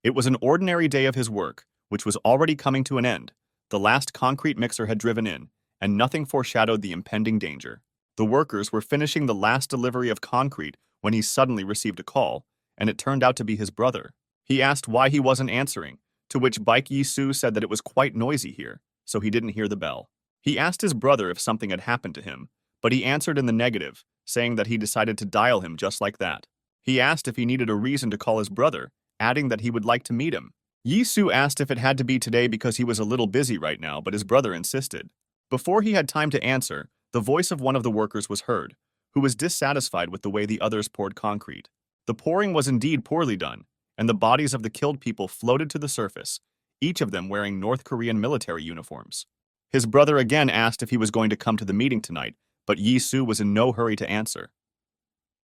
It was an ordinary day of his work, which was already coming to an end. The last concrete mixer had driven in, and nothing foreshadowed the impending danger. The workers were finishing the last delivery of concrete when he suddenly received a call, and it turned out to be his brother. He asked why he wasn't answering, to which Baek Yi-soo said that it was quite noisy here, so he didn't hear the bell. He asked his brother if something had happened to him, but he answered in the negative, saying that he decided to dial him just like that. He asked if he needed a reason to call his brother, adding that he would like to meet him. Yi-soo asked if it had to be today because he was a little busy right now, but his brother insisted. Before he had time to answer, the voice of one of the workers was heard, who was dissatisfied with the way the others poured concrete. The pouring was indeed poorly done, and the bodies of the killed people floated to the surface, each of them wearing North Korean military uniforms. His brother again asked if he was going to come to the meeting tonight, but Yi-soo was in no hurry to answer.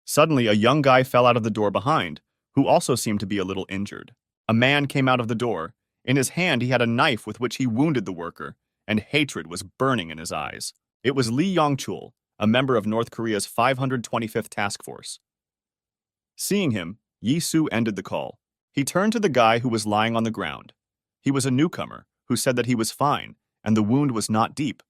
Suddenly, a young guy fell out of the door behind, who also seemed to be a little injured. A man came out of the door. In his hand, he had a knife with which he wounded the worker, and hatred was burning in his eyes. It was Lee Yong-chul, a member of North Korea's 525th Task Force. Seeing him, Yi-soo ended the call. He turned to the guy who was lying on the ground. He was a newcomer, who said that he was fine, and the wound was not deep,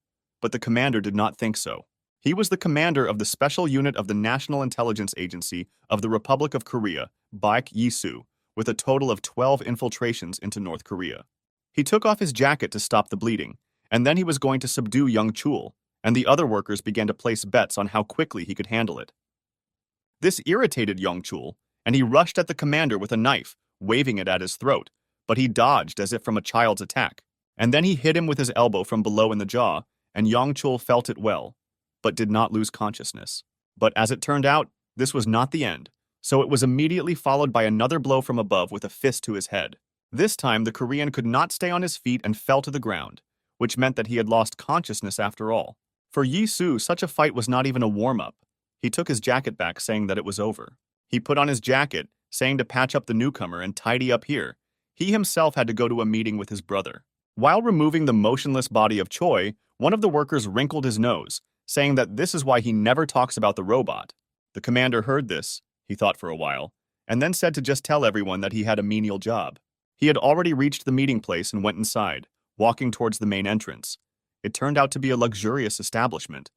but the commander did not think so. He was the commander of the Special Unit of the National Intelligence Agency of the Republic of Korea, Baek Yi-soo, with a total of 12 infiltrations into North Korea. He took off his jacket to stop the bleeding, and then he was going to subdue Young-chul, and the other workers began to place bets on how quickly he could handle it. This irritated Young-chul, and he rushed at the commander with a knife, waving it at his throat, but he dodged as if from a child's attack. And then he hit him with his elbow from below in the jaw, and Young-chul felt it well, but did not lose consciousness. But as it turned out, this was not the end, so it was immediately followed by another blow from above with a fist to his head. This time, the Korean could not stay on his feet and fell to the ground, which meant that he had lost consciousness after all. For Yi-soo, such a fight was not even a warm-up. He took his jacket back, saying that it was over. He put on his jacket, saying to patch up the newcomer and tidy up here. He himself had to go to a meeting with his brother. While removing the motionless body of Choi, one of the workers wrinkled his nose, saying that this is why he never talks about the robot. The commander heard this, he thought for a while, and then said to just tell everyone that he had a menial job. He had already reached the meeting place and went inside, walking towards the main entrance. It turned out to be a luxurious establishment,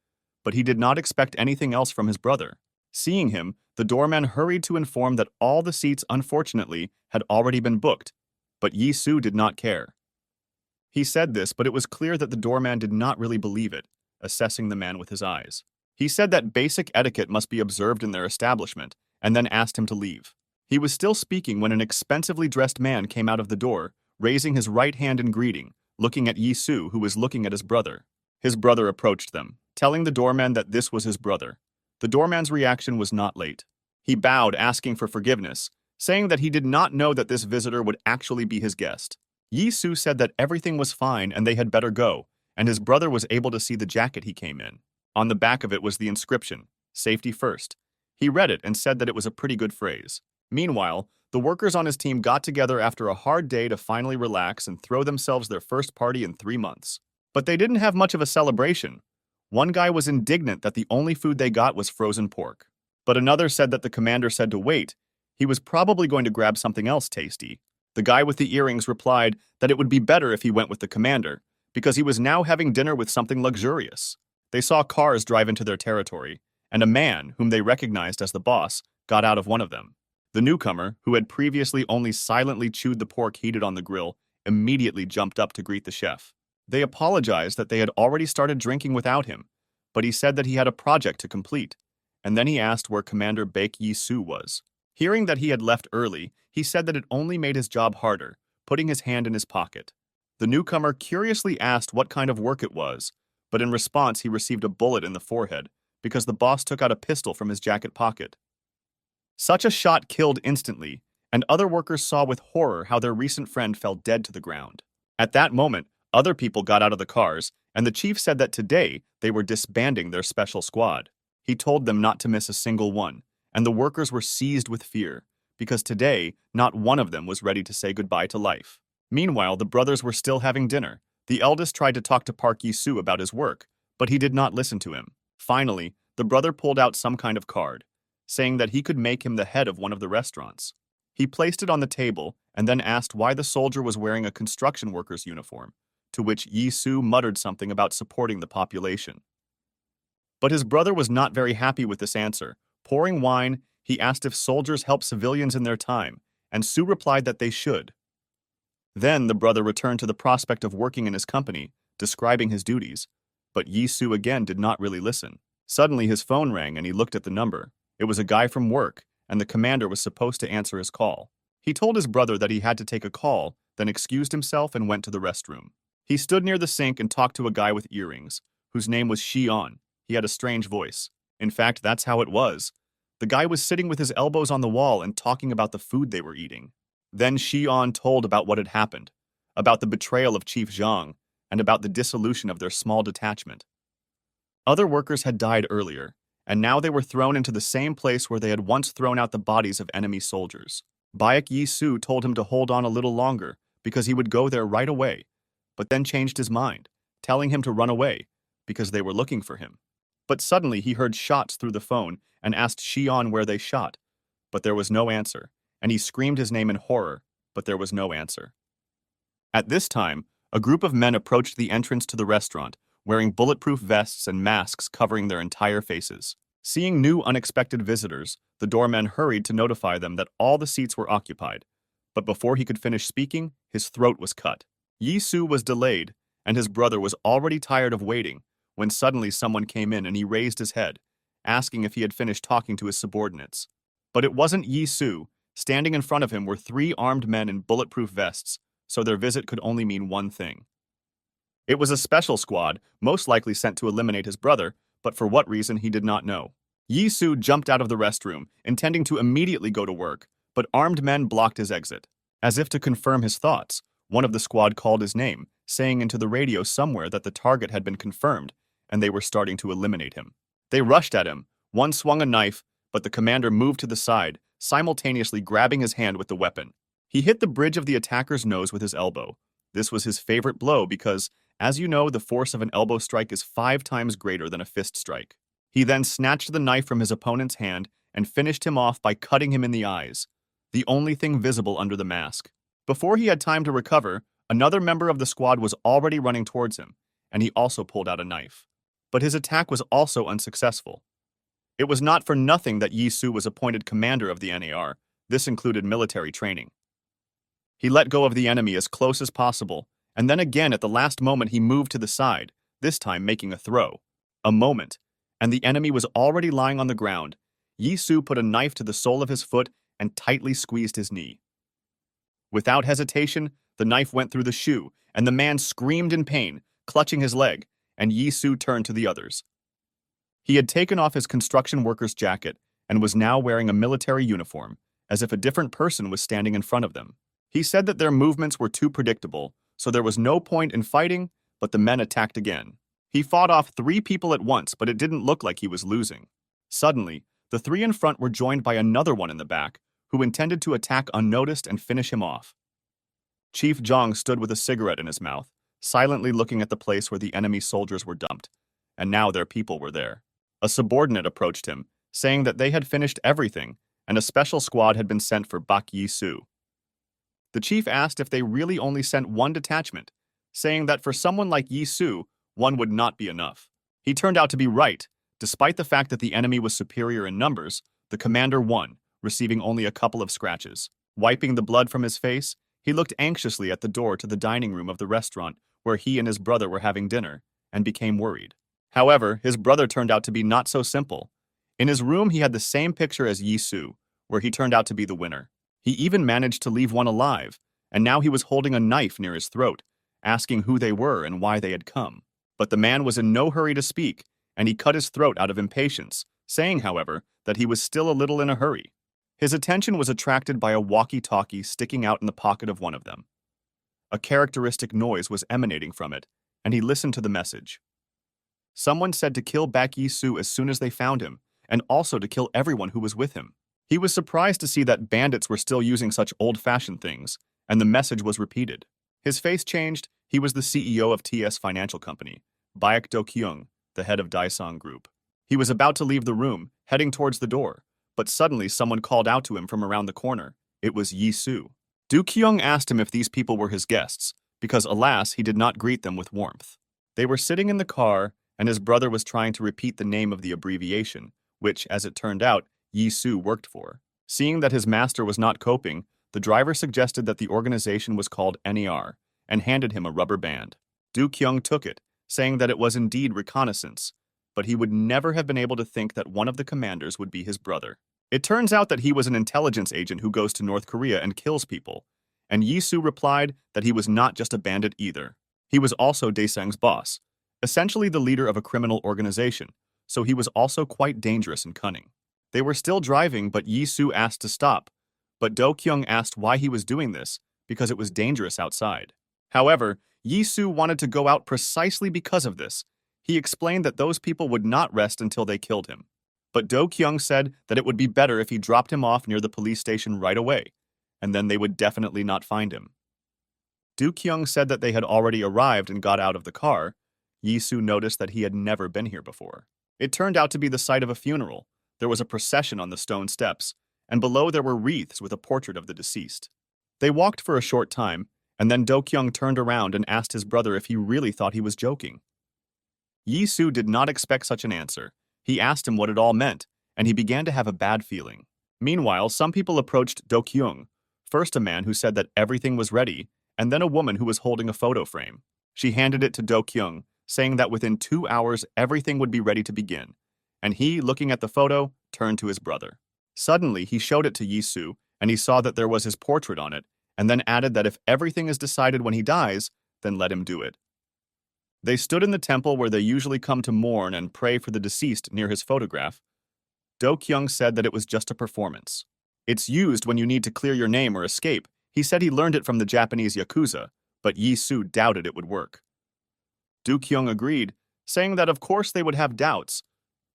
but he did not expect anything else from his brother. Seeing him, the doorman hurried to inform that all the seats, unfortunately, had already been booked, but Yi-soo did not care. He said this, but it was clear that the doorman did not really believe it, assessing the man with his eyes. He said that basic etiquette must be observed in their establishment, and then asked him to leave. He was still speaking when an expensively dressed man came out of the door, raising his right hand in greeting, looking at Yi-soo, who was looking at his brother. His brother approached them, telling the doorman that this was his brother. The doorman's reaction was not late. He bowed, asking for forgiveness, saying that he did not know that this visitor would actually be his guest. Yi-soo said that everything was fine and they had better go, and his brother was able to see the jacket he came in. On the back of it was the inscription, "Safety first." He read it and said that it was a pretty good phrase. Meanwhile, the workers on his team got together after a hard day to finally relax and throw themselves their first party in 3 months. But they didn't have much of a celebration. One guy was indignant that the only food they got was frozen pork. But another said that the commander said to wait. He was probably going to grab something else tasty. The guy with the earrings replied that it would be better if he went with the commander, because he was now having dinner with something luxurious. They saw cars drive into their territory, and a man, whom they recognized as the boss, got out of one of them. The newcomer, who had previously only silently chewed the pork heated on the grill, immediately jumped up to greet the chef. They apologized that they had already started drinking without him, but he said that he had a project to complete, and then he asked where Commander Baek Yi-soo was. Hearing that he had left early, he said that it only made his job harder, putting his hand in his pocket. The newcomer curiously asked what kind of work it was, but in response he received a bullet in the forehead because the boss took out a pistol from his jacket pocket. Such a shot killed instantly, and other workers saw with horror how their recent friend fell dead to the ground. At that moment, other people got out of the cars, and the chief said that today they were disbanding their special squad. He told them not to miss a single one, and the workers were seized with fear, because today not one of them was ready to say goodbye to life. Meanwhile, the brothers were still having dinner. The eldest tried to talk to Park Yi-soo about his work, but he did not listen to him. Finally, the brother pulled out some kind of card, saying that he could make him the head of one of the restaurants. He placed it on the table and then asked why the soldier was wearing a construction worker's uniform, to which Yi Su muttered something about supporting the population. But his brother was not very happy with this answer. Pouring wine, he asked if soldiers help civilians in their time, and Su replied that they should. Then the brother returned to the prospect of working in his company, describing his duties, but Yi Su again did not really listen. Suddenly his phone rang and he looked at the number. It was a guy from work, and the commander was supposed to answer his call. He told his brother that he had to take a call, then excused himself and went to the restroom. He stood near the sink and talked to a guy with earrings, whose name was Xion. He had a strange voice. In fact, that's how it was. The guy was sitting with his elbows on the wall and talking about the food they were eating. Then Xion told about what had happened, about the betrayal of Chief Zhang, and about the dissolution of their small detachment. Other workers had died earlier, and now they were thrown into the same place where they had once thrown out the bodies of enemy soldiers. Baek Yi Su told him to hold on a little longer because he would go there right away, but then changed his mind, telling him to run away because they were looking for him. But suddenly he heard shots through the phone and asked Xion where they shot, but there was no answer, and he screamed his name in horror, but there was no answer. At this time, a group of men approached the entrance to the restaurant, wearing bulletproof vests and masks covering their entire faces. Seeing new unexpected visitors, the doorman hurried to notify them that all the seats were occupied, but before he could finish speaking, his throat was cut. Yi Su was delayed, and his brother was already tired of waiting, when suddenly someone came in and he raised his head, asking if he had finished talking to his subordinates. But it wasn't Yi Su. Standing in front of him were 3 armed men in bulletproof vests, so their visit could only mean one thing. It was a special squad, most likely sent to eliminate his brother, but for what reason he did not know. Yi Su jumped out of the restroom, intending to immediately go to work, but armed men blocked his exit. As if to confirm his thoughts, one of the squad called his name, saying into the radio somewhere that the target had been confirmed, and they were starting to eliminate him. They rushed at him. One swung a knife, but the commander moved to the side, simultaneously grabbing his hand with the weapon. He hit the bridge of the attacker's nose with his elbow. This was his favorite blow because, as you know, the force of an elbow strike is 5 times greater than a fist strike. He then snatched the knife from his opponent's hand and finished him off by cutting him in the eyes, the only thing visible under the mask. Before he had time to recover, another member of the squad was already running towards him, and he also pulled out a knife. But his attack was also unsuccessful. It was not for nothing that Yi Su was appointed commander of the NAR. This included military training. He let go of the enemy as close as possible, and then again at the last moment he moved to the side, this time making a throw. A moment, and the enemy was already lying on the ground. Yi Su put a knife to the sole of his foot and tightly squeezed his knee. Without hesitation, the knife went through the shoe, and the man screamed in pain, clutching his leg, and Yi Su turned to the others. He had taken off his construction worker's jacket and was now wearing a military uniform, as if a different person was standing in front of them. He said that their movements were too predictable, so there was no point in fighting, but the men attacked again. He fought off 3 people at once, but it didn't look like he was losing. Suddenly, the 3 in front were joined by another one in the back, who intended to attack unnoticed and finish him off. Chief Zhang stood with a cigarette in his mouth, silently looking at the place where the enemy soldiers were dumped, and now their people were there. A subordinate approached him, saying that they had finished everything, and a special squad had been sent for Baek Yi Su. The chief asked if they really only sent 1 detachment, saying that for someone like Yi Su, 1 would not be enough. He turned out to be right. Despite the fact that the enemy was superior in numbers, the commander won, receiving only a couple of scratches. Wiping the blood from his face, he looked anxiously at the door to the dining room of the restaurant where he and his brother were having dinner, and became worried. However, his brother turned out to be not so simple. In his room, he had the same picture as Yi Su, where he turned out to be the winner. He even managed to leave 1 alive, and now he was holding a knife near his throat, asking who they were and why they had come. But the man was in no hurry to speak, and he cut his throat out of impatience, saying, however, that he was still a little in a hurry. His attention was attracted by a walkie-talkie sticking out in the pocket of one of them. A characteristic noise was emanating from it, and he listened to the message. Someone said to kill Baek Yi Su as soon as they found him, and also to kill everyone who was with him. He was surprised to see that bandits were still using such old-fashioned things, and the message was repeated. His face changed. He was the CEO of TS Financial Company, Baek Do-kyung, the head of Daesung Group. He was about to leave the room, heading towards the door, but suddenly someone called out to him from around the corner. It was Yi Su. Du Kyung asked him if these people were his guests, because alas, he did not greet them with warmth. They were sitting in the car, and his brother was trying to repeat the name of the abbreviation, which, as it turned out, Yi-soo worked for. Seeing that his master was not coping, the driver suggested that the organization was called NAR, and handed him a rubber band. Du Kyung took it, saying that it was indeed reconnaissance, but he would never have been able to think that one of the commanders would be his brother. It turns out that he was an intelligence agent who goes to North Korea and kills people, and Yi-soo replied that he was not just a bandit either. He was also Daesang's boss, essentially the leader of a criminal organization, so he was also quite dangerous and cunning. They were still driving, but Yi-soo asked to stop, but Do Kyung asked why he was doing this, because it was dangerous outside. However, Yi-soo wanted to go out precisely because of this. He explained that those people would not rest until they killed him. But Do Kyung said that it would be better if he dropped him off near the police station right away, and then they would definitely not find him. Do Kyung said that they had already arrived and got out of the car. Yi-soo noticed that he had never been here before. It turned out to be the site of a funeral. There was a procession on the stone steps, and below there were wreaths with a portrait of the deceased. They walked for a short time, and then Do Kyung turned around and asked his brother if he really thought he was joking. Yi-soo did not expect such an answer. He asked him what it all meant, and he began to have a bad feeling. Meanwhile, some people approached Do Kyung, first a man who said that everything was ready, and then a woman who was holding a photo frame. She handed it to Do Kyung, saying that within 2 hours everything would be ready to begin, and he, looking at the photo, turned to his brother. Suddenly, he showed it to Yi-soo, and he saw that there was his portrait on it, and then added that if everything is decided when he dies, then let him do it. They stood in the temple where they usually come to mourn and pray for the deceased near his photograph. Do Kyung said that it was just a performance. It's used when you need to clear your name or escape. He said he learned it from the Japanese Yakuza, but Yi-soo doubted it would work. Do Kyung agreed, saying that of course they would have doubts,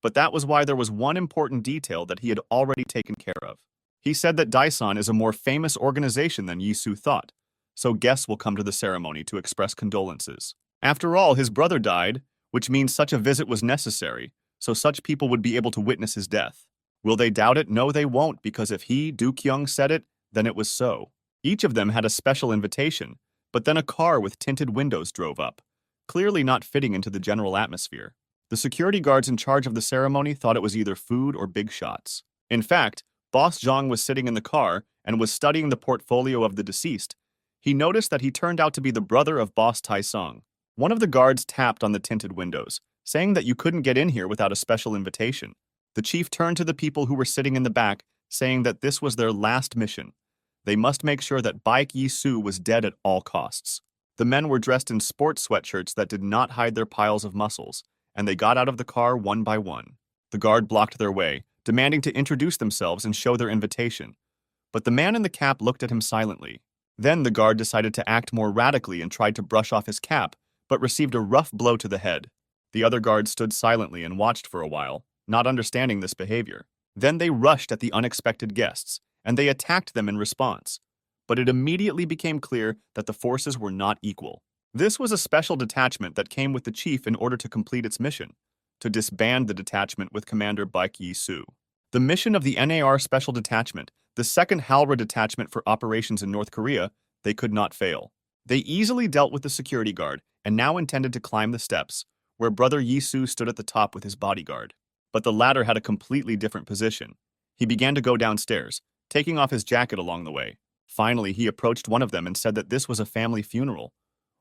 but that was why there was one important detail that he had already taken care of. He said that Daesan is a more famous organization than Yi-soo thought, so guests will come to the ceremony to express condolences. After all, his brother died, which means such a visit was necessary, so such people would be able to witness his death. Will they doubt it? No, they won't, because if he, Do Kyung, said it, then it was so. Each of them had a special invitation, but then a car with tinted windows drove up, clearly not fitting into the general atmosphere. The security guards in charge of the ceremony thought it was either food or big shots. In fact, Boss Zhang was sitting in the car and was studying the portfolio of the deceased. He noticed that he turned out to be the brother of Boss Taesung. One of the guards tapped on the tinted windows, saying that you couldn't get in here without a special invitation. The chief turned to the people who were sitting in the back, saying that this was their last mission. They must make sure that Baek Yi-soo was dead at all costs. The men were dressed in sports sweatshirts that did not hide their piles of muscles, and they got out of the car one by one. The guard blocked their way, demanding to introduce themselves and show their invitation. But the man in the cap looked at him silently. Then the guard decided to act more radically and tried to brush off his cap, but received a rough blow to the head. The other guards stood silently and watched for a while, not understanding this behavior. Then they rushed at the unexpected guests, and they attacked them in response. But it immediately became clear that the forces were not equal. This was a special detachment that came with the chief in order to complete its mission, to disband the detachment with Commander Baek Yi-soo. The mission of the NAR Special Detachment, the second Halra detachment for operations in North Korea, they could not fail. They easily dealt with the security guard and now intended to climb the steps, where Brother Yi-soo stood at the top with his bodyguard. But the latter had a completely different position. He began to go downstairs, taking off his jacket along the way. Finally, he approached one of them and said that this was a family funeral.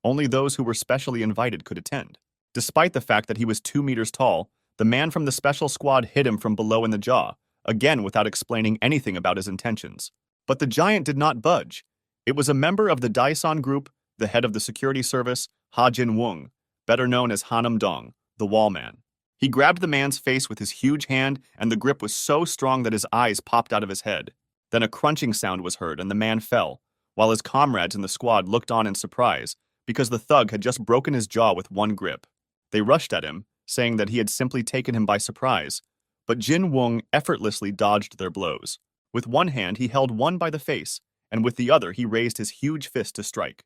Only those who were specially invited could attend. Despite the fact that he was 2 meters tall, the man from the special squad hit him from below in the jaw, again without explaining anything about his intentions. But the giant did not budge. It was a member of the Daesan group, the head of the security service, Ha Jin-woong, better known as Hanam Dong, the wall man. He grabbed the man's face with his huge hand, and the grip was so strong that his eyes popped out of his head. Then a crunching sound was heard, and the man fell, while his comrades in the squad looked on in surprise, because the thug had just broken his jaw with one grip. They rushed at him, saying that he had simply taken him by surprise, but Jin-woong effortlessly dodged their blows. With one hand, he held one by the face, and with the other, he raised his huge fist to strike.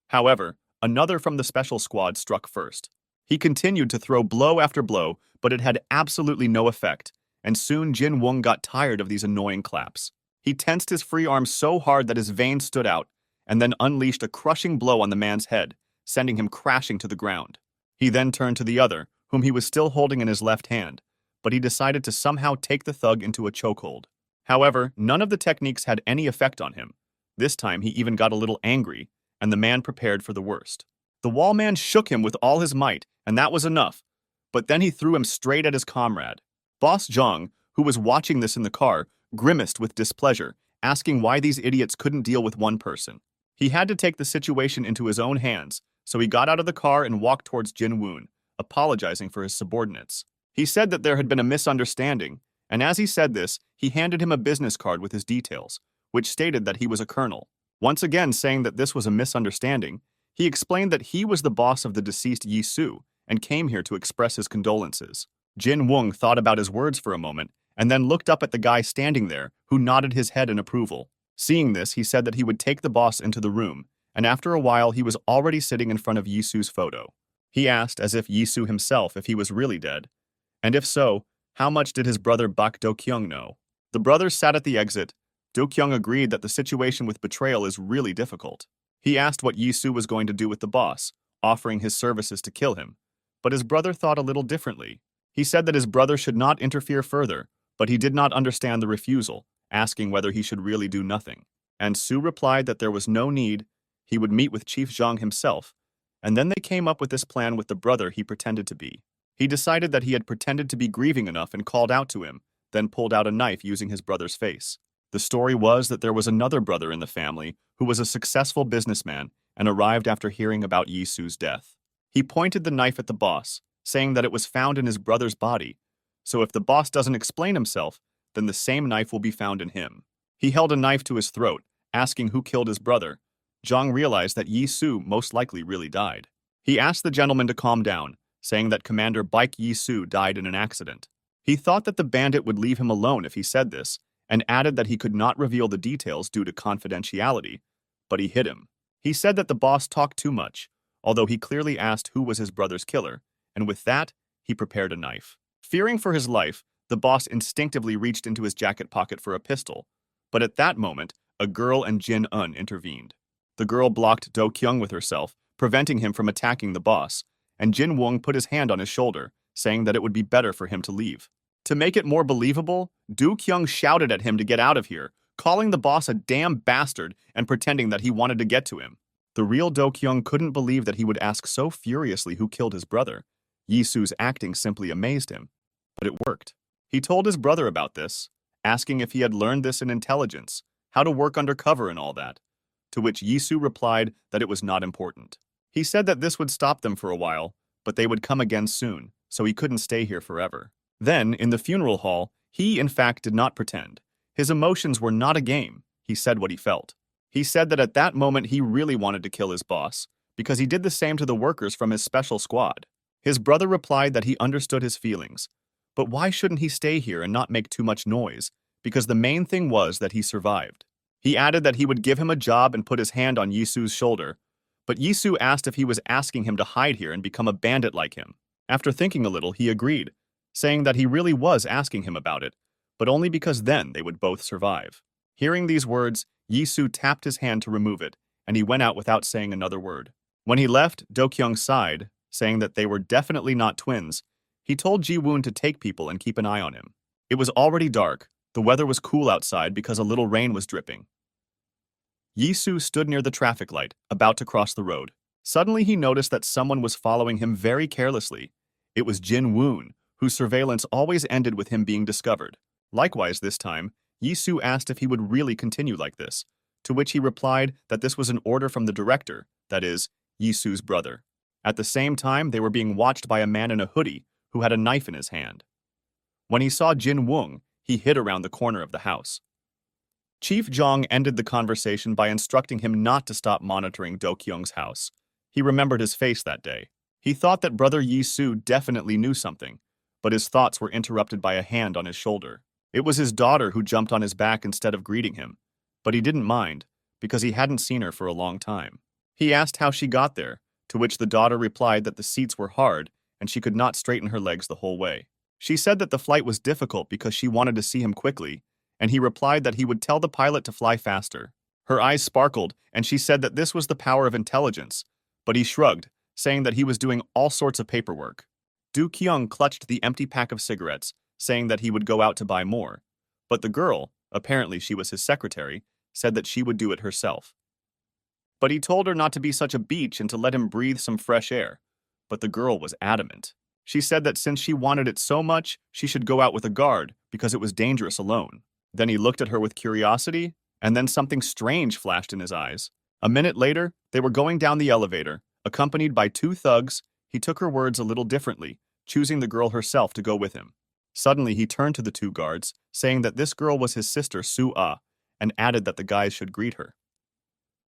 However, another from the special squad struck first. He continued to throw blow after blow, but it had absolutely no effect, and soon Jin-woong got tired of these annoying claps. He tensed his free arm so hard that his veins stood out, and then unleashed a crushing blow on the man's head, sending him crashing to the ground. He then turned to the other, whom he was still holding in his left hand, but he decided to somehow take the thug into a chokehold. However, none of the techniques had any effect on him. This time he even got a little angry, and the man prepared for the worst. The wall man shook him with all his might, and that was enough, but then he threw him straight at his comrade. Boss Zhang, who was watching this in the car, grimaced with displeasure, asking why these idiots couldn't deal with one person. He had to take the situation into his own hands, so he got out of the car and walked towards Jin Woon, apologizing for his subordinates. He said that there had been a misunderstanding, and as he said this, he handed him a business card with his details, which stated that he was a colonel. Once again saying that this was a misunderstanding, he explained that he was the boss of the deceased Yi Su and came here to express his condolences. Jin Woon thought about his words for a moment and then looked up at the guy standing there, who nodded his head in approval. Seeing this, he said that he would take the boss into the room, and after a while he was already sitting in front of Yi Su's photo. He asked, as if Yi Su himself, if he was really dead, and if so, how much did his brother Bak Do-kyung know? The brothers sat at the exit. Do-kyung agreed that the situation with betrayal is really difficult. He asked what Yi Su was going to do with the boss, offering his services to kill him, but his brother thought a little differently. He said that his brother should not interfere further, but he did not understand the refusal, asking whether he should really do nothing. And Su replied that there was no need, he would meet with Chief Zhang himself, and then they came up with this plan with the brother he pretended to be. He decided that he had pretended to be grieving enough and called out to him, then pulled out a knife using his brother's face. The story was that there was another brother in the family who was a successful businessman and arrived after hearing about Yi Su's death. He pointed the knife at the boss, saying that it was found in his brother's body, so if the boss doesn't explain himself, then the same knife will be found in him. He held a knife to his throat, asking who killed his brother. Zhang realized that Yi Su most likely really died. He asked the gentleman to calm down, saying that Commander Baek Yi Su died in an accident. He thought that the bandit would leave him alone if he said this, and added that he could not reveal the details due to confidentiality, but he hid him. He said that the boss talked too much, although he clearly asked who was his brother's killer, and with that, he prepared a knife. Fearing for his life, the boss instinctively reached into his jacket pocket for a pistol, but at that moment, a girl and Jin Un intervened. The girl blocked Do-kyung with herself, preventing him from attacking the boss, and Jin Woong put his hand on his shoulder, saying that it would be better for him to leave. To make it more believable, Do-kyung shouted at him to get out of here, calling the boss a damn bastard and pretending that he wanted to get to him. The real Do-kyung couldn't believe that he would ask so furiously who killed his brother. Yi Su's acting simply amazed him, but it worked. He told his brother about this, asking if he had learned this in intelligence, how to work undercover and all that, to which Yi Su replied that it was not important. He said that this would stop them for a while, but they would come again soon, so he couldn't stay here forever. Then, in the funeral hall, he in fact did not pretend. His emotions were not a game. He said what he felt. He said that at that moment he really wanted to kill his boss, because he did the same to the workers from his special squad. His brother replied that he understood his feelings, but why shouldn't he stay here and not make too much noise, because the main thing was that he survived. He added that he would give him a job and put his hand on Yi Su's shoulder, but Yi Su asked if he was asking him to hide here and become a bandit like him. After thinking a little, he agreed, saying that he really was asking him about it, but only because then they would both survive. Hearing these words, Yi Su tapped his hand to remove it, and he went out without saying another word. When he left, Do-kyung sighed, saying that they were definitely not twins. He told Ji-woon to take people and keep an eye on him. It was already dark. The weather was cool outside because a little rain was dripping. Yi Su stood near the traffic light, about to cross the road. Suddenly he noticed that someone was following him very carelessly. It was Jin Woon, whose surveillance always ended with him being discovered. Likewise this time, Yi Su asked if he would really continue like this, to which he replied that this was an order from the director, that is, Yi Su's brother. At the same time, they were being watched by a man in a hoodie who had a knife in his hand. When he saw Jin Woong, he hid around the corner of the house. Chief Zhang ended the conversation by instructing him not to stop monitoring Do-kyung's house. He remembered his face that day. He thought that brother Yi Su definitely knew something, but his thoughts were interrupted by a hand on his shoulder. It was his daughter who jumped on his back instead of greeting him, but he didn't mind, because he hadn't seen her for a long time. He asked how she got there, to which the daughter replied that the seats were hard and she could not straighten her legs the whole way. She said that the flight was difficult because she wanted to see him quickly, and he replied that he would tell the pilot to fly faster. Her eyes sparkled, and she said that this was the power of intelligence, but he shrugged, saying that he was doing all sorts of paperwork. Do Kyung clutched the empty pack of cigarettes, saying that he would go out to buy more. But the girl, apparently she was his secretary, said that she would do it herself. But he told her not to be such a beach and to let him breathe some fresh air. But the girl was adamant. She said that since she wanted it so much, she should go out with a guard because it was dangerous alone. Then he looked at her with curiosity, and then something strange flashed in his eyes. A minute later, they were going down the elevator, accompanied by two thugs. He took her words a little differently, choosing the girl herself to go with him. Suddenly, he turned to the two guards, saying that this girl was his sister Su-ah, and added that the guys should greet her.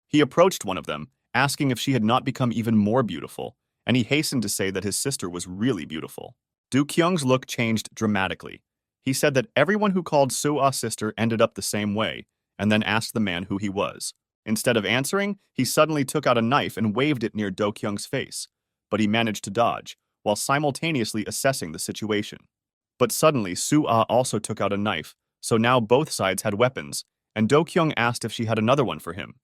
He approached one of them, asking if she had not become even more beautiful, and he hastened to say that his sister was really beautiful. Do Kyung's look changed dramatically. He said that everyone who called Su-ah's sister ended up the same way, and then asked the man who he was. Instead of answering, he suddenly took out a knife and waved it near Do Kyung's face, but he managed to dodge, while simultaneously assessing the situation. But suddenly, Su-ah also took out a knife, so now both sides had weapons, and Do Kyung asked if she had another one for him.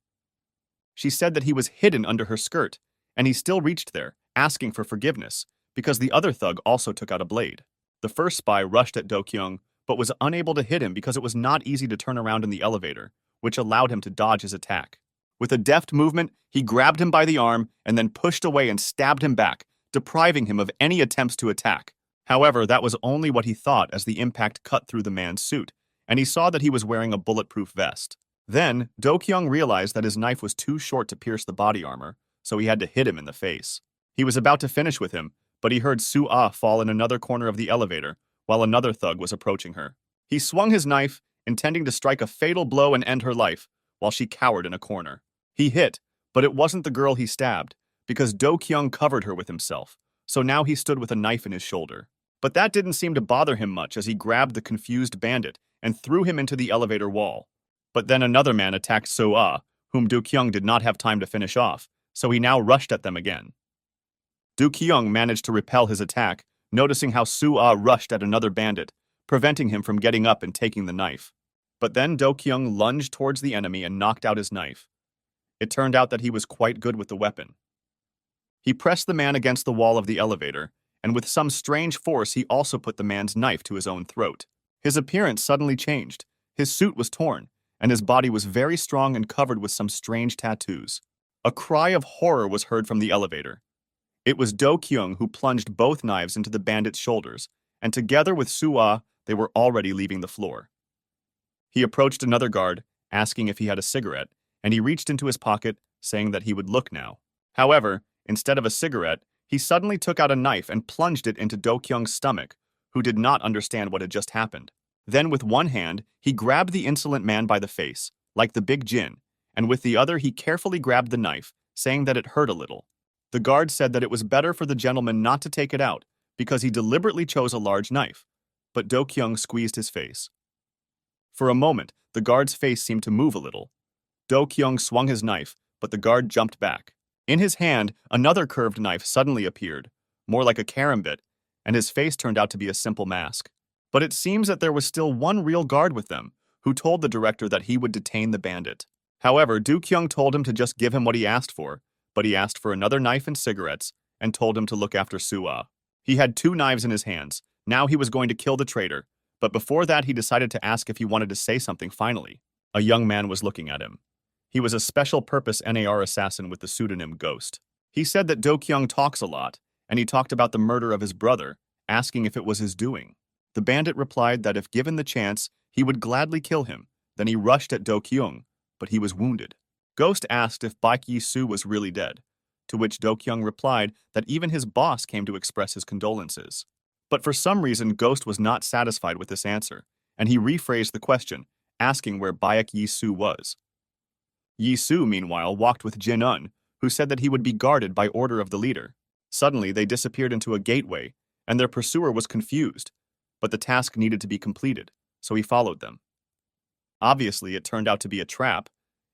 She said that he was hidden under her skirt, and he still reached there, asking for forgiveness, because the other thug also took out a blade. The first spy rushed at Do Kyung, but was unable to hit him because it was not easy to turn around in the elevator, which allowed him to dodge his attack. With a deft movement, he grabbed him by the arm and then pushed away and stabbed him back, depriving him of any attempts to attack. However, that was only what he thought as the impact cut through the man's suit, and he saw that he was wearing a bulletproof vest. Then, Do Kyung realized that his knife was too short to pierce the body armor, so he had to hit him in the face. He was about to finish with him, but he heard Su-ah fall in another corner of the elevator, while another thug was approaching her. He swung his knife, intending to strike a fatal blow and end her life, while she cowered in a corner. He hit, but it wasn't the girl he stabbed, because Do Kyung covered her with himself, so now he stood with a knife in his shoulder. But that didn't seem to bother him much as he grabbed the confused bandit and threw him into the elevator wall. But then another man attacked Su-ah, whom Do Kyung did not have time to finish off, so he now rushed at them again. Do Kyung managed to repel his attack, noticing how Su-ah rushed at another bandit, preventing him from getting up and taking the knife. But then Do Kyung lunged towards the enemy and knocked out his knife. It turned out that he was quite good with the weapon. He pressed the man against the wall of the elevator, and with some strange force he also put the man's knife to his own throat. His appearance suddenly changed. His suit was torn, and his body was very strong and covered with some strange tattoos. A cry of horror was heard from the elevator. It was Do Kyung who plunged both knives into the bandit's shoulders, and together with Su-ah, they were already leaving the floor. He approached another guard, asking if he had a cigarette, and he reached into his pocket, saying that he would look now. However, instead of a cigarette, he suddenly took out a knife and plunged it into Do Kyung's stomach, who did not understand what had just happened. Then with one hand, he grabbed the insolent man by the face, like the big Jin, and with the other he carefully grabbed the knife, saying that it hurt a little. The guard said that it was better for the gentleman not to take it out, because he deliberately chose a large knife, but Do Kyung squeezed his face. For a moment, the guard's face seemed to move a little. Do Kyung swung his knife, but the guard jumped back. In his hand, another curved knife suddenly appeared, more like a karambit, and his face turned out to be a simple mask. But it seems that there was still one real guard with them, who told the director that he would detain the bandit. However, Do Kyung told him to just give him what he asked for, but he asked for another knife and cigarettes, and told him to look after Su-ah. He had 2 knives in his hands. Now he was going to kill the traitor, but before that he decided to ask if he wanted to say something finally. A young man was looking at him. He was a special-purpose NAR assassin with the pseudonym Ghost. He said that Do Kyung talks a lot, and he talked about the murder of his brother, asking if it was his doing. The bandit replied that if given the chance, he would gladly kill him. Then he rushed at Do Kyung, but he was wounded. Ghost asked if Baek Yi-soo was really dead, to which Do Kyung replied that even his boss came to express his condolences. But for some reason, Ghost was not satisfied with this answer, and he rephrased the question, asking where Baek Yi-soo was. Yi-soo, meanwhile, walked with Jin-un, who said that he would be guarded by order of the leader. Suddenly, they disappeared into a gateway, and their pursuer was confused, but the task needed to be completed, so he followed them. Obviously, it turned out to be a trap,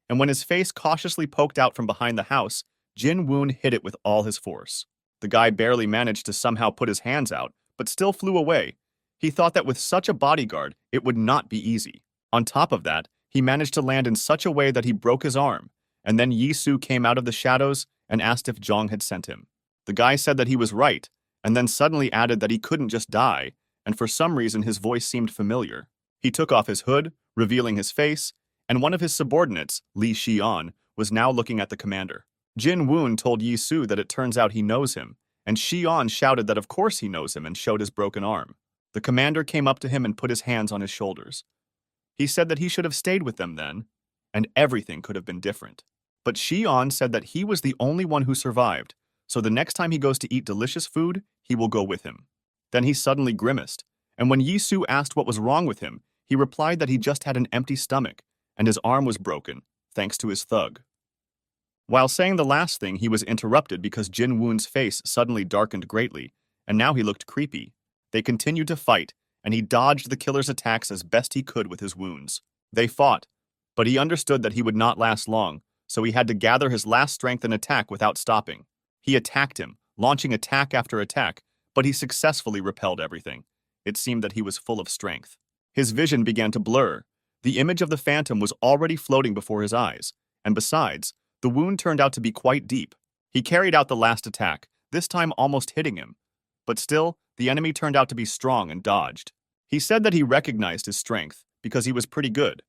and when his face cautiously poked out from behind the house, Jin-woon hit it with all his force. The guy barely managed to somehow put his hands out, but still flew away. He thought that with such a bodyguard, it would not be easy. On top of that, he managed to land in such a way that he broke his arm, and then Yi Su came out of the shadows and asked if Zhang had sent him. The guy said that he was right, and then suddenly added that he couldn't just die, and for some reason his voice seemed familiar. He took off his hood, revealing his face, and one of his subordinates, Li Xian, was now looking at the commander. Jin Woon told Yi Su that it turns out he knows him, and Xian shouted that of course he knows him and showed his broken arm. The commander came up to him and put his hands on his shoulders. He said that he should have stayed with them then, and everything could have been different. But Xian said that he was the only one who survived, so the next time he goes to eat delicious food, he will go with him. Then he suddenly grimaced, and when Yi Su asked what was wrong with him, he replied that he just had an empty stomach, and his arm was broken, thanks to his thug. While saying the last thing, he was interrupted because Jin Woon's face suddenly darkened greatly, and now he looked creepy. They continued to fight, and he dodged the killer's attacks as best he could with his wounds. They fought, but he understood that he would not last long, so he had to gather his last strength and attack without stopping. He attacked him, launching attack after attack, but he successfully repelled everything. It seemed that he was full of strength. His vision began to blur. The image of the phantom was already floating before his eyes, and besides, the wound turned out to be quite deep. He carried out the last attack, this time almost hitting him. But still, the enemy turned out to be strong and dodged. He said that he recognized his strength, because he was pretty good.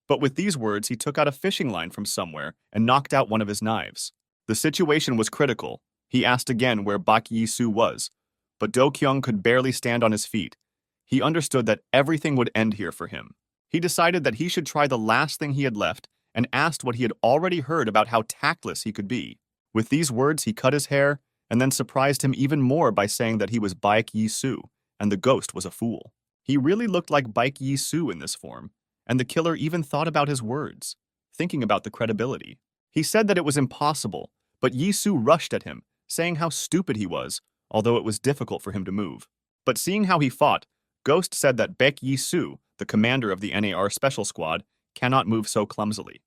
But with these words, he took out a fishing line from somewhere and knocked out one of his knives. The situation was critical. He asked again where Bak Yi Su was, but Do Kyung could barely stand on his feet. He understood that everything would end here for him. He decided that he should try the last thing he had left and asked what he had already heard about how tactless he could be. With these words, he cut his hair and then surprised him even more by saying that he was Baek Yi Su, and the ghost was a fool. He really looked like Baek Yi Su in this form, and the killer even thought about his words, thinking about the credibility. He said that it was impossible, but Yi Su rushed at him, saying how stupid he was, although it was difficult for him to move. But seeing how he fought, Ghost said that Baek Yi Su, the commander of the NAR Special Squad, cannot move so clumsily.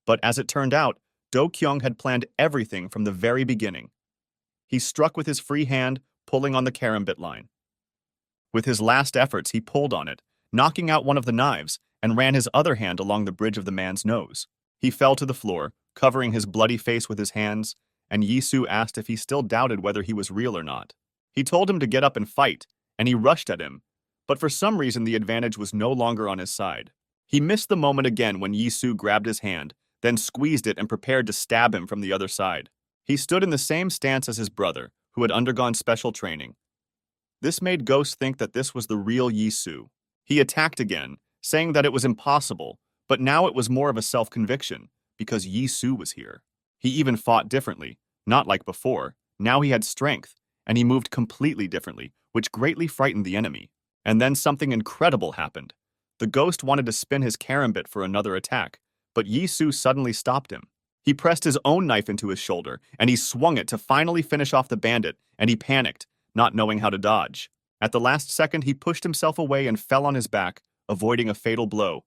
But as it turned out, Do Kyung had planned everything from the very beginning. He struck with his free hand, pulling on the karambit line. With his last efforts, he pulled on it, knocking out one of the knives, and ran his other hand along the bridge of the man's nose. He fell to the floor, covering his bloody face with his hands, and Yi Su asked if he still doubted whether he was real or not. He told him to get up and fight, and he rushed at him, but for some reason the advantage was no longer on his side. He missed the moment again when Yi Su grabbed his hand, then squeezed it and prepared to stab him from the other side. He stood in the same stance as his brother, who had undergone special training. This made Ghost think that this was the real Yi Su. He attacked again, saying that it was impossible, but now it was more of a self-conviction, because Yi Su was here. He even fought differently, not like before. Now he had strength, and he moved completely differently, which greatly frightened the enemy. And then something incredible happened. The ghost wanted to spin his karambit for another attack, but Yi Su suddenly stopped him. He pressed his own knife into his shoulder, and he swung it to finally finish off the bandit, and he panicked, not knowing how to dodge. At the last second, he pushed himself away and fell on his back, avoiding a fatal blow.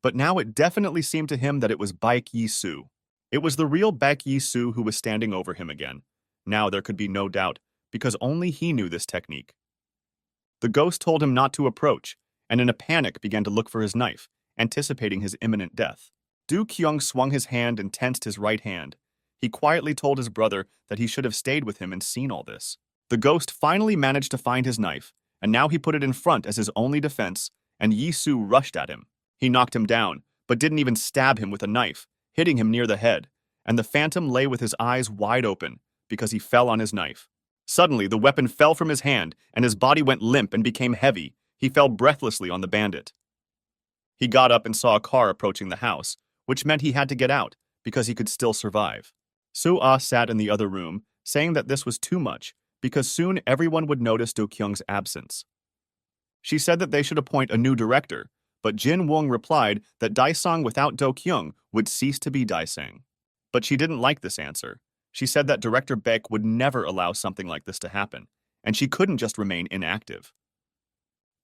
But now it definitely seemed to him that it was Baek Yi Su. It was the real Baek Yi Su who was standing over him again. Now there could be no doubt, because only he knew this technique. The ghost told him not to approach, and in a panic began to look for his knife, anticipating his imminent death. Do Kyung swung his hand and tensed his right hand. He quietly told his brother that he should have stayed with him and seen all this. The ghost finally managed to find his knife, and now he put it in front as his only defense, and Yi Su rushed at him. He knocked him down, but didn't even stab him with a knife, hitting him near the head, and the phantom lay with his eyes wide open because he fell on his knife. Suddenly, the weapon fell from his hand, and his body went limp and became heavy. He fell breathlessly on the bandit. He got up and saw a car approaching the house, which meant he had to get out because he could still survive. Su-ah sat in the other room, saying that this was too much because soon everyone would notice Do Kyung's absence. She said that they should appoint a new director, but Jin Wong replied that Daesang without Do Kyung would cease to be Daesang. But she didn't like this answer. She said that Director Baek would never allow something like this to happen, and she couldn't just remain inactive.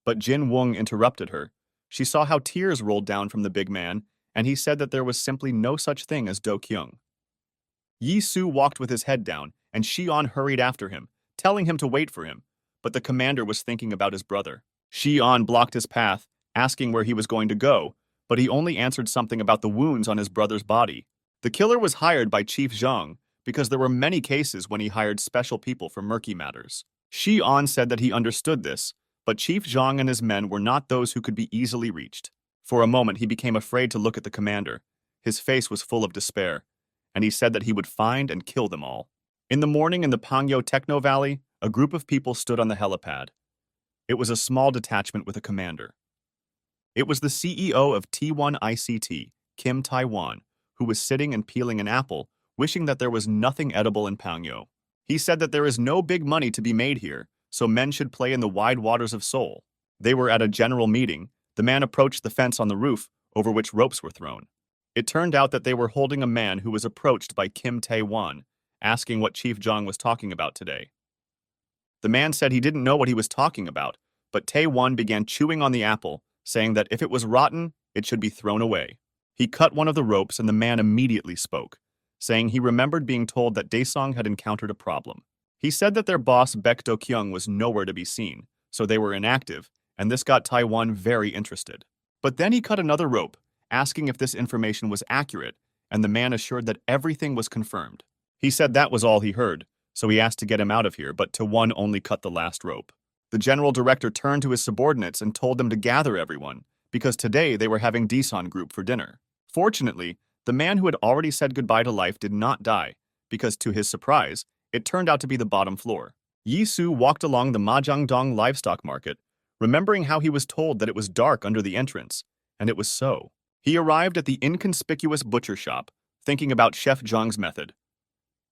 But Jin Wong interrupted her. She saw how tears rolled down from the big man, and he said that there was simply no such thing as Do Kyung. Yi Su walked with his head down, and Xian hurried after him, telling him to wait for him, but the commander was thinking about his brother. Xian blocked his path, asking where he was going to go, but he only answered something about the wounds on his brother's body. The killer was hired by Chief Zhang because there were many cases when he hired special people for murky matters. Shi On said that he understood this, but Chief Zhang and his men were not those who could be easily reached. For a moment, he became afraid to look at the commander. His face was full of despair, and he said that he would find and kill them all. In the morning in the Pangyo Techno Valley, a group of people stood on the helipad. It was a small detachment with a commander. It was the CEO of T1 ICT, Kim Taiwan, who was sitting and peeling an apple, wishing that there was nothing edible in Pangyo. He said that there is no big money to be made here, so men should play in the wide waters of Seoul. They were at a general meeting. The man approached the fence on the roof, over which ropes were thrown. It turned out that they were holding a man who was approached by Kim Tae-won, asking what Chief Zhang was talking about today. The man said he didn't know what he was talking about, but Tae-won began chewing on the apple, saying that if it was rotten, it should be thrown away. He cut one of the ropes and the man immediately spoke, saying he remembered being told that Daesung had encountered a problem. He said that their boss Baek Do-kyung was nowhere to be seen, so they were inactive, and this got Taiwan very interested. But then he cut another rope, asking if this information was accurate, and the man assured that everything was confirmed. He said that was all he heard, so he asked to get him out of here, but Taiwan only cut the last rope. The general director turned to his subordinates and told them to gather everyone, because today they were having Daesung group for dinner. Fortunately, the man who had already said goodbye to life did not die, because to his surprise, it turned out to be the bottom floor. Yi Su walked along the Mahjongdong livestock market, remembering how he was told that it was dark under the entrance, and it was so. He arrived at the inconspicuous butcher shop, thinking about Chef Zhang's method.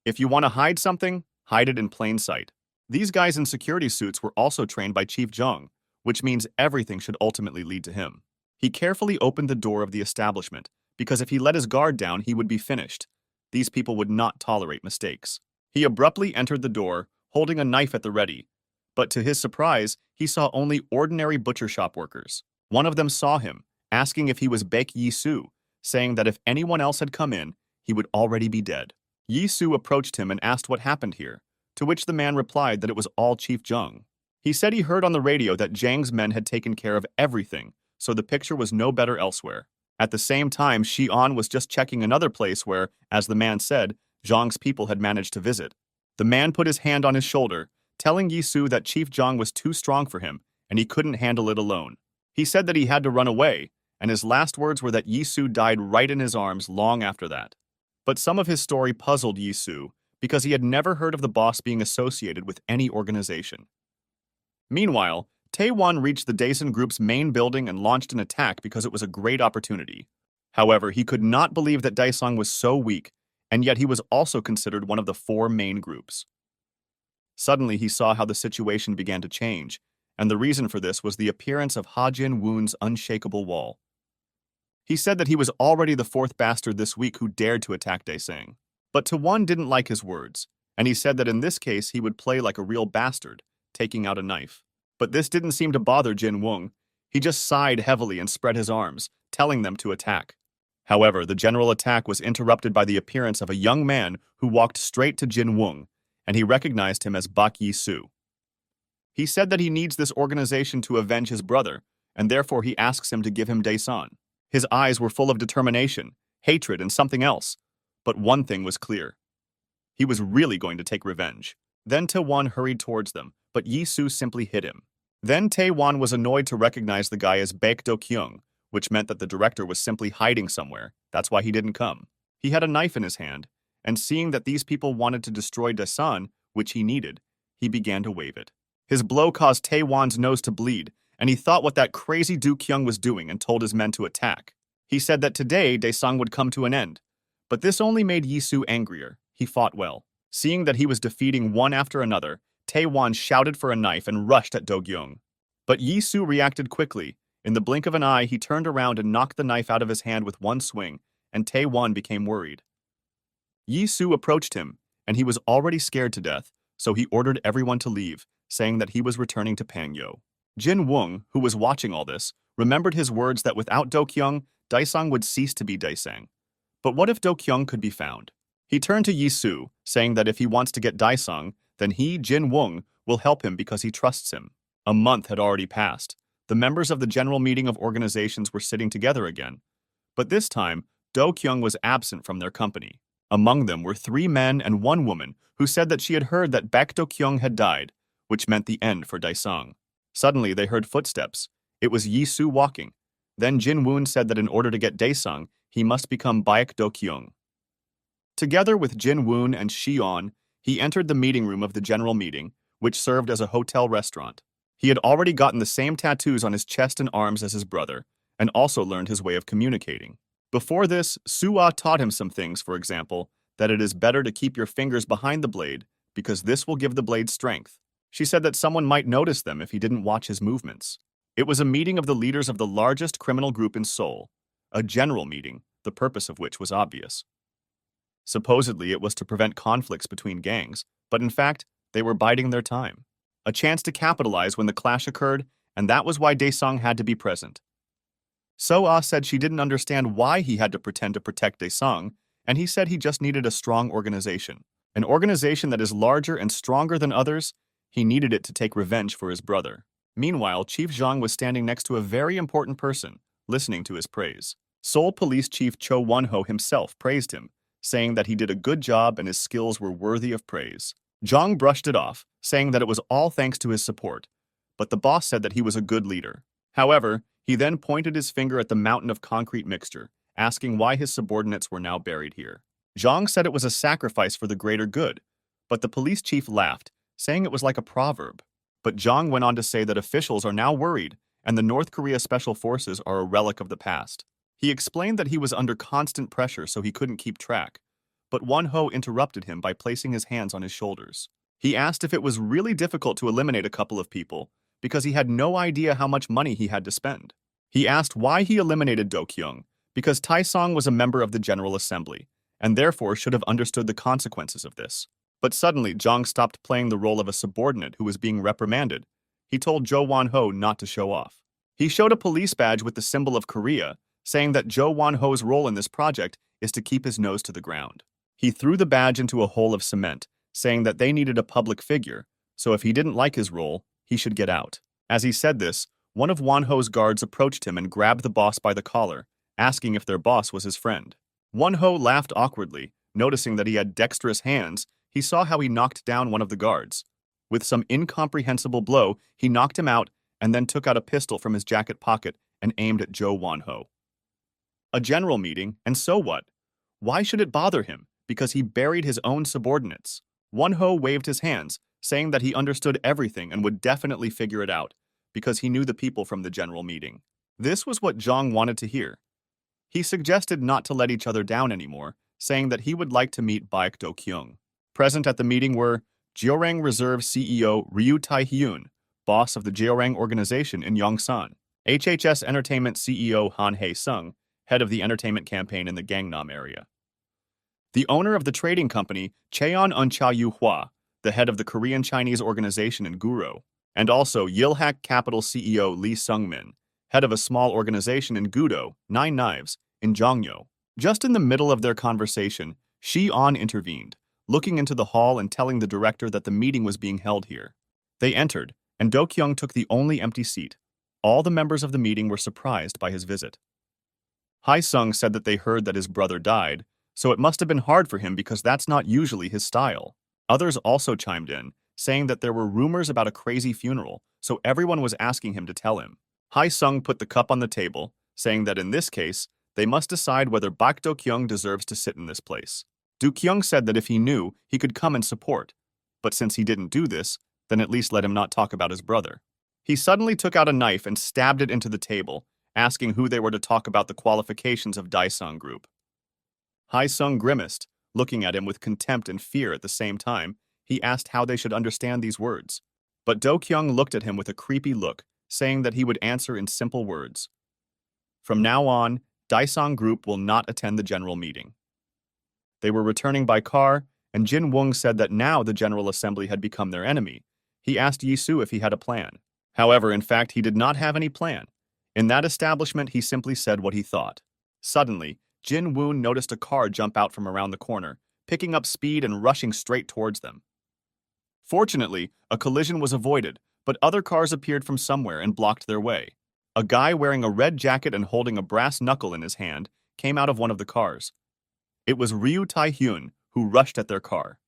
If you want to hide something, hide it in plain sight. These guys in security suits were also trained by Chief Zhang, which means everything should ultimately lead to him. He carefully opened the door of the establishment, because if he let his guard down, he would be finished. These people would not tolerate mistakes. He abruptly entered the door, holding a knife at the ready. But to his surprise, he saw only ordinary butcher shop workers. One of them saw him, asking if he was Baek Yi-su, saying that if anyone else had come in, he would already be dead. Yi-su approached him and asked what happened here, to which the man replied that it was all Chief Zhang. He said he heard on the radio that Zhang's men had taken care of everything, so the picture was no better elsewhere. At the same time, Shi-on was just checking another place where, as the man said, Zhang's people had managed to visit. The man put his hand on his shoulder, telling Yi-su that Chief Zhang was too strong for him and he couldn't handle it alone. He said that he had to run away, and his last words were that Yi-su died right in his arms long after that. But some of his story puzzled Yi-su because he had never heard of the boss being associated with any organization. Meanwhile, Tae-won reached the Daesun Group's main building and launched an attack because it was a great opportunity. However, he could not believe that Daesung was so weak, and yet he was also considered one of the 4 main groups. Suddenly, he saw how the situation began to change, and the reason for this was the appearance of Ha Jin-woon's unshakable wall. He said that he was already the 4th bastard this week who dared to attack Daesung. But Taewon didn't like his words, and he said that in this case he would play like a real bastard, taking out a knife. But this didn't seem to bother Jin-woong. He just sighed heavily and spread his arms, telling them to attack. However, the general attack was interrupted by the appearance of a young man who walked straight to Jin-woong, and he recognized him as Bak Yi-su. He said that he needs this organization to avenge his brother, and therefore he asks him to give him Daesun. His eyes were full of determination, hatred, and something else. But one thing was clear. He was really going to take revenge. Then Taewon hurried towards them, but Yi-su simply hit him. Then Taewon was annoyed to recognize the guy as Baek Do-kyung, which meant that the director was simply hiding somewhere. That's why he didn't come. He had a knife in his hand, and seeing that these people wanted to destroy Daesun, which he needed, he began to wave it. His blow caused Taewon's nose to bleed, and he thought what that crazy Do-kyung was doing and told his men to attack. He said that today Daesung would come to an end. But this only made Yi-su angrier. He fought well. Seeing that he was defeating one after another, Taewon shouted for a knife and rushed at Do-kyung. But Yi-su reacted quickly. In the blink of an eye, he turned around and knocked the knife out of his hand with one swing, and Taewon became worried. Yi-su approached him, and he was already scared to death, so he ordered everyone to leave, saying that he was returning to Pangyo. Jin-woong, who was watching all this, remembered his words that without Do-kyung, Daesung would cease to be Daesung. But what if Do-kyung could be found? He turned to Yi-su, saying that if he wants to get Daesung, then he, Jin-woong, will help him because he trusts him. A month had already passed. the members of the General Meeting of Organizations were sitting together again, but this time, Do Kyung was absent from their company. Among them were 3 men and 1 woman who said that she had heard that Baek Do Kyung had died, which meant the end for Daesung. Suddenly, they heard footsteps. It was Yi Soo walking. Then Jin Woon said that in order to get Daesung, he must become Baek Do Kyung. Together with Jin Woon and Shion, he entered the meeting room of the general meeting, which served as a hotel restaurant. He had already gotten the same tattoos on his chest and arms as his brother, and also learned his way of communicating. Before this, Soo-ah taught him some things, for example, that it is better to keep your fingers behind the blade because this will give the blade strength. She said that someone might notice them if he didn't watch his movements. It was a meeting of the leaders of the largest criminal group in Seoul, a general meeting, the purpose of which was obvious. Supposedly, it was to prevent conflicts between gangs, but in fact, they were biding their time. A chance to capitalize when the clash occurred, and that was why Daesung had to be present. So-ah said she didn't understand why he had to pretend to protect Daesung, and he said he just needed a strong organization. An organization that is larger and stronger than others, he needed it to take revenge for his brother. Meanwhile, Chief Zhang was standing next to a very important person, listening to his praise. Seoul Police Chief Cho Won-ho himself praised him, saying that he did a good job and his skills were worthy of praise. Zhang brushed it off, saying that it was all thanks to his support, but the boss said that he was a good leader. However, he then pointed his finger at the mountain of concrete mixture, asking why his subordinates were now buried here. Zhang said it was a sacrifice for the greater good, but the police chief laughed, saying it was like a proverb. But Zhang went on to say that officials are now worried, and the North Korea Special Forces are a relic of the past. He explained that he was under constant pressure so he couldn't keep track, but Won-ho interrupted him by placing his hands on his shoulders. He asked if it was really difficult to eliminate a couple of people, because he had no idea how much money he had to spend. He asked why he eliminated Do Kyung, because Taesong was a member of the General Assembly, and therefore should have understood the consequences of this. But suddenly, Zhang stopped playing the role of a subordinate who was being reprimanded. He told Jo Won-ho not to show off. He showed a police badge with the symbol of Korea, saying that Jo Won-ho's role in this project is to keep his nose to the ground. He threw the badge into a hole of cement, saying that they needed a public figure, so if he didn't like his role, he should get out. As he said this, one of Won-ho's guards approached him and grabbed the boss by the collar, asking if their boss was his friend. Won-ho laughed awkwardly, noticing that he had dexterous hands. He saw how he knocked down one of the guards. With some incomprehensible blow, he knocked him out and then took out a pistol from his jacket pocket and aimed at Jo Won-ho. A general meeting, and so what? Why should it bother him? Because he buried his own subordinates. Won-ho waved his hands, saying that he understood everything and would definitely figure it out, because he knew the people from the general meeting. This was what Zhang wanted to hear. He suggested not to let each other down anymore, saying that he would like to meet Baek Do Kyung. Present at the meeting were Jeorang Reserve CEO Ryu Tae-hyun, boss of the Jeorang organization in Yongsan, HHS Entertainment CEO Han Hae-sung, head of the entertainment campaign in the Gangnam area, the owner of the trading company Cheon Uncha Hwa, the head of the Korean Chinese organization in Guro, and also Yilhak Capital CEO Lee Sung-min, head of a small organization in Gudo, 9 Knives, in Jongyo. Just in the middle of their conversation, Shi-on intervened, looking into the hall and telling the director that the meeting was being held here. They entered, and Do Kyung took the only empty seat. All the members of the meeting were surprised by his visit. Hae-sung said that they heard that his brother died, so it must have been hard for him because that's not usually his style. Others also chimed in, saying that there were rumors about a crazy funeral, so everyone was asking him to tell him. Hae-sung put the cup on the table, saying that in this case, they must decide whether Baek Do Kyung deserves to sit in this place. Do Kyung said that if he knew, he could come and support, but since he didn't do this, then at least let him not talk about his brother. He suddenly took out a knife and stabbed it into the table, asking who they were to talk about the qualifications of Daesung Group. Hae-sung grimaced, looking at him with contempt and fear at the same time. He asked how they should understand these words. But Do Kyung looked at him with a creepy look, saying that he would answer in simple words. From now on, Daesung Group will not attend the general meeting. They were returning by car, and Jin Woong said that now the General Assembly had become their enemy. He asked Yi Soo if he had a plan. However, in fact, he did not have any plan. In that establishment, he simply said what he thought. Suddenly, Jin Woon noticed a car jump out from around the corner, picking up speed and rushing straight towards them. Fortunately, a collision was avoided, but other cars appeared from somewhere and blocked their way. A guy wearing a red jacket and holding a brass knuckle in his hand came out of one of the cars. It was Ryu Tae-hyun, who rushed at their car.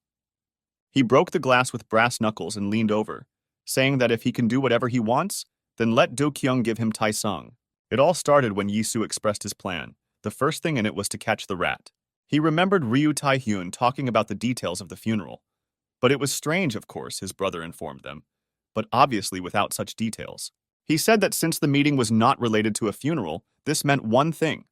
He broke the glass with brass knuckles and leaned over, saying that if he can do whatever he wants, then let Do-kyung give him Taesung. It all started when Yi-soo expressed his plan. The first thing in it was to catch the rat. He remembered Ryu Tae-hyun talking about the details of the funeral. But it was strange, of course, his brother informed them, but obviously without such details. He said that since the meeting was not related to a funeral, this meant one thing.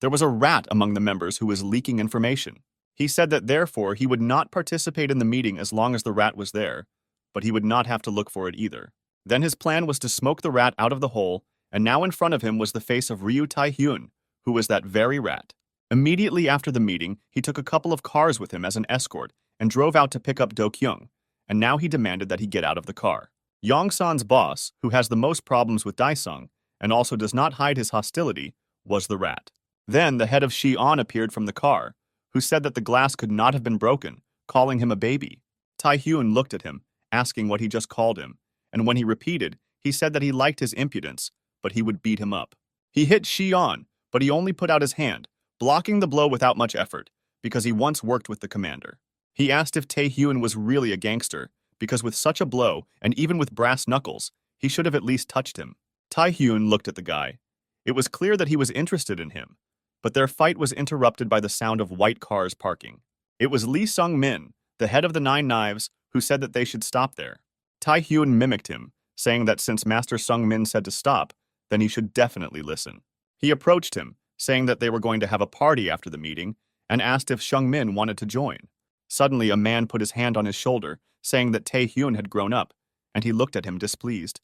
There was a rat among the members who was leaking information. He said that therefore he would not participate in the meeting as long as the rat was there, but he would not have to look for it either. Then his plan was to smoke the rat out of the hole, and now in front of him was the face of Ryu Tae-hyun, who was that very rat. Immediately after the meeting, he took a couple of cars with him as an escort and drove out to pick up Do-kyung, and now he demanded that he get out of the car. Yong-san's boss, who has the most problems with Daesung, and also does not hide his hostility, was the rat. Then the head of Shi-on appeared from the car, who said that the glass could not have been broken, calling him a baby. Tae-hyun looked at him, asking what he just called him, and when he repeated, he said that he liked his impudence, but he would beat him up. He hit Shi-on, but he only put out his hand, blocking the blow without much effort, because he once worked with the commander. He asked if Tae-hyun was really a gangster, because with such a blow, and even with brass knuckles, he should have at least touched him. Tae-hyun looked at the guy. It was clear that he was interested in him, but their fight was interrupted by the sound of white cars parking. It was Lee Sung-min, the head of the Nine Knives, who said that they should stop there. Tae-hyun mimicked him, saying that since Master Sung-min said to stop, then he should definitely listen. He approached him, saying that they were going to have a party after the meeting, and asked if Sung-min wanted to join. Suddenly, a man put his hand on his shoulder, saying that Tae-hyun had grown up, and he looked at him displeased.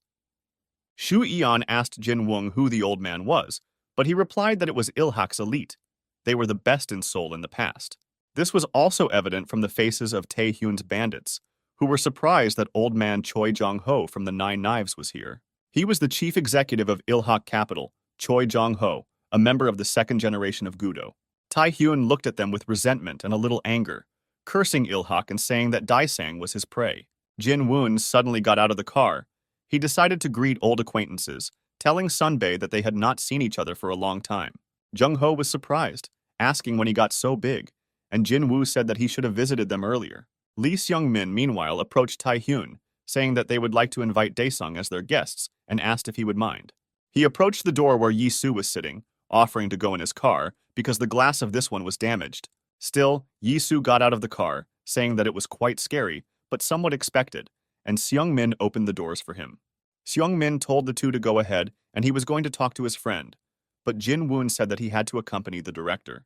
Shu Eon asked Jin Woong who the old man was, but he replied that it was Ilhak's elite. They were the best in Seoul in the past. This was also evident from the faces of Tae-hyun's bandits, who were surprised that old man Choi Jong-ho from the Nine Knives was here. He was the chief executive of Ilhak Capital, Choi Jong-ho, a member of the second generation of Gudo. Tae-hyun looked at them with resentment and a little anger, cursing Ilhak and saying that Daesang was his prey. Jin Woon suddenly got out of the car. He decided to greet old acquaintances, telling Sunbae that they had not seen each other for a long time. Jung-ho was surprised, asking when he got so big, and Jin Woo said that he should have visited them earlier. Lee Seung-min, meanwhile, approached Tae-hyun, saying that they would like to invite Daesung as their guests, and asked if he would mind. He approached the door where Yi-soo was sitting, offering to go in his car, because the glass of this one was damaged. Still, Yi-soo got out of the car, saying that it was quite scary, but somewhat expected, and Seung-min opened the doors for him. Seung-min told the two to go ahead, and he was going to talk to his friend, but Jin Woon said that he had to accompany the director.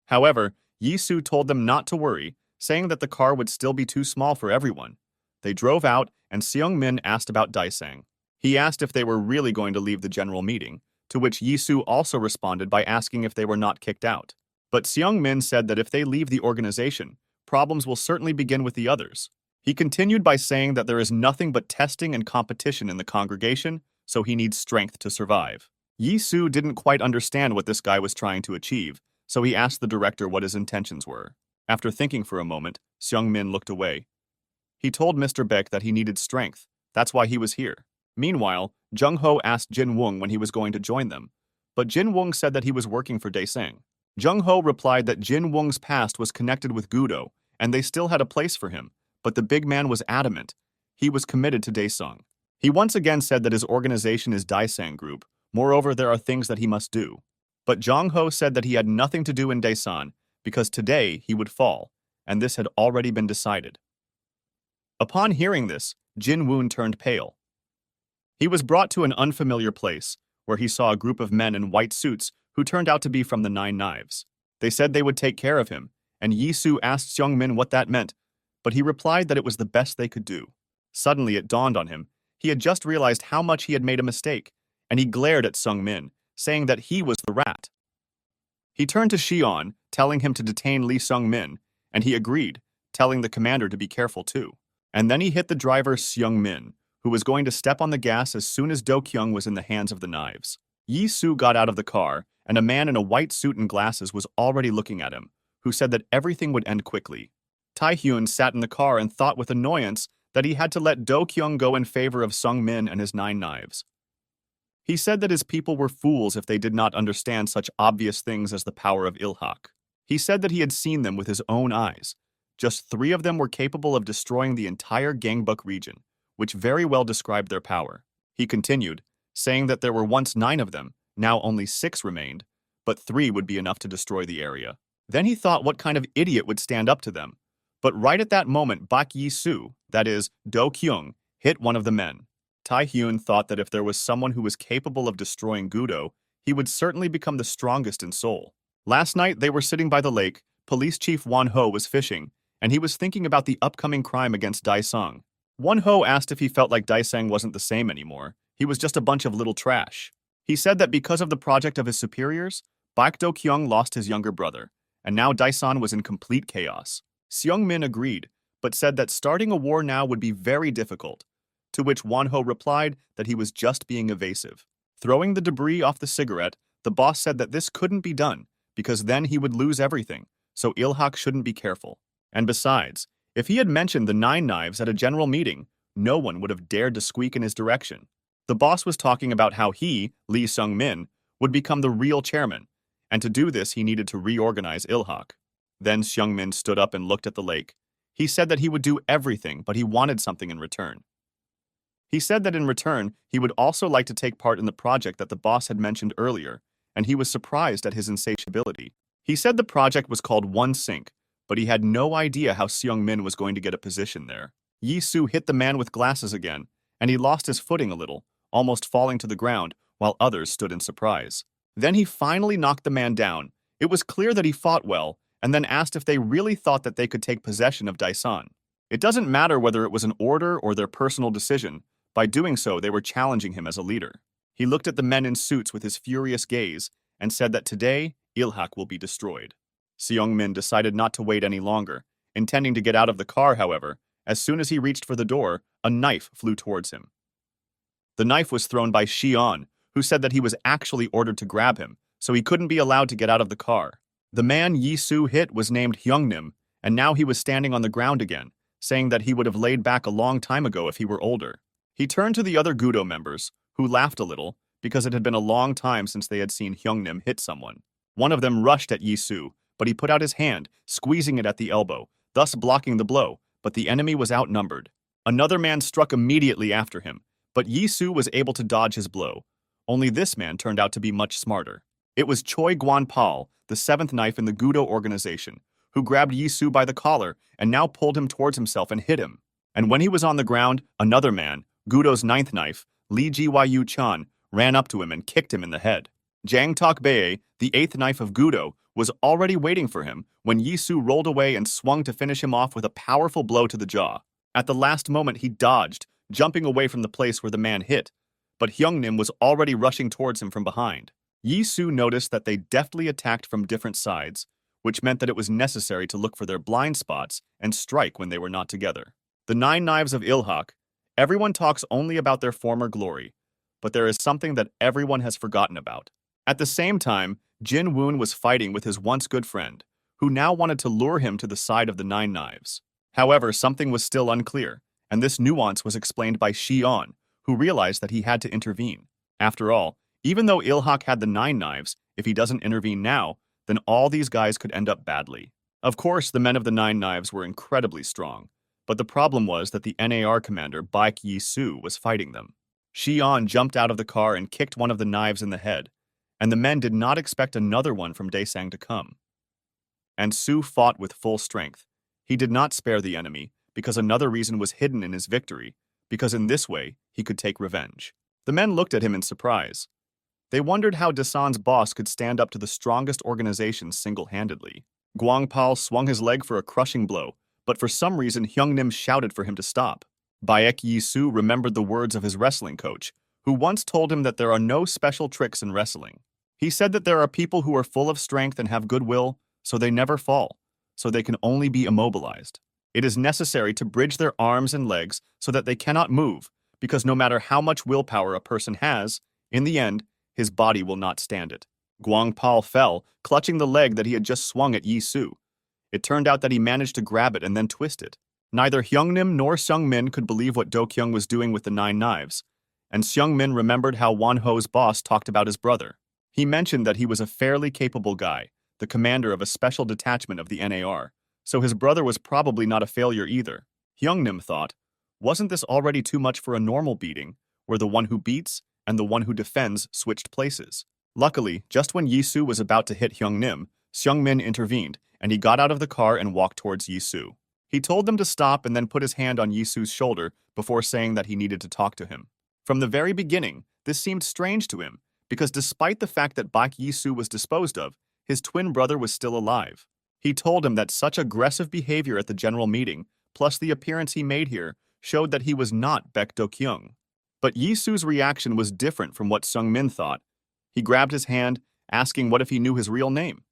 However, Yi-soo told them not to worry, saying that the car would still be too small for everyone. They drove out, and Seung-min asked about Daesang. He asked if they were really going to leave the general meeting, to which Yi-soo also responded by asking if they were not kicked out. But Seung-min said that if they leave the organization, problems will certainly begin with the others. He continued by saying that there is nothing but testing and competition in the congregation, so he needs strength to survive. Yi-soo didn't quite understand what this guy was trying to achieve, so he asked the director what his intentions were. After thinking for a moment, Seung-min looked away. He told Mr. Baek that he needed strength. That's why he was here. Meanwhile, Jung-ho asked Jin Woong when he was going to join them, but Jin Woong said that he was working for Daesang. Jung-ho replied that Jin Woong's past was connected with Gudo, and they still had a place for him, but the big man was adamant. He was committed to Daesung. He once again said that his organization is Daesang Group. Moreover, there are things that he must do. But Jung-ho said that he had nothing to do in Daesan, because today he would fall, and this had already been decided. Upon hearing this, Jin Woon turned pale. He was brought to an unfamiliar place, where he saw a group of men in white suits who turned out to be from the Nine Knives. They said they would take care of him, and Yi-soo asked Seung-min what that meant, but he replied that it was the best they could do. Suddenly it dawned on him. He had just realized how much he had made a mistake, and he glared at Seung-min, saying that he was the rat. He turned to Shion, telling him to detain Lee Seung-min, and he agreed, telling the commander to be careful too. And then he hit the driver Seung-min, who was going to step on the gas as soon as Do-kyung was in the hands of the knives. Yi-soo got out of the car, and a man in a white suit and glasses was already looking at him, who said that everything would end quickly. Tae-hyun sat in the car and thought with annoyance that he had to let Do-kyung go in favor of Seung-min and his Nine Knives. He said that his people were fools if they did not understand such obvious things as the power of Ilhak. He said that he had seen them with his own eyes. Just 3 of them were capable of destroying the entire Gangbuk region, which very well described their power. He continued, saying that there were once 9 of them, now only 6 remained, but 3 would be enough to destroy the area. Then he thought what kind of idiot would stand up to them. But right at that moment, Bak Yi-soo, that is, Do Kyung, hit one of the men. Tae-hyun thought that if there was someone who was capable of destroying Gudo, he would certainly become the strongest in Seoul. Last night, they were sitting by the lake, Police Chief Won-ho was fishing, and he was thinking about the upcoming crime against Dae-sung. Won-ho asked if he felt like Dae-sung wasn't the same anymore. He was just a bunch of little trash. He said that because of the project of his superiors, Bak Do-kyung lost his younger brother, and now Dae-san was in complete chaos. Seung-min agreed, but said that starting a war now would be very difficult, to which Won-ho replied that he was just being evasive. Throwing the debris off the cigarette, the boss said that this couldn't be done, because then he would lose everything, so Ilhak shouldn't be careful. And besides, if he had mentioned the 9 knives at a general meeting, no one would have dared to squeak in his direction. The boss was talking about how he, Lee Seung-min, would become the real chairman, and to do this he needed to reorganize Ilhak. Then Seung-min stood up and looked at the lake. He said that he would do everything, but he wanted something in return. He said that in return, he would also like to take part in the project that the boss had mentioned earlier, and he was surprised at his insatiability. He said the project was called One Sink, but he had no idea how Seung-min was going to get a position there. Yi-soo hit the man with glasses again, and he lost his footing a little, almost falling to the ground, while others stood in surprise. Then he finally knocked the man down. It was clear that he fought well, and then asked if they really thought that they could take possession of Dae-san. It doesn't matter whether it was an order or their personal decision. By doing so, they were challenging him as a leader. He looked at the men in suits with his furious gaze and said that today, Ilhak will be destroyed. Seung-min decided not to wait any longer. Intending to get out of the car, however, as soon as he reached for the door, a knife flew towards him. The knife was thrown by Shion, who said that he was actually ordered to grab him, so he couldn't be allowed to get out of the car. The man Yi-soo hit was named Hyungnim, and now he was standing on the ground again, saying that he would have laid back a long time ago if he were older. He turned to the other Gudo members, who laughed a little, because it had been a long time since they had seen Hyungnim hit someone. One of them rushed at Yi-soo, but he put out his hand, squeezing it at the elbow, thus blocking the blow, but the enemy was outnumbered. Another man struck immediately after him, but Yi-soo was able to dodge his blow. Only this man turned out to be much smarter. It was Choi Guan-pal, the 7th knife in the Gudo organization, who grabbed Yi-soo by the collar and now pulled him towards himself and hit him. And when he was on the ground, another man, Gudo's 9th knife, Lee Ji-Yu-chan, ran up to him and kicked him in the head. Jang Tak-bae, the 8th knife of Gudo, was already waiting for him when Yi-soo rolled away and swung to finish him off with a powerful blow to the jaw. At the last moment, he dodged, jumping away from the place where the man hit, but Hyungnim was already rushing towards him from behind. Yi-soo noticed that they deftly attacked from different sides, which meant that it was necessary to look for their blind spots and strike when they were not together. The 9 knives of Ilhak. Everyone talks only about their former glory, but there is something that everyone has forgotten about. At the same time, Jin Woon was fighting with his once good friend, who now wanted to lure him to the side of the 9 knives. However, something was still unclear, and this nuance was explained by Shion, who realized that he had to intervene. After all, even though Ilhak had the 9 knives, if he doesn't intervene now, then all these guys could end up badly. Of course, the men of the 9 knives were incredibly strong, but the problem was that the NAR commander, Baek Yi-soo, was fighting them. Shion jumped out of the car and kicked one of the knives in the head, and the men did not expect another one from Dae-sang to come. And Soo fought with full strength. He did not spare the enemy, because another reason was hidden in his victory, because in this way, he could take revenge. The men looked at him in surprise. They wondered how Dasan's boss could stand up to the strongest organization single-handedly. Guangpal swung his leg for a crushing blow, but for some reason Hyungnim shouted for him to stop. Baek Yi-soo remembered the words of his wrestling coach, who once told him that there are no special tricks in wrestling. He said that there are people who are full of strength and have goodwill, so they never fall, so they can only be immobilized. It is necessary to bridge their arms and legs so that they cannot move, because no matter how much willpower a person has, in the end, his body will not stand it. Guangpal fell, clutching the leg that he had just swung at Yi-soo. It turned out that he managed to grab it and then twist it. Neither Hyungnim nor Seung-min could believe what Do-kyung was doing with the 9 knives, and Seung-min remembered how Won-ho's boss talked about his brother. He mentioned that he was a fairly capable guy, the commander of a special detachment of the NAR, so his brother was probably not a failure either. Hyung-nim thought, wasn't this already too much for a normal beating, where the one who beats and the one who defends switched places? Luckily, just when Yi-soo was about to hit Hyung-nim, Seung-min intervened, and he got out of the car and walked towards Yi-soo. He told them to stop and then put his hand on Yi-soo's shoulder before saying that he needed to talk to him. From the very beginning, this seemed strange to him, because despite the fact that Bak Yi-soo was disposed of, his twin brother was still alive. He told him that such aggressive behavior at the general meeting, plus the appearance he made here, showed that he was not Baek Do-kyung. But Yi-soo's reaction was different from what Seung-min thought. He grabbed his hand, asking what if he knew his real name.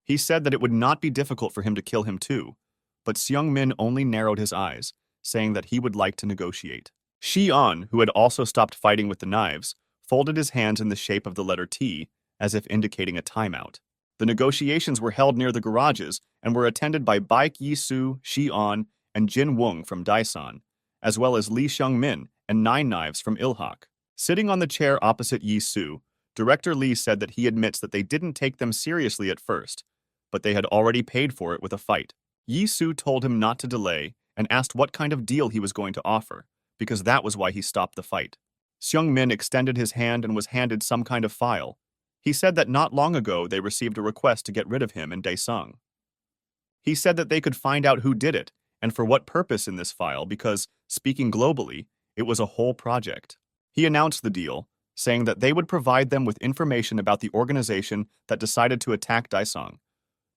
He said that it would not be difficult for him to kill him too, but Seung-min only narrowed his eyes, saying that he would like to negotiate. Shi-on, who had also stopped fighting with the knives, folded his hands in the shape of the letter T, as if indicating a timeout. The negotiations were held near the garages and were attended by Baek Yi-soo, Shi-on, and Jin Woong from Daesan, as well as Lee Seung-min and Nine Knives from Ilhak. Sitting on the chair opposite Yi-soo, Director Lee said that he admits that they didn't take them seriously at first, but they had already paid for it with a fight. Yi-soo told him not to delay and asked what kind of deal he was going to offer, because that was why he stopped the fight. Seung-min extended his hand and was handed some kind of file. He said that not long ago they received a request to get rid of him in Daesung. He said that they could find out who did it and for what purpose in this file because, speaking globally, it was a whole project. He announced the deal, saying that they would provide them with information about the organization that decided to attack Daesung,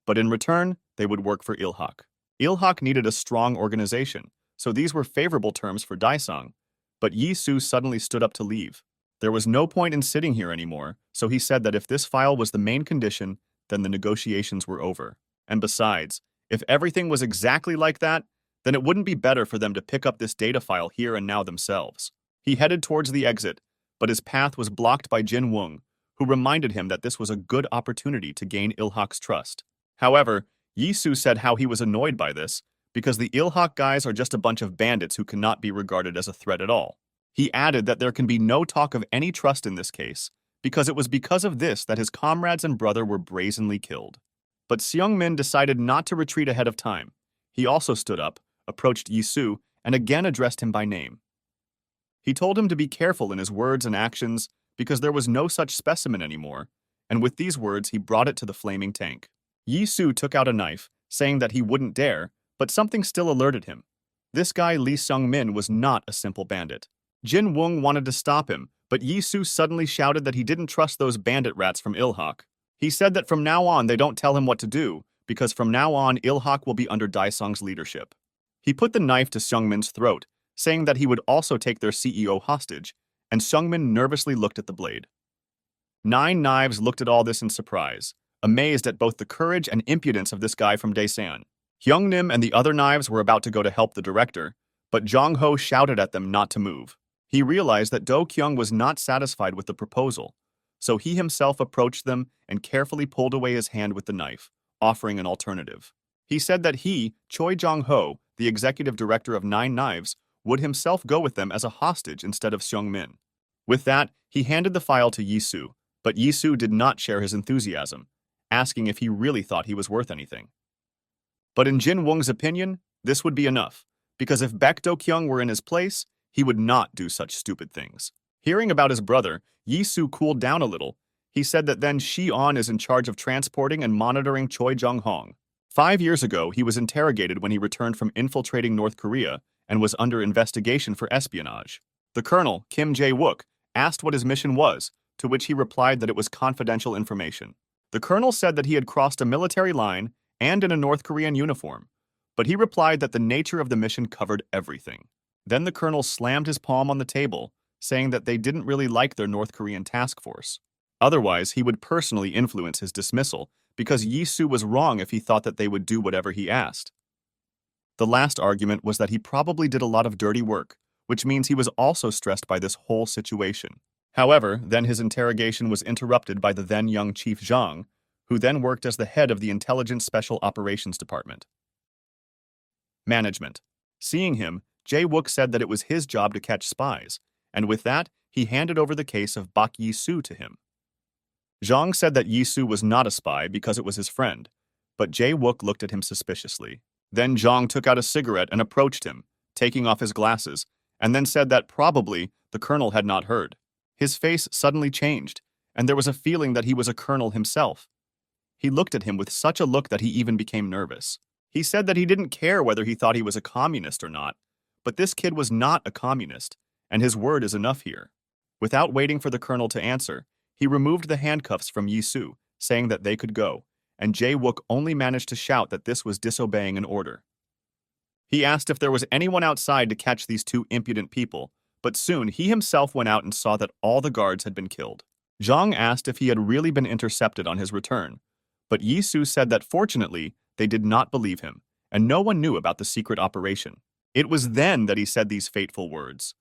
but in return, they would work for Ilhak. Ilhak needed a strong organization, so these were favorable terms for Daesung, but Yi-soo suddenly stood up to leave. There was no point in sitting here anymore, so he said that if this file was the main condition, then the negotiations were over. And besides, if everything was exactly like that, then it wouldn't be better for them to pick up this data file here and now themselves. He headed towards the exit, but his path was blocked by Jin Woong, who reminded him that this was a good opportunity to gain Ilhak's trust. However, Yi-soo said how he was annoyed by this, because the Ilhak guys are just a bunch of bandits who cannot be regarded as a threat at all. He added that there can be no talk of any trust in this case, because it was because of this that his comrades and brother were brazenly killed. But Seung-min decided not to retreat ahead of time. He also stood up, approached Yi-soo, and again addressed him by name. He told him to be careful in his words and actions because there was no such specimen anymore, and with these words he brought it to the flaming tank. Yi-soo took out a knife, saying that he wouldn't dare, but something still alerted him. This guy Lee Seung-min was not a simple bandit. Jin Woong wanted to stop him, but Yi-soo suddenly shouted that he didn't trust those bandit rats from Ilhak. He said that from now on they don't tell him what to do, because from now on Ilhak will be under Daesung's leadership. He put the knife to Seung-min's throat, saying that he would also take their CEO hostage, and Seung-min nervously looked at the blade. Nine Knives looked at all this in surprise, amazed at both the courage and impudence of this guy from Daesan. Hyung-nim and the other Knives were about to go to help the director, but Jong-ho shouted at them not to move. He realized that Do-kyung was not satisfied with the proposal, so he himself approached them and carefully pulled away his hand with the knife, offering an alternative. He said that he, Choi Jong-ho, the executive director of Nine Knives, would himself go with them as a hostage instead of Seung-min. With that, he handed the file to Yi-soo, but Yi-soo did not share his enthusiasm, asking if he really thought he was worth anything. But in Jin Woong's opinion, this would be enough, because if Baek Do-kyung were in his place, he would not do such stupid things. Hearing about his brother, Yi-soo cooled down a little. He said that then Shi-on is in charge of transporting and monitoring Choi Jong-hong. 5 years ago, he was interrogated when he returned from infiltrating North Korea and was under investigation for espionage. The colonel, Kim Jae-wook, asked what his mission was, to which he replied that it was confidential information. The colonel said that he had crossed a military line and in a North Korean uniform, but he replied that the nature of the mission covered everything. Then the colonel slammed his palm on the table, saying that they didn't really like their North Korean task force. Otherwise, he would personally influence his dismissal, because Yi-soo was wrong if he thought that they would do whatever he asked. The last argument was that he probably did a lot of dirty work, which means he was also stressed by this whole situation. However, then his interrogation was interrupted by the then young Chief Zhang, who then worked as the head of the Intelligence Special Operations Department. Management. Seeing him, Jae-wook said that it was his job to catch spies, and with that, he handed over the case of Bak Yi-su to him. Zhang said that Yi-su was not a spy because it was his friend, but Jae-wook looked at him suspiciously. Then Zhang took out a cigarette and approached him, taking off his glasses, and then said that probably the colonel had not heard. His face suddenly changed, and there was a feeling that he was a colonel himself. He looked at him with such a look that he even became nervous. He said that he didn't care whether he thought he was a communist or not, but this kid was not a communist, and his word is enough here. Without waiting for the colonel to answer, he removed the handcuffs from Yi-su, saying that they could go, and Jae-wook only managed to shout that this was disobeying an order. He asked if there was anyone outside to catch these two impudent people, but soon he himself went out and saw that all the guards had been killed. Zhang asked if he had really been intercepted on his return, but Yi-su said that fortunately they did not believe him, and no one knew about the secret operation. It was then that he said these fateful words.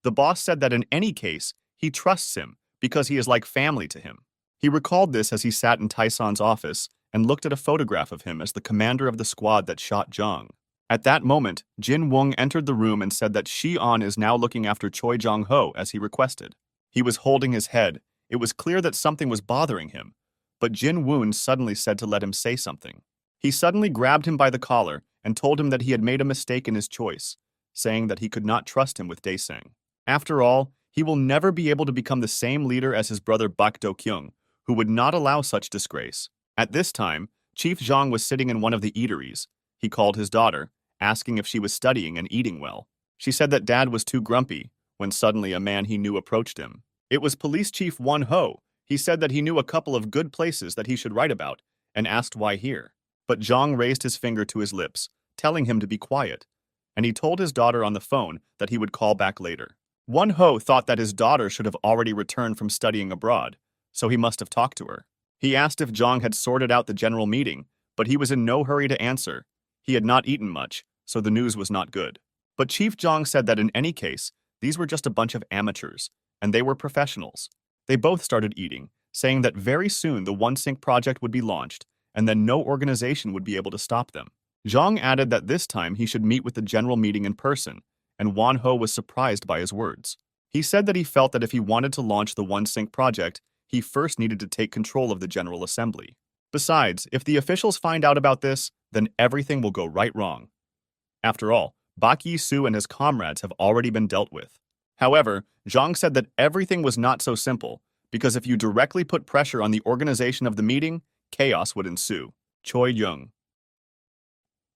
The boss said that in any case, he trusts him because he is like family to him. He recalled this as he sat in Taison's office and looked at a photograph of him as the commander of the squad that shot Zhang. At that moment, Jin Woong entered the room and said that Shi-on is now looking after Choi Jong-ho as he requested. He was holding his head. It was clear that something was bothering him, but Jin Woon suddenly said to let him say something. He suddenly grabbed him by the collar and told him that he had made a mistake in his choice, saying that he could not trust him with Daesang. After all, he will never be able to become the same leader as his brother Bak Do-kyung, who would not allow such disgrace. At this time, Chief Zhang was sitting in one of the eateries. He called his daughter, asking if she was studying and eating well. She said that Dad was too grumpy, when suddenly a man he knew approached him. It was Police Chief Won-ho. He said that he knew a couple of good places that he should write about, and asked why here. But Zhang raised his finger to his lips, telling him to be quiet, and he told his daughter on the phone that he would call back later. Won-ho thought that his daughter should have already returned from studying abroad, so he must have talked to her. He asked if Zhang had sorted out the general meeting, but he was in no hurry to answer. He had not eaten much, so the news was not good. But Chief Zhang said that in any case, these were just a bunch of amateurs, and they were professionals. They both started eating, saying that very soon the One Sync project would be launched, and then no organization would be able to stop them. Zhang added that this time he should meet with the general meeting in person, and Won-ho was surprised by his words. He said that he felt that if he wanted to launch the One Sync project, he first needed to take control of the General Assembly. Besides, if the officials find out about this, then everything will go right wrong. After all, Bak Yi-su and his comrades have already been dealt with. However, Zhang said that everything was not so simple, because if you directly put pressure on the organization of the meeting, chaos would ensue. Choi Young.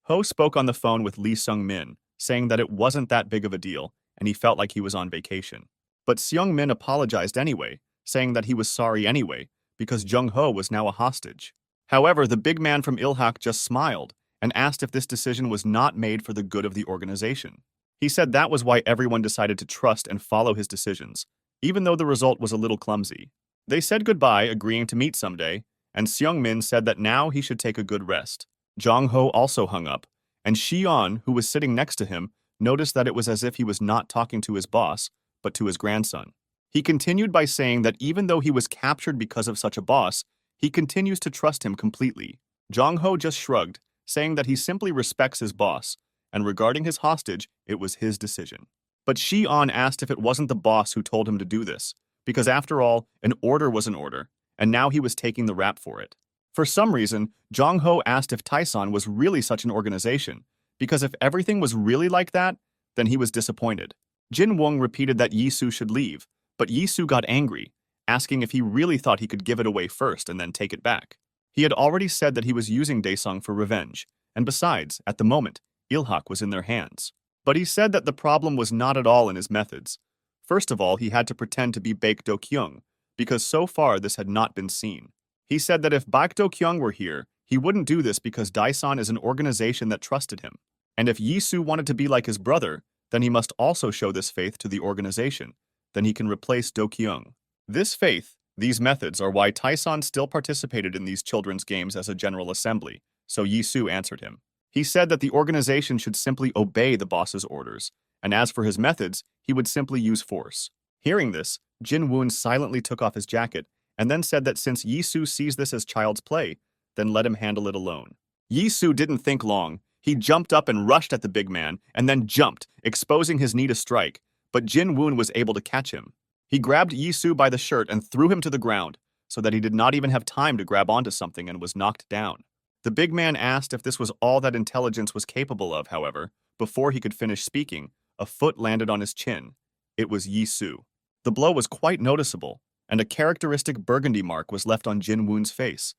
Ho spoke on the phone with Lee Sung-min, saying that it wasn't that big of a deal, and he felt like he was on vacation. But Seung-min apologized anyway, saying that he was sorry anyway, because Jung-ho was now a hostage. However, the big man from Ilhak just smiled and asked if this decision was not made for the good of the organization. He said that was why everyone decided to trust and follow his decisions, even though the result was a little clumsy. They said goodbye, agreeing to meet someday, and Seung-min said that now he should take a good rest. Jong-ho also hung up, and Shi-on, who was sitting next to him, noticed that it was as if he was not talking to his boss, but to his grandson. He continued by saying that even though he was captured because of such a boss, he continues to trust him completely. Jong-ho just shrugged, saying that he simply respects his boss, and regarding his hostage, it was his decision. But Shi-on asked if it wasn't the boss who told him to do this, because after all, an order was an order, and now he was taking the rap for it. For some reason, Jong-ho asked if Taison was really such an organization, because if everything was really like that, then he was disappointed. Jin Woong repeated that Yi-su should leave, but Yi-su got angry, asking if he really thought he could give it away first and then take it back. He had already said that he was using Daesung for revenge, and besides, at the moment, Ilhak was in their hands. But he said that the problem was not at all in his methods. First of all, he had to pretend to be Baek Do-kyung, because so far this had not been seen. He said that if Baek Do-kyung were here, he wouldn't do this because Daesan is an organization that trusted him. And if Yi-su wanted to be like his brother, then he must also show this faith to the organization. Then he can replace Do-kyung. This faith, these methods are why Taison still participated in these children's games as a general assembly, so Yi-su answered him. He said that the organization should simply obey the boss's orders, and as for his methods, he would simply use force. Hearing this, Jin Woon silently took off his jacket and then said that since Yi-su sees this as child's play, then let him handle it alone. Yi-su didn't think long. He jumped up and rushed at the big man, and then jumped, exposing his knee to strike, but Jin Woon was able to catch him. He grabbed Yi Su by the shirt and threw him to the ground, so that he did not even have time to grab onto something and was knocked down. The big man asked if this was all that intelligence was capable of, however. Before he could finish speaking, a foot landed on his chin. It was Yi Su. The blow was quite noticeable, and a characteristic burgundy mark was left on Jin Woon's face.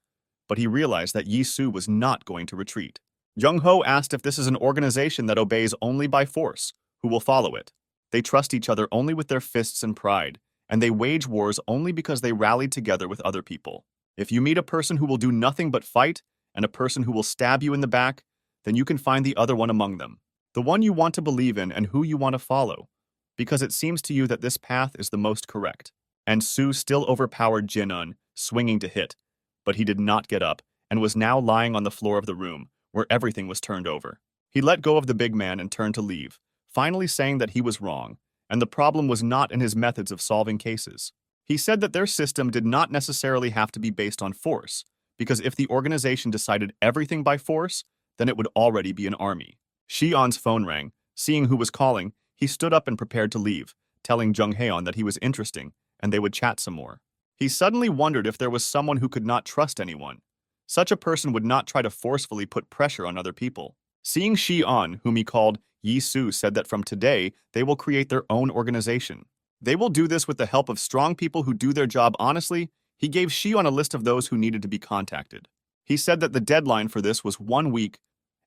But he realized that Yi Su was not going to retreat. Jung Ho asked if this is an organization that obeys only by force, who will follow it. They trust each other only with their fists and pride, and they wage wars only because they rallied together with other people. If you meet a person who will do nothing but fight, and a person who will stab you in the back, then you can find the other one among them. The one you want to believe in and who you want to follow, because it seems to you that this path is the most correct. And Su still overpowered Jin Un, swinging to hit, but he did not get up, and was now lying on the floor of the room, where everything was turned over. He let go of the big man and turned to leave, finally saying that he was wrong, and the problem was not in his methods of solving cases. He said that their system did not necessarily have to be based on force, because if the organization decided everything by force, then it would already be an army. Xi'an's phone rang. Seeing who was calling, he stood up and prepared to leave, telling Jung Haeon that he was interesting, and they would chat some more. He suddenly wondered if there was someone who could not trust anyone. Such a person would not try to forcefully put pressure on other people. Seeing Xi'an, whom he called Yi Su, said that from today, they will create their own organization. They will do this with the help of strong people who do their job honestly. He gave Xi'an a list of those who needed to be contacted. He said that the deadline for this was 1 week,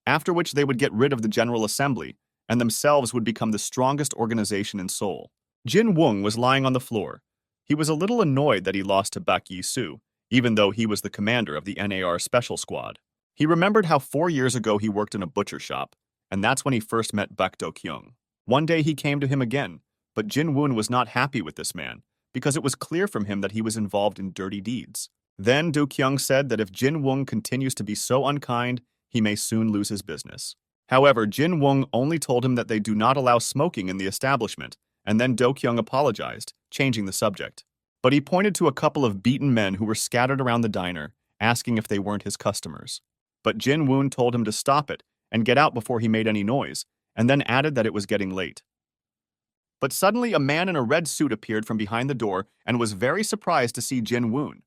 after which they would get rid of the General Assembly, and themselves would become the strongest organization in Seoul. Jin Woong was lying on the floor. He was a little annoyed that he lost to Bak Yi Su, even though he was the commander of the NAR Special Squad. He remembered how 4 years ago he worked in a butcher shop, and that's when he first met Bak Do-kyung. One day he came to him again, but Jin Woon was not happy with this man, because it was clear from him that he was involved in dirty deeds. Then Do-kyung said that if Jin Woong continues to be so unkind, he may soon lose his business. However, Jin Woong only told him that they do not allow smoking in the establishment, and then Do-kyung apologized, changing the subject. But he pointed to a couple of beaten men who were scattered around the diner, asking if they weren't his customers. But Jin Woon told him to stop it and get out before he made any noise, and then added that it was getting late. But suddenly a man in a red suit appeared from behind the door and was very surprised to see Jin Woon.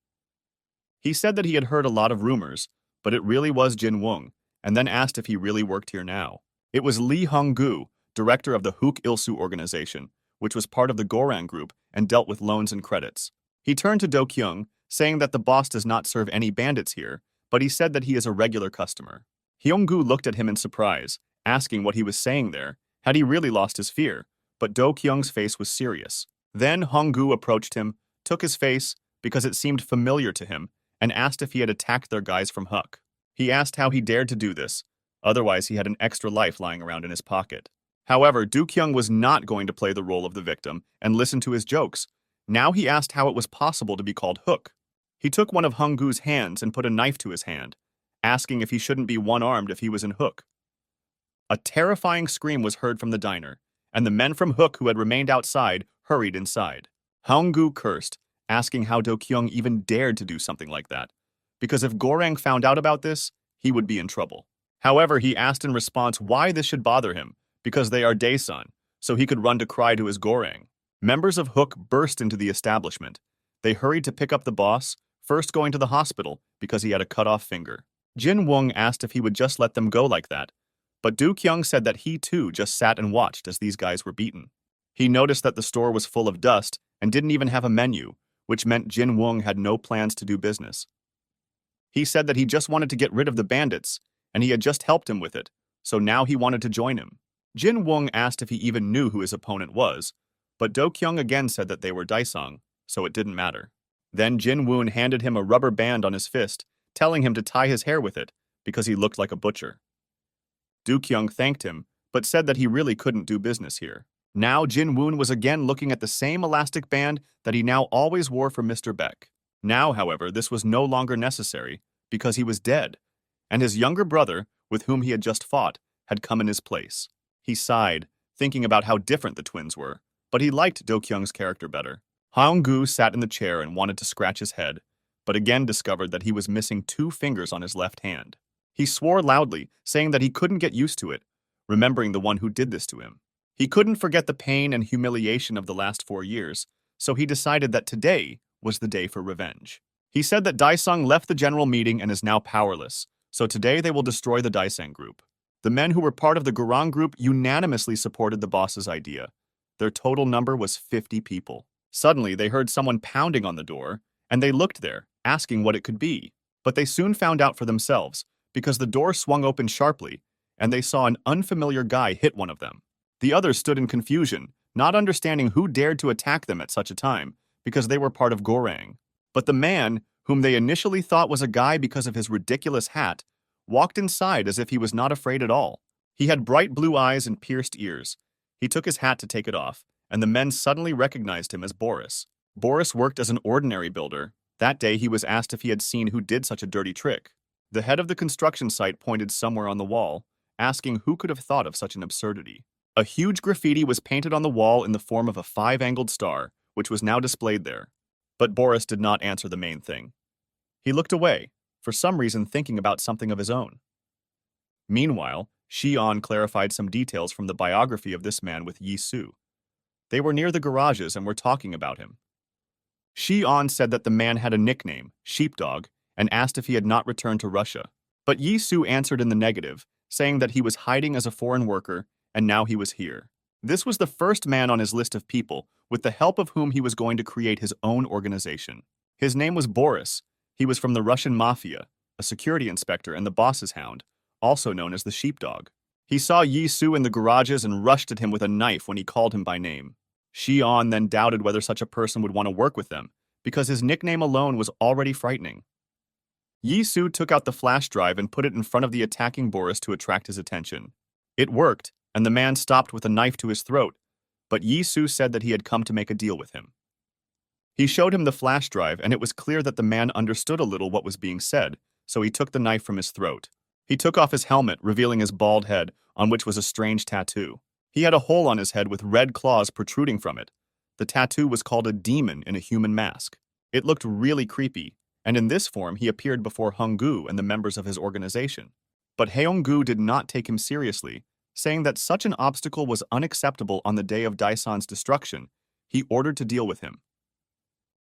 He said that he had heard a lot of rumors, but it really was Jin Woong, and then asked if he really worked here now. It was Lee Hong-gu, director of the Hook Ilsu organization, which was part of the Gorang group and dealt with loans and credits. He turned to Do-kyung, saying that the boss does not serve any bandits here, but he said that he is a regular customer. Hyung-gu looked at him in surprise, asking what he was saying there. Had he really lost his fear? But Do-kyung's face was serious. Then Hong-gu approached him, took his face, because it seemed familiar to him, and asked if he had attacked their guys from Huck. He asked how he dared to do this, otherwise he had an extra life lying around in his pocket. However, Do-kyung was not going to play the role of the victim and listen to his jokes. Now he asked how it was possible to be called Hook. He took one of Hong-gu's hands and put a knife to his hand, asking if he shouldn't be one-armed if he was in Hook. A terrifying scream was heard from the diner, and the men from Hook who had remained outside hurried inside. Hong-gu cursed, asking how Do-kyung even dared to do something like that, because if Gorang found out about this, he would be in trouble. However, he asked in response why this should bother him, because they are Daesun, so he could run to cry to his Gorang. Members of Hook burst into the establishment. They hurried to pick up the boss, first going to the hospital because he had a cut-off finger. Jin Woong asked if he would just let them go like that, but Do-kyung said that he too just sat and watched as these guys were beaten. He noticed that the store was full of dust and didn't even have a menu, which meant Jin Woong had no plans to do business. He said that he just wanted to get rid of the bandits, and he had just helped him with it, so now he wanted to join him. Jin Woong asked if he even knew who his opponent was, but Do-kyung again said that they were Daesung, so it didn't matter. Then Jin Woon handed him a rubber band on his fist, telling him to tie his hair with it, because he looked like a butcher. Do-kyung thanked him, but said that he really couldn't do business here. Now Jin Woon was again looking at the same elastic band that he now always wore for Mr. Beck. Now, however, this was no longer necessary, because he was dead, and his younger brother, with whom he had just fought, had come in his place. He sighed, thinking about how different the twins were, but he liked Do-kyung's character better. Hong-gu sat in the chair and wanted to scratch his head, but again discovered that he was missing 2 fingers on his left hand. He swore loudly, saying that he couldn't get used to it, remembering the one who did this to him. He couldn't forget the pain and humiliation of the last 4 years, so he decided that today was the day for revenge. He said that Daisung left the general meeting and is now powerless, so today they will destroy the Daisang group. The men who were part of the Gurang group unanimously supported the boss's idea. Their total number was 50 people. Suddenly, they heard someone pounding on the door, and they looked there, asking what it could be. But they soon found out for themselves, because the door swung open sharply, and they saw an unfamiliar guy hit one of them. The others stood in confusion, not understanding who dared to attack them at such a time, because they were part of Gorang. But the man, whom they initially thought was a guy because of his ridiculous hat, walked inside as if he was not afraid at all. He had bright blue eyes and pierced ears. He took his hat to take it off, and the men suddenly recognized him as Boris. Boris worked as an ordinary builder. That day he was asked if he had seen who did such a dirty trick. The head of the construction site pointed somewhere on the wall, asking who could have thought of such an absurdity. A huge graffiti was painted on the wall in the form of a 5-angled star, which was now displayed there. But Boris did not answer the main thing. He looked away, for some reason thinking about something of his own. Meanwhile, Xi'an clarified some details from the biography of this man with Yi Su. They were near the garages and were talking about him. Xi'an said that the man had a nickname, Sheepdog, and asked if he had not returned to Russia. But Yi Su answered in the negative, saying that he was hiding as a foreign worker and now he was here. This was the first man on his list of people with the help of whom he was going to create his own organization. His name was Boris. He was from the Russian mafia, a security inspector and the boss's hound, also known as the Sheepdog. He saw Yi Su in the garages and rushed at him with a knife when he called him by name. Xi'an then doubted whether such a person would want to work with them, because his nickname alone was already frightening. Yi Su took out the flash drive and put it in front of the attacking Boris to attract his attention. It worked, and the man stopped with a knife to his throat, but Yi Su said that he had come to make a deal with him. He showed him the flash drive, and it was clear that the man understood a little what was being said, so he took the knife from his throat. He took off his helmet, revealing his bald head, on which was a strange tattoo. He had a hole on his head with red claws protruding from it. The tattoo was called a demon in a human mask. It looked really creepy, and in this form he appeared before Honggu and the members of his organization. But Haeonggu did not take him seriously, saying that such an obstacle was unacceptable on the day of Daisan's destruction. He ordered to deal with him.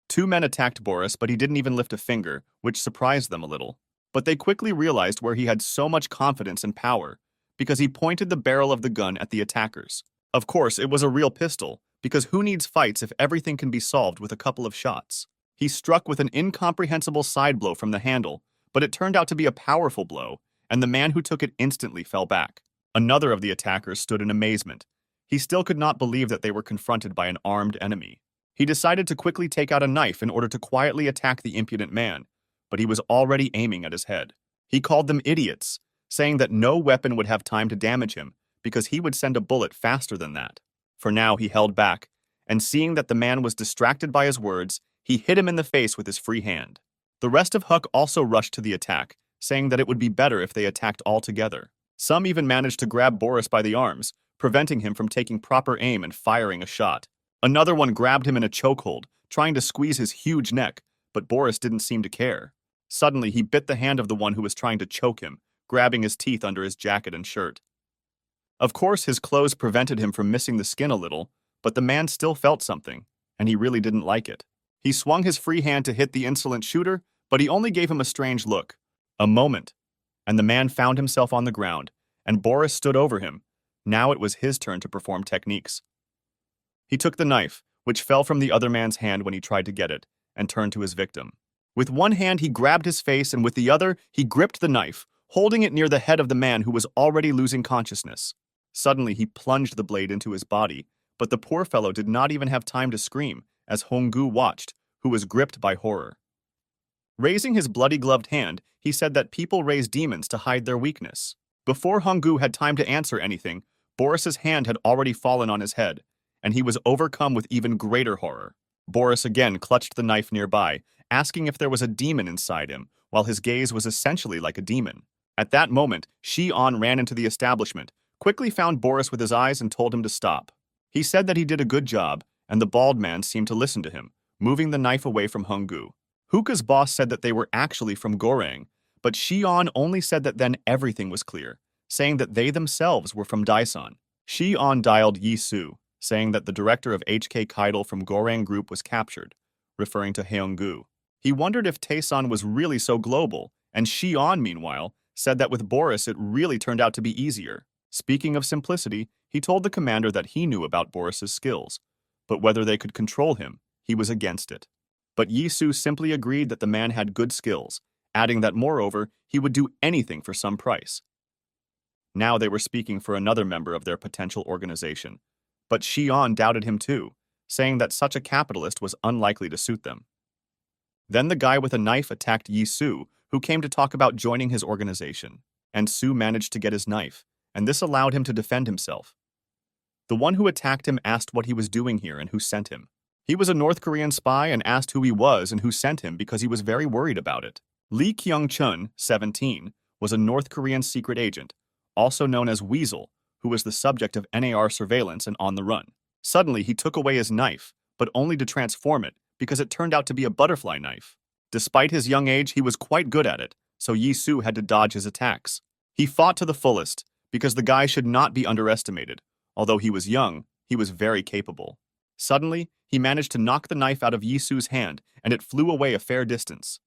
2 men attacked Boris, but he didn't even lift a finger, which surprised them a little. But they quickly realized where he had so much confidence and power, because he pointed the barrel of the gun at the attackers. Of course, it was a real pistol, because who needs fights if everything can be solved with a couple of shots? He struck with an incomprehensible side blow from the handle, but it turned out to be a powerful blow, and the man who took it instantly fell back. Another of the attackers stood in amazement. He still could not believe that they were confronted by an armed enemy. He decided to quickly take out a knife in order to quietly attack the impudent man, but he was already aiming at his head. He called them idiots, saying that no weapon would have time to damage him because he would send a bullet faster than that. For now, he held back, and seeing that the man was distracted by his words, he hit him in the face with his free hand. The rest of Huck also rushed to the attack, saying that it would be better if they attacked all together. Some even managed to grab Boris by the arms, preventing him from taking proper aim and firing a shot. Another one grabbed him in a chokehold, trying to squeeze his huge neck, but Boris didn't seem to care. Suddenly, he bit the hand of the one who was trying to choke him, grabbing his teeth under his jacket and shirt. Of course, his clothes prevented him from missing the skin a little, but the man still felt something, and he really didn't like it. He swung his free hand to hit the insolent shooter, but he only gave him a strange look. A moment, and the man found himself on the ground, and Boris stood over him. Now it was his turn to perform techniques. He took the knife, which fell from the other man's hand when he tried to get it, and turned to his victim. With one hand, he grabbed his face, and with the other, he gripped the knife, holding it near the head of the man who was already losing consciousness. Suddenly, he plunged the blade into his body, but the poor fellow did not even have time to scream, as Honggu watched, who was gripped by horror. Raising his bloody-gloved hand, he said that people raise demons to hide their weakness. Before Honggu had time to answer anything, Boris's hand had already fallen on his head, and he was overcome with even greater horror. Boris again clutched the knife nearby, asking if there was a demon inside him, while his gaze was essentially like a demon. At that moment, Xi'an ran into the establishment, quickly found Boris with his eyes and told him to stop. He said that he did a good job, and the bald man seemed to listen to him, moving the knife away from Honggu. Hookah's boss said that they were actually from Gorang, but Xi'an only said that then everything was clear, saying that they themselves were from Daisan. Shi-on dialed Yi-Su, saying that the director of HK Keitel from Gorang Group was captured, referring to Heung-gu. He wondered if Taeson was really so global, and Shi-on, meanwhile, said that with Boris it really turned out to be easier. Speaking of simplicity, he told the commander that he knew about Boris's skills, but whether they could control him, he was against it. But Yi-Su simply agreed that the man had good skills, adding that moreover, he would do anything for some price. Now they were speaking for another member of their potential organization, but Shi-on doubted him too, saying that such a capitalist was unlikely to suit them. Then the guy with a knife attacked Yi-Su, who came to talk about joining his organization, and Su managed to get his knife, and this allowed him to defend himself. The one who attacked him asked what he was doing here and who sent him. He was a North Korean spy and asked who he was and who sent him because he was very worried about it. Lee Kyung-chun, 17, was a North Korean secret agent, also known as Weasel, who was the subject of NAR surveillance and on the run. Suddenly, he took away his knife, but only to transform it because it turned out to be a butterfly knife. Despite his young age, he was quite good at it, so Yi-Su had to dodge his attacks. He fought to the fullest, because the guy should not be underestimated. Although he was young, he was very capable. Suddenly, he managed to knock the knife out of Yi-Su's hand, and it flew away a fair distance.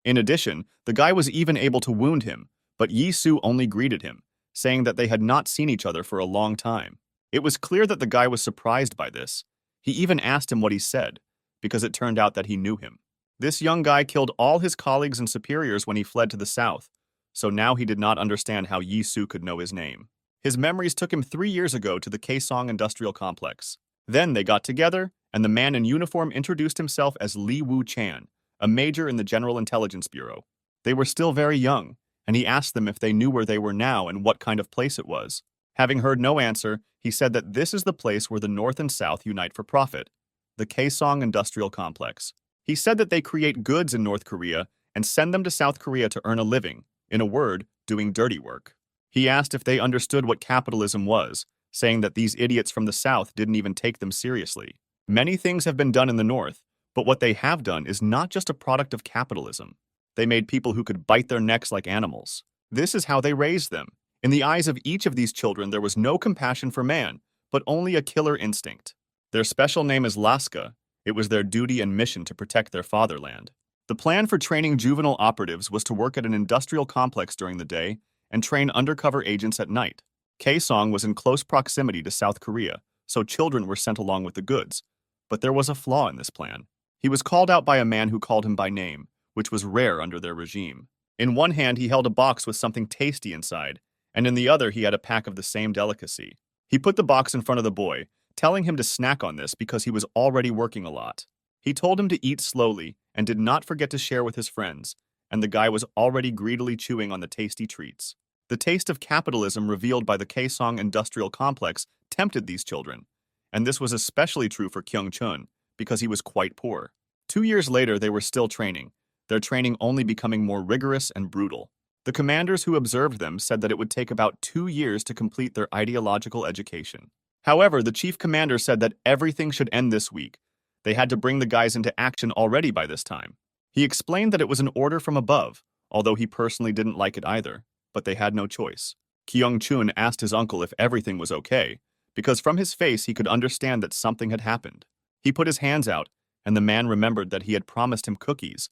In addition, the guy was even able to wound him, but Yi-Su only greeted him, saying that they had not seen each other for a long time. It was clear that the guy was surprised by this. He even asked him what he said, because it turned out that he knew him. This young guy killed all his colleagues and superiors when he fled to the south, so now he did not understand how Yi-Su could know his name. His memories took him 3 years ago to the Kaesong Industrial Complex. Then they got together, and the man in uniform introduced himself as Lee Woo-chan, a major in the General Intelligence Bureau. They were still very young, and he asked them if they knew where they were now and what kind of place it was. Having heard no answer, he said that this is the place where the North and South unite for profit, the Kaesong Industrial Complex. He said that they create goods in North Korea and send them to South Korea to earn a living, in a word, doing dirty work. He asked if they understood what capitalism was, saying that these idiots from the South didn't even take them seriously. Many things have been done in the North, but what they have done is not just a product of capitalism. They made people who could bite their necks like animals. This is how they raised them. In the eyes of each of these children, there was no compassion for man, but only a killer instinct. Their special name is Laska. It was their duty and mission to protect their fatherland. The plan for training juvenile operatives was to work at an industrial complex during the day and train undercover agents at night. Kaesong was in close proximity to South Korea, so children were sent along with the goods. But there was a flaw in this plan. He was called out by a man who called him by name, which was rare under their regime. In one hand, he held a box with something tasty inside, and in the other, he had a pack of the same delicacy. He put the box in front of the boy, telling him to snack on this because he was already working a lot. He told him to eat slowly and did not forget to share with his friends, and the guy was already greedily chewing on the tasty treats. The taste of capitalism revealed by the Kaesong Industrial Complex tempted these children, and this was especially true for Kyung-chun because he was quite poor. 2 years later, they were still training, their training only becoming more rigorous and brutal. The commanders who observed them said that it would take about 2 years to complete their ideological education. However, the chief commander said that everything should end this week. They had to bring the guys into action already by this time. He explained that it was an order from above, although he personally didn't like it either, but they had no choice. Kyung-chun asked his uncle if everything was okay, because from his face he could understand that something had happened. He put his hands out, and the man remembered that he had promised him cookies,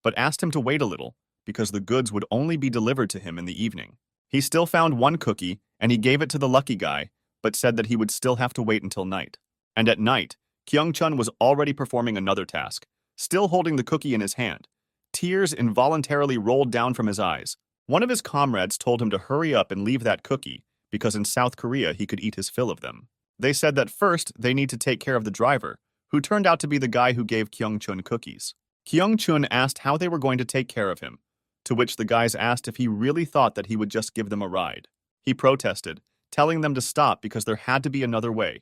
but asked him to wait a little, because the goods would only be delivered to him in the evening. He still found one cookie, and he gave it to the lucky guy, but said that he would still have to wait until night. And at night, Kyung-chun was already performing another task, still holding the cookie in his hand. Tears involuntarily rolled down from his eyes. One of his comrades told him to hurry up and leave that cookie, because in South Korea he could eat his fill of them. They said that first they need to take care of the driver, who turned out to be the guy who gave Kyung-chun cookies. Kyung-chun asked how they were going to take care of him, to which the guys asked if he really thought that he would just give them a ride. He protested, telling them to stop because there had to be another way,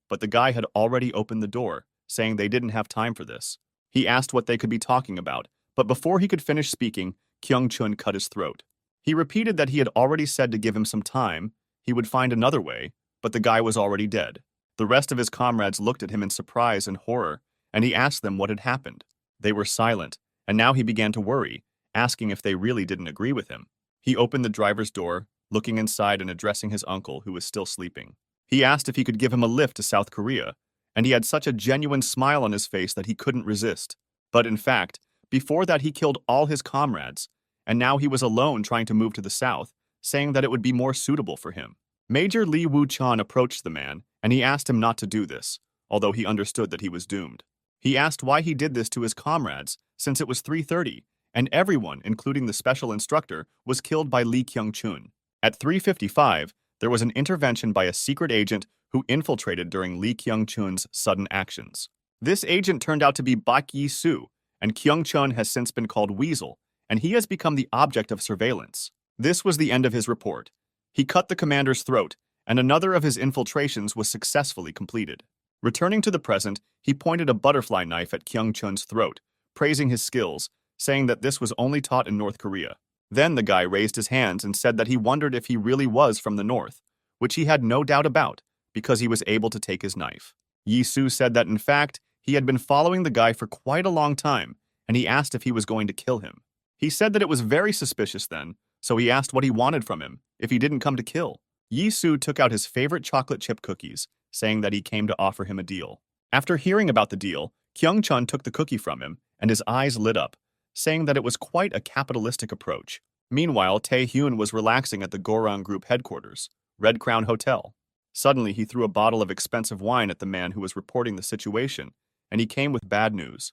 but the guy had already opened the door, saying they didn't have time for this. He asked what they could be talking about, but before he could finish speaking, Kyung-chun cut his throat. He repeated that he had already said to give him some time, he would find another way, but the guy was already dead. The rest of his comrades looked at him in surprise and horror, and he asked them what had happened. They were silent, and now he began to worry, asking if they really didn't agree with him. He opened the driver's door, looking inside and addressing his uncle, who was still sleeping. He asked if he could give him a lift to South Korea, and he had such a genuine smile on his face that he couldn't resist. But in fact, before that he killed all his comrades, and now he was alone trying to move to the south, saying that it would be more suitable for him. Major Lee Woo-chan approached the man, and he asked him not to do this, although he understood that he was doomed. He asked why he did this to his comrades, since it was 3:30, and everyone, including the special instructor, was killed by Lee Kyung-chun. At 3:55, there was an intervention by a secret agent who infiltrated during Lee Kyung-chun's sudden actions. This agent turned out to be Bak Yi-soo, and Kyung-chun has since been called Weasel, and he has become the object of surveillance. This was the end of his report. He cut the commander's throat, and another of his infiltrations was successfully completed. Returning to the present, he pointed a butterfly knife at Kyung-chun's throat, praising his skills, saying that this was only taught in North Korea. Then the guy raised his hands and said that he wondered if he really was from the north, which he had no doubt about, because he was able to take his knife. Yi-soo said that in fact, he had been following the guy for quite a long time, and he asked if he was going to kill him. He said that it was very suspicious then, so he asked what he wanted from him, if he didn't come to kill. Yi-soo took out his favorite chocolate chip cookies, saying that he came to offer him a deal. After hearing about the deal, Kyung-chun took the cookie from him, and his eyes lit up, saying that it was quite a capitalistic approach. Meanwhile, Tae-hyun was relaxing at the Gorang Group headquarters, Red Crown Hotel. Suddenly, he threw a bottle of expensive wine at the man who was reporting the situation, and he came with bad news.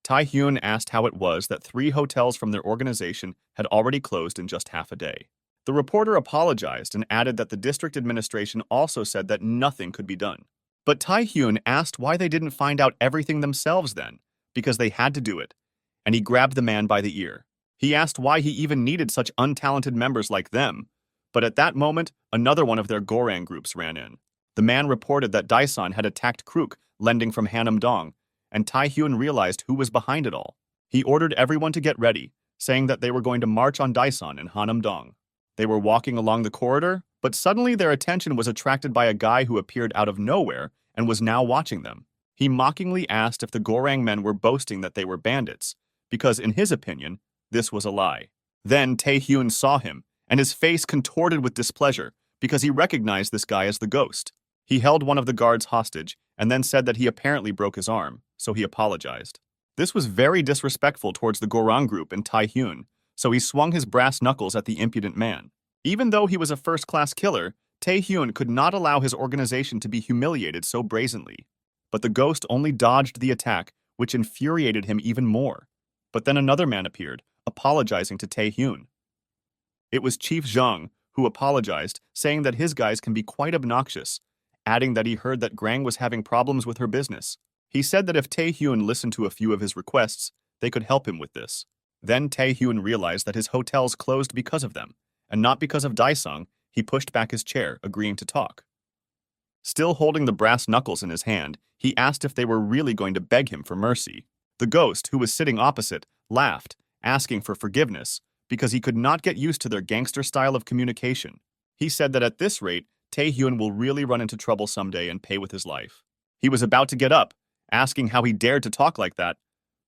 Tae-hyun asked how it was that 3 hotels from their organization had already closed in just half a day. The reporter apologized and added that the district administration also said that nothing could be done. But Tae-hyun asked why they didn't find out everything themselves then, because they had to do it, and he grabbed the man by the ear. He asked why he even needed such untalented members like them, but at that moment, another one of their Gorang groups ran in. The man reported that Daesan had attacked Kruk, lending from Hanam-dong, and Tae-hyun realized who was behind it all. He ordered everyone to get ready, saying that they were going to march on Daesan in Hanam-dong. They were walking along the corridor, but suddenly their attention was attracted by a guy who appeared out of nowhere and was now watching them. He mockingly asked if the Gorang men were boasting that they were bandits, because in his opinion, this was a lie. Then Tae-hyun saw him, and his face contorted with displeasure because he recognized this guy as the ghost. He held one of the guards hostage and then said that he apparently broke his arm, so he apologized. This was very disrespectful towards the Gorang group and Tae-hyun, so he swung his brass knuckles at the impudent man. Even though he was a first-class killer, Tae-hyun could not allow his organization to be humiliated so brazenly. But the ghost only dodged the attack, which infuriated him even more. But then another man appeared, apologizing to Tae-hyun. It was Chief Zhang, who apologized, saying that his guys can be quite obnoxious, adding that he heard that Grang was having problems with her business. He said that if Tae-hyun listened to a few of his requests, they could help him with this. Then Tae-hyun realized that his hotels closed because of them, and not because of Daesung. He pushed back his chair, agreeing to talk. Still holding the brass knuckles in his hand, he asked if they were really going to beg him for mercy. The ghost, who was sitting opposite, laughed, asking for forgiveness, because he could not get used to their gangster style of communication. He said that at this rate, Tae-hyun will really run into trouble someday and pay with his life. He was about to get up, asking how he dared to talk like that,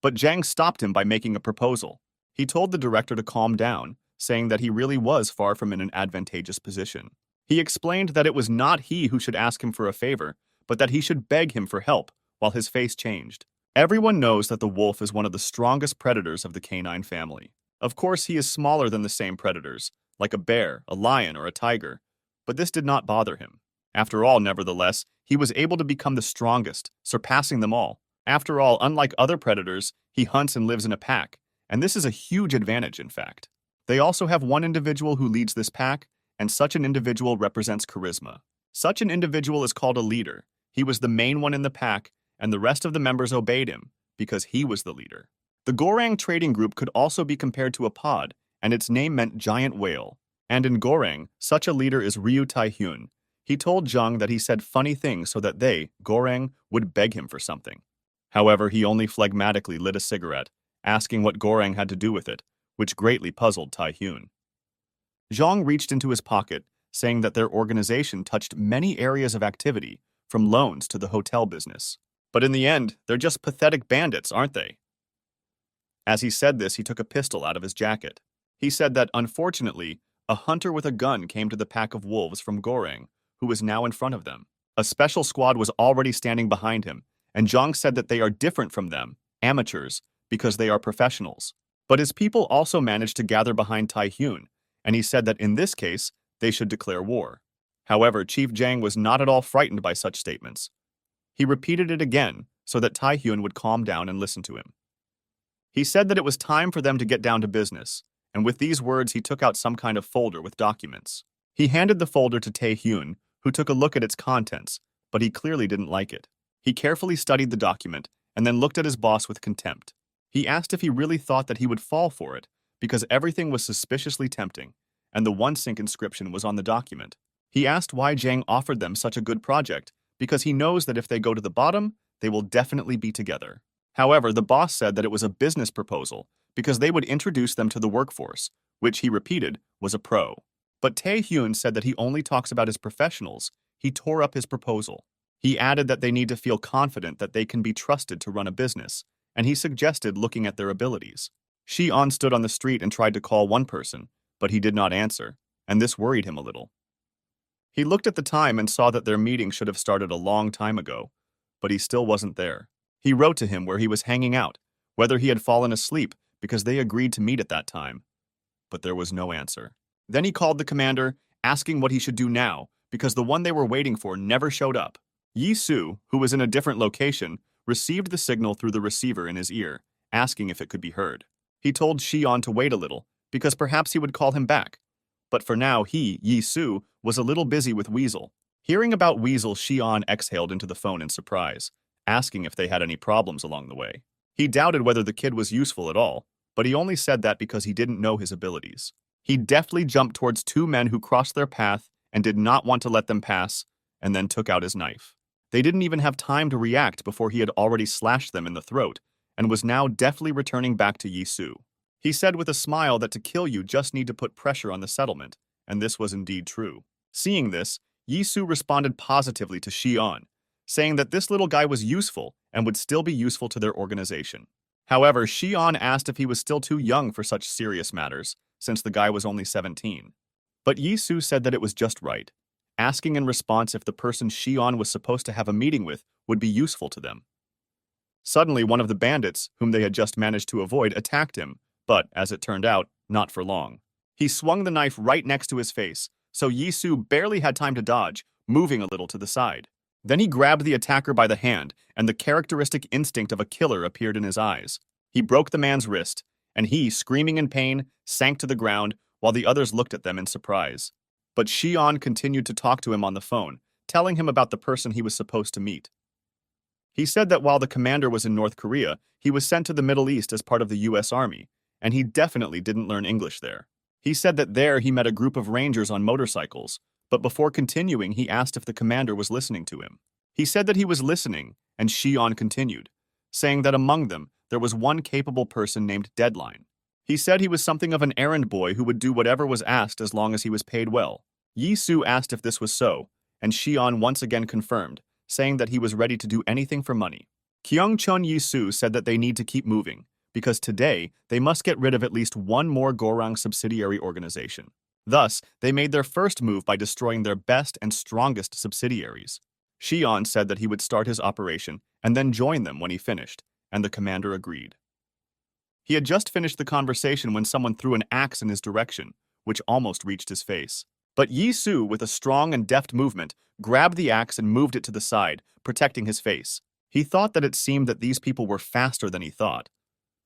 but Zhang stopped him by making a proposal. He told the director to calm down, saying that he really was far from in an advantageous position. He explained that it was not he who should ask him for a favor, but that he should beg him for help, while his face changed. Everyone knows that the wolf is one of the strongest predators of the canine family. Of course, he is smaller than the same predators, like a bear, a lion, or a tiger, but this did not bother him. After all, nevertheless, he was able to become the strongest, surpassing them all. After all, unlike other predators, he hunts and lives in a pack, and this is a huge advantage, in fact. They also have one individual who leads this pack, and such an individual represents charisma. Such an individual is called a leader. He was the main one in the pack, and the rest of the members obeyed him, because he was the leader. The Gorang trading group could also be compared to a pod, and its name meant giant whale. And in Gorang, such a leader is Ryu Tae-hyun. He told Zhang that he said funny things so that they, Gorang, would beg him for something. However, he only phlegmatically lit a cigarette, asking what Gorang had to do with it, which greatly puzzled Tae-hyun. Zhang reached into his pocket, saying that their organization touched many areas of activity, from loans to the hotel business. But in the end, they're just pathetic bandits, aren't they? As he said this, he took a pistol out of his jacket. He said that, unfortunately, A hunter with a gun came to the pack of wolves from Goreng, who was now in front of them. A special squad was already standing behind him, and Zhang said that they are different from them, amateurs, because they are professionals. But his people also managed to gather behind Tai Hyun, and he said that in this case, they should declare war. However, Chief Zhang was not at all frightened by such statements. He repeated it again so that Tai Hyun would calm down and listen to him. He said that it was time for them to get down to business, and with these words he took out some kind of folder with documents. He handed the folder to Tai Hyun, who took a look at its contents, but he clearly didn't like it. He carefully studied the document and then looked at his boss with contempt. He asked if he really thought that he would fall for it, because everything was suspiciously tempting, and the one-sink inscription was on the document. He asked why Zhang offered them such a good project, because he knows that if they go to the bottom, they will definitely be together. However, the boss said that it was a business proposal, because they would introduce them to the workforce, which he repeated was a pro. But Tae Hyun said that he only talks about his professionals. He tore up his proposal. He added that they need to feel confident that they can be trusted to run a business, and he suggested looking at their abilities. Shi-on stood on the street and tried to call one person, but he did not answer, and this worried him a little. He looked at the time and saw that their meeting should have started a long time ago, but he still wasn't there. He wrote to him where he was hanging out, whether he had fallen asleep, because they agreed to meet at that time. But there was no answer. Then he called the commander, asking what he should do now, because the one they were waiting for never showed up. Yi-soo, who was in a different location, received the signal through the receiver in his ear, asking if it could be heard. He told Shi-on to wait a little, because perhaps he would call him back. But for now he, Yi-soo, was a little busy with Weasel. Hearing about Weasel, Shi-on exhaled into the phone in surprise, asking if they had any problems along the way. He doubted whether the kid was useful at all, but he only said that because he didn't know his abilities. He deftly jumped towards two men who crossed their path and did not want to let them pass, and then took out his knife. They didn't even have time to react before he had already slashed them in the throat, and was now deftly returning back to Yi-soo. He said with a smile that to kill you just need to put pressure on the settlement, and this was indeed true. Seeing this, Yi-soo responded positively to Shi-on, saying that this little guy was useful and would still be useful to their organization. However, Shi-on asked if he was still too young for such serious matters, since the guy was only 17. But Yi-soo said that it was just right, asking in response if the person Shi-on was supposed to have a meeting with would be useful to them. Suddenly, one of the bandits, whom they had just managed to avoid, attacked him, but, as it turned out, not for long. He swung the knife right next to his face, so Yi-soo barely had time to dodge, moving a little to the side. Then he grabbed the attacker by the hand, and the characteristic instinct of a killer appeared in his eyes. He broke the man's wrist, and he, screaming in pain, sank to the ground while the others looked at them in surprise. But Shi-on continued to talk to him on the phone, telling him about the person he was supposed to meet. He said that while the commander was in North Korea, he was sent to the Middle East as part of the U.S. Army, and he definitely didn't learn English there. He said that there he met a group of rangers on motorcycles, but before continuing he asked if the commander was listening to him. He said that he was listening, and Shi-on continued, saying that among them there was one capable person named Deadline. He said he was something of an errand boy who would do whatever was asked as long as he was paid well. Yi-soo asked if this was so, and Shi-on once again confirmed, saying that he was ready to do anything for money. Kyung-chun Yi-soo said that they need to keep moving, because today they must get rid of at least one more Gorang subsidiary organization. Thus, they made their first move by destroying their best and strongest subsidiaries. Shi-on said that he would start his operation and then join them when he finished, and the commander agreed. He had just finished the conversation when someone threw an axe in his direction, which almost reached his face. But Yi-soo, with a strong and deft movement, grabbed the axe and moved it to the side, protecting his face. He thought that it seemed that these people were faster than he thought,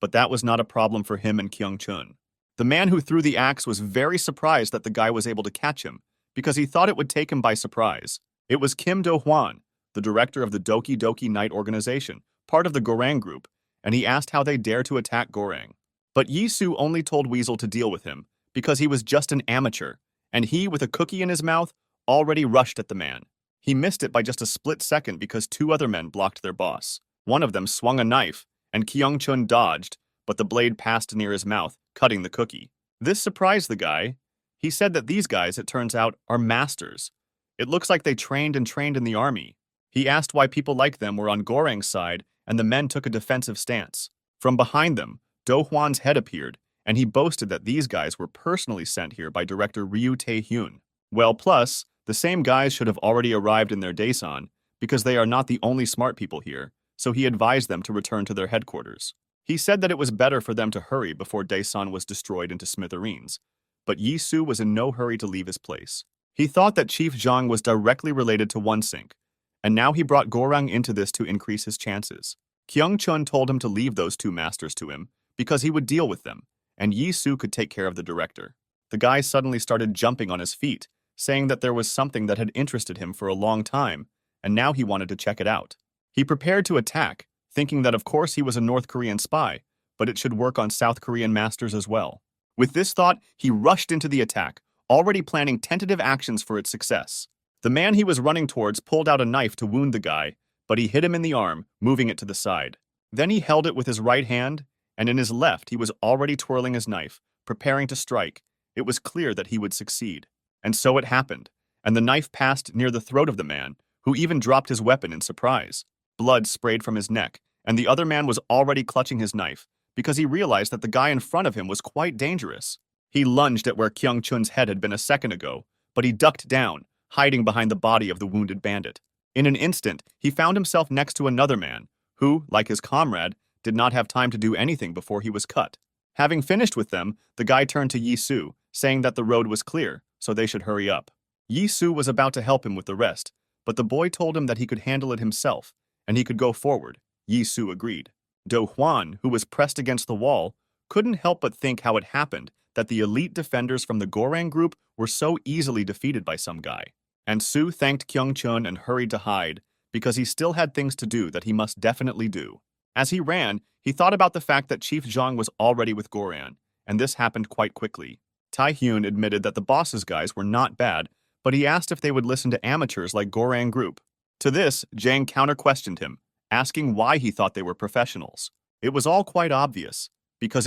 but that was not a problem for him and Kyung-chun. The man who threw the axe was very surprised that the guy was able to catch him, because he thought it would take him by surprise. It was Kim Do-hwan, the director of the Doki Doki Night organization, part of the Gorang group, and he asked how they dare to attack Gorang. But Yi-soo only told Weasel to deal with him, because he was just an amateur, and he, with a cookie in his mouth, already rushed at the man. He missed it by just a split second because two other men blocked their boss. One of them swung a knife, and Kyung-chun dodged, but the blade passed near his mouth, cutting the cookie. This surprised the guy. He said that these guys, it turns out, are masters. It looks like they trained in the army. He asked why people like them were on Gorang's side, and the men took a defensive stance. From behind them, Do-hwan's head appeared, and he boasted that these guys were personally sent here by director Ryu Tae-hyun. Well, plus, the same guys should have already arrived in their Daesan, because they are not the only smart people here, so he advised them to return to their headquarters. He said that it was better for them to hurry before Daesan was destroyed into smithereens, but Yi-soo was in no hurry to leave his place. He thought that Chief Zhang was directly related to One-sink, and now he brought Gorang into this to increase his chances. Kyung-chun told him to leave those two masters to him, because he would deal with them, and Yi-soo could take care of the director. The guy suddenly started jumping on his feet, saying that there was something that had interested him for a long time, and now he wanted to check it out. He prepared to attack, thinking that of course he was a North Korean spy, but it should work on South Korean masters as well. With this thought, he rushed into the attack, already planning tentative actions for its success. The man he was running towards pulled out a knife to wound the guy, but he hit him in the arm, moving it to the side. Then he held it with his right hand, and in his left he was already twirling his knife, preparing to strike. It was clear that he would succeed. And so it happened, and the knife passed near the throat of the man, who even dropped his weapon in surprise. Blood sprayed from his neck, and the other man was already clutching his knife, because he realized that the guy in front of him was quite dangerous. He lunged at where Kyung-chun's head had been a second ago, but he ducked down, hiding behind the body of the wounded bandit. In an instant, he found himself next to another man, who, like his comrade, did not have time to do anything before he was cut. Having finished with them, the guy turned to Yi-soo, saying that the road was clear, so they should hurry up. Yi-soo was about to help him with the rest, but the boy told him that he could handle it himself, and he could go forward. Yi-soo agreed. Do-hwan, who was pressed against the wall, couldn't help but think how it happened that the elite defenders from the Gorang group were so easily defeated by some guy. And Soo thanked Kyung-chun and hurried to hide, because he still had things to do that he must definitely do. As he ran, he thought about the fact that Chief Zhang was already with Goran, and this happened quite quickly. Tae-hyun admitted that the boss's guys were not bad, but he asked if they would listen to amateurs like Gorang Group. To this, Jang counter-questioned him, asking why he thought they were professionals. It was all quite obvious, because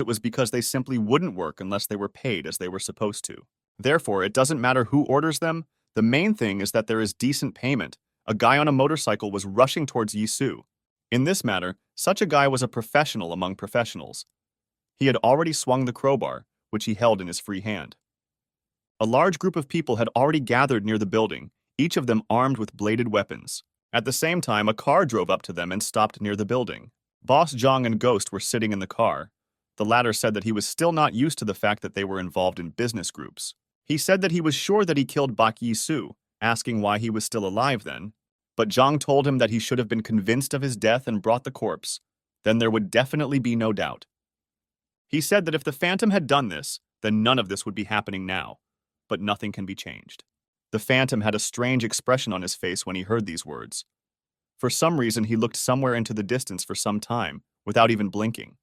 they simply wouldn't work unless they were paid as they were supposed to. Therefore, it doesn't matter who orders them, the main thing is that there is decent payment. A guy on a motorcycle was rushing towards Yi-soo. In this matter, such a guy was a professional among professionals. He had already swung the crowbar, which he held in his free hand. A large group of people had already gathered near the building, each of them armed with bladed weapons. At the same time, a car drove up to them and stopped near the building. Boss Zhang and Ghost were sitting in the car. The latter said that he was still not used to the fact that they were involved in business groups. He said that he was sure that he killed Bak Yi-soo, asking why he was still alive then. But Zhang told him that he should have been convinced of his death and brought the corpse. Then there would definitely be no doubt. He said that if the Phantom had done this, then none of this would be happening now. But nothing can be changed. The Phantom had a strange expression on his face when he heard these words. For some reason, he looked somewhere into the distance for some time, without even blinking.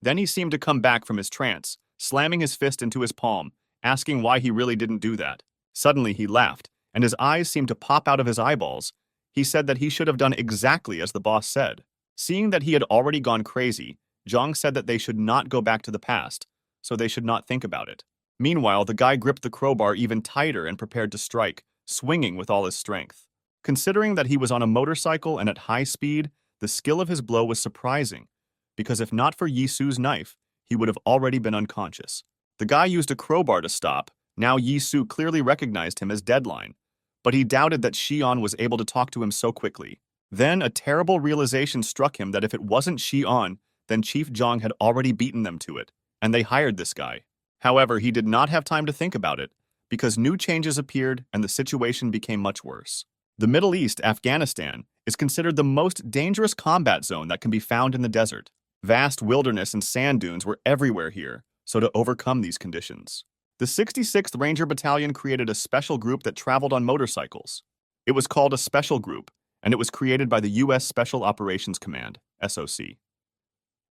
Then he seemed to come back from his trance, slamming his fist into his palm, asking why he really didn't do that. Suddenly he laughed, and his eyes seemed to pop out of his eyeballs. He said that he should have done exactly as the boss said. Seeing that he had already gone crazy, Zhang said that they should not go back to the past, so they should not think about it. Meanwhile, the guy gripped the crowbar even tighter and prepared to strike, swinging with all his strength. Considering that he was on a motorcycle and at high speed, the skill of his blow was surprising, because if not for Yi-soo's knife, he would have already been unconscious. The guy used a crowbar to stop. Now Yi-soo clearly recognized him as Deadline, but he doubted that Xi'an was able to talk to him so quickly. Then a terrible realization struck him that if it wasn't Xi'an, then Chief Zhang had already beaten them to it, and they hired this guy. However, he did not have time to think about it, because new changes appeared and the situation became much worse. The Middle East, Afghanistan, is considered the most dangerous combat zone that can be found in the desert. Vast wilderness and sand dunes were everywhere here, so to overcome these conditions, the 66th Ranger Battalion created a special group that traveled on motorcycles. It was called a Special Group, and it was created by the U.S. Special Operations Command, SOC.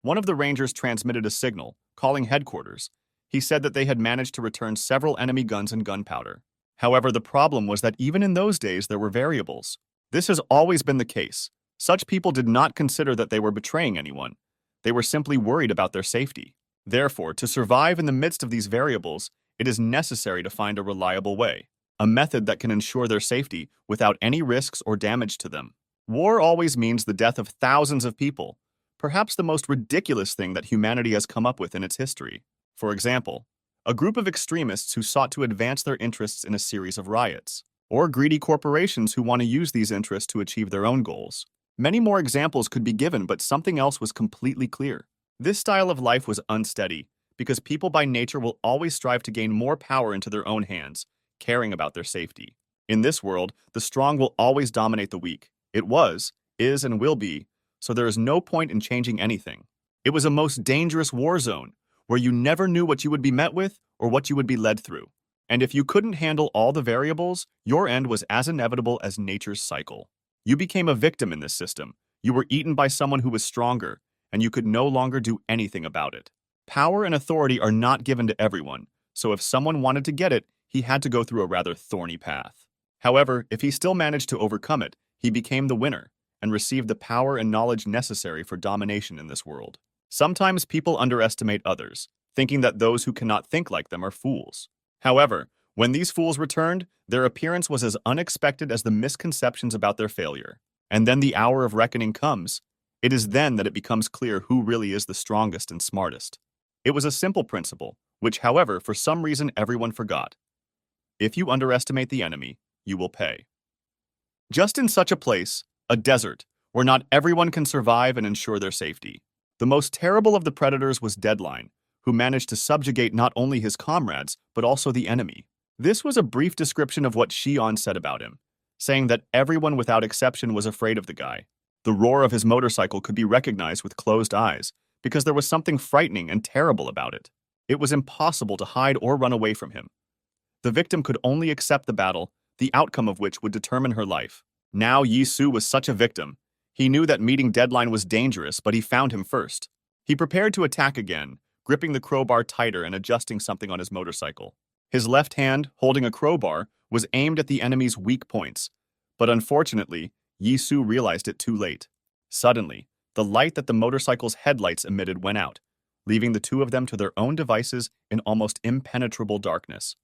One of the Rangers transmitted a signal, calling headquarters. He said that they had managed to return several enemy guns and gunpowder. However, the problem was that even in those days there were variables. This has always been the case. Such people did not consider that they were betraying anyone. They were simply worried about their safety. Therefore, to survive in the midst of these variables, it is necessary to find a reliable way, a method that can ensure their safety without any risks or damage to them. War always means the death of thousands of people, perhaps the most ridiculous thing that humanity has come up with in its history. For example, a group of extremists who sought to advance their interests in a series of riots, or greedy corporations who want to use these interests to achieve their own goals. Many more examples could be given, but something else was completely clear. This style of life was unsteady, because people by nature will always strive to gain more power into their own hands, caring about their safety. In this world, the strong will always dominate the weak. It was, is, and will be, so there is no point in changing anything. It was a most dangerous war zone, where you never knew what you would be met with or what you would be led through. And if you couldn't handle all the variables, your end was as inevitable as nature's cycle. You became a victim in this system. You were eaten by someone who was stronger, and you could no longer do anything about it. Power and authority are not given to everyone, so if someone wanted to get it, he had to go through a rather thorny path. However, if he still managed to overcome it, he became the winner and received the power and knowledge necessary for domination in this world. Sometimes people underestimate others, thinking that those who cannot think like them are fools. However, when these fools returned, their appearance was as unexpected as the misconceptions about their failure. And then the hour of reckoning comes. It is then that it becomes clear who really is the strongest and smartest. It was a simple principle, which, however, for some reason everyone forgot. If you underestimate the enemy, you will pay. Just in such a place, a desert, where not everyone can survive and ensure their safety. The most terrible of the predators was Deadline, who managed to subjugate not only his comrades, but also the enemy. This was a brief description of what Shion said about him, saying that everyone without exception was afraid of the guy. The roar of his motorcycle could be recognized with closed eyes, because there was something frightening and terrible about it. It was impossible to hide or run away from him. The victim could only accept the battle, the outcome of which would determine her life. Now Yi-Su was such a victim. He knew that meeting Deadline was dangerous, but he found him first. He prepared to attack again, gripping the crowbar tighter and adjusting something on his motorcycle. His left hand, holding a crowbar, was aimed at the enemy's weak points, but unfortunately, Yi-Su realized it too late. Suddenly, the light that the motorcycle's headlights emitted went out, leaving the two of them to their own devices in almost impenetrable darkness.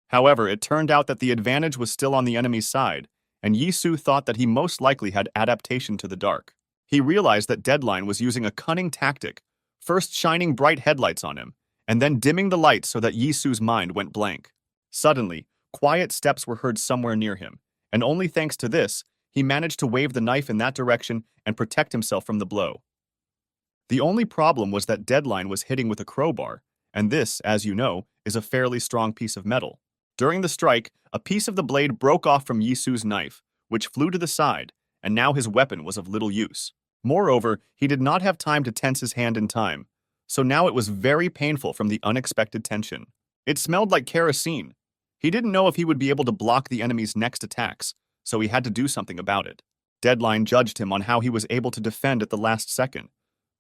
However, it turned out that the advantage was still on the enemy's side, and Yi-Su thought that he most likely had adaptation to the dark. He realized that Deadline was using a cunning tactic, first shining bright headlights on him, and then dimming the lights so that Yi-Su's mind went blank. Suddenly, quiet steps were heard somewhere near him, and only thanks to this, he managed to wave the knife in that direction and protect himself from the blow. The only problem was that Deadline was hitting with a crowbar, and this, as you know, is a fairly strong piece of metal. During the strike, a piece of the blade broke off from Yi-Su's knife, which flew to the side, and now his weapon was of little use. Moreover, he did not have time to tense his hand in time, so now it was very painful from the unexpected tension. It smelled like kerosene. He didn't know if he would be able to block the enemy's next attacks, so he had to do something about it. Deadline judged him on how he was able to defend at the last second,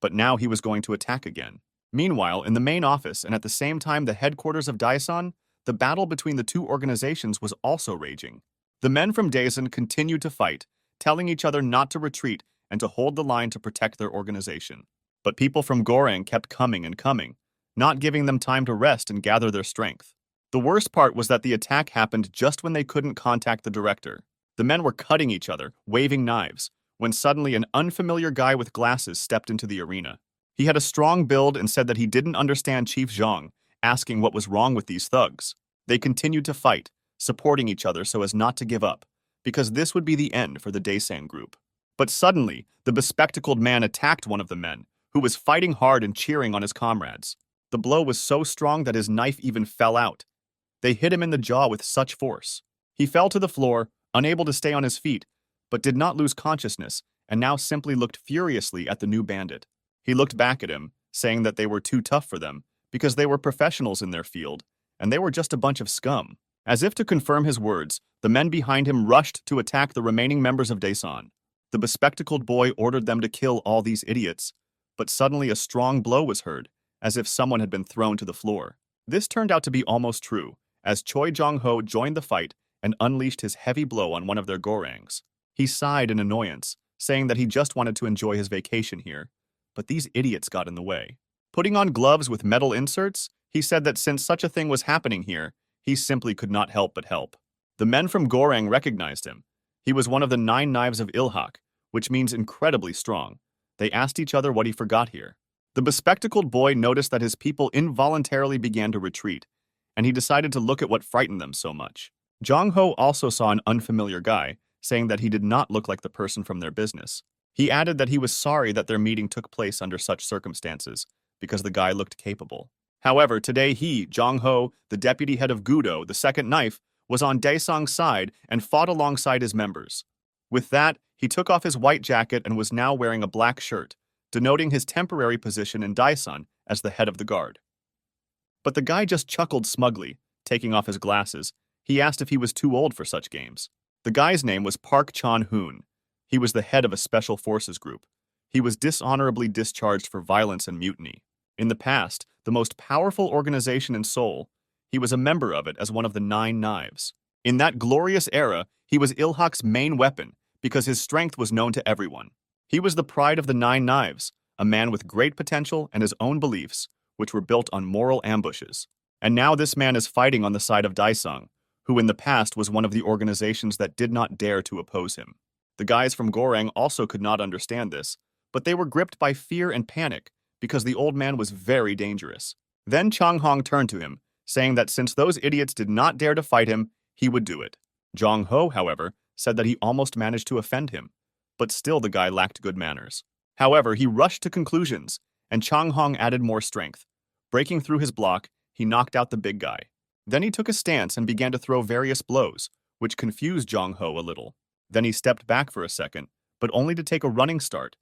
but now he was going to attack again. Meanwhile, in the main office and at the same time the headquarters of Daesan, the battle between the two organizations was also raging. The men from Daesan continued to fight, telling each other not to retreat and to hold the line to protect their organization. But people from Gorang kept coming and coming, not giving them time to rest and gather their strength. The worst part was that the attack happened just when they couldn't contact the director. The men were cutting each other, waving knives, when suddenly an unfamiliar guy with glasses stepped into the arena. He had a strong build and said that he didn't understand Chief Zhang, asking what was wrong with these thugs. They continued to fight, supporting each other so as not to give up, because this would be the end for the Daesan group. But suddenly, the bespectacled man attacked one of the men, who was fighting hard and cheering on his comrades. The blow was so strong that his knife even fell out. They hit him in the jaw with such force. He fell to the floor, unable to stay on his feet, but did not lose consciousness, and now simply looked furiously at the new bandit. He looked back at him, saying that they were too tough for them, because they were professionals in their field, and they were just a bunch of scum. As if to confirm his words, the men behind him rushed to attack the remaining members of Daesan. The bespectacled boy ordered them to kill all these idiots, but suddenly a strong blow was heard, as if someone had been thrown to the floor. This turned out to be almost true, as Choi Jong-ho joined the fight and unleashed his heavy blow on one of their gorangs. He sighed in annoyance, saying that he just wanted to enjoy his vacation here, but these idiots got in the way. Putting on gloves with metal inserts, he said that since such a thing was happening here, he simply could not help but help. The men from Gorang recognized him. He was one of the 9 knives of Ilhak, which means incredibly strong. They asked each other what he forgot here. The bespectacled boy noticed that his people involuntarily began to retreat, and he decided to look at what frightened them so much. Jong Ho also saw an unfamiliar guy, saying that he did not look like the person from their business. He added that he was sorry that their meeting took place under such circumstances, because the guy looked capable. However, today he, Jong Ho, the deputy head of Gudo, the second knife, was on Daesung's side and fought alongside his members. With that, he took off his white jacket and was now wearing a black shirt, denoting his temporary position in Daesung as the head of the guard. But the guy just chuckled smugly, taking off his glasses. He asked if he was too old for such games. The guy's name was Park Chan-hoon. He was the head of a special forces group. He was dishonorably discharged for violence and mutiny. In the past, the most powerful organization in Seoul, he was a member of it as one of the 9 Knives. In that glorious era, he was Ilhak's main weapon because his strength was known to everyone. He was the pride of the 9 Knives, a man with great potential and his own beliefs, which were built on moral ambushes. And now this man is fighting on the side of Daesung, who in the past was one of the organizations that did not dare to oppose him. The guys from Goreng also could not understand this, but they were gripped by fear and panic because the old man was very dangerous. Then Chang Hong turned to him, saying that since those idiots did not dare to fight him, he would do it. Jong Ho, however, said that he almost managed to offend him, but still the guy lacked good manners. However, he rushed to conclusions, and Chang Hong added more strength. Breaking through his block, he knocked out the big guy. Then he took a stance and began to throw various blows, which confused Jong Ho a little. Then he stepped back for a second, but only to take a running start,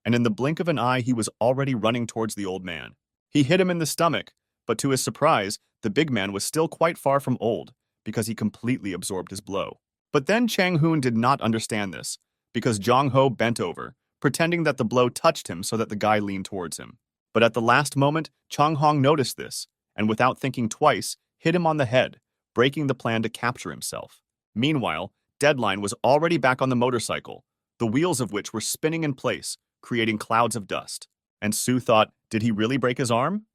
and in the blink of an eye he was already running towards the old man. He hit him in the stomach, but to his surprise, the big man was still quite far from old, because he completely absorbed his blow. But then Chang Hoon did not understand this, because Jong Ho bent over, pretending that the blow touched him so that the guy leaned towards him. But at the last moment, Chang Hong noticed this, and without thinking twice, hit him on the head, breaking the plan to capture himself. Meanwhile, Deadline was already back on the motorcycle, the wheels of which were spinning in place, creating clouds of dust. And Sue thought, did he really break his arm?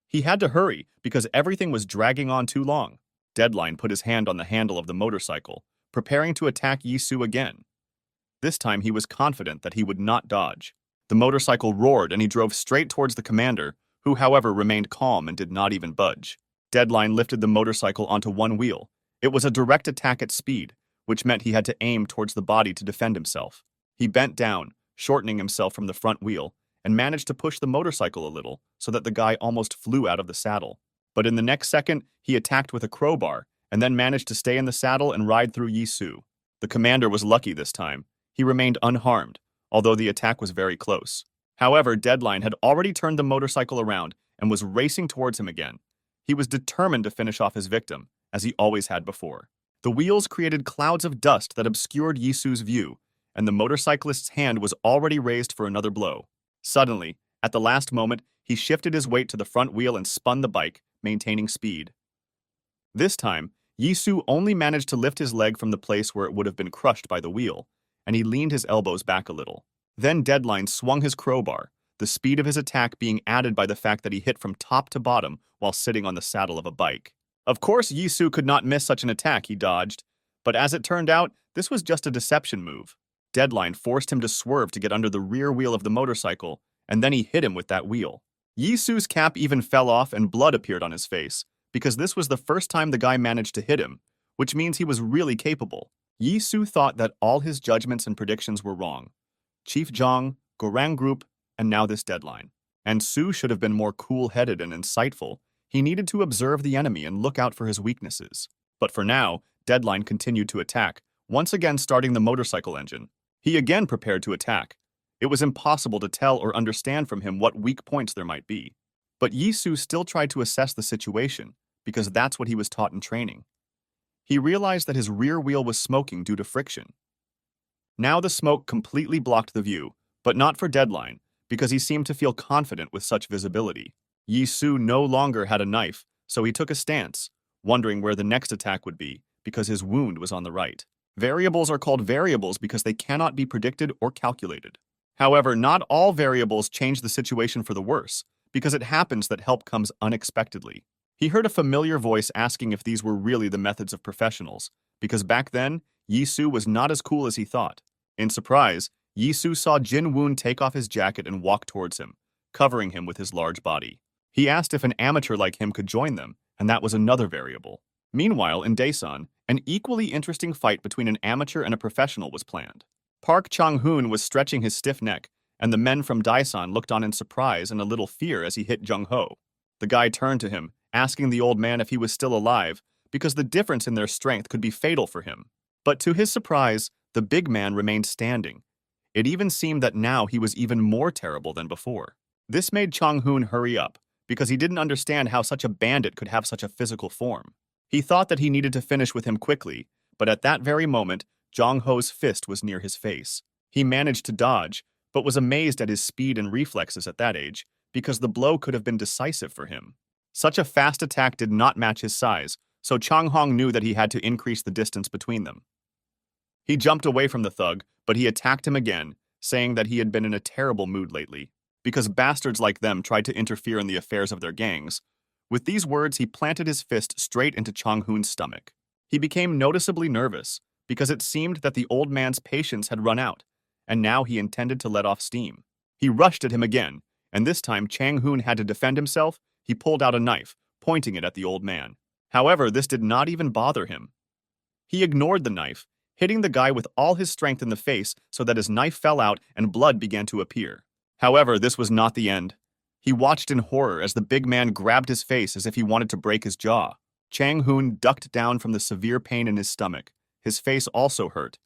He had to hurry because everything was dragging on too long. Deadline put his hand on the handle of the motorcycle, preparing to attack Yi-Soo again. This time he was confident that he would not dodge. The motorcycle roared and he drove straight towards the commander, who however remained calm and did not even budge. Deadline lifted the motorcycle onto one wheel. It was a direct attack at speed, which meant he had to aim towards the body to defend himself. He bent down, shortening himself from the front wheel, and managed to push the motorcycle a little so that the guy almost flew out of the saddle. But in the next second, he attacked with a crowbar and then managed to stay in the saddle and ride through Yi-Soo. The commander was lucky this time. He remained unharmed, although the attack was very close. However, Deadline had already turned the motorcycle around and was racing towards him again. He was determined to finish off his victim, as he always had before. The wheels created clouds of dust that obscured Yi-Soo's view, and the motorcyclist's hand was already raised for another blow. Suddenly, at the last moment, he shifted his weight to the front wheel and spun the bike, maintaining speed. This time, Yi-Soo only managed to lift his leg from the place where it would have been crushed by the wheel, and he leaned his elbows back a little. Then Deadline swung his crowbar, the speed of his attack being added by the fact that he hit from top to bottom while sitting on the saddle of a bike. Of course, Yi-Soo could not miss such an attack, he dodged, but as it turned out, this was just a deception move. Deadline forced him to swerve to get under the rear wheel of the motorcycle, and then he hit him with that wheel. Yi-Soo's cap even fell off and blood appeared on his face, because this was the first time the guy managed to hit him, which means he was really capable. Yi-Soo thought that all his judgments and predictions were wrong. Chief Zhang, Gorang Group, and now this Deadline. And Soo should have been more cool-headed and insightful. He needed to observe the enemy and look out for his weaknesses. But for now, Deadline continued to attack, once again starting the motorcycle engine. He again prepared to attack. It was impossible to tell or understand from him what weak points there might be. But Yi-Soo still tried to assess the situation, because that's what he was taught in training. He realized that his rear wheel was smoking due to friction. Now the smoke completely blocked the view, but not for Deadline, because he seemed to feel confident with such visibility. Yi-Soo no longer had a knife, so he took a stance, wondering where the next attack would be, because his wound was on the right. Variables are called variables because they cannot be predicted or calculated. However, not all variables change the situation for the worse, because it happens that help comes unexpectedly. He heard a familiar voice asking if these were really the methods of professionals, because back then, Yi-Soo was not as cool as he thought. In surprise, Yi-Soo saw Jin Woon take off his jacket and walk towards him, covering him with his large body. He asked if an amateur like him could join them, and that was another variable. Meanwhile, in Daesan, an equally interesting fight between an amateur and a professional was planned. Park Chang-hoon was stretching his stiff neck, and the men from Daesan looked on in surprise and a little fear as he hit Jung-ho. The guy turned to him, asking the old man if he was still alive, because the difference in their strength could be fatal for him. But to his surprise, the big man remained standing. It even seemed that now he was even more terrible than before. This made Chang-hoon hurry up, because he didn't understand how such a bandit could have such a physical form. He thought that he needed to finish with him quickly, but at that very moment, Jong-ho's fist was near his face. He managed to dodge, but was amazed at his speed and reflexes at that age, because the blow could have been decisive for him. Such a fast attack did not match his size, so Chang-hong knew that he had to increase the distance between them. He jumped away from the thug, but he attacked him again, saying that he had been in a terrible mood lately, because bastards like them tried to interfere in the affairs of their gangs. With these words, he planted his fist straight into Chang-hoon's stomach. He became noticeably nervous, because it seemed that the old man's patience had run out, and now he intended to let off steam. He rushed at him again, and this time Chang-hoon had to defend himself. He pulled out a knife, pointing it at the old man. However, this did not even bother him. He ignored the knife, hitting the guy with all his strength in the face so that his knife fell out and blood began to appear. However, this was not the end. He watched in horror as the big man grabbed his face as if he wanted to break his jaw. Chang-hoon ducked down from the severe pain in his stomach. His face also hurt,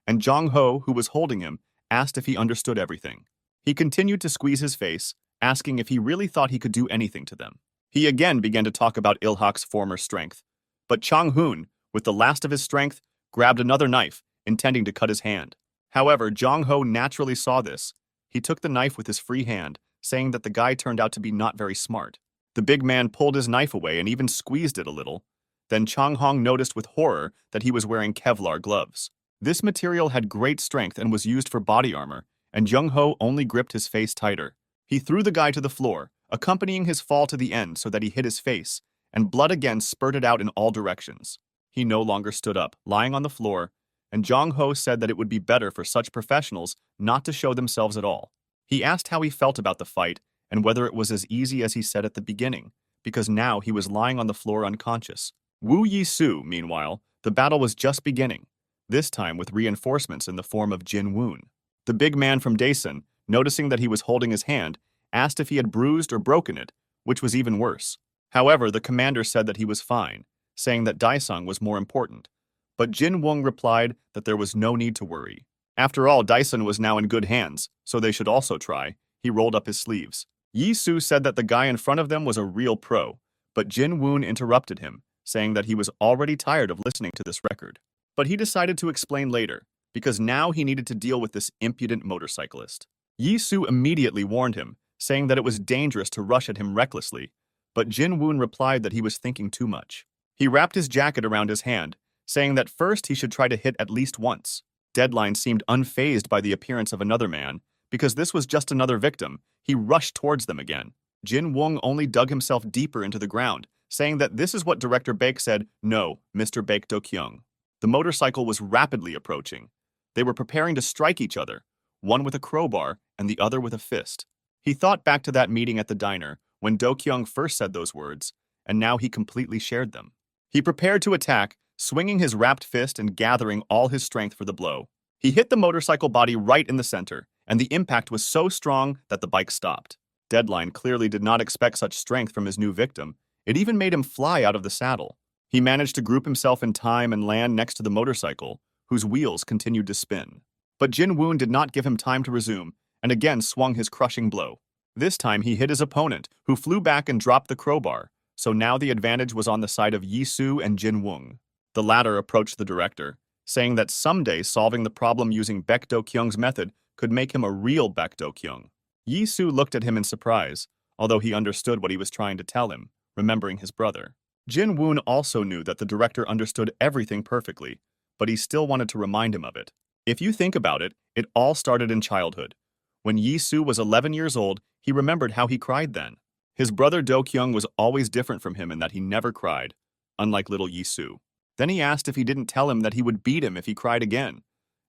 and Jong-ho, who was holding him, asked if he understood everything. He continued to squeeze his face, asking if he really thought he could do anything to them. He again began to talk about Il-hak's former strength, but Chang-hoon, with the last of his strength, grabbed another knife, intending to cut his hand. However, Jong-ho naturally saw this. He took the knife with his free hand, saying that the guy turned out to be not very smart. The big man pulled his knife away and even squeezed it a little. Then Chang-hong noticed with horror that he was wearing Kevlar gloves. This material had great strength and was used for body armor, and Jung-ho only gripped his face tighter. He threw the guy to the floor, accompanying his fall to the end so that he hit his face, and blood again spurted out in all directions. He no longer stood up, lying on the floor, and Jong-ho said that it would be better for such professionals not to show themselves at all. He asked how he felt about the fight and whether it was as easy as he said at the beginning, because now he was lying on the floor unconscious. Wu Yi-su, meanwhile, the battle was just beginning, this time with reinforcements in the form of Jin Woon. The big man from Daesan, noticing that he was holding his hand, asked if he had bruised or broken it, which was even worse. However, the commander said that he was fine, saying that Daesung was more important. But Jin Woon replied that there was no need to worry. After all, Daesan was now in good hands, so they should also try. He rolled up his sleeves. Yi-su said that the guy in front of them was a real pro, but Jin Woon interrupted him, saying that he was already tired of listening to this record. But he decided to explain later, because now he needed to deal with this impudent motorcyclist. Yi-su immediately warned him, saying that it was dangerous to rush at him recklessly, but Jin Woon replied that he was thinking too much. He wrapped his jacket around his hand, saying that first he should try to hit at least once. Deadline seemed unfazed by the appearance of another man, because this was just another victim. He rushed towards them again. Jin Woon only dug himself deeper into the ground, saying that this is what Director Baek said, "No, Mr. Baek Do-kyung." The motorcycle was rapidly approaching. They were preparing to strike each other, one with a crowbar and the other with a fist. He thought back to that meeting at the diner when Do-kyung first said those words, and now he completely shared them. He prepared to attack, swinging his wrapped fist and gathering all his strength for the blow. He hit the motorcycle body right in the center, and the impact was so strong that the bike stopped. Deadline clearly did not expect such strength from his new victim. It even made him fly out of the saddle. He managed to group himself in time and land next to the motorcycle, whose wheels continued to spin. But Jin Woon did not give him time to resume, and again swung his crushing blow. This time he hit his opponent, who flew back and dropped the crowbar, so now the advantage was on the side of Yi-su and Jin Woon. The latter approached the director, saying that someday solving the problem using Baek Do-kyung's method could make him a real Baek Do-kyung. Yi-su looked at him in surprise, although he understood what he was trying to tell him, remembering his brother. Jin Woon also knew that the director understood everything perfectly, but he still wanted to remind him of it. If you think about it, it all started in childhood. When Yi-su was 11 years old, he remembered how he cried then. His brother Do-kyung was always different from him in that he never cried, unlike little Yi-su. Then he asked if he didn't tell him that he would beat him if he cried again,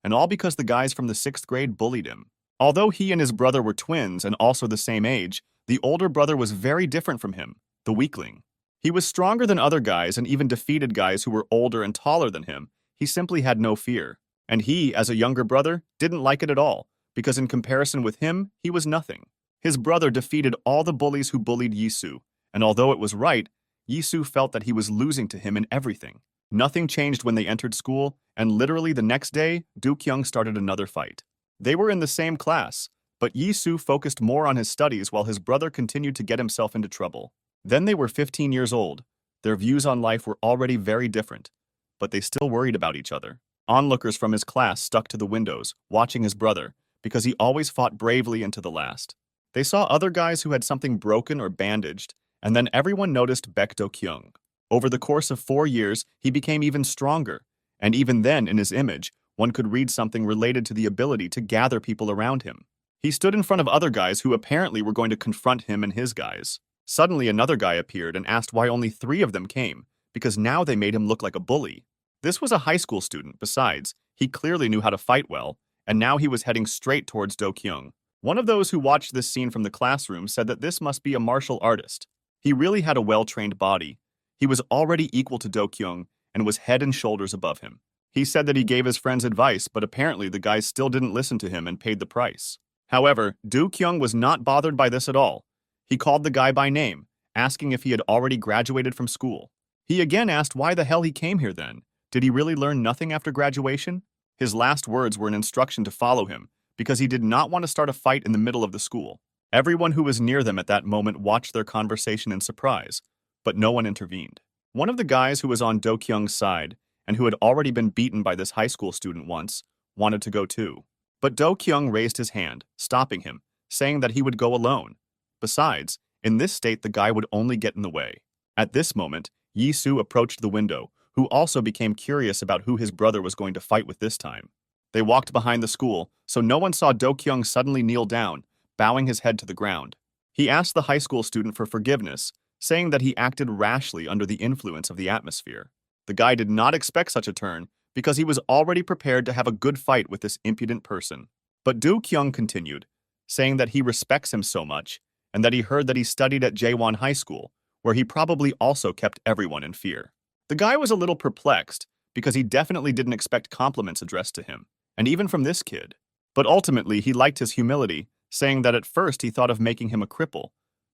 and all because the guys from the 6th grade bullied him. Although he and his brother were twins and also the same age, The older brother was very different from him, the weakling. He was stronger than other guys and even defeated guys who were older and taller than him. He simply had no fear. And he, as a younger brother, didn't like it at all, because in comparison with him, he was nothing. His brother defeated all the bullies who bullied Yisu, and although it was right, Yisu felt that he was losing to him in everything. Nothing changed when they entered school, and literally the next day, Do-kyung started another fight. They were in the same class, but Yisu focused more on his studies while his brother continued to get himself into trouble. Then they were 15 years old. Their views on life were already very different, but they still worried about each other. Onlookers from his class stuck to the windows, watching his brother, because he always fought bravely into the last. They saw other guys who had something broken or bandaged, and then everyone noticed Baek Do-kyung. Over the course of 4 years, he became even stronger, and even then, in his image, one could read something related to the ability to gather people around him. He stood in front of other guys who apparently were going to confront him and his guys. Suddenly, another guy appeared and asked why only 3 of them came, because now they made him look like a bully. This was a high school student. Besides, he clearly knew how to fight well, and now he was heading straight towards Do-kyung. One of those who watched this scene from the classroom said that this must be a martial artist. He really had a well-trained body. He was already equal to Do-kyung and was head and shoulders above him. He said that he gave his friends advice, but apparently the guys still didn't listen to him and paid the price. However, Do-kyung was not bothered by this at all. He called the guy by name, asking if he had already graduated from school. He again asked why the hell he came here then. Did he really learn nothing after graduation? His last words were an instruction to follow him, because he did not want to start a fight in the middle of the school. Everyone who was near them at that moment watched their conversation in surprise, but no one intervened. One of the guys who was on Do-kyung's side, and who had already been beaten by this high school student once, wanted to go too. But Do-kyung raised his hand, stopping him, saying that he would go alone. Besides, in this state the guy would only get in the way. At this moment, Yisu approached the window, who also became curious about who his brother was going to fight with this time. They walked behind the school, so no one saw Do-kyung suddenly kneel down, bowing his head to the ground. He asked the high school student for forgiveness, saying that he acted rashly under the influence of the atmosphere. The guy did not expect such a turn, because he was already prepared to have a good fight with this impudent person. But Do-kyung continued, saying that he respects him so much, and that he heard that he studied at Jaewon High School, where he probably also kept everyone in fear. The guy was a little perplexed, because he definitely didn't expect compliments addressed to him, and even from this kid. But ultimately, he liked his humility, saying that at first he thought of making him a cripple,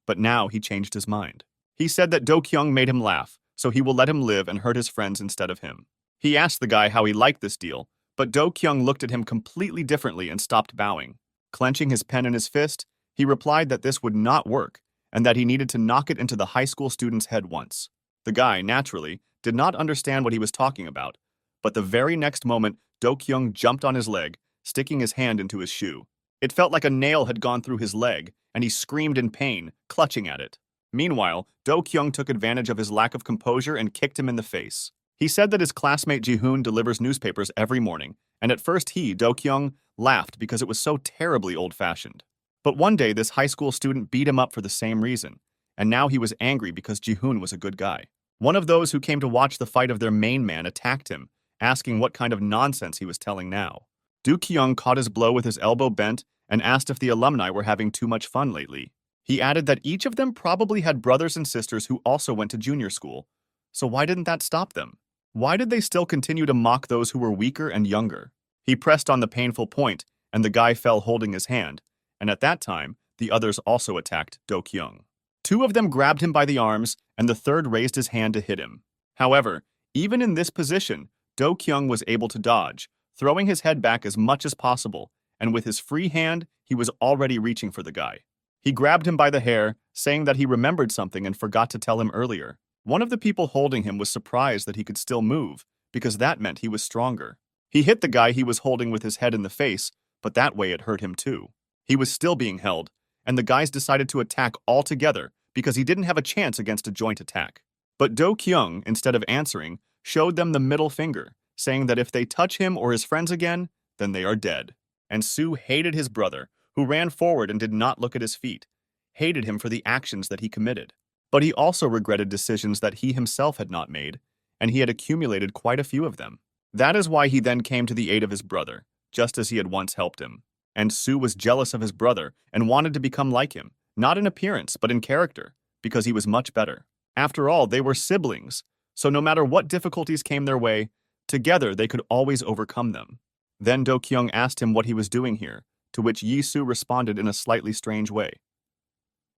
but now he changed his mind. He said that Do-kyung made him laugh, so he will let him live and hurt his friends instead of him. He asked the guy how he liked this deal, but Do-kyung looked at him completely differently and stopped bowing. Clenching his pen in his fist, he replied that this would not work, and that he needed to knock it into the high school student's head once. The guy, naturally, did not understand what he was talking about, but the very next moment, Do-kyung jumped on his leg, sticking his hand into his shoe. It felt like a nail had gone through his leg, and he screamed in pain, clutching at it. Meanwhile, Do-kyung took advantage of his lack of composure and kicked him in the face. He said that his classmate Ji-hoon delivers newspapers every morning, and at first he, Do-kyung, laughed because it was so terribly old-fashioned. But one day this high school student beat him up for the same reason, and now he was angry because Ji-hoon was a good guy. One of those who came to watch the fight of their main man attacked him, asking what kind of nonsense he was telling now. Do-kyung caught his blow with his elbow bent and asked if the alumni were having too much fun lately. He added that each of them probably had brothers and sisters who also went to junior school, so why didn't that stop them? Why did they still continue to mock those who were weaker and younger? He pressed on the painful point, and the guy fell holding his hand, and at that time, the others also attacked Do-kyung. 2 of them grabbed him by the arms, and the third raised his hand to hit him. However, even in this position, Do-kyung was able to dodge, throwing his head back as much as possible, and with his free hand, he was already reaching for the guy. He grabbed him by the hair, saying that he remembered something and forgot to tell him earlier. One of the people holding him was surprised that he could still move, because that meant he was stronger. He hit the guy he was holding with his head in the face, but that way it hurt him too. He was still being held, and the guys decided to attack all together because he didn't have a chance against a joint attack. But Do-kyung, instead of answering, showed them the middle finger, saying that if they touch him or his friends again, then they are dead. And Soo hated his brother, who ran forward and did not look at his feet, hated him for the actions that he committed. But he also regretted decisions that he himself had not made, and he had accumulated quite a few of them. That is why he then came to the aid of his brother, just as he had once helped him. And Soo was jealous of his brother and wanted to become like him, Not in appearance, but in character, because he was much better. After all, they were siblings, so no matter what difficulties came their way, together they could always overcome them. Then Do Kyung asked him what he was doing here, to which Yi Su responded in a slightly strange way.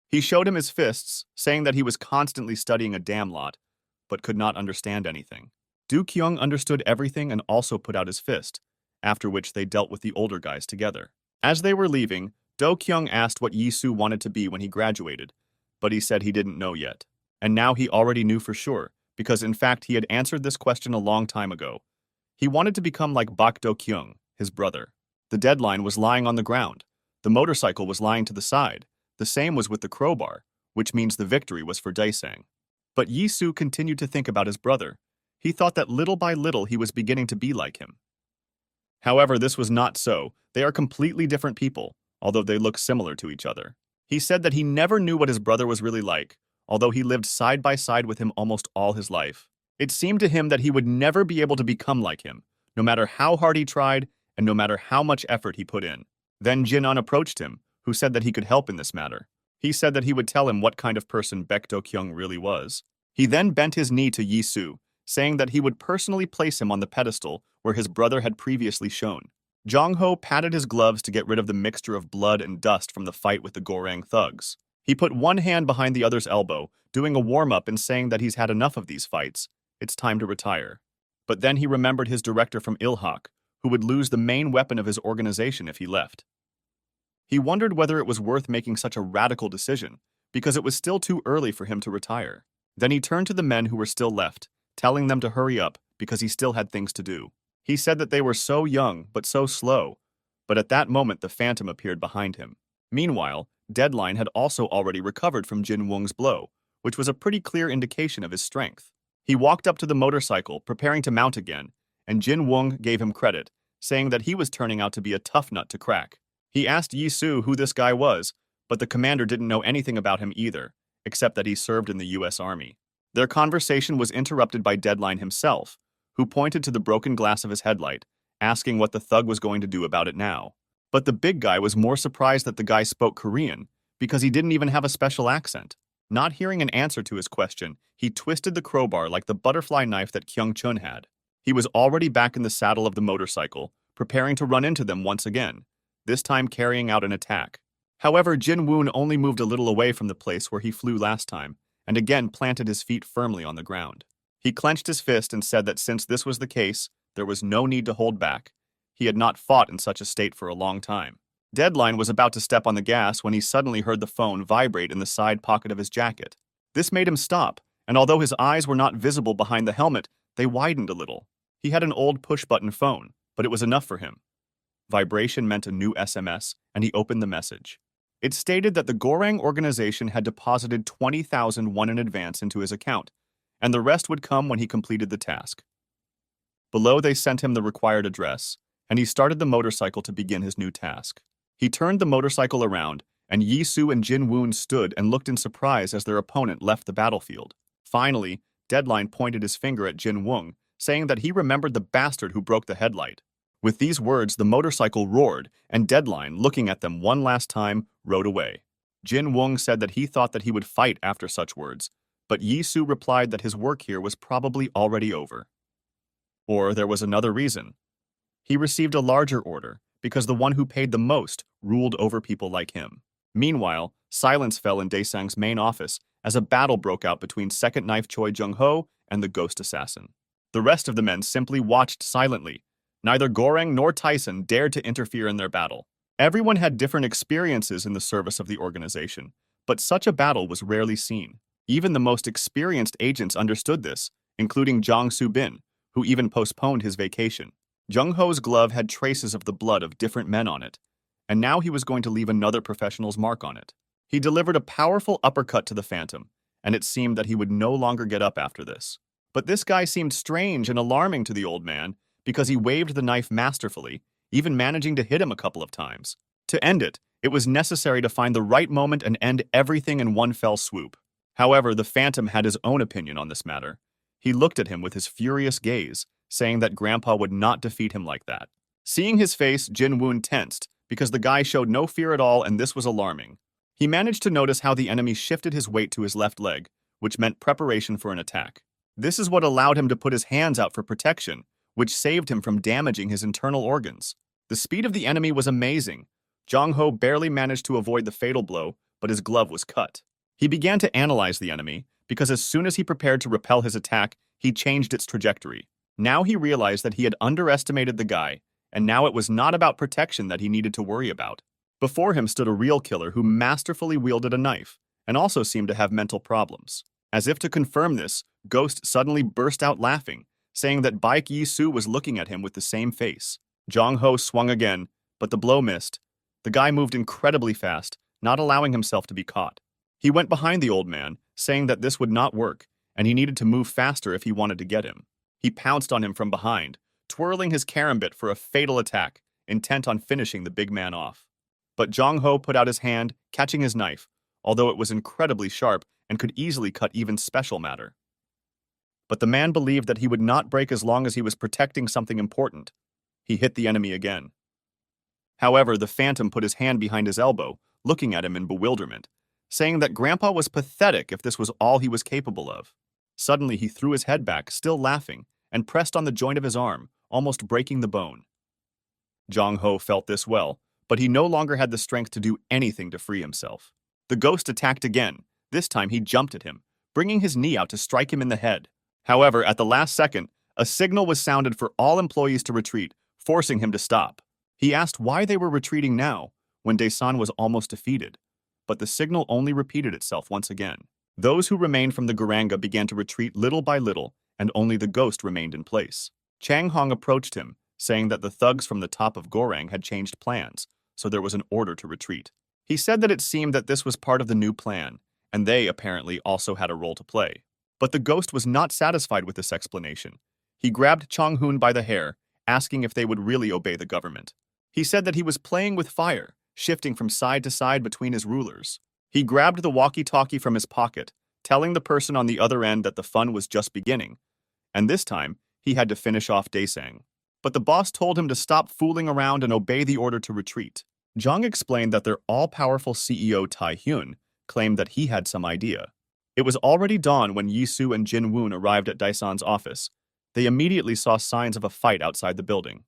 He showed him his fists, saying that he was constantly studying a damn lot, but could not understand anything. Do Kyung understood everything and also put out his fist, after which they dealt with the older guys together. As they were leaving, Do Kyung asked what Yi Su wanted to be when he graduated, but he said he didn't know yet. And now he already knew for sure, because in fact he had answered this question a long time ago. He wanted to become like Bak Do Kyung, his brother. The deadline was lying on the ground. The motorcycle was lying to the side. The same was with the crowbar, which means the victory was for Daesang. But Yi Su continued to think about his brother. He thought that little by little he was beginning to be like him. However, this was not so. They are completely different people, although they look similar to each other. He said that he never knew what his brother was really like, although he lived side by side with him almost all his life. It seemed to him that he would never be able to become like him, no matter how hard he tried and no matter how much effort he put in. Then Jin-un approached him, who said that he could help in this matter. He said that he would tell him what kind of person Baek Do-kyung really was. He then bent his knee to Yi Su, saying that he would personally place him on the pedestal where his brother had previously shown. Jong-ho patted his gloves to get rid of the mixture of blood and dust from the fight with the Gorang thugs. He put one hand behind the other's elbow, doing a warm-up and saying that he's had enough of these fights. It's time to retire. But then he remembered his director from Ilhak, who would lose the main weapon of his organization if he left. He wondered whether it was worth making such a radical decision, because it was still too early for him to retire. Then he turned to the men who were still left, telling them to hurry up because he still had things to do. He said that they were so young but so slow, but at that moment the phantom appeared behind him. Meanwhile, Deadline had also already recovered from Jin Woong's blow, which was a pretty clear indication of his strength. He walked up to the motorcycle, preparing to mount again, and Jin Woong gave him credit, saying that he was turning out to be a tough nut to crack. He asked Yi Su who this guy was, but the commander didn't know anything about him either, except that he served in the US Army. Their conversation was interrupted by Deadline himself, who pointed to the broken glass of his headlight, asking what the thug was going to do about it now. But the big guy was more surprised that the guy spoke Korean, because he didn't even have a special accent. Not hearing an answer to his question, he twisted the crowbar like the butterfly knife that Kyung Chun had. He was already back in the saddle of the motorcycle, preparing to run into them once again, this time carrying out an attack. However, Jin Woon only moved a little away from the place where he flew last time, and again planted his feet firmly on the ground. He clenched his fist and said that since this was the case, there was no need to hold back. He had not fought in such a state for a long time. Deadline was about to step on the gas when he suddenly heard the phone vibrate in the side pocket of his jacket. This made him stop, and although his eyes were not visible behind the helmet, they widened a little. He had an old push-button phone, but it was enough for him. Vibration meant a new SMS, and he opened the message. It stated that the Gorang organization had deposited 20,000 won in advance into his account, and the rest would come when he completed the task. Below, they sent him the required address, and he started the motorcycle to begin his new task. He turned the motorcycle around, and Yi Su and Jin Woon stood and looked in surprise as their opponent left the battlefield. Finally, Deadline pointed his finger at Jin Woong, saying that he remembered the bastard who broke the headlight. With these words, the motorcycle roared, and Deadline, looking at them one last time, rode away. Jin Woong said that he thought that he would fight after such words, but Yi Su replied that his work here was probably already over. Or there was another reason. He received a larger order, because the one who paid the most ruled over people like him. Meanwhile, silence fell in Daesang's main office as a battle broke out between Second Knife Choi Jung-ho and the Ghost Assassin. The rest of the men simply watched silently. Neither Goreng nor Tyson dared to interfere in their battle. Everyone had different experiences in the service of the organization, but such a battle was rarely seen. Even the most experienced agents understood this, including Jang Soo-bin, who even postponed his vacation. Jung-ho's glove had traces of the blood of different men on it, and now he was going to leave another professional's mark on it. He delivered a powerful uppercut to the Phantom, and it seemed that he would no longer get up after this. But this guy seemed strange and alarming to the old man because he waved the knife masterfully, even managing to hit him a couple of times. To end it, it was necessary to find the right moment and end everything in one fell swoop. However, the Phantom had his own opinion on this matter. He looked at him with his furious gaze, saying that Grandpa would not defeat him like that. Seeing his face, Jin Woon tensed, because the guy showed no fear at all and this was alarming. He managed to notice how the enemy shifted his weight to his left leg, which meant preparation for an attack. This is what allowed him to put his hands out for protection, which saved him from damaging his internal organs. The speed of the enemy was amazing. Jong Ho barely managed to avoid the fatal blow, but his glove was cut. He began to analyze the enemy, because as soon as he prepared to repel his attack, he changed its trajectory. Now he realized that he had underestimated the guy, and now it was not about protection that he needed to worry about. Before him stood a real killer who masterfully wielded a knife, and also seemed to have mental problems. As if to confirm this, Ghost suddenly burst out laughing, saying that Baek Yi-soo was looking at him with the same face. Jong Ho swung again, but the blow missed. The guy moved incredibly fast, not allowing himself to be caught. He went behind the old man, saying that this would not work, and he needed to move faster if he wanted to get him. He pounced on him from behind, twirling his karambit for a fatal attack, intent on finishing the big man off. But Jong Ho put out his hand, catching his knife, although it was incredibly sharp and could easily cut even special matter. But the man believed that he would not break as long as he was protecting something important. He hit the enemy again. However, the Phantom put his hand behind his elbow, looking at him in bewilderment, saying that Grandpa was pathetic if this was all he was capable of. Suddenly, he threw his head back, still laughing, and pressed on the joint of his arm, almost breaking the bone. Jong Ho felt this well, but he no longer had the strength to do anything to free himself. The ghost attacked again. This time he jumped at him, bringing his knee out to strike him in the head. However, at the last second, a signal was sounded for all employees to retreat, forcing him to stop. He asked why they were retreating now, when Daesan was almost defeated. But the signal only repeated itself once again. Those who remained from the Garanga began to retreat little by little, and only the ghost remained in place. Chang Hong approached him, saying that the thugs from the top of Gorang had changed plans, so there was an order to retreat. He said that it seemed that this was part of the new plan, and they apparently also had a role to play. But the ghost was not satisfied with this explanation. He grabbed Chong Hoon by the hair, asking if they would really obey the government. He said that he was playing with fire, shifting from side to side between his rulers. He grabbed the walkie-talkie from his pocket, telling the person on the other end that the fun was just beginning, and this time he had to finish off Daesang. But the boss told him to stop fooling around and obey the order to retreat. Jong explained that their all-powerful CEO Tai Hyun claimed that he had some idea. It was already dawn when Yi-soo and Jin Woon arrived at Daesan's office. They immediately saw signs of a fight outside the building.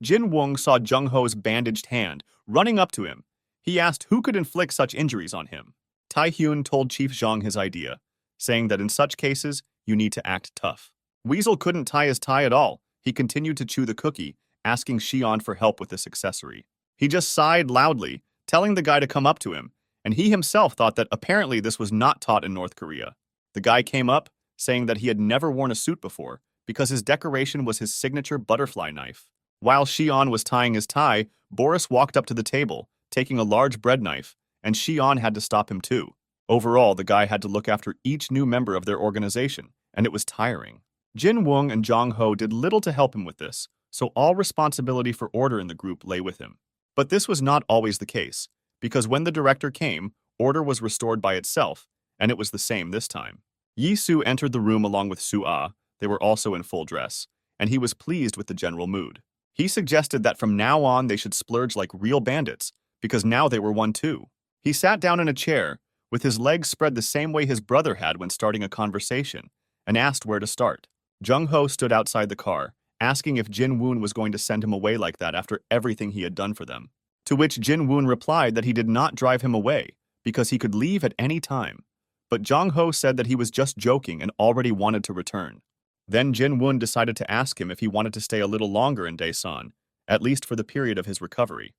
Jin Woong saw Jung Ho's bandaged hand, running up to him. He asked who could inflict such injuries on him. Tai Hyun told Chief Zhang his idea, saying that in such cases, you need to act tough. Weasel couldn't tie his tie at all. He continued to chew the cookie, asking Xion for help with this accessory. He just sighed loudly, telling the guy to come up to him, and he himself thought that apparently this was not taught in North Korea. The guy came up, saying that he had never worn a suit before, because his decoration was his signature butterfly knife. While Xion was tying his tie, Boris walked up to the table, taking a large bread knife, and Xion had to stop him too. Overall, the guy had to look after each new member of their organization, and it was tiring. Jin Woong and Jong Ho did little to help him with this, so all responsibility for order in the group lay with him. But this was not always the case, because when the director came, order was restored by itself, and it was the same this time. Yi-soo entered the room along with Su-ah. They were also in full dress, and he was pleased with the general mood. He suggested that from now on they should splurge like real bandits, because now they were one too. He sat down in a chair, with his legs spread the same way his brother had when starting a conversation, and asked where to start. Jung Ho stood outside the car, asking if Jin Woon was going to send him away like that after everything he had done for them. To which Jin Woon replied that he did not drive him away, because he could leave at any time. But Jong Ho said that he was just joking and already wanted to return. Then Jin Woon decided to ask him if he wanted to stay a little longer in Daesan, at least for the period of his recovery.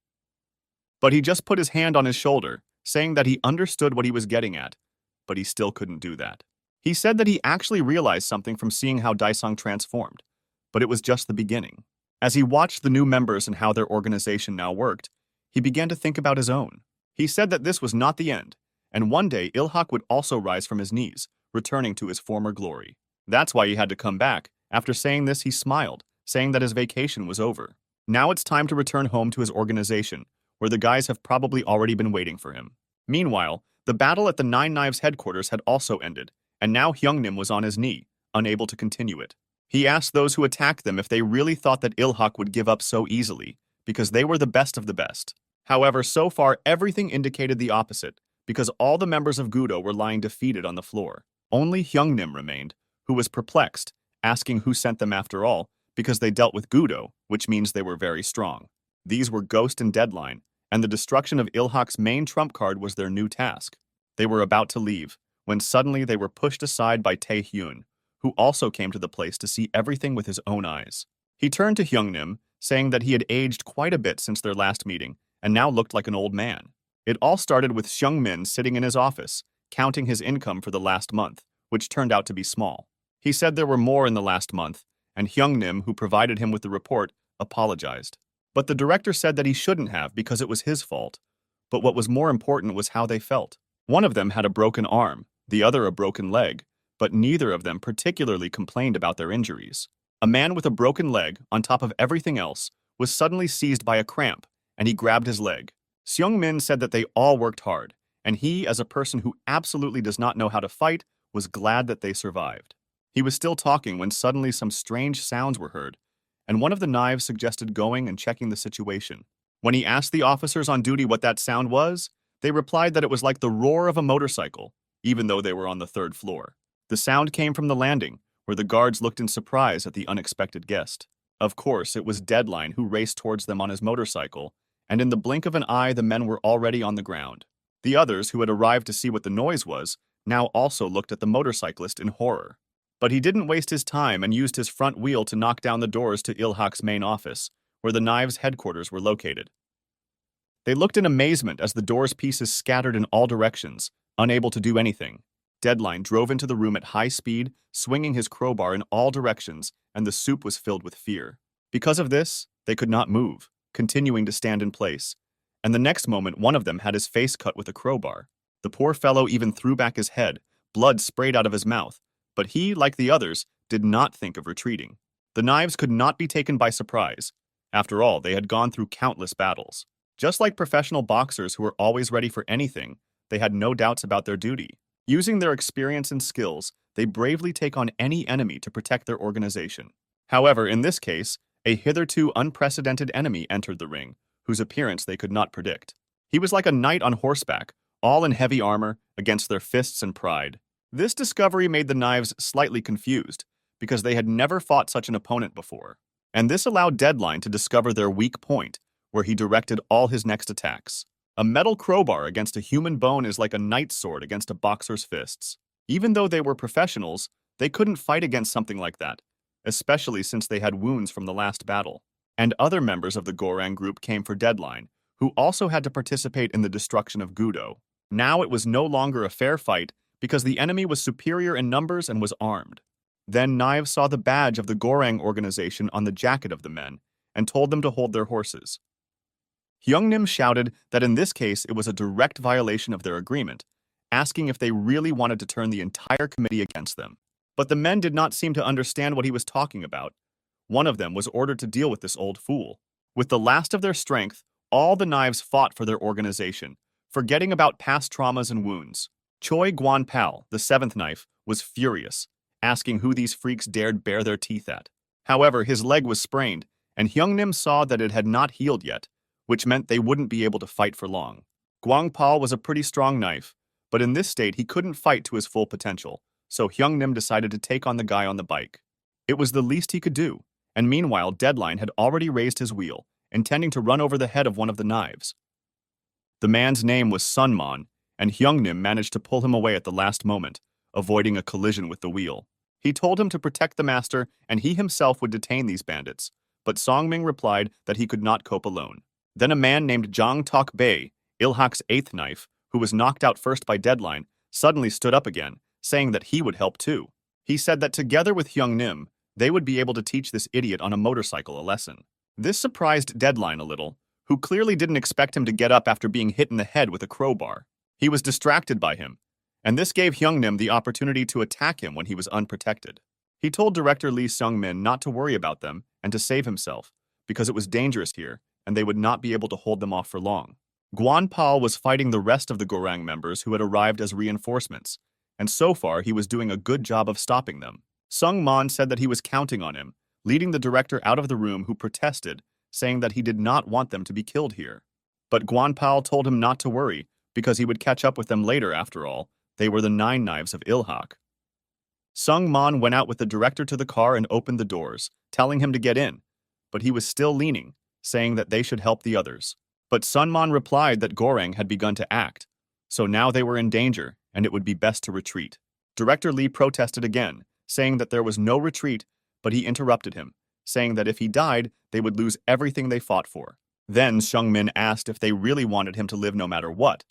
But he just put his hand on his shoulder, saying that he understood what he was getting at, but he still couldn't do that. He said that he actually realized something from seeing how Daesang transformed, but it was just the beginning. As he watched the new members and how their organization now worked, he began to think about his own. He said that this was not the end, and one day Ilhak would also rise from his knees, returning to his former glory. That's why he had to come back. After saying this, he smiled, saying that his vacation was over. Now it's time to return home to his organization, where the guys have probably already been waiting for him. Meanwhile, the battle at the Nine Knives headquarters had also ended, and now Hyungnim was on his knee, unable to continue it. He asked those who attacked them if they really thought that Ilhak would give up so easily, because they were the best of the best. However, so far everything indicated the opposite, because all the members of Gudo were lying defeated on the floor. Only Hyungnim remained, who was perplexed, asking who sent them after all, because they dealt with Gudo, which means they were very strong. These were Ghost and Deadline, and the destruction of Ilhak's main trump card was their new task. They were about to leave, when suddenly they were pushed aside by Tae-hyun, who also came to the place to see everything with his own eyes. He turned to Hyungnim, saying that he had aged quite a bit since their last meeting, and now looked like an old man. It all started with Seung-min sitting in his office, counting his income for the last month, which turned out to be small. He said there were more in the last month, and Hyungnim, who provided him with the report, apologized. But the director said that he shouldn't have because it was his fault. But what was more important was how they felt. One of them had a broken arm, the other a broken leg, but neither of them particularly complained about their injuries. A man with a broken leg, on top of everything else, was suddenly seized by a cramp, and he grabbed his leg. Seung-min said that they all worked hard, and he, as a person who absolutely does not know how to fight, was glad that they survived. He was still talking when suddenly some strange sounds were heard, and one of the knives suggested going and checking the situation. When he asked the officers on duty what that sound was, they replied that it was like the roar of a motorcycle, even though they were on the 3rd floor. The sound came from the landing, where the guards looked in surprise at the unexpected guest. Of course, it was Deadline who raced towards them on his motorcycle, and in the blink of an eye the men were already on the ground. The others, who had arrived to see what the noise was, now also looked at the motorcyclist in horror. But he didn't waste his time and used his front wheel to knock down the doors to Ilhak's main office, where the Knives' headquarters were located. They looked in amazement as the door's pieces scattered in all directions, unable to do anything. Deadline drove into the room at high speed, swinging his crowbar in all directions, and the soup was filled with fear. Because of this, they could not move, continuing to stand in place. And the next moment, one of them had his face cut with a crowbar. The poor fellow even threw back his head, blood sprayed out of his mouth, but he, like the others, did not think of retreating. The Knives could not be taken by surprise. After all, they had gone through countless battles. Just like professional boxers who were always ready for anything, they had no doubts about their duty. Using their experience and skills, they bravely take on any enemy to protect their organization. However, in this case, a hitherto unprecedented enemy entered the ring, whose appearance they could not predict. He was like a knight on horseback, all in heavy armor, against their fists and pride. This discovery made the Knives slightly confused, because they had never fought such an opponent before. And this allowed Deadline to discover their weak point, where he directed all his next attacks. A metal crowbar against a human bone is like a knight's sword against a boxer's fists. Even though they were professionals, they couldn't fight against something like that, especially since they had wounds from the last battle. And other members of the Gorang group came for Deadline, who also had to participate in the destruction of Gudo. Now it was no longer a fair fight, because the enemy was superior in numbers and was armed. Then Knives saw the badge of the Gorang organization on the jacket of the men, and told them to hold their horses. Hyungnim shouted that in this case it was a direct violation of their agreement, asking if they really wanted to turn the entire committee against them. But the men did not seem to understand what he was talking about. One of them was ordered to deal with this old fool. With the last of their strength, all the Knives fought for their organization, forgetting about past traumas and wounds. Choi Guan-pal, the 7th knife, was furious, asking who these freaks dared bare their teeth at. However, his leg was sprained, and Hyungnim saw that it had not healed yet, which meant they wouldn't be able to fight for long. Guang-pal was a pretty strong knife, but in this state he couldn't fight to his full potential, so Hyungnim decided to take on the guy on the bike. It was the least he could do, and meanwhile Deadline had already raised his wheel, intending to run over the head of one of the Knives. The man's name was Sunmon, and Hyungnim managed to pull him away at the last moment, avoiding a collision with the wheel. He told him to protect the master, and he himself would detain these bandits, but Songming replied that he could not cope alone. Then a man named Jang Tok-bae, Ilhak's 8th knife, who was knocked out first by Deadline, suddenly stood up again, saying that he would help too. He said that together with Hyungnim, they would be able to teach this idiot on a motorcycle a lesson. This surprised Deadline a little, who clearly didn't expect him to get up after being hit in the head with a crowbar. He was distracted by him, and this gave Hyungnim the opportunity to attack him when he was unprotected. He told director Lee Seung-min not to worry about them and to save himself, because it was dangerous here, and they would not be able to hold them off for long. Guan-pal was fighting the rest of the Gorang members who had arrived as reinforcements, and so far he was doing a good job of stopping them. Sung-mon said that he was counting on him, leading the director out of the room, who protested, saying that he did not want them to be killed here. But Guanpao told him not to worry, because he would catch up with them later after all. They were the Nine Knives of Ilhak. Sung Man went out with the director to the car and opened the doors, telling him to get in, but he was still leaning, saying that they should help the others. But Sun Man replied that Goreng had begun to act, so now they were in danger and it would be best to retreat. Director Lee protested again, saying that there was no retreat, but he interrupted him, saying that if he died, they would lose everything they fought for. Then Xiong Min asked if they really wanted him to live no matter what,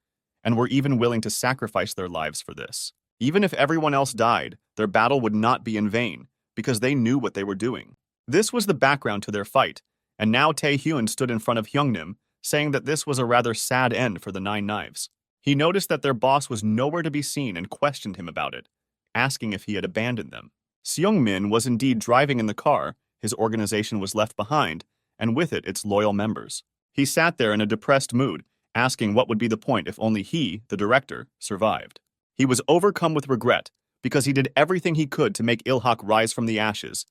and were even willing to sacrifice their lives for this. Even if everyone else died, their battle would not be in vain, because they knew what they were doing. This was the background to their fight, and now Tae Hyun stood in front of Hyungnim, saying that this was a rather sad end for the Nine Knives. He noticed that their boss was nowhere to be seen and questioned him about it, asking if he had abandoned them. Seung Min was indeed driving in the car, his organization was left behind, and with it its loyal members. He sat there in a depressed mood, asking what would be the point if only he, the director, survived. He was overcome with regret, because he did everything he could to make Ilhak rise from the ashes,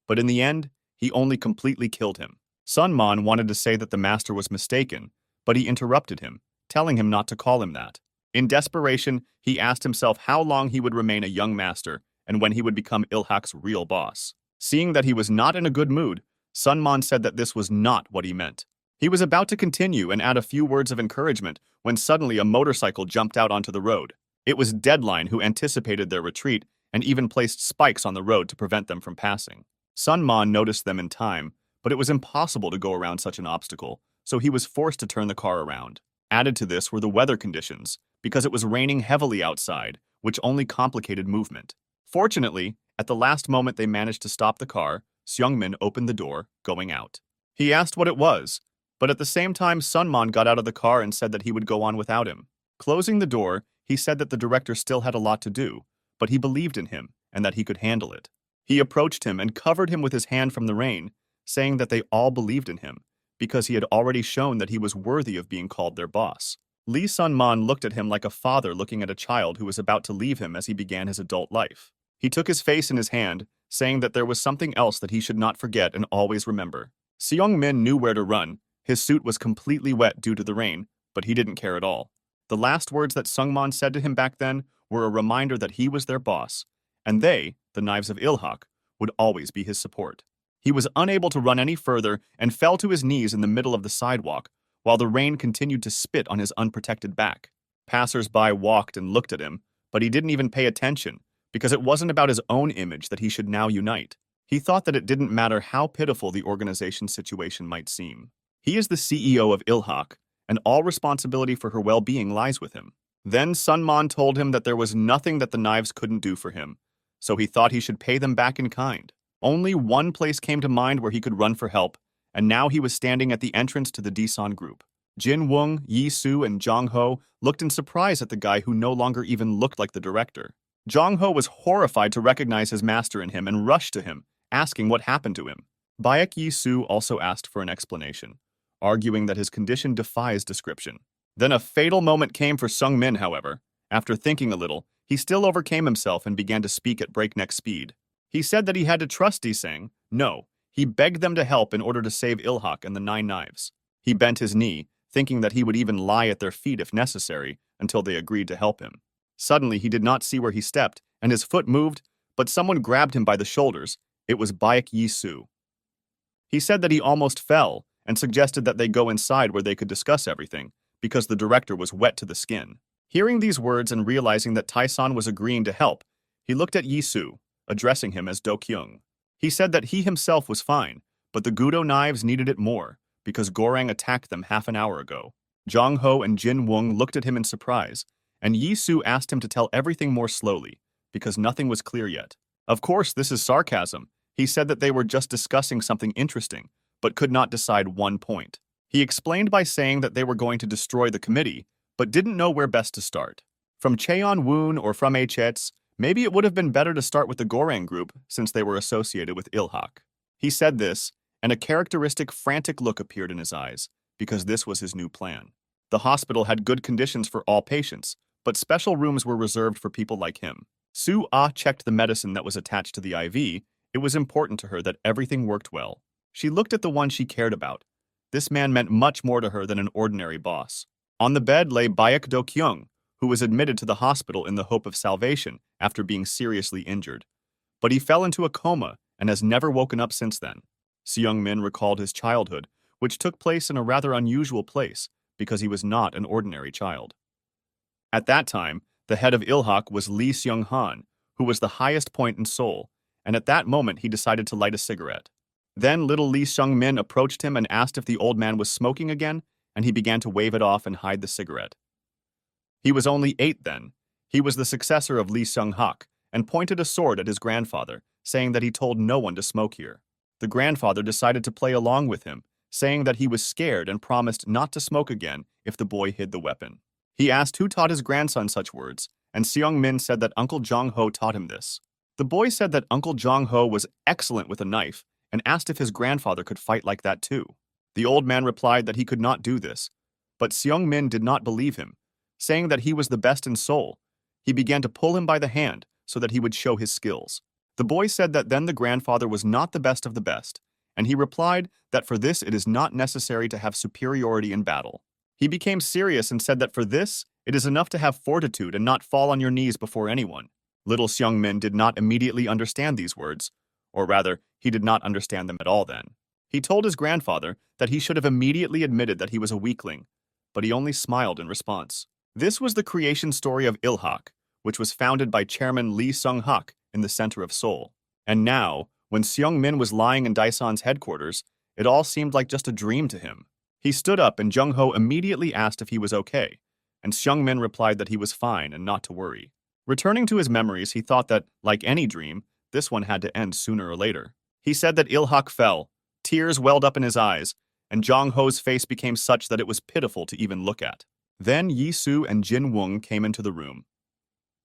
but in the end, he only completely killed him. Sun Man wanted to say that the master was mistaken, but he interrupted him, telling him not to call him that. In desperation, he asked himself how long he would remain a young master and when he would become Ilhak's real boss. Seeing that he was not in a good mood, Sun Man said that this was not what he meant. He was about to continue and add a few words of encouragement when suddenly a motorcycle jumped out onto the road. It was Deadline who anticipated their retreat and even placed spikes on the road to prevent them from passing. Sun Man noticed them in time, but it was impossible to go around such an obstacle, so he was forced to turn the car around. Added to this were the weather conditions, because it was raining heavily outside, which only complicated movement. Fortunately, at the last moment they managed to stop the car, Seungmin opened the door, going out. He asked what it was, but at the same time Sun Man got out of the car and said that he would go on without him. Closing the door, he said that the director still had a lot to do, but he believed in him and that he could handle it. He approached him and covered him with his hand from the rain, saying that they all believed in him, because he had already shown that he was worthy of being called their boss. Lee Sun-man looked at him like a father looking at a child who was about to leave him as he began his adult life. He took his face in his hand, saying that there was something else that he should not forget and always remember. Seong-min knew where to run. His suit was completely wet due to the rain, but he didn't care at all. The last words that Sungman said to him back then were a reminder that he was their boss, and they, the Knives of Ilhak, would always be his support. He was unable to run any further and fell to his knees in the middle of the sidewalk, while the rain continued to spit on his unprotected back. Passers-by walked and looked at him, but he didn't even pay attention, because it wasn't about his own image that he should now unite. He thought that it didn't matter how pitiful the organization's situation might seem. He is the CEO of Ilhak, and all responsibility for her well-being lies with him. Then Sunman told him that there was nothing that the Knives couldn't do for him, so he thought he should pay them back in kind. Only one place came to mind where he could run for help, and now he was standing at the entrance to the Daesan group. Jin Woong, Yi Su, and Jong Ho looked in surprise at the guy who no longer even looked like the director. Jong Ho was horrified to recognize his master in him and rushed to him, asking what happened to him. Baek Yi Su also asked for an explanation, arguing that his condition defies description. Then a fatal moment came for Sung Min, however. After thinking a little, he still overcame himself and began to speak at breakneck speed. He said that he had to trust Desang. No, he begged them to help in order to save Ilhak and the Nine Knives. He bent his knee, thinking that he would even lie at their feet if necessary, until they agreed to help him. Suddenly, he did not see where he stepped, and his foot moved, but someone grabbed him by the shoulders. It was Baek Yi Su. He said that he almost fell, and suggested that they go inside where they could discuss everything, because the director was wet to the skin. Hearing these words and realizing that Taesan was agreeing to help, he looked at Yi Su, addressing him as Do Kyung. He said that he himself was fine, but the Gudo Knives needed it more, because Gorang attacked them half an hour ago. Jong Ho and Jin Woong looked at him in surprise, and Yi Su asked him to tell everything more slowly, because nothing was clear yet. Of course, this is sarcasm. He said that they were just discussing something interesting, but could not decide one point. He explained by saying that they were going to destroy the committee, but didn't know where best to start. From Cheon Woon or from HETS, maybe it would have been better to start with the Gorang group since they were associated with Ilhak. He said this, and a characteristic frantic look appeared in his eyes, because this was his new plan. The hospital had good conditions for all patients, but special rooms were reserved for people like him. Su Ah checked the medicine that was attached to the IV. It was important to her that everything worked well. She looked at the one she cared about, This man meant much more to her than an ordinary boss. On the bed lay Baek Do-kyung, who was admitted to the hospital in the hope of salvation after being seriously injured. But he fell into a coma and has never woken up since then. Seung-min recalled his childhood, which took place in a rather unusual place because he was not an ordinary child. At that time, the head of Ilhak was Lee Seung-han, who was the highest point in Seoul, and at that moment he decided to light a cigarette. Then little Lee Seung-min approached him and asked if the old man was smoking again, and he began to wave it off and hide the cigarette. He was only 8 then. He was the successor of Lee Seung-hak and pointed a sword at his grandfather, saying that he told no one to smoke here. The grandfather decided to play along with him, saying that he was scared and promised not to smoke again if the boy hid the weapon. He asked who taught his grandson such words, and Seung-min said that Uncle Jong-ho taught him this. The boy said that Uncle Jong-ho was excellent with a knife and asked if his grandfather could fight like that too. The old man replied that he could not do this, but Seung-min did not believe him, saying that he was the best in Seoul. He began to pull him by the hand so that he would show his skills. The boy said that then the grandfather was not the best of the best, and he replied that for this it is not necessary to have superiority in battle. He became serious and said that for this, it is enough to have fortitude and not fall on your knees before anyone. Little Seung-min did not immediately understand these words, or rather, he did not understand them at all then. He told his grandfather that he should have immediately admitted that he was a weakling, but he only smiled in response. This was the creation story of Ilhak, which was founded by Chairman Lee Seung-hak in the center of Seoul. And now, when Seung-min was lying in Daeson's headquarters, it all seemed like just a dream to him. He stood up and Jung-ho immediately asked if he was okay, and Seung-min replied that he was fine and not to worry. Returning to his memories, he thought that, like any dream, this one had to end sooner or later. He said that Ilhak fell, tears welled up in his eyes, and Jong-ho's face became such that it was pitiful to even look at. Then Yi-soo and Jin-woong came into the room.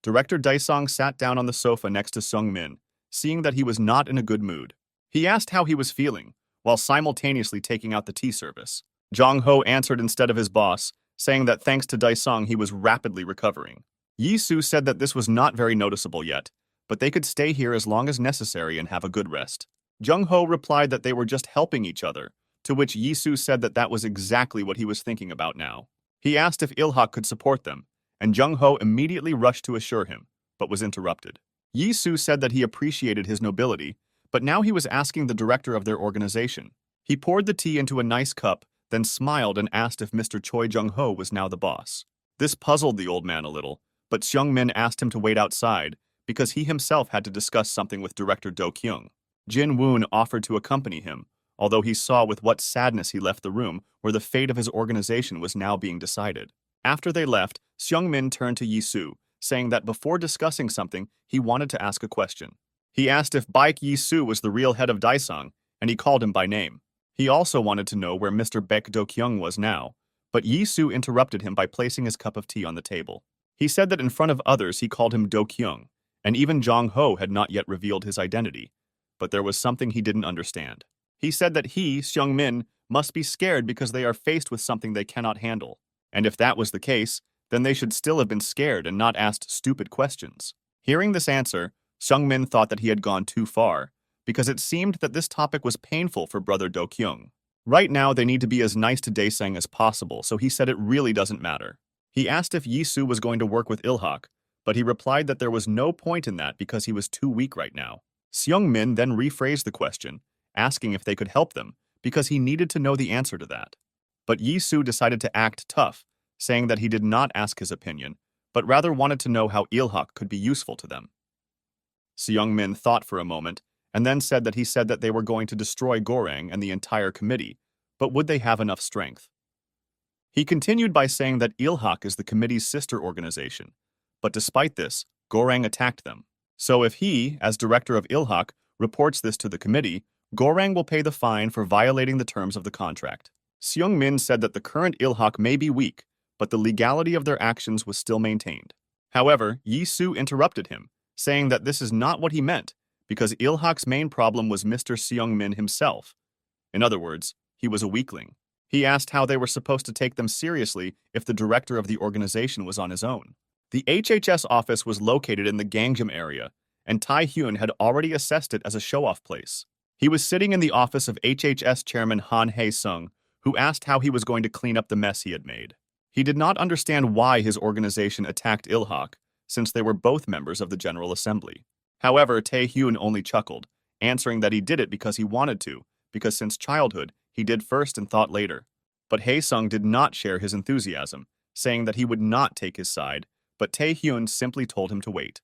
Director Daesong sat down on the sofa next to Seung-min, seeing that he was not in a good mood. He asked how he was feeling, while simultaneously taking out the tea service. Jong-ho answered instead of his boss, saying that thanks to Daesong he was rapidly recovering. Yi-soo said that this was not very noticeable yet, but they could stay here as long as necessary and have a good rest. Jung-ho replied that they were just helping each other, to which Yi-soo said that that was exactly what he was thinking about now. He asked if Ilhak could support them, and Jung-ho immediately rushed to assure him, but was interrupted. Yi-soo said that he appreciated his nobility, but now he was asking the director of their organization. He poured the tea into a nice cup, then smiled and asked if Mr. Choi Jung-ho was now the boss. This puzzled the old man a little, but Seung-min asked him to wait outside because he himself had to discuss something with Director Do-kyung. Jin-woon offered to accompany him, although he saw with what sadness he left the room where the fate of his organization was now being decided. After they left, Seung-min turned to Yi-soo, saying that before discussing something, he wanted to ask a question. He asked if Baek Yi-soo was the real head of Daesong, and he called him by name. He also wanted to know where Mr. Baek Do-kyung was now, but Yi-soo interrupted him by placing his cup of tea on the table. He said that in front of others he called him Do-kyung, and even Jong-ho had not yet revealed his identity, but there was something he didn't understand. He said that he, Seung-min, must be scared because they are faced with something they cannot handle, and if that was the case, then they should still have been scared and not asked stupid questions. Hearing this answer, Seung-min thought that he had gone too far, because it seemed that this topic was painful for brother Do-kyung. Right now, they need to be as nice to Daesang as possible, so he said it really doesn't matter. He asked if Yi-soo was going to work with Ilhak, but he replied that there was no point in that because he was too weak right now. Seung-min then rephrased the question, asking if they could help them, because he needed to know the answer to that. But Yi-soo decided to act tough, saying that he did not ask his opinion, but rather wanted to know how Ilhak could be useful to them. Seung-min thought for a moment, and then said that they were going to destroy Gorang and the entire committee, but would they have enough strength? He continued by saying that Ilhak is the committee's sister organization, but despite this, Gorang attacked them. So if he, as director of Ilhak, reports this to the committee, Gorang will pay the fine for violating the terms of the contract. Seung-min said that the current Ilhak may be weak, but the legality of their actions was still maintained. However, Yi-soo interrupted him, saying that this is not what he meant, because Ilhak's main problem was Mr. Seung-min himself. In other words, he was a weakling. He asked how they were supposed to take them seriously if the director of the organization was on his own. The HHS office was located in the Gangnam area, and Tae-hyun had already assessed it as a show-off place. He was sitting in the office of HHS Chairman Han Hae-sung, who asked how he was going to clean up the mess he had made. He did not understand why his organization attacked Ilhak, since they were both members of the General Assembly. However, Tae-hyun only chuckled, answering that he did it because he wanted to, because since childhood, he did first and thought later. But Hae-sung did not share his enthusiasm, saying that he would not take his side, but Tae-hyun simply told him to wait.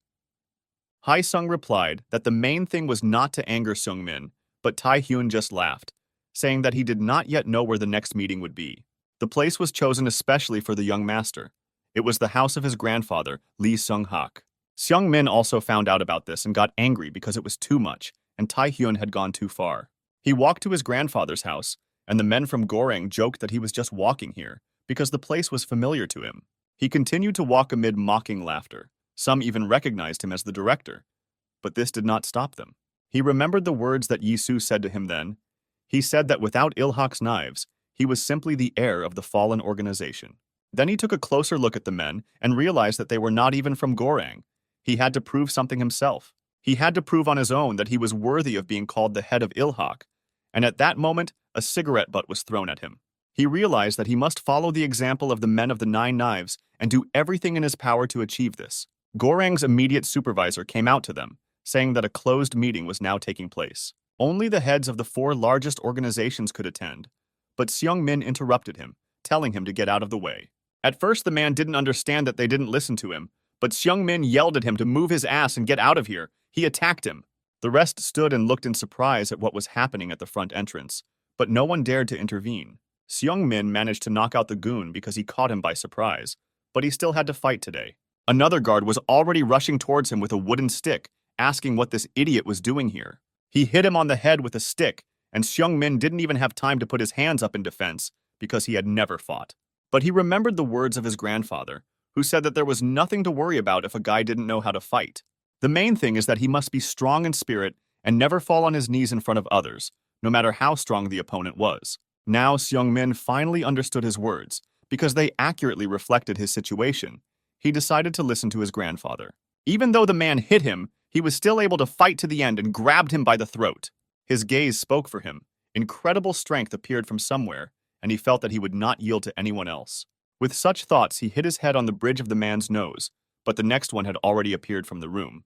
Hae-sung replied that the main thing was not to anger Seung-min, but Tae-hyun just laughed, saying that he did not yet know where the next meeting would be. The place was chosen especially for the young master. It was the house of his grandfather, Lee Seung-hak. Seung-min also found out about this and got angry because it was too much, and Tae-hyun had gone too far. He walked to his grandfather's house, and the men from Goreng joked that he was just walking here, because the place was familiar to him. He continued to walk amid mocking laughter. Some even recognized him as the director. But this did not stop them. He remembered the words that Yisu said to him then. He said that without Ilhak's knives, he was simply the heir of the fallen organization. Then he took a closer look at the men and realized that they were not even from Goreng. He had to prove something himself. He had to prove on his own that he was worthy of being called the head of Ilhak. And at that moment, a cigarette butt was thrown at him. He realized that he must follow the example of the men of the 9 knives and do everything in his power to achieve this. Goreng's immediate supervisor came out to them, saying that a closed meeting was now taking place. Only the heads of the 4 largest organizations could attend, but Seung-min interrupted him, telling him to get out of the way. At first, the man didn't understand that they didn't listen to him, but Seung-min yelled at him to move his ass and get out of here. He attacked him. The rest stood and looked in surprise at what was happening at the front entrance, but no one dared to intervene. Seung-min managed to knock out the goon because he caught him by surprise, but he still had to fight today. Another guard was already rushing towards him with a wooden stick, asking what this idiot was doing here. He hit him on the head with a stick, and Seung-min didn't even have time to put his hands up in defense because he had never fought. But he remembered the words of his grandfather, who said that there was nothing to worry about if a guy didn't know how to fight. The main thing is that he must be strong in spirit and never fall on his knees in front of others, no matter how strong the opponent was. Now Seung-min finally understood his words, because they accurately reflected his situation. He decided to listen to his grandfather. Even though the man hit him, he was still able to fight to the end and grabbed him by the throat. His gaze spoke for him. Incredible strength appeared from somewhere, and he felt that he would not yield to anyone else. With such thoughts, he hit his head on the bridge of the man's nose, but the next one had already appeared from the room.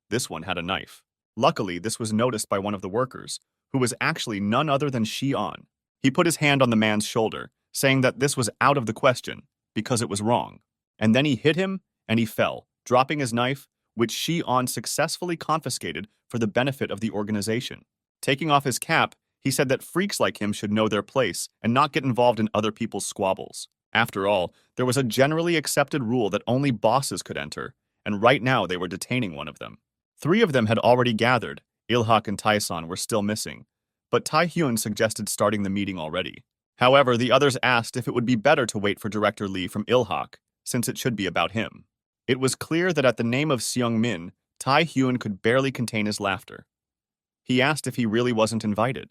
This one had a knife. Luckily, this was noticed by one of the workers, who was actually none other than Shi-on. He put his hand on the man's shoulder, saying that this was out of the question, because it was wrong. And then he hit him, and he fell, dropping his knife, which Shi-on successfully confiscated for the benefit of the organization. Taking off his cap, he said that freaks like him should know their place and not get involved in other people's squabbles. After all, there was a generally accepted rule that only bosses could enter, and right now they were detaining one of them. 3 of them had already gathered. Ilhak and Taeson were still missing, but Tae-hyun suggested starting the meeting already. However, the others asked if it would be better to wait for Director Lee from Ilhak, since it should be about him. It was clear that at the name of Seung-min, Tae-hyun could barely contain his laughter. He asked if he really wasn't invited.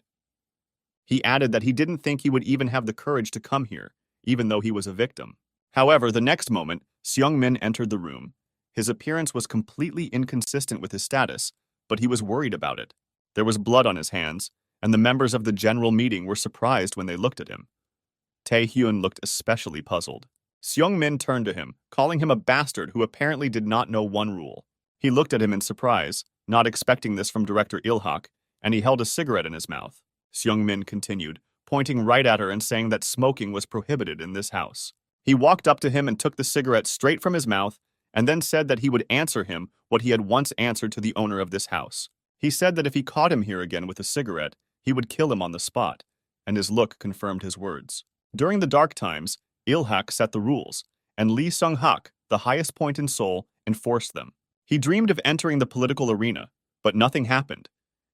He added that he didn't think he would even have the courage to come here, even though he was a victim. However, the next moment, Seung-min entered the room. His appearance was completely inconsistent with his status, but he was worried about it. There was blood on his hands, and the members of the general meeting were surprised when they looked at him. Tae-hyun looked especially puzzled. Seung-min turned to him, calling him a bastard who apparently did not know one rule. He looked at him in surprise, not expecting this from Director Ilhak, and he held a cigarette in his mouth. Seung-min continued, pointing right at her and saying that smoking was prohibited in this house. He walked up to him and took the cigarette straight from his mouth, and then said that he would answer him what he had once answered to the owner of this house. He said that if he caught him here again with a cigarette, he would kill him on the spot, and his look confirmed his words. During the dark times, Ilhak set the rules, and Lee Seung-hak, the highest point in Seoul, enforced them. He dreamed of entering the political arena, but nothing happened.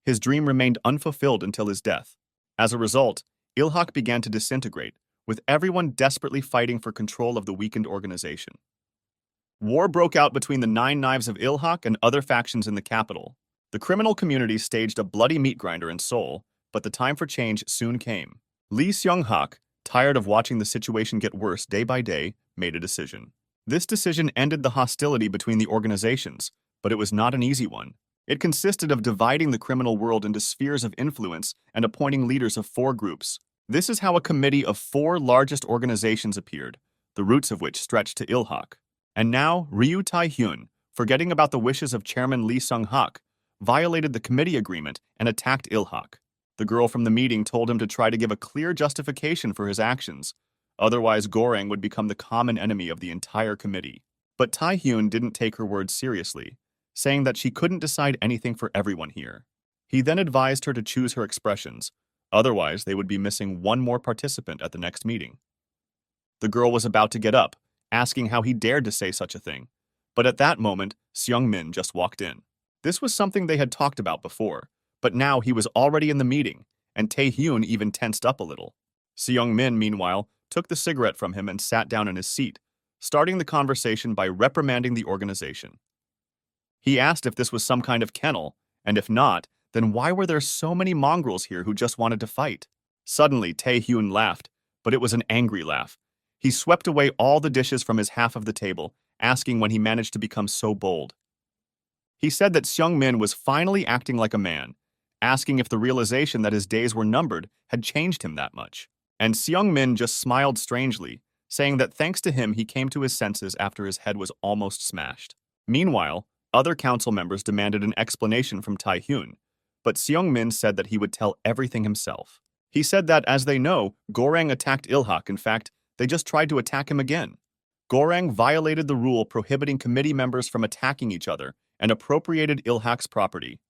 His dream remained unfulfilled until his death. As a result, Ilhak began to disintegrate, with everyone desperately fighting for control of the weakened organization. War broke out between the 9 Knives of Ilhak and other factions in the capital. The criminal community staged a bloody meat grinder in Seoul, but the time for change soon came. Lee Seung-hak, tired of watching the situation get worse day by day, made a decision. This decision ended the hostility between the organizations, but it was not an easy one. It consisted of dividing the criminal world into spheres of influence and appointing leaders of 4 groups. This is how a committee of 4 largest organizations appeared, the roots of which stretched to Ilhak. And now, Ryu Tae-hyun, forgetting about the wishes of Chairman Lee Sung-hak, violated the committee agreement and attacked Ilhak. The girl from the meeting told him to try to give a clear justification for his actions, otherwise Goreng would become the common enemy of the entire committee. But Tae-hyun didn't take her words seriously, saying that she couldn't decide anything for everyone here. He then advised her to choose her expressions, otherwise they would be missing one more participant at the next meeting. The girl was about to get up, asking how he dared to say such a thing, but at that moment, Seung-min just walked in. This was something they had talked about before, but now he was already in the meeting, and Tae-hyun even tensed up a little. Seung-min, meanwhile, took the cigarette from him and sat down in his seat, starting the conversation by reprimanding the organization. He asked if this was some kind of kennel, and if not, then why were there so many mongrels here who just wanted to fight? Suddenly, Tae-hyun laughed, but it was an angry laugh. He swept away all the dishes from his half of the table, asking when he managed to become so bold. He said that Seung-min was finally acting like a man, asking if the realization that his days were numbered had changed him that much. And Seung-min just smiled strangely, saying that thanks to him he came to his senses after his head was almost smashed. Meanwhile, other council members demanded an explanation from Tae-hyun, but Seung-min said that he would tell everything himself. He said that, as they know, Goreng attacked Ilhak. In fact, they just tried to attack him again. Goreng violated the rule prohibiting committee members from attacking each other and appropriated Ilhak's property.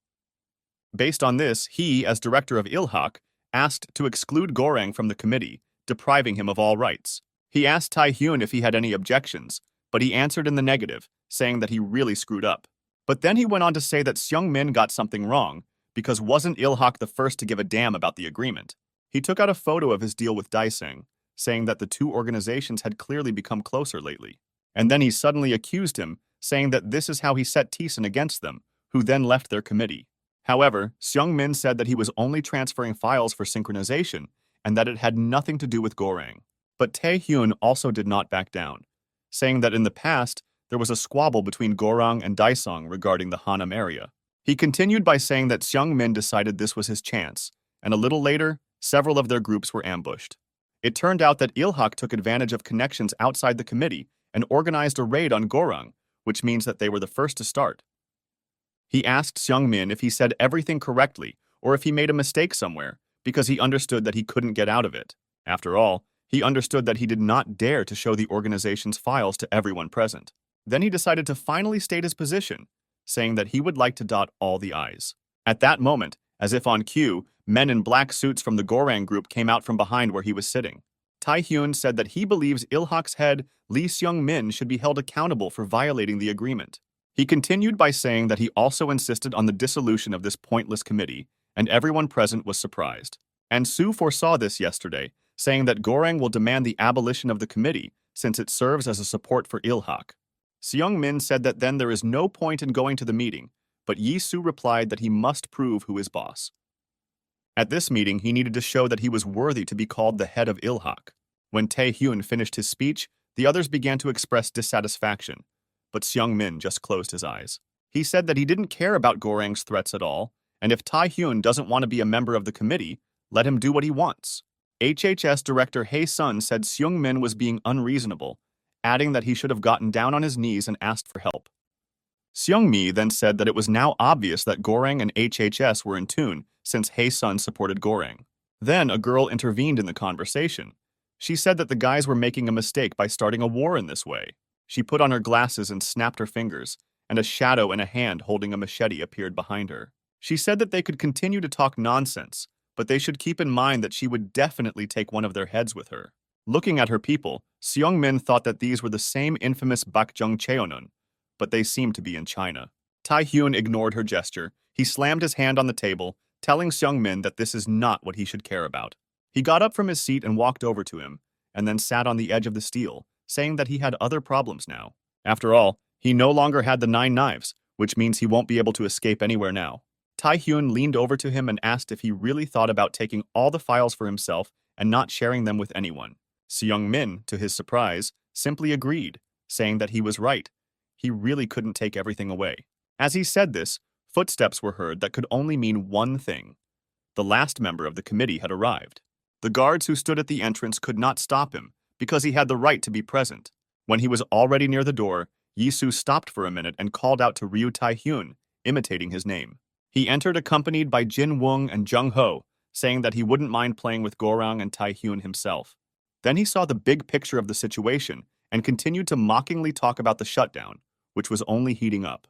Based on this, he, as director of Ilhak, asked to exclude Goreng from the committee, depriving him of all rights. He asked Tae-hyun if he had any objections, but he answered in the negative, saying that he really screwed up. But then he went on to say that Seung-min got something wrong, because wasn't Ilhak the first to give a damn about the agreement? He took out a photo of his deal with Daesung, saying that the two organizations had clearly become closer lately. And then he suddenly accused him, saying that this is how he set Taesun against them, who then left their committee. However, Seung-min said that he was only transferring files for synchronization and that it had nothing to do with Goreng. But Tae-hyun also did not back down, saying that in the past, there was a squabble between Goreng and Daesung regarding the Hanam area. He continued by saying that Seung-min decided this was his chance, and a little later, several of their groups were ambushed. It turned out that Ilhak took advantage of connections outside the committee and organized a raid on Goreng, which means that they were the first to start. He asked Seung-min if he said everything correctly or if he made a mistake somewhere, because he understood that he couldn't get out of it. After all, he understood that he did not dare to show the organization's files to everyone present. Then he decided to finally state his position, saying that he would like to dot all the I's. At that moment, as if on cue, men in black suits from the Goreng group came out from behind where he was sitting. Tae-hyun said that he believes Ilhak's head, Lee Seung-min, should be held accountable for violating the agreement. He continued by saying that he also insisted on the dissolution of this pointless committee, and everyone present was surprised. And Soo foresaw this yesterday, saying that Goreng will demand the abolition of the committee since it serves as a support for Ilhak. Seung-min said that then there is no point in going to the meeting, but Yi-soo replied that he must prove who is boss. At this meeting, he needed to show that he was worthy to be called the head of Ilhak. When Tae-hyun finished his speech, the others began to express dissatisfaction, but Seung-min just closed his eyes. He said that he didn't care about Goreng's threats at all, and if Tae-hyun doesn't want to be a member of the committee, let him do what he wants. HHS Director Hae-sun said Seung-min was being unreasonable, adding that he should have gotten down on his knees and asked for help. Seung-mi then said that it was now obvious that Goreng and HHS were in tune since Hae-sun supported Goreng. Then a girl intervened in the conversation. She said that the guys were making a mistake by starting a war in this way. She put on her glasses and snapped her fingers, and a shadow and a hand holding a machete appeared behind her. She said that they could continue to talk nonsense, but they should keep in mind that she would definitely take one of their heads with her. Looking at her people, Seung-min thought that these were the same infamous Bakjung Cheonun, but they seemed to be in China. Tae-hyun ignored her gesture. He slammed his hand on the table, telling Seung-min that this is not what he should care about. He got up from his seat and walked over to him, and then sat on the edge of the steel, saying that he had other problems now. After all, he no longer had the 9 knives, which means he won't be able to escape anywhere now. Tae-hyun leaned over to him and asked if he really thought about taking all the files for himself and not sharing them with anyone. Seung-min, to his surprise, simply agreed, saying that he was right. He really couldn't take everything away. As he said this, footsteps were heard that could only mean one thing. The last member of the committee had arrived. The guards who stood at the entrance could not stop him, because he had the right to be present. When he was already near the door, Yisu stopped for a minute and called out to Ryu Tai-hyun, imitating his name. He entered accompanied by Jin Woong and Jung Ho, saying that he wouldn't mind playing with Gorang and Tai-hyun himself. Then he saw the big picture of the situation and continued to mockingly talk about the shutdown, which was only heating up.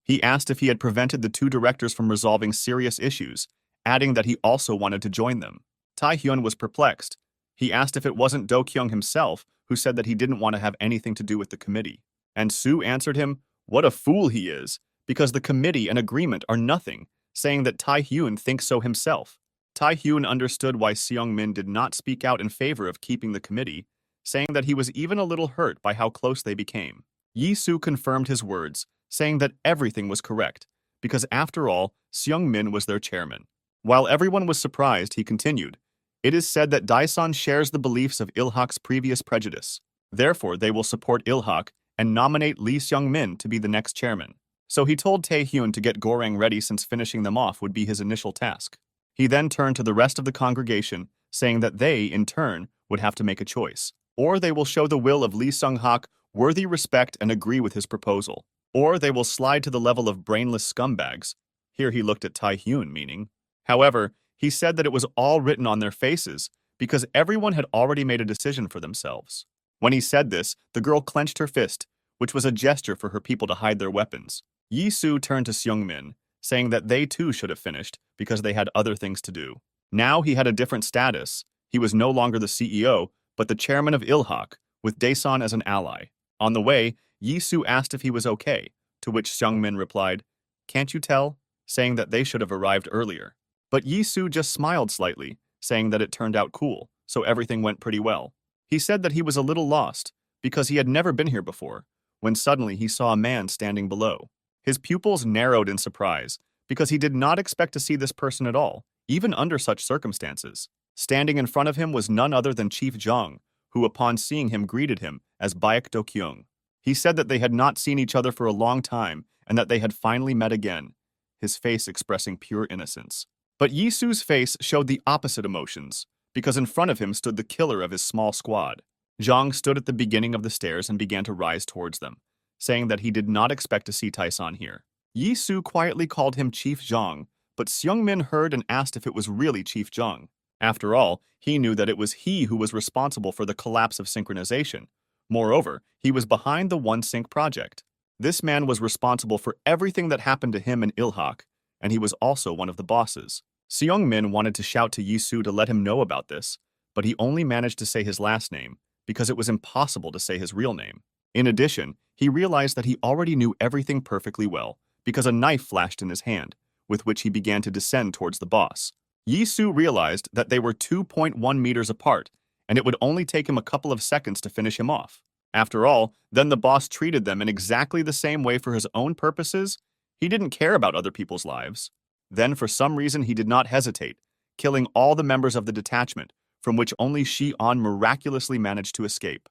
He asked if he had prevented the two directors from resolving serious issues, adding that he also wanted to join them. Tai-hyun was perplexed. He asked if it wasn't Do-kyung himself who said that he didn't want to have anything to do with the committee. And Soo answered him, "What a fool he is, because the committee and agreement are nothing," saying that Tai-hyun thinks so himself. Tai-hyun understood why Seung-min did not speak out in favor of keeping the committee, saying that he was even a little hurt by how close they became. Yi-soo confirmed his words, saying that everything was correct, because after all, Seung-min was their chairman. While everyone was surprised, he continued, "It is said that Daesan shares the beliefs of Il-hak's previous prejudice. Therefore, they will support Il-hak and nominate Lee Seung-min to be the next chairman." So he told Tae-hyun to get Gorang ready since finishing them off would be his initial task. He then turned to the rest of the congregation, saying that they, in turn, would have to make a choice. Or they will show the will of Lee Seung-hak worthy respect and agree with his proposal. Or they will slide to the level of brainless scumbags. Here he looked at Tae-hyun, meaning. However, he said that it was all written on their faces because everyone had already made a decision for themselves. When he said this, the girl clenched her fist, which was a gesture for her people to hide their weapons. Yi-soo turned to Seung-min, saying that they too should have finished because they had other things to do. Now he had a different status. He was no longer the CEO, but the chairman of Il-hak, with Daesan as an ally. On the way, Yi-soo asked if he was okay, to which Seung-min replied, "Can't you tell?" saying that they should have arrived earlier. But Yi-soo just smiled slightly, saying that it turned out cool, so everything went pretty well. He said that he was a little lost, because he had never been here before, when suddenly he saw a man standing below. His pupils narrowed in surprise, because he did not expect to see this person at all, even under such circumstances. Standing in front of him was none other than Chief Jong, who upon seeing him greeted him as Baek Do-kyung. He said that they had not seen each other for a long time and that they had finally met again, his face expressing pure innocence. But Yi-soo's face showed the opposite emotions, because in front of him stood the killer of his small squad. Jong stood at the beginning of the stairs and began to rise towards them, saying that he did not expect to see Taesan here. Yi-soo quietly called him Chief Jong, but Seung-min heard and asked if it was really Chief Jong. After all, he knew that it was he who was responsible for the collapse of synchronization. Moreover, he was behind the One Sync project. This man was responsible for everything that happened to him in Il-hak, and he was also one of the bosses. Seung-min wanted to shout to Yi-soo to let him know about this, but he only managed to say his last name, because it was impossible to say his real name. In addition, he realized that he already knew everything perfectly well, because a knife flashed in his hand, with which he began to descend towards the boss. Yi-soo realized that they were 2.1 meters apart, and it would only take him a couple of seconds to finish him off. After all, then the boss treated them in exactly the same way for his own purposes. He didn't care about other people's lives. Then, for some reason, he did not hesitate, killing all the members of the detachment, from which only Shi-on miraculously managed to escape.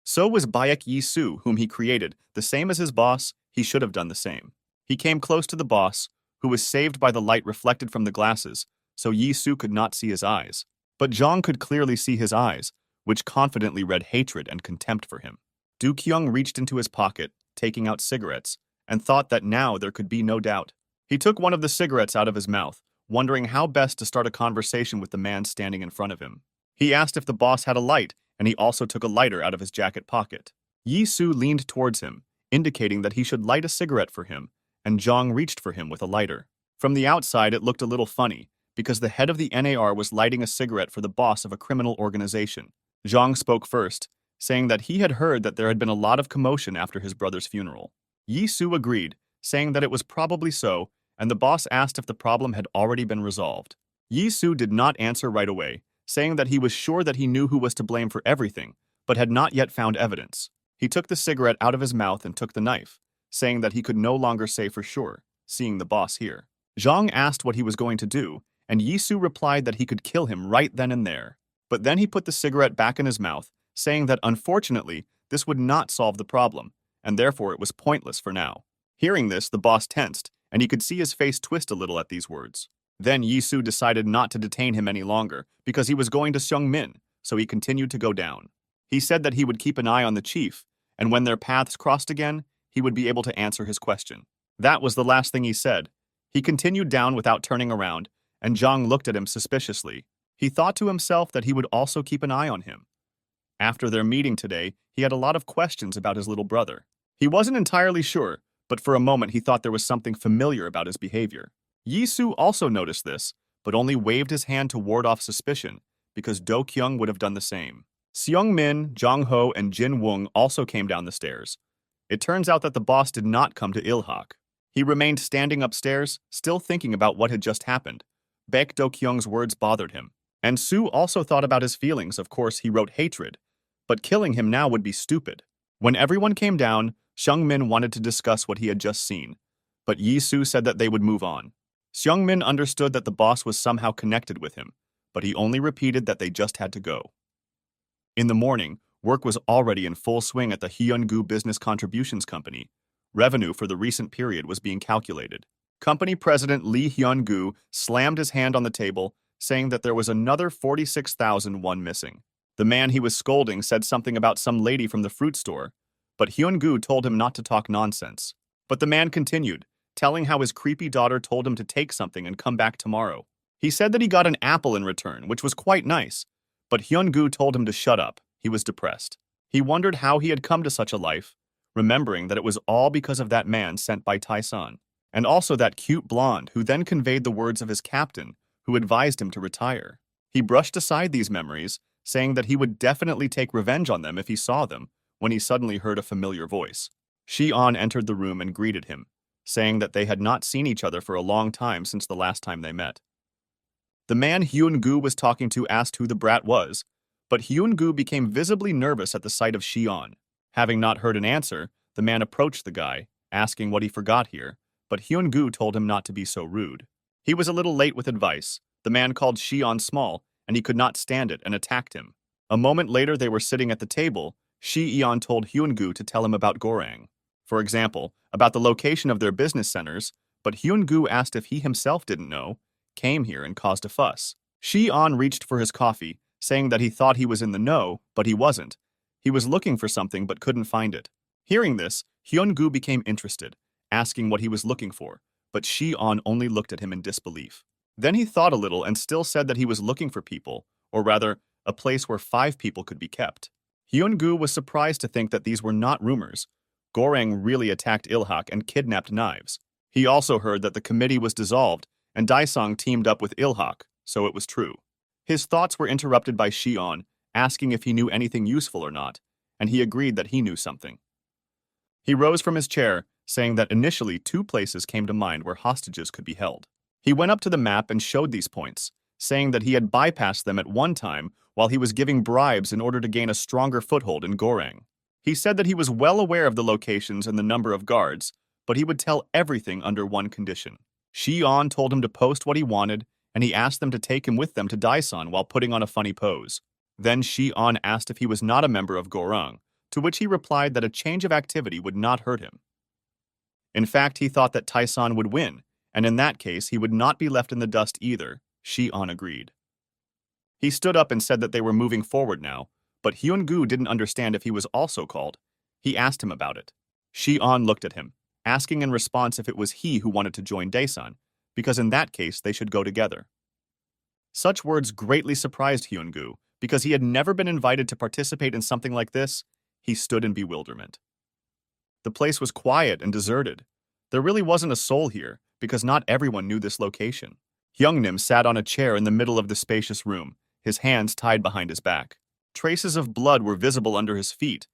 So was Baek Yi-soo, whom he created, the same as his boss. He should have done the same. He came close to the boss, who was saved by the light reflected from the glasses, so Yi-soo could not see his eyes. But Jong could clearly see his eyes, which confidently read hatred and contempt for him. Do-kyung reached into his pocket, taking out cigarettes, and thought that now there could be no doubt. He took one of the cigarettes out of his mouth, wondering how best to start a conversation with the man standing in front of him. He asked if the boss had a light, and he also took a lighter out of his jacket pocket. Yi-soo leaned towards him, indicating that he should light a cigarette for him, and Jong reached for him with a lighter. From the outside, it looked a little funny, because the head of the NAR was lighting a cigarette for the boss of a criminal organization. Jong spoke first, saying that he had heard that there had been a lot of commotion after his brother's funeral. Yi-soo agreed, saying that it was probably so, and the boss asked if the problem had already been resolved. Yi-soo did not answer right away, saying that he was sure that he knew who was to blame for everything, but had not yet found evidence. He took the cigarette out of his mouth and took the knife, saying that he could no longer say for sure, seeing the boss here. Jong asked what he was going to do, and Yi-soo replied that he could kill him right then and there. But then he put the cigarette back in his mouth, saying that unfortunately, this would not solve the problem, and therefore it was pointless for now. Hearing this, the boss tensed, and he could see his face twist a little at these words. Then Yisu decided not to detain him any longer because he was going to Seungmin, so he continued to go down. He said that he would keep an eye on the chief, and when their paths crossed again, he would be able to answer his question. That was the last thing he said. He continued down without turning around, and Zhang looked at him suspiciously. He thought to himself that he would also keep an eye on him. After their meeting today, he had a lot of questions about his little brother. He wasn't entirely sure, but for a moment he thought there was something familiar about his behavior. Yisu also noticed this, but only waved his hand to ward off suspicion, because Do Kyung would have done the same. Seungmin, Jong Ho, and Jin Woong also came down the stairs. It turns out that the boss did not come to Ilhak. He remained standing upstairs, still thinking about what had just happened. Baek Do Kyung's words bothered him. And Su also thought about his feelings. Of course, he wrote hatred, but killing him now would be stupid. When everyone came down, Seungmin wanted to discuss what he had just seen, but Yisu said that they would move on. Seungmin understood that the boss was somehow connected with him, but he only repeated that they just had to go. In the morning, work was already in full swing at the Hyungu Business Contributions Company. Revenue for the recent period was being calculated. Company President Lee Hyun-gu slammed his hand on the table, saying that there was another 46,001 missing. The man he was scolding said something about some lady from the fruit store, but Hyun-gu told him not to talk nonsense. But the man continued, telling how his creepy daughter told him to take something and come back tomorrow. He said that he got an apple in return, which was quite nice, but Hyun-gu told him to shut up. He was depressed. He wondered how he had come to such a life, remembering that it was all because of that man sent by Tae-san, and also that cute blonde who then conveyed the words of his captain, who advised him to retire. He brushed aside these memories, saying that he would definitely take revenge on them if he saw them, when he suddenly heard a familiar voice. Shi-on entered the room and greeted him, saying that they had not seen each other for a long time since the last time they met. The man Hyun-gu was talking to asked who the brat was, but Hyun-gu became visibly nervous at the sight of Shi-on. Having not heard an answer, the man approached the guy, asking what he forgot here, but Hyun-gu told him not to be so rude. He was a little late with advice. The man called Shi-on small, and he could not stand it and attacked him. A moment later they were sitting at the table. Shi-eon told Hyun-gu to tell him about Gorang. For example, about the location of their business centers, but Hyun-gu asked if he himself didn't know, came here and caused a fuss. Shi-on reached for his coffee, saying that he thought he was in the know, but he wasn't. He was looking for something but couldn't find it. Hearing this, Hyun-gu became interested, asking what he was looking for, but Shi-on only looked at him in disbelief. Then he thought a little and still said that he was looking for people, or rather, a place where 5 people could be kept. Hyun-gu was surprised to think that these were not rumors. Gorang really attacked Ilhak and kidnapped Knives. He also heard that the committee was dissolved and Daesung teamed up with Ilhak, so it was true. His thoughts were interrupted by Shi-on, asking if he knew anything useful or not, and he agreed that he knew something. He rose from his chair, saying that initially 2 places came to mind where hostages could be held. He went up to the map and showed these points, saying that he had bypassed them at one time while he was giving bribes in order to gain a stronger foothold in Gorang. He said that he was well aware of the locations and the number of guards, but he would tell everything under one condition. Shi-on told him to post what he wanted, and he asked them to take him with them to Daesan while putting on a funny pose. Then Shi-on asked if he was not a member of Gorang, to which he replied that a change of activity would not hurt him. In fact, he thought that Tae-san would win, and in that case he would not be left in the dust either. Shi-on agreed. He stood up and said that they were moving forward now, but Hyun-gu didn't understand if he was also called. He asked him about it. Shi-on looked at him, asking in response if it was he who wanted to join Daesan, because in that case they should go together. Such words greatly surprised Hyun-gu, because he had never been invited to participate in something like this. He stood in bewilderment. The place was quiet and deserted. There really wasn't a soul here, because not everyone knew this location. Hyungnim sat on a chair in the middle of the spacious room, his hands tied behind his back. Traces of blood were visible under his feet,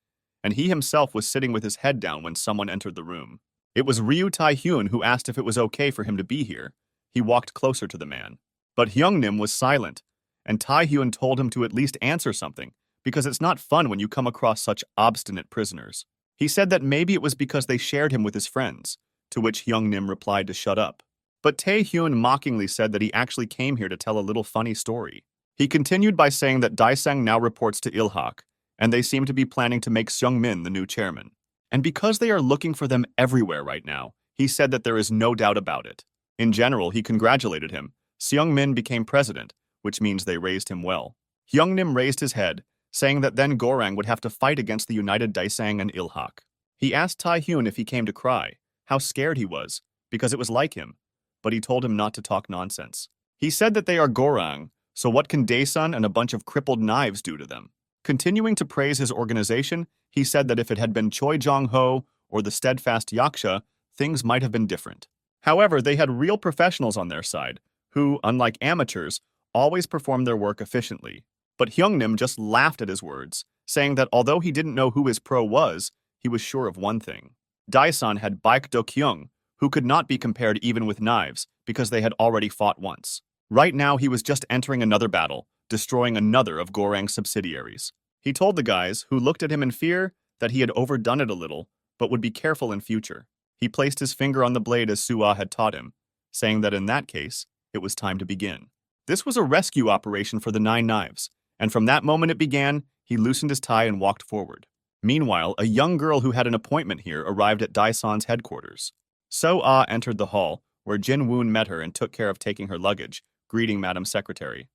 and he himself was sitting with his head down when someone entered the room. It was Ryu Tae-hyun who asked if it was okay for him to be here. He walked closer to the man. But Hyungnim was silent, and Tae-hyun told him to at least answer something, because it's not fun when you come across such obstinate prisoners. He said that maybe it was because they shared him with his friends, to which Hyungnim replied to shut up. But Tae-hyun mockingly said that he actually came here to tell a little funny story. He continued by saying that Daesang now reports to Ilhak, and they seem to be planning to make Seungmin the new chairman. And because they are looking for them everywhere right now, he said that there is no doubt about it. In general, he congratulated him, Seung-min became president, which means they raised him well. Hyung-nim raised his head, saying that then Gorang would have to fight against the united Daesang and Ilhak. He asked Tae-hyun if he came to cry, how scared he was, because it was like him, but he told him not to talk nonsense. He said that they are Gorang, so what can Daesun and a bunch of crippled knives do to them? Continuing to praise his organization, he said that if it had been Choi Jong-ho or the steadfast Yaksha, things might have been different. However, they had real professionals on their side, who, unlike amateurs, always performed their work efficiently. But Hyung-nim just laughed at his words, saying that although he didn't know who his pro was, he was sure of one thing. Daesun had Baek Do-kyung, who could not be compared even with knives, because they had already fought once. Right now, he was just entering another battle, destroying another of Gorang's subsidiaries. He told the guys, who looked at him in fear, that he had overdone it a little, but would be careful in future. He placed his finger on the blade as Sua had taught him, saying that in that case, it was time to begin. This was a rescue operation for the 9 knives, and from that moment it began, he loosened his tie and walked forward. Meanwhile, a young girl who had an appointment here arrived at Daesun's headquarters. So-ah entered the hall, where Jin-woon met her and took care of taking her luggage, greeting Madam Secretary.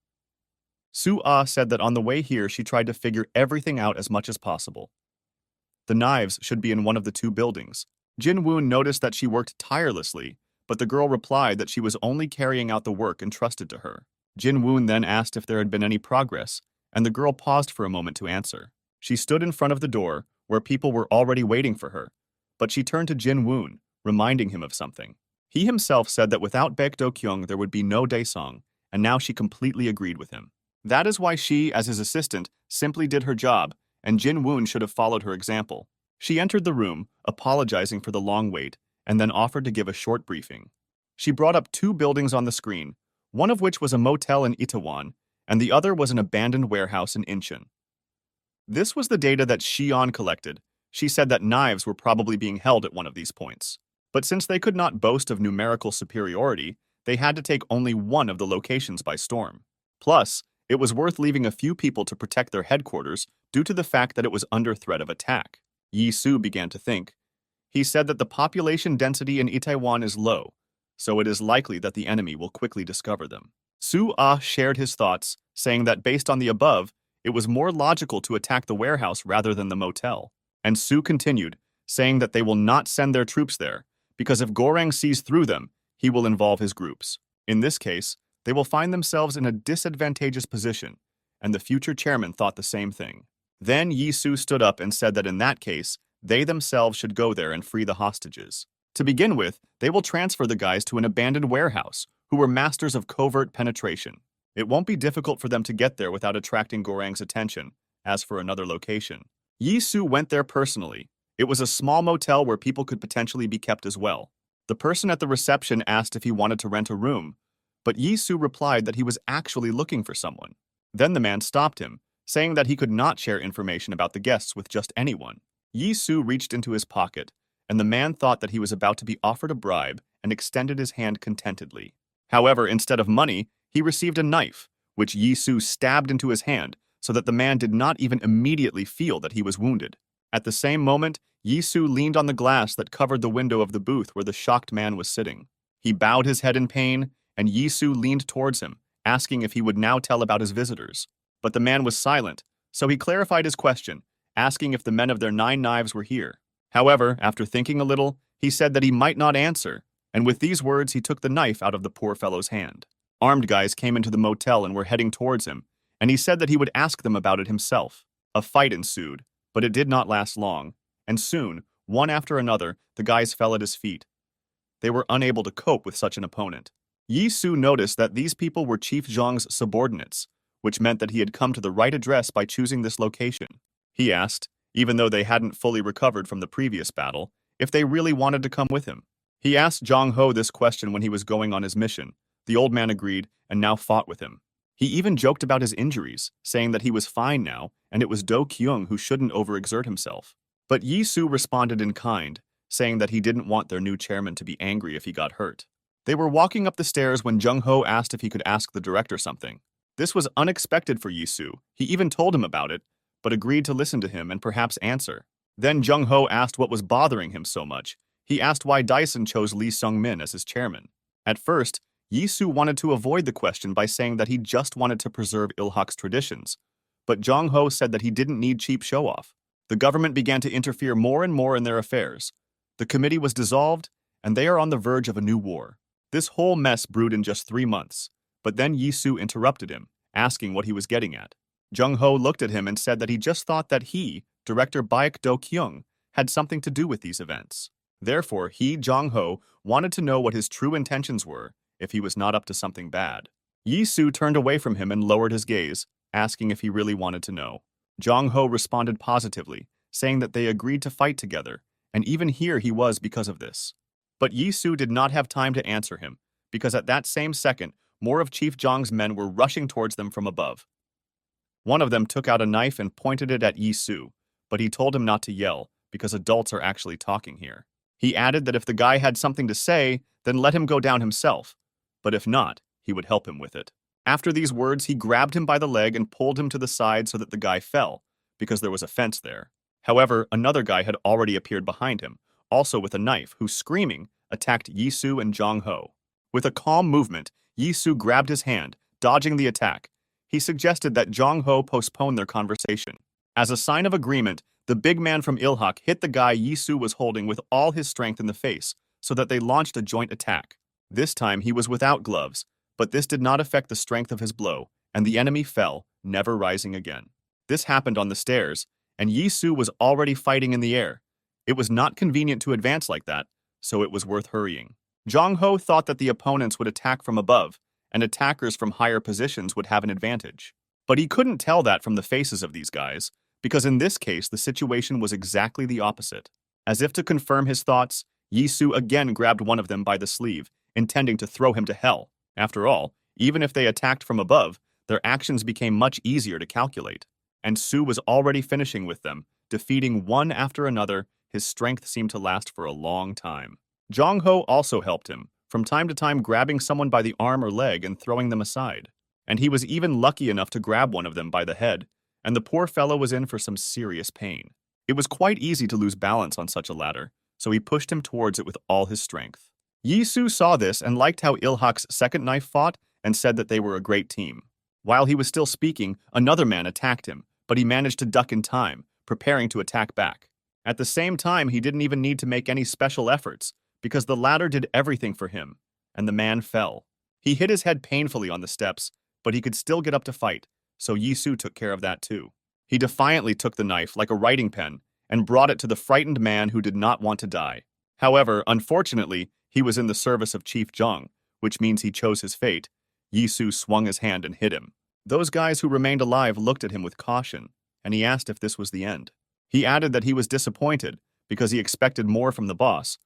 Su-ah said that on the way here she tried to figure everything out as much as possible. The knives should be in one of the 2 buildings. Jin-woon noticed that she worked tirelessly, but the girl replied that she was only carrying out the work entrusted to her. Jin-woon then asked if there had been any progress, and the girl paused for a moment to answer. She stood in front of the door, where people were already waiting for her, but she turned to Jin-woon, reminding him of something. He himself said that without Baek Do-kyung there would be no Daesung, and now she completely agreed with him. That is why she, as his assistant, simply did her job, and Jin-woon should have followed her example. She entered the room, apologizing for the long wait, and then offered to give a short briefing. She brought up 2 buildings on the screen, one of which was a motel in Itaewon, and the other was an abandoned warehouse in Incheon. This was the data that Xi'an collected. She said that knives were probably being held at one of these points. But since they could not boast of numerical superiority, they had to take only one of the locations by storm. Plus, it was worth leaving a few people to protect their headquarters due to the fact that it was under threat of attack. Yi-soo began to think. He said that the population density in Itaewon is low, so it is likely that the enemy will quickly discover them. Su-ah shared his thoughts, saying that based on the above, it was more logical to attack the warehouse rather than the motel. And Su continued, saying that they will not send their troops there, because if Gorang sees through them, he will involve his groups. In this case, they will find themselves in a disadvantageous position, and the future chairman thought the same thing. Then Yi-soo stood up and said that in that case, they themselves should go there and free the hostages. To begin with, they will transfer the guys to an abandoned warehouse, who were masters of covert penetration. It won't be difficult for them to get there without attracting Gorang's attention. As for another location, Yi-soo went there personally. It was a small motel where people could potentially be kept as well. The person at the reception asked if he wanted to rent a room, but Yi-soo replied that he was actually looking for someone. Then the man stopped him, saying that he could not share information about the guests with just anyone. Yi-soo reached into his pocket, and the man thought that he was about to be offered a bribe and extended his hand contentedly. However, instead of money, he received a knife, which Yi-soo stabbed into his hand so that the man did not even immediately feel that he was wounded. At the same moment, Yi-soo leaned on the glass that covered the window of the booth where the shocked man was sitting. He bowed his head in pain, and Yi-soo leaned towards him, asking if he would now tell about his visitors. But the man was silent, so he clarified his question, asking if the men of their 9 knives were here. However, after thinking a little, he said that he might not answer, and with these words he took the knife out of the poor fellow's hand. Armed guys came into the motel and were heading towards him, and he said that he would ask them about it himself. A fight ensued, but it did not last long, and soon, one after another, the guys fell at his feet. They were unable to cope with such an opponent. Yi-soo noticed that these people were Chief Zhang's subordinates, which meant that he had come to the right address by choosing this location. He asked, even though they hadn't fully recovered from the previous battle, if they really wanted to come with him. He asked Jong-ho this question when he was going on his mission. The old man agreed and now fought with him. He even joked about his injuries, saying that he was fine now and it was Do-kyung who shouldn't overexert himself. But Yi-soo responded in kind, saying that he didn't want their new chairman to be angry if he got hurt. They were walking up the stairs when Jung-ho asked if he could ask the director something. This was unexpected for Yi-soo. He even told him about it, but agreed to listen to him and perhaps answer. Then Jung-ho asked what was bothering him so much. He asked why Dyson chose Lee Sung-min as his chairman. At first, Yisu wanted to avoid the question by saying that he just wanted to preserve Ilhak's traditions, but Zhang Ho said that he didn't need cheap show-off. The government began to interfere more and more in their affairs. The committee was dissolved, and they are on the verge of a new war. This whole mess brewed in just 3 months, but then Yisu interrupted him, asking what he was getting at. Zhang Ho looked at him and said that he just thought that he, director Baek Do-kyung, had something to do with these events. Therefore, he, Zhang Ho, wanted to know what his true intentions were if he was not up to something bad. Yisu turned away from him and lowered his gaze, asking if he really wanted to know. Zhang Ho responded positively, saying that they agreed to fight together, and even here he was because of this. But Yisu did not have time to answer him, because at that same second, more of Chief Zhang's men were rushing towards them from above. One of them took out a knife and pointed it at Yisu, but he told him not to yell, because adults are actually talking here. He added that if the guy had something to say, then let him go down himself, but if not, he would help him with it. After these words, he grabbed him by the leg and pulled him to the side so that the guy fell, because there was a fence there. However, another guy had already appeared behind him, also with a knife, who, screaming, attacked Yisu and Zhang Ho. With a calm movement, Yisu grabbed his hand, dodging the attack. He suggested that Zhang Ho postpone their conversation. As a sign of agreement, the big man from Ilhak hit the guy Yisu was holding with all his strength in the face, so that they launched a joint attack. This time he was without gloves, but this did not affect the strength of his blow, and the enemy fell, never rising again. This happened on the stairs, and Yisu was already fighting in the air. It was not convenient to advance like that, so it was worth hurrying. Zhang Ho thought that the opponents would attack from above, and attackers from higher positions would have an advantage. But he couldn't tell that from the faces of these guys, because in this case the situation was exactly the opposite. As if to confirm his thoughts, Yisu again grabbed one of them by the sleeve, intending to throw him to hell. After all, even if they attacked from above, their actions became much easier to calculate. And Su was already finishing with them, defeating one after another. His strength seemed to last for a long time. Zhang Ho also helped him, from time to time grabbing someone by the arm or leg and throwing them aside. And he was even lucky enough to grab one of them by the head, and the poor fellow was in for some serious pain. It was quite easy to lose balance on such a ladder, so he pushed him towards it with all his strength. Yisu saw this and liked how Ilhak's second knife fought and said that they were a great team. While he was still speaking, another man attacked him, but he managed to duck in time, preparing to attack back. At the same time, he didn't even need to make any special efforts, because the ladder did everything for him, and the man fell. He hit his head painfully on the steps, but he could still get up to fight, so Yisu took care of that too. He defiantly took the knife like a writing pen and brought it to the frightened man who did not want to die. However, unfortunately, he was in the service of Chief Zhang, which means he chose his fate. Yisu swung his hand and hit him. Those guys who remained alive looked at him with caution, and he asked if this was the end. He added that he was disappointed because he expected more from the boss,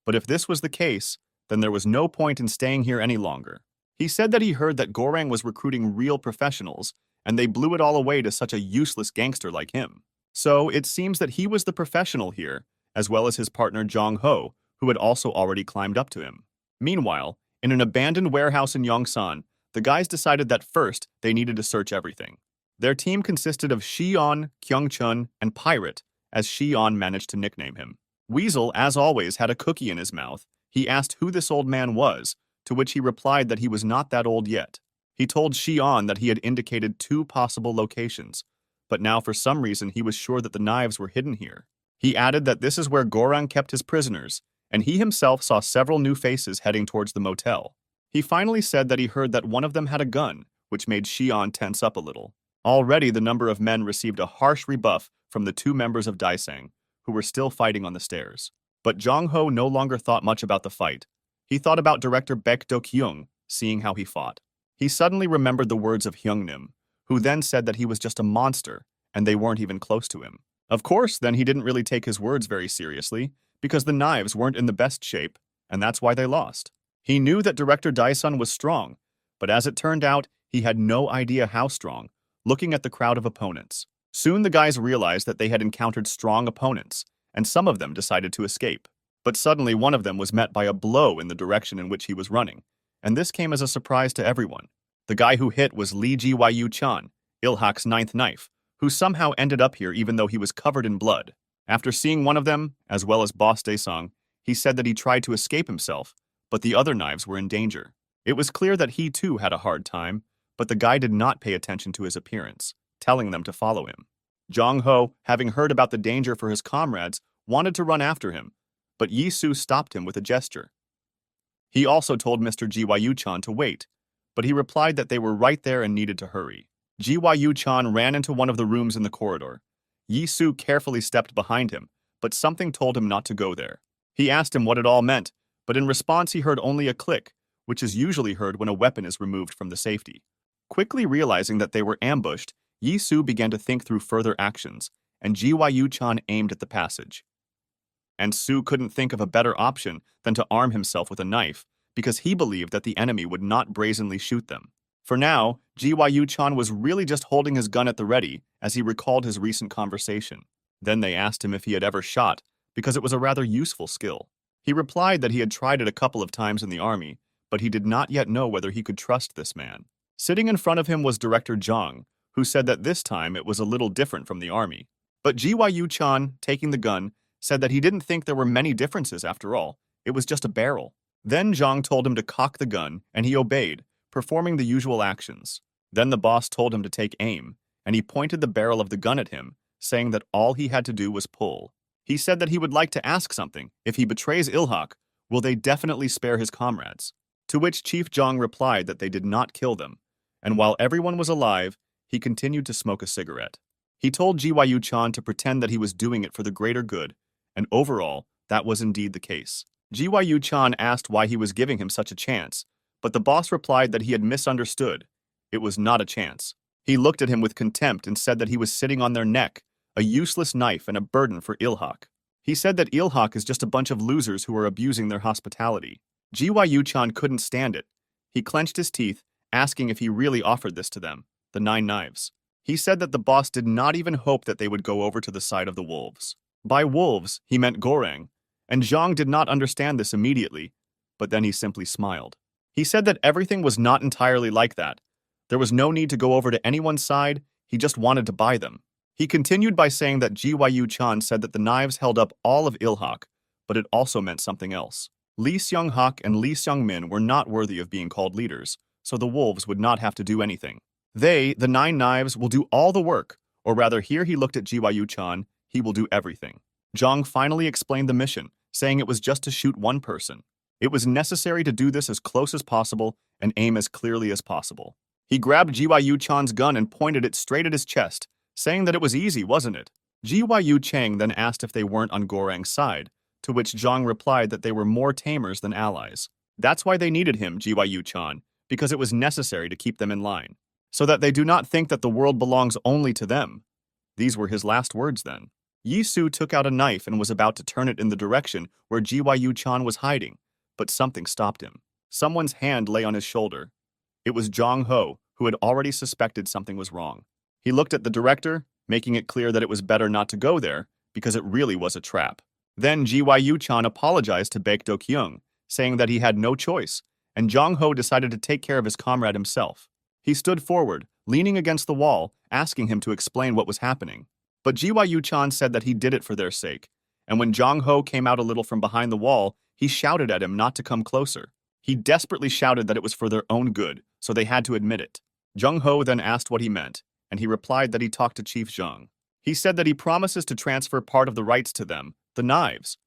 but if this was the case, then there was no point in staying here any longer. He said that he heard that Gorang was recruiting real professionals, and they blew it all away to such a useless gangster like him. So it seems that he was the professional here, as well as his partner Zhang Ho, who had also already climbed up to him. Meanwhile, in an abandoned warehouse in Yongsan, the guys decided that first they needed to search everything. Their team consisted of Xion, Kyungchun, and Pirate, as Xion managed to nickname him. Weasel, as always, had a cookie in his mouth. He asked who this old man was, to which he replied that he was not that old yet. He told Xion that he had indicated 2 possible locations, but now for some reason he was sure that the knives were hidden here. He added that this is where Gorang kept his prisoners, and he himself saw several new faces heading towards the motel. He finally said that he heard that one of them had a gun, which made Xion tense up a little. Already the number of men received a harsh rebuff from the 2 members of Daisang, who were still fighting on the stairs. But Zhang Ho no longer thought much about the fight. He thought about director Baek Do-kyung, seeing how he fought. He suddenly remembered the words of Hyungnim, who then said that he was just a monster, and they weren't even close to him. Of course, then he didn't really take his words very seriously, because the knives weren't in the best shape, and that's why they lost. He knew that director Daesun was strong, but as it turned out, he had no idea how strong, looking at the crowd of opponents. Soon the guys realized that they had encountered strong opponents, and some of them decided to escape. But suddenly one of them was met by a blow in the direction in which he was running, and this came as a surprise to everyone. The guy who hit was Lee Ji-Yu-chan, Ilhak's 9th knife, who somehow ended up here even though he was covered in blood. After seeing one of them, as well as Boss Daesung, he said that he tried to escape himself, but the other knives were in danger. It was clear that he too had a hard time, but the guy did not pay attention to his appearance, telling them to follow him. Jong Ho, having heard about the danger for his comrades, wanted to run after him, but Yi Su stopped him with a gesture. He also told Mr. Gyu-chan to wait, but he replied that they were right there and needed to hurry. Gyu-chan ran into one of the rooms in the corridor. Yi Su carefully stepped behind him, but something told him not to go there. He asked him what it all meant, but in response he heard only a click, which is usually heard when a weapon is removed from the safety. Quickly realizing that they were ambushed, Yi Su began to think through further actions, and Gyu-chan aimed at the passage. And Su couldn't think of a better option than to arm himself with a knife, because he believed that the enemy would not brazenly shoot them. For now, Gyu-chan was really just holding his gun at the ready as he recalled his recent conversation. Then they asked him if he had ever shot, because it was a rather useful skill. He replied that he had tried it a couple of times in the army, but he did not yet know whether he could trust this man. Sitting in front of him was Director Zhang, who said that this time it was a little different from the army. But Gyu-chan, taking the gun, said that he didn't think there were many differences after all. It was just a barrel. Then Zhang told him to cock the gun, and he obeyed, performing the usual actions. Then the boss told him to take aim, and he pointed the barrel of the gun at him, saying that all he had to do was pull. He said that he would like to ask something. If he betrays Ilhak, will they definitely spare his comrades? To which Chief Zhang replied that they did not kill them, and while everyone was alive, he continued to smoke a cigarette. He told Gyu-chan to pretend that he was doing it for the greater good, and overall, that was indeed the case. Gyu-chan asked why he was giving him such a chance, but the boss replied that he had misunderstood. It was not a chance. He looked at him with contempt and said that he was sitting on their neck, a useless knife and a burden for Ilhak. He said that Ilhak is just a bunch of losers who are abusing their hospitality. Gyu-chan couldn't stand it. He clenched his teeth, asking if he really offered this to them, the 9 knives. He said that the boss did not even hope that they would go over to the side of the wolves. By wolves, he meant Goreng, and Zhang did not understand this immediately, but then he simply smiled. He said that everything was not entirely like that. There was no need to go over to anyone's side, he just wanted to buy them. He continued by saying that Gyu-chan said that the knives held up all of Ilhak, but it also meant something else. Lee Seung-hak and Lee Seung-min were not worthy of being called leaders, so the wolves would not have to do anything. They, the 9 knives, will do all the work, or rather here he looked at Gyu-chan, he will do everything. Zhang finally explained the mission, saying it was just to shoot one person. It was necessary to do this as close as possible and aim as clearly as possible. He grabbed Gyu-chan's gun and pointed it straight at his chest, saying that it was easy, wasn't it? Gyu-chang then asked if they weren't on Goreng's side, to which Zhang replied that they were more tamers than allies. That's why they needed him, Gyu-chan, because it was necessary to keep them in line, so that they do not think that the world belongs only to them. These were his last words then. Yi Su took out a knife and was about to turn it in the direction where Gyu-chan was hiding, but something stopped him. Someone's hand lay on his shoulder. It was Zhang Ho, who had already suspected something was wrong. He looked at the director, making it clear that it was better not to go there, because it really was a trap. Then Gyu-chan apologized to Baek Do-kyung, saying that he had no choice, and Zhang Ho decided to take care of his comrade himself. He stood forward, leaning against the wall, asking him to explain what was happening. But Gyu-chan said that he did it for their sake, and when Zhang Ho came out a little from behind the wall, he shouted at him not to come closer. He desperately shouted that it was for their own good, so they had to admit it. Zhang Ho then asked what he meant, and he replied that he talked to Chief Zhang. He said that he promises to transfer part of the rights to them, the knives.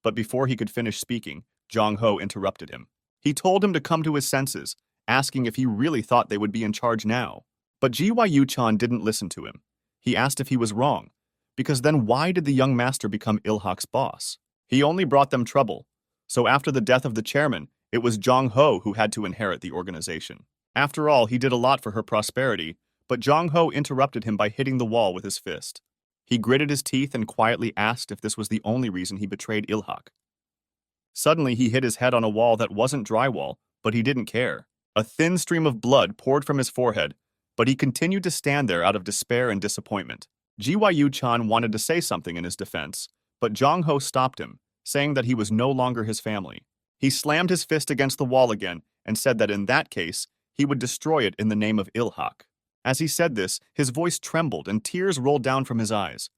But before he could finish speaking, Zhang Ho interrupted him. He told him to come to his senses, asking if he really thought they would be in charge now. But Gyu-chan didn't listen to him. He asked if he was wrong, because then why did the young master become Ilhak's boss? He only brought them trouble, so after the death of the chairman, it was Zhang Ho who had to inherit the organization. After all, he did a lot for her prosperity, but Zhang Ho interrupted him by hitting the wall with his fist. He gritted his teeth and quietly asked if this was the only reason he betrayed Ilhak. Suddenly, he hit his head on a wall that wasn't drywall, but he didn't care. A thin stream of blood poured from his forehead, but he continued to stand there out of despair and disappointment. Gyu-chan wanted to say something in his defense, but Zhang Ho stopped him, saying that he was no longer his family. He slammed his fist against the wall again and said that in that case, he would destroy it in the name of Ilhak. As he said this, his voice trembled and tears rolled down from his eyes.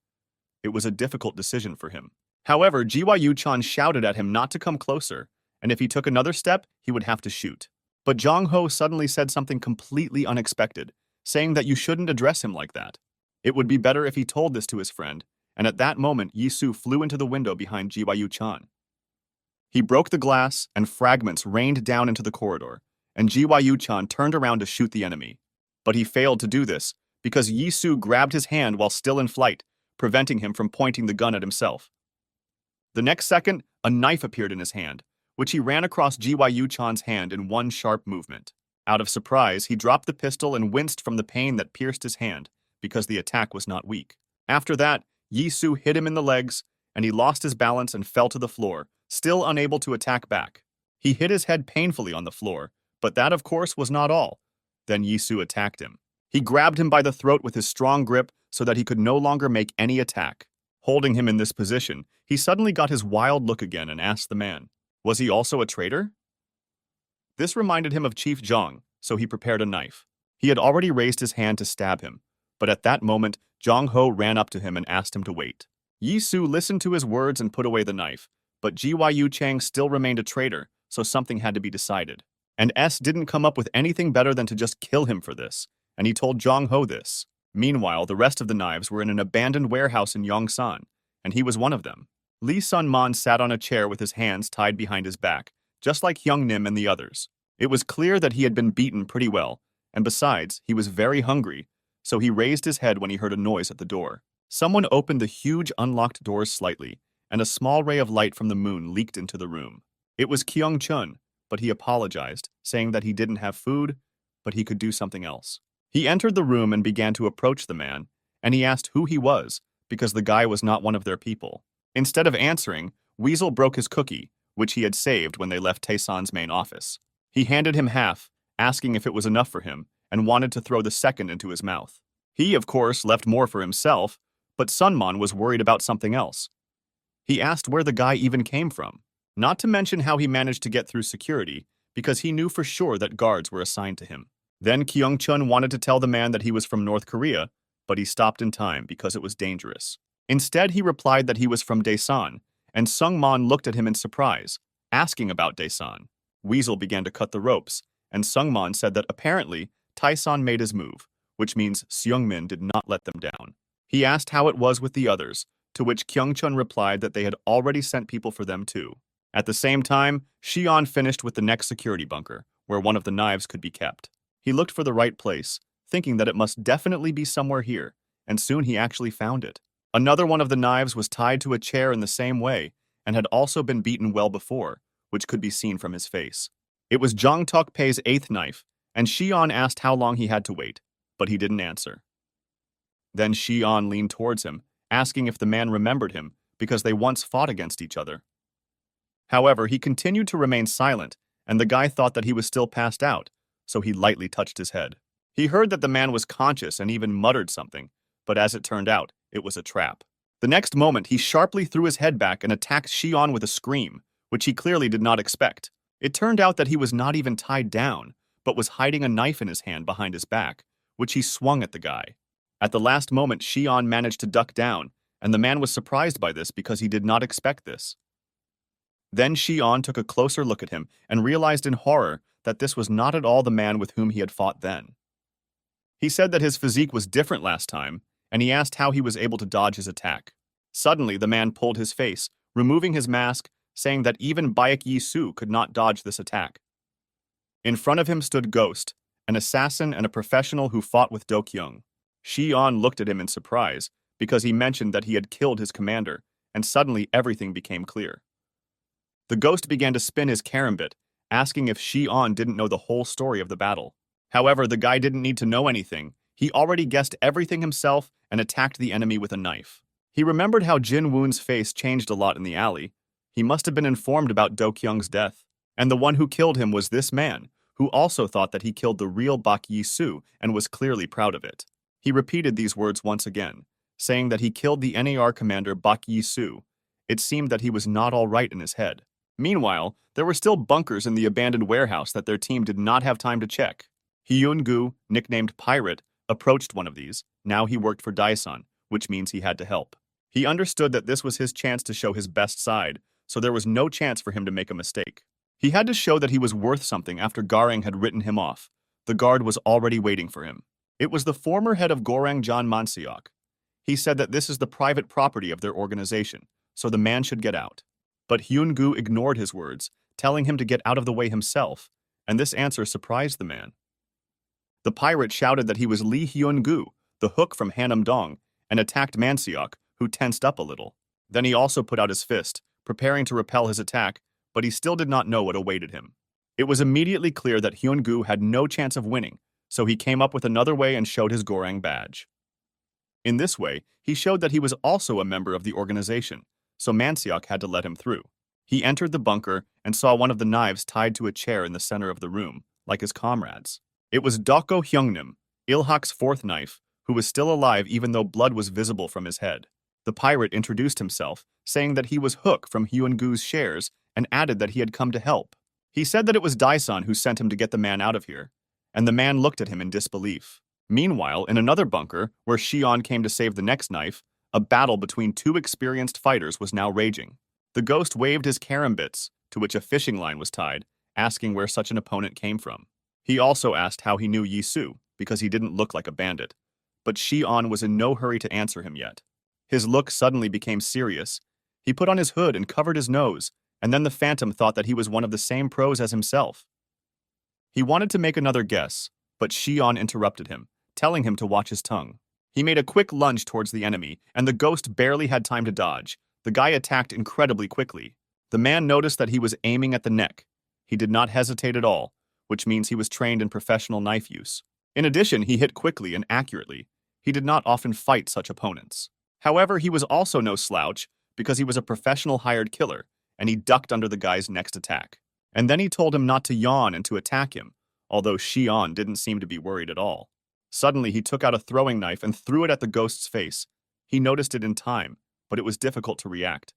It was a difficult decision for him. However, Gyu-chan shouted at him not to come closer, and if he took another step, he would have to shoot. But Jong Ho suddenly said something completely unexpected, saying that you shouldn't address him like that. It would be better if he told this to his friend, and at that moment Yisu flew into the window behind Gyu-chan. He broke the glass, and fragments rained down into the corridor, and Gyu-chan turned around to shoot the enemy. But he failed to do this, because Yisu grabbed his hand while still in flight, preventing him from pointing the gun at himself. The next second, a knife appeared in his hand, which he ran across Gyu-chan's hand in one sharp movement. Out of surprise, he dropped the pistol and winced from the pain that pierced his hand, because the attack was not weak. After that, Yisu hit him in the legs, and he lost his balance and fell to the floor, still unable to attack back. He hit his head painfully on the floor, but that of course was not all. Then Yisu attacked him. He grabbed him by the throat with his strong grip so that he could no longer make any attack. Holding him in this position, he suddenly got his wild look again and asked the man, was he also a traitor? This reminded him of Chief Zhang, so he prepared a knife. He had already raised his hand to stab him, but at that moment, Jong Ho ran up to him and asked him to wait. Yisu listened to his words and put away the knife, but Gyu still remained a traitor, so something had to be decided. And S didn't come up with anything better than to just kill him for this, and he told Jong Ho this. Meanwhile, the rest of the knives were in an abandoned warehouse in Yongsan, and he was one of them. Lee Sun-man sat on a chair with his hands tied behind his back, just like Hyung Nim and the others. It was clear that he had been beaten pretty well, and besides, he was very hungry, so he raised his head when he heard a noise at the door. Someone opened the huge unlocked doors slightly, and a small ray of light from the moon leaked into the room. It was Kyung-chun, but he apologized, saying that he didn't have food, but he could do something else. He entered the room and began to approach the man, and he asked who he was, because the guy was not one of their people. Instead of answering, Weasel broke his cookie, which he had saved when they left Taeson's main office. He handed him half, asking if it was enough for him, and wanted to throw the second into his mouth. He, of course, left more for himself, but Sun-man was worried about something else. He asked where the guy even came from, not to mention how he managed to get through security, because he knew for sure that guards were assigned to him. Then Kyung-chun wanted to tell the man that he was from North Korea, but he stopped in time because it was dangerous. Instead, he replied that he was from Daesan, and Sung-man looked at him in surprise, asking about Daesan. Weasel began to cut the ropes, and Sung-man said that apparently Taeson made his move, which means Seungmin did not let them down. He asked how it was with the others, to which Kyung-chun replied that they had already sent people for them too. At the same time, Xian finished with the next security bunker, where one of the knives could be kept. He looked for the right place, thinking that it must definitely be somewhere here, and soon he actually found it. Another one of the knives was tied to a chair in the same way, and had also been beaten well before, which could be seen from his face. It was Jang Tok-pei's 8th knife, and Xian asked how long he had to wait, but he didn't answer. Then Xian leaned towards him, asking if the man remembered him, because they once fought against each other. However, he continued to remain silent, and the guy thought that he was still passed out, so he lightly touched his head. He heard that the man was conscious and even muttered something, but as it turned out, it was a trap. The next moment, he sharply threw his head back and attacked Xian with a scream, which he clearly did not expect. It turned out that he was not even tied down, but was hiding a knife in his hand behind his back, which he swung at the guy. At the last moment, Xian managed to duck down, and the man was surprised by this because he did not expect this. Then Xian took a closer look at him and realized in horror that this was not at all the man with whom he had fought then. He said that his physique was different last time, and he asked how he was able to dodge his attack. Suddenly, the man pulled his face, removing his mask, saying that even Baek Yi-soo could not dodge this attack. In front of him stood Ghost, an assassin and a professional who fought with Do-kyung. Xian looked at him in surprise, because he mentioned that he had killed his commander, and suddenly everything became clear. The Ghost began to spin his karambit, asking if Xian didn't know the whole story of the battle. However, the guy didn't need to know anything. He already guessed everything himself and attacked the enemy with a knife. He remembered how Jin Woon's face changed a lot in the alley. He must have been informed about Do-kyung's death. And the one who killed him was this man, who also thought that he killed the real Bak Yi-soo and was clearly proud of it. He repeated these words once again, saying that he killed the NAR commander Bak Yi-soo. It seemed that he was not all right in his head. Meanwhile, there were still bunkers in the abandoned warehouse that their team did not have time to check. Hyun-gu, nicknamed Pirate, approached one of these. Now he worked for Daesan, which means he had to help. He understood that this was his chance to show his best side, so there was no chance for him to make a mistake. He had to show that he was worth something after Garang had written him off. The guard was already waiting for him. It was the former head of Gorang John Mansiok. He said that this is the private property of their organization, so the man should get out. But Hyun-gu ignored his words, telling him to get out of the way himself, and this answer surprised the man. The pirate shouted that he was Lee Hyun-gu, the hook from Hanam-dong, and attacked Mansiok, who tensed up a little. Then he also put out his fist, preparing to repel his attack, but he still did not know what awaited him. It was immediately clear that Hyun-gu had no chance of winning, so he came up with another way and showed his Gorang badge. In this way, he showed that he was also a member of the organization, so Mansiok had to let him through. He entered the bunker and saw one of the knives tied to a chair in the center of the room, like his comrades. It was Doko Hyungnim, Ilhak's fourth knife, who was still alive even though blood was visible from his head. The pirate introduced himself, saying that he was Hook from Hyun-gu's shares, and added that he had come to help. He said that it was Daesan who sent him to get the man out of here, and the man looked at him in disbelief. Meanwhile, in another bunker, where Shion came to save the next knife, a battle between two experienced fighters was now raging. The ghost waved his karambits, to which a fishing line was tied, asking where such an opponent came from. He also asked how he knew Yisu, because he didn't look like a bandit. But Shion was in no hurry to answer him yet. His look suddenly became serious. He put on his hood and covered his nose, and then the phantom thought that he was one of the same pros as himself. He wanted to make another guess, but Shion interrupted him, telling him to watch his tongue. He made a quick lunge towards the enemy, and the ghost barely had time to dodge. The guy attacked incredibly quickly. The man noticed that he was aiming at the neck. He did not hesitate at all, which means he was trained in professional knife use. In addition, he hit quickly and accurately. He did not often fight such opponents. However, he was also no slouch, because he was a professional hired killer, and he ducked under the guy's next attack. And then he told him not to yawn and to attack him, although Shion didn't seem to be worried at all. Suddenly, he took out a throwing knife and threw it at the ghost's face. He noticed it in time, but it was difficult to react.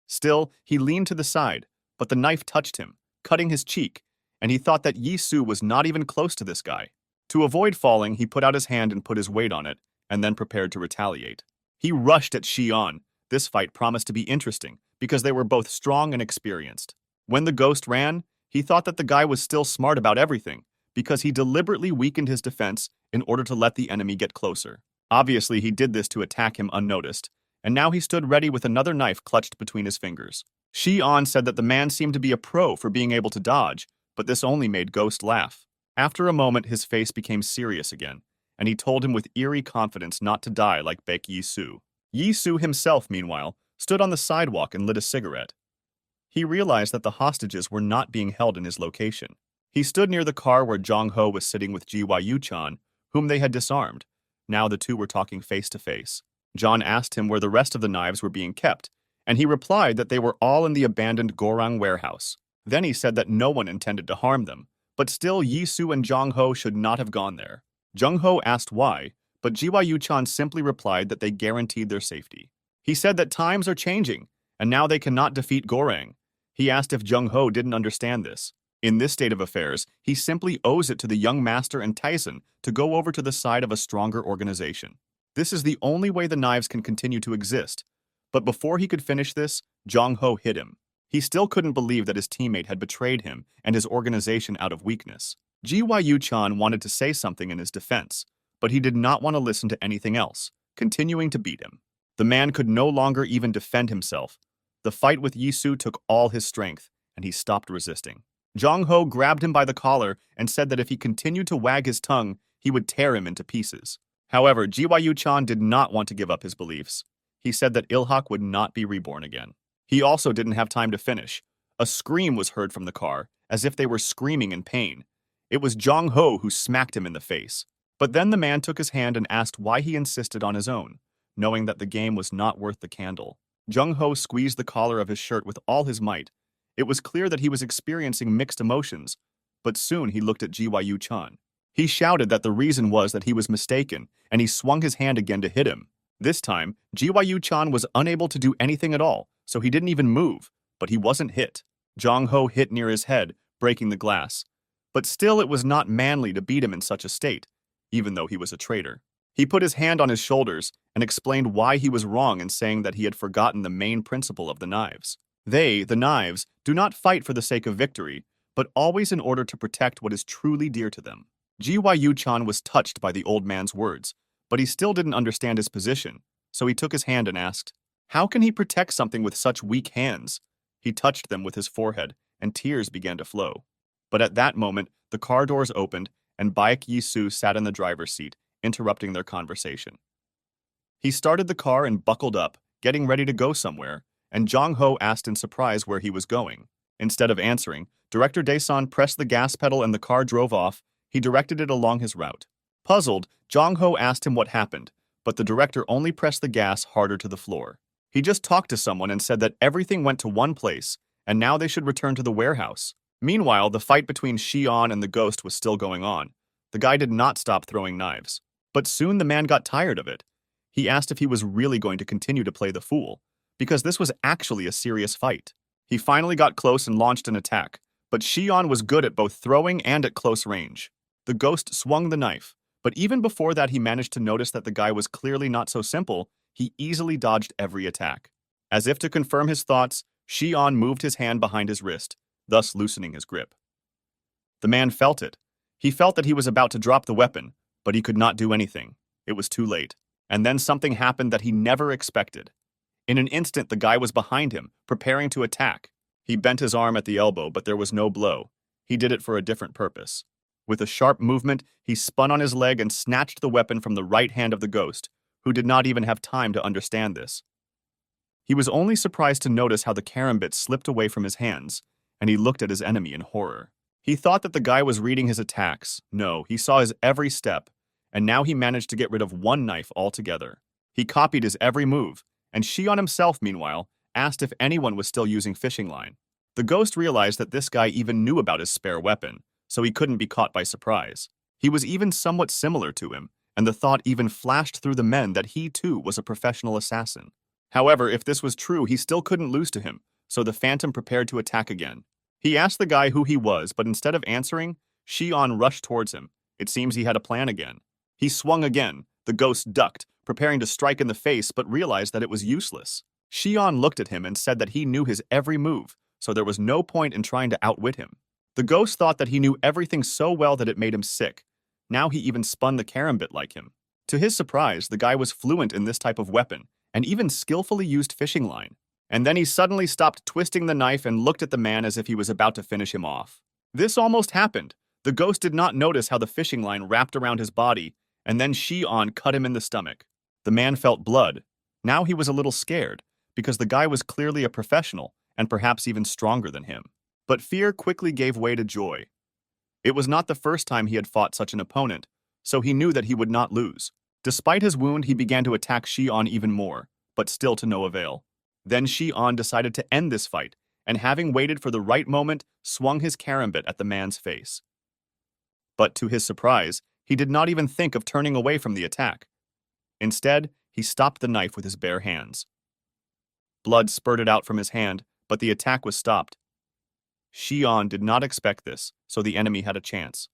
Still, he leaned to the side, but the knife touched him, cutting his cheek, and he thought that Yisu was not even close to this guy. To avoid falling, he put out his hand and put his weight on it, and then prepared to retaliate. He rushed at Shion. This fight promised to be interesting, because they were both strong and experienced. When the ghost ran, he thought that the guy was still smart about everything, because he deliberately weakened his defense in order to let the enemy get closer. Obviously, he did this to attack him unnoticed, and now he stood ready with another knife clutched between his fingers. Shion said that the man seemed to be a pro for being able to dodge, but this only made Ghost laugh. After a moment, his face became serious again, and he told him with eerie confidence not to die like Baek Yisu. Yisu himself, meanwhile, stood on the sidewalk and lit a cigarette. He realized that the hostages were not being held in his location. He stood near the car where Jong-ho was sitting with Ji-Yu-chan, whom they had disarmed. Now the two were talking face to face. John asked him where the rest of the knives were being kept, and he replied that they were all in the abandoned Gorang warehouse. Then he said that no one intended to harm them, but still Yisu and Jong-ho should not have gone there. Jong-ho asked why, but Ji-Yu-chan simply replied that they guaranteed their safety. He said that times are changing, and now they cannot defeat Gorang. He asked if Jong-ho didn't understand this. In this state of affairs, he simply owes it to the young master and Tyson to go over to the side of a stronger organization. This is the only way the knives can continue to exist. But before he could finish this, Jong-ho hit him. He still couldn't believe that his teammate had betrayed him and his organization out of weakness. Ji-Yu-chan wanted to say something in his defense, but he did not want to listen to anything else, continuing to beat him. The man could no longer even defend himself. The fight with Yisu took all his strength, and he stopped resisting. Jong-ho grabbed him by the collar and said that if he continued to wag his tongue, he would tear him into pieces. However, Ji-Yu-chan did not want to give up his beliefs. He said that Ilhak would not be reborn again. He also didn't have time to finish. A scream was heard from the car, as if they were screaming in pain. It was Jong-ho who smacked him in the face. But then the man took his hand and asked why he insisted on his own, knowing that the game was not worth the candle. Jong-ho squeezed the collar of his shirt with all his might. It was clear that he was experiencing mixed emotions, but soon he looked at Ji-Yu-chan. He shouted that the reason was that he was mistaken, and he swung his hand again to hit him. This time, Ji-Yu-chan was unable to do anything at all, so he didn't even move, but he wasn't hit. Jong-ho hit near his head, breaking the glass. But still it was not manly to beat him in such a state, even though he was a traitor. He put his hand on his shoulders and explained why he was wrong in saying that he had forgotten the main principle of the knives. They, the knives, do not fight for the sake of victory, but always in order to protect what is truly dear to them. Gyu-chan was touched by the old man's words, but he still didn't understand his position, so he took his hand and asked, "How can he protect something with such weak hands?" He touched them with his forehead, and tears began to flow. But at that moment, the car doors opened, and Baek Yi-soo sat in the driver's seat, interrupting their conversation. He started the car and buckled up, getting ready to go somewhere, and Jong-ho asked in surprise where he was going. Instead of answering, Director Daesan pressed the gas pedal and the car drove off. He directed it along his route. Puzzled, Jong-ho asked him what happened, but the director only pressed the gas harder to the floor. He just talked to someone and said that everything went to one place, and now they should return to the warehouse. Meanwhile, the fight between Shion and the ghost was still going on. The guy did not stop throwing knives. But soon the man got tired of it. He asked if he was really going to continue to play the fool, because this was actually a serious fight. He finally got close and launched an attack, but Shion was good at both throwing and at close range. The ghost swung the knife, but even before that he managed to notice that the guy was clearly not so simple. He easily dodged every attack. As if to confirm his thoughts, Shion moved his hand behind his wrist, thus loosening his grip. The man felt it. He felt that he was about to drop the weapon, but he could not do anything. It was too late. And then something happened that he never expected. In an instant, the guy was behind him, preparing to attack. He bent his arm at the elbow, but there was no blow. He did it for a different purpose. With a sharp movement, he spun on his leg and snatched the weapon from the right hand of the ghost, who did not even have time to understand this. He was only surprised to notice how the karambit slipped away from his hands, and he looked at his enemy in horror. He thought that the guy was reading his attacks. No, he saw his every step, and now he managed to get rid of one knife altogether. He copied his every move, and Shion himself, meanwhile, asked if anyone was still using fishing line. The ghost realized that this guy even knew about his spare weapon, so he couldn't be caught by surprise. He was even somewhat similar to him, and the thought even flashed through the men that he too was a professional assassin. However, if this was true, he still couldn't lose to him, so the Phantom prepared to attack again. He asked the guy who he was, but instead of answering, Shion rushed towards him. It seems he had a plan again. He swung again. The ghost ducked, preparing to strike in the face, but realized that it was useless. Shion looked at him and said that he knew his every move, so there was no point in trying to outwit him. The ghost thought that he knew everything so well that it made him sick. Now he even spun the karambit like him. To his surprise, the guy was fluent in this type of weapon, and even skillfully used fishing line. And then he suddenly stopped twisting the knife and looked at the man as if he was about to finish him off. This almost happened. The ghost did not notice how the fishing line wrapped around his body, and then Shion cut him in the stomach. The man felt blood. Now he was a little scared, because the guy was clearly a professional, and perhaps even stronger than him. But fear quickly gave way to joy. It was not the first time he had fought such an opponent, so he knew that he would not lose. Despite his wound, he began to attack Shion even more, but still to no avail. Then Shion decided to end this fight, and having waited for the right moment, swung his karambit at the man's face. But to his surprise, he did not even think of turning away from the attack. Instead, he stopped the knife with his bare hands. Blood spurted out from his hand, but the attack was stopped. Shion did not expect this, so the enemy had a chance.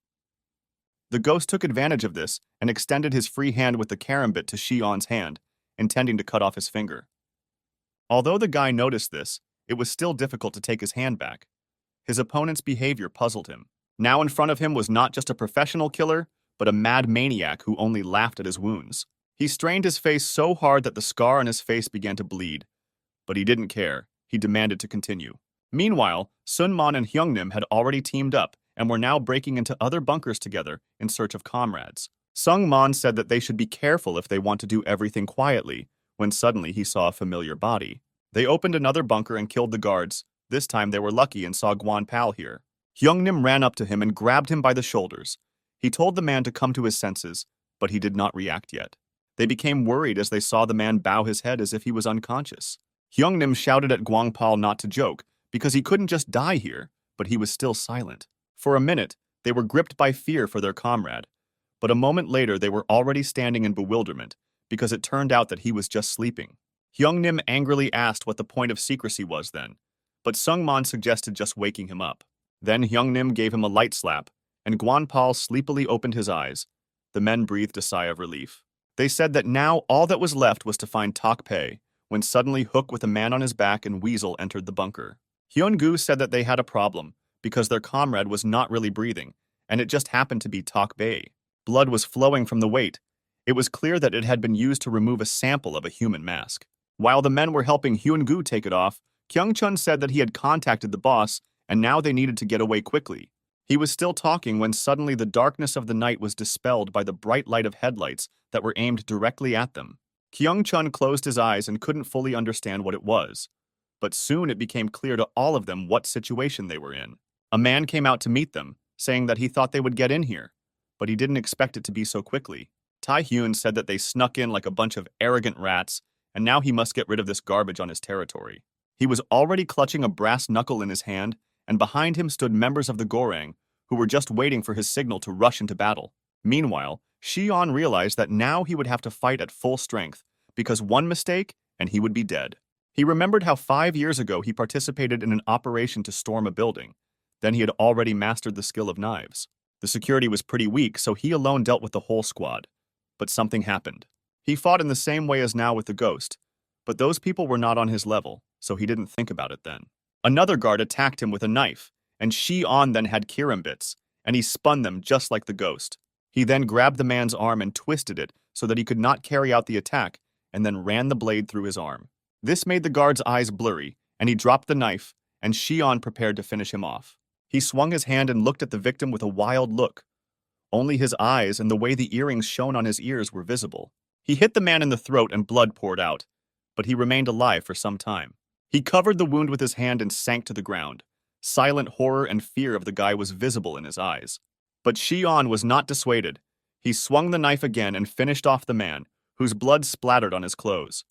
The ghost took advantage of this and extended his free hand with the karambit to Shion's hand, intending to cut off his finger. Although the guy noticed this, it was still difficult to take his hand back. His opponent's behavior puzzled him. Now in front of him was not just a professional killer, but a mad maniac who only laughed at his wounds. He strained his face so hard that the scar on his face began to bleed. But he didn't care. He demanded to continue. Meanwhile, Sunmon and Hyungnim had already teamed up and were now breaking into other bunkers together in search of comrades. Sungmon said that they should be careful if they want to do everything quietly, when suddenly he saw a familiar body. They opened another bunker and killed the guards. This time they were lucky and saw Guanpal here. Hyungnim ran up to him and grabbed him by the shoulders. He told the man to come to his senses, but he did not react yet. They became worried as they saw the man bow his head as if he was unconscious. Hyungnim shouted at Guangpal not to joke, because he couldn't just die here, but he was still silent. For a minute, they were gripped by fear for their comrade, but a moment later they were already standing in bewilderment, because it turned out that he was just sleeping. Hyungnim angrily asked what the point of secrecy was then, but Sungmon suggested just waking him up. Then Hyungnim gave him a light slap, and Guanpal sleepily opened his eyes. The men breathed a sigh of relief. They said that now all that was left was to find Tokpei, when suddenly Hook with a man on his back and Weasel entered the bunker. Hyun-gu said that they had a problem because their comrade was not really breathing, and it just happened to be Tok Bae. Blood was flowing from the weight. It was clear that it had been used to remove a sample of a human mask. While the men were helping Hyun-gu take it off, Kyung-chun said that he had contacted the boss and now they needed to get away quickly. He was still talking when suddenly the darkness of the night was dispelled by the bright light of headlights that were aimed directly at them. Kyung-chun closed his eyes and couldn't fully understand what it was. But soon it became clear to all of them what situation they were in. A man came out to meet them, saying that he thought they would get in here, but he didn't expect it to be so quickly. Tae-hyun said that they snuck in like a bunch of arrogant rats, and now he must get rid of this garbage on his territory. He was already clutching a brass knuckle in his hand, and behind him stood members of the Gorang, who were just waiting for his signal to rush into battle. Meanwhile, Shion realized that now he would have to fight at full strength, because one mistake and he would be dead. He remembered how 5 years ago he participated in an operation to storm a building. Then he had already mastered the skill of knives. The security was pretty weak, so he alone dealt with the whole squad. But something happened. He fought in the same way as now with the ghost, but those people were not on his level, so he didn't think about it then. Another guard attacked him with a knife, and Shion then had kirambits, and he spun them just like the ghost. He then grabbed the man's arm and twisted it so that he could not carry out the attack, and then ran the blade through his arm. This made the guard's eyes blurry, and he dropped the knife, and Shion prepared to finish him off. He swung his hand and looked at the victim with a wild look. Only his eyes and the way the earrings shone on his ears were visible. He hit the man in the throat and blood poured out, but he remained alive for some time. He covered the wound with his hand and sank to the ground. Silent horror and fear of the guy was visible in his eyes. But Shion was not dissuaded. He swung the knife again and finished off the man, whose blood splattered on his clothes.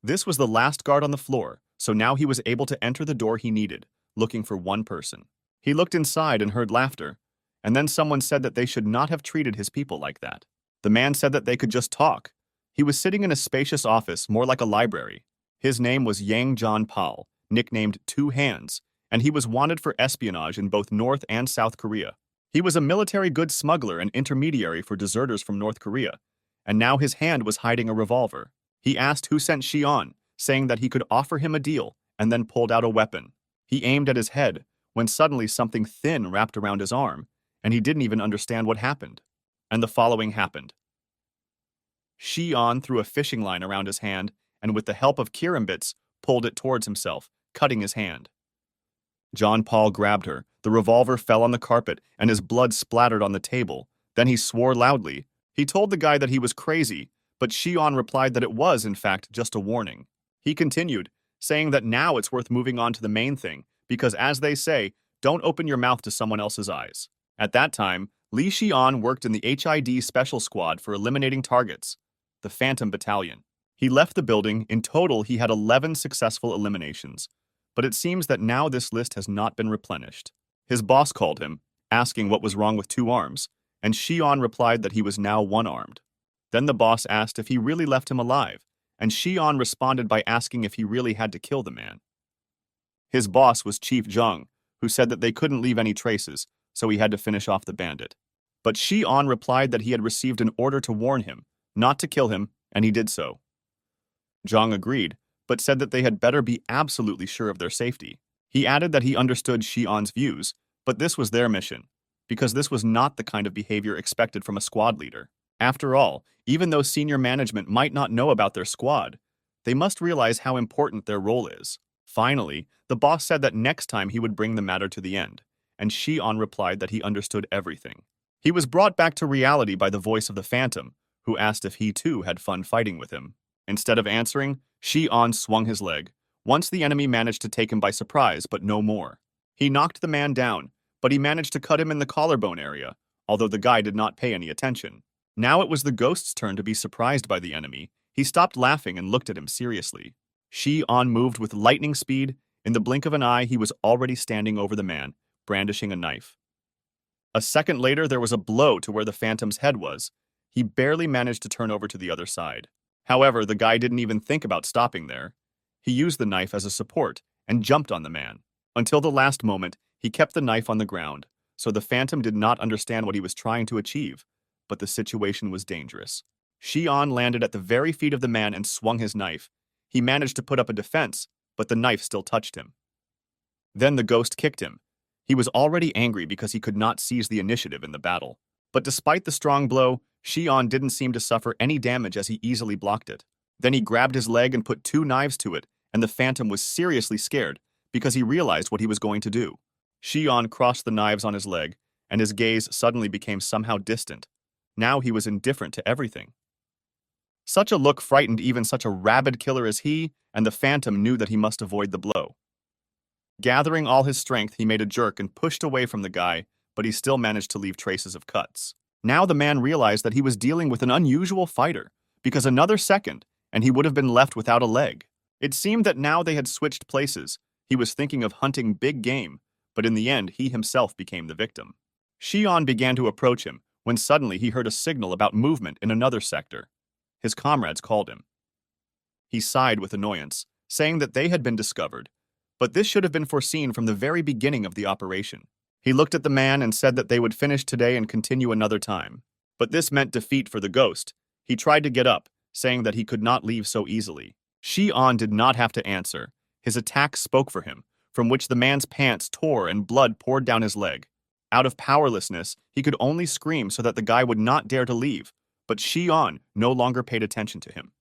This was the last guard on the floor, so now he was able to enter the door he needed, looking for one person. He looked inside and heard laughter, and then someone said that they should not have treated his people like that. The man said that they could just talk. He was sitting in a spacious office, more like a library. His name was Yang John Pal, nicknamed Two Hands, and he was wanted for espionage in both North and South Korea. He was a military goods smuggler and intermediary for deserters from North Korea, and now his hand was hiding a revolver. He asked who sent Shion, saying that he could offer him a deal, and then pulled out a weapon. He aimed at his head, when suddenly something thin wrapped around his arm, and he didn't even understand what happened. And the following happened. Shion threw a fishing line around his hand, and with the help of kirambits, pulled it towards himself, cutting his hand. John Paul grabbed her, the revolver fell on the carpet, and his blood splattered on the table. Then he swore loudly. He told the guy that he was crazy, but Shion replied that it was, in fact, just a warning. He continued, saying that now it's worth moving on to the main thing, because as they say, don't open your mouth to someone else's eyes. At that time, Lee Shion worked in the HID Special Squad for eliminating targets, the Phantom Battalion. He left the building. In total, he had 11 successful eliminations, but it seems that now this list has not been replenished. His boss called him, asking what was wrong with 2 arms, and Shion replied that he was now one-armed. Then the boss asked if he really left him alive, and Shion responded by asking if he really had to kill the man. His boss was Chief Jung, who said that they couldn't leave any traces, so he had to finish off the bandit. But Shion replied that he had received an order to warn him, not to kill him, and he did so. Jung agreed, but said that they had better be absolutely sure of their safety. He added that he understood Shion's views, but this was their mission, because this was not the kind of behavior expected from a squad leader. After all, even though senior management might not know about their squad, they must realize how important their role is. Finally, the boss said that next time he would bring the matter to the end, and Shion replied that he understood everything. He was brought back to reality by the voice of the Phantom, who asked if he too had fun fighting with him. Instead of answering, Shion swung his leg. Once the enemy managed to take him by surprise, but no more. He knocked the man down, but he managed to cut him in the collarbone area, although the guy did not pay any attention. Now it was the ghost's turn to be surprised by the enemy. He stopped laughing and looked at him seriously. Shion moved with lightning speed. In the blink of an eye, he was already standing over the man, brandishing a knife. A second later, there was a blow to where the Phantom's head was. He barely managed to turn over to the other side. However, the guy didn't even think about stopping there. He used the knife as a support and jumped on the man. Until the last moment, he kept the knife on the ground, so the Phantom did not understand what he was trying to achieve, but the situation was dangerous. Shion landed at the very feet of the man and swung his knife. He managed to put up a defense, but the knife still touched him. Then the ghost kicked him. He was already angry because he could not seize the initiative in the battle. But despite the strong blow, Shion didn't seem to suffer any damage as he easily blocked it. Then he grabbed his leg and put 2 knives to it, and the phantom was seriously scared because he realized what he was going to do. Shion crossed the knives on his leg, and his gaze suddenly became somehow distant. Now he was indifferent to everything. Such a look frightened even such a rabid killer as he, and the phantom knew that he must avoid the blow. Gathering all his strength, he made a jerk and pushed away from the guy, but he still managed to leave traces of cuts. Now the man realized that he was dealing with an unusual fighter, because another second, and he would have been left without a leg. It seemed that now they had switched places. He was thinking of hunting big game, but in the end he himself became the victim. Shion began to approach him, when suddenly he heard a signal about movement in another sector. His comrades called him. He sighed with annoyance, saying that they had been discovered, but this should have been foreseen from the very beginning of the operation. He looked at the man and said that they would finish today and continue another time. But this meant defeat for the ghost. He tried to get up, saying that he could not leave so easily. Shion did not have to answer. His attack spoke for him, from which the man's pants tore and blood poured down his leg. Out of powerlessness, he could only scream so that the guy would not dare to leave, but Shion no longer paid attention to him.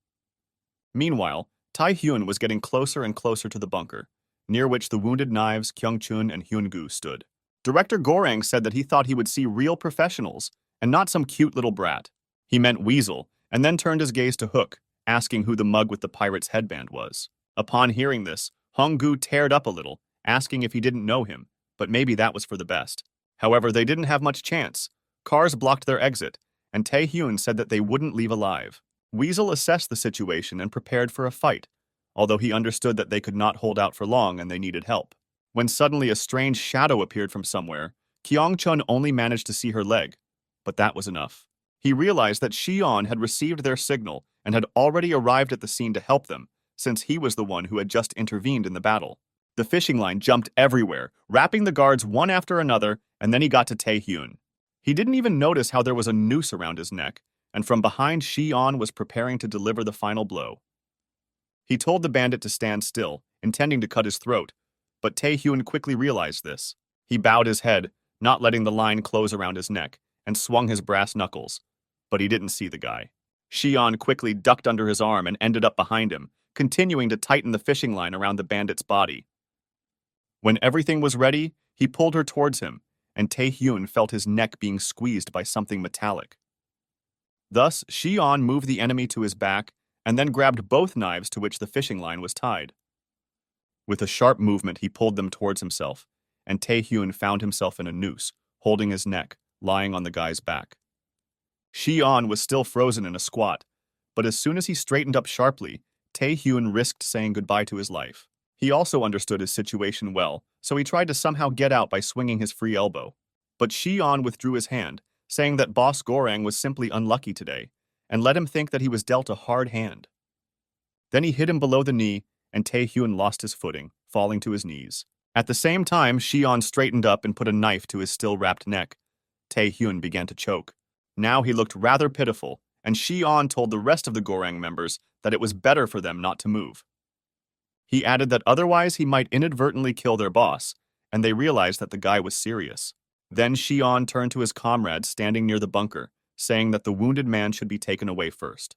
Meanwhile, Tai-hyun was getting closer and closer to the bunker, near which the wounded knives Kyung-chun and Hyun-gu stood. Director Gorang said that he thought he would see real professionals, and not some cute little brat. He meant Weasel, and then turned his gaze to Hook, asking who the mug with the pirate's headband was. Upon hearing this, Hong-gu teared up a little, asking if he didn't know him, but maybe that was for the best. However, they didn't have much chance. Cars blocked their exit, and Tae-hyun said that they wouldn't leave alive. Weasel assessed the situation and prepared for a fight, although he understood that they could not hold out for long and they needed help. When suddenly a strange shadow appeared from somewhere, Kyung-chun only managed to see her leg, but that was enough. He realized that Shion had received their signal and had already arrived at the scene to help them, since he was the one who had just intervened in the battle. The fishing line jumped everywhere, wrapping the guards one after another, and then he got to Tae-hyun. He didn't even notice how there was a noose around his neck, and from behind Shion was preparing to deliver the final blow. He told the bandit to stand still, intending to cut his throat, but Tae-hyun quickly realized this. He bowed his head, not letting the line close around his neck, and swung his brass knuckles, but he didn't see the guy. Shion quickly ducked under his arm and ended up behind him, continuing to tighten the fishing line around the bandit's body. When everything was ready, he pulled her towards him, and Tae-hyun felt his neck being squeezed by something metallic. Thus, Shion moved the enemy to his back and then grabbed both knives to which the fishing line was tied. With a sharp movement, he pulled them towards himself, and Tae-hyun found himself in a noose, holding his neck, lying on the guy's back. Shion was still frozen in a squat, but as soon as he straightened up sharply, Tae-hyun risked saying goodbye to his life. He also understood his situation well, so he tried to somehow get out by swinging his free elbow. But Shion withdrew his hand, saying that Boss Gorang was simply unlucky today, and let him think that he was dealt a hard hand. Then he hit him below the knee, and Tae-hyun lost his footing, falling to his knees. At the same time, Shion straightened up and put a knife to his still-wrapped neck. Tae-hyun began to choke. Now he looked rather pitiful, and Shion told the rest of the Gorang members that it was better for them not to move. He added that otherwise he might inadvertently kill their boss, and they realized that the guy was serious. Then Shion turned to his comrades standing near the bunker, saying that the wounded man should be taken away first.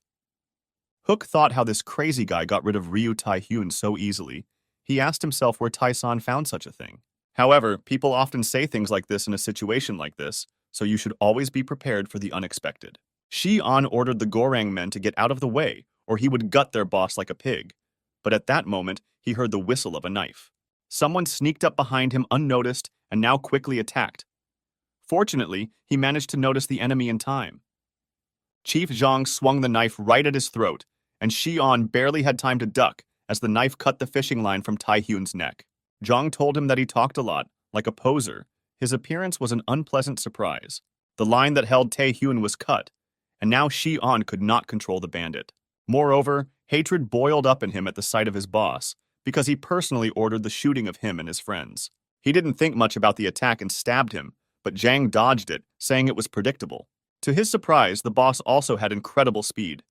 Hook thought how this crazy guy got rid of Ryu Tai-hyun so easily. He asked himself where Tai-san found such a thing. However, people often say things like this in a situation like this, so you should always be prepared for the unexpected. Shion ordered the Gorang men to get out of the way, or he would gut their boss like a pig. But at that moment, he heard the whistle of a knife. Someone sneaked up behind him unnoticed and now quickly attacked. Fortunately, he managed to notice the enemy in time. Chief Zhang swung the knife right at his throat, and Shion barely had time to duck as the knife cut the fishing line from Tai-hyun's neck. Zhang told him that he talked a lot, like a poser. His appearance was an unpleasant surprise. The line that held Tae-hyun was cut, and now Shion could not control the bandit. Moreover, hatred boiled up in him at the sight of his boss, because he personally ordered the shooting of him and his friends. He didn't think much about the attack and stabbed him, but Zhang dodged it, saying it was predictable. To his surprise, the boss also had incredible speed.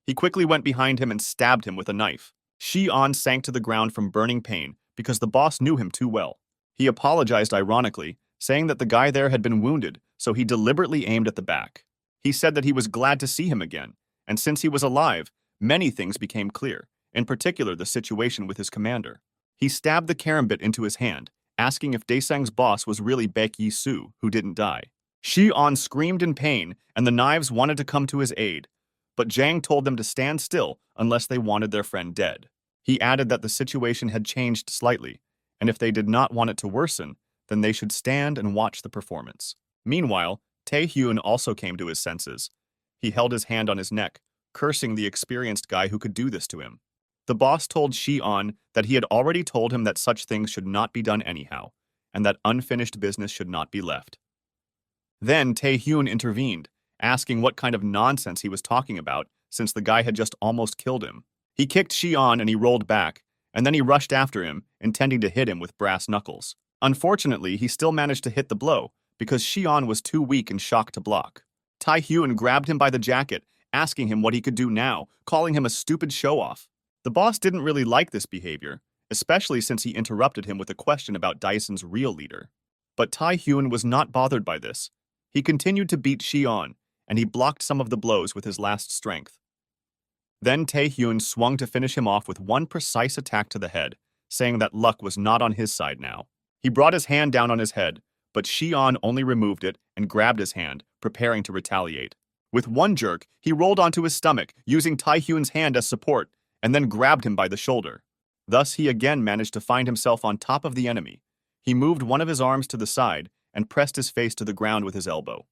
He quickly went behind him and stabbed him with a knife. Shi-on sank to the ground from burning pain because the boss knew him too well. He apologized ironically, saying that the guy there had been wounded, so he deliberately aimed at the back. He said that he was glad to see him again, and since he was alive, many things became clear, in particular the situation with his commander. He stabbed the karambit into his hand, asking if Daesang's boss was really Baek Yi-soo, who didn't die. Shi-on screamed in pain, and the knives wanted to come to his aid, but Jang told them to stand still unless they wanted their friend dead. He added that the situation had changed slightly, and if they did not want it to worsen, then they should stand and watch the performance. Meanwhile, Tae-hyun also came to his senses. He held his hand on his neck, cursing the experienced guy who could do this to him. The boss told Shi-on that he had already told him that such things should not be done anyhow, and that unfinished business should not be left. Then Tae-hyun intervened, asking what kind of nonsense he was talking about since the guy had just almost killed him. He kicked Shi-on and he rolled back, and then he rushed after him, intending to hit him with brass knuckles. Unfortunately, he still managed to hit the blow because Shi-on was too weak and shocked to block. Tae-hyun grabbed him by the jacket, asking him what he could do now, calling him a stupid show-off. The boss didn't really like this behavior, especially since he interrupted him with a question about Dyson's real leader. But Tae-hyun was not bothered by this. He continued to beat Shi-on, and he blocked some of the blows with his last strength. Then Tae-hyun swung to finish him off with one precise attack to the head, saying that luck was not on his side now. He brought his hand down on his head, but Shi-on only removed it and grabbed his hand, preparing to retaliate. With one jerk, he rolled onto his stomach, using Tae-hyun's hand as support, and then grabbed him by the shoulder. Thus, he again managed to find himself on top of the enemy. He moved one of his arms to the side and pressed his face to the ground with his elbow.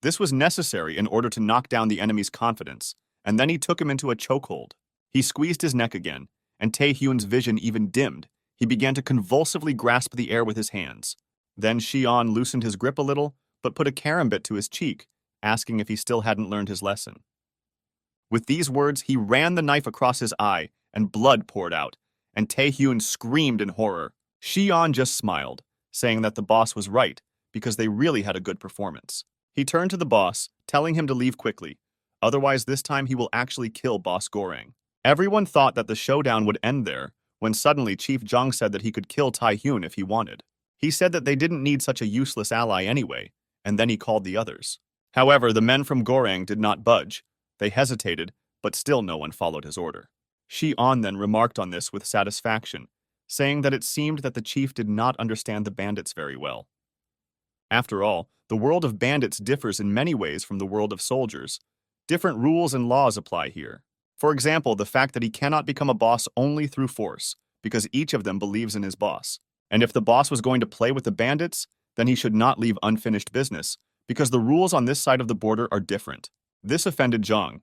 This was necessary in order to knock down the enemy's confidence, and then he took him into a chokehold. He squeezed his neck again, and Tae-hyun's vision even dimmed. He began to convulsively grasp the air with his hands. Then Shi-on loosened his grip a little, but put a karambit to his cheek, asking if he still hadn't learned his lesson. With these words, he ran the knife across his eye, and blood poured out, and Tae-hyun screamed in horror. Shi-on just smiled, saying that the boss was right, because they really had a good performance. He turned to the boss, telling him to leave quickly, otherwise this time he will actually kill Boss Goreng. Everyone thought that the showdown would end there, when suddenly Chief Jong said that he could kill Tae-hyun if he wanted. He said that they didn't need such a useless ally anyway, and then he called the others. However, the men from Goreng did not budge. They hesitated, but still no one followed his order. Shi-on then remarked on this with satisfaction, saying that it seemed that the chief did not understand the bandits very well. After all, the world of bandits differs in many ways from the world of soldiers. Different rules and laws apply here. For example, the fact that he cannot become a boss only through force, because each of them believes in his boss. And if the boss was going to play with the bandits, then he should not leave unfinished business, because the rules on this side of the border are different. This offended Jong.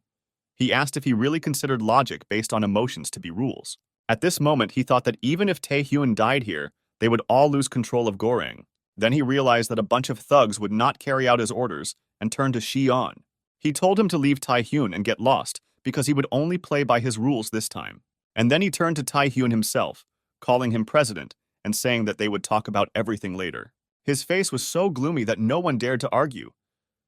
He asked if he really considered logic based on emotions to be rules. At this moment, he thought that even if Tae-hyun died here, they would all lose control of Goreng. Then he realized that a bunch of thugs would not carry out his orders and turned to Shi-on. He told him to leave Tae-hyun and get lost because he would only play by his rules this time. And then he turned to Tae-hyun himself, calling him president and saying that they would talk about everything later. His face was so gloomy that no one dared to argue.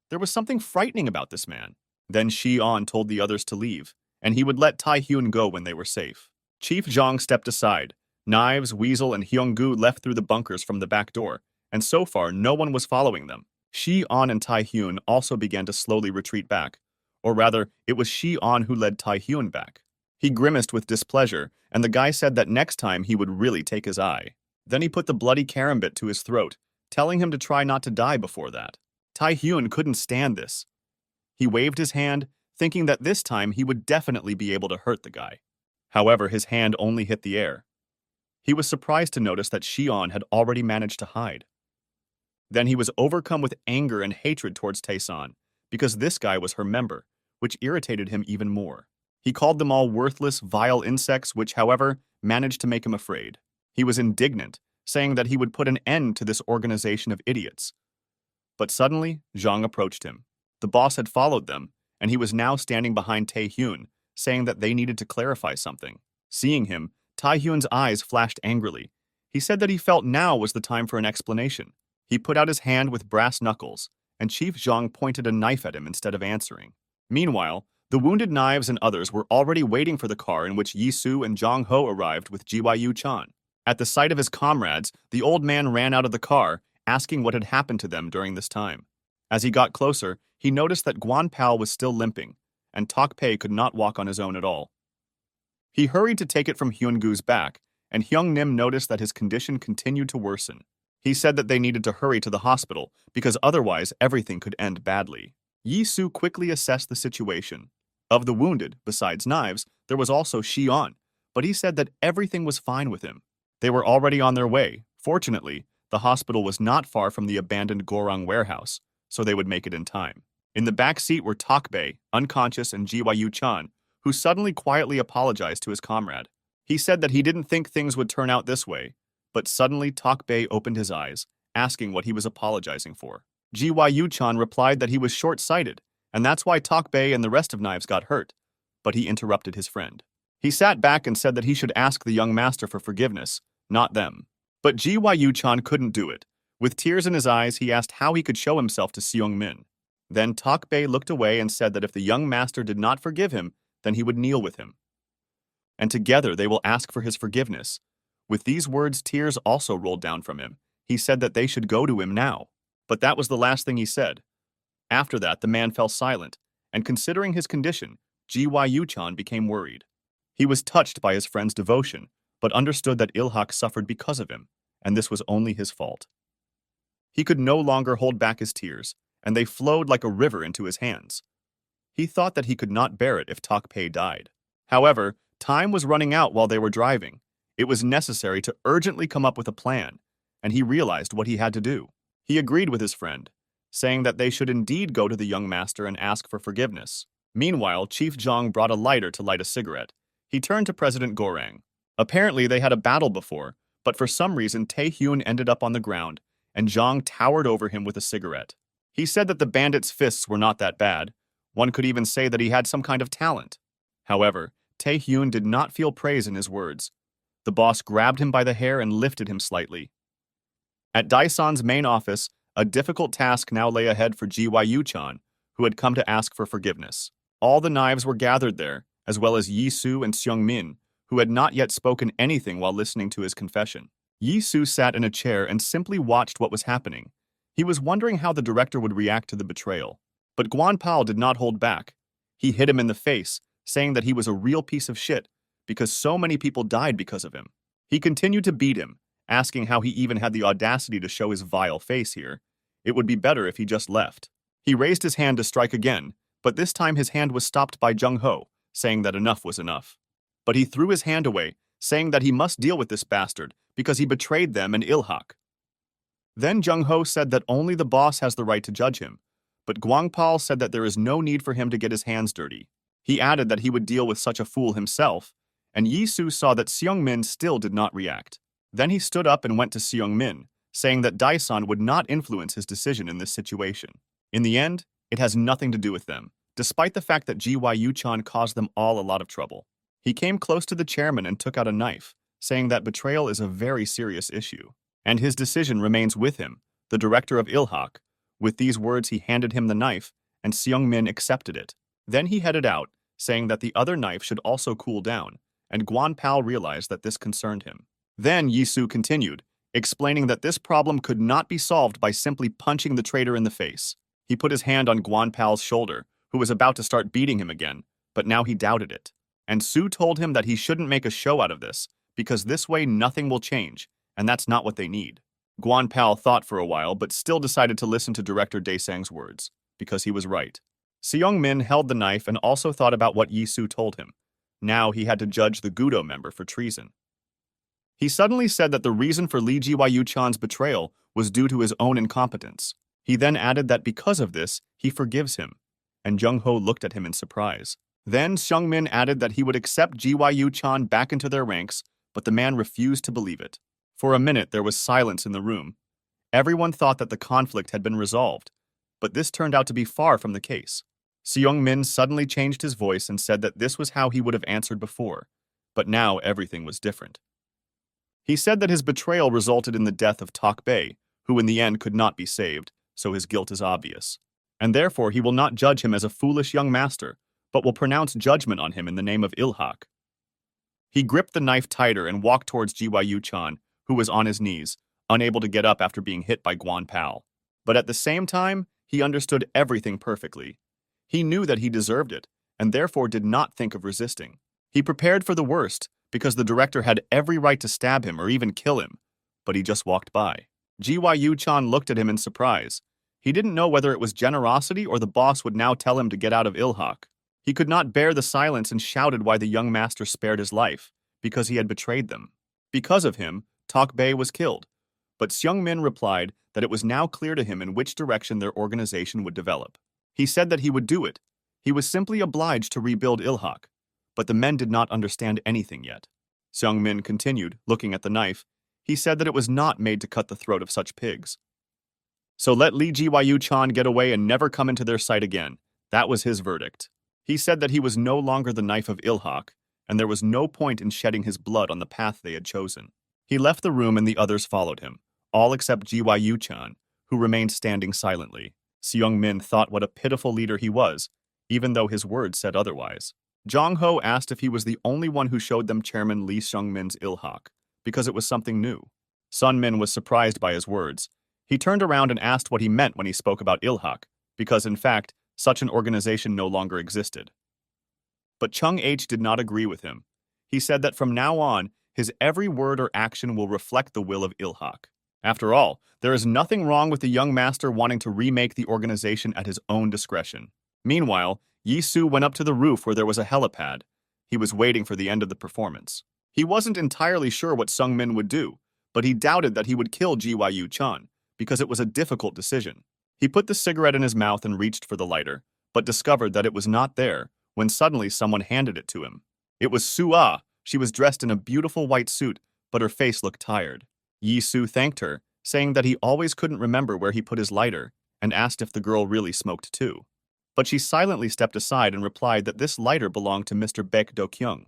There was something frightening about this man. Then Shi-on told the others to leave, and he would let Tae-hyun go when they were safe. Chief Jong stepped aside. Knives, Weasel, and Hyung-gu left through the bunkers from the back door, and so far no one was following them. Shi-on and Tae-hyun also began to slowly retreat back, or rather, it was Shi-on who led Tae-hyun back. He grimaced with displeasure, and the guy said that next time he would really take his eye. Then he put the bloody karambit to his throat, telling him to try not to die before that. Tae-hyun couldn't stand this. He waved his hand, thinking that this time he would definitely be able to hurt the guy. However, his hand only hit the air. He was surprised to notice that Shi-on had already managed to hide. Then he was overcome with anger and hatred towards Tae-san, because this guy was her member, which irritated him even more. He called them all worthless, vile insects, which, however, managed to make him afraid. He was indignant, saying that he would put an end to this organization of idiots. But suddenly, Zhang approached him. The boss had followed them, and he was now standing behind Tae-hyun, saying that they needed to clarify something. Seeing him, Tae-hyun's eyes flashed angrily. He said that he felt now was the time for an explanation. He put out his hand with brass knuckles, and Chief Zhang pointed a knife at him instead of answering. Meanwhile, The wounded knives and others were already waiting for the car in which Yi-soo and Jong-ho arrived with Gyu-chan. At the sight of his comrades, the old man ran out of the car, asking what had happened to them during this time. As he got closer, he noticed that Guan-pal was still limping, and Tok-pei could not walk on his own at all. He hurried to take it from Hyun-gu's back, and Hyung-nim noticed that his condition continued to worsen. He said that they needed to hurry to the hospital, because otherwise everything could end badly. Yi-soo quickly assessed the situation. Of the wounded, besides knives, there was also Shion, but he said that everything was fine with him. They were already on their way. Fortunately, the hospital was not far from the abandoned Gorang warehouse, so they would make it in time. In the back seat were Tok-pei, unconscious, and Gyu-chan, who suddenly quietly apologized to his comrade. He said that he didn't think things would turn out this way, but suddenly Tok-pei opened his eyes, asking what he was apologizing for. Gyu-chan replied that he was short-sighted, and that's why Tok-pei and the rest of Knives got hurt, but he interrupted his friend. He sat back and said that he should ask the young master for forgiveness, not them. But Gyu-chan couldn't do it. With tears in his eyes, he asked how he could show himself to Seung-min. Then Tok-pei looked away and said that if the young master did not forgive him, then he would kneel with him. And together they will ask for his forgiveness. With these words, tears also rolled down from him. He said that they should go to him now. But that was the last thing he said. After that, the man fell silent, and considering his condition, Gyu-chan became worried. He was touched by his friend's devotion, but understood that Ilhak suffered because of him, and this was only his fault. He could no longer hold back his tears, and they flowed like a river into his hands. He thought that he could not bear it if Tok-pei died. However, time was running out while they were driving. It was necessary to urgently come up with a plan, and he realized what he had to do. He agreed with his friend, saying that they should indeed go to the young master and ask for forgiveness. Meanwhile, Chief Zhang brought a lighter to light a cigarette. He turned to President Gorang. Apparently, they had a battle before, but for some reason, Tae-hyun ended up on the ground, and Zhang towered over him with a cigarette. He said that the bandit's fists were not that bad. One could even say that he had some kind of talent. However, Tae-hyun did not feel praise in his words. The boss grabbed him by the hair and lifted him slightly. At Daison's main office, a difficult task now lay ahead for Gyu-chan, who had come to ask for forgiveness. All the knives were gathered there, as well as Yi-soo and Seung-min, who had not yet spoken anything while listening to his confession. Yi-soo sat in a chair and simply watched what was happening. He was wondering how the director would react to the betrayal. But Guan-pal did not hold back. He hit him in the face, saying that he was a real piece of shit, because so many people died because of him. He continued to beat him, asking how he even had the audacity to show his vile face here. It would be better if he just left. He raised his hand to strike again, but this time his hand was stopped by Jung-ho, saying that enough was enough. But he threw his hand away, saying that he must deal with this bastard because he betrayed them and Ilhak. Then Jung-ho said that only the boss has the right to judge him, but Guang-pal said that there is no need for him to get his hands dirty. He added that he would deal with such a fool himself, and Yi-soo saw that Seung-min still did not react. Then he stood up and went to Seung-min, saying that Daison would not influence his decision in this situation. In the end, it has nothing to do with them, despite the fact that Gyu-chan caused them all a lot of trouble. He came close to the chairman and took out a knife, saying that betrayal is a very serious issue, and his decision remains with him, the director of Ilhak. With these words, he handed him the knife, and Seung-min accepted it. Then he headed out, saying that the other knife should also cool down, and Guan-pal realized that this concerned him. Then Yi-soo continued, explaining that this problem could not be solved by simply punching the traitor in the face. He put his hand on Guan-pal's shoulder, who was about to start beating him again, but now he doubted it. And Soo told him that he shouldn't make a show out of this, because this way nothing will change, and that's not what they need. Guan-pal thought for a while, but still decided to listen to director Daesang's words, because he was right. Seung-min held the knife and also thought about what Yi-soo told him. Now he had to judge the Gudo member for treason. He suddenly said that the reason for Lee Gyu-chan's betrayal was due to his own incompetence. He then added that because of this, he forgives him, and Jung-ho looked at him in surprise. Then Seung-min added that he would accept Gyu-chan back into their ranks, but the man refused to believe it. For a minute, there was silence in the room. Everyone thought that the conflict had been resolved, but this turned out to be far from the case. Seung-min suddenly changed his voice and said that this was how he would have answered before, but now everything was different. He said that his betrayal resulted in the death of Tok-pei, who in the end could not be saved, so his guilt is obvious. And therefore he will not judge him as a foolish young master, but will pronounce judgment on him in the name of Ilhak. He gripped the knife tighter and walked towards Gyu-chan, who was on his knees, unable to get up after being hit by Guan Pal. But at the same time, he understood everything perfectly. He knew that he deserved it, and therefore did not think of resisting. He prepared for the worst, because the director had every right to stab him or even kill him, but he just walked by. Gyu-chan looked at him in surprise. He didn't know whether it was generosity or the boss would now tell him to get out of Ilhak. He could not bear the silence and shouted why the young master spared his life, because he had betrayed them. Because of him, Tak Bei was killed, but Seung-min replied that it was now clear to him in which direction their organization would develop. He said that he would do it. He was simply obliged to rebuild Ilhak, but the men did not understand anything yet. Seung-min continued, looking at the knife. He said that it was not made to cut the throat of such pigs. So let Lee Gyu-chan get away and never come into their sight again. That was his verdict. He said that he was no longer the knife of Ilhak, and there was no point in shedding his blood on the path they had chosen. He left the room and the others followed him, all except Gyu-chan, who remained standing silently. Seung-min thought what a pitiful leader he was, even though his words said otherwise. Jong-ho asked if he was the only one who showed them Chairman Lee Seung-min's Ilhak, because it was something new. Sun-min was surprised by his words. He turned around and asked what he meant when he spoke about Ilhak, because in fact, such an organization no longer existed. But Chung H did not agree with him. He said that from now on, his every word or action will reflect the will of Ilhak. After all, there is nothing wrong with the young master wanting to remake the organization at his own discretion. Meanwhile, Yi-Soo went up to the roof where there was a helipad. He was waiting for the end of the performance. He wasn't entirely sure what Seung-min would do, but he doubted that he would kill Gyu-chan, because it was a difficult decision. He put the cigarette in his mouth and reached for the lighter, but discovered that it was not there when suddenly someone handed it to him. It was Soo-ah. She was dressed in a beautiful white suit, but her face looked tired. Yi-Soo thanked her, saying that he always couldn't remember where he put his lighter, and asked if the girl really smoked too. But she silently stepped aside and replied that this lighter belonged to Mr. Baek Do-kyung.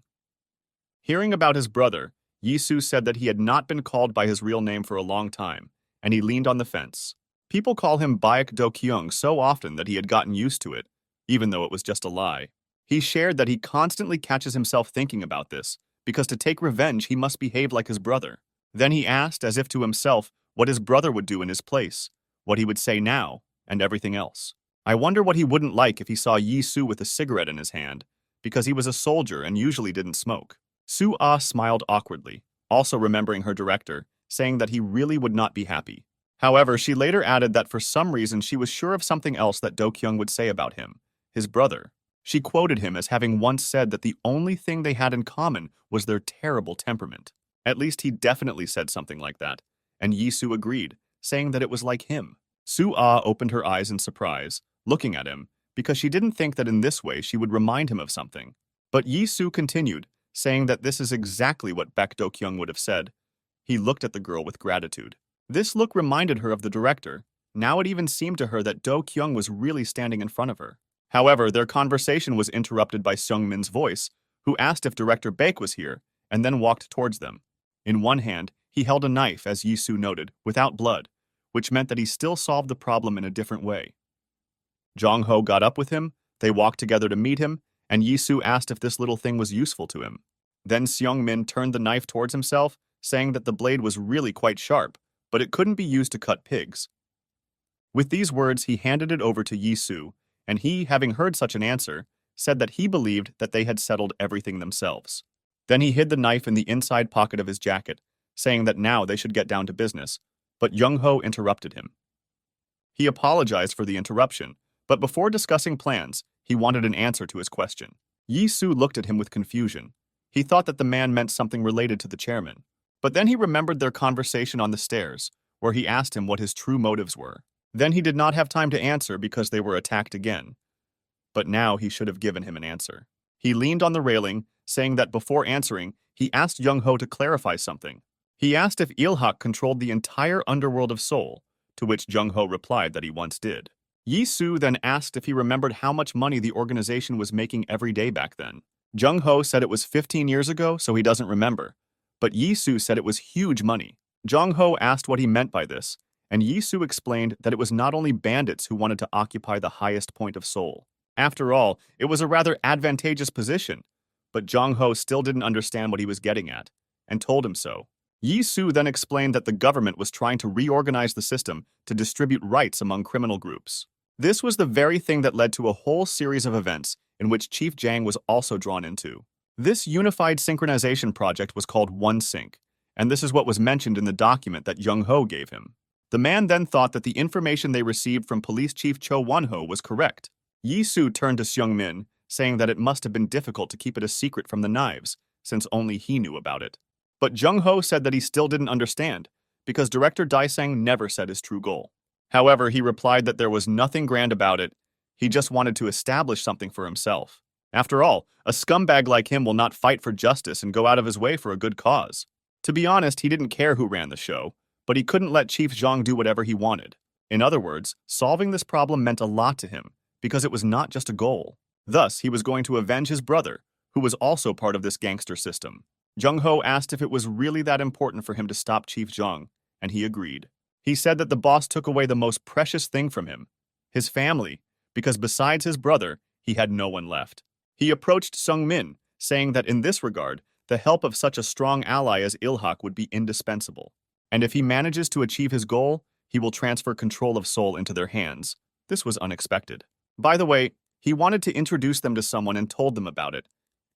Hearing about his brother, Yi-Soo said that he had not been called by his real name for a long time, and he leaned on the fence. People call him Baek Do-kyung so often that he had gotten used to it, even though it was just a lie. He shared that he constantly catches himself thinking about this, because to take revenge he must behave like his brother. Then he asked, as if to himself, what his brother would do in his place, what he would say now, and everything else. I wonder what he wouldn't like if he saw Yi-Soo with a cigarette in his hand, because he was a soldier and usually didn't smoke. Soo-ah smiled awkwardly, also remembering her director, saying that he really would not be happy. However, she later added that for some reason she was sure of something else that Do-kyung would say about him, his brother. She quoted him as having once said that the only thing they had in common was their terrible temperament. At least he definitely said something like that, and Yi-Soo agreed, saying that it was like him. Soo-ah opened her eyes in surprise, looking at him, because she didn't think that in this way she would remind him of something. But Yi-Soo continued, saying that this is exactly what Baek Do-kyung would have said. He looked at the girl with gratitude. This look reminded her of the director. Now it even seemed to her that Do-kyung was really standing in front of her. However, their conversation was interrupted by Seung-min's voice, who asked if Director Baek was here, and then walked towards them. In one hand, he held a knife, as Yi-Soo noted, without blood, which meant that he still solved the problem in a different way. Jong-ho got up with him, they walked together to meet him, and Yi-Soo asked if this little thing was useful to him. Then Seung-min turned the knife towards himself, saying that the blade was really quite sharp, but it couldn't be used to cut pigs. With these words, he handed it over to Yi-Soo, and he, having heard such an answer, said that he believed that they had settled everything themselves. Then he hid the knife in the inside pocket of his jacket, saying that now they should get down to business, but Jung-ho interrupted him. He apologized for the interruption, but before discussing plans, he wanted an answer to his question. Yi-Soo looked at him with confusion. He thought that the man meant something related to the chairman. But then he remembered their conversation on the stairs, where he asked him what his true motives were. Then he did not have time to answer because they were attacked again. But now he should have given him an answer. He leaned on the railing, saying that before answering, he asked Jung-ho to clarify something. He asked if Ilhak controlled the entire underworld of Seoul, to which Jung-ho replied that he once did. Yi-Soo then asked if he remembered how much money the organization was making every day back then. Jung-ho said it was 15 years ago, so he doesn't remember. But Yi-Soo said it was huge money. Jong-ho asked what he meant by this, and Yi-Soo explained that it was not only bandits who wanted to occupy the highest point of Seoul. After all, it was a rather advantageous position, but Jong-ho still didn't understand what he was getting at, and told him so. Yi-soo then explained that the government was trying to reorganize the system to distribute rights among criminal groups. This was the very thing that led to a whole series of events in which Chief Jang was also drawn into. This unified synchronization project was called One Sync, and this is what was mentioned in the document that Jung-ho gave him. The man then thought that the information they received from Police Chief Cho Won-ho was correct. Yi-soo turned to Seung-min, saying that it must have been difficult to keep it a secret from the knives, since only he knew about it. But Jung-ho said that he still didn't understand, because Director Dae-sang never said his true goal. However, he replied that there was nothing grand about it, he just wanted to establish something for himself. After all, a scumbag like him will not fight for justice and go out of his way for a good cause. To be honest, he didn't care who ran the show, but he couldn't let Chief Jong do whatever he wanted. In other words, solving this problem meant a lot to him, because it was not just a goal. Thus, he was going to avenge his brother, who was also part of this gangster system. Jung-ho asked if it was really that important for him to stop Chief Jong, and he agreed. He said that the boss took away the most precious thing from him, his family, because besides his brother, he had no one left. He approached Seung-min, saying that in this regard, the help of such a strong ally as Il-hak would be indispensable. And if he manages to achieve his goal, he will transfer control of Seoul into their hands. This was unexpected. By the way, he wanted to introduce them to someone and told them about it,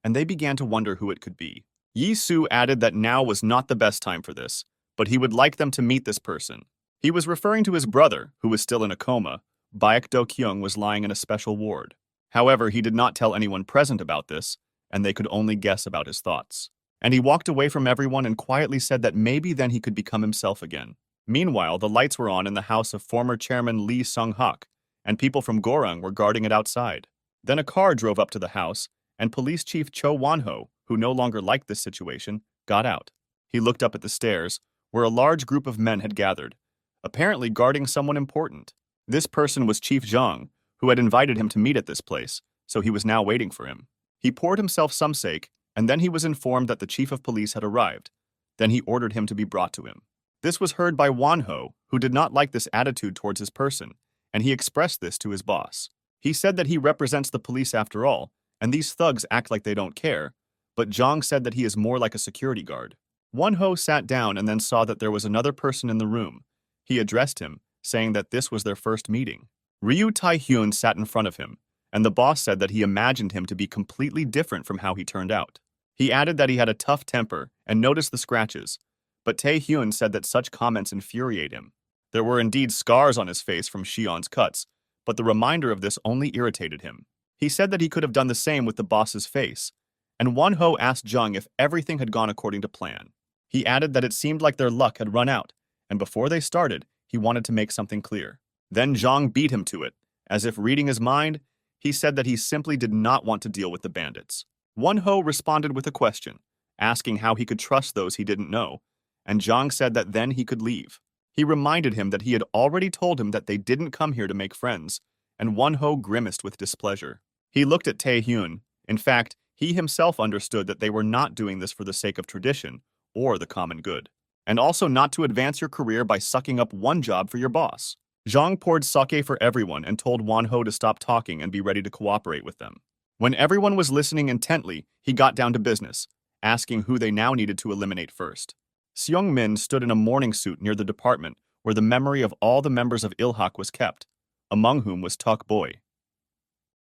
and they began to wonder who it could be. Yi-soo added that now was not the best time for this, but he would like them to meet this person. He was referring to his brother, who was still in a coma. Baek Do-kyung was lying in a special ward. However, he did not tell anyone present about this, and they could only guess about his thoughts. And he walked away from everyone and quietly said that maybe then he could become himself again. Meanwhile, the lights were on in the house of former chairman Lee Sung-hak, and people from Gorung were guarding it outside. Then a car drove up to the house, and Police Chief Cho Won-ho, who no longer liked this situation, got out. He looked up at the stairs, where a large group of men had gathered, apparently guarding someone important. This person was Chief Jong, who had invited him to meet at this place, so he was now waiting for him. He poured himself some sake, and then he was informed that the chief of police had arrived. Then he ordered him to be brought to him. This was heard by Won-ho, who did not like this attitude towards his person, and he expressed this to his boss. He said that he represents the police after all, and these thugs act like they don't care, but Jong said that he is more like a security guard. Won-ho sat down and then saw that there was another person in the room. He addressed him, saying that this was their first meeting. Ryu Tae-hyun sat in front of him, and the boss said that he imagined him to be completely different from how he turned out. He added that he had a tough temper and noticed the scratches, but Tae-hyun said that such comments infuriate him. There were indeed scars on his face from Shion's cuts, but the reminder of this only irritated him. He said that he could have done the same with the boss's face, and Won-ho asked Jung if everything had gone according to plan. He added that it seemed like their luck had run out, and before they started, he wanted to make something clear. Then Jong beat him to it. As if reading his mind, he said that he simply did not want to deal with the bandits. Won-ho responded with a question, asking how he could trust those he didn't know, and Jong said that then he could leave. He reminded him that he had already told him that they didn't come here to make friends, and Won-ho grimaced with displeasure. He looked at Tae-hyun. In fact, he himself understood that they were not doing this for the sake of tradition or the common good, and also not to advance your career by sucking up one job for your boss. Jong poured sake for everyone and told Won-ho to stop talking and be ready to cooperate with them. When everyone was listening intently, he got down to business, asking who they now needed to eliminate first. Seung-min stood in a morning suit near the department where the memory of all the members of Il-hak was kept, among whom was Tuk Boy.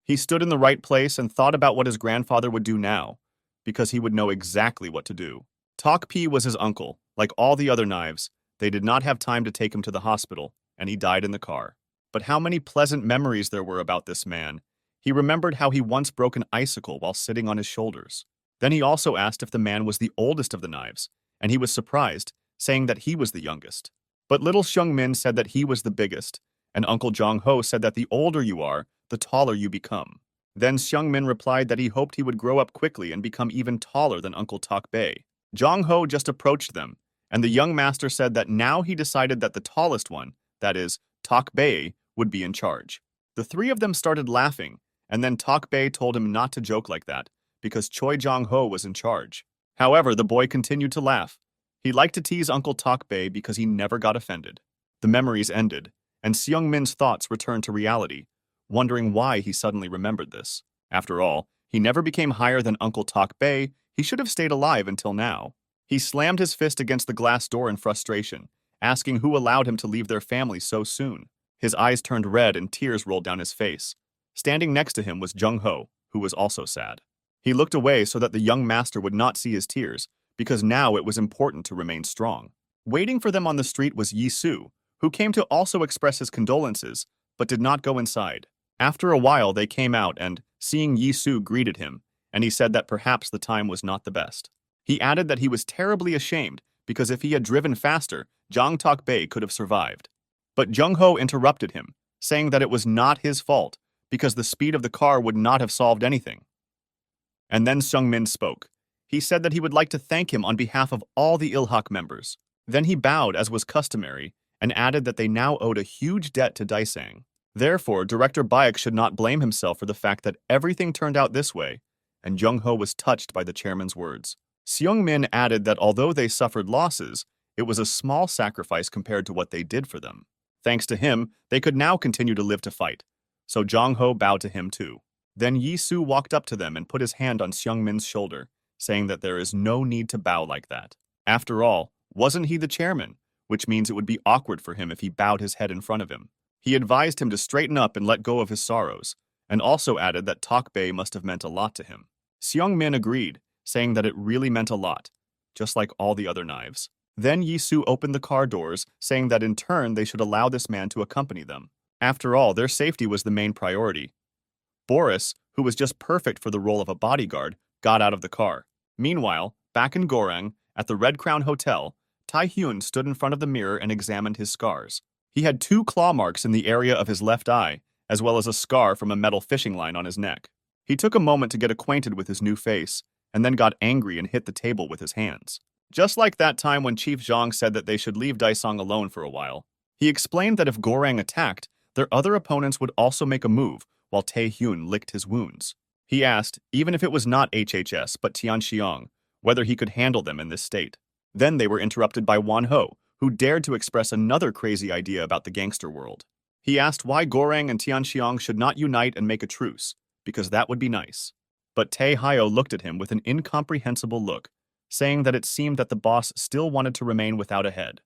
He stood in the right place and thought about what his grandfather would do now, because he would know exactly what to do. Tok P was his uncle. Like all the other knives, they did not have time to take him to the hospital, and he died in the car. But how many pleasant memories there were about this man. He remembered how he once broke an icicle while sitting on his shoulders. Then he also asked if the man was the oldest of the knives, and he was surprised, saying that he was the youngest. But little Seung-min said that he was the biggest, and Uncle Jong-ho said that the older you are, the taller you become. Then Seung-min replied that he hoped he would grow up quickly and become even taller than Uncle Tok Bae. Jong-ho just approached them, and the young master said that now he decided that the tallest one, that is, Tok Bae, would be in charge. The three of them started laughing, and then Tok Bae told him not to joke like that, because Choi Jong-ho was in charge. However, the boy continued to laugh. He liked to tease Uncle Tok Bae because he never got offended. The memories ended, and Seung-min's thoughts returned to reality, wondering why he suddenly remembered this. After all, he never became higher than Uncle Tok Bay. He should have stayed alive until now. He slammed his fist against the glass door in frustration, asking who allowed him to leave their family so soon. His eyes turned red and tears rolled down his face. Standing next to him was Jung Ho, who was also sad. He looked away so that the young master would not see his tears, because now it was important to remain strong. Waiting for them on the street was Yi Su, who came to also express his condolences, but did not go inside. After a while they came out and, seeing Yi Su, greeted him, and he said that perhaps the time was not the best. He added that he was terribly ashamed because if he had driven faster, Jang Tok Bei could have survived. But Jung Ho interrupted him, saying that it was not his fault because the speed of the car would not have solved anything. And then Sung Min spoke. He said that he would like to thank him on behalf of all the Ilhak members. Then he bowed as was customary and added that they now owed a huge debt to Daisang. Therefore, Director Bayek should not blame himself for the fact that everything turned out this way, and Jung Ho was touched by the chairman's words. Seung Min added that although they suffered losses, it was a small sacrifice compared to what they did for them. Thanks to him, they could now continue to live to fight. So Jung Ho bowed to him too. Then Yi Su walked up to them and put his hand on Seung Min's shoulder, saying that there is no need to bow like that. After all, wasn't he the chairman? Which means it would be awkward for him if he bowed his head in front of him. He advised him to straighten up and let go of his sorrows, and also added that Tok Bei must have meant a lot to him. Seung Min agreed, saying that it really meant a lot, just like all the other knives. Then Yi Su opened the car doors, saying that in turn they should allow this man to accompany them. After all, their safety was the main priority. Boris, who was just perfect for the role of a bodyguard, got out of the car. Meanwhile, back in Gorang, at the Red Crown Hotel, Tai Hyun stood in front of the mirror and examined his scars. He had 2 claw marks in the area of his left eye, as well as a scar from a metal fishing line on his neck. He took a moment to get acquainted with his new face, and then got angry and hit the table with his hands. Just like that time when Chief Zhang said that they should leave Daisong alone for a while. He explained that if Gorang attacked, their other opponents would also make a move, while Tae Hyun licked his wounds. He asked, even if it was not HHS but Tianxiong, whether he could handle them in this state. Then they were interrupted by Wan Ho, who dared to express another crazy idea about the gangster world. He asked why Gorang and Tianxiong should not unite and make a truce, because that would be nice. But Tae Hyo looked at him with an incomprehensible look, saying that it seemed that the boss still wanted to remain without a head.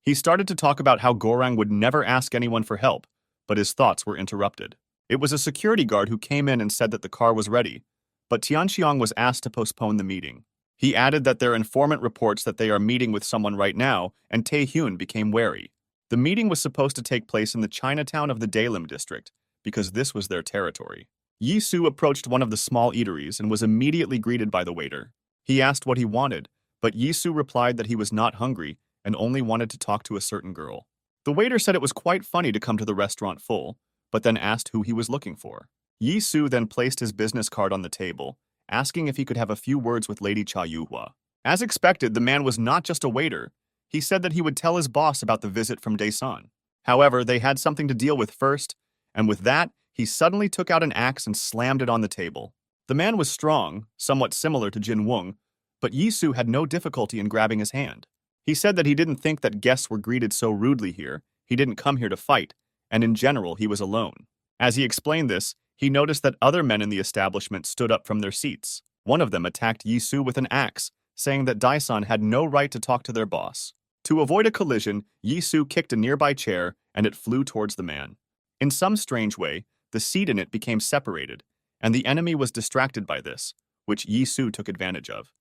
He started to talk about how Gorang would never ask anyone for help, but his thoughts were interrupted. It was a security guard who came in and said that the car was ready, but Tianxiong was asked to postpone the meeting. He added that their informant reports that they are meeting with someone right now, and Tae Hyun became wary. The meeting was supposed to take place in the Chinatown of the Dalim district, because this was their territory. Yi Su approached one of the small eateries and was immediately greeted by the waiter. He asked what he wanted, but Yi Su replied that he was not hungry and only wanted to talk to a certain girl. The waiter said it was quite funny to come to the restaurant full, but then asked who he was looking for. Yi Su then placed his business card on the table, asking if he could have a few words with Lady Cha Yuhua. As expected, the man was not just a waiter. He said that he would tell his boss about the visit from Daesan. However, they had something to deal with first, and with that, he suddenly took out an axe and slammed it on the table. The man was strong, somewhat similar to Jin Wung, but Yi Su had no difficulty in grabbing his hand. He said that he didn't think that guests were greeted so rudely here, he didn't come here to fight, and in general he was alone. As he explained this, he noticed that other men in the establishment stood up from their seats. One of them attacked Yi Su with an axe, saying that Daesan had no right to talk to their boss. To avoid a collision, Yi Su kicked a nearby chair and it flew towards the man. In some strange way, the seat in it became separated, and the enemy was distracted by this, which Yi Su took advantage of.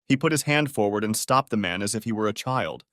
He put his hand forward and stopped the man as if he were a child,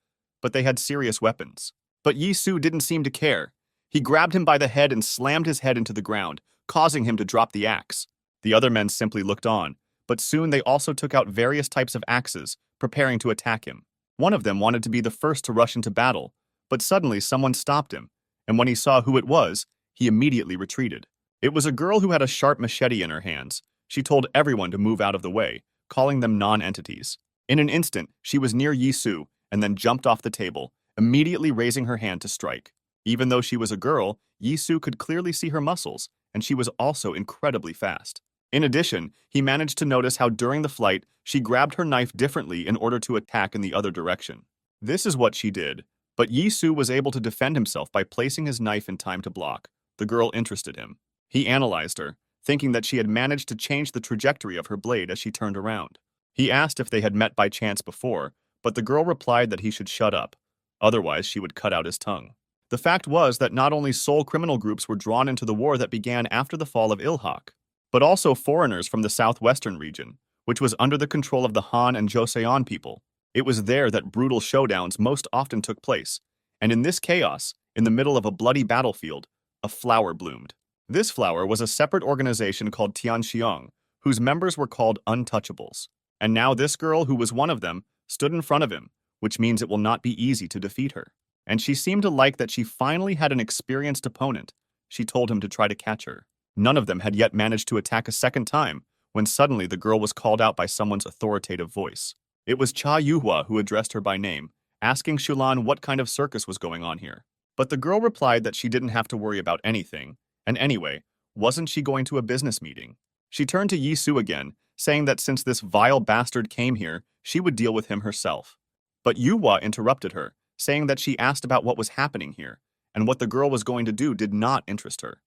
but they had serious weapons. But Yi Su didn't seem to care. He grabbed him by the head and slammed his head into the ground, causing him to drop the axe. The other men simply looked on, but soon they also took out various types of axes, preparing to attack him. One of them wanted to be the first to rush into battle, but suddenly someone stopped him, and when he saw who it was, he immediately retreated. It was a girl who had a sharp machete in her hands. She told everyone to move out of the way, calling them non-entities. In an instant, she was near Yi Su and then jumped off the table, immediately raising her hand to strike. Even though she was a girl, Yi Su could clearly see her muscles, and she was also incredibly fast. In addition, he managed to notice how during the flight, she grabbed her knife differently in order to attack in the other direction. This is what she did, but Yi Su was able to defend himself by placing his knife in time to block, The girl interested him. He analyzed her, thinking that she had managed to change the trajectory of her blade as she turned around. He asked if they had met by chance before, but the girl replied that he should shut up, otherwise she would cut out his tongue. The fact was that not only Seoul criminal groups were drawn into the war that began after the fall of Ilhak, but also foreigners from the southwestern region, which was under the control of the Han and Joseon people. It was there that brutal showdowns most often took place, and in this chaos, in the middle of a bloody battlefield, a flower bloomed. This flower was a separate organization called Tianxiong, whose members were called Untouchables. And now this girl, who was one of them, stood in front of him, which means it will not be easy to defeat her. And she seemed to like that she finally had an experienced opponent. She told him to try to catch her. None of them had yet managed to attack a second time, when suddenly the girl was called out by someone's authoritative voice. It was Cha Yuhua who addressed her by name, asking Shulan what kind of circus was going on here. But the girl replied that she didn't have to worry about anything, and anyway, wasn't she going to a business meeting? She turned to Yi Su again, saying that since this vile bastard came here, she would deal with him herself. But Yuhua interrupted her, saying that she asked about what was happening here, and what the girl was going to do did not interest her.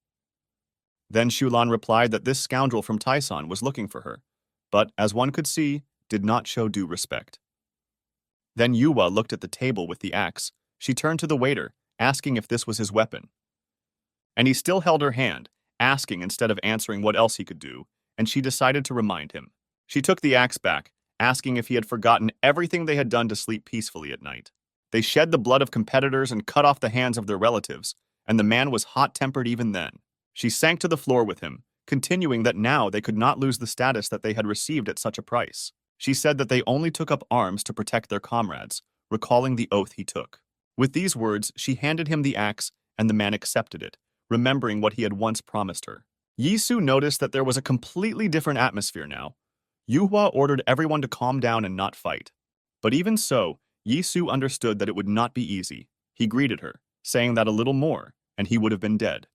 Then Shulan replied that this scoundrel from Taisan was looking for her, but, as one could see, did not show due respect. Then Yuhua looked at the table with the axe. She turned to the waiter, asking if this was his weapon. And he still held her hand, asking instead of answering what else he could do, and she decided to remind him. She took the axe back, asking if he had forgotten everything they had done to sleep peacefully at night. They shed the blood of competitors and cut off the hands of their relatives, and the man was hot-tempered even then. She sank to the floor with him, continuing that now they could not lose the status that they had received at such a price. She said that they only took up arms to protect their comrades, recalling the oath he took. With these words, she handed him the axe, and the man accepted it, remembering what he had once promised her. Yi Su noticed that there was a completely different atmosphere now. Yuhua ordered everyone to calm down and not fight. But even so, Yi Su understood that it would not be easy. He greeted her, saying that a little more, and he would have been dead.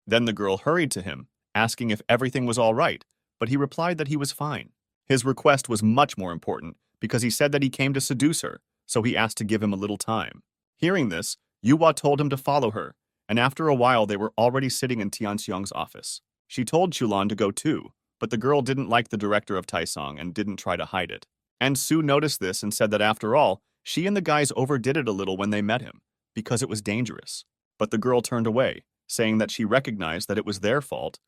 Then the girl hurried to him, asking if everything was all right, but he replied that he was fine. His request was much more important, because he said that he came to seduce her, so he asked to give him a little time. Hearing this, Yuhua told him to follow her, and after a while they were already sitting in Tianxiong's office. She told Chulan to go too, but the girl didn't like the director of Taisong and didn't try to hide it. And Su noticed this and said that after all, she and the guys overdid it a little when they met him, because it was dangerous. But the girl turned away, saying that she recognized that it was their fault,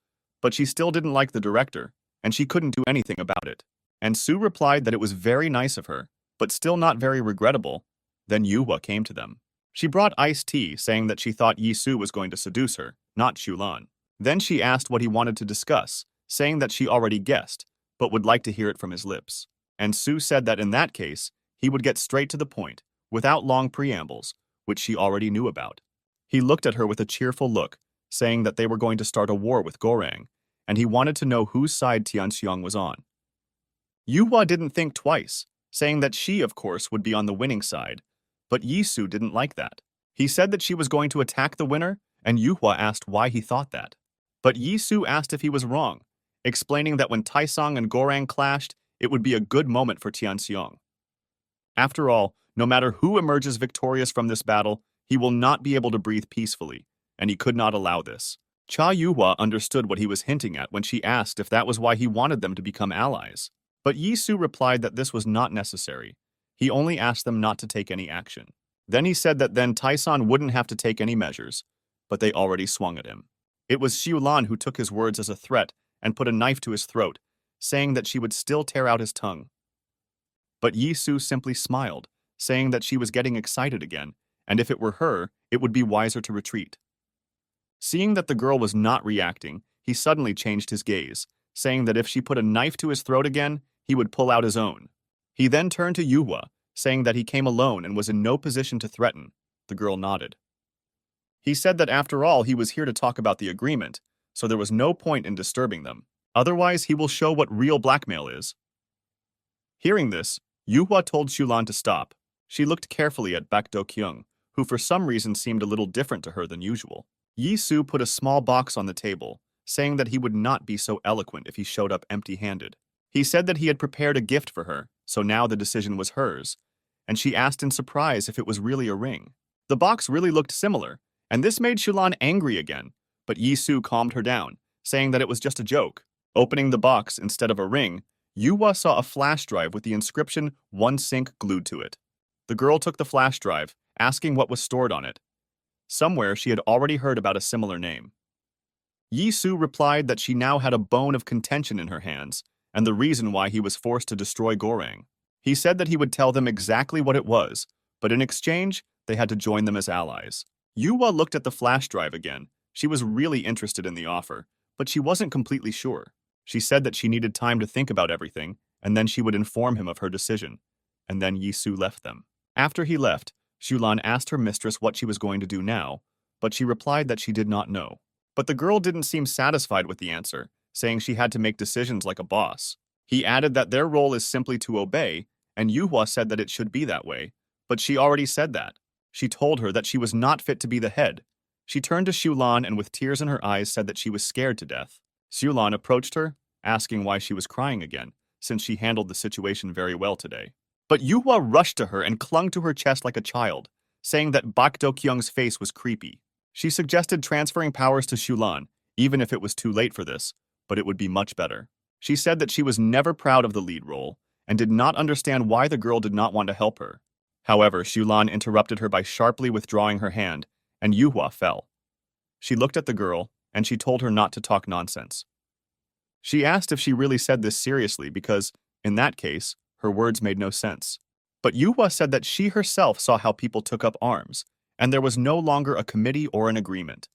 but she still didn't like the director, and she couldn't do anything about it. And Su replied that it was very nice of her, but still not very regrettable. Then Yuhua came to them. She brought iced tea, saying that she thought Yi Su was going to seduce her, not Shulan. Then she asked what he wanted to discuss, saying that she already guessed, but would like to hear it from his lips. And Su said that in that case, he would get straight to the point, without long preambles, which she already knew about. He looked at her with a cheerful look, saying that they were going to start a war with Gorang, and he wanted to know whose side Tianxiong was on. Yuhua didn't think twice, saying that she, of course, would be on the winning side, but Yi Su didn't like that. He said that she was going to attack the winner, and Yuhua asked why he thought that. But Yi Su asked if he was wrong, explaining that when Taisong and Gorang clashed, it would be a good moment for Tianxiong. After all, no matter who emerges victorious from this battle, he will not be able to breathe peacefully, and he could not allow this. Cha Yuhua understood what he was hinting at when she asked if that was why he wanted them to become allies. But Yi Su replied that this was not necessary. He only asked them not to take any action. Then he said that then Taisan wouldn't have to take any measures, but they already swung at him. It was Xiulan who took his words as a threat and put a knife to his throat, saying that she would still tear out his tongue. But Yi Su simply smiled, saying that she was getting excited again, and if it were her, it would be wiser to retreat. Seeing that the girl was not reacting, he suddenly changed his gaze, saying that if she put a knife to his throat again, he would pull out his own. He then turned to Yuhua, saying that he came alone and was in no position to threaten. The girl nodded. He said that after all he was here to talk about the agreement, so there was no point in disturbing them. Otherwise, he will show what real blackmail is. Hearing this, Yuhua told Shulan to stop. She looked carefully at Baek Do-kyung, who for some reason seemed a little different to her than usual. Yi Su put a small box on the table, saying that he would not be so eloquent if he showed up empty-handed. He said that he had prepared a gift for her, so now the decision was hers, and she asked in surprise if it was really a ring. The box really looked similar, and this made Shulan angry again, but Yisu calmed her down, saying that it was just a joke. Opening the box instead of a ring, Yuhua saw a flash drive with the inscription "One Sync" glued to it. The girl took the flash drive, asking what was stored on it. Somewhere she had already heard about a similar name. Yisu replied that she now had a bone of contention in her hands, and the reason why he was forced to destroy Gorang. He said that he would tell them exactly what it was, but in exchange, they had to join them as allies. Yuhua looked at the flash drive again. She was really interested in the offer, but she wasn't completely sure. She said that she needed time to think about everything, and then she would inform him of her decision. And then Yisu left them. After he left, Shulan asked her mistress what she was going to do now, but she replied that she did not know. But the girl didn't seem satisfied with the answer, saying she had to make decisions like a boss. He added that their role is simply to obey, and Yuhua said that it should be that way, but she already said that. She told her that she was not fit to be the head. She turned to Shulan and with tears in her eyes said that she was scared to death. Shulan approached her, asking why she was crying again, since she handled the situation very well today. But Yuhua rushed to her and clung to her chest like a child, saying that Bak Do-kyung's face was creepy. She suggested transferring powers to Shulan, even if it was too late for this, but it would be much better. She said that she was never proud of the lead role, and did not understand why the girl did not want to help her. However, Shulan interrupted her by sharply withdrawing her hand, and Yuhua fell. She looked at the girl, and she told her not to talk nonsense. She asked if she really said this seriously because, in that case, her words made no sense. But Yuhua said that she herself saw how people took up arms, and there was no longer a committee or an agreement.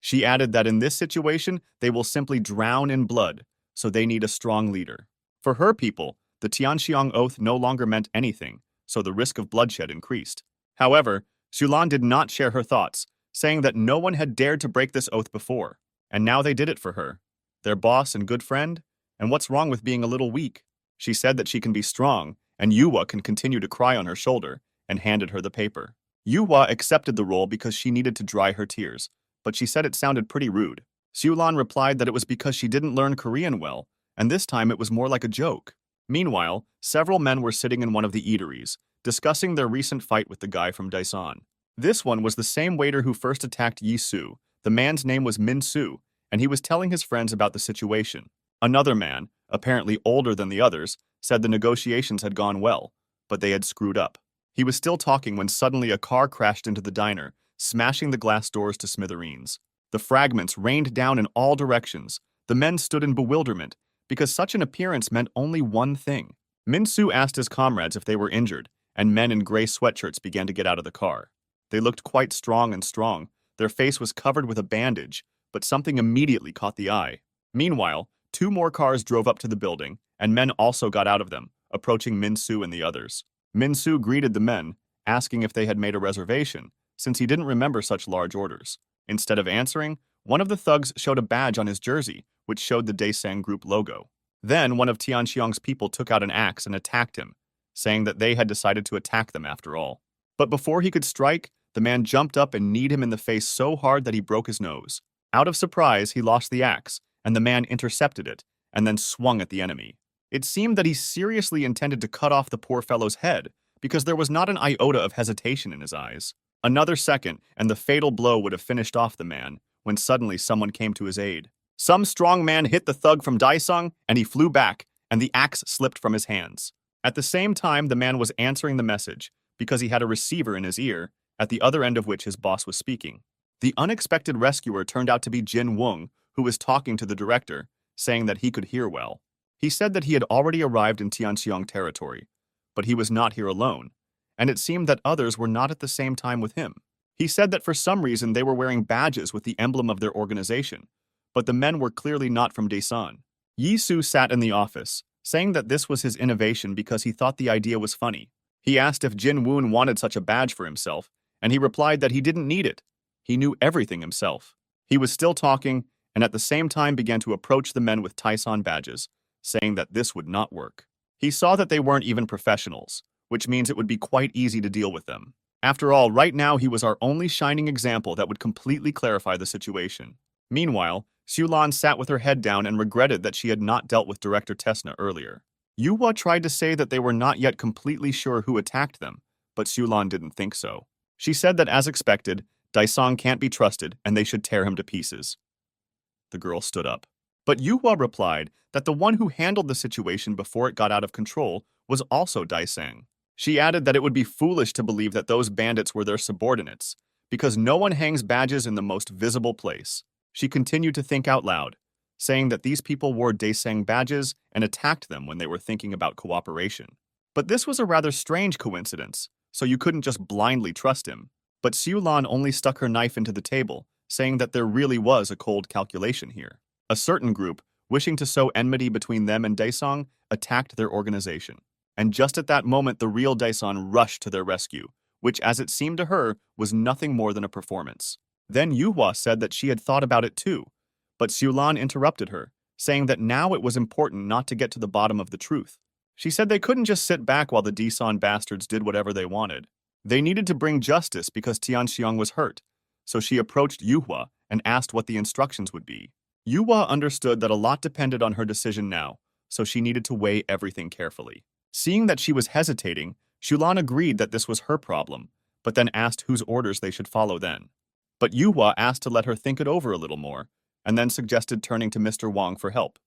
She added that in this situation, they will simply drown in blood, so they need a strong leader. For her people, the Tianxiang oath no longer meant anything, so the risk of bloodshed increased. However, Shulan did not share her thoughts, saying that no one had dared to break this oath before, and now they did it for her. Their boss and good friend? And what's wrong with being a little weak? She said that she can be strong, and Yuhua can continue to cry on her shoulder, and handed her the paper. Yuhua accepted the role because she needed to dry her tears, but she said it sounded pretty rude. Shulan replied that it was because she didn't learn Korean well, and this time it was more like a joke. Meanwhile, several men were sitting in one of the eateries, discussing their recent fight with the guy from Daesan. This one was the same waiter who first attacked Yisu. The man's name was Min-soo, and he was telling his friends about the situation. Another man, apparently older than the others, said the negotiations had gone well, but they had screwed up. He was still talking when suddenly a car crashed into the diner, smashing the glass doors to smithereens. The fragments rained down in all directions. The men stood in bewilderment, because such an appearance meant only one thing. Min-soo asked his comrades if they were injured, and men in gray sweatshirts began to get out of the car. They looked quite strong. Their face was covered with a bandage, but something immediately caught the eye. Meanwhile, 2 more cars drove up to the building, and men also got out of them, approaching Min-soo and the others. Min-soo greeted the men, asking if they had made a reservation, since he didn't remember such large orders. Instead of answering, one of the thugs showed a badge on his jersey, which showed the Daesang Group logo. Then one of Tianxiang's people took out an axe and attacked him, saying that they had decided to attack them after all. But before he could strike, the man jumped up and kneed him in the face so hard that he broke his nose. Out of surprise, he lost the axe, and the man intercepted it, and then swung at the enemy. It seemed that he seriously intended to cut off the poor fellow's head, because there was not an iota of hesitation in his eyes. Another second, and the fatal blow would have finished off the man, when suddenly someone came to his aid. Some strong man hit the thug from Daesung, and he flew back, and the axe slipped from his hands. At the same time, the man was answering the message, because he had a receiver in his ear, at the other end of which his boss was speaking. The unexpected rescuer turned out to be Jin Woong, who was talking to the director, saying that he could hear well. He said that he had already arrived in Tianxiang territory, but he was not here alone, and it seemed that others were not at the same time with him. He said that for some reason they were wearing badges with the emblem of their organization, but the men were clearly not from Daesan. Yisu sat in the office, saying that this was his innovation because he thought the idea was funny. He asked if Jin Woon wanted such a badge for himself, and he replied that he didn't need it. He knew everything himself. He was still talking, and at the same time began to approach the men with Daesan badges, saying that this would not work. He saw that they weren't even professionals, which means it would be quite easy to deal with them. After all, right now he was our only shining example that would completely clarify the situation. Meanwhile, Shulan sat with her head down and regretted that she had not dealt with Director Tesna earlier. Yuhua tried to say that they were not yet completely sure who attacked them, but Shulan didn't think so. She said that as expected, Daisong can't be trusted, and they should tear him to pieces. The girl stood up. But Yuhua replied that the one who handled the situation before it got out of control was also Daisang. She added that it would be foolish to believe that those bandits were their subordinates, because no one hangs badges in the most visible place. She continued to think out loud, saying that these people wore Daisang badges and attacked them when they were thinking about cooperation. But this was a rather strange coincidence, so you couldn't just blindly trust him. But Xiulan only stuck her knife into the table, saying that there really was a cold calculation here. A certain group, wishing to sow enmity between them and Daesong, attacked their organization. And just at that moment, the real Daesong rushed to their rescue, which, as it seemed to her, was nothing more than a performance. Then Yuhua said that she had thought about it too, but Xiulan interrupted her, saying that now it was important not to get to the bottom of the truth. She said they couldn't just sit back while the Daesong bastards did whatever they wanted. They needed to bring justice because Tianxiong was hurt, so she approached Yuhua and asked what the instructions would be. Yuhua understood that a lot depended on her decision now, so she needed to weigh everything carefully. Seeing that she was hesitating, Xiulan agreed that this was her problem, but then asked whose orders they should follow then. But Yuhua asked to let her think it over a little more, and then suggested turning to Mr. Wang for help.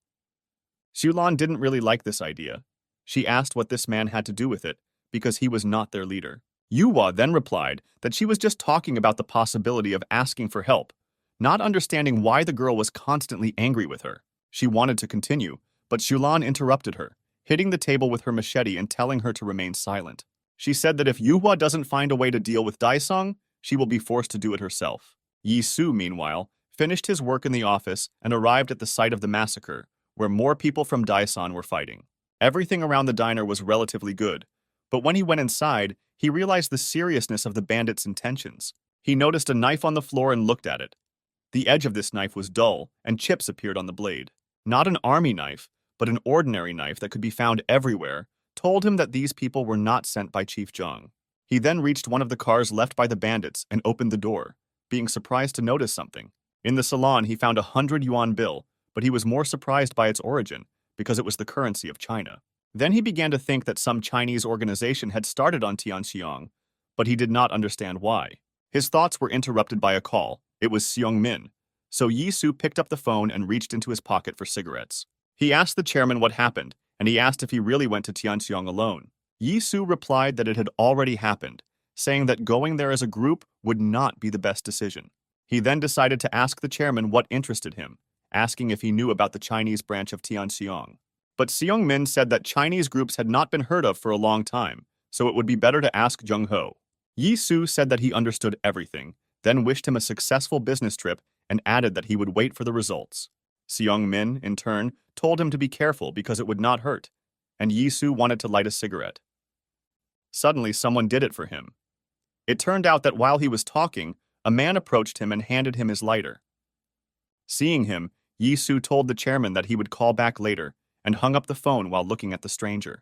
Xiulan didn't really like this idea. She asked what this man had to do with it, because he was not their leader. Yuhua then replied that she was just talking about the possibility of asking for help, not understanding why the girl was constantly angry with her. She wanted to continue, but Xiulan interrupted her, hitting the table with her machete and telling her to remain silent. She said that if Yuhua doesn't find a way to deal with Daisong, she will be forced to do it herself. Yi Su, meanwhile, finished his work in the office and arrived at the site of the massacre, where more people from Daesan were fighting. Everything around the diner was relatively good, but when he went inside, he realized the seriousness of the bandits' intentions. He noticed a knife on the floor and looked at it. The edge of this knife was dull, and chips appeared on the blade. Not an army knife, but an ordinary knife that could be found everywhere, told him that these people were not sent by Chief Zhang. He then reached one of the cars left by the bandits and opened the door, being surprised to notice something. In the salon, he found a 100 yuan bill, but he was more surprised by its origin, because it was the currency of China. Then he began to think that some Chinese organization had started on Tianxiong, but he did not understand why. His thoughts were interrupted by a call. It was Seong Min. So Yi Su picked up the phone and reached into his pocket for cigarettes. He asked the chairman what happened, and he asked if he really went to Tianxiong alone. Yi Su replied that it had already happened, saying that going there as a group would not be the best decision. He then decided to ask the chairman what interested him, asking if he knew about the Chinese branch of Tianxiong. But Seong Min said that Chinese groups had not been heard of for a long time, so it would be better to ask Jung Ho. Yi Su said that he understood everything, then wished him a successful business trip and added that he would wait for the results. Seong Min, in turn, told him to be careful because it would not hurt, and Yi Su wanted to light a cigarette. Suddenly, someone did it for him. It turned out that while he was talking, a man approached him and handed him his lighter. Seeing him, Yi Su told the chairman that he would call back later, and hung up the phone while looking at the stranger.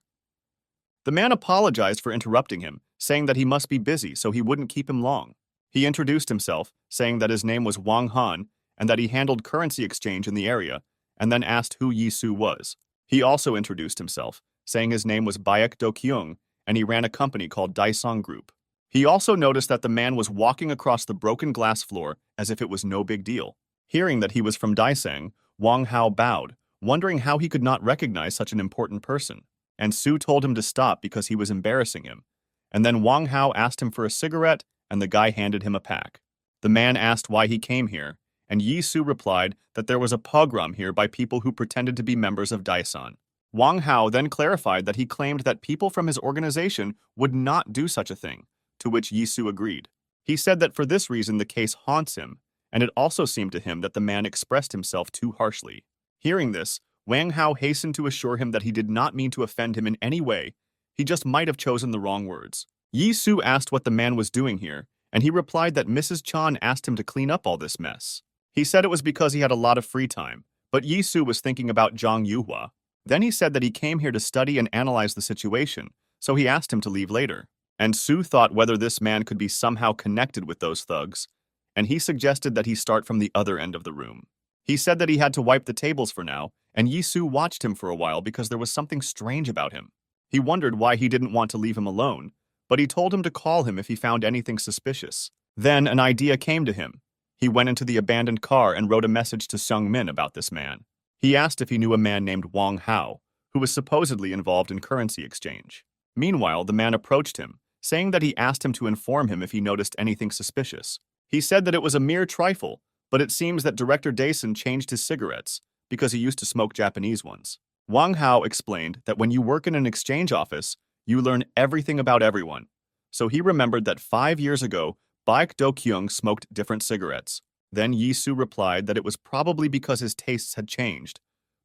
The man apologized for interrupting him, saying that he must be busy so he wouldn't keep him long. He introduced himself, saying that his name was Wang Han and that he handled currency exchange in the area, and then asked who Yi Su was. He also introduced himself, saying his name was Baek Do-kyung and he ran a company called Daesong Group. He also noticed that the man was walking across the broken glass floor as if it was no big deal. Hearing that he was from Daesang, Wang Hao bowed, wondering how he could not recognize such an important person. And Su told him to stop because he was embarrassing him. And then Wang Hao asked him for a cigarette, and the guy handed him a pack. The man asked why he came here, and Yi Su replied that there was a pogrom here by people who pretended to be members of Daesan. Wang Hao then clarified that he claimed that people from his organization would not do such a thing, to which Yi Su agreed. He said that for this reason the case haunts him, and it also seemed to him that the man expressed himself too harshly. Hearing this, Wang Hao hastened to assure him that he did not mean to offend him in any way, he just might have chosen the wrong words. Yi Su asked what the man was doing here, and he replied that Mrs. Chan asked him to clean up all this mess. He said it was because he had a lot of free time, but Yi Su was thinking about Zhang Yuhua. Then he said that he came here to study and analyze the situation, so he asked him to leave later. And Su thought whether this man could be somehow connected with those thugs, and he suggested that he start from the other end of the room. He said that he had to wipe the tables for now, and Yi Su watched him for a while because there was something strange about him. He wondered why he didn't want to leave him alone, but he told him to call him if he found anything suspicious. Then an idea came to him. He went into the abandoned car and wrote a message to Seung Min about this man. He asked if he knew a man named Wang Hao, who was supposedly involved in currency exchange. Meanwhile, the man approached him, saying that he asked him to inform him if he noticed anything suspicious. He said that it was a mere trifle, but it seems that Director Dason changed his cigarettes because he used to smoke Japanese ones. Wang Hao explained that when you work in an exchange office, you learn everything about everyone. So he remembered that 5 years ago, Baek Do-kyung smoked different cigarettes. Then Yi-soo replied that it was probably because his tastes had changed,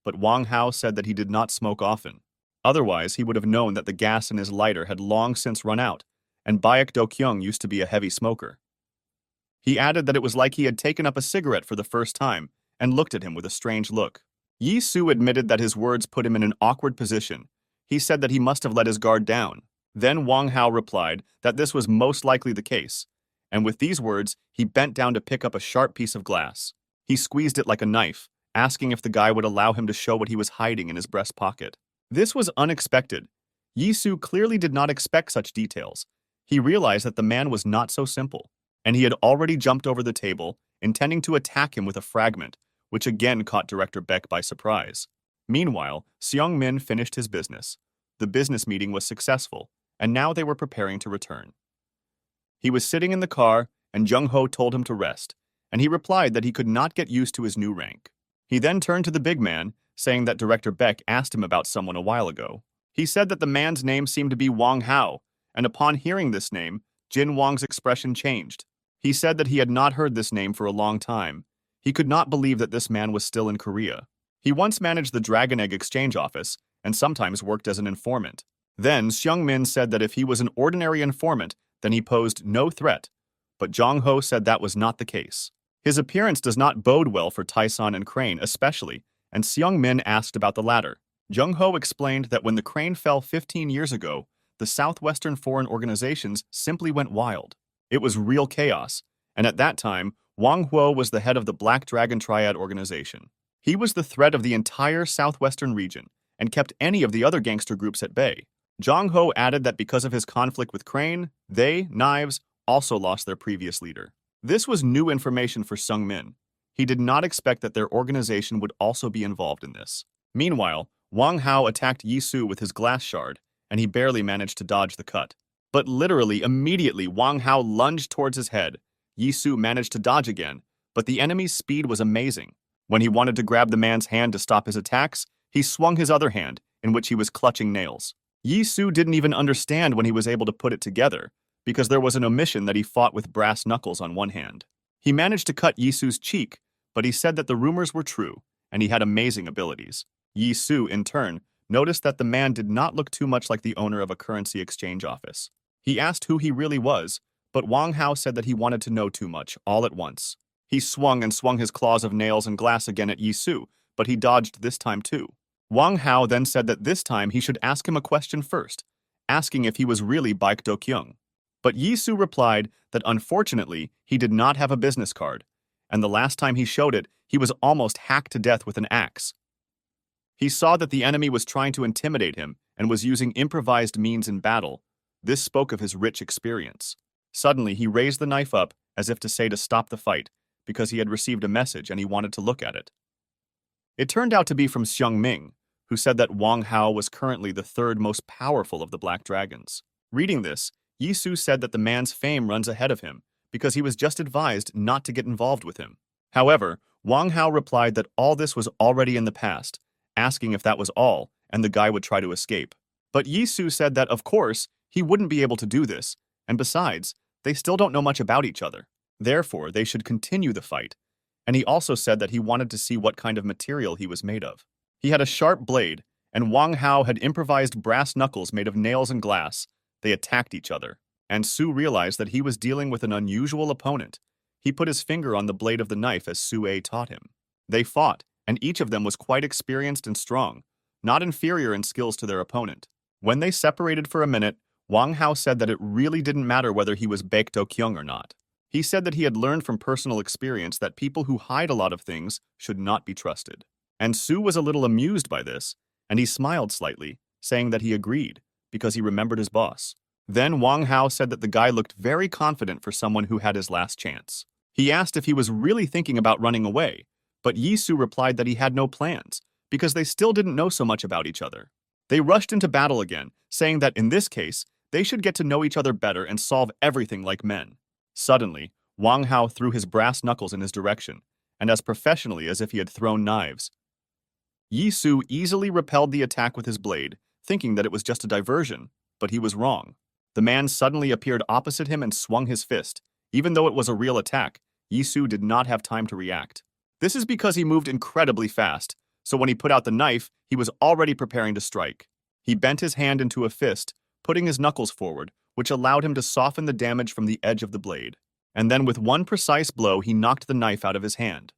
but Wang Hao said that he did not smoke often. Otherwise, he would have known that the gas in his lighter had long since run out, and Baek Do-kyung used to be a heavy smoker. He added that it was like he had taken up a cigarette for the first time and looked at him with a strange look. Yi-soo admitted that his words put him in an awkward position. He said that he must have let his guard down. Then Wang Hao replied that this was most likely the case, and with these words, he bent down to pick up a sharp piece of glass. He squeezed it like a knife, asking if the guy would allow him to show what he was hiding in his breast pocket. This was unexpected. Yi-soo clearly did not expect such details. He realized that the man was not so simple, and he had already jumped over the table, intending to attack him with a fragment, which again caught Director Beck by surprise. Meanwhile, Seung Min finished his business. The business meeting was successful, and now they were preparing to return. He was sitting in the car, and Jung-ho told him to rest, and he replied that he could not get used to his new rank. He then turned to the big man, saying that Director Beck asked him about someone a while ago. He said that the man's name seemed to be Wang Hao, and upon hearing this name, Jin Wang's expression changed. He said that he had not heard this name for a long time. He could not believe that this man was still in Korea. He once managed the Dragon Egg Exchange Office and sometimes worked as an informant. Then Seung Min said that if he was an ordinary informant, then he posed no threat, but Jong-ho said that was not the case. His appearance does not bode well for Taeson and Crane especially, and Seung Min asked about the latter. Jung-ho explained that when the crane fell 15 years ago, the southwestern foreign organizations simply went wild. It was real chaos, and at that time, Wang Huo was the head of the Black Dragon Triad organization. He was the threat of the entire southwestern region and kept any of the other gangster groups at bay. Jong-ho added that because of his conflict with Crane, they, Knives, also lost their previous leader. This was new information for Seung Min. He did not expect that their organization would also be involved in this. Meanwhile, Wang Hao attacked Yi-soo with his glass shard, and he barely managed to dodge the cut. But literally immediately, Wang Hao lunged towards his head. Yi-soo managed to dodge again, but the enemy's speed was amazing. When he wanted to grab the man's hand to stop his attacks, he swung his other hand, in which he was clutching nails. Yi-soo didn't even understand when he was able to put it together, because there was an omission that he fought with brass knuckles on one hand. He managed to cut Yi-soo's cheek, but he said that the rumors were true, and he had amazing abilities. Yi-soo, in turn, noticed that the man did not look too much like the owner of a currency exchange office. He asked who he really was, but Wang Hao said that he wanted to know too much, all at once. He swung and swung his claws of nails and glass again at Yi-soo, but he dodged this time too. Wang Hao then said that this time he should ask him a question first, asking if he was really Baek Do-kyung. But Yi-soo replied that unfortunately he did not have a business card, and the last time he showed it, he was almost hacked to death with an axe. He saw that the enemy was trying to intimidate him and was using improvised means in battle. This spoke of his rich experience. Suddenly, he raised the knife up as if to say to stop the fight, because he had received a message and he wanted to look at it. It turned out to be from Seung Ming, who said that Wang Hao was currently the third most powerful of the Black Dragons. Reading this, Yi-soo said that the man's fame runs ahead of him because he was just advised not to get involved with him. However, Wang Hao replied that all this was already in the past, asking if that was all, and the guy would try to escape. But Yi-soo said that, of course, he wouldn't be able to do this, and besides, they still don't know much about each other. Therefore, they should continue the fight. And he also said that he wanted to see what kind of material he was made of. He had a sharp blade, and Wang Hao had improvised brass knuckles made of nails and glass. They attacked each other, and Su realized that he was dealing with an unusual opponent. He put his finger on the blade of the knife as Su-ae taught him. They fought, and each of them was quite experienced and strong, not inferior in skills to their opponent. When they separated for a minute, Wang Hao said that it really didn't matter whether he was Baek Do-kyung or not. He said that he had learned from personal experience that people who hide a lot of things should not be trusted. And Su was a little amused by this, and he smiled slightly, saying that he agreed, because he remembered his boss. Then Wang Hao said that the guy looked very confident for someone who had his last chance. He asked if he was really thinking about running away, but Yi Su replied that he had no plans, because they still didn't know so much about each other. They rushed into battle again, saying that in this case, they should get to know each other better and solve everything like men. Suddenly, Wang Hao threw his brass knuckles in his direction, and as professionally as if he had thrown knives. Yi Su easily repelled the attack with his blade, thinking that it was just a diversion, but he was wrong. The man suddenly appeared opposite him and swung his fist. Even though it was a real attack, Yi Su did not have time to react. This is because he moved incredibly fast, so when he put out the knife, he was already preparing to strike. He bent his hand into a fist, putting his knuckles forward, which allowed him to soften the damage from the edge of the blade. And then with one precise blow, he knocked the knife out of his hand.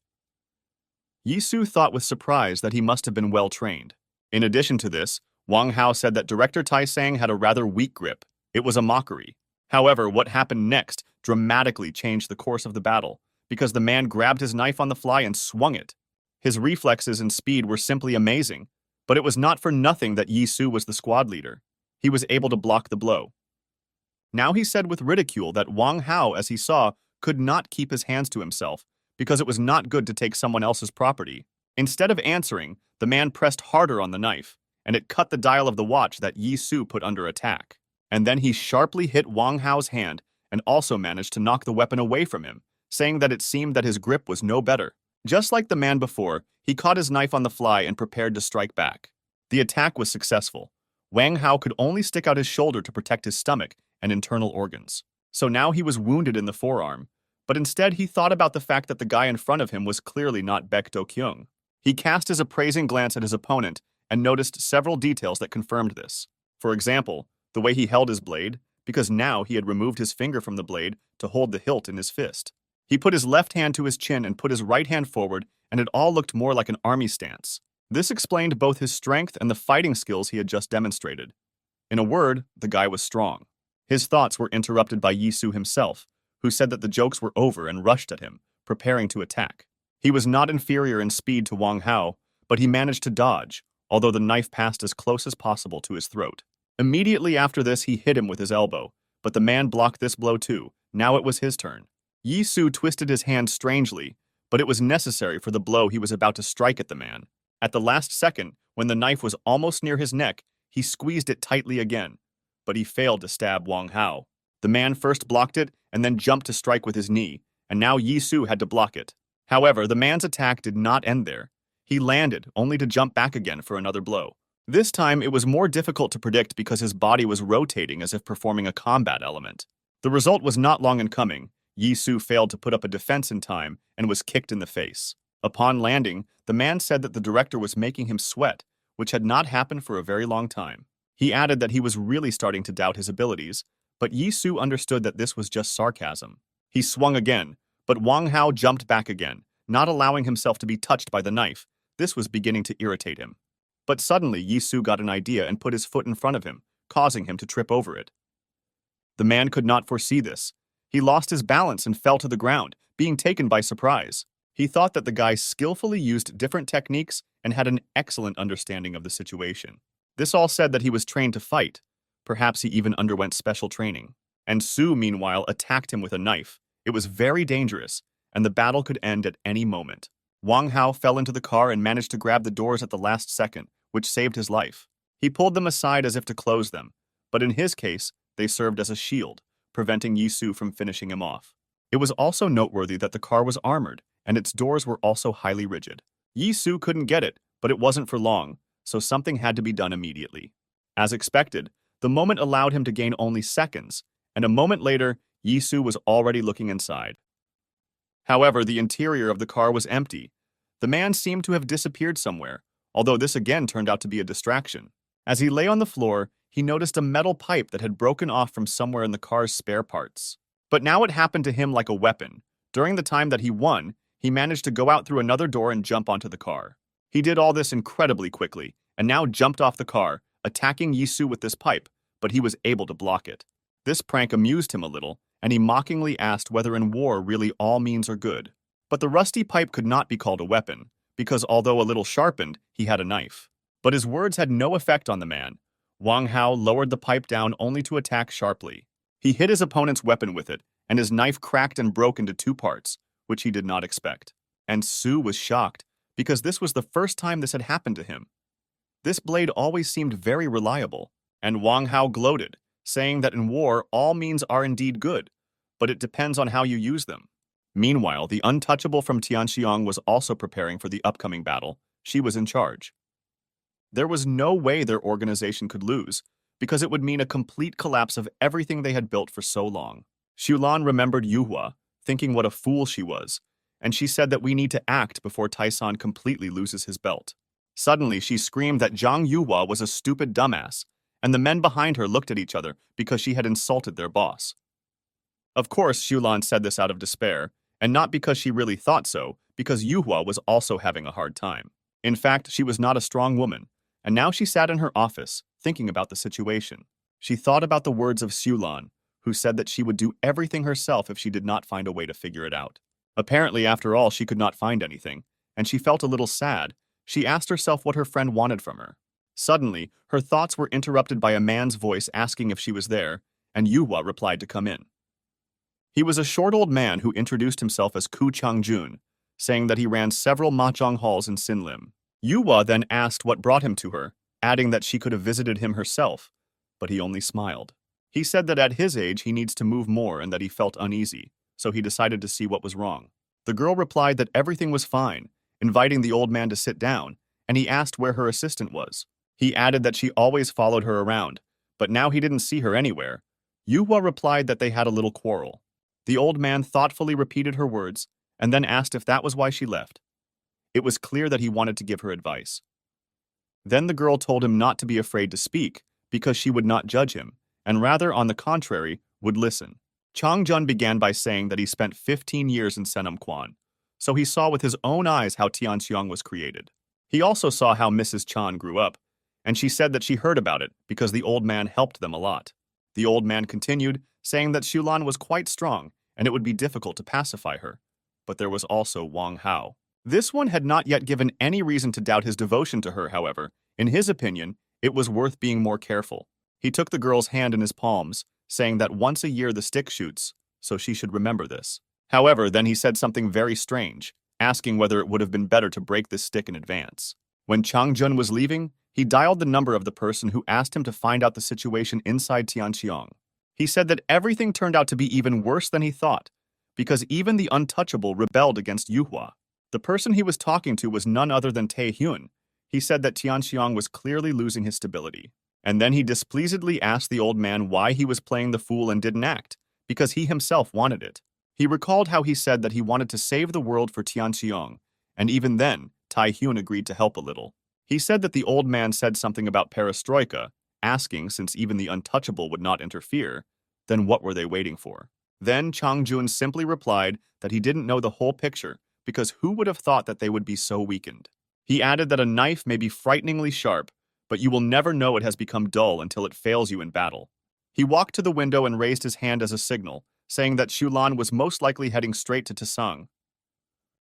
Yi Su thought with surprise that he must have been well trained. In addition to this, Wang Hao said that Director Taisang had a rather weak grip. It was a mockery. However, what happened next dramatically changed the course of the battle, because the man grabbed his knife on the fly and swung it. His reflexes and speed were simply amazing, but it was not for nothing that Yi Su was the squad leader. He was able to block the blow. Now he said with ridicule that Wang Hao, as he saw, could not keep his hands to himself, because it was not good to take someone else's property. Instead of answering, the man pressed harder on the knife, and it cut the dial of the watch that Yi Su put under attack. And then he sharply hit Wang Hao's hand and also managed to knock the weapon away from him, saying that it seemed that his grip was no better. Just like the man before, he caught his knife on the fly and prepared to strike back. The attack was successful. Wang Hao could only stick out his shoulder to protect his stomach and internal organs. So now he was wounded in the forearm, but instead he thought about the fact that the guy in front of him was clearly not Baek Do-kyung. He cast his appraising glance at his opponent and noticed several details that confirmed this. For example, the way he held his blade, because now he had removed his finger from the blade to hold the hilt in his fist. He put his left hand to his chin and put his right hand forward, and it all looked more like an army stance. This explained both his strength and the fighting skills he had just demonstrated. In a word, the guy was strong. His thoughts were interrupted by Yi Su himself, who said that the jokes were over and rushed at him, preparing to attack. He was not inferior in speed to Wang Hao, but he managed to dodge, although the knife passed as close as possible to his throat. Immediately after this, he hit him with his elbow, but the man blocked this blow too. Now it was his turn. Yi Su twisted his hand strangely, but it was necessary for the blow he was about to strike at the man. At the last second, when the knife was almost near his neck, he squeezed it tightly again, but he failed to stab Wang Hao. The man first blocked it and then jumped to strike with his knee, and now Yi Su had to block it. However, the man's attack did not end there. He landed, only to jump back again for another blow. This time, it was more difficult to predict because his body was rotating as if performing a combat element. The result was not long in coming. Yi Su failed to put up a defense in time and was kicked in the face. Upon landing, the man said that the director was making him sweat, which had not happened for a very long time. He added that he was really starting to doubt his abilities, but Yi Su understood that this was just sarcasm. He swung again, but Wang Hao jumped back again, not allowing himself to be touched by the knife. This was beginning to irritate him. But suddenly, Yi Su got an idea and put his foot in front of him, causing him to trip over it. The man could not foresee this. He lost his balance and fell to the ground, being taken by surprise. He thought that the guy skillfully used different techniques and had an excellent understanding of the situation. This all said that he was trained to fight. Perhaps he even underwent special training. And Su, meanwhile, attacked him with a knife. It was very dangerous, and the battle could end at any moment. Wang Hao fell into the car and managed to grab the doors at the last second, which saved his life. He pulled them aside as if to close them, but in his case, they served as a shield, preventing Yi Su from finishing him off. It was also noteworthy that the car was armored, and its doors were also highly rigid. Yi Su couldn't get it, but it wasn't for long, so something had to be done immediately. As expected, the moment allowed him to gain only seconds, and a moment later, Yi Su was already looking inside. However, the interior of the car was empty. The man seemed to have disappeared somewhere, although this again turned out to be a distraction. As he lay on the floor, he noticed a metal pipe that had broken off from somewhere in the car's spare parts. But now it happened to him like a weapon. During the time that he won, he managed to go out through another door and jump onto the car. He did all this incredibly quickly, and now jumped off the car, attacking Yi Su with this pipe, but he was able to block it. This prank amused him a little, and he mockingly asked whether in war really all means are good. But the rusty pipe could not be called a weapon, because although a little sharpened, he had a knife. But his words had no effect on the man. Wang Hao lowered the pipe down only to attack sharply. He hit his opponent's weapon with it, and his knife cracked and broke into two parts, which he did not expect. And Su was shocked, because this was the first time this had happened to him. This blade always seemed very reliable, and Wang Hao gloated, saying that in war all means are indeed good, but it depends on how you use them. Meanwhile, the untouchable from Tianxiong was also preparing for the upcoming battle. She was in charge. There was no way their organization could lose, because it would mean a complete collapse of everything they had built for so long. Xulan remembered Yuhua, thinking what a fool she was, and she said that we need to act before Taisan completely loses his belt. Suddenly, she screamed that Zhang Yuhua was a stupid dumbass, and the men behind her looked at each other because she had insulted their boss. Of course, Xulan said this out of despair, and not because she really thought so, because Yuhua was also having a hard time. In fact, she was not a strong woman, and now she sat in her office, thinking about the situation. She thought about the words of Xulan, who said that she would do everything herself if she did not find a way to figure it out. Apparently, after all, she could not find anything, and she felt a little sad. She asked herself what her friend wanted from her. Suddenly, her thoughts were interrupted by a man's voice asking if she was there, and Yuhua replied to come in. He was a short old man who introduced himself as Ku Changjun, saying that he ran several mahjong halls in Sinlim. Yuhua then asked what brought him to her, adding that she could have visited him herself, but he only smiled. He said that at his age he needs to move more and that he felt uneasy, so he decided to see what was wrong. The girl replied that everything was fine, inviting the old man to sit down, and he asked where her assistant was. He added that she always followed her around, but now he didn't see her anywhere. Yuhua replied that they had a little quarrel. The old man thoughtfully repeated her words and then asked if that was why she left. It was clear that he wanted to give her advice. Then the girl told him not to be afraid to speak because she would not judge him, and rather, on the contrary, would listen. Chang Jun began by saying that he spent 15 years in Senam Quan, so he saw with his own eyes how Tianxiong was created. He also saw how Mrs. Chan grew up, and she said that she heard about it because the old man helped them a lot. The old man continued, saying that Xulan was quite strong and it would be difficult to pacify her. But there was also Wang Hao. This one had not yet given any reason to doubt his devotion to her, however. In his opinion, it was worth being more careful. He took the girl's hand in his palms, saying that once a year the stick shoots, so she should remember this. However, then he said something very strange, asking whether it would have been better to break this stick in advance. When Chang Jun was leaving, he dialed the number of the person who asked him to find out the situation inside Tianxiong. He said that everything turned out to be even worse than he thought, because even the untouchable rebelled against Yuhua. The person he was talking to was none other than Tae Hyun. He said that Tianxiong was clearly losing his stability. And then he displeasedly asked the old man why he was playing the fool and didn't act, because he himself wanted it. He recalled how he said that he wanted to save the world for Tianxiong, and even then, Tae Hyun agreed to help a little. He said that the old man said something about perestroika, asking, since even the untouchable would not interfere, then what were they waiting for? Then Chang Jun simply replied that he didn't know the whole picture, because who would have thought that they would be so weakened? He added that a knife may be frighteningly sharp, but you will never know it has become dull until it fails you in battle. He walked to the window and raised his hand as a signal, saying that Xulan was most likely heading straight to Tisang.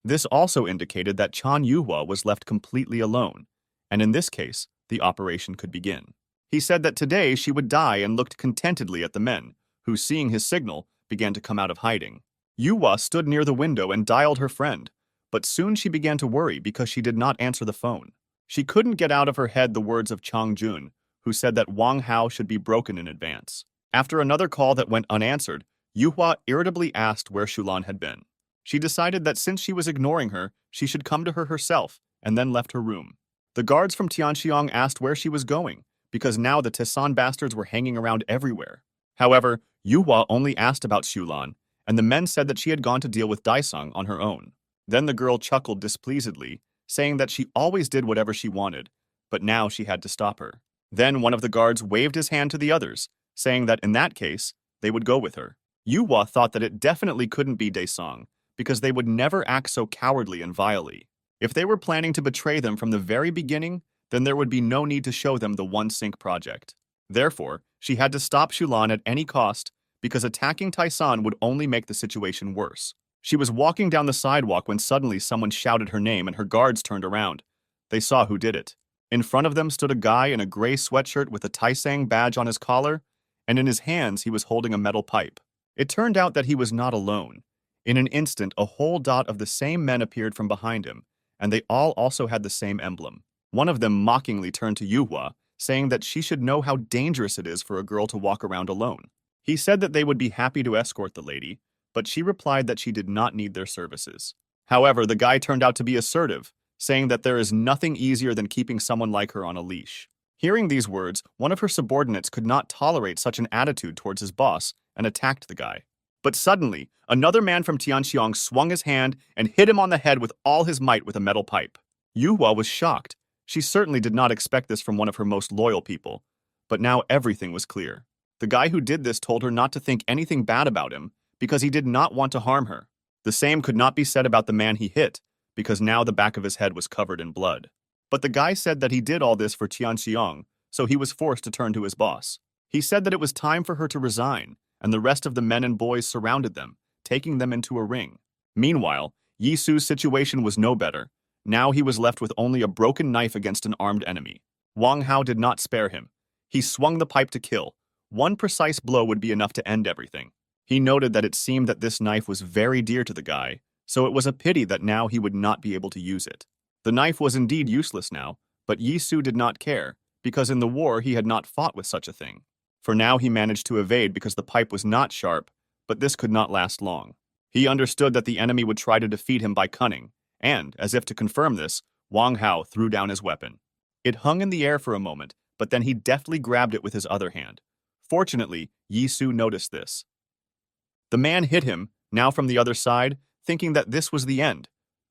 This also indicated that Chan Yuhua was left completely alone, and in this case, the operation could begin. He said that today she would die and looked contentedly at the men, who, seeing his signal, began to come out of hiding. Yuhua stood near the window and dialed her friend, but soon she began to worry because she did not answer the phone. She couldn't get out of her head the words of Chang Jun, who said that Wang Hao should be broken in advance. After another call that went unanswered, Yuhua irritably asked where Xulan had been. She decided that since she was ignoring her, she should come to her herself, and then left her room. The guards from Tianxiong asked where she was going, because now the Tisan bastards were hanging around everywhere. However, Yuhua only asked about Xulan, and the men said that she had gone to deal with Daisung on her own. Then the girl chuckled displeasedly, saying that she always did whatever she wanted, but now she had to stop her. Then one of the guards waved his hand to the others, saying that in that case, they would go with her. Yuhua thought that it definitely couldn't be Daisung, because they would never act so cowardly and vilely. If they were planning to betray them from the very beginning, then there would be no need to show them the One Sink project. Therefore, she had to stop Xulan at any cost, because attacking Taisan would only make the situation worse. She was walking down the sidewalk when suddenly someone shouted her name and her guards turned around. They saw who did it. In front of them stood a guy in a gray sweatshirt with a Taisang badge on his collar, and in his hands he was holding a metal pipe. It turned out that he was not alone. In an instant, a whole dot of the same men appeared from behind him, and they all also had the same emblem. One of them mockingly turned to Yuhua, saying that she should know how dangerous it is for a girl to walk around alone. He said that they would be happy to escort the lady, but she replied that she did not need their services. However, the guy turned out to be assertive, saying that there is nothing easier than keeping someone like her on a leash. Hearing these words, one of her subordinates could not tolerate such an attitude towards his boss and attacked the guy. But suddenly, another man from Tianxiang swung his hand and hit him on the head with all his might with a metal pipe. Yuhua was shocked. She certainly did not expect this from one of her most loyal people. But now everything was clear. The guy who did this told her not to think anything bad about him because he did not want to harm her. The same could not be said about the man he hit, because now the back of his head was covered in blood. But the guy said that he did all this for Tianxiang, so he was forced to turn to his boss. He said that it was time for her to resign, and the rest of the men and boys surrounded them, taking them into a ring. Meanwhile, Yisu's situation was no better. Now he was left with only a broken knife against an armed enemy. Wang Hao did not spare him. He swung the pipe to kill. One precise blow would be enough to end everything. He noted that it seemed that this knife was very dear to the guy, so it was a pity that now he would not be able to use it. The knife was indeed useless now, but Yisu did not care, because in the war he had not fought with such a thing. For now he managed to evade because the pipe was not sharp, but this could not last long. He understood that the enemy would try to defeat him by cunning, and, as if to confirm this, Wang Hao threw down his weapon. It hung in the air for a moment, but then he deftly grabbed it with his other hand. Fortunately, Yisu noticed this. The man hit him, now from the other side, thinking that this was the end,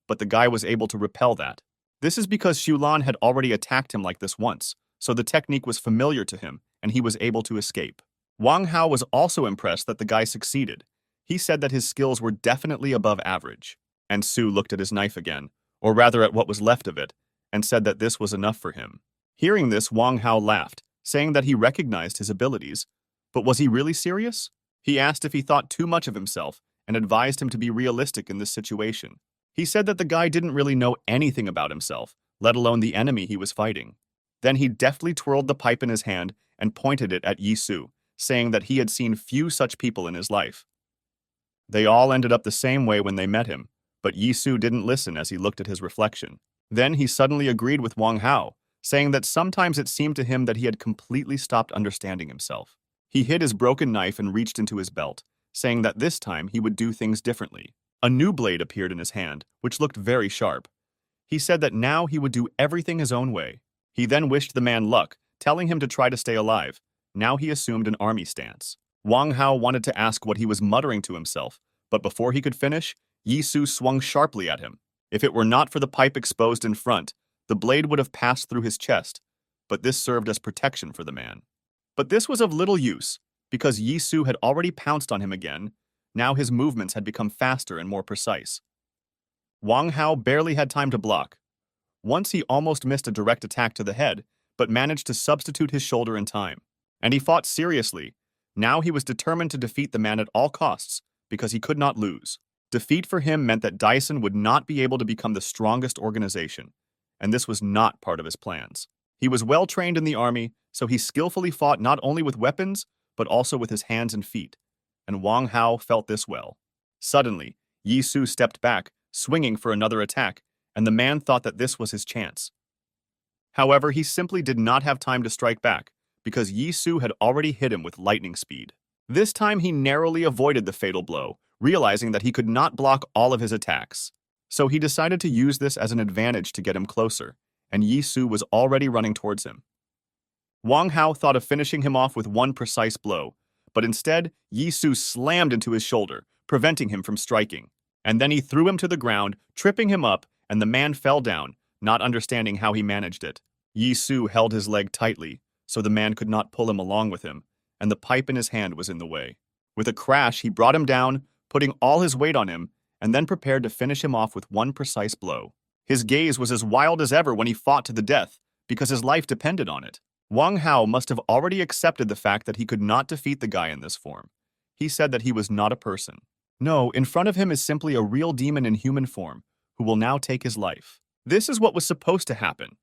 but the guy was able to repel that. This is because Xulan had already attacked him like this once, so the technique was familiar to him, and he was able to escape. Wang Hao was also impressed that the guy succeeded. He said that his skills were definitely above average. And Su looked at his knife again, or rather at what was left of it, and said that this was enough for him. Hearing this, Wang Hao laughed, saying that he recognized his abilities. But was he really serious? He asked if he thought too much of himself and advised him to be realistic in this situation. He said that the guy didn't really know anything about himself, let alone the enemy he was fighting. Then he deftly twirled the pipe in his hand and pointed it at Yisu, saying that he had seen few such people in his life. They all ended up the same way when they met him, but Yisu didn't listen as he looked at his reflection. Then he suddenly agreed with Wang Hao, saying that sometimes it seemed to him that he had completely stopped understanding himself. He hid his broken knife and reached into his belt, saying that this time he would do things differently. A new blade appeared in his hand, which looked very sharp. He said that now he would do everything his own way. He then wished the man luck, telling him to try to stay alive. Now he assumed an army stance. Wang Hao wanted to ask what he was muttering to himself, but before he could finish, Yisu swung sharply at him. If it were not for the pipe exposed in front, the blade would have passed through his chest, but this served as protection for the man. But this was of little use, because Yisu had already pounced on him again. Now his movements had become faster and more precise. Wang Hao barely had time to block. Once he almost missed a direct attack to the head, but managed to substitute his shoulder in time. And he fought seriously. Now he was determined to defeat the man at all costs, because he could not lose. Defeat for him meant that Dyson would not be able to become the strongest organization, and this was not part of his plans. He was well trained in the army, so he skillfully fought not only with weapons, but also with his hands and feet, and Wang Hao felt this well. Suddenly, Yisu stepped back, swinging for another attack, and the man thought that this was his chance. However, he simply did not have time to strike back, because Yisu had already hit him with lightning speed. This time he narrowly avoided the fatal blow, realizing that he could not block all of his attacks. So he decided to use this as an advantage to get him closer, and Yisu was already running towards him. Wang Hao thought of finishing him off with one precise blow, but instead, Yisu slammed into his shoulder, preventing him from striking. And then he threw him to the ground, tripping him up, and the man fell down, not understanding how he managed it. Yisu held his leg tightly, so the man could not pull him along with him, and the pipe in his hand was in the way. With a crash, he brought him down, putting all his weight on him, and then prepared to finish him off with one precise blow. His gaze was as wild as ever when he fought to the death, because his life depended on it. Wang Hao must have already accepted the fact that he could not defeat the guy in this form. He said that he was not a person. No, in front of him is simply a real demon in human form, who will now take his life. This is what was supposed to happen.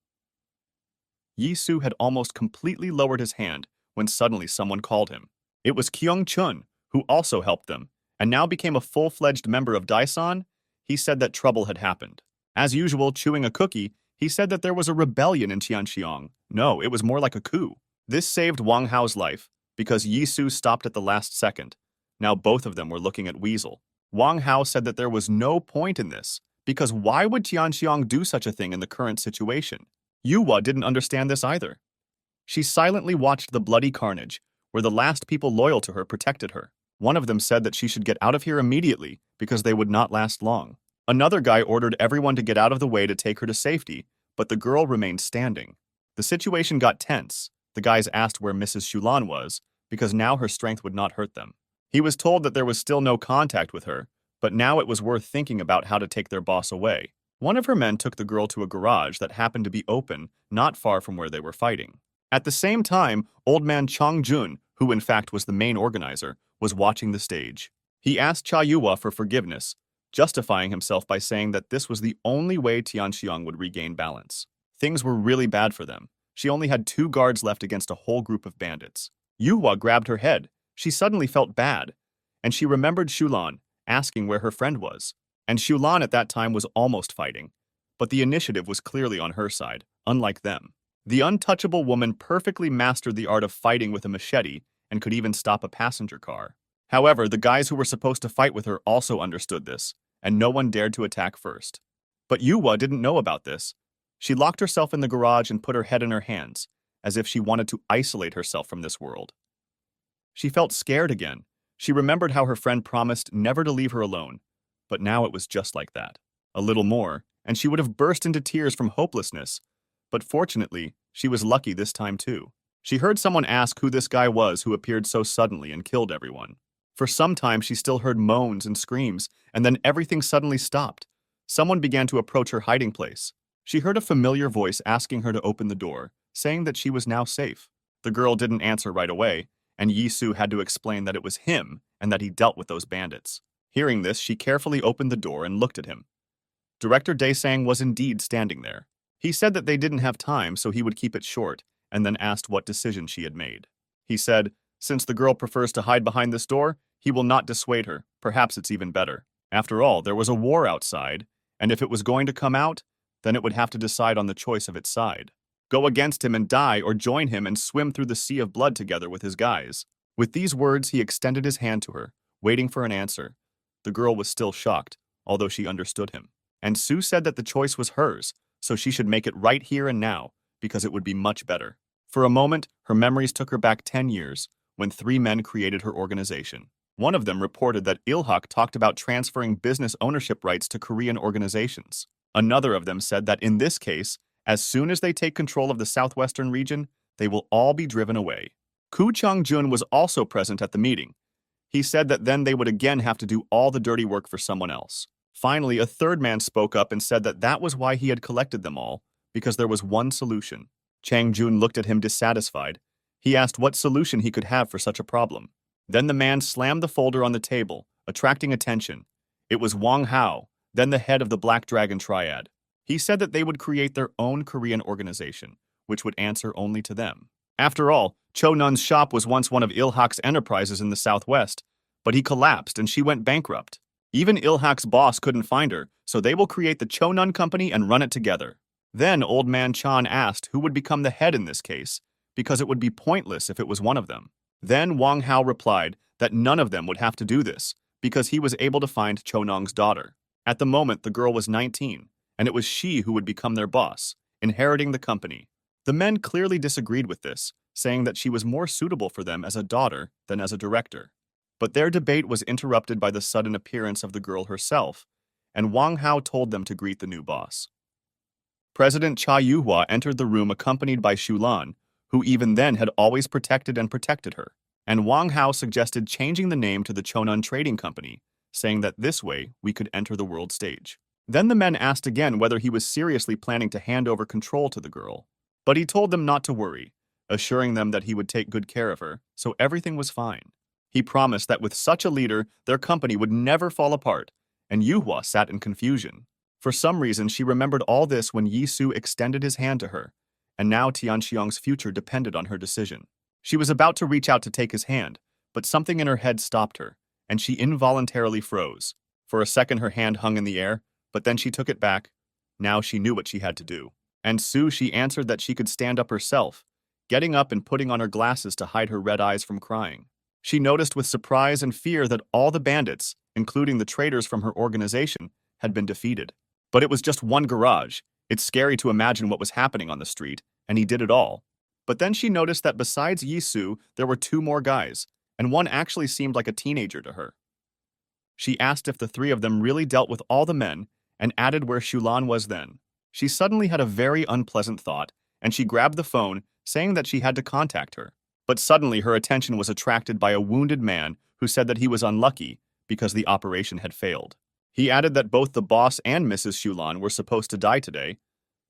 Yi-soo had almost completely lowered his hand when suddenly someone called him. It was Kyung-chun, who also helped them, and now became a full-fledged member of Daesan. He said that trouble had happened. As usual, chewing a cookie, he said that there was a rebellion in Tianxiang. No, it was more like a coup. This saved Wang Hao's life, because Yi-soo stopped at the last second. Now both of them were looking at Weasel. Wang Hao said that there was no point in this, because why would Tianxiang do such a thing in the current situation? Yuhua didn't understand this either. She silently watched the bloody carnage, where the last people loyal to her protected her. One of them said that she should get out of here immediately, because they would not last long. Another guy ordered everyone to get out of the way to take her to safety, but the girl remained standing. The situation got tense. The guys asked where Mrs. Shulan was, because now her strength would not hurt them. He was told that there was still no contact with her, but now it was worth thinking about how to take their boss away. One of her men took the girl to a garage that happened to be open, not far from where they were fighting. At the same time, old man Chang Jun, who in fact was the main organizer, was watching the stage. He asked Cha Yuhua for forgiveness, justifying himself by saying that this was the only way Tianxiang would regain balance. Things were really bad for them. She only had 2 guards left against a whole group of bandits. Yuhua grabbed her head. She suddenly felt bad, and she remembered Shulan, asking where her friend was. And Shulan at that time was almost fighting, but the initiative was clearly on her side, unlike them. The untouchable woman perfectly mastered the art of fighting with a machete and could even stop a passenger car. However, the guys who were supposed to fight with her also understood this, and no one dared to attack first. But Yuhua didn't know about this. She locked herself in the garage and put her head in her hands, as if she wanted to isolate herself from this world. She felt scared again. She remembered how her friend promised never to leave her alone, but now it was just like that. A little more, and she would have burst into tears from hopelessness. But fortunately, she was lucky this time too. She heard someone ask who this guy was who appeared so suddenly and killed everyone. For some time, she still heard moans and screams, and then everything suddenly stopped. Someone began to approach her hiding place. She heard a familiar voice asking her to open the door, saying that she was now safe. The girl didn't answer right away, and Yi-soo had to explain that it was him and that he dealt with those bandits. Hearing this, she carefully opened the door and looked at him. Director Daesang was indeed standing there. He said that they didn't have time, so he would keep it short, and then asked what decision she had made. He said, since the girl prefers to hide behind this door, he will not dissuade her. Perhaps it's even better. After all, there was a war outside, and if it was going to come out, then it would have to decide on the choice of its side. Go against him and die, or join him and swim through the sea of blood together with his guys. With these words, he extended his hand to her, waiting for an answer. The girl was still shocked, although she understood him. And Sue said that the choice was hers, so she should make it right here and now, because it would be much better. For a moment, her memories took her back 10 years, when 3 men created her organization. One of them reported that Ilhak talked about transferring business ownership rights to Korean organizations. Another of them said that in this case, as soon as they take control of the southwestern region, they will all be driven away. Koo Chang-jun was also present at the meeting. He said that then they would again have to do all the dirty work for someone else. Finally, a third man spoke up and said that that was why he had collected them all, because there was one solution. Chang-jun looked at him dissatisfied. He asked what solution he could have for such a problem. Then the man slammed the folder on the table, attracting attention. It was Wang Hao, then the head of the Black Dragon Triad. He said that they would create their own Korean organization, which would answer only to them. After all, Cho Nun's shop was once one of Ilhak's enterprises in the southwest, but he collapsed and she went bankrupt. Even Ilhak's boss couldn't find her, so they will create the Cho Nun Company and run it together. Then Old Man Chan asked who would become the head in this case, because it would be pointless if it was one of them. Then Wang Hao replied that none of them would have to do this, because he was able to find Cho Nung's daughter. At the moment, the girl was 19, and it was she who would become their boss, inheriting the company. The men clearly disagreed with this, saying that she was more suitable for them as a daughter than as a director. But their debate was interrupted by the sudden appearance of the girl herself, and Wang Hao told them to greet the new boss. President Cha Yuhua entered the room accompanied by Shulan, who even then had always protected her, and Wang Hao suggested changing the name to the Chonan Trading Company, saying that this way we could enter the world stage. Then the men asked again whether he was seriously planning to hand over control to the girl, but he told them not to worry, assuring them that he would take good care of her, so everything was fine. He promised that with such a leader, their company would never fall apart, and Yuhua sat in confusion. For some reason, she remembered all this when Yi-soo extended his hand to her, and now Tianxiang's future depended on her decision. She was about to reach out to take his hand, but something in her head stopped her, and she involuntarily froze. For a second her hand hung in the air, but then she took it back. Now she knew what she had to do. And she answered that she could stand up herself, getting up and putting on her glasses to hide her red eyes from crying. She noticed with surprise and fear that all the bandits, including the traitors from her organization, had been defeated. But it was just one garage. It's scary to imagine what was happening on the street, and he did it all. But then she noticed that besides Yisu, there were two more guys, and one actually seemed like a teenager to her. She asked if the three of them really dealt with all the men, and added where Shulan was then. She suddenly had a very unpleasant thought, and she grabbed the phone, saying that she had to contact her. But suddenly her attention was attracted by a wounded man who said that he was unlucky because the operation had failed. He added that both the boss and Mrs. Shulan were supposed to die today.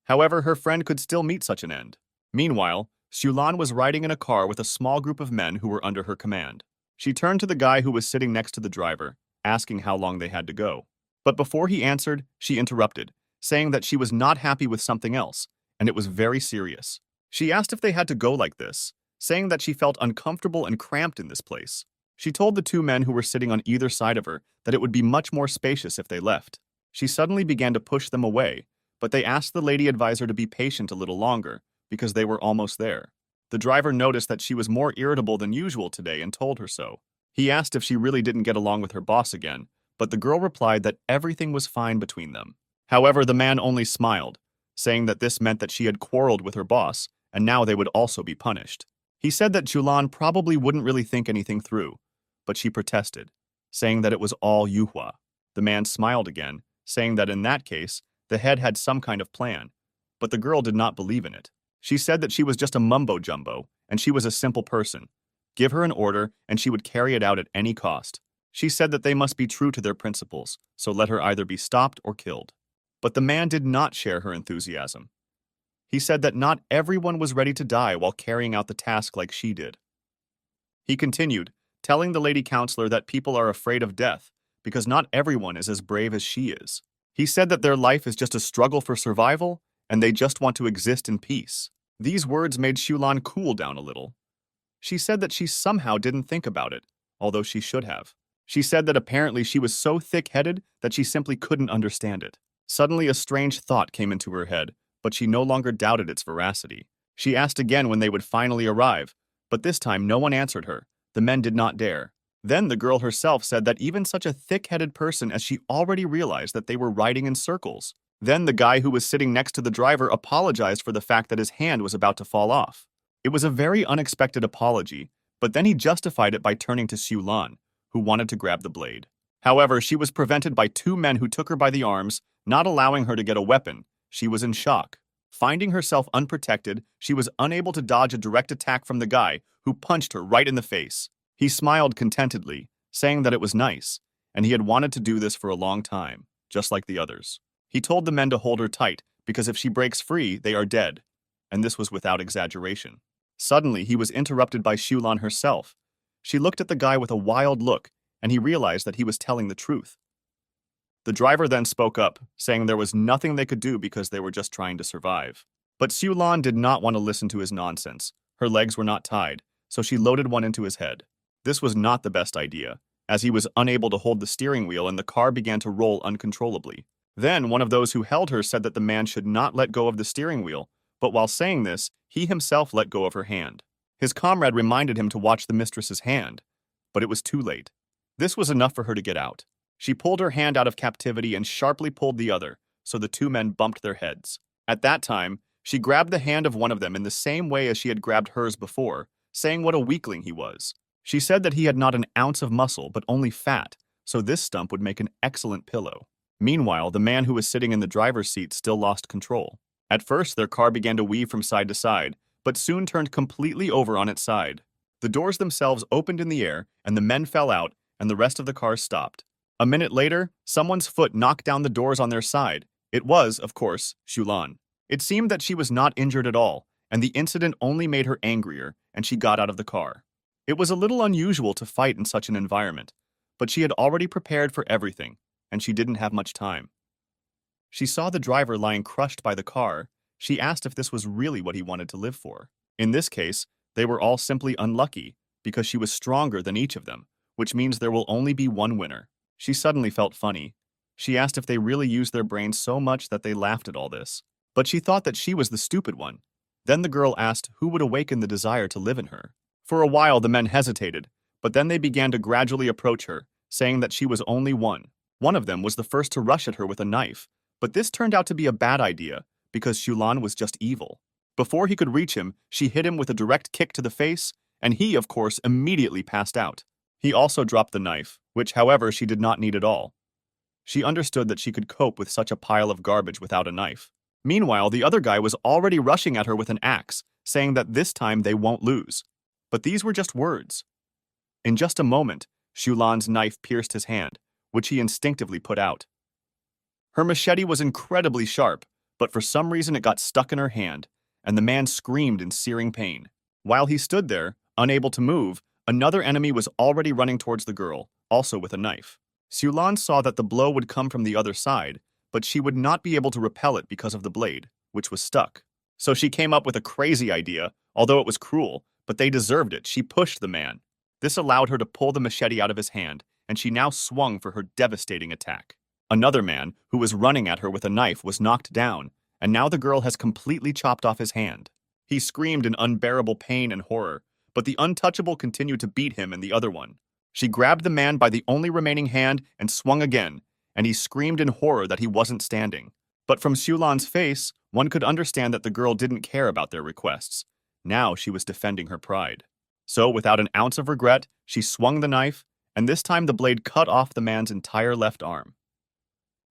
However, her friend could still meet such an end. Meanwhile, Shulan was riding in a car with a small group of men who were under her command. She turned to the guy who was sitting next to the driver, asking how long they had to go. But before he answered, she interrupted, saying that she was not happy with something else, and it was very serious. She asked if they had to go like this, saying that she felt uncomfortable and cramped in this place. She told the two men who were sitting on either side of her that it would be much more spacious if they left. She suddenly began to push them away, but they asked the lady advisor to be patient a little longer, because they were almost there. The driver noticed that she was more irritable than usual today and told her so. He asked if she really didn't get along with her boss again, but the girl replied that everything was fine between them. However, the man only smiled, saying that this meant that she had quarreled with her boss, and now they would also be punished. He said that Julan probably wouldn't really think anything through, but she protested, saying that it was all Yuhua. The man smiled again, saying that in that case, the head had some kind of plan, but the girl did not believe in it. She said that she was just a mumbo-jumbo, and she was a simple person. Give her an order, and she would carry it out at any cost. She said that they must be true to their principles, so let her either be stopped or killed. But the man did not share her enthusiasm. He said that not everyone was ready to die while carrying out the task like she did. He continued, telling the lady counselor that people are afraid of death because not everyone is as brave as she is. He said that their life is just a struggle for survival and they just want to exist in peace. These words made Shulan cool down a little. She said that she somehow didn't think about it, although she should have. She said that apparently she was so thick-headed that she simply couldn't understand it. Suddenly a strange thought came into her head, but she no longer doubted its veracity. She asked again when they would finally arrive, but this time no one answered her. The men did not dare. Then the girl herself said that even such a thick-headed person as she already realized that they were riding in circles. Then the guy who was sitting next to the driver apologized for the fact that his hand was about to fall off. It was a very unexpected apology, but then he justified it by turning to Shulan, who wanted to grab the blade. However, she was prevented by two men who took her by the arms, not allowing her to get a weapon. She was in shock. Finding herself unprotected, she was unable to dodge a direct attack from the guy, who punched her right in the face. He smiled contentedly, saying that it was nice, and he had wanted to do this for a long time, just like the others. He told the men to hold her tight, because if she breaks free, they are dead, and this was without exaggeration. Suddenly, he was interrupted by Shulan herself. She looked at the guy with a wild look, and he realized that he was telling the truth. The driver then spoke up, saying there was nothing they could do because they were just trying to survive. But Shulan did not want to listen to his nonsense. Her legs were not tied, so she loaded one into his head. This was not the best idea, as he was unable to hold the steering wheel and the car began to roll uncontrollably. Then one of those who held her said that the man should not let go of the steering wheel, but while saying this, he himself let go of her hand. His comrade reminded him to watch the mistress's hand, but it was too late. This was enough for her to get out. She pulled her hand out of captivity and sharply pulled the other, so the two men bumped their heads. At that time, she grabbed the hand of one of them in the same way as she had grabbed hers before, saying what a weakling he was. She said that he had not an ounce of muscle but only fat, so this stump would make an excellent pillow. Meanwhile, the man who was sitting in the driver's seat still lost control. At first, their car began to weave from side to side, but soon turned completely over on its side. The doors themselves opened in the air, and the men fell out, and the rest of the car stopped. A minute later, someone's foot knocked down the doors on their side. It was, of course, Shulan. It seemed that she was not injured at all, and the incident only made her angrier, and she got out of the car. It was a little unusual to fight in such an environment, but she had already prepared for everything, and she didn't have much time. She saw the driver lying crushed by the car, She asked if this was really what he wanted to live for. In this case, they were all simply unlucky, because she was stronger than each of them, which means there will only be one winner. She suddenly felt funny. She asked if they really used their brains so much that they laughed at all this. But she thought that she was the stupid one. Then the girl asked who would awaken the desire to live in her. For a while the men hesitated, but then they began to gradually approach her, saying that she was only one. One of them was the first to rush at her with a knife, but this turned out to be a bad idea, because Shulan was just evil. Before he could reach him, she hit him with a direct kick to the face, and he, of course, immediately passed out. He also dropped the knife, which, however, she did not need at all. She understood that she could cope with such a pile of garbage without a knife. Meanwhile, the other guy was already rushing at her with an axe, saying that this time they won't lose. But these were just words. In just a moment, Shulan's knife pierced his hand, which he instinctively put out. Her machete was incredibly sharp, but for some reason it got stuck in her hand, and the man screamed in searing pain. While he stood there, unable to move, another enemy was already running towards the girl, also with a knife. Shulan saw that the blow would come from the other side, but she would not be able to repel it because of the blade, which was stuck. So she came up with a crazy idea, although it was cruel, but they deserved it. She pushed the man. This allowed her to pull the machete out of his hand, and she now swung for her devastating attack. Another man, who was running at her with a knife, was knocked down, and now the girl has completely chopped off his hand. He screamed in unbearable pain and horror, but the untouchable continued to beat him and the other one. She grabbed the man by the only remaining hand and swung again, and he screamed in horror that he wasn't standing. But from Shulan's face, one could understand that the girl didn't care about their requests. Now she was defending her pride. So, without an ounce of regret, she swung the knife, and this time the blade cut off the man's entire left arm.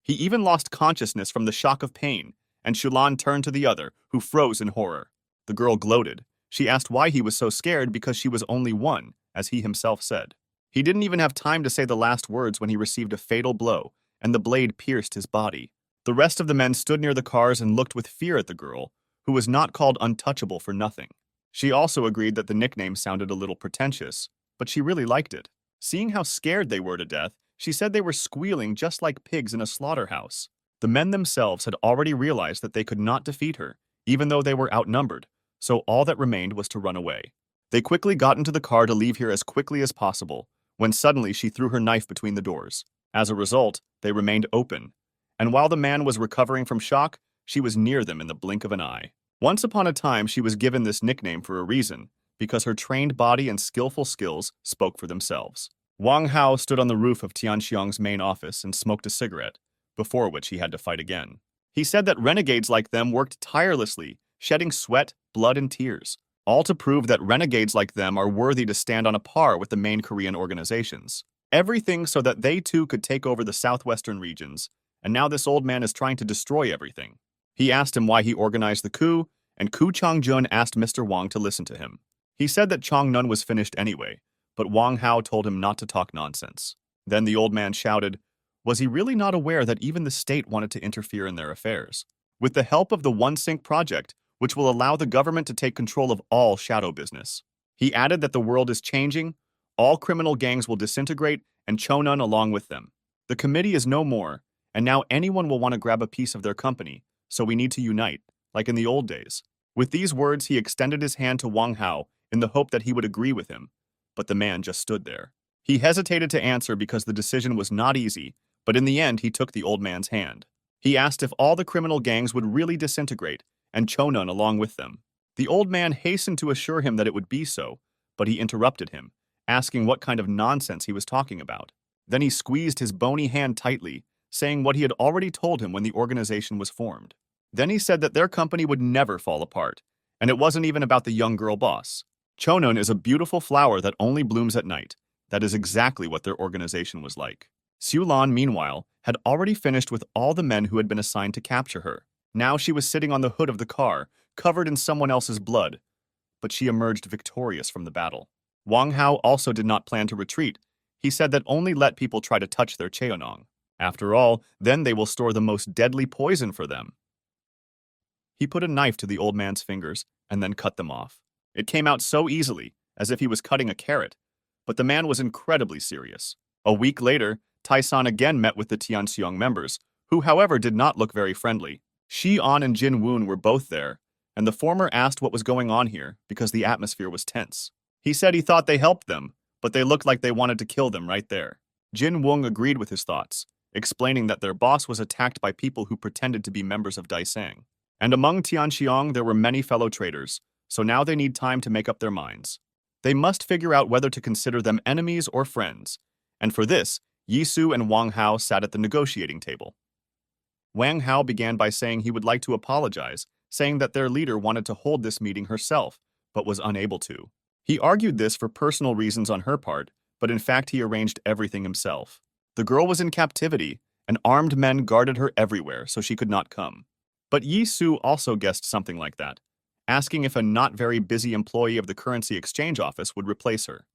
He even lost consciousness from the shock of pain, and Shulan turned to the other, who froze in horror. The girl gloated. She asked why he was so scared because she was only one, as he himself said. He didn't even have time to say the last words when he received a fatal blow, and the blade pierced his body. The rest of the men stood near the cars and looked with fear at the girl, who was not called untouchable for nothing. She also agreed that the nickname sounded a little pretentious, but she really liked it. Seeing how scared they were to death, she said they were squealing just like pigs in a slaughterhouse. The men themselves had already realized that they could not defeat her, even though they were outnumbered, so all that remained was to run away. They quickly got into the car to leave here as quickly as possible, when suddenly she threw her knife between the doors. As a result, they remained open, and while the man was recovering from shock, she was near them in the blink of an eye. Once upon a time, she was given this nickname for a reason, because her trained body and skillful skills spoke for themselves. Wang Hao stood on the roof of Tianxiang's main office and smoked a cigarette, before which he had to fight again. He said that renegades like them worked tirelessly, shedding sweat, blood, and tears, all to prove that renegades like them are worthy to stand on a par with the main Korean organizations. Everything so that they too could take over the southwestern regions, and now this old man is trying to destroy everything. He asked him why he organized the coup, and Ku Chang-jun asked Mr. Wang to listen to him. He said that Chong-nun was finished anyway, but Wang Hao told him not to talk nonsense. Then the old man shouted, was he really not aware that even the state wanted to interfere in their affairs? With the help of the One Sync project, which will allow the government to take control of all shadow business. He added that the world is changing, all criminal gangs will disintegrate, and Chonun along with them. The committee is no more, and now anyone will want to grab a piece of their company, so we need to unite, like in the old days. With these words, he extended his hand to Wang Hao in the hope that he would agree with him, but the man just stood there. He hesitated to answer because the decision was not easy, but in the end he took the old man's hand. He asked if all the criminal gangs would really disintegrate, and Chonun along with them. The old man hastened to assure him that it would be so, but he interrupted him, asking what kind of nonsense he was talking about. Then he squeezed his bony hand tightly, saying what he had already told him when the organization was formed. Then he said that their company would never fall apart, and it wasn't even about the young girl boss. Chonun is a beautiful flower that only blooms at night. That is exactly what their organization was like. Xulan, meanwhile, had already finished with all the men who had been assigned to capture her. Now she was sitting on the hood of the car, covered in someone else's blood, but she emerged victorious from the battle. Wang Hao also did not plan to retreat. He said that only let people try to touch their cheonong. After all, then they will store the most deadly poison for them. He put a knife to the old man's fingers and then cut them off. It came out so easily, as if he was cutting a carrot, but the man was incredibly serious. A week later, Tai-san again met with the Tianxiong members, who however did not look very friendly. Shi On and Jin Woon were both there, and the former asked what was going on here because the atmosphere was tense. He said he thought they helped them, but they looked like they wanted to kill them right there. Jin Woong agreed with his thoughts, explaining that their boss was attacked by people who pretended to be members of Daisang. And among Tianxiong there were many fellow traitors, so now they need time to make up their minds. They must figure out whether to consider them enemies or friends, and for this, Yisu and Wang Hao sat at the negotiating table. Wang Hao began by saying he would like to apologize, saying that their leader wanted to hold this meeting herself, but was unable to. He argued this for personal reasons on her part, but in fact he arranged everything himself. The girl was in captivity, and armed men guarded her everywhere so she could not come. But Yi Su also guessed something like that, asking if a not very busy employee of the currency exchange office would replace her.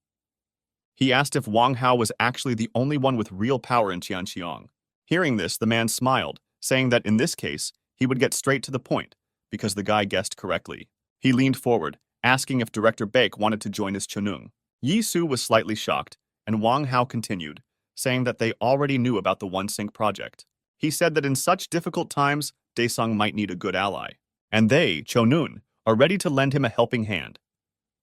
He asked if Wang Hao was actually the only one with real power in Tianqiong. Hearing this, the man smiled, saying that in this case, he would get straight to the point, because the guy guessed correctly. He leaned forward, asking if Director Baek wanted to join his Chunung. Yi Su was slightly shocked, and Wang Hao continued, saying that they already knew about the One Sync project. He said that in such difficult times, Daesung might need a good ally, and they, Chonun, are ready to lend him a helping hand.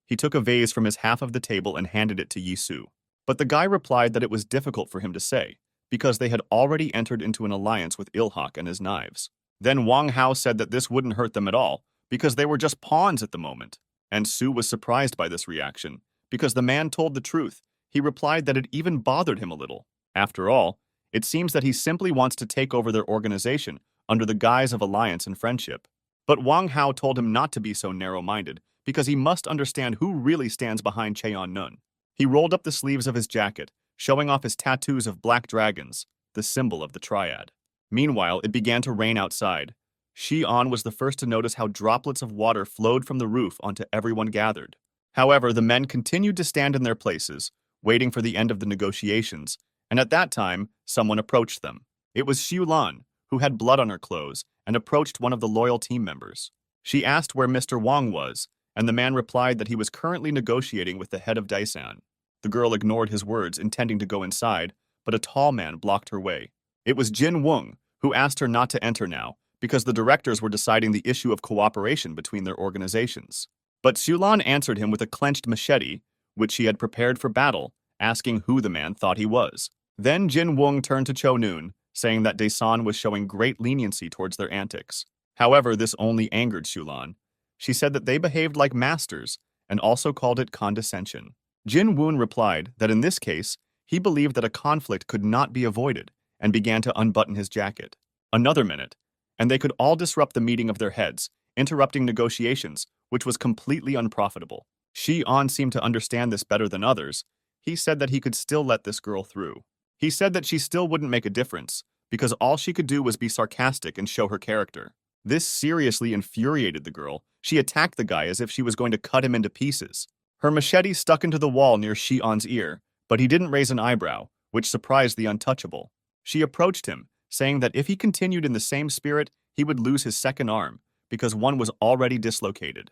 He took a vase from his half of the table and handed it to Yi Su. But the guy replied that it was difficult for him to say, because they had already entered into an alliance with Ilhak and his knives. Then Wang Hao said that this wouldn't hurt them at all, because they were just pawns at the moment. And Su was surprised by this reaction, because the man told the truth. He replied that it even bothered him a little. After all, it seems that he simply wants to take over their organization under the guise of alliance and friendship. But Wang Hao told him not to be so narrow-minded, because he must understand who really stands behind Cheon Nun. He rolled up the sleeves of his jacket, showing off his tattoos of black dragons, the symbol of the triad. Meanwhile, it began to rain outside. Shi On was the first to notice how droplets of water flowed from the roof onto everyone gathered. However, the men continued to stand in their places, waiting for the end of the negotiations, and at that time, someone approached them. It was Xiu Lan, who had blood on her clothes, and approached one of the loyal team members. She asked where Mr. Wang was, and the man replied that he was currently negotiating with the head of Daisan. The girl ignored his words, intending to go inside, but a tall man blocked her way. It was Jin Woong, who asked her not to enter now, because the directors were deciding the issue of cooperation between their organizations. But Xulan answered him with a clenched machete, which she had prepared for battle, asking who the man thought he was. Then Jin Woong turned to Cho Noon, saying that Daesan was showing great leniency towards their antics. However, this only angered Xulan. She said that they behaved like masters, and also called it condescension. Jin Woon replied that in this case, he believed that a conflict could not be avoided, and began to unbutton his jacket. Another minute, and they could all disrupt the meeting of their heads, interrupting negotiations, which was completely unprofitable. Shi On seemed to understand this better than others. He said that he could still let this girl through. He said that she still wouldn't make a difference, because all she could do was be sarcastic and show her character. This seriously infuriated the girl. She attacked the guy as if she was going to cut him into pieces. Her machete stuck into the wall near Shi On's ear, but he didn't raise an eyebrow, which surprised the untouchable. She approached him, saying that if he continued in the same spirit, he would lose his second arm, because one was already dislocated.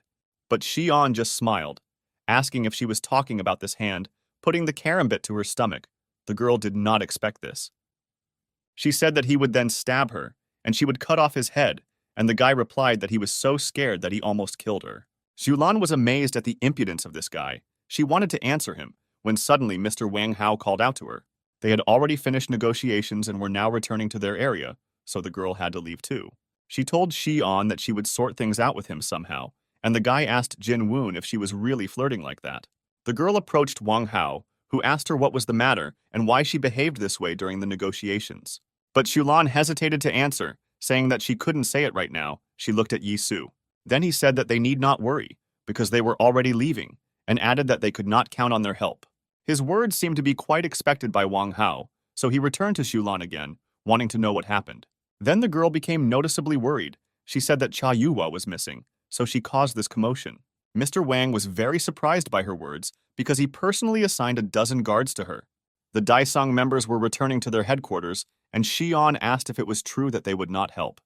But Shi On just smiled, asking if she was talking about this hand, putting the karambit to her stomach. The girl did not expect this. She said that he would then stab her, and she would cut off his head, and the guy replied that he was so scared that he almost killed her. Xulan was amazed at the impudence of this guy. She wanted to answer him, when suddenly Mr. Wang Hao called out to her. They had already finished negotiations and were now returning to their area, so the girl had to leave too. She told Shi On that she would sort things out with him somehow, and the guy asked Jin Woon if she was really flirting like that. The girl approached Wang Hao, who asked her what was the matter and why she behaved this way during the negotiations. But Xulan hesitated to answer, saying that she couldn't say it right now. She looked at Yi Su. Then he said that they need not worry, because they were already leaving, and added that they could not count on their help. His words seemed to be quite expected by Wang Hao, so he returned to Xulan again, wanting to know what happened. Then the girl became noticeably worried. She said that Cha Yuhua was missing, so she caused this commotion. Mr. Wang was very surprised by her words because he personally assigned a dozen guards to her. The Daisang members were returning to their headquarters, and Xi'an asked if it was true that they would not help.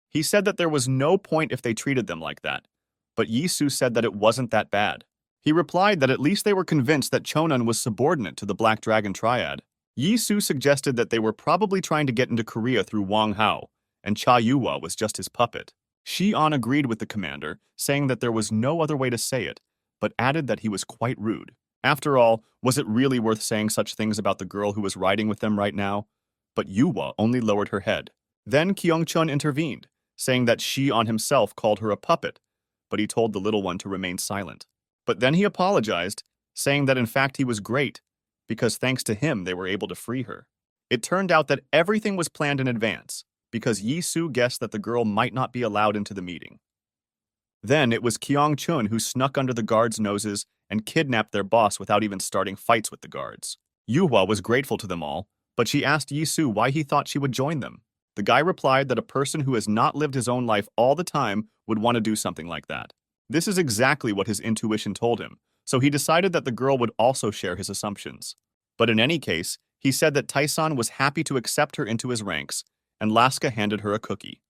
He said that there was no point if they treated them like that, but Yisu said that it wasn't that bad. He replied that at least they were convinced that Chonan was subordinate to the Black Dragon Triad. Yisu suggested that they were probably trying to get into Korea through Wang Hao, and Cha Yuhua was just his puppet. Shi-an agreed with the commander, saying that there was no other way to say it, but added that he was quite rude. After all, was it really worth saying such things about the girl who was riding with them right now? But Yuhua only lowered her head. Then Kyung-chun intervened, saying that Shi-an himself called her a puppet, but he told the little one to remain silent. But then he apologized, saying that in fact he was great, because thanks to him they were able to free her. It turned out that everything was planned in advance, because Yi-soo guessed that the girl might not be allowed into the meeting. Then it was Kyung-chun who snuck under the guards' noses and kidnapped their boss without even starting fights with the guards. Yuhua was grateful to them all, but she asked Yi-soo why he thought she would join them. The guy replied that a person who has not lived his own life all the time would want to do something like that. This is exactly what his intuition told him, so he decided that the girl would also share his assumptions. But in any case, he said that Taesan was happy to accept her into his ranks, and Laska handed her a cookie.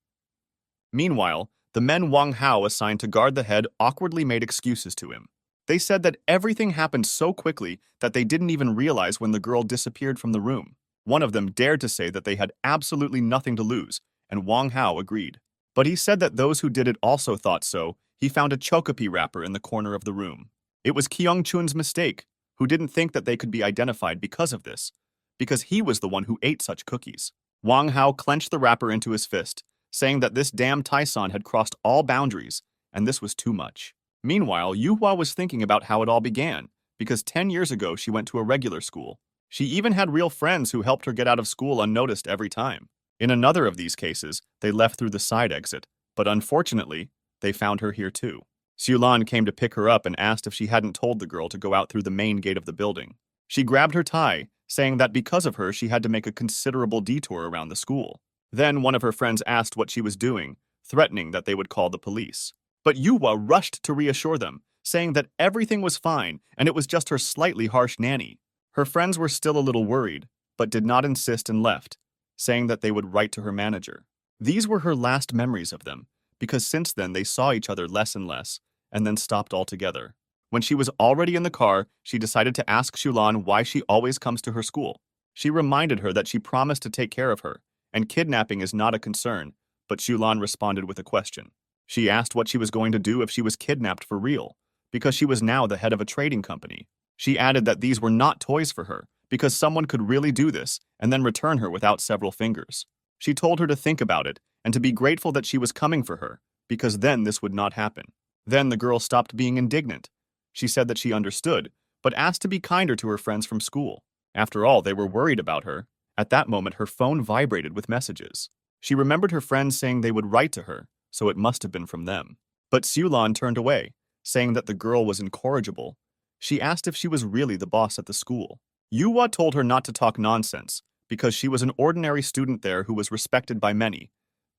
Meanwhile, the men Wang Hao assigned to guard the head awkwardly made excuses to him. They said that everything happened so quickly that they didn't even realize when the girl disappeared from the room. One of them dared to say that they had absolutely nothing to lose, and Wang Hao agreed. But he said that those who did it also thought so. He found a chocopi wrapper in the corner of the room. It was Kyung-chun's mistake, who didn't think that they could be identified because of this, because he was the one who ate such cookies. Wang Hao clenched the wrapper into his fist, saying that this damn Taesan had crossed all boundaries, and this was too much. Meanwhile, Yuhua was thinking about how it all began, because 10 years ago she went to a regular school. She even had real friends who helped her get out of school unnoticed every time. In another of these cases, they left through the side exit, but unfortunately, they found her here too. Xiulan came to pick her up and asked if she hadn't told the girl to go out through the main gate of the building. She grabbed her tie, saying that because of her she had to make a considerable detour around the school. Then one of her friends asked what she was doing, threatening that they would call the police. But Yuhua rushed to reassure them, saying that everything was fine and it was just her slightly harsh nanny. Her friends were still a little worried, but did not insist and left, saying that they would write to her manager. These were her last memories of them, because since then they saw each other less and less, and then stopped altogether. When she was already in the car, she decided to ask Xiulan why she always comes to her school. She reminded her that she promised to take care of her, and kidnapping is not a concern, but Xiulan responded with a question. She asked what she was going to do if she was kidnapped for real, because she was now the head of a trading company. She added that these were not toys for her, because someone could really do this and then return her without several fingers. She told her to think about it and to be grateful that she was coming for her, because then this would not happen. Then the girl stopped being indignant. She said that she understood, but asked to be kinder to her friends from school. After all, they were worried about her. At that moment, her phone vibrated with messages. She remembered her friends saying they would write to her, so it must have been from them. But Xiulan turned away, saying that the girl was incorrigible. She asked if she was really the boss at the school. Yuhua told her not to talk nonsense, because she was an ordinary student there who was respected by many,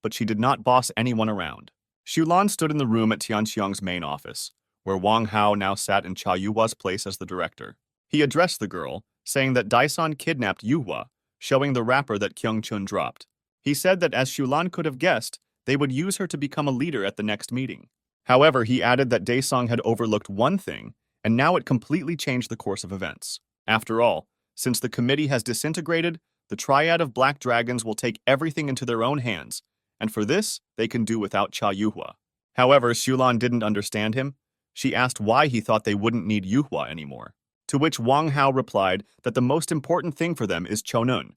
but she did not boss anyone around. Xiulan stood in the room at Tianxiang's main office, where Wang Hao now sat in Cha Yuhua's place as the director. He addressed the girl, saying that Daesan kidnapped Yuhua, showing the wrapper that Kyung-chun dropped. He said that as Xiulan could have guessed, they would use her to become a leader at the next meeting. However, he added that Daesong had overlooked one thing, and now it completely changed the course of events. After all, since the committee has disintegrated, the triad of black dragons will take everything into their own hands, and for this, they can do without Cha Yuhua. However, Xiulan didn't understand him. She asked why he thought they wouldn't need Yuhua anymore, to which Wang Hao replied that the most important thing for them is Chonun,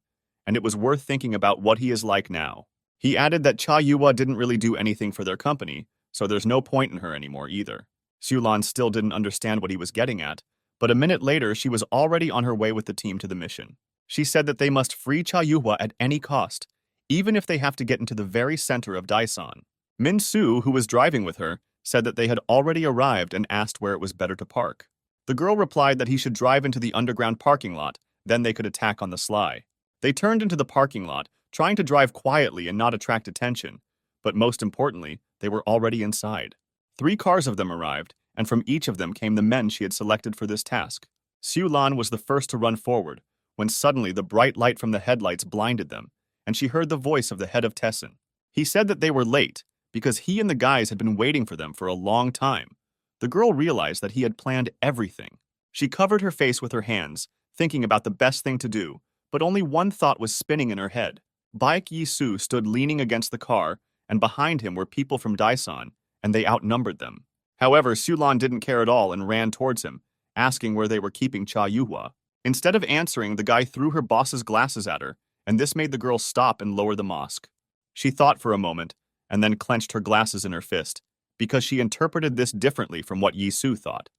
and it was worth thinking about what he is like now. He added that Cha Yuhua didn't really do anything for their company, so there's no point in her anymore either. Xiulan still didn't understand what he was getting at, but a minute later she was already on her way with the team to the mission. She said that they must free Cha Yuhua at any cost, even if they have to get into the very center of Daesan. Min Su, who was driving with her, said that they had already arrived and asked where it was better to park. The girl replied that he should drive into the underground parking lot, then they could attack on the sly. They turned into the parking lot, trying to drive quietly and not attract attention, but most importantly, they were already inside. 3 cars of them arrived, and from each of them came the men she had selected for this task. Xiulan was the first to run forward, when suddenly the bright light from the headlights blinded them, and she heard the voice of the head of Tessin. He said that they were late, because he and the guys had been waiting for them for a long time. The girl realized that he had planned everything. She covered her face with her hands, thinking about the best thing to do, but only one thought was spinning in her head. Baek Yi-soo stood leaning against the car, and behind him were people from Daesan, and they outnumbered them. However, Sulan didn't care at all and ran towards him, asking where they were keeping Cha Yuhua. Instead of answering, the guy threw her boss's glasses at her, and this made the girl stop and lower the mask. She thought for a moment, and then clenched her glasses in her fist, because she interpreted this differently from what Yi-soo thought.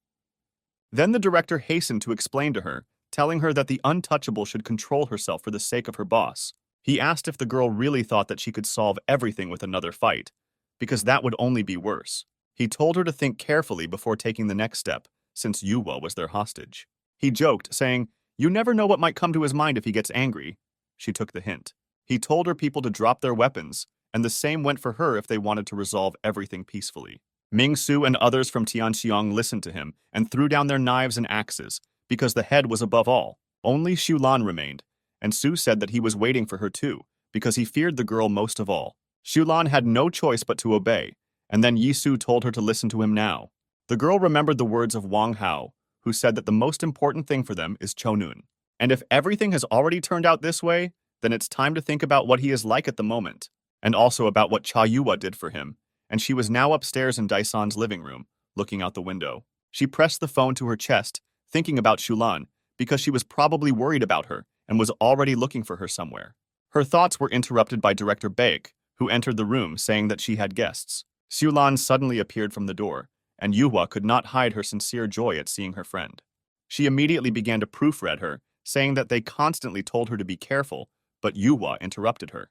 Then the director hastened to explain to her, telling her that the untouchable should control herself for the sake of her boss. He asked if the girl really thought that she could solve everything with another fight, because that would only be worse. He told her to think carefully before taking the next step, since Yuhua was their hostage. He joked, saying, "You never know what might come to his mind if he gets angry." She took the hint. He told her people to drop their weapons, and the same went for her if they wanted to resolve everything peacefully. Ming-su and others from Tianxiong listened to him and threw down their knives and axes, because the head was above all. Only Shulan remained, and Su said that he was waiting for her too, because he feared the girl most of all. Shulan had no choice but to obey, and then Yi-su told her to listen to him now. The girl remembered the words of Wang Hao, who said that the most important thing for them is Chonun. And if everything has already turned out this way, then it's time to think about what he is like at the moment, and also about what Cha Yuhua did for him. And she was now upstairs in Daisan's living room, looking out the window. She pressed the phone to her chest, thinking about Shulan, because she was probably worried about her and was already looking for her somewhere. Her thoughts were interrupted by Director Baek, who entered the room saying that she had guests. Shulan suddenly appeared from the door, and Yuhua could not hide her sincere joy at seeing her friend. She immediately began to proofread her, saying that they constantly told her to be careful, but Yuhua interrupted her.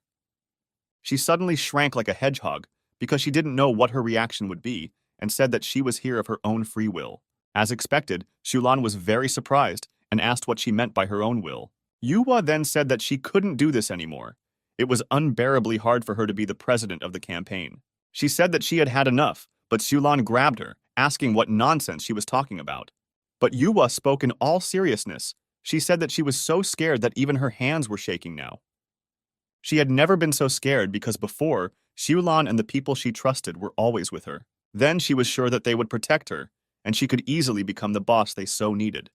She suddenly shrank like a hedgehog because she didn't know what her reaction would be and said that she was here of her own free will. As expected, Shulan was very surprised and asked what she meant by her own will. Yuhua then said that she couldn't do this anymore. It was unbearably hard for her to be the president of the campaign. She said that she had had enough, but Shulan grabbed her, asking what nonsense she was talking about. But Yuhua spoke in all seriousness. She said that she was so scared that even her hands were shaking now. She had never been so scared because before, Shulan and the people she trusted were always with her. Then she was sure that they would protect her, and she could easily become the boss they so needed.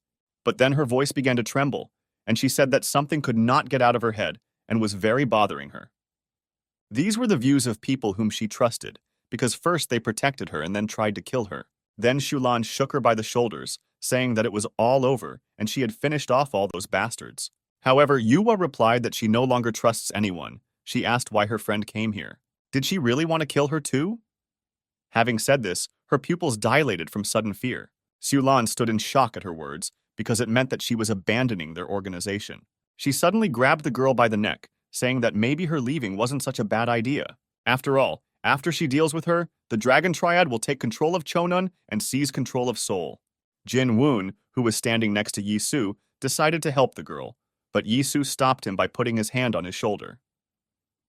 But then her voice began to tremble, and she said that something could not get out of her head and was very bothering her. These were the views of people whom she trusted, because first they protected her and then tried to kill her. Then Shulan shook her by the shoulders, saying that it was all over and she had finished off all those bastards. However, Yuhua replied that she no longer trusts anyone. She asked why her friend came here. Did she really want to kill her too? Having said this, her pupils dilated from sudden fear. Shulan stood in shock at her words, because it meant that she was abandoning their organization. She suddenly grabbed the girl by the neck, saying that maybe her leaving wasn't such a bad idea. After all, after she deals with her, the Dragon Triad will take control of Chonun and seize control of Seoul. Jin Woon, who was standing next to Yi-soo, decided to help the girl, but Yi-soo stopped him by putting his hand on his shoulder.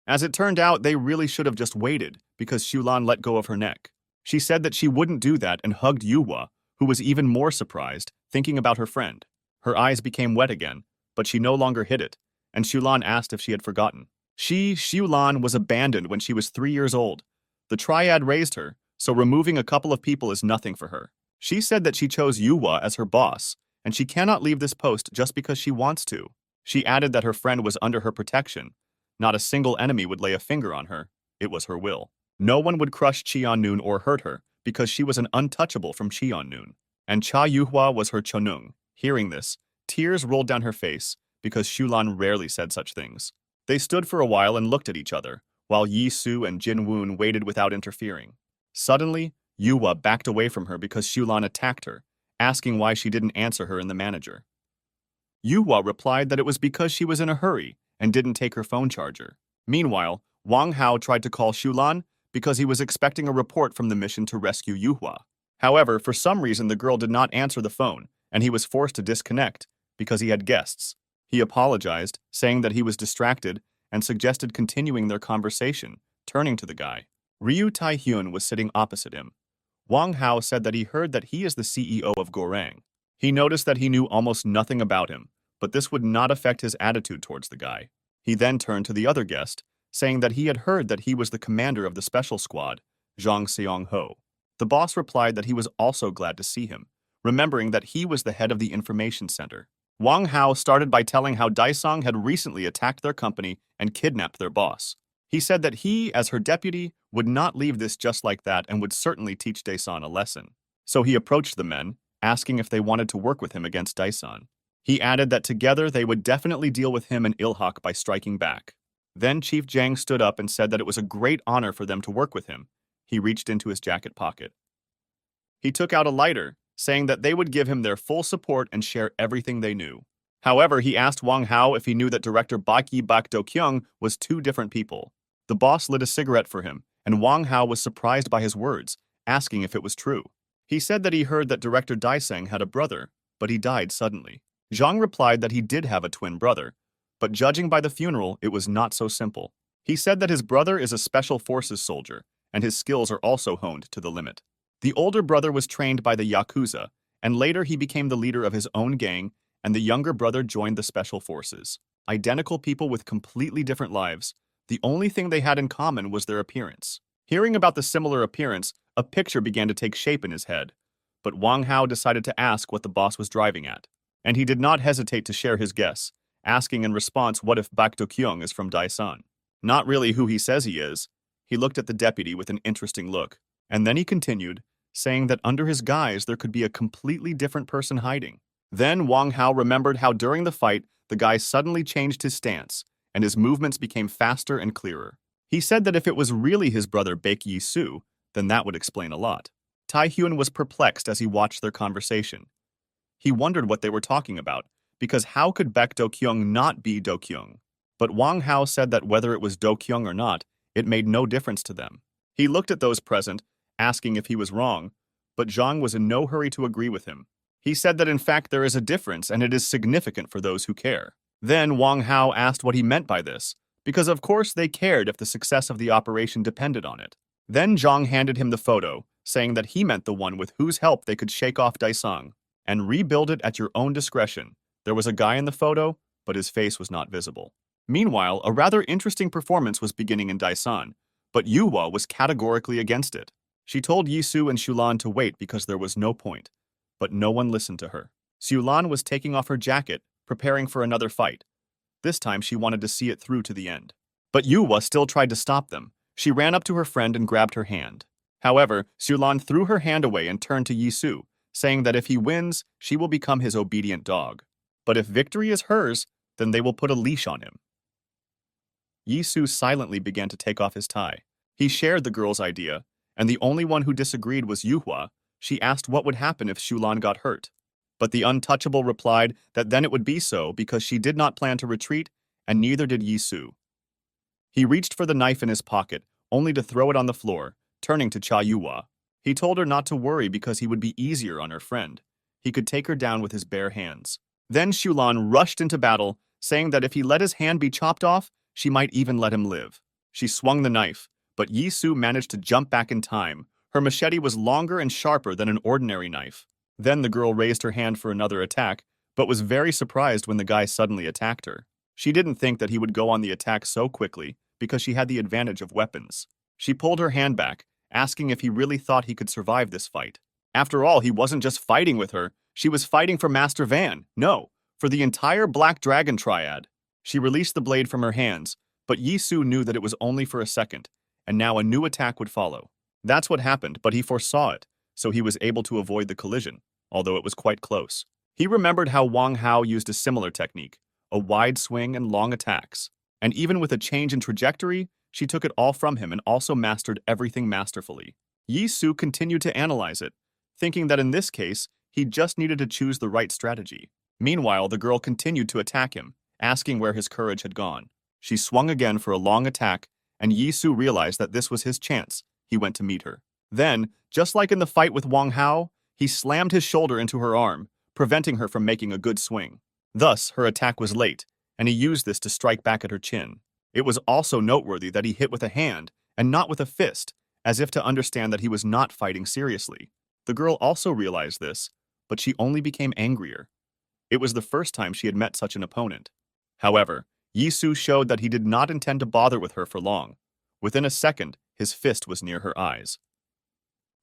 As it turned out, they really should have just waited, because Shulan let go of her neck. She said that she wouldn't do that and hugged Yuhua, who was even more surprised, thinking about her friend. Her eyes became wet again, but she no longer hid it, and Shulan asked if she had forgotten. Shulan, was abandoned when she was 3 years old. The Triad raised her, so removing a couple of people is nothing for her. She said that she chose Yuhua as her boss, and she cannot leave this post just because she wants to. She added that her friend was under her protection. Not a single enemy would lay a finger on her. It was her will. No one would crush Cheon-noon or hurt her, because she was an untouchable from Cheon-noon. And Cha Yuhua was her Chonung. Hearing this, tears rolled down her face, because Shulan rarely said such things. They stood for a while and looked at each other, while Yi-soo and Jin Woon waited without interfering. Suddenly, Yuhua backed away from her because Shulan attacked her, asking why she didn't answer her in the manager. Yuhua replied that it was because she was in a hurry and didn't take her phone charger. Meanwhile, Wang Hao tried to call Shulan because he was expecting a report from the mission to rescue Yuhua. However, for some reason the girl did not answer the phone, and he was forced to disconnect because he had guests. He apologized, saying that he was distracted, and suggested continuing their conversation, turning to the guy. Ryu Tai-hyun was sitting opposite him. Wang Hao said that he heard that he is the CEO of Gorang. He noticed that he knew almost nothing about him, but this would not affect his attitude towards the guy. He then turned to the other guest, saying that he had heard that he was the commander of the special squad, Zhang Seong-ho. The boss replied that he was also glad to see him, remembering that he was the head of the information center. Wang Hao started by telling how Daisong had recently attacked their company and kidnapped their boss. He said that he, as her deputy, would not leave this just like that and would certainly teach Daesan a lesson. So he approached the men, asking if they wanted to work with him against Daesan. He added that together they would definitely deal with him and Ilhak by striking back. Then Chief Jang stood up and said that it was a great honor for them to work with him. He reached into his jacket pocket. He took out a lighter, saying that they would give him their full support and share everything they knew. However, he asked Wang Hao if he knew that director Bak Yi Bak Do Kyung was two different people. The boss lit a cigarette for him, and Wang Hao was surprised by his words, asking if it was true. He said that he heard that director Daiseng had a brother, but he died suddenly. Zhang replied that he did have a twin brother, but judging by the funeral, it was not so simple. He said that his brother is a special forces soldier, and his skills are also honed to the limit. The older brother was trained by the Yakuza, and later he became the leader of his own gang, and the younger brother joined the special forces. Identical people with completely different lives, the only thing they had in common was their appearance. Hearing about the similar appearance, a picture began to take shape in his head, but Wang Hao decided to ask what the boss was driving at. And he did not hesitate to share his guess, asking in response what if Bak Do Kyung is from Daesan. Not really who he says he is. He looked at the deputy with an interesting look, and then he continued, saying that under his guise there could be a completely different person hiding. Then Wang Hao remembered how during the fight, the guy suddenly changed his stance, and his movements became faster and clearer. He said that if it was really his brother Baek Yi-soo, then that would explain a lot. Tai-hyun was perplexed as he watched their conversation. He wondered what they were talking about, because how could Baek Do-kyung not be Do-kyung? But Wang Hao said that whether it was Do-kyung or not, it made no difference to them. He looked at those present, asking if he was wrong, but Zhang was in no hurry to agree with him. He said that in fact there is a difference and it is significant for those who care. Then Wang Hao asked what he meant by this, because of course they cared if the success of the operation depended on it. Then Zhang handed him the photo, saying that he meant the one with whose help they could shake off Daisong and rebuild it at your own discretion. There was a guy in the photo, but his face was not visible. Meanwhile, a rather interesting performance was beginning in Daesan, but Yuhua was categorically against it. She told Yisu and Shulan to wait because there was no point, but no one listened to her. Shulan was taking off her jacket, preparing for another fight. This time she wanted to see it through to the end. But Yuhua still tried to stop them. She ran up to her friend and grabbed her hand. However, Shulan threw her hand away and turned to Yisu, saying that if he wins, she will become his obedient dog. But if victory is hers, then they will put a leash on him. Yisu silently began to take off his tie. He shared the girl's idea, and the only one who disagreed was Yuhua. She asked what would happen if Shulan got hurt. But the untouchable replied that then it would be so because she did not plan to retreat, and neither did Yisu. He reached for the knife in his pocket, only to throw it on the floor, turning to Cha Yuhua. He told her not to worry because he would be easier on her friend. He could take her down with his bare hands. Then Shulan rushed into battle, saying that if he let his hand be chopped off, she might even let him live. She swung the knife, but Yisu managed to jump back in time. Her machete was longer and sharper than an ordinary knife. Then the girl raised her hand for another attack, but was very surprised when the guy suddenly attacked her. She didn't think that he would go on the attack so quickly because she had the advantage of weapons. She pulled her hand back, asking if he really thought he could survive this fight. After all, he wasn't just fighting with her, she was fighting for Master Van. No, for the entire Black Dragon Triad. She released the blade from her hands, but Yisu knew that it was only for a second, and now a new attack would follow. That's what happened, but he foresaw it, so he was able to avoid the collision, although it was quite close. He remembered how Wang Hao used a similar technique, a wide swing and long attacks. And even with a change in trajectory, she took it all from him and also mastered everything masterfully. Yisu continued to analyze it, thinking that in this case, he just needed to choose the right strategy. Meanwhile, the girl continued to attack him, asking where his courage had gone. She swung again for a long attack, and Yisu realized that this was his chance. He went to meet her. Then, just like in the fight with Wang Hao, he slammed his shoulder into her arm, preventing her from making a good swing. Thus, her attack was late, and he used this to strike back at her chin. It was also noteworthy that he hit with a hand and not with a fist, as if to understand that he was not fighting seriously. The girl also realized this, but she only became angrier. It was the first time she had met such an opponent. However, Yisu showed that he did not intend to bother with her for long. Within a second, his fist was near her eyes.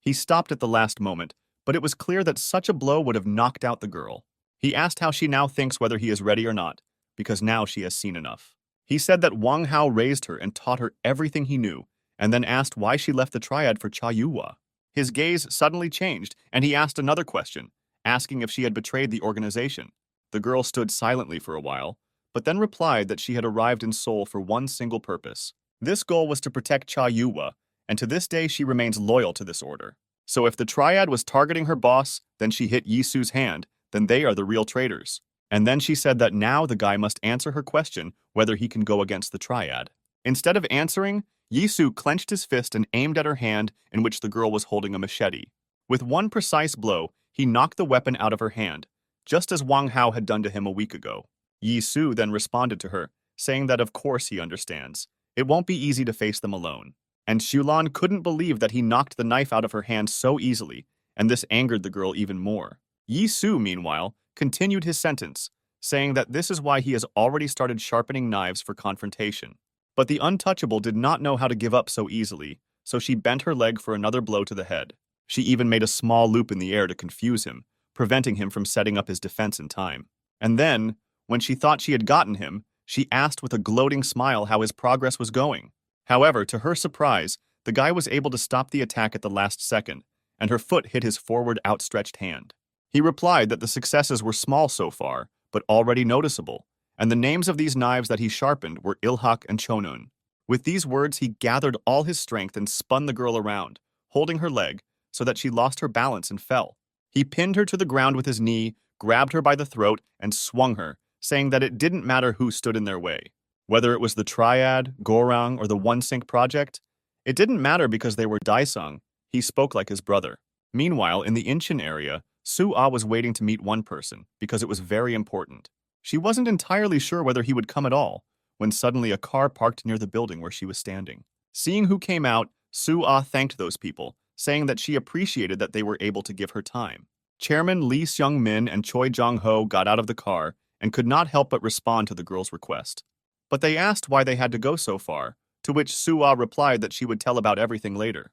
He stopped at the last moment, but it was clear that such a blow would have knocked out the girl. He asked how she now thinks whether he is ready or not, because now she has seen enough. He said that Wang Hao raised her and taught her everything he knew, and then asked why she left the triad for Cha Yuhua. His gaze suddenly changed, and he asked another question, asking if she had betrayed the organization. The girl stood silently for a while, but then replied that she had arrived in Seoul for one single purpose. This goal was to protect Cha Yuhua, and to this day she remains loyal to this order. So if the triad was targeting her boss, then she hit Yisu's hand, then they are the real traitors. And then she said that now the guy must answer her question whether he can go against the triad. Instead of answering, Yisu clenched his fist and aimed at her hand in which the girl was holding a machete. With one precise blow, he knocked the weapon out of her hand, just as Wang Hao had done to him a week ago. Yisu then responded to her, saying that of course he understands. It won't be easy to face them alone. And Xulan couldn't believe that he knocked the knife out of her hand so easily, and this angered the girl even more. Yisu, meanwhile, continued his sentence, saying that this is why he has already started sharpening knives for confrontation. But the untouchable did not know how to give up so easily, so she bent her leg for another blow to the head. She even made a small loop in the air to confuse him, preventing him from setting up his defense in time. And then, when she thought she had gotten him, she asked with a gloating smile how his progress was going. However, to her surprise, the guy was able to stop the attack at the last second, and her foot hit his forward outstretched hand. He replied that the successes were small so far, but already noticeable, and the names of these knives that he sharpened were Ilhak and Chonun. With these words, he gathered all his strength and spun the girl around, holding her leg, so that she lost her balance and fell. He pinned her to the ground with his knee, grabbed her by the throat, and swung her, saying that it didn't matter who stood in their way. Whether it was the Triad, Gorang, or the One Sync project, it didn't matter because they were Daisung. He spoke like his brother. Meanwhile, in the Incheon area, Su-ah was waiting to meet one person, because it was very important. She wasn't entirely sure whether he would come at all, when suddenly a car parked near the building where she was standing. Seeing who came out, Su-ah thanked those people, saying that she appreciated that they were able to give her time. Chairman Lee Seung-min and Choi Jong-ho got out of the car and could not help but respond to the girl's request. But they asked why they had to go so far, to which Su-ah replied that she would tell about everything later.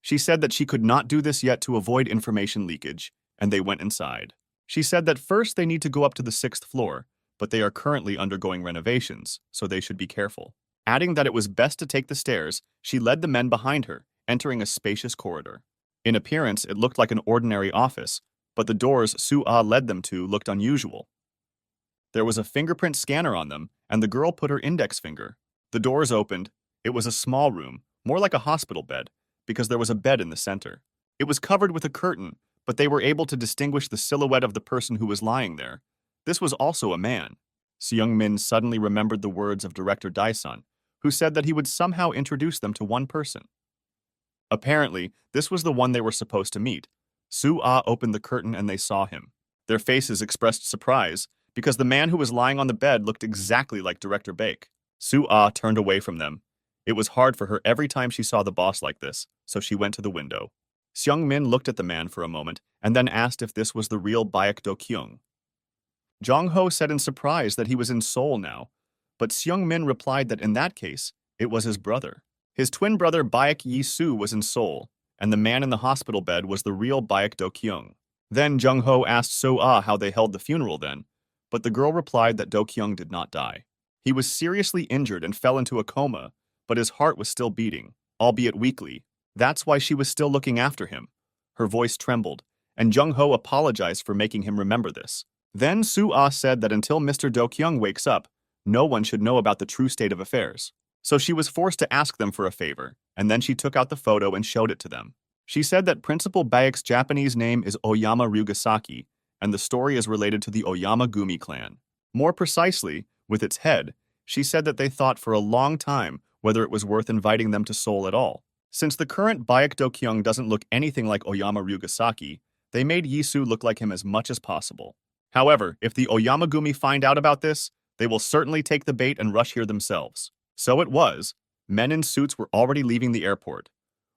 She said that she could not do this yet to avoid information leakage, and they went inside. She said that first they need to go up to the 6th floor, but they are currently undergoing renovations, so they should be careful. Adding that it was best to take the stairs, she led the men behind her, entering a spacious corridor. In appearance, it looked like an ordinary office, but the doors Su-ah led them to looked unusual. There was a fingerprint scanner on them, and the girl put her index finger. The doors opened. It was a small room, more like a hospital bed, because there was a bed in the center. It was covered with a curtain, but they were able to distinguish the silhouette of the person who was lying there. This was also a man. Seung-min suddenly remembered the words of director Dae-sun, who said that he would somehow introduce them to one person. Apparently, this was the one they were supposed to meet. Su-ah opened the curtain and they saw him. Their faces expressed surprise, because the man who was lying on the bed looked exactly like Director Baek. Su-ah turned away from them. It was hard for her every time she saw the boss like this, so she went to the window. Seung-min looked at the man for a moment and then asked if this was the real Baek Do-kyung. Jong-ho said in surprise that he was in Seoul now, but Seung-min replied that in that case, it was his brother. His twin brother Baek Yi-soo was in Seoul, and the man in the hospital bed was the real Baek Do-kyung. Then Jong-ho asked So-ah how they held the funeral then, but the girl replied that Do-kyung did not die. He was seriously injured and fell into a coma, but his heart was still beating, albeit weakly. That's why she was still looking after him. Her voice trembled, and Jung-ho apologized for making him remember this. Then Su-ah said that until Mr. Do-kyung wakes up, no one should know about the true state of affairs. So she was forced to ask them for a favor, and then she took out the photo and showed it to them. She said that Principal Baek's Japanese name is Oyama Ryugasaki, and the story is related to the Oyama Gumi clan. More precisely, with its head, she said that they thought for a long time whether it was worth inviting them to Seoul at all. Since the current Baek Do-kyung doesn't look anything like Oyama Ryugasaki, they made Yisu look like him as much as possible. However, if the Oyamagumi find out about this, they will certainly take the bait and rush here themselves. So it was. Men in suits were already leaving the airport.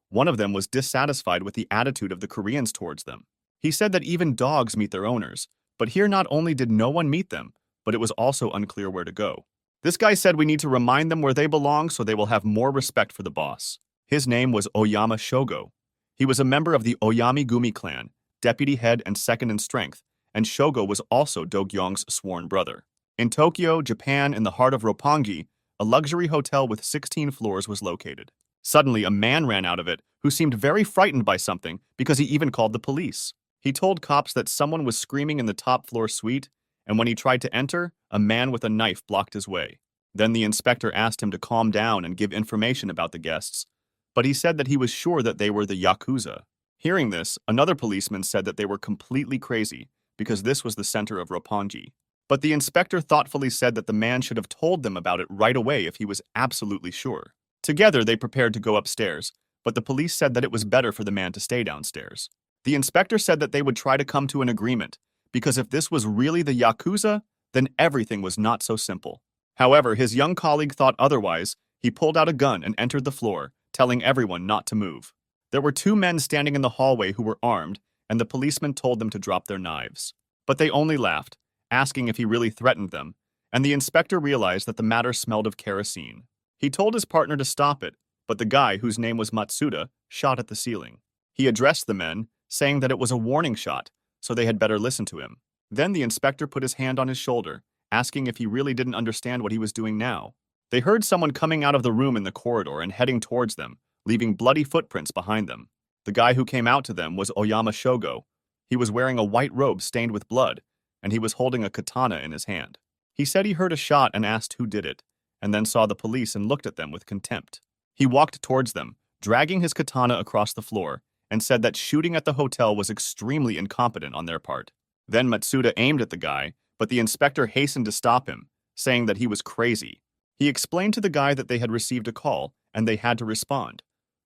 One of them was dissatisfied with the attitude of the Koreans towards them. He said that even dogs meet their owners, but here not only did no one meet them, but it was also unclear where to go. This guy said we need to remind them where they belong so they will have more respect for the boss. His name was Oyama Shogo. He was a member of the Oyami Gumi clan, deputy head and second in strength, and Shogo was also Do-kyung's sworn brother. In Tokyo, Japan, in the heart of Roppongi, a luxury hotel with 16 floors was located. Suddenly, a man ran out of it who seemed very frightened by something because he even called the police. He told cops that someone was screaming in the top floor suite, and when he tried to enter, a man with a knife blocked his way. Then the inspector asked him to calm down and give information about the guests, but he said that he was sure that they were the Yakuza. Hearing this, another policeman said that they were completely crazy because this was the center of Roppongi. But the inspector thoughtfully said that the man should have told them about it right away if he was absolutely sure. Together, they prepared to go upstairs, but the police said that it was better for the man to stay downstairs. The inspector said that they would try to come to an agreement, because if this was really the Yakuza, then everything was not so simple. However, his young colleague thought otherwise. He pulled out a gun and entered the floor, telling everyone not to move. There were two men standing in the hallway who were armed, and the policeman told them to drop their knives. But they only laughed, asking if he really threatened them, and the inspector realized that the matter smelled of kerosene. He told his partner to stop it, but the guy, whose name was Matsuda, shot at the ceiling. He addressed the men, saying that it was a warning shot, so they had better listen to him. Then the inspector put his hand on his shoulder, asking if he really didn't understand what he was doing now. They heard someone coming out of the room in the corridor and heading towards them, leaving bloody footprints behind them. The guy who came out to them was Oyama Shogo. He was wearing a white robe stained with blood, and he was holding a katana in his hand. He said he heard a shot and asked who did it, and then saw the police and looked at them with contempt. He walked towards them, dragging his katana across the floor, and said that shooting at the hotel was extremely incompetent on their part. Then Matsuda aimed at the guy, but the inspector hastened to stop him, saying that he was crazy. He explained to the guy that they had received a call, and they had to respond.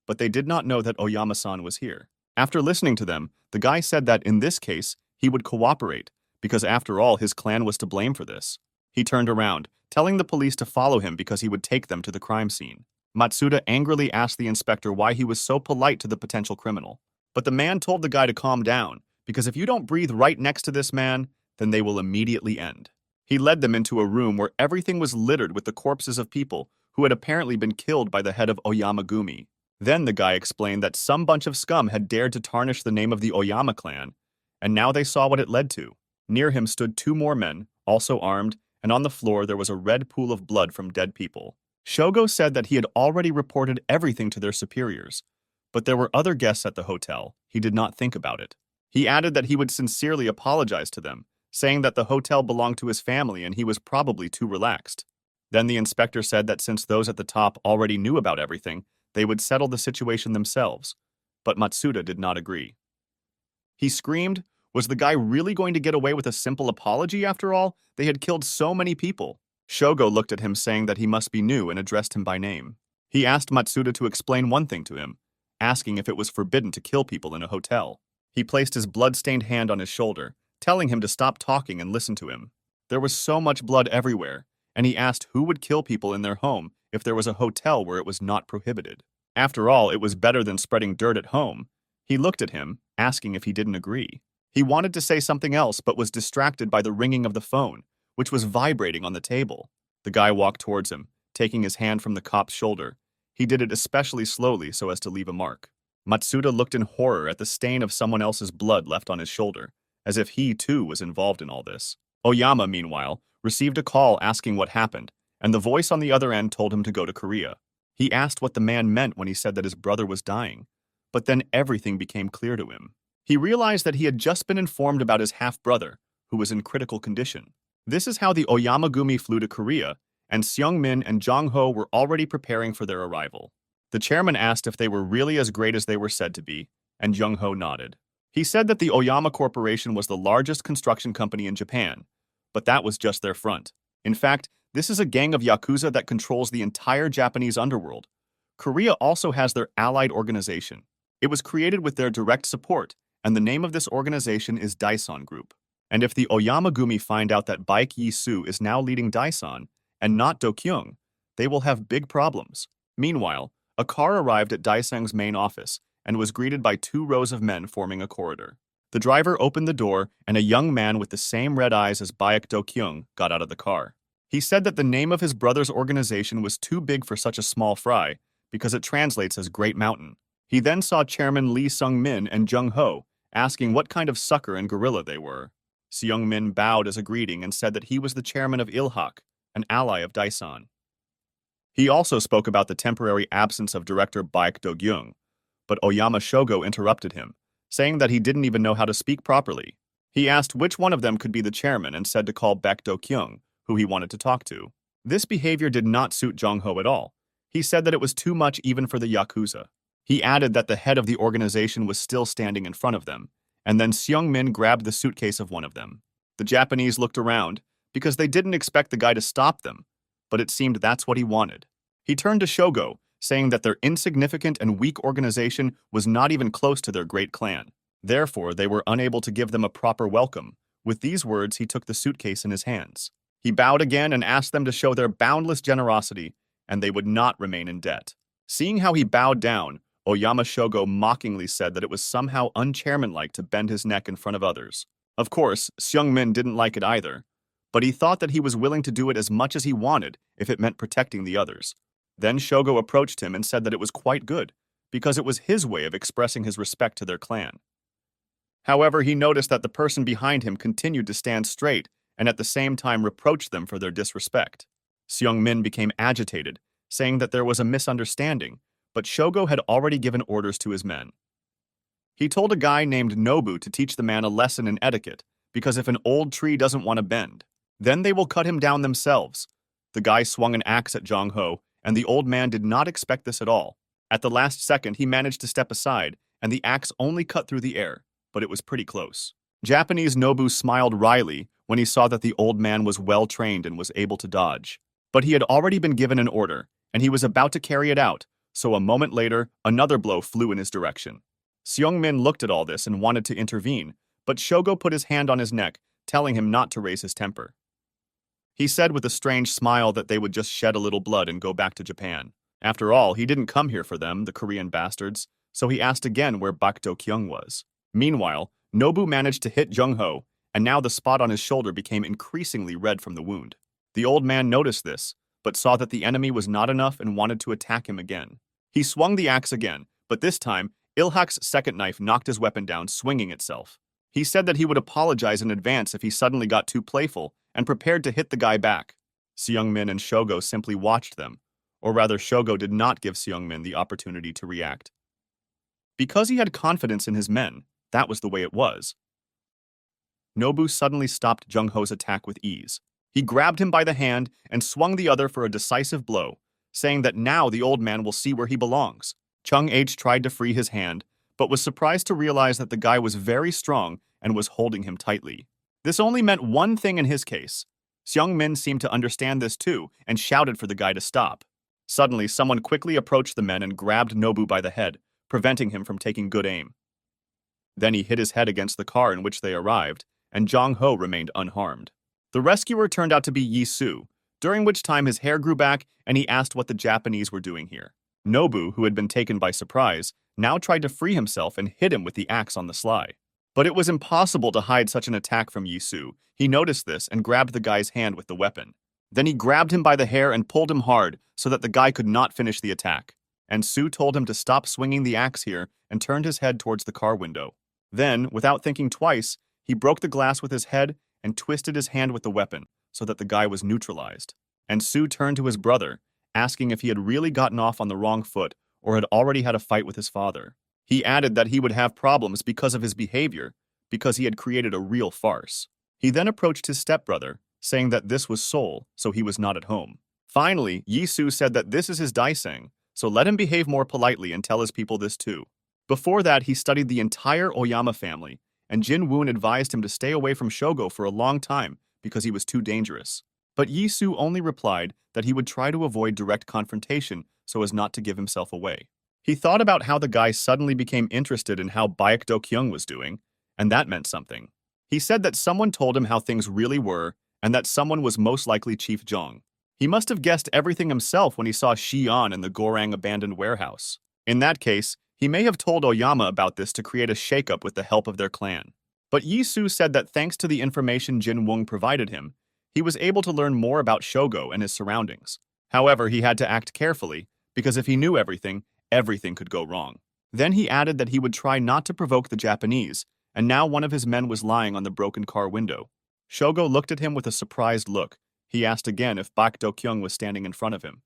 But they did not know that Oyama-san was here. After listening to them, the guy said that in this case, he would cooperate, because after all, his clan was to blame for this. He turned around, telling the police to follow him because he would take them to the crime scene. Matsuda angrily asked the inspector why he was so polite to the potential criminal. But the man told the guy to calm down, because if you don't breathe right next to this man, then they will immediately end. He led them into a room where everything was littered with the corpses of people who had apparently been killed by the head of Oyama-gumi. Then the guy explained that some bunch of scum had dared to tarnish the name of the Oyama clan, and now they saw what it led to. Near him stood two more men, also armed, and on the floor there was a red pool of blood from dead people. Shogo said that he had already reported everything to their superiors, but there were other guests at the hotel. He did not think about it. He added that he would sincerely apologize to them, saying that the hotel belonged to his family and he was probably too relaxed. Then the inspector said that since those at the top already knew about everything, they would settle the situation themselves, but Matsuda did not agree. He screamed, was the guy really going to get away with a simple apology after all? They had killed so many people. Shogo looked at him saying that he must be new and addressed him by name. He asked Matsuda to explain one thing to him, asking if it was forbidden to kill people in a hotel. He placed his blood-stained hand on his shoulder, telling him to stop talking and listen to him. There was so much blood everywhere, and he asked who would kill people in their home if there was a hotel where it was not prohibited. After all, it was better than spreading dirt at home. He looked at him, asking if he didn't agree. He wanted to say something else but was distracted by the ringing of the phone, which was vibrating on the table. The guy walked towards him, taking his hand from the cop's shoulder. He did it especially slowly so as to leave a mark. Matsuda looked in horror at the stain of someone else's blood left on his shoulder, as if he too was involved in all this. Oyama, meanwhile, received a call asking what happened, and the voice on the other end told him to go to Korea. He asked what the man meant when he said that his brother was dying, but then everything became clear to him. He realized that he had just been informed about his half-brother, who was in critical condition. This is how the Oyama-gumi flew to Korea, and Seung-min and Jong-ho were already preparing for their arrival. The chairman asked if they were really as great as they were said to be, and Jong-ho nodded. He said that the Oyama Corporation was the largest construction company in Japan, but that was just their front. In fact, this is a gang of Yakuza that controls the entire Japanese underworld. Korea also has their allied organization. It was created with their direct support, and the name of this organization is Daison Group. And if the Oyama-gumi find out that Baek Yi-soo is now leading Daison, and not Do-kyung, they will have big problems. Meanwhile, a car arrived at Daisong's main office and was greeted by 2 rows of men forming a corridor. The driver opened the door, and a young man with the same red eyes as Baek Do-kyung got out of the car. He said that the name of his brother's organization was too big for such a small fry because it translates as Great Mountain. He then saw Chairman Lee Sung-min and Jung-ho, asking what kind of sucker and gorilla they were. Seung-min bowed as a greeting and said that he was the chairman of Ilhak, an ally of Daesan. He also spoke about the temporary absence of director Baek Do-gyung, but Oyama Shogo interrupted him, saying that he didn't even know how to speak properly. He asked which one of them could be the chairman and said to call Baek Do-kyung, who he wanted to talk to. This behavior did not suit Jong-ho at all. He said that it was too much even for the Yakuza. He added that the head of the organization was still standing in front of them, and then Seung-min grabbed the suitcase of one of them. The Japanese looked around, because they didn't expect the guy to stop them, but it seemed that's what he wanted. He turned to Shogo, saying that their insignificant and weak organization was not even close to their great clan. Therefore, they were unable to give them a proper welcome. With these words, he took the suitcase in his hands. He bowed again and asked them to show their boundless generosity, and they would not remain in debt. Seeing how he bowed down, Oyama Shogo mockingly said that it was somehow unchairmanlike to bend his neck in front of others. Of course, Seung-min didn't like it either, but he thought that he was willing to do it as much as he wanted if it meant protecting the others. Then Shogo approached him and said that it was quite good, because it was his way of expressing his respect to their clan. However, he noticed that the person behind him continued to stand straight and at the same time reproached them for their disrespect. Seung-min became agitated, saying that there was a misunderstanding, but Shogo had already given orders to his men. He told a guy named Nobu to teach the man a lesson in etiquette, because if an old tree doesn't want to bend, then they will cut him down themselves. The guy swung an axe at Jong-ho, and the old man did not expect this at all. At the last second, he managed to step aside, and the axe only cut through the air, but it was pretty close. Japanese Nobu smiled wryly when he saw that the old man was well-trained and was able to dodge. But he had already been given an order, and he was about to carry it out, so a moment later, another blow flew in his direction. Seung-min looked at all this and wanted to intervene, but Shogo put his hand on his neck, telling him not to raise his temper. He said with a strange smile that they would just shed a little blood and go back to Japan. After all, he didn't come here for them, the Korean bastards, so he asked again where Baek Do-kyung was. Meanwhile, Nobu managed to hit Jong-ho, and now the spot on his shoulder became increasingly red from the wound. The old man noticed this, but saw that the enemy was not enough and wanted to attack him again. He swung the axe again, but this time, Ilhak's second knife knocked his weapon down, swinging itself. He said that he would apologize in advance if he suddenly got too playful, and prepared to hit the guy back. Seung-min and Shogo simply watched them, or rather Shogo did not give Seung-min the opportunity to react. Because he had confidence in his men, that was the way it was. Nobu suddenly stopped Jung-ho's attack with ease. He grabbed him by the hand and swung the other for a decisive blow, saying that now the old man will see where he belongs. Chung-H tried to free his hand, but was surprised to realize that the guy was very strong and was holding him tightly. This only meant one thing in his case. Seung-min seemed to understand this too and shouted for the guy to stop. Suddenly, someone quickly approached the men and grabbed Nobu by the head, preventing him from taking good aim. Then he hit his head against the car in which they arrived, and Jong-ho remained unharmed. The rescuer turned out to be Yi-soo, during which time his hair grew back and he asked what the Japanese were doing here. Nobu, who had been taken by surprise, now tried to free himself and hit him with the axe on the sly. But it was impossible to hide such an attack from Yi-soo. He noticed this and grabbed the guy's hand with the weapon. Then he grabbed him by the hair and pulled him hard so that the guy could not finish the attack. And Soo told him to stop swinging the axe here and turned his head towards the car window. Then, without thinking twice, he broke the glass with his head and twisted his hand with the weapon so that the guy was neutralized. And Soo turned to his brother, asking if he had really gotten off on the wrong foot or had already had a fight with his father. He added that he would have problems because of his behavior, because he had created a real farce. He then approached his stepbrother, saying that this was Seoul, so he was not at home. Finally, Yi-soo said that this is his daiseng, so let him behave more politely and tell his people this too. Before that, he studied the entire Oyama family, and Jin-woon advised him to stay away from Shogo for a long time because he was too dangerous. But Yi-soo only replied that he would try to avoid direct confrontation so as not to give himself away. He thought about how the guy suddenly became interested in how Baek Do-kyung was doing, and that meant something. He said that someone told him how things really were, and that someone was most likely Chief Jong. He must have guessed everything himself when he saw Xi'an in the Gorang abandoned warehouse. In that case, he may have told Oyama about this to create a shakeup with the help of their clan. But Yi-soo said that thanks to the information Jin-woong provided him, he was able to learn more about Shogo and his surroundings. However, he had to act carefully, because if he knew everything, everything could go wrong. Then he added that he would try not to provoke the Japanese, and now one of his men was lying on the broken car window. Shogo looked at him with a surprised look. He asked again if Bak Do-kyung was standing in front of him.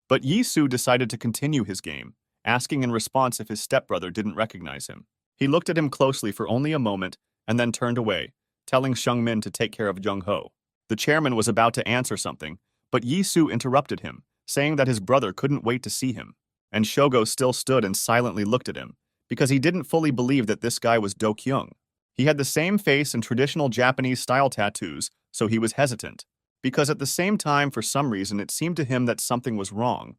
But Yi-soo decided to continue his game, asking in response if his stepbrother didn't recognize him. He looked at him closely for only a moment and then turned away, telling Seung-min to take care of Jung-ho. The chairman was about to answer something, but Yi-soo interrupted him, saying that his brother couldn't wait to see him. And Shogo still stood and silently looked at him, because he didn't fully believe that this guy was Do-kyung. He had the same face and traditional Japanese-style tattoos, so he was hesitant. Because at the same time, for some reason, it seemed to him that something was wrong.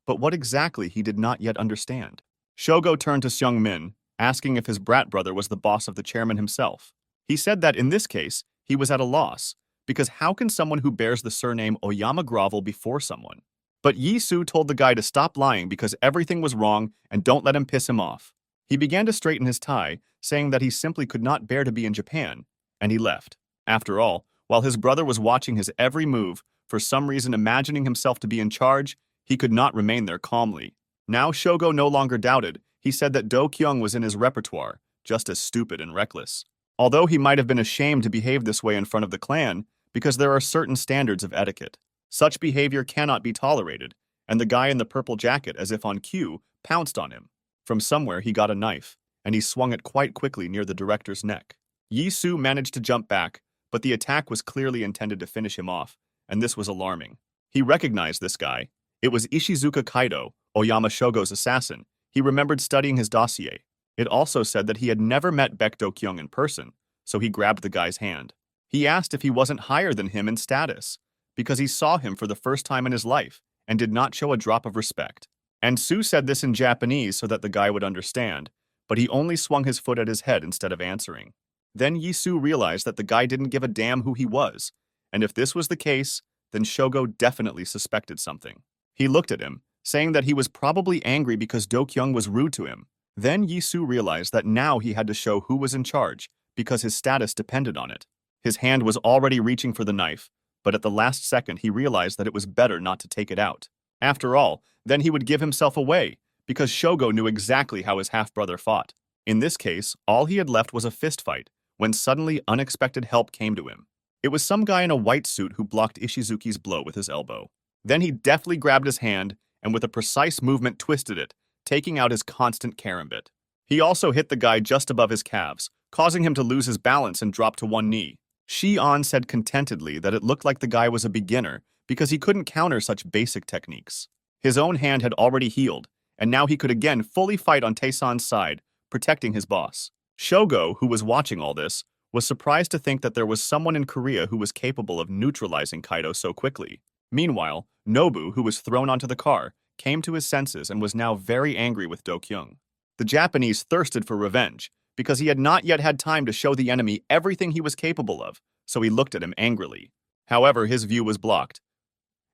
But what exactly he did not yet understand. Shogo turned to Seung-min, asking if his brat brother was the boss of the chairman himself. He said that in this case, he was at a loss, because how can someone who bears the surname Oyama grovel before someone? But Yi-soo told the guy to stop lying because everything was wrong and don't let him piss him off. He began to straighten his tie, saying that he simply could not bear to be in Japan, and he left. After all, while his brother was watching his every move, for some reason imagining himself to be in charge, he could not remain there calmly. Now Shogo no longer doubted. He said that Do-kyung was in his repertoire, just as stupid and reckless. Although he might have been ashamed to behave this way in front of the clan, because there are certain standards of etiquette. Such behavior cannot be tolerated, and the guy in the purple jacket, as if on cue, pounced on him. From somewhere he got a knife, and he swung it quite quickly near the director's neck. Yi-soo managed to jump back, but the attack was clearly intended to finish him off, and this was alarming. He recognized this guy. It was Ishizuka Kaido, Oyama Shogo's assassin. He remembered studying his dossier. It also said that he had never met Baek Do-kyung in person, so he grabbed the guy's hand. He asked if he wasn't higher than him in status, because he saw him for the first time in his life and did not show a drop of respect. And Sue said this in Japanese so that the guy would understand, but he only swung his foot at his head instead of answering. Then Yi-soo realized that the guy didn't give a damn who he was, and if this was the case, then Shogo definitely suspected something. He looked at him, saying that he was probably angry because Do-kyung was rude to him. Then Yi-soo realized that now he had to show who was in charge, because his status depended on it. His hand was already reaching for the knife, but at the last second he realized that it was better not to take it out. After all, then he would give himself away, because Shogo knew exactly how his half-brother fought. In this case, all he had left was a fist fight, when suddenly unexpected help came to him. It was some guy in a white suit who blocked Ishizuki's blow with his elbow. Then he deftly grabbed his hand, and with a precise movement twisted it, taking out his constant karambit. He also hit the guy just above his calves, causing him to lose his balance and drop to one knee. Shi-on said contentedly that it looked like the guy was a beginner because he couldn't counter such basic techniques. His own hand had already healed, and now he could again fully fight on Taeson's side, protecting his boss. Shogo, who was watching all this, was surprised to think that there was someone in Korea who was capable of neutralizing Kaido so quickly. Meanwhile, Nobu, who was thrown onto the car, came to his senses and was now very angry with Do-kyung. The Japanese thirsted for revenge, because he had not yet had time to show the enemy everything he was capable of, so he looked at him angrily. However, his view was blocked.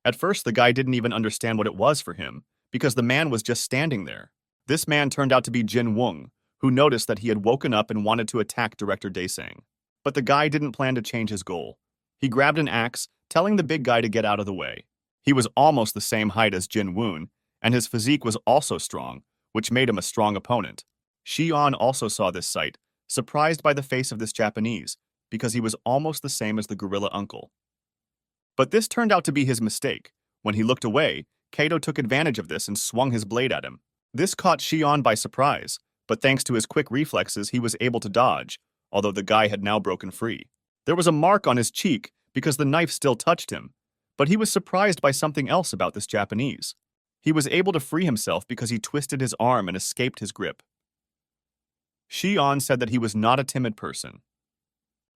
At first, the guy didn't even understand what it was for him, because the man was just standing there. This man turned out to be Jin Woong, who noticed that he had woken up and wanted to attack Director Daesang. But the guy didn't plan to change his goal. He grabbed an axe, telling the big guy to get out of the way. He was almost the same height as Jin Woon, and his physique was also strong, which made him a strong opponent. Shi-on also saw this sight, surprised by the face of this Japanese, because he was almost the same as the gorilla uncle. But this turned out to be his mistake. When he looked away, Kaido took advantage of this and swung his blade at him. This caught Shi-on by surprise, but thanks to his quick reflexes he was able to dodge, although the guy had now broken free. There was a mark on his cheek because the knife still touched him, but he was surprised by something else about this Japanese. He was able to free himself because he twisted his arm and escaped his grip. Shi-on said that he was not a timid person.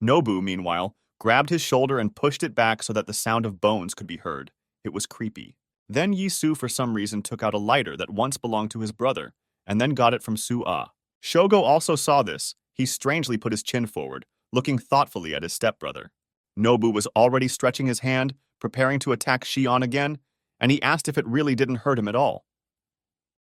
Nobu, meanwhile, grabbed his shoulder and pushed it back so that the sound of bones could be heard. It was creepy. Then Yi-soo for some reason took out a lighter that once belonged to his brother, and then got it from Su-ah. Shogo also saw this. He strangely put his chin forward, looking thoughtfully at his stepbrother. Nobu was already stretching his hand, preparing to attack Shi-on again, and he asked if it really didn't hurt him at all.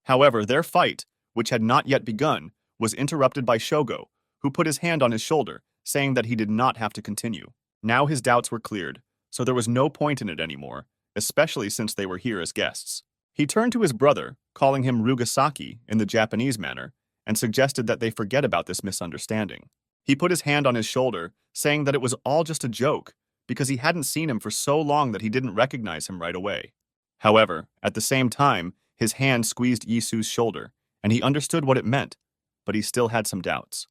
However, their fight, which had not yet begun, was interrupted by Shogo, who put his hand on his shoulder, saying that he did not have to continue. Now his doubts were cleared, so there was no point in it anymore, especially since they were here as guests. He turned to his brother, calling him Rugasaki in the Japanese manner, and suggested that they forget about this misunderstanding. He put his hand on his shoulder, saying that it was all just a joke, because he hadn't seen him for so long that he didn't recognize him right away. However, at the same time, his hand squeezed Yisu's shoulder, and he understood what it meant, but he still had some doubts.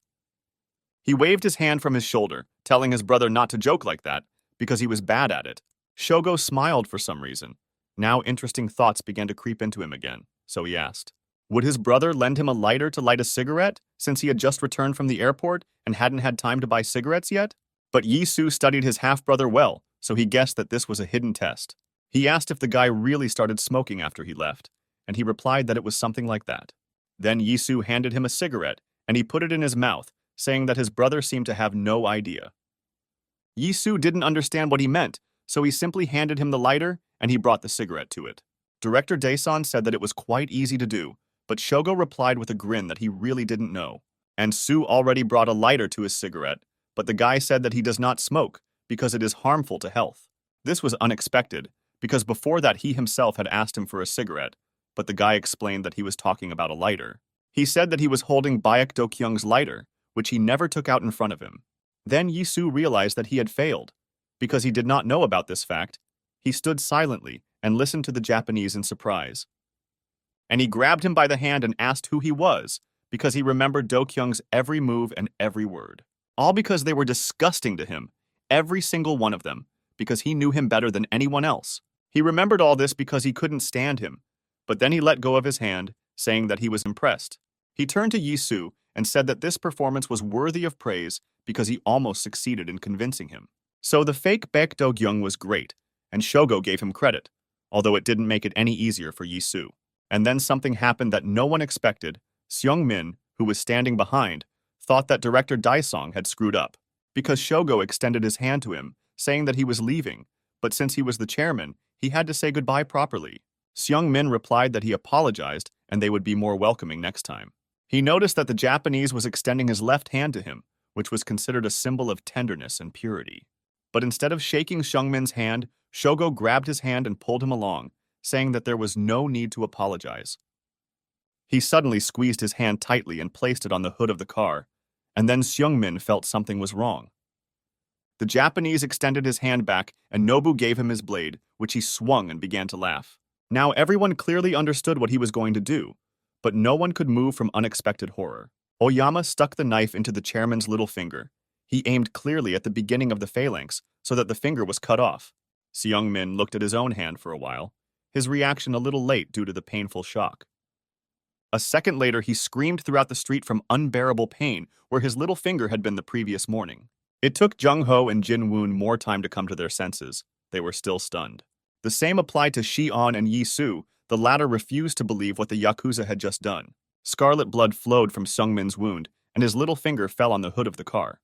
He waved his hand from his shoulder, telling his brother not to joke like that, because he was bad at it. Shogo smiled for some reason. Now interesting thoughts began to creep into him again, so he asked, would his brother lend him a lighter to light a cigarette, since he had just returned from the airport and hadn't had time to buy cigarettes yet? But Yisu studied his half-brother well, so he guessed that this was a hidden test. He asked if the guy really started smoking after he left, and he replied that it was something like that. Then Yisu handed him a cigarette, and he put it in his mouth, saying that his brother seemed to have no idea. Yisu didn't understand what he meant, so he simply handed him the lighter, and he brought the cigarette to it. Director Daesan said that it was quite easy to do, but Shogo replied with a grin that he really didn't know. And Su already brought a lighter to his cigarette, but the guy said that he does not smoke because it is harmful to health. This was unexpected, because before that he himself had asked him for a cigarette, but the guy explained that he was talking about a lighter. He said that he was holding Baek Do-kyung's lighter, which he never took out in front of him. Then Yisu realized that he had failed. Because he did not know about this fact, he stood silently and listened to the Japanese in surprise. And he grabbed him by the hand and asked who he was, because he remembered Do-kyung's every move and every word. All because they were disgusting to him, every single one of them, because he knew him better than anyone else. He remembered all this because he couldn't stand him, but then he let go of his hand, saying that he was impressed. He turned to Yisu and said that this performance was worthy of praise because he almost succeeded in convincing him. So the fake Baek Do-kyung was great, and Shogo gave him credit, although it didn't make it any easier for Yisu. And then something happened that no one expected. Seung-min, who was standing behind, thought that director Daesong had screwed up, because Shogo extended his hand to him, saying that he was leaving, but since he was the chairman, he had to say goodbye properly. Seung-min replied that he apologized and they would be more welcoming next time. He noticed that the Japanese was extending his left hand to him, which was considered a symbol of tenderness and purity. But instead of shaking Seung-min's hand, Shogo grabbed his hand and pulled him along, saying that there was no need to apologize. He suddenly squeezed his hand tightly and placed it on the hood of the car, and then Seung-min felt something was wrong. The Japanese extended his hand back, and Nobu gave him his blade, which he swung and began to laugh. Now everyone clearly understood what he was going to do, but no one could move from unexpected horror. Oyama stuck the knife into the chairman's little finger. He aimed clearly at the beginning of the phalanx, so that the finger was cut off. Seung-min looked at his own hand for a while, his reaction a little late due to the painful shock. A second later, he screamed throughout the street from unbearable pain where his little finger had been the previous morning. It took Jung-ho and Jin-woon more time to come to their senses. They were still stunned. The same applied to Shi-on and Yi-su. The latter refused to believe what the Yakuza had just done. Scarlet blood flowed from Seung-min's wound, and his little finger fell on the hood of the car.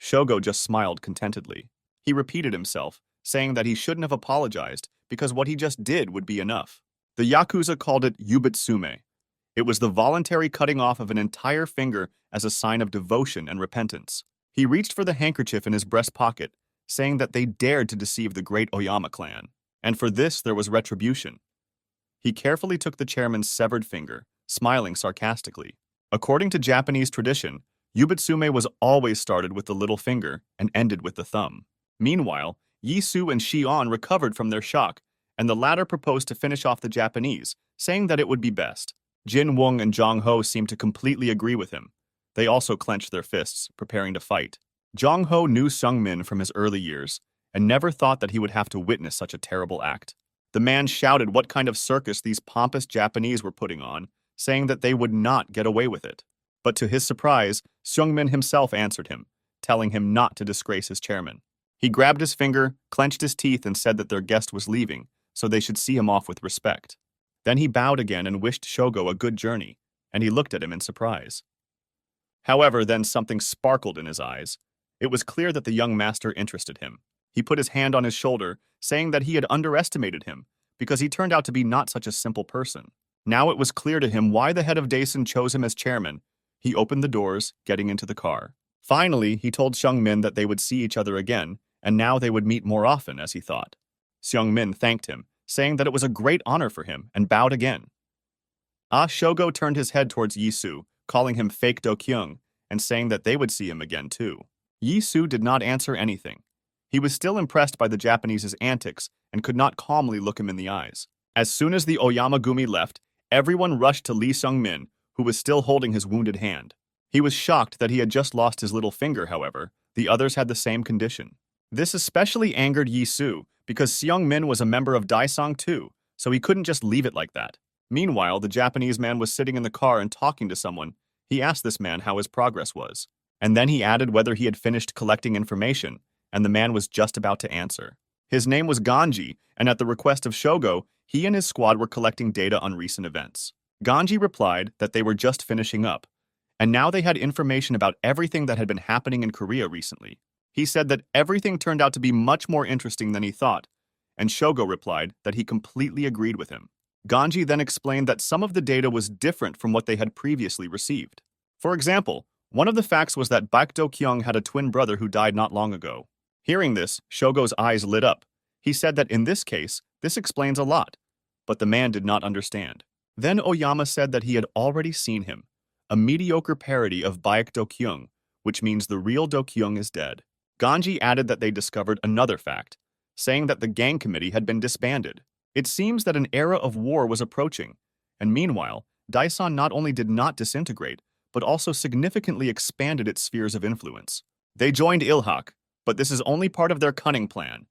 Shogo just smiled contentedly. He repeated himself, saying that he shouldn't have apologized because what he just did would be enough. The Yakuza called it yubitsume. It was the voluntary cutting off of an entire finger as a sign of devotion and repentance. He reached for the handkerchief in his breast pocket, saying that they dared to deceive the great Oyama clan, and for this there was retribution. He carefully took the chairman's severed finger, smiling sarcastically. According to Japanese tradition, yubitsume was always started with the little finger and ended with the thumb. Meanwhile, Yi-su and Shi-on recovered from their shock, and the latter proposed to finish off the Japanese, saying that it would be best. Jin-woong and Jong-ho seemed to completely agree with him. They also clenched their fists, preparing to fight. Jong-ho knew Seung-min from his early years, and never thought that he would have to witness such a terrible act. The man shouted what kind of circus these pompous Japanese were putting on, saying that they would not get away with it. But to his surprise, Seung-min himself answered him, telling him not to disgrace his chairman. He grabbed his finger, clenched his teeth, and said that their guest was leaving, so they should see him off with respect. Then he bowed again and wished Shogo a good journey, and he looked at him in surprise. However, then something sparkled in his eyes. It was clear that the young master interested him. He put his hand on his shoulder, saying that he had underestimated him, because he turned out to be not such a simple person. Now it was clear to him why the head of Daesun chose him as chairman. He opened the doors, getting into the car. Finally, he told Seung-min that they would see each other again, and now they would meet more often, as he thought. Seung-min thanked him, saying that it was a great honor for him, and bowed again. Shogo turned his head towards Yisu, calling him fake Do-kyung, and saying that they would see him again too. Yisu did not answer anything. He was still impressed by the Japanese's antics and could not calmly look him in the eyes. As soon as the Oyamagumi left, everyone rushed to Lee Seung-min, who was still holding his wounded hand. He was shocked that he had just lost his little finger, however. The others had the same condition. This especially angered Yisu because Seung-min was a member of Daesung too, so he couldn't just leave it like that. Meanwhile, the Japanese man was sitting in the car and talking to someone. He asked this man how his progress was. And then he added whether he had finished collecting information, and the man was just about to answer. His name was Ganji, and at the request of Shogo, he and his squad were collecting data on recent events. Ganji replied that they were just finishing up, and now they had information about everything that had been happening in Korea recently. He said that everything turned out to be much more interesting than he thought, and Shogo replied that he completely agreed with him. Ganji then explained that some of the data was different from what they had previously received. For example, one of the facts was that Baek Do-kyung had a twin brother who died not long ago. Hearing this, Shogo's eyes lit up. He said that in this case, this explains a lot, but the man did not understand. Then Oyama said that he had already seen him, a mediocre parody of Baek Do-kyung, which means the real Do-kyung is dead. Ganji added that they discovered another fact, saying that the gang committee had been disbanded. It seems that an era of war was approaching, and meanwhile, Daesan not only did not disintegrate, but also significantly expanded its spheres of influence. They joined Ilhak, but this is only part of their cunning plan.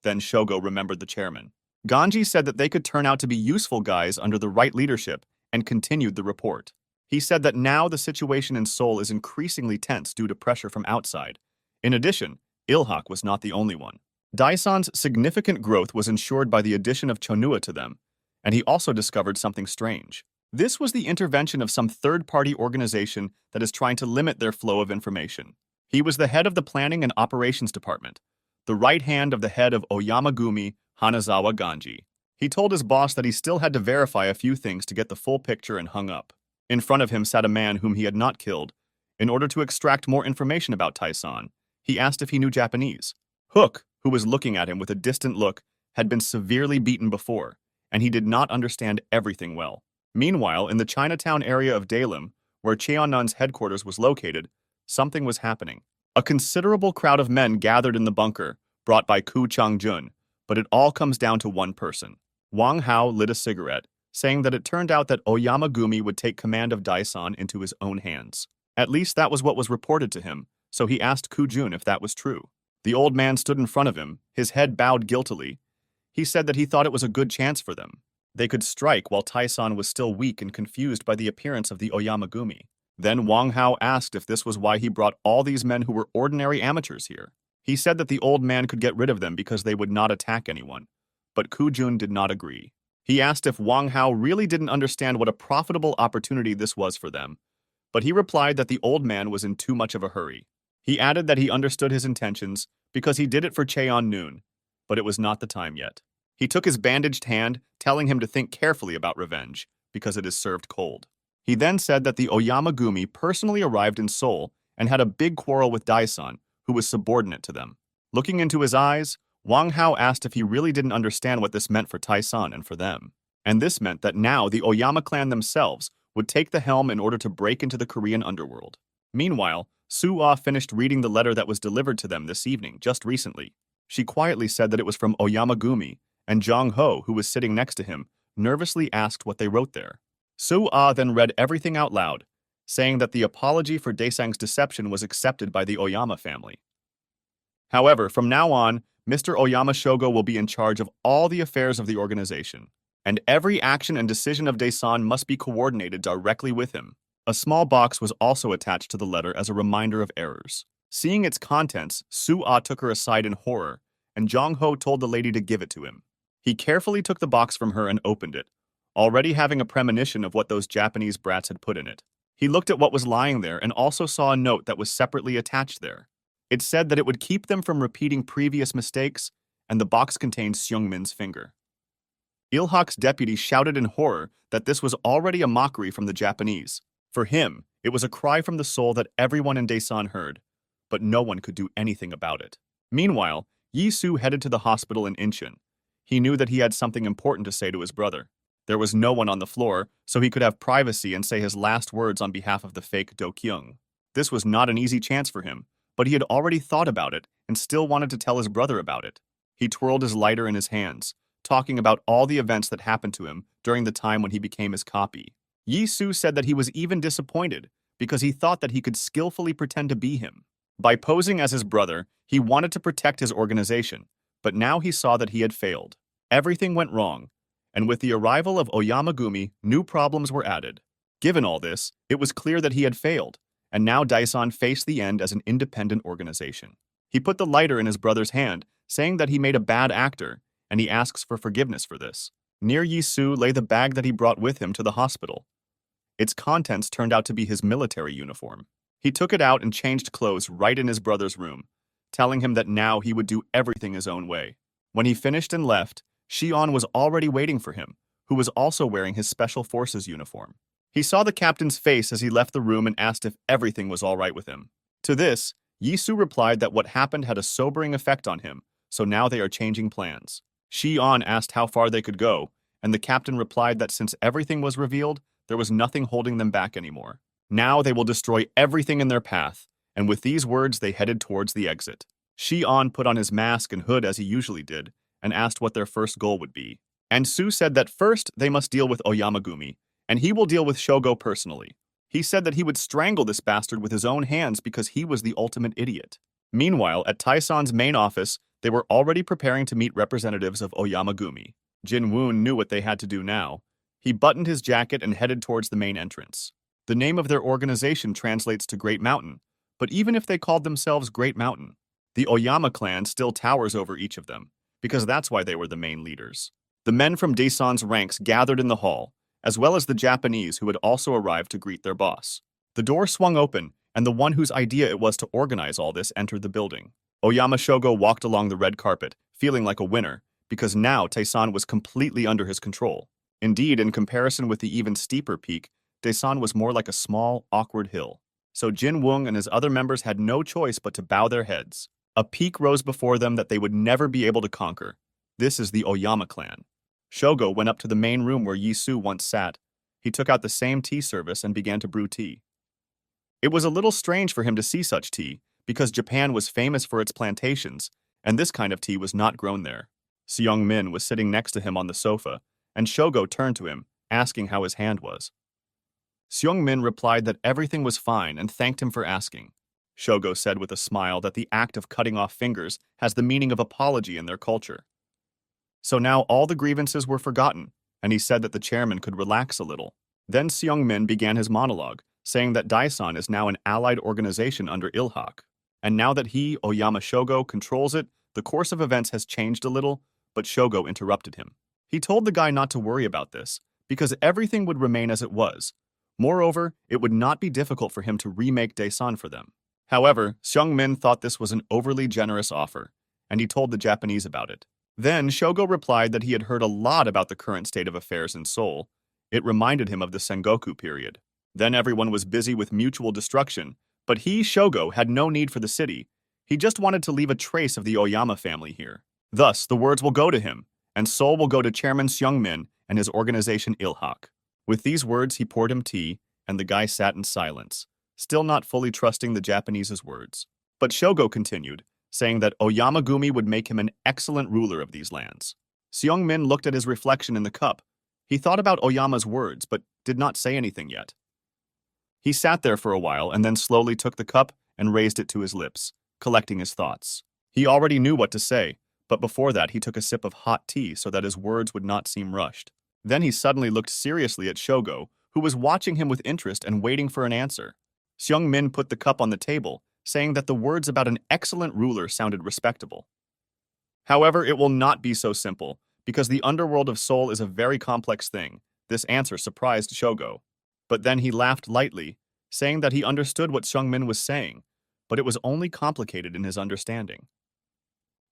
Then Shogo remembered the chairman. Ganji said that they could turn out to be useful guys under the right leadership and continued the report. He said that now the situation in Seoul is increasingly tense due to pressure from outside. In addition, Ilhak was not the only one. Daesan's significant growth was ensured by the addition of Chonhua to them, and he also discovered something strange. This was the intervention of some third-party organization that is trying to limit their flow of information. He was the head of the Planning and Operations Department, the right hand of the head of Oyamagumi, Hanazawa Ganji. He told his boss that he still had to verify a few things to get the full picture and hung up. In front of him sat a man whom he had not killed. In order to extract more information about Daesan, he asked if he knew Japanese. Hook, who was looking at him with a distant look, had been severely beaten before, and he did not understand everything well. Meanwhile, in the Chinatown area of Daelim, where Cheonnun's headquarters was located, something was happening. A considerable crowd of men gathered in the bunker, brought by Koo Chang-jun, but it all comes down to one person. Wang Hao lit a cigarette, saying that it turned out that Oyamagumi would take command of Daesan into his own hands. At least that was what was reported to him, so he asked Koo-jun if that was true. The old man stood in front of him, his head bowed guiltily. He said that he thought it was a good chance for them. They could strike while Daesan was still weak and confused by the appearance of the Oyamagumi. Then Wang Hao asked if this was why he brought all these men who were ordinary amateurs here. He said that the old man could get rid of them because they would not attack anyone, but Koo-jun did not agree. He asked if Wang Hao really didn't understand what a profitable opportunity this was for them, but he replied that the old man was in too much of a hurry. He added that he understood his intentions because he did it for Cheon-noon, but it was not the time yet. He took his bandaged hand, telling him to think carefully about revenge, because it is served cold. He then said that the Oyamagumi personally arrived in Seoul and had a big quarrel with Daesan, who was subordinate to them. Looking into his eyes, Wang Hao asked if he really didn't understand what this meant for Daesan and for them. And this meant that now the Oyama clan themselves would take the helm in order to break into the Korean underworld. Meanwhile, Soo-ah finished reading the letter that was delivered to them this evening, just recently. She quietly said that it was from Oyamagumi, and Jong-ho, who was sitting next to him, nervously asked what they wrote there. Soo-ah then read everything out loud, saying that the apology for Daesang's deception was accepted by the Oyama family. However, from now on, Mr. Oyama Shogo will be in charge of all the affairs of the organization, and every action and decision of Daesan must be coordinated directly with him. A small box was also attached to the letter as a reminder of errors. Seeing its contents, Soo-ah took her aside in horror, and Jong-ho told the lady to give it to him. He carefully took the box from her and opened it, already having a premonition of what those Japanese brats had put in it. He looked at what was lying there and also saw a note that was separately attached there. It said that it would keep them from repeating previous mistakes, and the box contained Seung-min's finger. Ilhak's deputy shouted in horror that this was already a mockery from the Japanese. For him, it was a cry from the soul that everyone in Daesan heard, but no one could do anything about it. Meanwhile, Yisu headed to the hospital in Incheon. He knew that he had something important to say to his brother. There was no one on the floor, so he could have privacy and say his last words on behalf of the fake Do Kyung. This was not an easy chance for him, but he had already thought about it and still wanted to tell his brother about it. He twirled his lighter in his hands, talking about all the events that happened to him during the time when he became his copy. Yi-soo said that he was even disappointed because he thought that he could skillfully pretend to be him. By posing as his brother, he wanted to protect his organization, but now he saw that he had failed. Everything went wrong, and with the arrival of Oyamagumi, new problems were added. Given all this, it was clear that he had failed, and now Daison faced the end as an independent organization. He put the lighter in his brother's hand, saying that he made a bad actor, and he asks for forgiveness for this. Near Yi-soo lay the bag that he brought with him to the hospital. Its contents turned out to be his military uniform. He took it out and changed clothes right in his brother's room, telling him that now he would do everything his own way. When he finished and left, Shion was already waiting for him, who was also wearing his Special Forces uniform. He saw the captain's face as he left the room and asked if everything was all right with him. To this, Yi-soo replied that what happened had a sobering effect on him, so now they are changing plans. Shion asked how far they could go, and the captain replied that since everything was revealed, there was nothing holding them back anymore. Now they will destroy everything in their path, and with these words they headed towards the exit. Shion put on his mask and hood as he usually did, and asked what their first goal would be. And Su said that first they must deal with Oyamagumi, and he will deal with Shogo personally. He said that he would strangle this bastard with his own hands because he was the ultimate idiot. Meanwhile, at Taison's main office, they were already preparing to meet representatives of Oyamagumi. Jin Woon knew what they had to do now. He buttoned his jacket and headed towards the main entrance. The name of their organization translates to Great Mountain, but even if they called themselves Great Mountain, the Oyama clan still towers over each of them, because that's why they were the main leaders. The men from Daison's ranks gathered in the hall, as well as the Japanese who had also arrived to greet their boss. The door swung open, and the one whose idea it was to organize all this entered the building. Oyama Shogo walked along the red carpet, feeling like a winner, because now Daison was completely under his control. Indeed, in comparison with the even steeper peak, Daison was more like a small, awkward hill. So Jin Woong and his other members had no choice but to bow their heads. A peak rose before them that they would never be able to conquer. This is the Oyama clan. Shogo went up to the main room where Yi-soo once sat. He took out the same tea service and began to brew tea. It was a little strange for him to see such tea, because Japan was famous for its plantations, and this kind of tea was not grown there. Seong Min was sitting next to him on the sofa, and Shogo turned to him, asking how his hand was. Seong Min replied that everything was fine and thanked him for asking. Shogo said with a smile that the act of cutting off fingers has the meaning of apology in their culture. So now all the grievances were forgotten, and he said that the chairman could relax a little. Then Seong Min began his monologue, saying that Daison is now an allied organization under Ilhak. And now that he, Oyama Shogo, controls it, the course of events has changed a little, but Shogo interrupted him. He told the guy not to worry about this, because everything would remain as it was. Moreover, it would not be difficult for him to remake Daison for them. However, Seong Min thought this was an overly generous offer, and he told the Japanese about it. Then Shogo replied that he had heard a lot about the current state of affairs in Seoul. It reminded him of the Sengoku period. Then everyone was busy with mutual destruction, but he, Shogo, had no need for the city. He just wanted to leave a trace of the Oyama family here. Thus, the words will go to him, and Seoul will go to Chairman Seong Min and his organization Ilhak. With these words, he poured him tea, and the guy sat in silence, still not fully trusting the Japanese's words. But Shogo continued, saying that Oyamagumi would make him an excellent ruler of these lands. Seong Min looked at his reflection in the cup. He thought about Oyama's words, but did not say anything yet. He sat there for a while and then slowly took the cup and raised it to his lips, collecting his thoughts. He already knew what to say, but before that he took a sip of hot tea so that his words would not seem rushed. Then he suddenly looked seriously at Shogo, who was watching him with interest and waiting for an answer. Seong Min put the cup on the table, saying that the words about an excellent ruler sounded respectable. However, it will not be so simple, because the underworld of Seoul is a very complex thing. This answer surprised Shogo. But then he laughed lightly, saying that he understood what Seong Min was saying, but it was only complicated in his understanding.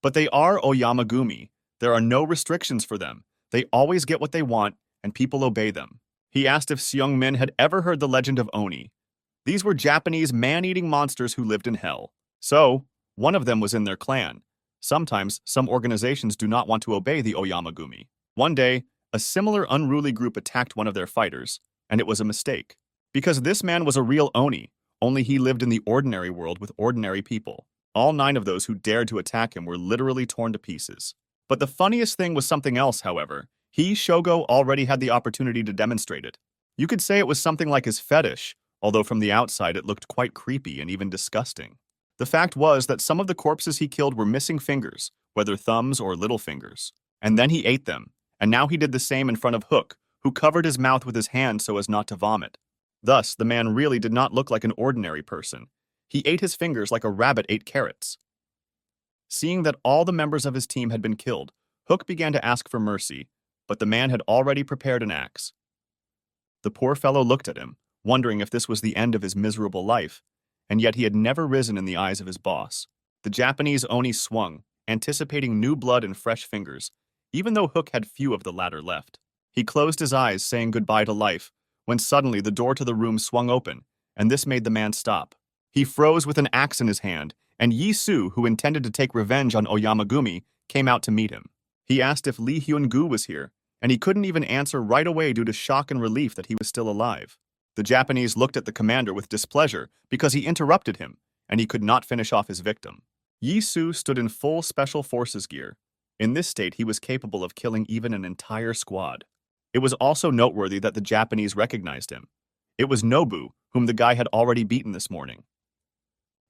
But they are Oyamagumi. There are no restrictions for them. They always get what they want, and people obey them. He asked if Seong Min had ever heard the legend of Oni. These were Japanese man-eating monsters who lived in hell. So, one of them was in their clan. Sometimes, some organizations do not want to obey the Oyamagumi. One day, A similar unruly group attacked one of their fighters, and it was a mistake. Because this man was a real Oni, only he lived in the ordinary world with ordinary people. All 9 of those who dared to attack him were literally torn to pieces. But the funniest thing was something else, however. He, Shogo, already had the opportunity to demonstrate it. You could say it was something like his fetish, although from the outside it looked quite creepy and even disgusting. The fact was that some of the corpses he killed were missing fingers, whether thumbs or little fingers. And then he ate them, and now he did the same in front of Hook, who covered his mouth with his hand so as not to vomit. Thus, the man really did not look like an ordinary person. He ate his fingers like a rabbit ate carrots. Seeing that all the members of his team had been killed, Hook began to ask for mercy, but the man had already prepared an axe. The poor fellow looked at him, wondering if this was the end of his miserable life, and yet he had never risen in the eyes of his boss. The Japanese Oni swung, anticipating new blood and fresh fingers, even though Hook had few of the latter left. He closed his eyes, saying goodbye to life, when suddenly the door to the room swung open, and this made the man stop. He froze with an axe in his hand, and Yi Su, who intended to take revenge on Oyamagumi, came out to meet him. He asked if Lee Hyun-gu was here, and he couldn't even answer right away due to shock and relief that he was still alive. The Japanese looked at the commander with displeasure because he interrupted him, and he could not finish off his victim. Yi Su stood in full Special Forces gear. In this state, he was capable of killing even an entire squad. It was also noteworthy that the Japanese recognized him. It was Nobu, whom the guy had already beaten this morning.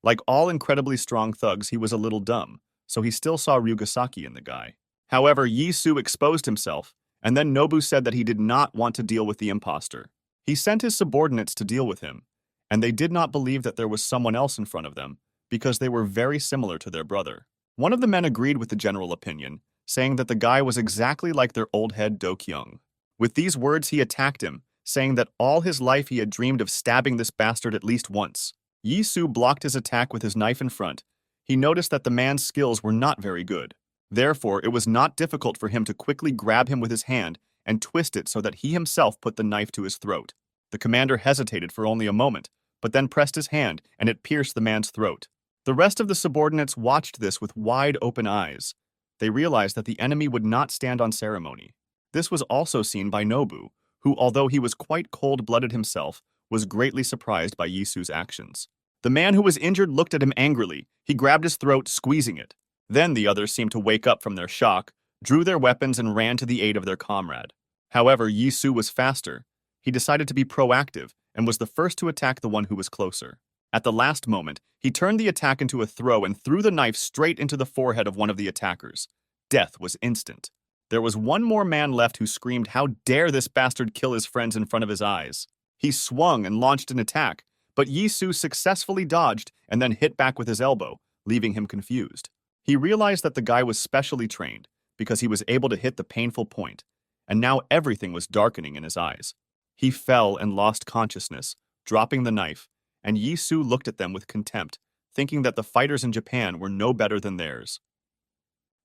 Like all incredibly strong thugs, he was a little dumb, so he still saw Ryugasaki in the guy. However, Yi Su exposed himself, and then Nobu said that he did not want to deal with the imposter. He sent his subordinates to deal with him, and they did not believe that there was someone else in front of them, because they were very similar to their brother. One of the men agreed with the general opinion, saying that the guy was exactly like their old head Do Kyung. With these words, he attacked him, saying that all his life he had dreamed of stabbing this bastard at least once. Yi Su blocked his attack with his knife in front. He noticed that the man's skills were not very good. Therefore, it was not difficult for him to quickly grab him with his hand and twist it so that he himself put the knife to his throat. The commander hesitated for only a moment, but then pressed his hand and it pierced the man's throat. The rest of the subordinates watched this with wide open eyes. They realized that the enemy would not stand on ceremony. This was also seen by Nobu, who, although he was quite cold-blooded himself, was greatly surprised by Yi Su's actions. The man who was injured looked at him angrily. He grabbed his throat, squeezing it. Then the others seemed to wake up from their shock, drew their weapons and ran to the aid of their comrade. However, Yi Su was faster. He decided to be proactive and was the first to attack the one who was closer. At the last moment, he turned the attack into a throw and threw the knife straight into the forehead of one of the attackers. Death was instant. There was one more man left who screamed, "How dare this bastard kill his friends in front of his eyes?" He swung and launched an attack, but Yi Su successfully dodged and then hit back with his elbow, leaving him confused. He realized that the guy was specially trained because he was able to hit the painful point, and now everything was darkening in his eyes. He fell and lost consciousness, dropping the knife, and Yi Su looked at them with contempt, thinking that the fighters in Japan were no better than theirs.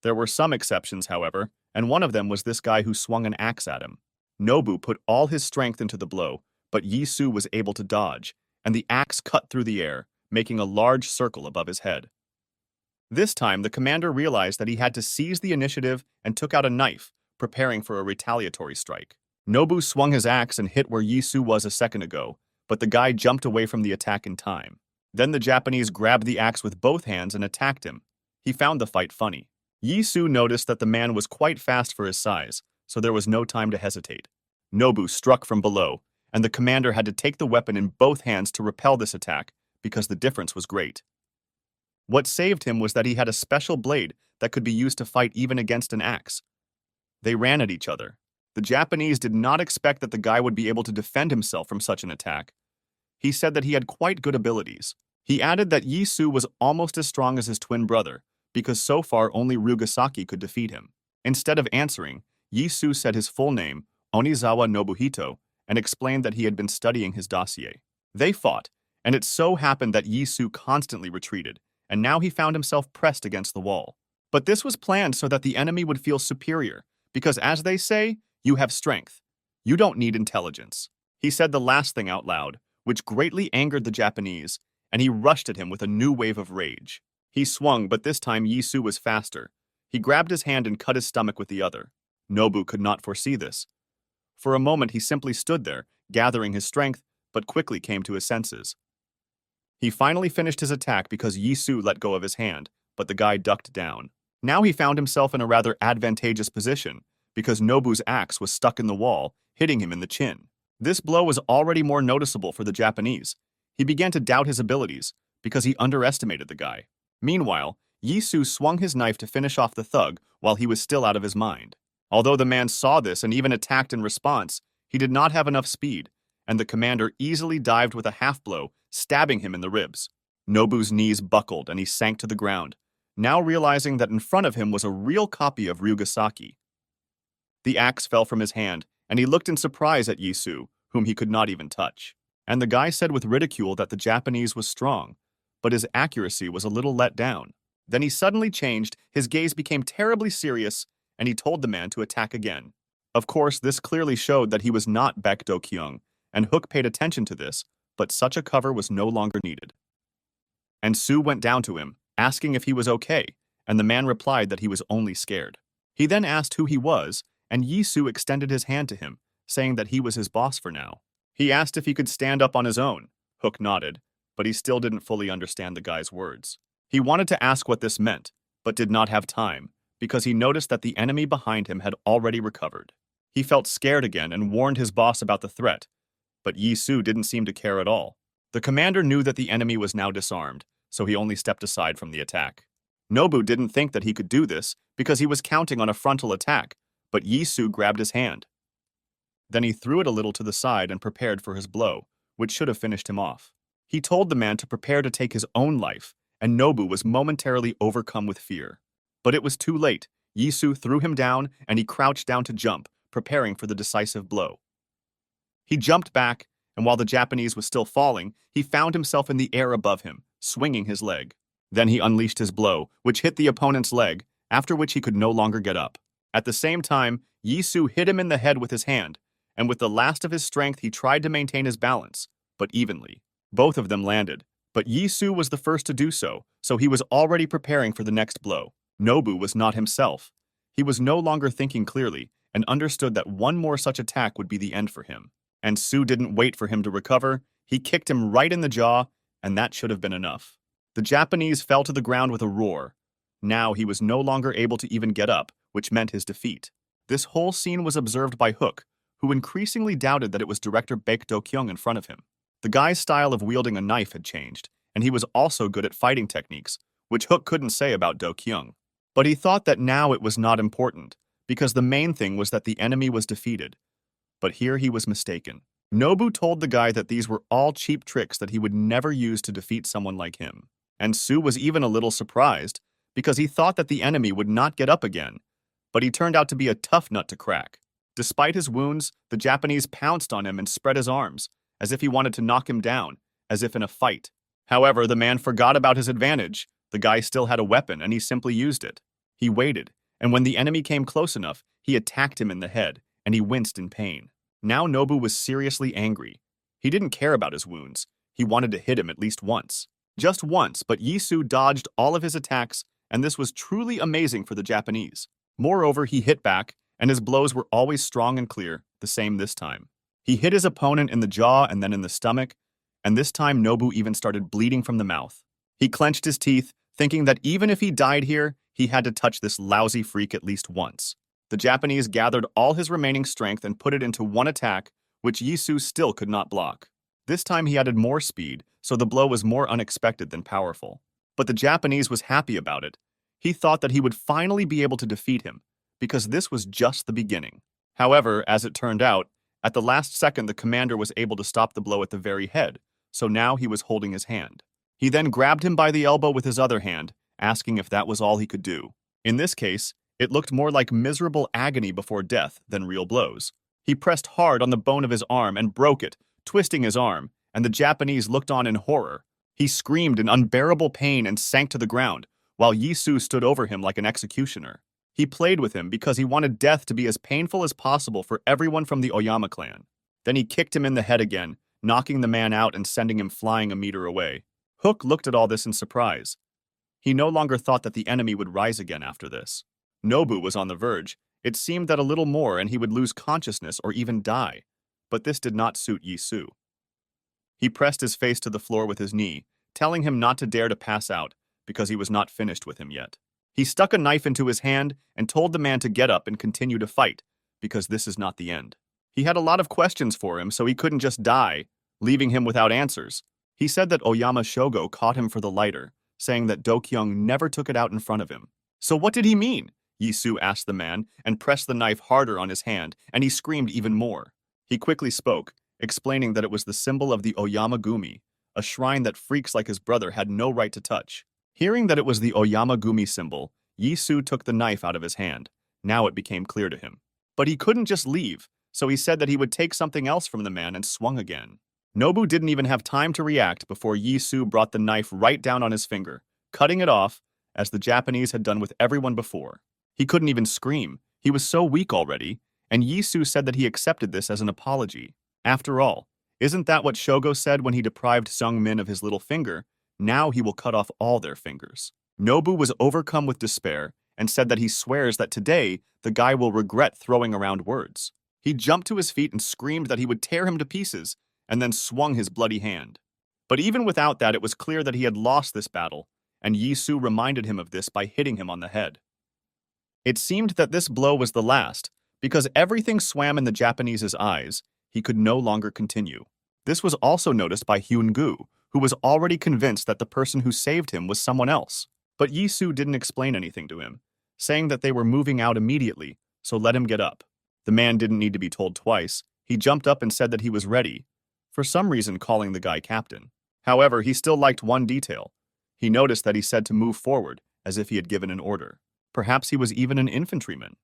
There were some exceptions, however, and one of them was this guy who swung an axe at him. Nobu put all his strength into the blow, but Yi Su was able to dodge, and the axe cut through the air, making a large circle above his head. This time, the commander realized that he had to seize the initiative and took out a knife, preparing for a retaliatory strike. Nobu swung his axe and hit where Yi Su was a second ago, but the guy jumped away from the attack in time. Then the Japanese grabbed the axe with both hands and attacked him. He found the fight funny. Yi Su noticed that the man was quite fast for his size, so there was no time to hesitate. Nobu struck from below, and the commander had to take the weapon in both hands to repel this attack, because the difference was great. What saved him was that he had a special blade that could be used to fight even against an axe. They ran at each other. The Japanese did not expect that the guy would be able to defend himself from such an attack. He said that he had quite good abilities. He added that Yi Su was almost as strong as his twin brother, because so far only Ryugasaki could defeat him. Instead of answering, Yi Su said his full name, Onizawa Nobuhito, and explained that he had been studying his dossier. They fought, and it so happened that Yi Su constantly retreated, and now he found himself pressed against the wall. But this was planned so that the enemy would feel superior, because as they say, you have strength. You don't need intelligence. He said the last thing out loud, which greatly angered the Japanese, and he rushed at him with a new wave of rage. He swung, but this time Yi Su was faster. He grabbed his hand and cut his stomach with the other. Nobu could not foresee this. For a moment he simply stood there, gathering his strength, but quickly came to his senses. He finally finished his attack because Yisu let go of his hand, but the guy ducked down. Now he found himself in a rather advantageous position, because Nobu's axe was stuck in the wall, hitting him in the chin. This blow was already more noticeable for the Japanese. He began to doubt his abilities, because he underestimated the guy. Meanwhile, Yisu swung his knife to finish off the thug while he was still out of his mind. Although the man saw this and even attacked in response, he did not have enough speed, and the commander easily dived with a half-blow, stabbing him in the ribs. Nobu's knees buckled and he sank to the ground, now realizing that in front of him was a real copy of Ryugasaki. The axe fell from his hand, and he looked in surprise at Yisu, whom he could not even touch. And the guy said with ridicule that the Japanese was strong, but his accuracy was a little let down. Then he suddenly changed, his gaze became terribly serious, and he told the man to attack again. Of course, this clearly showed that he was not Baek Do-kyung, and Hook paid attention to this, but such a cover was no longer needed. And Su went down to him, asking if he was okay, and the man replied that he was only scared. He then asked who he was, and Yisu extended his hand to him, saying that he was his boss for now. He asked if he could stand up on his own. Hook nodded, but he still didn't fully understand the guy's words. He wanted to ask what this meant, but did not have time, because he noticed that the enemy behind him had already recovered. He felt scared again and warned his boss about the threat, but Yisu didn't seem to care at all. The commander knew that the enemy was now disarmed, so he only stepped aside from the attack. Nobu didn't think that he could do this because he was counting on a frontal attack, but Yisu grabbed his hand. Then he threw it a little to the side and prepared for his blow, which should have finished him off. He told the man to prepare to take his own life, and Nobu was momentarily overcome with fear. But it was too late. Yisu threw him down, and he crouched down to jump, preparing for the decisive blow. He jumped back, and while the Japanese was still falling, he found himself in the air above him, swinging his leg. Then he unleashed his blow, which hit the opponent's leg, after which he could no longer get up. At the same time, Yisu hit him in the head with his hand, and with the last of his strength he tried to maintain his balance, but evenly. Both of them landed, but Yisu was the first to do so, so he was already preparing for the next blow. Nobu was not himself. He was no longer thinking clearly, and understood that one more such attack would be the end for him. And Su didn't wait for him to recover. He kicked him right in the jaw, and that should have been enough. The Japanese fell to the ground with a roar. Now he was no longer able to even get up, which meant his defeat. This whole scene was observed by Hook, who increasingly doubted that it was director Baek Do-kyung in front of him. The guy's style of wielding a knife had changed, and he was also good at fighting techniques, which Hook couldn't say about Do-kyung. But he thought that now it was not important, because the main thing was that the enemy was defeated. But here he was mistaken. Nobu told the guy that these were all cheap tricks that he would never use to defeat someone like him. And Su was even a little surprised, because he thought that the enemy would not get up again, but he turned out to be a tough nut to crack. Despite his wounds, the Japanese pounced on him and spread his arms, as if he wanted to knock him down, as if in a fight. However, the man forgot about his advantage. The guy still had a weapon, and he simply used it. He waited, and when the enemy came close enough, he attacked him in the head, and he winced in pain. Now Nobu was seriously angry. He didn't care about his wounds. He wanted to hit him at least once. Just once, but Yisu dodged all of his attacks, and this was truly amazing for the Japanese. Moreover, he hit back, and his blows were always strong and clear, the same this time. He hit his opponent in the jaw and then in the stomach, and this time Nobu even started bleeding from the mouth. He clenched his teeth, thinking that even if he died here, he had to touch this lousy freak at least once. The Japanese gathered all his remaining strength and put it into one attack, which Yisu still could not block. This time he added more speed, so the blow was more unexpected than powerful. But the Japanese was happy about it. He thought that he would finally be able to defeat him, because this was just the beginning. However, as it turned out, at the last second the commander was able to stop the blow at the very head, so now he was holding his hand. He then grabbed him by the elbow with his other hand, asking if that was all he could do. In this case, it looked more like miserable agony before death than real blows. He pressed hard on the bone of his arm and broke it, twisting his arm, and the Japanese looked on in horror. He screamed in unbearable pain and sank to the ground, while Yisu stood over him like an executioner. He played with him because he wanted death to be as painful as possible for everyone from the Oyama clan. Then he kicked him in the head again, knocking the man out and sending him flying a meter away. Hook looked at all this in surprise. He no longer thought that the enemy would rise again after this. Nobu was on the verge. It seemed that a little more and he would lose consciousness or even die, but this did not suit Yi-Su. He pressed his face to the floor with his knee, telling him not to dare to pass out, because he was not finished with him yet. He stuck a knife into his hand and told the man to get up and continue to fight, because this is not the end. He had a lot of questions for him, so he couldn't just die, leaving him without answers. He said that Oyama Shogo caught him for the lighter, saying that Do-kyung never took it out in front of him. So what did he mean? Yi-Su asked the man and pressed the knife harder on his hand, and he screamed even more. He quickly spoke, explaining that it was the symbol of the Oyama Gumi, a shrine that freaks like his brother had no right to touch. Hearing that it was the Oyama Gumi symbol, Yi-Su took the knife out of his hand. Now it became clear to him. But he couldn't just leave, so he said that he would take something else from the man and swung again. Nobu didn't even have time to react before Yi-Su brought the knife right down on his finger, cutting it off, as the Japanese had done with everyone before. He couldn't even scream. He was so weak already, and Yi-Su said that he accepted this as an apology. After all, isn't that what Shogo said when he deprived Seung-min of his little finger? Now he will cut off all their fingers. Nobu was overcome with despair and said that he swears that today the guy will regret throwing around words. He jumped to his feet and screamed that he would tear him to pieces, and then swung his bloody hand. But even without that, it was clear that he had lost this battle, and Yi-Su reminded him of this by hitting him on the head. It seemed that this blow was the last, because everything swam in the Japanese's eyes. He could no longer continue. This was also noticed by Hyun-gu, who was already convinced that the person who saved him was someone else. But Yi-Su didn't explain anything to him, saying that they were moving out immediately, so let him get up. The man didn't need to be told twice. He jumped up and said that he was ready, for some reason calling the guy captain. However, he still liked one detail. He noticed that he said to move forward, as if he had given an order. Perhaps he was even an infantryman.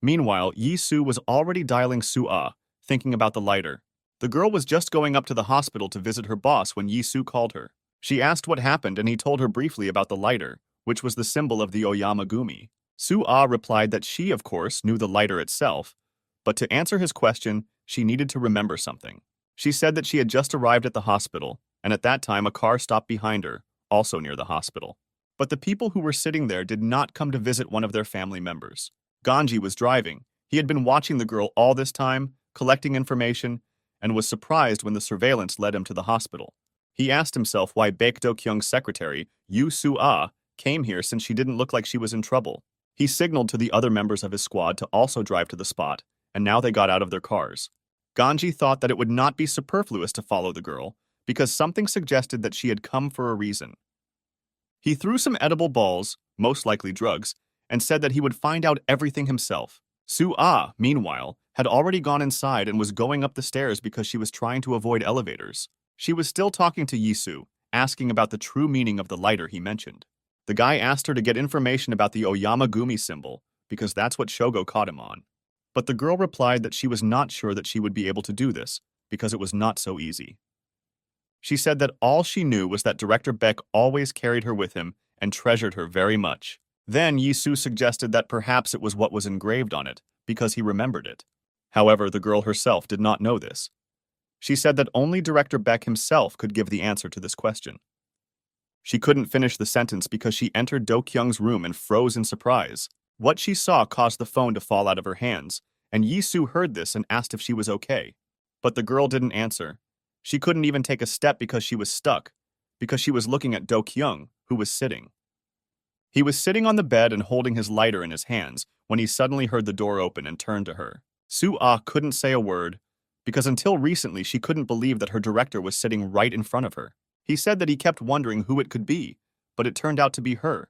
Meanwhile, Yi-Su was already dialing Su-ah, thinking about the lighter. The girl was just going up to the hospital to visit her boss when Yi-Su called her. She asked what happened and he told her briefly about the lighter, which was the symbol of the Oyama Gumi. Su-ah replied that she, of course, knew the lighter itself, but to answer his question, she needed to remember something. She said that she had just arrived at the hospital, and at that time a car stopped behind her, also near the hospital. But the people who were sitting there did not come to visit one of their family members. Ganji was driving. He had been watching the girl all this time, collecting information, and was surprised when the surveillance led him to the hospital. He asked himself why Baek Do-kyung's secretary, Yu Su-ah, came here since she didn't look like she was in trouble. He signaled to the other members of his squad to also drive to the spot, and now they got out of their cars. Ganji thought that it would not be superfluous to follow the girl, because something suggested that she had come for a reason. He threw some edible balls, most likely drugs, and said that he would find out everything himself. Su-ah, meanwhile, had already gone inside and was going up the stairs because she was trying to avoid elevators. She was still talking to Yi-Su, asking about the true meaning of the lighter he mentioned. The guy asked her to get information about the Oyama Gumi symbol, because that's what Shogo caught him on. But the girl replied that she was not sure that she would be able to do this, because it was not so easy. She said that all she knew was that Director Beck always carried her with him and treasured her very much. Then Yi-Su suggested that perhaps it was what was engraved on it, because he remembered it. However, the girl herself did not know this. She said that only Director Beck himself could give the answer to this question. She couldn't finish the sentence because she entered Do-kyung's room and froze in surprise. What she saw caused the phone to fall out of her hands, and Yi-Su heard this and asked if she was okay. But the girl didn't answer. She couldn't even take a step because she was stuck, because she was looking at Do-kyung, who was sitting. He was sitting on the bed and holding his lighter in his hands when he suddenly heard the door open and turned to her. Su-ah couldn't say a word, because until recently she couldn't believe that her director was sitting right in front of her. He said that he kept wondering who it could be, but it turned out to be her.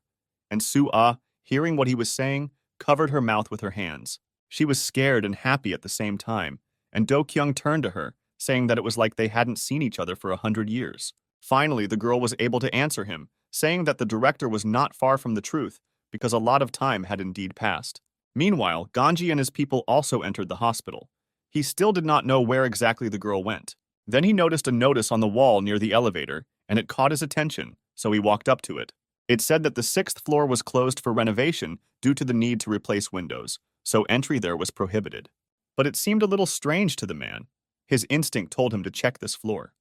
And Su-ah, hearing what he was saying, covered her mouth with her hands. She was scared and happy at the same time, and Do-kyung turned to her, saying that it was like they hadn't seen each other for 100 years. Finally, the girl was able to answer him, saying that the director was not far from the truth, because a lot of time had indeed passed. Meanwhile, Ganji and his people also entered the hospital. He still did not know where exactly the girl went. Then he noticed a notice on the wall near the elevator, and it caught his attention, so he walked up to it. It said that the 6th floor was closed for renovation due to the need to replace windows, so entry there was prohibited. But it seemed a little strange to the man. His instinct told him to check this floor.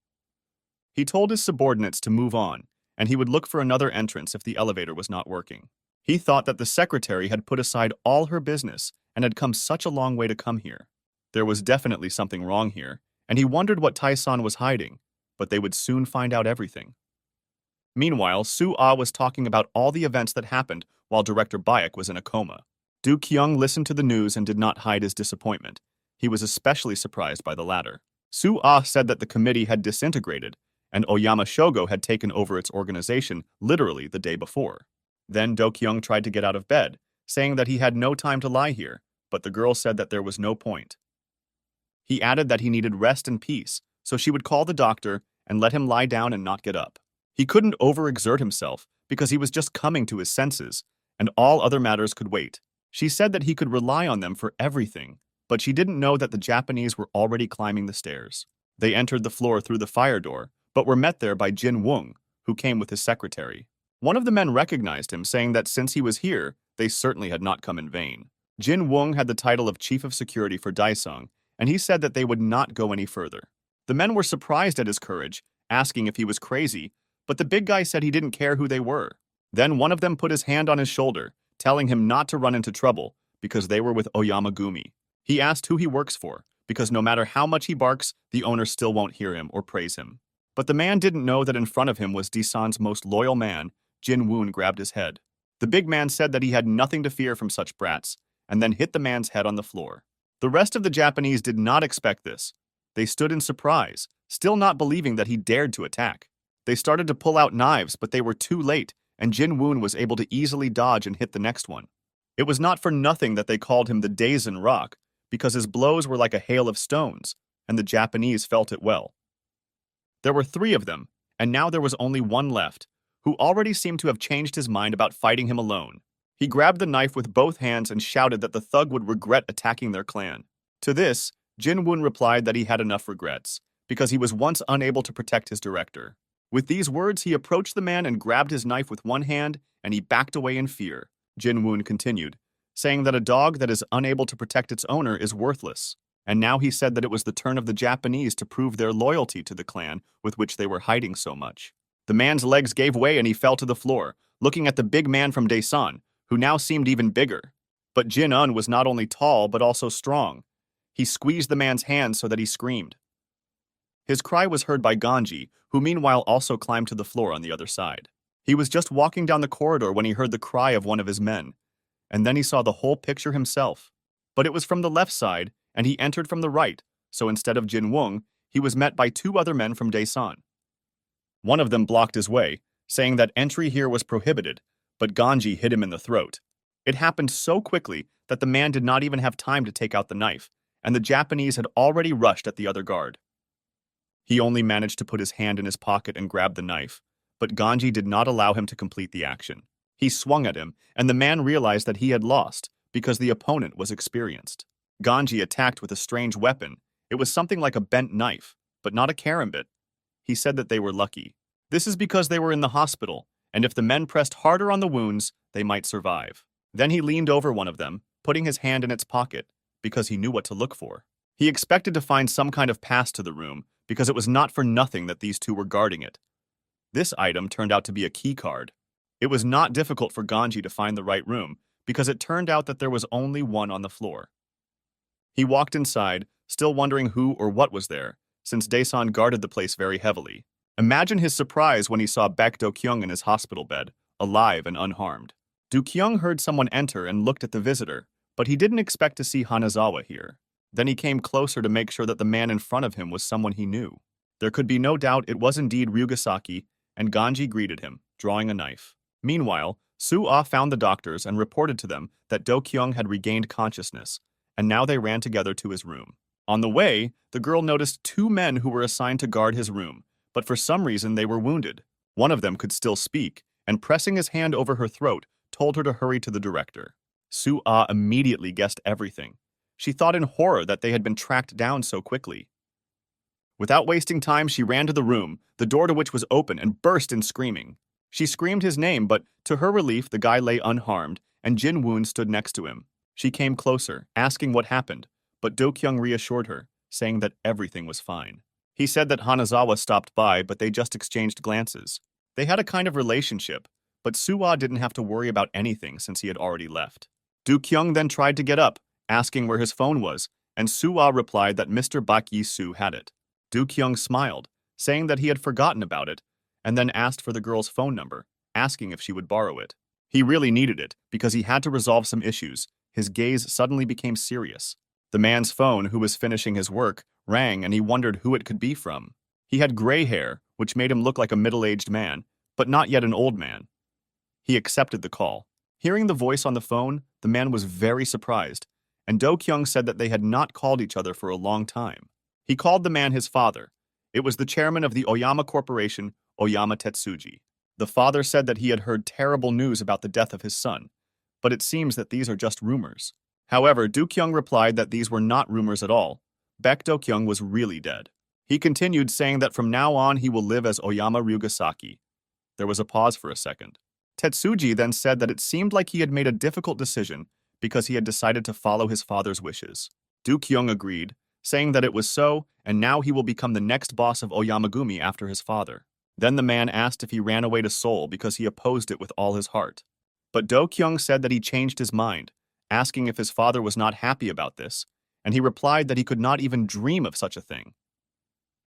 He told his subordinates to move on, and he would look for another entrance if the elevator was not working. He thought that the secretary had put aside all her business and had come such a long way to come here. There was definitely something wrong here, and he wondered what Tai-san was hiding, but they would soon find out everything. Meanwhile, Su-ah was talking about all the events that happened while Director Bayek was in a coma. Do Kyung listened to the news and did not hide his disappointment. He was especially surprised by the latter. Su-ah said that the committee had disintegrated, and Oyama Shogo had taken over its organization literally the day before. Then Do Kyung tried to get out of bed, saying that he had no time to lie here, but the girl said that there was no point. He added that he needed rest and peace, so she would call the doctor and let him lie down and not get up. He couldn't overexert himself because he was just coming to his senses, and all other matters could wait. She said that he could rely on them for everything, but she didn't know that the Japanese were already climbing the stairs. They entered the floor through the fire door, but were met there by Jin Woong, who came with his secretary. One of the men recognized him, saying that since he was here, they certainly had not come in vain. Jin Woong had the title of Chief of Security for Daesung, and he said that they would not go any further. The men were surprised at his courage, asking if he was crazy, but the big guy said he didn't care who they were. Then one of them put his hand on his shoulder, telling him not to run into trouble, because they were with Oyama Gumi. He asked who he works for, because no matter how much he barks, the owner still won't hear him or praise him. But the man didn't know that in front of him was Daesung's most loyal man. Jin Woon grabbed his head. The big man said that he had nothing to fear from such brats, and then hit the man's head on the floor. The rest of the Japanese did not expect this. They stood in surprise, still not believing that he dared to attack. They started to pull out knives, but they were too late, and Jin Woon was able to easily dodge and hit the next one. It was not for nothing that they called him the Daisen Rock, because his blows were like a hail of stones, and the Japanese felt it well. There were 3 of them, and now there was only one left, who already seemed to have changed his mind about fighting him alone. He grabbed the knife with both hands and shouted that the thug would regret attacking their clan. To this, Jin Woon replied that he had enough regrets, because he was once unable to protect his director. With these words, he approached the man and grabbed his knife with one hand, and he backed away in fear. Jin Woon continued, saying that a dog that is unable to protect its owner is worthless. And now he said that it was the turn of the Japanese to prove their loyalty to the clan with which they were hiding so much. The man's legs gave way and he fell to the floor, looking at the big man from Daesan, who now seemed even bigger. But Jin Un was not only tall but also strong. He squeezed the man's hands so that he screamed. His cry was heard by Ganji, who meanwhile also climbed to the floor on the other side. He was just walking down the corridor when he heard the cry of one of his men, and then he saw the whole picture himself. But it was from the left side, and he entered from the right, so instead of Jin Woong, he was met by 2 other men from Daesan. One of them blocked his way, saying that entry here was prohibited, but Ganji hit him in the throat. It happened so quickly that the man did not even have time to take out the knife, and the Japanese had already rushed at the other guard. He only managed to put his hand in his pocket and grab the knife, but Ganji did not allow him to complete the action. He swung at him, and the man realized that he had lost, because the opponent was experienced. Ganji attacked with a strange weapon. It was something like a bent knife, but not a karambit. He said that they were lucky. This is because they were in the hospital, and if the men pressed harder on the wounds, they might survive. Then he leaned over one of them, putting his hand in its pocket, because he knew what to look for. He expected to find some kind of pass to the room, because it was not for nothing that these 2 were guarding it. This item turned out to be a key card. It was not difficult for Ganji to find the right room, because it turned out that there was only one on the floor. He walked inside, still wondering who or what was there, since Daesan guarded the place very heavily. Imagine his surprise when he saw Baek Do-kyung in his hospital bed, alive and unharmed. Do-kyung heard someone enter and looked at the visitor, but he didn't expect to see Hanazawa here. Then he came closer to make sure that the man in front of him was someone he knew. There could be no doubt it was indeed Ryugasaki, and Ganji greeted him, drawing a knife. Meanwhile, Su-ah found the doctors and reported to them that Do-kyung had regained consciousness, and now they ran together to his room. On the way, the girl noticed 2 men who were assigned to guard his room, but for some reason they were wounded. One of them could still speak, and pressing his hand over her throat, told her to hurry to the director. Su-ah immediately guessed everything. She thought in horror that they had been tracked down so quickly. Without wasting time, she ran to the room, the door to which was open, and burst in screaming. She screamed his name, but to her relief, the guy lay unharmed, and Jin Woon stood next to him. She came closer, asking what happened, but Do-kyung reassured her, saying that everything was fine. He said that Hanazawa stopped by, but they just exchanged glances. They had a kind of relationship, but Suwa didn't have to worry about anything since he had already left. Do Kyung then tried to get up, asking where his phone was, and Suwa replied that Mr. Bak Yi-soo had it. Do Kyung smiled, saying that he had forgotten about it, and then asked for the girl's phone number, asking if she would borrow it. He really needed it because he had to resolve some issues. His gaze suddenly became serious. The man's phone, who was finishing his work, rang, and he wondered who it could be from. He had gray hair, which made him look like a middle-aged man, but not yet an old man. He accepted the call. Hearing the voice on the phone, the man was very surprised, and Do Kyung said that they had not called each other for a long time. He called the man his father. It was the chairman of the Oyama Corporation, Oyama Tetsuji. The father said that he had heard terrible news about the death of his son, but it seems that these are just rumors. However, Do Kyung replied that these were not rumors at all. Baek Do Kyung was really dead. He continued, saying that from now on he will live as Oyama Ryugasaki. There was a pause for a second. Tetsuji then said that it seemed like he had made a difficult decision because he had decided to follow his father's wishes. Do Kyung agreed, saying that it was so, and now he will become the next boss of Oyamagumi after his father. Then the man asked if he ran away to Seoul because he opposed it with all his heart. But Do Kyung said that he changed his mind, asking if his father was not happy about this, and he replied that he could not even dream of such a thing.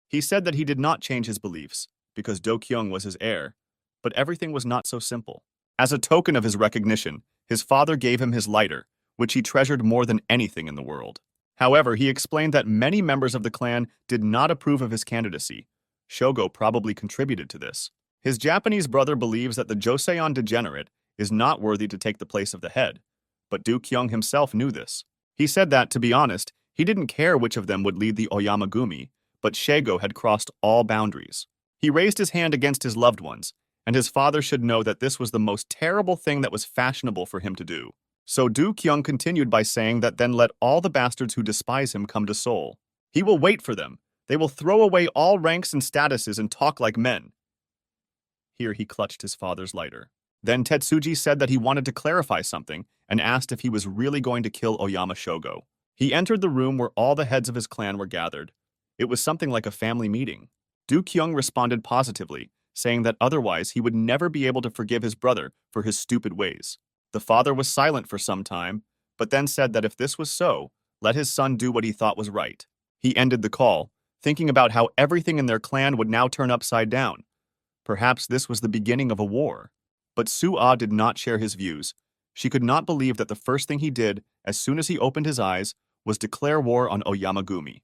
He said that he did not change his beliefs, because Do Kyung was his heir, but everything was not so simple. As a token of his recognition, his father gave him his lighter, which he treasured more than anything in the world. However, he explained that many members of the clan did not approve of his candidacy. Shogo probably contributed to this. His Japanese brother believes that the Joseon degenerate is not worthy to take the place of the head, but Do Kyung himself knew this. He said that, to be honest, he didn't care which of them would lead the Oyamagumi, but Shogo had crossed all boundaries. He raised his hand against his loved ones, and his father should know that this was the most terrible thing that was fashionable for him to do. So Do Kyung continued by saying that then let all the bastards who despise him come to Seoul. He will wait for them. They will throw away all ranks and statuses and talk like men. Here he clutched his father's lighter. Then Tetsuji said that he wanted to clarify something and asked if he was really going to kill Oyama Shogo. He entered the room where all the heads of his clan were gathered. It was something like a family meeting. Do Kyung responded positively, saying that otherwise he would never be able to forgive his brother for his stupid ways. The father was silent for some time, but then said that if this was so, let his son do what he thought was right. He ended the call, thinking about how everything in their clan would now turn upside down. Perhaps this was the beginning of a war. But Su-ah did not share his views. She could not believe that the first thing he did, as soon as he opened his eyes, was declare war on Oyamagumi.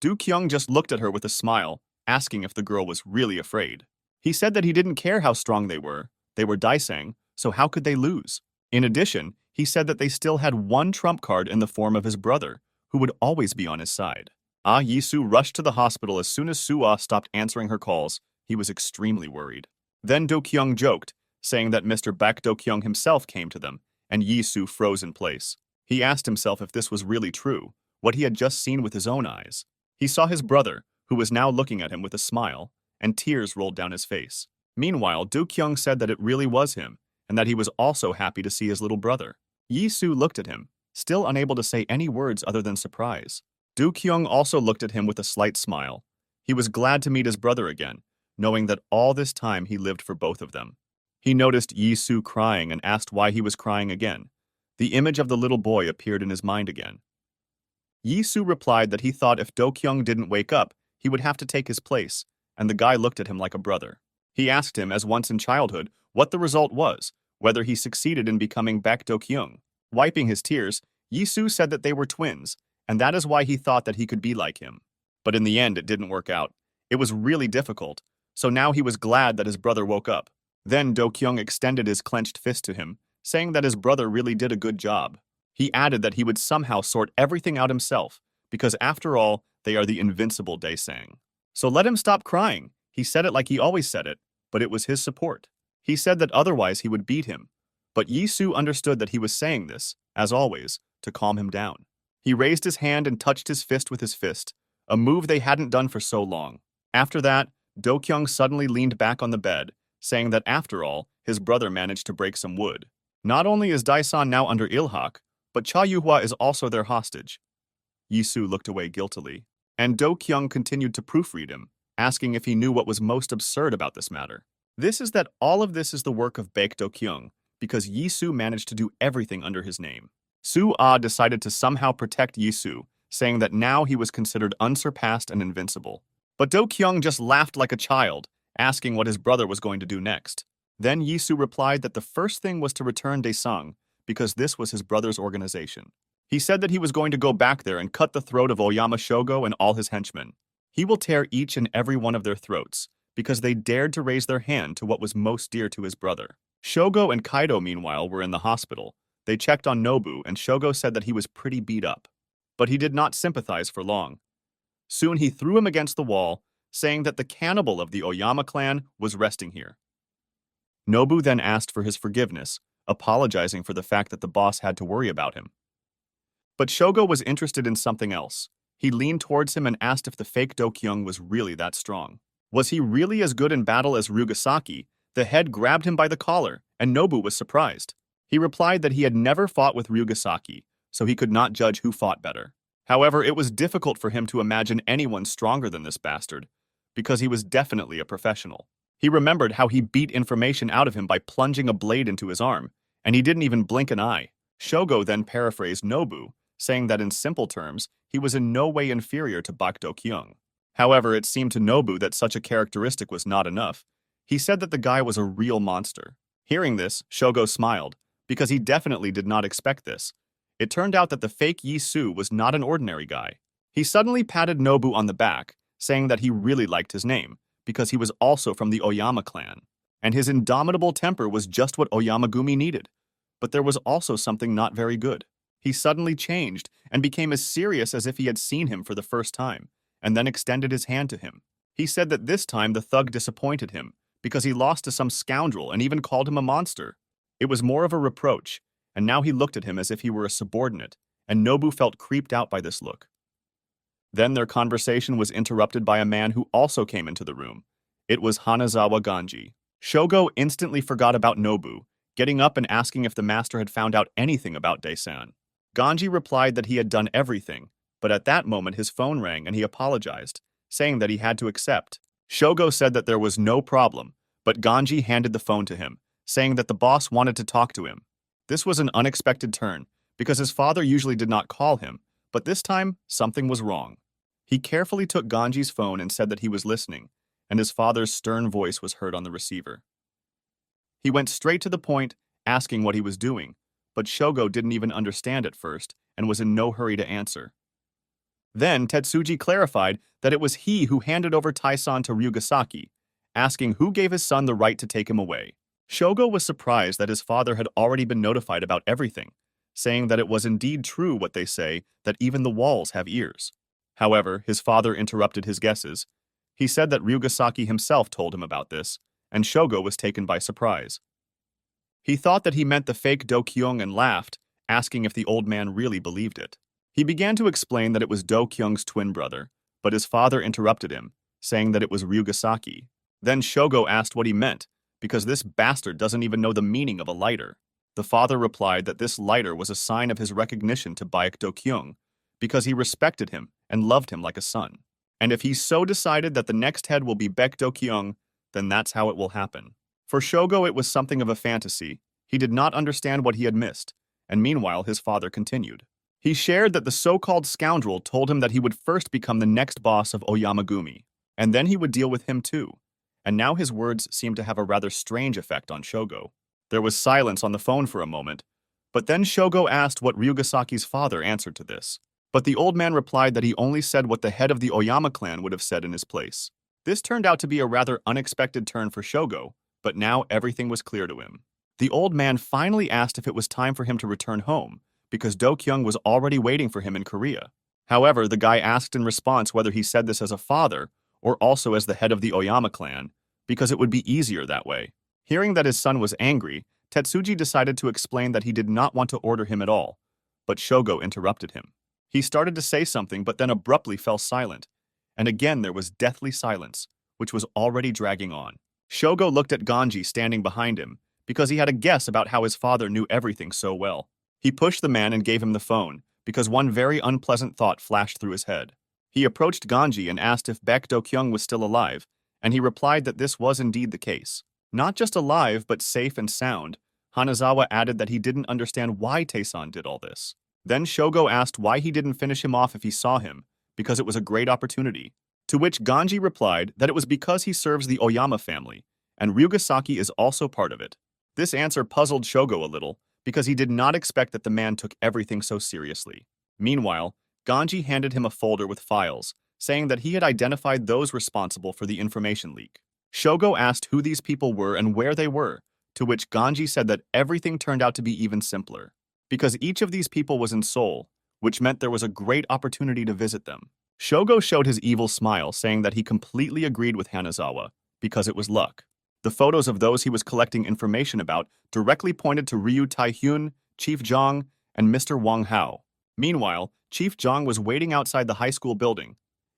Do Kyung just looked at her with a smile, asking if the girl was really afraid. He said that he didn't care how strong they were Daesang, so how could they lose? In addition, he said that they still had one trump card in the form of his brother, who would always be on his side. Ah Yi-soo rushed to the hospital as soon as Su-ah stopped answering her calls. He was extremely worried. Then Do Kyung joked, saying that Mr. Baek Do Kyung himself came to them, and Yi-soo froze in place. He asked himself if this was really true, what he had just seen with his own eyes. He saw his brother, who was now looking at him with a smile, and tears rolled down his face. Meanwhile, Do Kyung said that it really was him, and that he was also happy to see his little brother. Yi-soo looked at him, still unable to say any words other than surprise. Do Kyung also looked at him with a slight smile. He was glad to meet his brother again, knowing that all this time he lived for both of them. He noticed Yi-soo crying and asked why he was crying again. The image of the little boy appeared in his mind again. Yi-soo replied that he thought if Do Kyung didn't wake up, he would have to take his place, and the guy looked at him like a brother. He asked him, as once in childhood, what the result was, whether he succeeded in becoming Baek Do Kyung. Wiping his tears, Yi-soo said that they were twins, and that is why he thought that he could be like him. But in the end, it didn't work out. It was really difficult, so now he was glad that his brother woke up. Then Do Kyung extended his clenched fist to him, saying that his brother really did a good job. He added that he would somehow sort everything out himself, because after all, they are the invincible Daesang. So let him stop crying. He said it like he always said it, but it was his support. He said that otherwise he would beat him. But Yi-soo understood that he was saying this, as always, to calm him down. He raised his hand and touched his fist with his fist, a move they hadn't done for so long. After that, Do Kyung suddenly leaned back on the bed, saying that after all, his brother managed to break some wood. Not only is Daesan now under Ilhak, but Cha Yuhua is also their hostage. Yi-soo looked away guiltily, and Do Kyung continued to proofread him, asking if he knew what was most absurd about this matter. This is that all of this is the work of Baek Do-kyung, because Yi-soo managed to do everything under his name. Soo-ah decided to somehow protect Yi-soo, saying that now he was considered unsurpassed and invincible. But Do-kyung just laughed like a child, asking what his brother was going to do next. Then Yi-soo replied that the first thing was to return Daesung, because this was his brother's organization. He said that he was going to go back there and cut the throat of Oyama Shogo and all his henchmen. He will tear each and every one of their throats, because they dared to raise their hand to what was most dear to his brother. Shogo and Kaido, meanwhile, were in the hospital. They checked on Nobu, and Shogo said that he was pretty beat up. But he did not sympathize for long. Soon he threw him against the wall, saying that the cannibal of the Oyama clan was resting here. Nobu then asked for his forgiveness, apologizing for the fact that the boss had to worry about him. But Shogo was interested in something else. He leaned towards him and asked if the fake Do-kyung was really that strong. Was he really as good in battle as Ryugasaki? The head grabbed him by the collar, and Nobu was surprised. He replied that he had never fought with Ryugasaki, so he could not judge who fought better. However, it was difficult for him to imagine anyone stronger than this bastard, because he was definitely a professional. He remembered how he beat information out of him by plunging a blade into his arm, and he didn't even blink an eye. Shogo then paraphrased Nobu, saying that in simple terms, he was in no way inferior to Baek Do-kyung. However, it seemed to Nobu that such a characteristic was not enough. He said that the guy was a real monster. Hearing this, Shogo smiled, because he definitely did not expect this. It turned out that the fake Yi-soo was not an ordinary guy. He suddenly patted Nobu on the back, saying that he really liked his name, because he was also from the Oyama clan, and his indomitable temper was just what Oyamagumi needed. But there was also something not very good. He suddenly changed and became as serious as if he had seen him for the first time, and then extended his hand to him. He said that this time the thug disappointed him, because he lost to some scoundrel and even called him a monster. It was more of a reproach, and now he looked at him as if he were a subordinate, and Nobu felt creeped out by this look. Then their conversation was interrupted by a man who also came into the room. It was Hanazawa Ganji. Shogo instantly forgot about Nobu, getting up and asking if the master had found out anything about Daesan. Ganji replied that he had done everything, but at that moment his phone rang and he apologized, saying that he had to accept. Shogo said that there was no problem, but Ganji handed the phone to him, saying that the boss wanted to talk to him. This was an unexpected turn, because his father usually did not call him, but this time something was wrong. He carefully took Ganji's phone and said that he was listening, and his father's stern voice was heard on the receiver. He went straight to the point, asking what he was doing, but Shogo didn't even understand at first and was in no hurry to answer. Then Tetsuji clarified that it was he who handed over Taisan to Ryugasaki, asking who gave his son the right to take him away. Shogo was surprised that his father had already been notified about everything, saying that it was indeed true what they say, that even the walls have ears. However, his father interrupted his guesses. He said that Ryugasaki himself told him about this, and Shogo was taken by surprise. He thought that he meant the fake Do-kyung and laughed, asking if the old man really believed it. He began to explain that it was Do-kyung's twin brother, but his father interrupted him, saying that it was Ryugasaki. Then Shogo asked what he meant, because this bastard doesn't even know the meaning of a lighter. The father replied that this lighter was a sign of his recognition to Baek Do-kyung, because he respected him and loved him like a son. And if he so decided that the next head will be Baek Do-kyung, then that's how it will happen. For Shogo it was something of a fantasy. He did not understand what he had missed, and meanwhile his father continued. He shared that the so-called scoundrel told him that he would first become the next boss of Oyamagumi, and then he would deal with him too. And now his words seemed to have a rather strange effect on Shogo. There was silence on the phone for a moment, but then Shogo asked what Ryugasaki's father answered to this. But the old man replied that he only said what the head of the Oyama clan would have said in his place. This turned out to be a rather unexpected turn for Shogo, but now everything was clear to him. The old man finally asked if it was time for him to return home, because Do-kyung was already waiting for him in Korea. However, the guy asked in response whether he said this as a father or also as the head of the Oyama clan, because it would be easier that way. Hearing that his son was angry, Tetsuji decided to explain that he did not want to order him at all, but Shogo interrupted him. He started to say something but then abruptly fell silent, and again there was deathly silence, which was already dragging on. Shogo looked at Ganji standing behind him, because he had a guess about how his father knew everything so well. He pushed the man and gave him the phone, because one very unpleasant thought flashed through his head. He approached Ganji and asked if Baek Do-kyung was still alive, and he replied that this was indeed the case. Not just alive, but safe and sound. Hanazawa added that he didn't understand why Taesan did all this. Then Shogo asked why he didn't finish him off if he saw him, because it was a great opportunity. To which Ganji replied that it was because he serves the Oyama family, and Ryugasaki is also part of it. This answer puzzled Shogo a little, because he did not expect that the man took everything so seriously. Meanwhile, Ganji handed him a folder with files, saying that he had identified those responsible for the information leak. Shogo asked who these people were and where they were, to which Ganji said that everything turned out to be even simpler, because each of these people was in Seoul, which meant there was a great opportunity to visit them. Shogo showed his evil smile, saying that he completely agreed with Hanazawa, because it was luck. The photos of those he was collecting information about directly pointed to Ryu Tai-hyun, Chief Jong, and Mr. Wang Hao. Meanwhile, Chief Jong was waiting outside the high school building.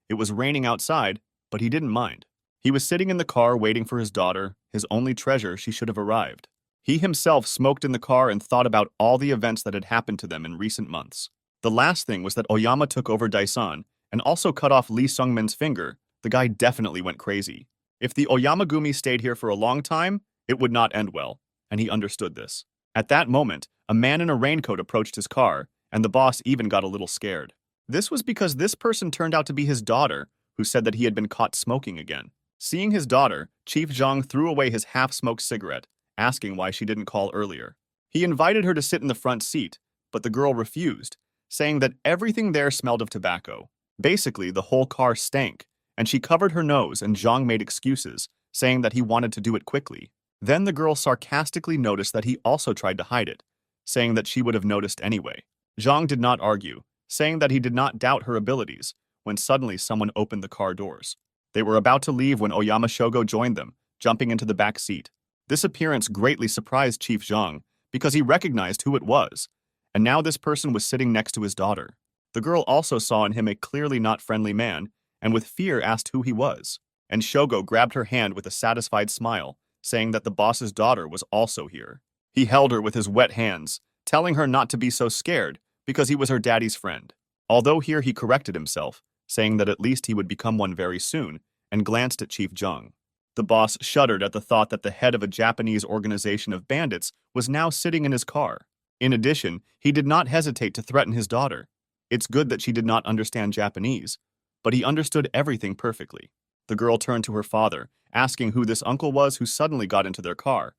It was raining outside, but he didn't mind. He was sitting in the car waiting for his daughter, his only treasure. She should have arrived. He himself smoked in the car and thought about all the events that had happened to them in recent months. The last thing was that Oyama took over Daisan and also cut off Lee Sungmin's finger. The guy definitely went crazy. If the Oyamagumi stayed here for a long time, it would not end well, and he understood this. At that moment, a man in a raincoat approached his car, and the boss even got a little scared. This was because this person turned out to be his daughter, who said that he had been caught smoking again. Seeing his daughter, Chief Jong threw away his half-smoked cigarette, asking why she didn't call earlier. He invited her to sit in the front seat, but the girl refused, saying that everything there smelled of tobacco. Basically, the whole car stank, and she covered her nose, and Zhang made excuses, saying that he wanted to do it quickly. Then the girl sarcastically noticed that he also tried to hide it, saying that she would have noticed anyway. Zhang did not argue, saying that he did not doubt her abilities, when suddenly someone opened the car doors. They were about to leave when Oyama Shogo joined them, jumping into the back seat. This appearance greatly surprised Chief Zhang, because he recognized who it was, and now this person was sitting next to his daughter. The girl also saw in him a clearly not friendly man, and with fear asked who he was. And Shogo grabbed her hand with a satisfied smile, saying that the boss's daughter was also here. He held her with his wet hands, telling her not to be so scared, because he was her daddy's friend. Although here he corrected himself, saying that at least he would become one very soon, and glanced at Chief Jung. The boss shuddered at the thought that the head of a Japanese organization of bandits was now sitting in his car. In addition, he did not hesitate to threaten his daughter. It's good that she did not understand Japanese, but he understood everything perfectly. The girl turned to her father, asking who this uncle was who suddenly got into their car,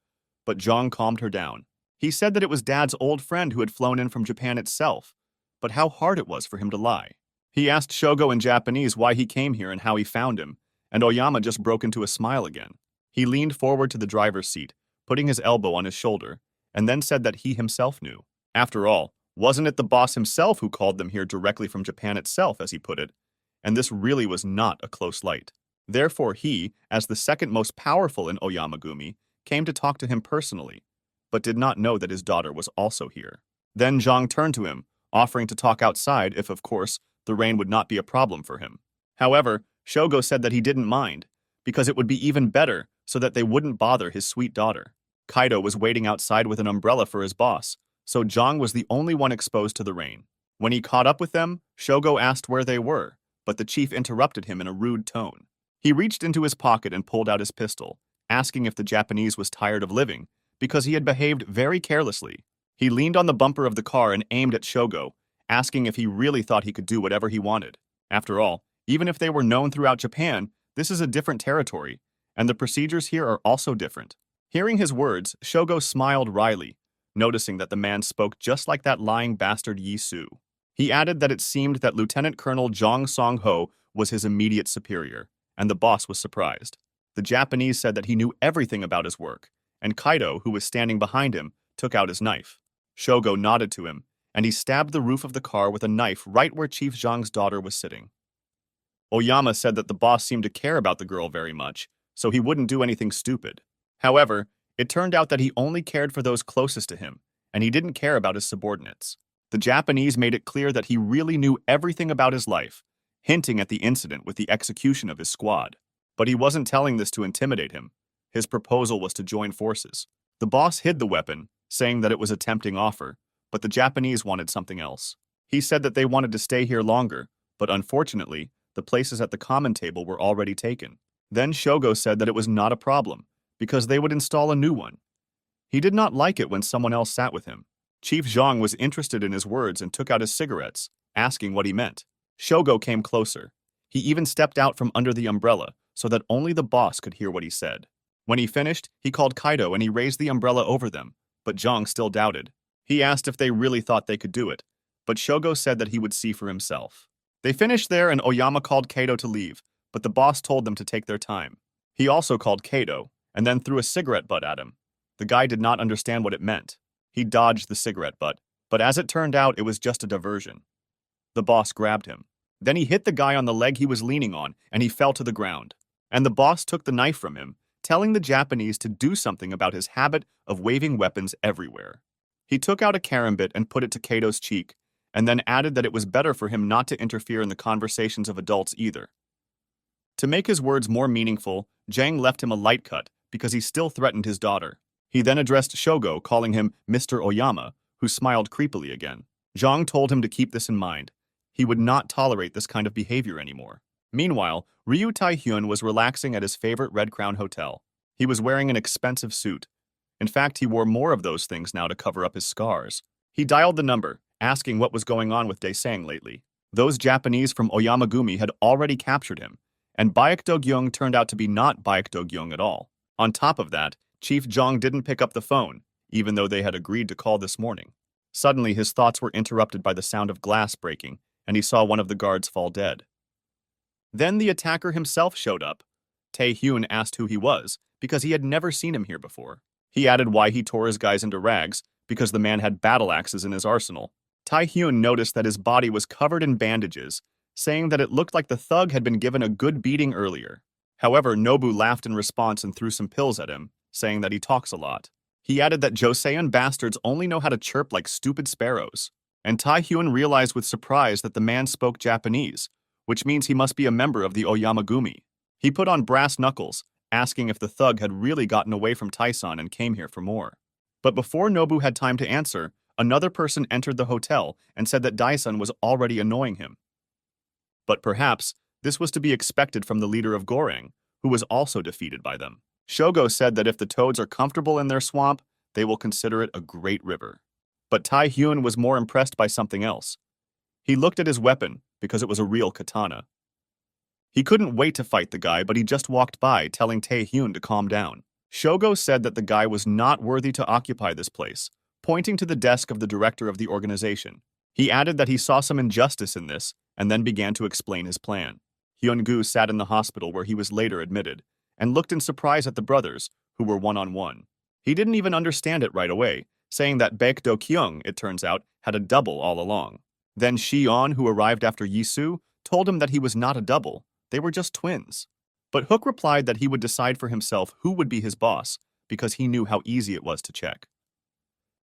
but Jong calmed her down. He said that it was Dad's old friend who had flown in from Japan itself, but how hard it was for him to lie. He asked Shogo in Japanese why he came here and how he found him, and Oyama just broke into a smile again. He leaned forward to the driver's seat, putting his elbow on his shoulder, and then said that he himself knew. After all, wasn't it the boss himself who called them here directly from Japan itself, as he put it? And this really was not a close light. Therefore he, as the second most powerful in Oyamagumi, came to talk to him personally, but did not know that his daughter was also here. Then Zhang turned to him, offering to talk outside if, of course, the rain would not be a problem for him. However, Shogo said that he didn't mind, because it would be even better so that they wouldn't bother his sweet daughter. Kaido was waiting outside with an umbrella for his boss, so Zhang was the only one exposed to the rain. When he caught up with them, Shogo asked where they were, but the chief interrupted him in a rude tone. He reached into his pocket and pulled out his pistol, asking if the Japanese was tired of living, because he had behaved very carelessly. He leaned on the bumper of the car and aimed at Shogo, asking if he really thought he could do whatever he wanted. After all, even if they were known throughout Japan, this is a different territory, and the procedures here are also different. Hearing his words, Shogo smiled wryly, noticing that the man spoke just like that lying bastard Yi Su. He added that it seemed that Lieutenant Colonel Zhang Song-ho was his immediate superior, and the boss was surprised. The Japanese said that he knew everything about his work, and Kaido, who was standing behind him, took out his knife. Shogo nodded to him, and he stabbed the roof of the car with a knife right where Chief Zhang's daughter was sitting. Oyama said that the boss seemed to care about the girl very much, so he wouldn't do anything stupid. However, it turned out that he only cared for those closest to him, and he didn't care about his subordinates. The Japanese made it clear that he really knew everything about his life, hinting at the incident with the execution of his squad. But he wasn't telling this to intimidate him. His proposal was to join forces. The boss hid the weapon, saying that it was a tempting offer, but the Japanese wanted something else. He said that they wanted to stay here longer, but unfortunately, the places at the common table were already taken. Then Shogo said that it was not a problem, because they would install a new one. He did not like it when someone else sat with him. Chief Zhang was interested in his words and took out his cigarettes, asking what he meant. Shogo came closer. He even stepped out from under the umbrella so that only the boss could hear what he said. When he finished, he called Kaido and he raised the umbrella over them, but Zhang still doubted. He asked if they really thought they could do it, but Shogo said that he would see for himself. They finished there and Oyama called Kaido to leave, but the boss told them to take their time. He also called Kaido, and then threw a cigarette butt at him. The guy did not understand what it meant. He dodged the cigarette butt, but as it turned out, it was just a diversion. The boss grabbed him. Then he hit the guy on the leg he was leaning on, and he fell to the ground. And the boss took the knife from him, telling the Japanese to do something about his habit of waving weapons everywhere. He took out a karambit and put it to Kaido's cheek, and then added that it was better for him not to interfere in the conversations of adults either. To make his words more meaningful, Zhang left him a light cut because he still threatened his daughter. He then addressed Shogo, calling him Mr. Oyama, who smiled creepily again. Zhang told him to keep this in mind. He would not tolerate this kind of behavior anymore. Meanwhile, Ryu Tai-hyun was relaxing at his favorite Red Crown hotel. He was wearing an expensive suit. In fact, he wore more of those things now to cover up his scars. He dialed the number, asking what was going on with Daesang lately. Those Japanese from Oyamagumi had already captured him, and Baekdo-gyeong turned out to be not Baekdo-gyeong at all. On top of that, Chief Zhang didn't pick up the phone, even though they had agreed to call this morning. Suddenly, his thoughts were interrupted by the sound of glass breaking, and he saw one of the guards fall dead. Then the attacker himself showed up. Tae-hyun asked who he was, because he had never seen him here before. He added why he tore his guys into rags, because the man had battle axes in his arsenal. Tae-hyun noticed that his body was covered in bandages, saying that it looked like the thug had been given a good beating earlier. However, Nobu laughed in response and threw some pills at him, saying that he talks a lot. He added that Joseon bastards only know how to chirp like stupid sparrows. And Tae-hyun realized with surprise that the man spoke Japanese, which means he must be a member of the Oyamagumi. He put on brass knuckles, asking if the thug had really gotten away from Taesan and came here for more. But before Nobu had time to answer, another person entered the hotel and said that Daesan was already annoying him. But perhaps this was to be expected from the leader of Goreng, who was also defeated by them. Shogo said that if the toads are comfortable in their swamp, they will consider it a great river. But Tae-hyun was more impressed by something else. He looked at his weapon, because it was a real katana. He couldn't wait to fight the guy, but he just walked by, telling Tae-hyun to calm down. Shogo said that the guy was not worthy to occupy this place, pointing to the desk of the director of the organization. He added that he saw some injustice in this, and then began to explain his plan. Hyun-gu sat in the hospital where he was later admitted, and looked in surprise at the brothers, who were one-on-one. He didn't even understand it right away, saying that Baekdo-kyung, it turns out, had a double all along. Then Shi-on, who arrived after Yisu, told him that he was not a double, they were just twins. But Hook replied that he would decide for himself who would be his boss, because he knew how easy it was to check.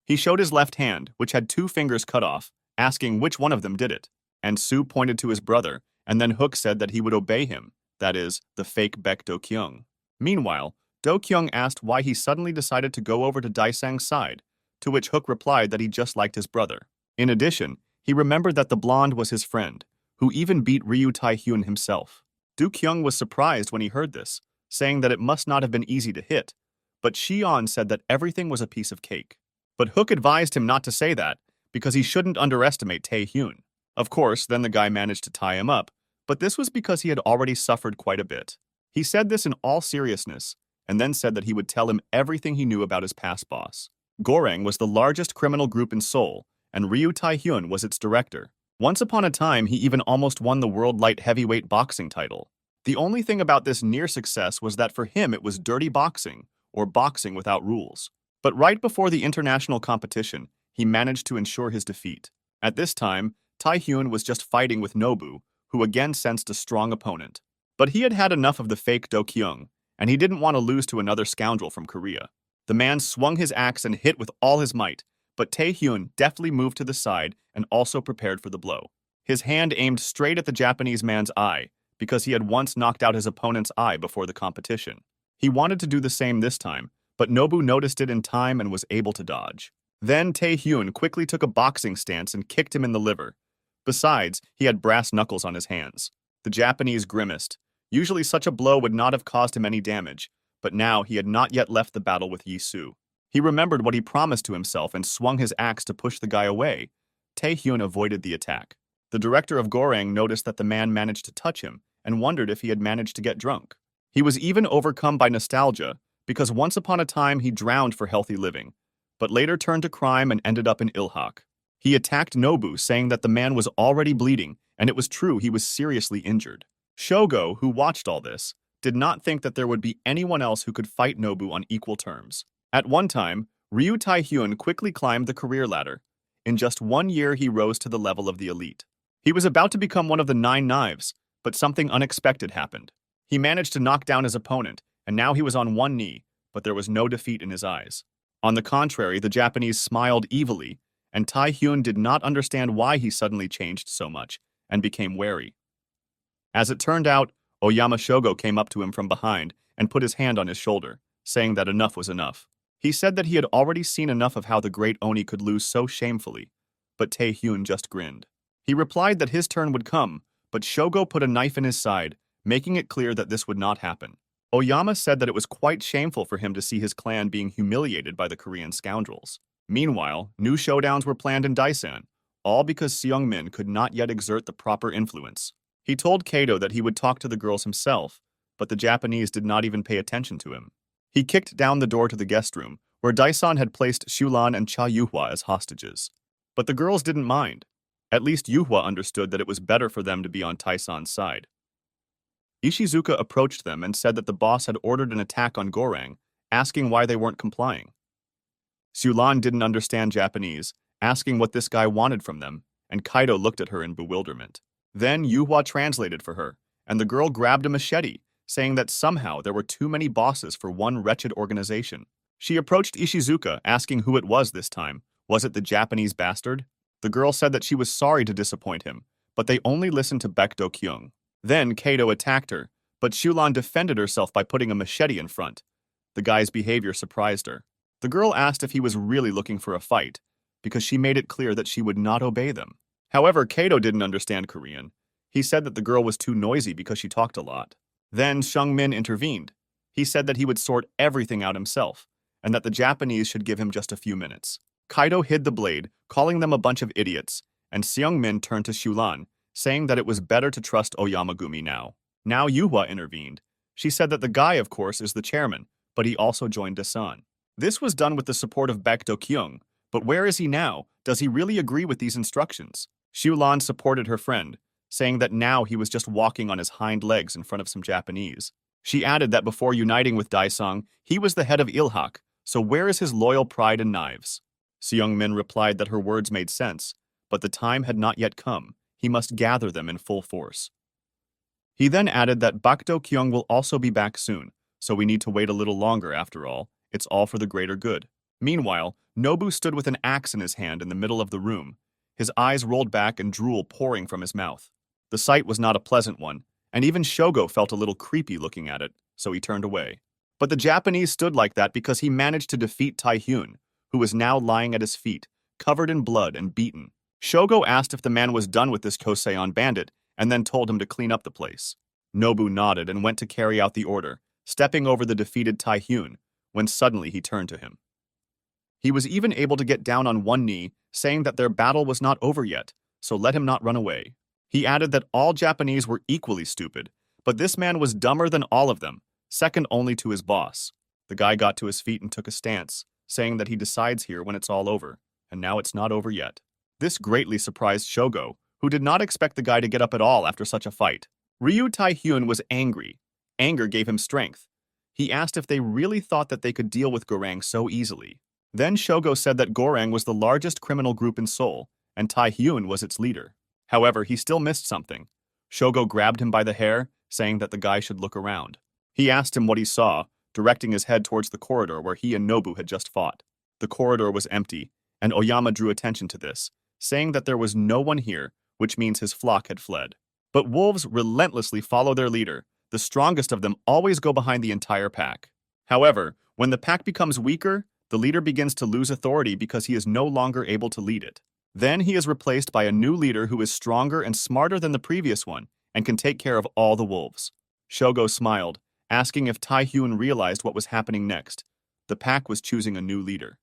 He showed his left hand, which had 2 fingers cut off, asking which one of them did it, and Su pointed to his brother, and then Hook said that he would obey him, that is, the fake Baekdo-kyung. Meanwhile, Do-kyung asked why he suddenly decided to go over to Daesang's side, to which Hook replied that he just liked his brother. In addition, he remembered that the blonde was his friend, who even beat Ryu Tai-hyun himself. Do-kyung was surprised when he heard this, saying that it must not have been easy to hit, but Shi-on said that everything was a piece of cake. But Hook advised him not to say that, because he shouldn't underestimate Tae-hyun. Of course, then the guy managed to tie him up, but this was because he had already suffered quite a bit. He said this in all seriousness, and then said that he would tell him everything he knew about his past boss. Goreng was the largest criminal group in Seoul, and Ryu Tai-hyun was its director. Once upon a time, he even almost won the world light heavyweight boxing title. The only thing about this near success was that for him it was dirty boxing, or boxing without rules. But right before the international competition, he managed to ensure his defeat. At this time, Tae-hyun was just fighting with Nobu, who again sensed a strong opponent. But he had had enough of the fake Do-kyung, and he didn't want to lose to another scoundrel from Korea. The man swung his axe and hit with all his might, but Tae-hyun deftly moved to the side and also prepared for the blow. His hand aimed straight at the Japanese man's eye, because he had once knocked out his opponent's eye before the competition. He wanted to do the same this time, but Nobu noticed it in time and was able to dodge. Then Tae-hyun quickly took a boxing stance and kicked him in the liver. Besides, he had brass knuckles on his hands. The Japanese grimaced. Usually such a blow would not have caused him any damage, but now he had not yet left the battle with Yisu. He remembered what he promised to himself and swung his axe to push the guy away. Taehyun avoided the attack. The director of Gorang noticed that the man managed to touch him and wondered if he had managed to get drunk. He was even overcome by nostalgia because once upon a time he drowned for healthy living, but later turned to crime and ended up in Ilhak. He attacked Nobu, saying that the man was already bleeding, and it was true he was seriously injured. Shogo, who watched all this, did not think that there would be anyone else who could fight Nobu on equal terms. At one time, Ryu Taehyun quickly climbed the career ladder. In just 1 year, he rose to the level of the elite. He was about to become one of the 9 knives, but something unexpected happened. He managed to knock down his opponent, and now he was on one knee, but there was no defeat in his eyes. On the contrary, the Japanese smiled evilly, and Taehyun did not understand why he suddenly changed so much and became wary. As it turned out, Oyama Shogo came up to him from behind and put his hand on his shoulder, saying that enough was enough. He said that he had already seen enough of how the great Oni could lose so shamefully, but Taehyun just grinned. He replied that his turn would come, but Shogo put a knife in his side, making it clear that this would not happen. Oyama said that it was quite shameful for him to see his clan being humiliated by the Korean scoundrels. Meanwhile, new showdowns were planned in Daisan, all because Seung-min could not yet exert the proper influence. He told Kato that he would talk to the girls himself, but the Japanese did not even pay attention to him. He kicked down the door to the guest room, where Daisan had placed Shulan and Cha Yuhua as hostages. But the girls didn't mind. At least Yuhua understood that it was better for them to be on Taisan's side. Ishizuka approached them and said that the boss had ordered an attack on Gorang, asking why they weren't complying. Shulan didn't understand Japanese, asking what this guy wanted from them, and Kaido looked at her in bewilderment. Then Yuhua translated for her, and the girl grabbed a machete, saying that somehow there were too many bosses for one wretched organization. She approached Ishizuka, asking who it was this time. Was it the Japanese bastard? The girl said that she was sorry to disappoint him, but they only listened to Baekdo Kyung. Then Kato attacked her, but Shulan defended herself by putting a machete in front. The guy's behavior surprised her. The girl asked if he was really looking for a fight, because she made it clear that she would not obey them. However, Kato didn't understand Korean. He said that the girl was too noisy because she talked a lot. Then Seung-min intervened. He said that he would sort everything out himself, and that the Japanese should give him just a few minutes. Kaido hid the blade, calling them a bunch of idiots, and Seung-min turned to Shulan, saying that it was better to trust Oyamagumi now. Now Yuhua intervened. She said that the guy, of course, is the chairman, but he also joined Dasan. This was done with the support of Baekdo Kyung, but where is he now? Does he really agree with these instructions? Shulan supported her friend, saying that now he was just walking on his hind legs in front of some Japanese. She added that before uniting with Daesung, he was the head of Ilhak, so where is his loyal pride and knives? Seung-min replied that her words made sense, but the time had not yet come. He must gather them in full force. He then added that Baekdo Kyung will also be back soon, so we need to wait a little longer after all. It's all for the greater good. Meanwhile, Nobu stood with an axe in his hand in the middle of the room, his eyes rolled back and drool pouring from his mouth. The sight was not a pleasant one, and even Shogo felt a little creepy looking at it, so he turned away. But the Japanese stood like that because he managed to defeat Taehyun, who was now lying at his feet, covered in blood and beaten. Shogo asked if the man was done with this Koseon bandit, and then told him to clean up the place. Nobu nodded and went to carry out the order, stepping over the defeated Taehyun, when suddenly he turned to him. He was even able to get down on one knee, saying that their battle was not over yet, so let him not run away. He added that all Japanese were equally stupid, but this man was dumber than all of them, second only to his boss. The guy got to his feet and took a stance, saying that he decides here when it's all over, and now it's not over yet. This greatly surprised Shogo, who did not expect the guy to get up at all after such a fight. Ryu Taehyun was angry. Anger gave him strength. He asked if they really thought that they could deal with Gorang so easily. Then Shogo said that Gorang was the largest criminal group in Seoul, and Taehyun was its leader. However, he still missed something. Shogo grabbed him by the hair, saying that the guy should look around. He asked him what he saw, directing his head towards the corridor where he and Nobu had just fought. The corridor was empty, and Oyama drew attention to this, saying that there was no one here, which means his flock had fled. But wolves relentlessly follow their leader. The strongest of them always go behind the entire pack. However, when the pack becomes weaker, the leader begins to lose authority because he is no longer able to lead it. Then he is replaced by a new leader who is stronger and smarter than the previous one and can take care of all the wolves. Shogo smiled, asking if Tae-hyun realized what was happening next. The pack was choosing a new leader.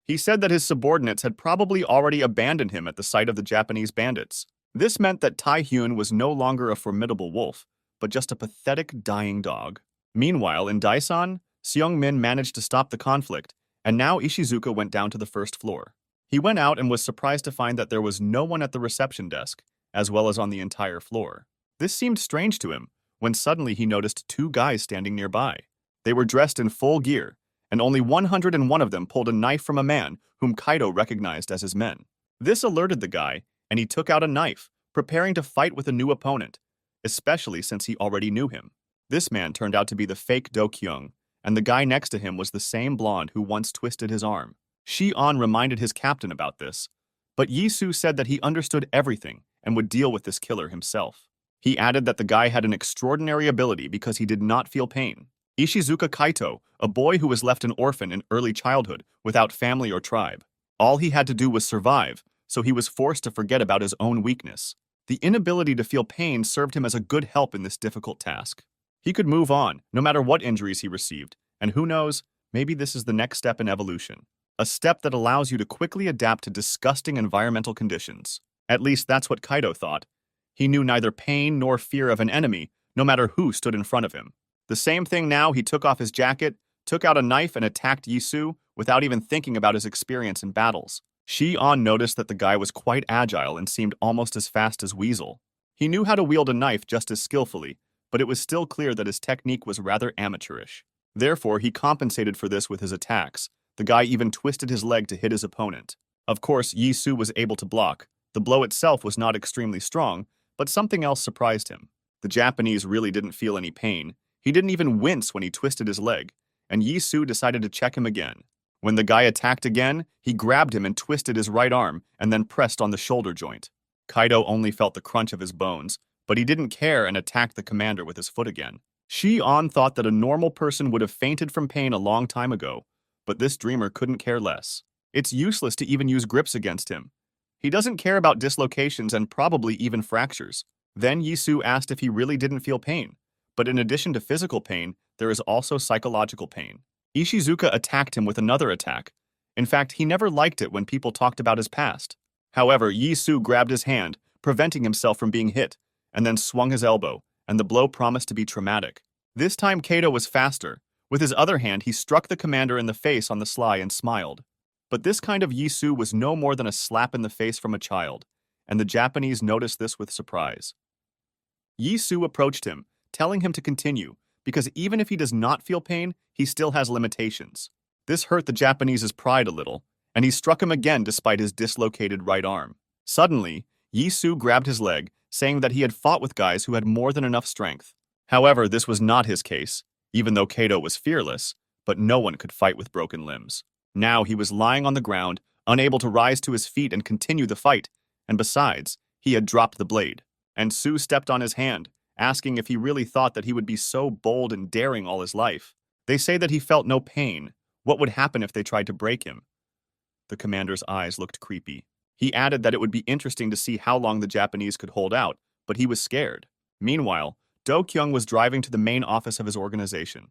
He said that his subordinates had probably already abandoned him at the sight of the Japanese bandits. This meant that Tae-hyun was no longer a formidable wolf, but just a pathetic dying dog. Meanwhile, in Daesan, Seung-min managed to stop the conflict, and now Ishizuka went down to the first floor. He went out and was surprised to find that there was no one at the reception desk, as well as on the entire floor. This seemed strange to him, when suddenly he noticed two guys standing nearby. They were dressed in full gear, and only 101 of them pulled a knife from a man whom Kaido recognized as his men. This alerted the guy, and he took out a knife, preparing to fight with a new opponent, especially since he already knew him. This man turned out to be the fake Do-kyung, and the guy next to him was the same blonde who once twisted his arm. Shi-on reminded his captain about this, but Yi-soo said that he understood everything and would deal with this killer himself. He added that the guy had an extraordinary ability because he did not feel pain. Ishizuka Kaito, a boy who was left an orphan in early childhood without family or tribe. All he had to do was survive, so he was forced to forget about his own weakness. The inability to feel pain served him as a good help in this difficult task. He could move on, no matter what injuries he received, and who knows, maybe this is the next step in evolution. A step that allows you to quickly adapt to disgusting environmental conditions. At least that's what Kaido thought. He knew neither pain nor fear of an enemy, no matter who stood in front of him. The same thing now, he took off his jacket, took out a knife and attacked Yi-soo without even thinking about his experience in battles. Shi-on noticed that the guy was quite agile and seemed almost as fast as Weasel. He knew how to wield a knife just as skillfully, but it was still clear that his technique was rather amateurish. Therefore, he compensated for this with his attacks. The guy even twisted his leg to hit his opponent. Of course, Yi-soo was able to block. The blow itself was not extremely strong, but something else surprised him. The Japanese really didn't feel any pain. He didn't even wince when he twisted his leg, and Yi-soo decided to check him again. When the guy attacked again, he grabbed him and twisted his right arm and then pressed on the shoulder joint. Kaido only felt the crunch of his bones, but he didn't care and attacked the commander with his foot again. Shi-on thought that a normal person would have fainted from pain a long time ago, but this dreamer couldn't care less. It's useless to even use grips against him. He doesn't care about dislocations and probably even fractures. Then Yi-soo asked if he really didn't feel pain. But in addition to physical pain, there is also psychological pain. Ishizuka attacked him with another attack. In fact, he never liked it when people talked about his past. However, Yi-soo grabbed his hand, preventing himself from being hit, and then swung his elbow, and the blow promised to be traumatic. This time Kaido was faster. With his other hand, he struck the commander in the face on the sly and smiled. But this kind of Yi-soo was no more than a slap in the face from a child, and the Japanese noticed this with surprise. Yi-soo approached him, telling him to continue, because even if he does not feel pain, he still has limitations. This hurt the Japanese's pride a little, and he struck him again despite his dislocated right arm. Suddenly, Yi-soo grabbed his leg, saying that he had fought with guys who had more than enough strength. However, this was not his case, even though Kaido was fearless, but no one could fight with broken limbs. Now he was lying on the ground, unable to rise to his feet and continue the fight, and besides, he had dropped the blade. And Sue stepped on his hand, asking if he really thought that he would be so bold and daring all his life. They say that he felt no pain. What would happen if they tried to break him? The commander's eyes looked creepy. He added that it would be interesting to see how long the Japanese could hold out, but he was scared. Meanwhile, Do-kyung was driving to the main office of his organization.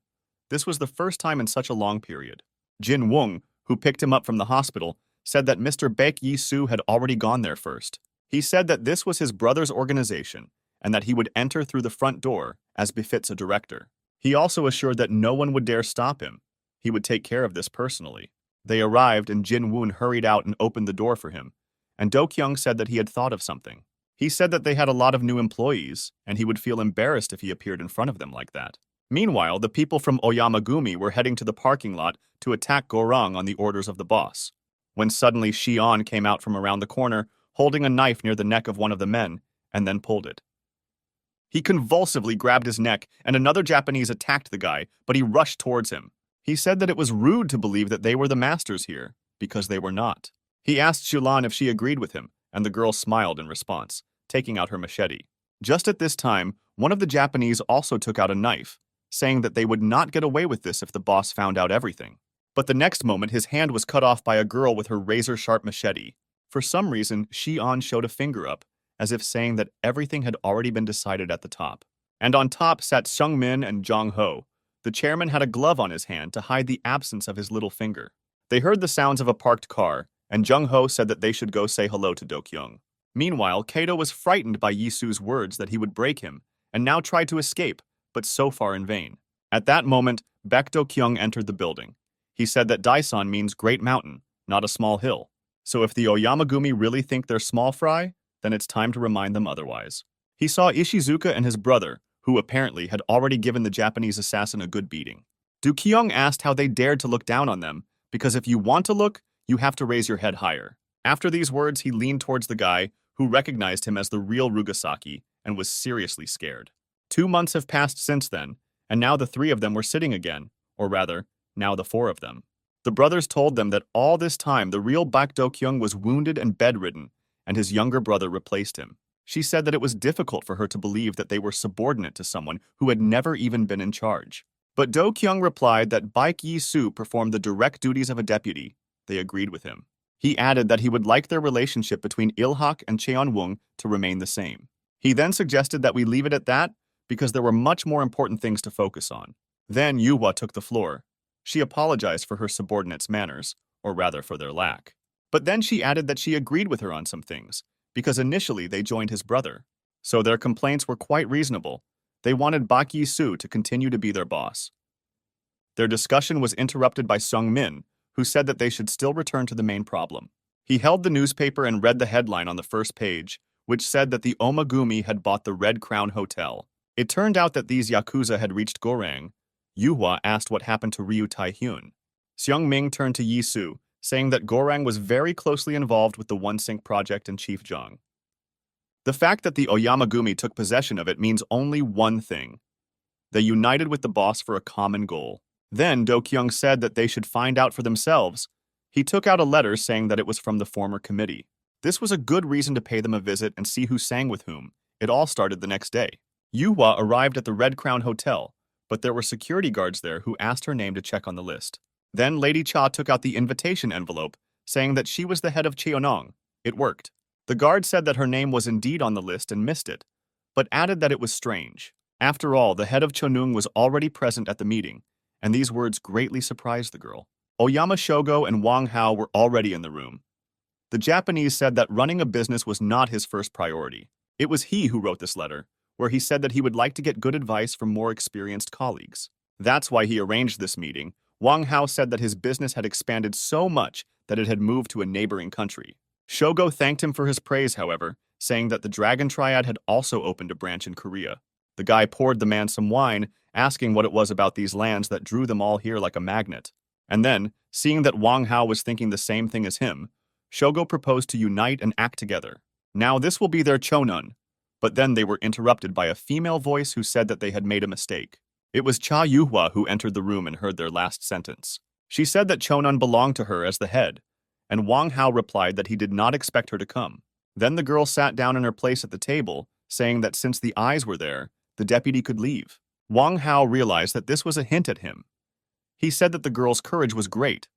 This was the first time in such a long period. Jin Woong, who picked him up from the hospital, said that Mr. Baek Yi-soo had already gone there first. He said that this was his brother's organization, and that he would enter through the front door, as befits a director. He also assured that no one would dare stop him. He would take care of this personally. They arrived and Jin Woon hurried out and opened the door for him, and Do-kyung said that he had thought of something. He said that they had a lot of new employees, and he would feel embarrassed if he appeared in front of them like that. Meanwhile, the people from Oyamagumi were heading to the parking lot to attack Gorong on the orders of the boss, when suddenly Shion came out from around the corner, holding a knife near the neck of one of the men, and then pulled it. He convulsively grabbed his neck, and another Japanese attacked the guy, but he rushed towards him. He said that it was rude to believe that they were the masters here, because they were not. He asked Shulan if she agreed with him, and the girl smiled in response, taking out her machete. Just at this time, one of the Japanese also took out a knife, saying that they would not get away with this if the boss found out everything. But the next moment, his hand was cut off by a girl with her razor-sharp machete. For some reason, Shion showed a finger up, as if saying that everything had already been decided at the top. And on top sat Seung-min and Jong-ho. The chairman had a glove on his hand to hide the absence of his little finger. They heard the sounds of a parked car, and Jung-ho said that they should go say hello to Do-kyung. Meanwhile, Kato was frightened by Yi-su's words that he would break him, and now tried to escape, but so far in vain. At that moment, Baek Do-kyung entered the building. He said that Daesan means great mountain, not a small hill. So if the Oyamagumi really think they're small fry, then it's time to remind them otherwise. He saw Ishizuka and his brother, who apparently had already given the Japanese assassin a good beating. Do-kyung asked how they dared to look down on them, because if you want to look, you have to raise your head higher. After these words, he leaned towards the guy, who recognized him as the real Rugasaki, and was seriously scared. 2 months have passed since then, and now the 3 of them were sitting again, or rather, now the 4 of them. The brothers told them that all this time the real Baek Do-kyung was wounded and bedridden, and his younger brother replaced him. She said that it was difficult for her to believe that they were subordinate to someone who had never even been in charge. But Do-kyung replied that Baek Yi-su performed the direct duties of a deputy. They agreed with him. He added that he would like their relationship between Il-hak and Cheon-woong to remain the same. He then suggested that we leave it at that because there were much more important things to focus on. Then Yuhwa took the floor. She apologized for her subordinates' manners, or rather for their lack. But then she added that she agreed with her on some things, because initially they joined his brother. So their complaints were quite reasonable. They wanted Baek Yi-su to continue to be their boss. Their discussion was interrupted by Seung-min, who said that they should still return to the main problem. He held the newspaper and read the headline on the first page, which said that the Omagumi had bought the Red Crown Hotel. It turned out that these Yakuza had reached Gorang. Yuhwa asked what happened to Ryu Tai-hyun. Seung-ming turned to Yi-su, saying that Gorang was very closely involved with the One-Sink project and Chief Jong. The fact that the Oyamagumi took possession of it means only one thing. They united with the boss for a common goal. Then Do-kyung said that they should find out for themselves. He took out a letter saying that it was from the former committee. This was a good reason to pay them a visit and see who sang with whom. It all started the next day. Yuhwa arrived at the Red Crown Hotel, but there were security guards there who asked her name to check on the list. Then Lady Cha took out the invitation envelope, saying that she was the head of Cheonong. It worked. The guard said that her name was indeed on the list and missed it, but added that it was strange. After all, the head of Cheonung was already present at the meeting, and these words greatly surprised the girl. Oyama Shogo and Wang Hao were already in the room. The Japanese said that running a business was not his first priority. It was he who wrote this letter, where he said that he would like to get good advice from more experienced colleagues. That's why he arranged this meeting. Wang Hao said that his business had expanded so much that it had moved to a neighboring country. Shogo thanked him for his praise, however, saying that the Dragon Triad had also opened a branch in Korea. The guy poured the man some wine, asking what it was about these lands that drew them all here like a magnet. And then, seeing that Wang Hao was thinking the same thing as him, Shogo proposed to unite and act together. Now this will be their Chonun. But then they were interrupted by a female voice who said that they had made a mistake. It was Cha Yuhua who entered the room and heard their last sentence. She said that Chonun belonged to her as the head, and Wang Hao replied that he did not expect her to come. Then the girl sat down in her place at the table, saying that since the eyes were there, the deputy could leave. Wang Hao realized that this was a hint at him. He said that the girl's courage was great,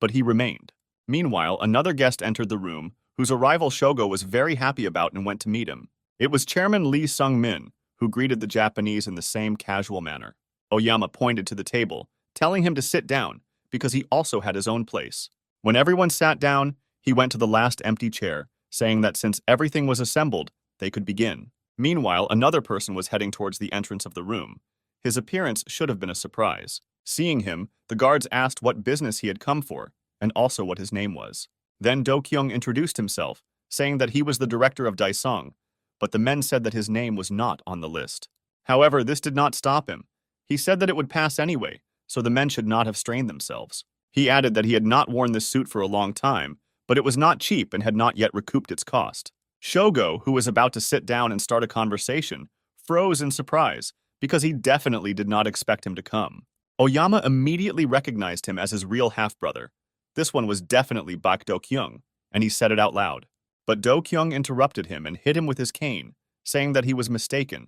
but he remained. Meanwhile, another guest entered the room, whose arrival Shogo was very happy about and went to meet him. It was Chairman Lee Sung-min, who greeted the Japanese in the same casual manner. Oyama pointed to the table, telling him to sit down, because he also had his own place. When everyone sat down, he went to the last empty chair, saying that since everything was assembled, they could begin. Meanwhile, another person was heading towards the entrance of the room. His appearance should have been a surprise. Seeing him, the guards asked what business he had come for, and also what his name was. Then Do-kyung introduced himself, saying that he was the director of Daesung, but the men said that his name was not on the list. However, this did not stop him. He said that it would pass anyway, so the men should not have strained themselves. He added that he had not worn this suit for a long time, but it was not cheap and had not yet recouped its cost. Shogo, who was about to sit down and start a conversation, froze in surprise, because he definitely did not expect him to come. Oyama immediately recognized him as his real half-brother. This one was definitely Baek Do-kyung, and he said it out loud. But Do-kyung interrupted him and hit him with his cane, saying that he was mistaken.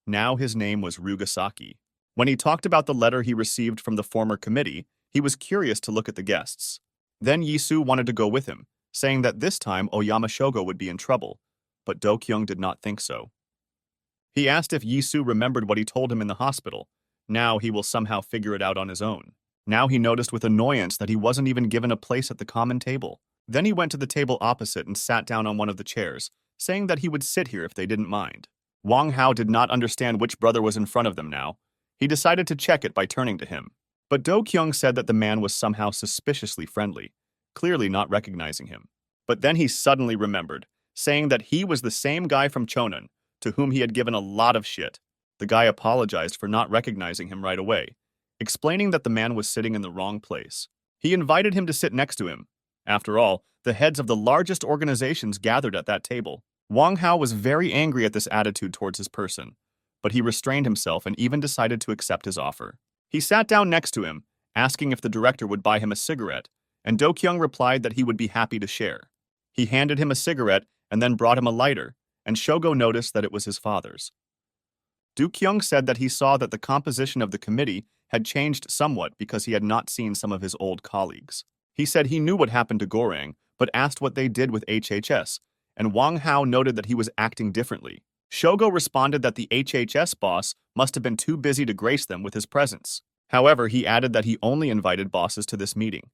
Now his name was Rugasaki. When he talked about the letter he received from the former committee, he was curious to look at the guests. Then Yisu wanted to go with him, saying that this time Oyama Shogo would be in trouble, but Do-kyung did not think so. He asked if Yisu remembered what he told him in the hospital. Now he will somehow figure it out on his own. Now he noticed with annoyance that he wasn't even given a place at the common table. Then he went to the table opposite and sat down on one of the chairs, saying that he would sit here if they didn't mind. Wang Hao did not understand which brother was in front of them now. He decided to check it by turning to him. But Do Kyung said that the man was somehow suspiciously friendly, clearly not recognizing him. But then he suddenly remembered, saying that he was the same guy from Chonan, to whom he had given a lot of shit. The guy apologized for not recognizing him right away, explaining that the man was sitting in the wrong place. He invited him to sit next to him. After all, the heads of the largest organizations gathered at that table. Wang Hao was very angry at this attitude towards his person, but he restrained himself and even decided to accept his offer. He sat down next to him, asking if the director would buy him a cigarette, and Do Kyung replied that he would be happy to share. He handed him a cigarette and then brought him a lighter, and Shogo noticed that it was his father's. Do Kyung said that he saw that the composition of the committee had changed somewhat because he had not seen some of his old colleagues. He said he knew what happened to Gorang, but asked what they did with HHS, and Wang Hao noted that he was acting differently. Shogo responded that the HHS boss must have been too busy to grace them with his presence. However, he added that he only invited bosses to this meeting.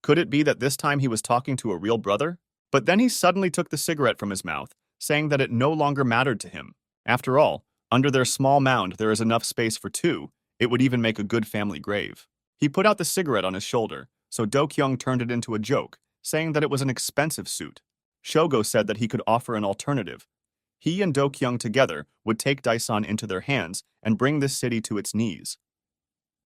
Could it be that this time he was talking to a real brother? But then he suddenly took the cigarette from his mouth, saying that it no longer mattered to him. After all, under their small mound there is enough space for two. It would even make a good family grave. He put out the cigarette on his shoulder, so Do Kyung turned it into a joke, saying that it was an expensive suit. Shogo said that he could offer an alternative. He and Do Kyung together would take Daesan into their hands and bring this city to its knees.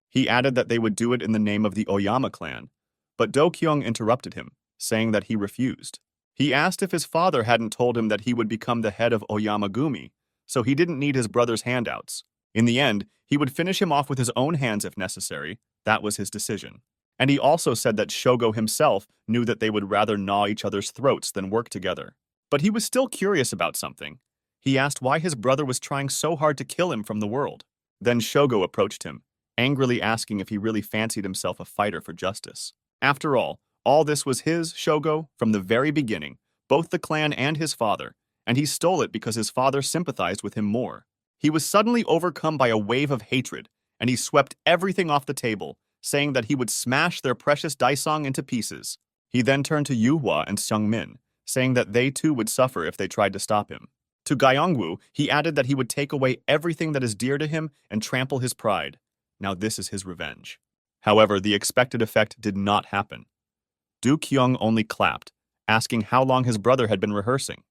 He added that they would do it in the name of the Oyama clan, but Do Kyung interrupted him, saying that he refused. He asked if his father hadn't told him that he would become the head of Oyama Gumi, so he didn't need his brother's handouts. In the end, he would finish him off with his own hands if necessary. That was his decision. And he also said that Shogo himself knew that they would rather gnaw each other's throats than work together. But he was still curious about something. He asked why his brother was trying so hard to kill him from the world. Then Shogo approached him, angrily asking if he really fancied himself a fighter for justice. After all this was his, Shogo, from the very beginning, both the clan and his father, and he stole it because his father sympathized with him more. He was suddenly overcome by a wave of hatred, and he swept everything off the table, saying that he would smash their precious Daesong into pieces. He then turned to Yuhua and Seungmin, saying that they too would suffer if they tried to stop him. To Gyeongwoo, he added that he would take away everything that is dear to him and trample his pride. Now this is his revenge. However, the expected effect did not happen. Do Kyung only clapped, asking how long his brother had been rehearsing.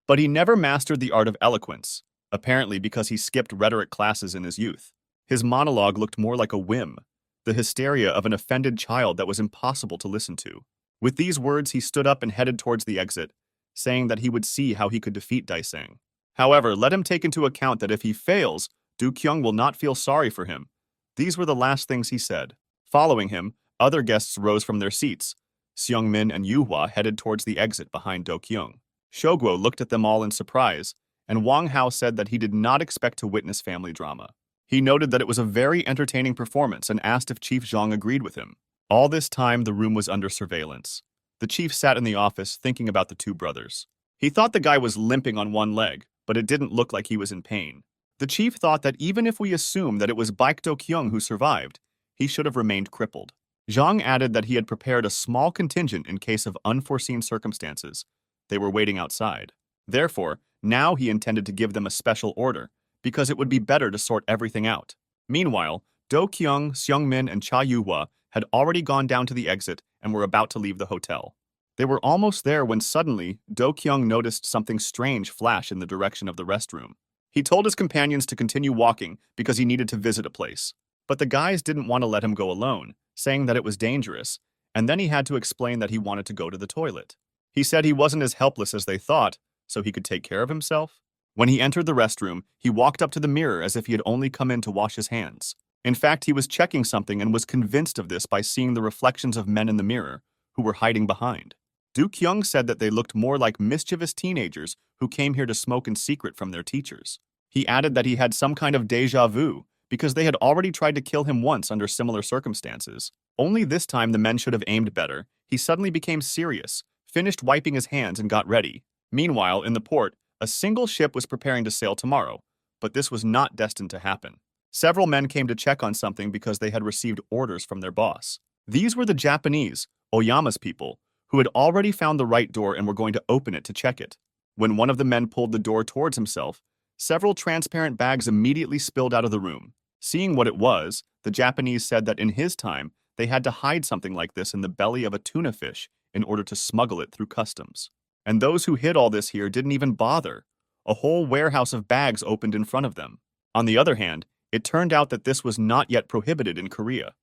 But he never mastered the art of eloquence, apparently because he skipped rhetoric classes in his youth. His monologue looked more like a whim, the hysteria of an offended child that was impossible to listen to. With these words, he stood up and headed towards the exit, saying that he would see how he could defeat Daesang. However, let him take into account that if he fails, Do Kyung will not feel sorry for him. These were the last things he said. Following him, other guests rose from their seats. Seungmin and Yuhua headed towards the exit behind Do Kyung. Shogo looked at them all in surprise, and Wang Hao said that he did not expect to witness family drama. He noted that it was a very entertaining performance and asked if Chief Zhang agreed with him. All this time, the room was under surveillance. The chief sat in the office thinking about the two brothers. He thought the guy was limping on one leg, but it didn't look like he was in pain. The chief thought that even if we assume that it was Baek Do Kyung who survived, he should have remained crippled. Zhang added that he had prepared a small contingent in case of unforeseen circumstances. They were waiting outside. Therefore, now he intended to give them a special order, because it would be better to sort everything out. Meanwhile, Do Kyung, Seungmin, and Cha Yuhua had already gone down to the exit and were about to leave the hotel. They were almost there when suddenly Do Kyung noticed something strange flash in the direction of the restroom. He told his companions to continue walking because he needed to visit a place. But the guys didn't want to let him go alone, saying that it was dangerous, and then he had to explain that he wanted to go to the toilet. He said he wasn't as helpless as they thought, so he could take care of himself. When he entered the restroom, he walked up to the mirror as if he had only come in to wash his hands. In fact, he was checking something and was convinced of this by seeing the reflections of men in the mirror, who were hiding behind. Do Kyung said that they looked more like mischievous teenagers who came here to smoke in secret from their teachers. He added that he had some kind of déjà vu, because they had already tried to kill him once under similar circumstances. Only this time the men should have aimed better. He suddenly became serious, finished wiping his hands and got ready. Meanwhile, in the port, A single ship was preparing to sail tomorrow, but this was not destined to happen. Several men came to check on something because they had received orders from their boss. These were the Japanese, Oyama's people, who had already found the right door and were going to open it to check it. When one of the men pulled the door towards himself, several transparent bags immediately spilled out of the room. Seeing what it was, the Japanese said that in his time, they had to hide something like this in the belly of a tuna fish in order to smuggle it through customs. And those who hid all this here didn't even bother. A whole warehouse of bags opened in front of them. On the other hand, it turned out that this was not yet prohibited in Korea.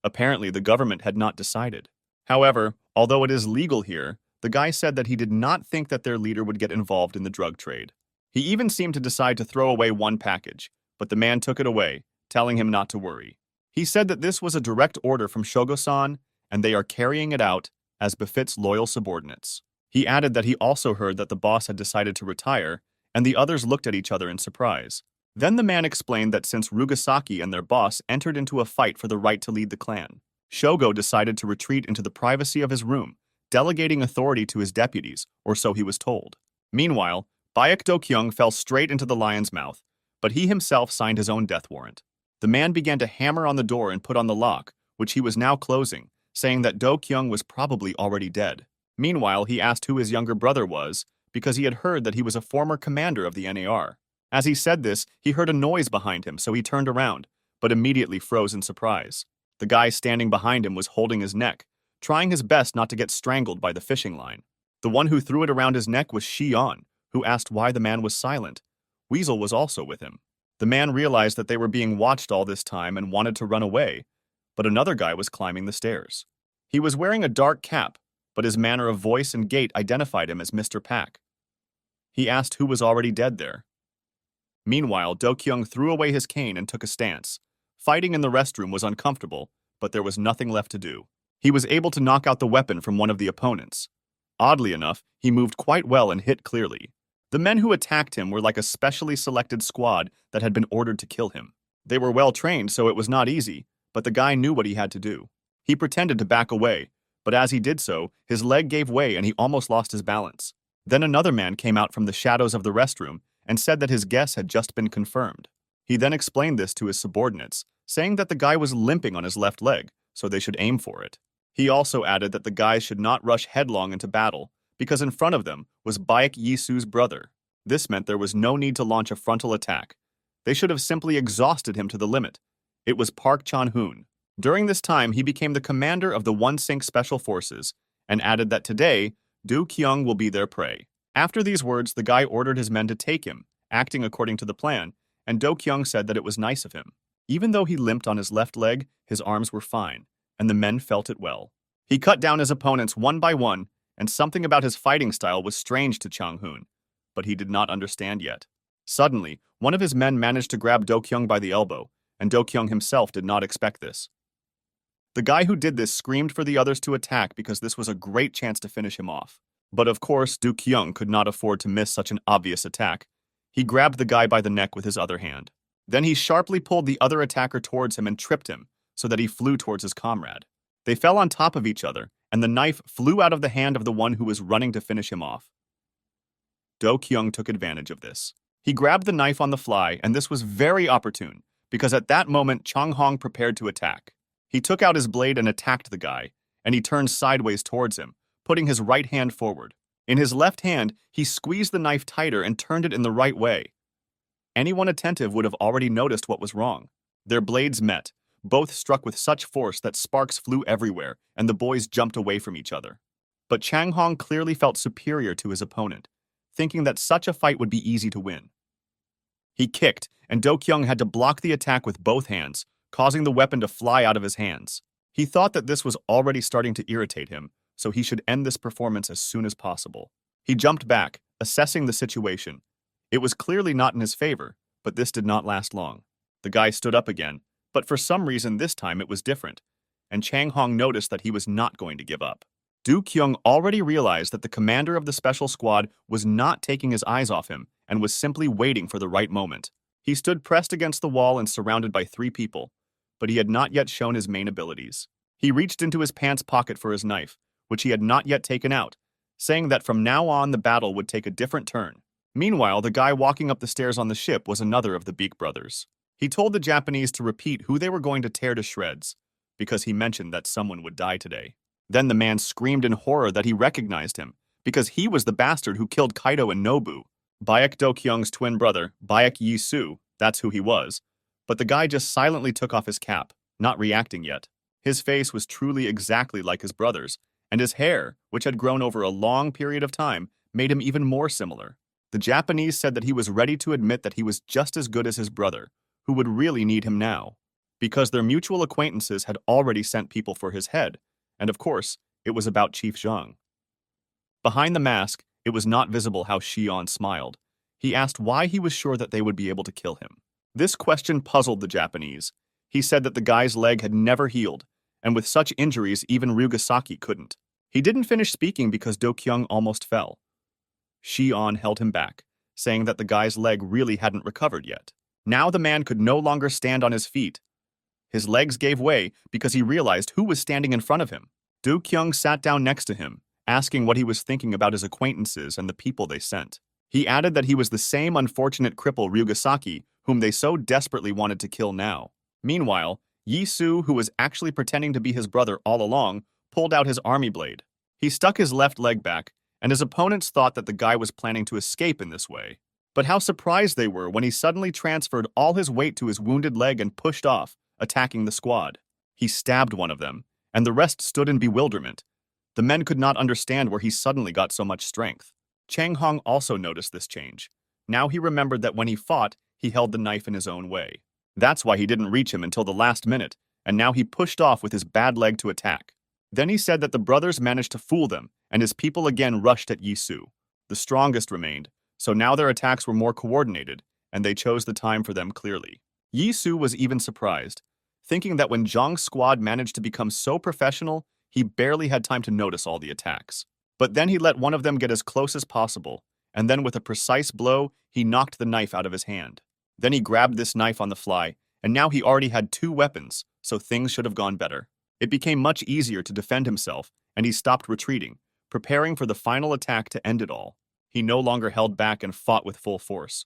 Apparently, the government had not decided. However, although it is legal here, the guy said that he did not think that their leader would get involved in the drug trade. He even seemed to decide to throw away one package, but the man took it away, telling him not to worry. He said that this was a direct order from Shogo-san, and they are carrying it out as befits loyal subordinates. He added that he also heard that the boss had decided to retire, and the others looked at each other in surprise. Then the man explained that since Rugasaki and their boss entered into a fight for the right to lead the clan, Shogo decided to retreat into the privacy of his room, delegating authority to his deputies, or so he was told. Meanwhile, Baek Do-kyung fell straight into the lion's mouth, but he himself signed his own death warrant. The man began to hammer on the door and put on the lock, which he was now closing, saying that Do-kyung was probably already dead. Meanwhile, he asked who his younger brother was, because he had heard that he was a former commander of the NAR. As he said this, he heard a noise behind him, so he turned around, but immediately froze in surprise. The guy standing behind him was holding his neck, trying his best not to get strangled by the fishing line. The one who threw it around his neck was Shion, who asked why the man was silent. Weasel was also with him. The man realized that they were being watched all this time and wanted to run away, but another guy was climbing the stairs. He was wearing a dark cap, but his manner of voice and gait identified him as Mr. Pak. He asked who was already dead there. Meanwhile, Do-kyung threw away his cane and took a stance. Fighting in the restroom was uncomfortable, but there was nothing left to do. He was able to knock out the weapon from one of the opponents. Oddly enough, he moved quite well and hit clearly. The men who attacked him were like a specially selected squad that had been ordered to kill him. They were well trained, so it was not easy, but the guy knew what he had to do. He pretended to back away, but as he did so, his leg gave way and he almost lost his balance. Then another man came out from the shadows of the restroom and said that his guess had just been confirmed. He then explained this to his subordinates, saying that the guy was limping on his left leg, so they should aim for it. He also added that the guys should not rush headlong into battle, because in front of them was Baek Yisu's brother. This meant there was no need to launch a frontal attack. They should have simply exhausted him to the limit. It was Park Chan-hoon. During this time, he became the commander of the One-Sink Special Forces, and added that today, Do-kyung will be their prey. After these words, the guy ordered his men to take him, acting according to the plan, and Do-kyung said that it was nice of him. Even though he limped on his left leg, his arms were fine, and the men felt it well. He cut down his opponents one by one, and something about his fighting style was strange to Chang-hoon, but he did not understand yet. Suddenly, one of his men managed to grab Do-kyung by the elbow, and Do-kyung himself did not expect this. The guy who did this screamed for the others to attack because this was a great chance to finish him off. But of course, Do-kyung could not afford to miss such an obvious attack. He grabbed the guy by the neck with his other hand. Then he sharply pulled the other attacker towards him and tripped him, so that he flew towards his comrade. They fell on top of each other, and the knife flew out of the hand of the one who was running to finish him off. Do-kyung took advantage of this. He grabbed the knife on the fly, and this was very opportune, because at that moment Chang-hong prepared to attack. He took out his blade and attacked the guy, and he turned sideways towards him, putting his right hand forward. In his left hand, he squeezed the knife tighter and turned it in the right way. Anyone attentive would have already noticed what was wrong. Their blades met, both struck with such force that sparks flew everywhere, and the boys jumped away from each other. But Chang-hong clearly felt superior to his opponent, thinking that such a fight would be easy to win. He kicked, and Do-kyung had to block the attack with both hands, causing the weapon to fly out of his hands. He thought that this was already starting to irritate him, so he should end this performance as soon as possible. He jumped back, assessing the situation. It was clearly not in his favor, but this did not last long. The guy stood up again, but for some reason this time it was different, and Chang-hong noticed that he was not going to give up. Do-kyung already realized that the commander of the special squad was not taking his eyes off him and was simply waiting for the right moment. He stood pressed against the wall and surrounded by 3 people, but he had not yet shown his main abilities. He reached into his pants pocket for his knife, which he had not yet taken out, saying that from now on the battle would take a different turn. Meanwhile, the guy walking up the stairs on the ship was another of the Beak brothers. He told the Japanese to repeat who they were going to tear to shreds, because he mentioned that someone would die today. Then the man screamed in horror that he recognized him, because he was the bastard who killed Kaido and Nobu. Baek Do-kyung's twin brother, Baek Yi-soo, that's who he was. But the guy just silently took off his cap, not reacting yet. His face was truly exactly like his brother's, and his hair, which had grown over a long period of time, made him even more similar. The Japanese said that he was ready to admit that he was just as good as his brother, who would really need him now, because their mutual acquaintances had already sent people for his head, and of course, it was about Chief Zhang. Behind the mask, it was not visible how Xion smiled. He asked why he was sure that they would be able to kill him. This question puzzled the Japanese. He said that the guy's leg had never healed, and with such injuries even Ryugasaki couldn't. He didn't finish speaking because Do-kyung almost fell. Xion held him back, saying that the guy's leg really hadn't recovered yet. Now the man could no longer stand on his feet. His legs gave way because he realized who was standing in front of him. Do-kyung sat down next to him, asking what he was thinking about his acquaintances and the people they sent. He added that he was the same unfortunate cripple Ryugasaki whom they so desperately wanted to kill now. Meanwhile, Yi-soo, who was actually pretending to be his brother all along, pulled out his army blade. He stuck his left leg back, and his opponents thought that the guy was planning to escape in this way. But how surprised they were when he suddenly transferred all his weight to his wounded leg and pushed off, attacking the squad. He stabbed one of them, and the rest stood in bewilderment. The men could not understand where he suddenly got so much strength. Chang Hong also noticed this change. Now he remembered that when he fought, he held the knife in his own way. That's why he didn't reach him until the last minute, and now he pushed off with his bad leg to attack. Then he said that the brothers managed to fool them, and his people again rushed at Yi-soo. The strongest remained, so now their attacks were more coordinated, and they chose the time for them clearly. Yi-soo was even surprised, thinking that when Zhang's squad managed to become so professional, he barely had time to notice all the attacks. But then he let one of them get as close as possible, and then with a precise blow, he knocked the knife out of his hand. Then he grabbed this knife on the fly, and now he already had 2 weapons, so things should have gone better. It became much easier to defend himself, and he stopped retreating, preparing for the final attack to end it all. He no longer held back and fought with full force.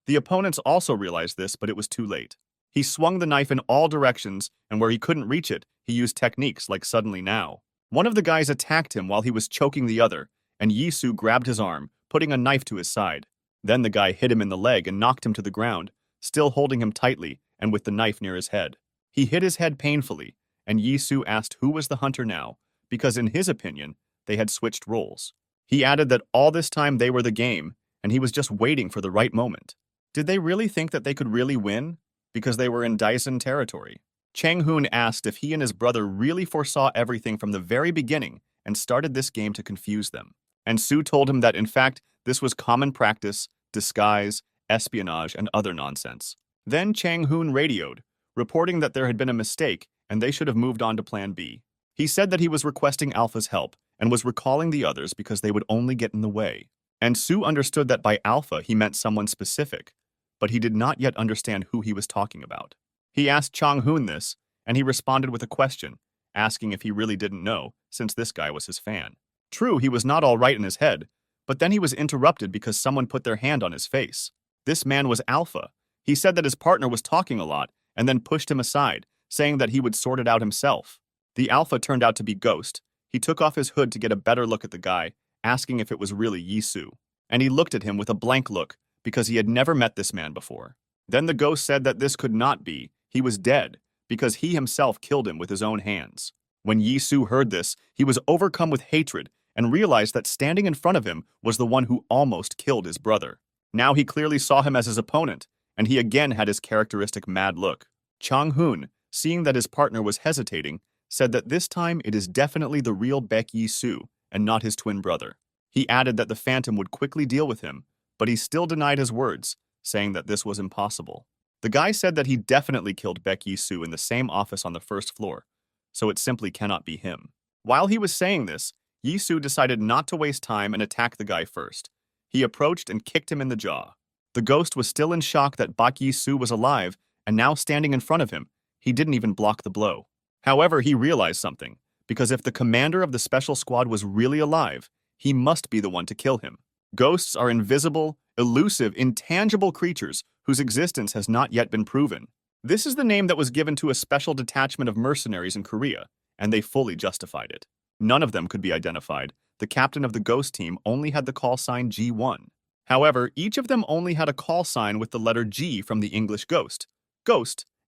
The opponents also realized this, but it was too late. He swung the knife in all directions, and where he couldn't reach it, he used techniques like Suddenly Now. One of the guys attacked him while he was choking the other, and Yi-soo grabbed his arm, putting a knife to his side. Then the guy hit him in the leg and knocked him to the ground, still holding him tightly and with the knife near his head. He hit his head painfully, and Yi-soo asked who was the hunter now, because in his opinion, they had switched roles. He added that all this time they were the game, and he was just waiting for the right moment. Did they really think that they could really win? Because they were in Daisen territory. Chang Hoon asked if he and his brother really foresaw everything from the very beginning and started this game to confuse them. And Su told him that in fact, this was common practice, disguise, espionage, and other nonsense. Then Chang Hoon radioed, reporting that there had been a mistake and they should have moved on to Plan B. He said that he was requesting Alpha's help and was recalling the others because they would only get in the way. And Su understood that by Alpha he meant someone specific, but he did not yet understand who he was talking about. He asked Chang Hoon this, and he responded with a question, asking if he really didn't know, since this guy was his fan. True, he was not all right in his head, but then he was interrupted because someone put their hand on his face. This man was Alpha. He said that his partner was talking a lot, and then pushed him aside, saying that he would sort it out himself. The Alpha turned out to be Ghost. He took off his hood to get a better look at the guy, asking if it was really Yi-soo. And he looked at him with a blank look, because he had never met this man before. Then the Ghost said that this could not be. He was dead, because he himself killed him with his own hands. When Yi-soo heard this, he was overcome with hatred and realized that standing in front of him was the one who almost killed his brother. Now he clearly saw him as his opponent, and he again had his characteristic mad look. Chang Hoon, seeing that his partner was hesitating, said that this time it is definitely the real Baek Yi-soo and not his twin brother. He added that the Phantom would quickly deal with him, but he still denied his words, saying that this was impossible. The guy said that he definitely killed Baek Yi-soo in the same office on the first floor, so it simply cannot be him. While he was saying this, Yi-soo decided not to waste time and attack the guy first. He approached and kicked him in the jaw. The Ghost was still in shock that Baek Yi-soo was alive, and now standing in front of him, he didn't even block the blow. However, he realized something, because if the commander of the special squad was really alive, he must be the one to kill him. Ghosts are invisible, elusive, intangible creatures whose existence has not yet been proven. This is the name that was given to a special detachment of mercenaries in Korea, and they fully justified it. None of them could be identified. The captain of the ghost team only had the call sign G1. However, each of them only had a call sign with the letter G from the English ghost,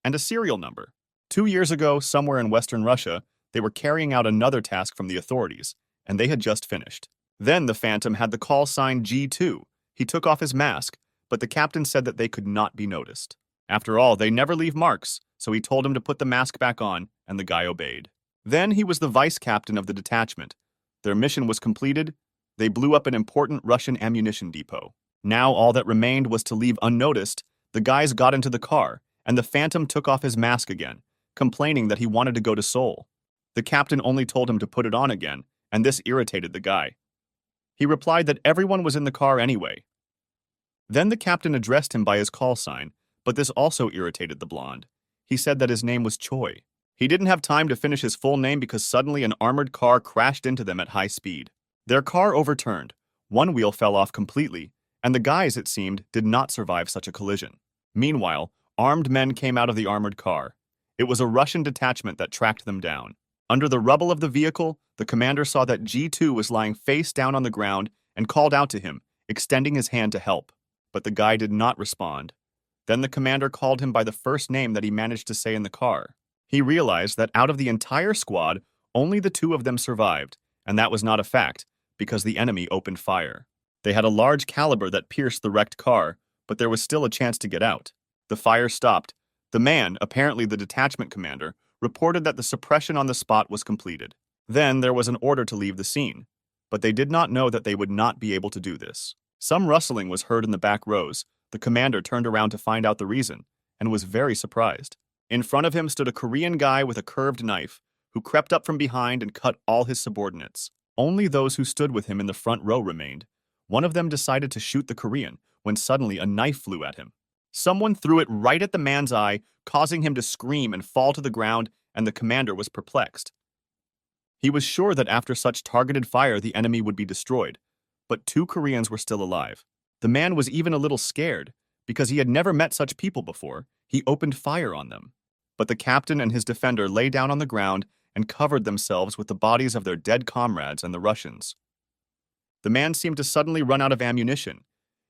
and a serial number. 2 years ago, somewhere in Western Russia, they were carrying out another task from the authorities, and they had just finished. Then the Phantom had the call sign G2. He took off his mask, but the captain said that they could not be noticed. After all, they never leave marks, so he told him to put the mask back on, and the guy obeyed. Then he was the vice captain of the detachment. Their mission was completed. They blew up an important Russian ammunition depot. Now all that remained was to leave unnoticed. The guys got into the car, and the Phantom took off his mask again, complaining that he wanted to go to Seoul. The captain only told him to put it on again, and this irritated the guy. He replied that everyone was in the car anyway. Then the captain addressed him by his call sign, but this also irritated the blonde. He said that his name was Choi. He didn't have time to finish his full name because suddenly an armored car crashed into them at high speed. Their car overturned, one wheel fell off completely, and the guys, it seemed, did not survive such a collision. Meanwhile, armed men came out of the armored car. It was a Russian detachment that tracked them down. Under the rubble of the vehicle, the commander saw that G2 was lying face down on the ground and called out to him, extending his hand to help. But the guy did not respond. Then the commander called him by the first name that he managed to say in the car. He realized that out of the entire squad, only the 2 of them survived, and that was not a fact, because the enemy opened fire. They had a large caliber that pierced the wrecked car, but there was still a chance to get out. The fire stopped. The man, apparently the detachment commander, reported that the suppression on the spot was completed. Then there was an order to leave the scene, but they did not know that they would not be able to do this. Some rustling was heard in the back rows. The commander turned around to find out the reason, and was very surprised. In front of him stood a Korean guy with a curved knife, who crept up from behind and cut all his subordinates. Only those who stood with him in the front row remained. One of them decided to shoot the Korean, when suddenly a knife flew at him. Someone threw it right at the man's eye, causing him to scream and fall to the ground, and the commander was perplexed. He was sure that after such targeted fire the enemy would be destroyed, but 2 Koreans were still alive. The man was even a little scared, because he had never met such people before. He opened fire on them. But the captain and his defender lay down on the ground and covered themselves with the bodies of their dead comrades and the Russians. The man seemed to suddenly run out of ammunition.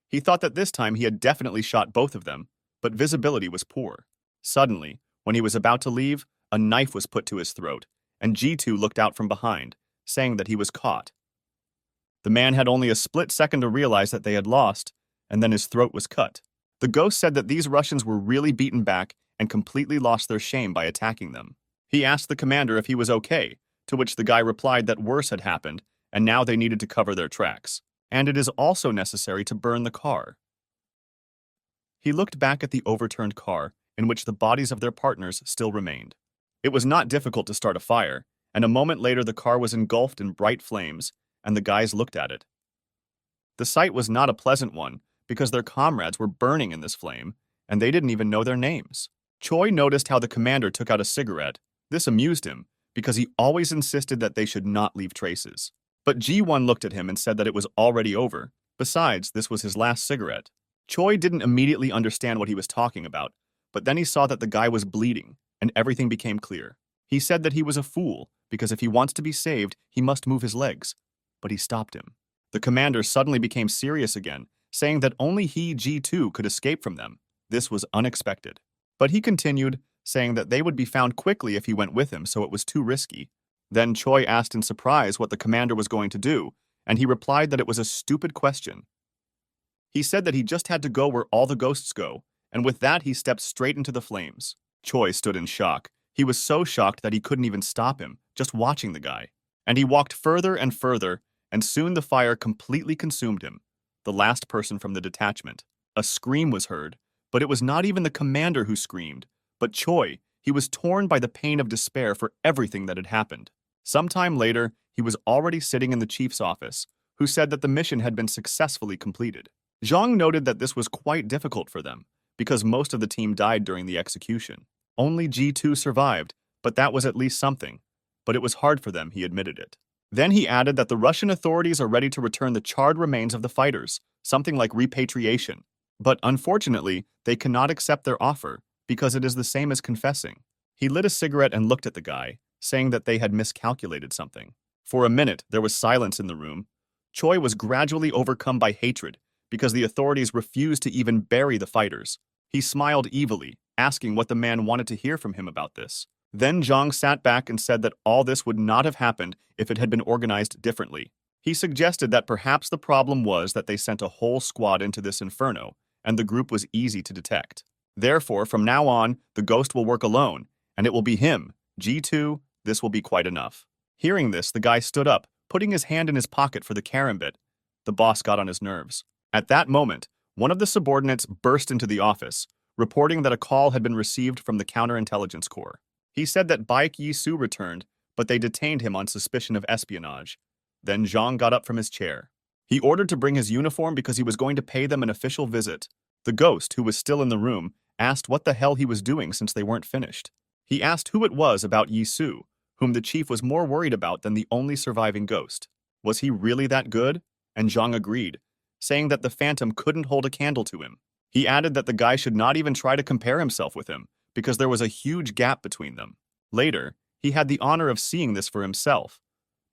He thought that this time he had definitely shot both of them, but visibility was poor. Suddenly, when he was about to leave, a knife was put to his throat, and G2 looked out from behind, saying that he was caught. The man had only a split second to realize that they had lost, and then his throat was cut. The ghost said that these Russians were really beaten back and completely lost their shame by attacking them. He asked the commander if he was okay, to which the guy replied that worse had happened, and now they needed to cover their tracks. And it is also necessary to burn the car. He looked back at the overturned car, in which the bodies of their partners still remained. It was not difficult to start a fire, and a moment later the car was engulfed in bright flames, and the guys looked at it. The sight was not a pleasant one, because their comrades were burning in this flame, and they didn't even know their names. Choi noticed how the commander took out a cigarette. This amused him, because he always insisted that they should not leave traces. But G1 looked at him and said that it was already over. Besides, this was his last cigarette. Choi didn't immediately understand what he was talking about, but then he saw that the guy was bleeding, and everything became clear. He said that he was a fool, because if he wants to be saved, he must move his legs. But he stopped him. The commander suddenly became serious again, saying that only he, G2, could escape from them. This was unexpected. But he continued, saying that they would be found quickly if he went with him, so it was too risky. Then Choi asked in surprise what the commander was going to do, and he replied that it was a stupid question. He said that he just had to go where all the ghosts go, and with that he stepped straight into the flames. Choi stood in shock. He was so shocked that he couldn't even stop him, just watching the guy. And he walked further and further, and soon the fire completely consumed him, the last person from the detachment. A scream was heard, but it was not even the commander who screamed, but Choi. He was torn by the pain of despair for everything that had happened. Sometime later, he was already sitting in the chief's office, who said that the mission had been successfully completed. Zhang noted that this was quite difficult for them, because most of the team died during the execution. Only G2 survived, but that was at least something. But it was hard for them, he admitted it. Then he added that the Russian authorities are ready to return the charred remains of the fighters, something like repatriation. But unfortunately, they cannot accept their offer because it is the same as confessing. He lit a cigarette and looked at the guy, saying that they had miscalculated something. For a minute, there was silence in the room. Choi was gradually overcome by hatred because the authorities refused to even bury the fighters. He smiled evilly, asking what the man wanted to hear from him about this. Then Zhang sat back and said that all this would not have happened if it had been organized differently. He suggested that perhaps the problem was that they sent a whole squad into this inferno, and the group was easy to detect. Therefore, from now on, the ghost will work alone, and it will be him, G2, this will be quite enough. Hearing this, the guy stood up, putting his hand in his pocket for the karambit. The boss got on his nerves. At that moment, one of the subordinates burst into the office, reporting that a call had been received from the Counterintelligence Corps. He said that Baek Yi-soo returned, but they detained him on suspicion of espionage. Then Zhang got up from his chair. He ordered to bring his uniform because he was going to pay them an official visit. The ghost, who was still in the room, asked what the hell he was doing since they weren't finished. He asked who it was about Yi-soo, whom the chief was more worried about than the only surviving ghost. Was he really that good? And Zhang agreed, saying that the phantom couldn't hold a candle to him. He added that the guy should not even try to compare himself with him, because there was a huge gap between them. Later, he had the honor of seeing this for himself.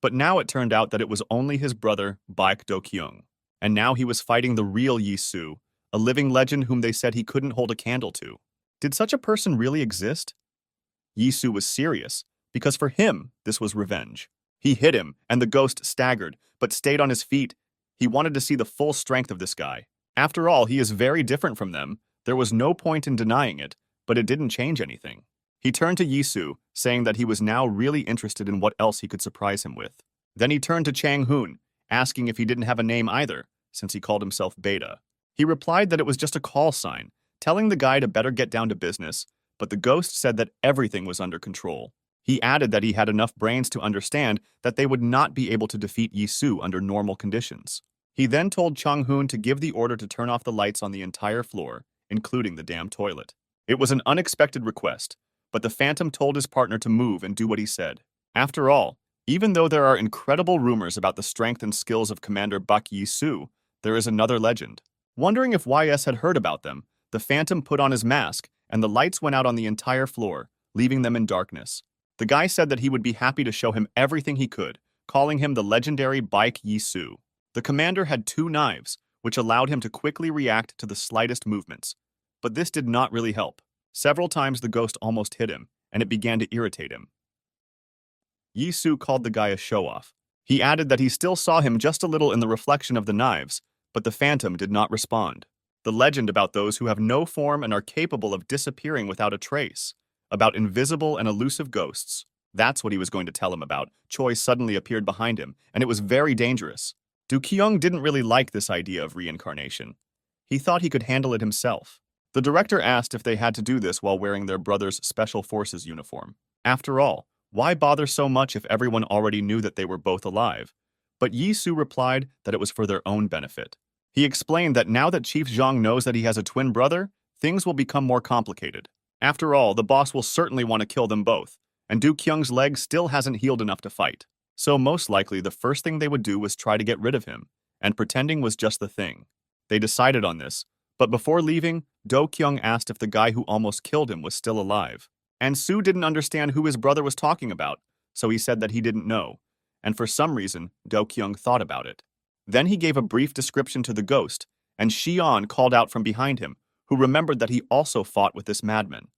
But now it turned out that it was only his brother, Baek Do-kyung. And now he was fighting the real Yi-soo, a living legend whom they said he couldn't hold a candle to. Did such a person really exist? Yi-soo was serious, because for him, this was revenge. He hit him, and the ghost staggered, but stayed on his feet. He wanted to see the full strength of this guy. After all, he is very different from them. There was no point in denying it, but it didn't change anything. He turned to Yi-soo, saying that he was now really interested in what else he could surprise him with. Then he turned to Chang-hoon, asking if he didn't have a name either, since he called himself Beta. He replied that it was just a call sign, telling the guy to better get down to business, but the ghost said that everything was under control. He added that he had enough brains to understand that they would not be able to defeat Yi-soo under normal conditions. He then told Chang-hoon to give the order to turn off the lights on the entire floor, including the damn toilet. It was an unexpected request, but the Phantom told his partner to move and do what he said. After all, even though there are incredible rumors about the strength and skills of Commander Baek Yi-soo, there is another legend. Wondering if YS had heard about them, the Phantom put on his mask, and the lights went out on the entire floor, leaving them in darkness. The guy said that he would be happy to show him everything he could, calling him the legendary Baek Yi-soo. The commander had 2 knives, which allowed him to quickly react to the slightest movements. But this did not really help. Several times the ghost almost hit him, and it began to irritate him. Yi-soo called the guy a show-off. He added that he still saw him just a little in the reflection of the knives, but the Phantom did not respond. The legend about those who have no form and are capable of disappearing without a trace. About invisible and elusive ghosts. That's what he was going to tell him about. Choi suddenly appeared behind him, and it was very dangerous. Do-kyung didn't really like this idea of reincarnation. He thought he could handle it himself. The director asked if they had to do this while wearing their brother's Special Forces uniform. After all, why bother so much if everyone already knew that they were both alive? But Yi-soo replied that it was for their own benefit. He explained that now that Chief Zhang knows that he has a twin brother, things will become more complicated. After all, the boss will certainly want to kill them both, and Do-kyung's leg still hasn't healed enough to fight. So most likely the first thing they would do was try to get rid of him, and pretending was just the thing. They decided on this, but before leaving, Do-kyung asked if the guy who almost killed him was still alive. And Soo didn't understand who his brother was talking about, so he said that he didn't know, and for some reason, Do-kyung thought about it. Then he gave a brief description to the ghost, and Shion called out from behind him, who remembered that he also fought with this madman.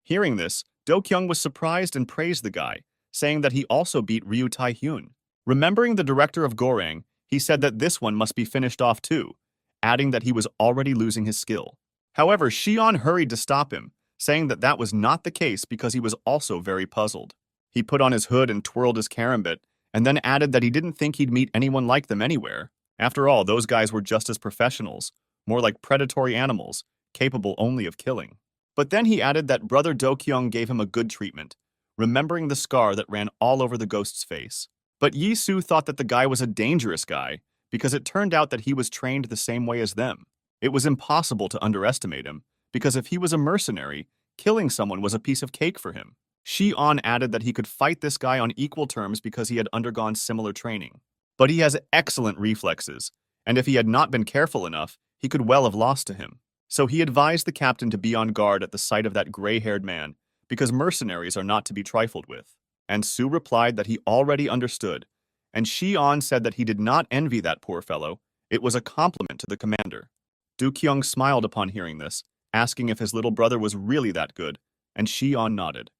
Hearing this, Do-kyung was surprised and praised the guy, saying that he also beat Ryu Tai-hyun. Remembering the director of Gorang, he said that this one must be finished off too, adding that he was already losing his skill. However, Shion hurried to stop him, saying that that was not the case because he was also very puzzled. He put on his hood and twirled his karambit, and then added that he didn't think he'd meet anyone like them anywhere. After all, those guys were just as professionals, more like predatory animals, capable only of killing. But then he added that brother Do-kyung gave him a good treatment, remembering the scar that ran all over the ghost's face. But Yi-soo thought that the guy was a dangerous guy, because it turned out that he was trained the same way as them. It was impossible to underestimate him, because if he was a mercenary, killing someone was a piece of cake for him. Shi-on added that he could fight this guy on equal terms because he had undergone similar training. But he has excellent reflexes, and if he had not been careful enough, he could well have lost to him. So he advised the captain to be on guard at the sight of that gray-haired man, because mercenaries are not to be trifled with. And Su replied that he already understood, and Shi-on said that he did not envy that poor fellow. It was a compliment to the commander. Du Kyung smiled upon hearing this, asking if his little brother was really that good, and Shi-on nodded.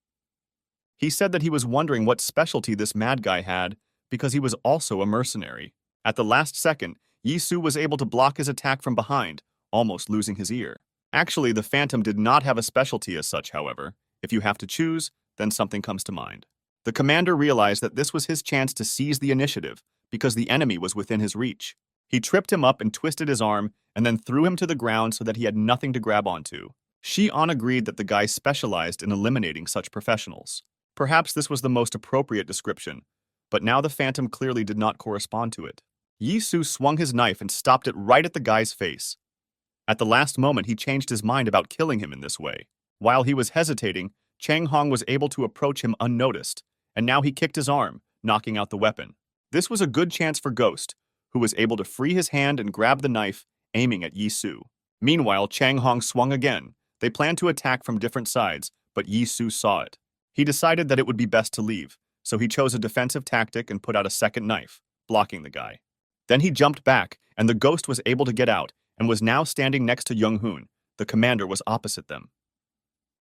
He said that he was wondering what specialty this mad guy had, because he was also a mercenary. At the last second, Yi-Su was able to block his attack from behind, almost losing his ear. Actually, the Phantom did not have a specialty as such, however. If you have to choose, then something comes to mind. The commander realized that this was his chance to seize the initiative, because the enemy was within his reach. He tripped him up and twisted his arm, and then threw him to the ground so that he had nothing to grab onto. Shi-on agreed that the guy specialized in eliminating such professionals. Perhaps this was the most appropriate description, but now the Phantom clearly did not correspond to it. Yi-Su swung his knife and stopped it right at the guy's face. At the last moment, he changed his mind about killing him in this way. While he was hesitating, Chang Hong was able to approach him unnoticed, and now he kicked his arm, knocking out the weapon. This was a good chance for Ghost, who was able to free his hand and grab the knife, aiming at Yi-Su. Meanwhile, Chang Hong swung again. They planned to attack from different sides, but Yi-Su saw it. He decided that it would be best to leave, so he chose a defensive tactic and put out a second knife, blocking the guy. Then he jumped back, and the Ghost was able to get out, and was now standing next to Young-hoon. The commander was opposite them.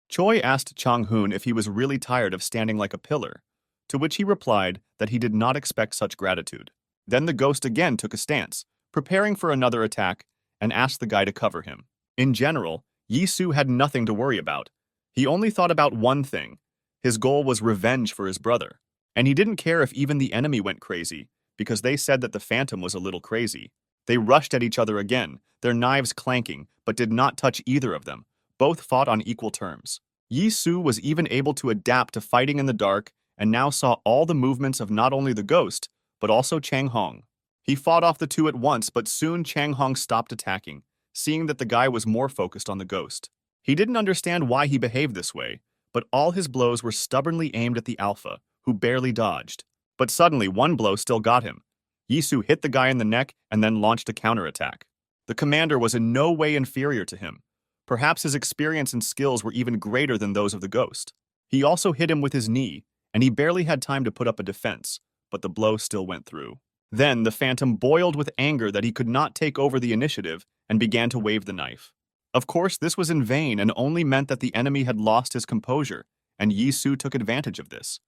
Choi asked Chang-hoon if he was really tired of standing like a pillar, to which he replied that he did not expect such gratitude. Then the Ghost again took a stance, preparing for another attack, and asked the guy to cover him. In general, Yi-Su had nothing to worry about. He only thought about one thing. His goal was revenge for his brother. And he didn't care if even the enemy went crazy, because they said that the Phantom was a little crazy. They rushed at each other again, their knives clanking, but did not touch either of them. Both fought on equal terms. Yi-Su was even able to adapt to fighting in the dark and now saw all the movements of not only the Ghost, but also Chang Hong. He fought off the two at once, but soon Chang Hong stopped attacking, seeing that the guy was more focused on the Ghost. He didn't understand why he behaved this way, but all his blows were stubbornly aimed at the Alpha, who barely dodged. But suddenly, one blow still got him. Yi-Su hit the guy in the neck and then launched a counterattack. The commander was in no way inferior to him. Perhaps his experience and skills were even greater than those of the Ghost. He also hit him with his knee, and he barely had time to put up a defense, but the blow still went through. Then the Phantom boiled with anger that he could not take over the initiative and began to wave the knife. Of course, this was in vain and only meant that the enemy had lost his composure, and Yi-Su took advantage of this.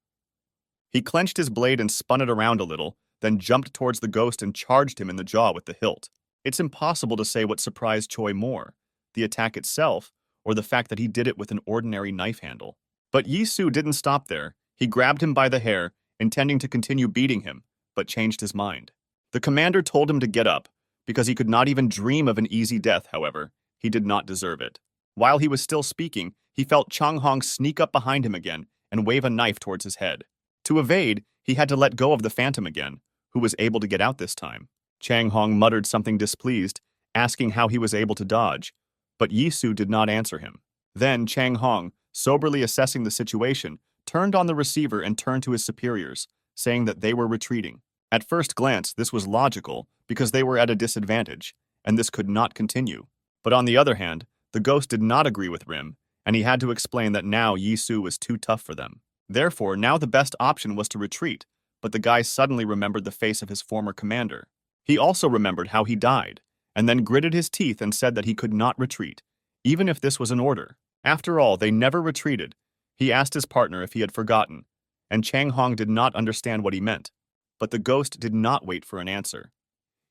He clenched his blade and spun it around a little, then jumped towards the Ghost and charged him in the jaw with the hilt. It's impossible to say what surprised Choi more, the attack itself, or the fact that he did it with an ordinary knife handle. But Yi-Su didn't stop there. He grabbed him by the hair, intending to continue beating him, but changed his mind. The commander told him to get up, because he could not even dream of an easy death, however. He did not deserve it. While he was still speaking, he felt Chang Hong sneak up behind him again and wave a knife towards his head. To evade, he had to let go of the Phantom again, who was able to get out this time. Chang Hong muttered something displeased, asking how he was able to dodge, but Yi-Su did not answer him. Then Chang Hong, soberly assessing the situation, turned on the receiver and turned to his superiors, saying that they were retreating. At first glance, this was logical, because they were at a disadvantage, and this could not continue. But on the other hand, the Ghost did not agree with Rim, and he had to explain that now Yi-Su was too tough for them. Therefore, now the best option was to retreat, but the guy suddenly remembered the face of his former commander. He also remembered how he died, and then gritted his teeth and said that he could not retreat, even if this was an order. After all, they never retreated. He asked his partner if he had forgotten, and Chang Hong did not understand what he meant. But the Ghost did not wait for an answer.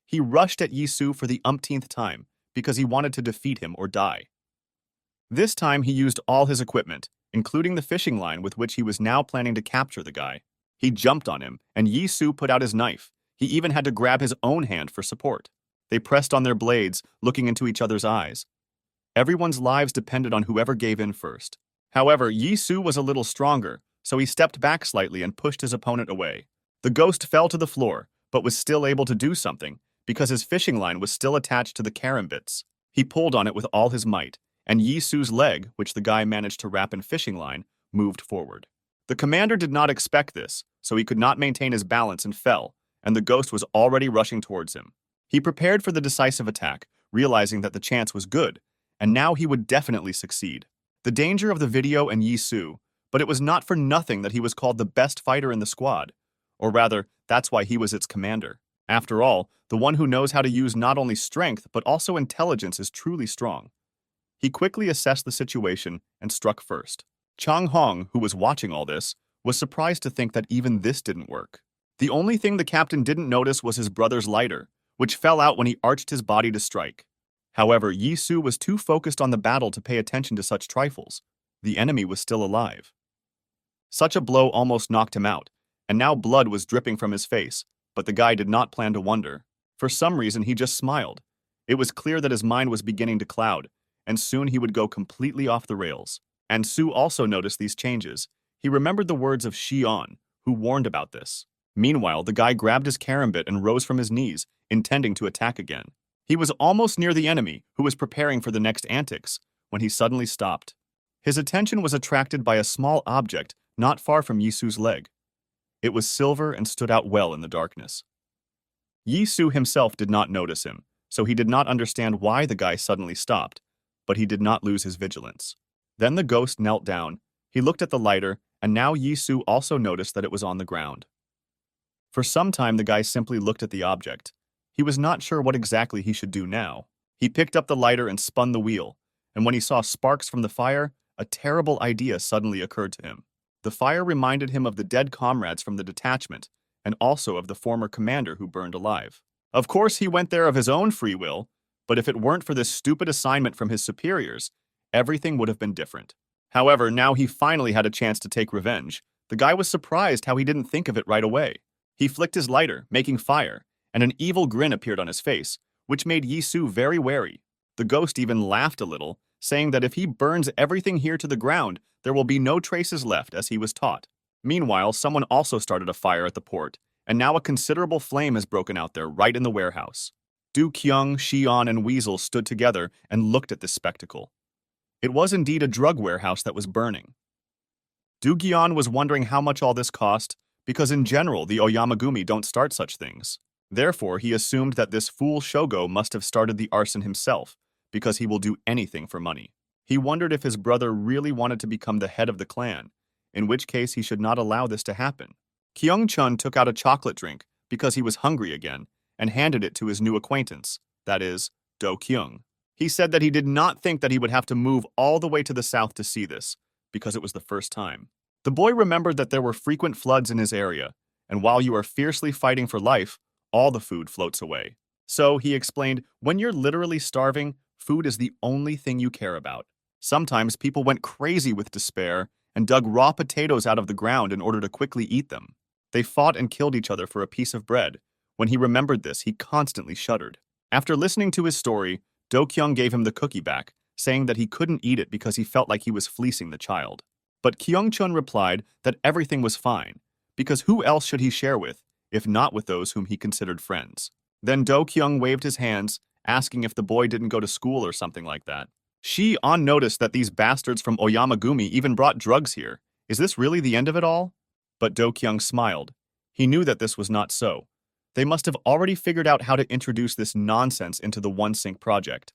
He rushed at Yi-Su for the umpteenth time, because he wanted to defeat him or die. This time he used all his equipment, including the fishing line with which he was now planning to capture the guy. He jumped on him, and Yi-Su put out his knife. He even had to grab his own hand for support. They pressed on their blades, looking into each other's eyes. Everyone's lives depended on whoever gave in first. However, Yi-Su was a little stronger, so he stepped back slightly and pushed his opponent away. The Ghost fell to the floor, but was still able to do something, because his fishing line was still attached to the karambits. He pulled on it with all his might, and Yi-Su's leg, which the guy managed to wrap in fishing line, moved forward. The commander did not expect this, so he could not maintain his balance and fell, and the ghost was already rushing towards him. He prepared for the decisive attack, realizing that the chance was good, and now he would definitely succeed. The danger of the video and Yi Su, but it was not for nothing that he was called the best fighter in the squad. Or rather, that's why he was its commander. After all, the one who knows how to use not only strength but also intelligence is truly strong. He quickly assessed the situation and struck first. Chang Hong, who was watching all this, was surprised to think that even this didn't work. The only thing the captain didn't notice was his brother's lighter, which fell out when he arched his body to strike. However, Yi Su was too focused on the battle to pay attention to such trifles. The enemy was still alive. Such a blow almost knocked him out, and now blood was dripping from his face, but the guy did not plan to wonder. For some reason, he just smiled. It was clear that his mind was beginning to cloud, and soon he would go completely off the rails. And Su also noticed these changes. He remembered the words of Xi'an, who warned about this. Meanwhile, the guy grabbed his karambit and rose from his knees, intending to attack again. He was almost near the enemy, who was preparing for the next antics, when he suddenly stopped. His attention was attracted by a small object not far from Yi Su's leg. It was silver and stood out well in the darkness. Yi Su himself did not notice him, so he did not understand why the guy suddenly stopped, but he did not lose his vigilance. Then the ghost knelt down, he looked at the lighter, and now Yi Su also noticed that it was on the ground. For some time the guy simply looked at the object. He was not sure what exactly he should do now. He picked up the lighter and spun the wheel, and when he saw sparks from the fire, a terrible idea suddenly occurred to him. The fire reminded him of the dead comrades from the detachment, and also of the former commander who burned alive. Of course, he went there of his own free will, but if it weren't for this stupid assignment from his superiors, everything would have been different. However, now he finally had a chance to take revenge. The guy was surprised how he didn't think of it right away. He flicked his lighter, making fire, and an evil grin appeared on his face, which made Yi Su very wary. The ghost even laughed a little, saying that if he burns everything here to the ground, there will be no traces left, as he was taught. Meanwhile, someone also started a fire at the port, and now a considerable flame has broken out there right in the warehouse. Du Kyung, Xi'an, and Weasel stood together and looked at this spectacle. It was indeed a drug warehouse that was burning. Du Gyan was wondering how much all this cost, because in general the Oyamagumi don't start such things. Therefore, he assumed that this fool Shogo must have started the arson himself, because he will do anything for money. He wondered if his brother really wanted to become the head of the clan, in which case he should not allow this to happen. Kyung-chun took out a chocolate drink, because he was hungry again, and handed it to his new acquaintance, that is, Do Kyung. He said that he did not think that he would have to move all the way to the south to see this, because it was the first time. The boy remembered that there were frequent floods in his area, and while you are fiercely fighting for life, all the food floats away. So, he explained, when you're literally starving, food is the only thing you care about. Sometimes people went crazy with despair and dug raw potatoes out of the ground in order to quickly eat them. They fought and killed each other for a piece of bread. When he remembered this, he constantly shuddered. After listening to his story, Do Kyung gave him the cookie back, saying that he couldn't eat it because he felt like he was fleecing the child. But Kyung-chun replied that everything was fine, because who else should he share with, if not with those whom he considered friends? Then Do Kyung waved his hands, asking if the boy didn't go to school or something like that. Shi-an noticed that these bastards from Oyamagumi even brought drugs here. Is this really the end of it all? But Do Kyung smiled. He knew that this was not so. They must have already figured out how to introduce this nonsense into the One Sync project.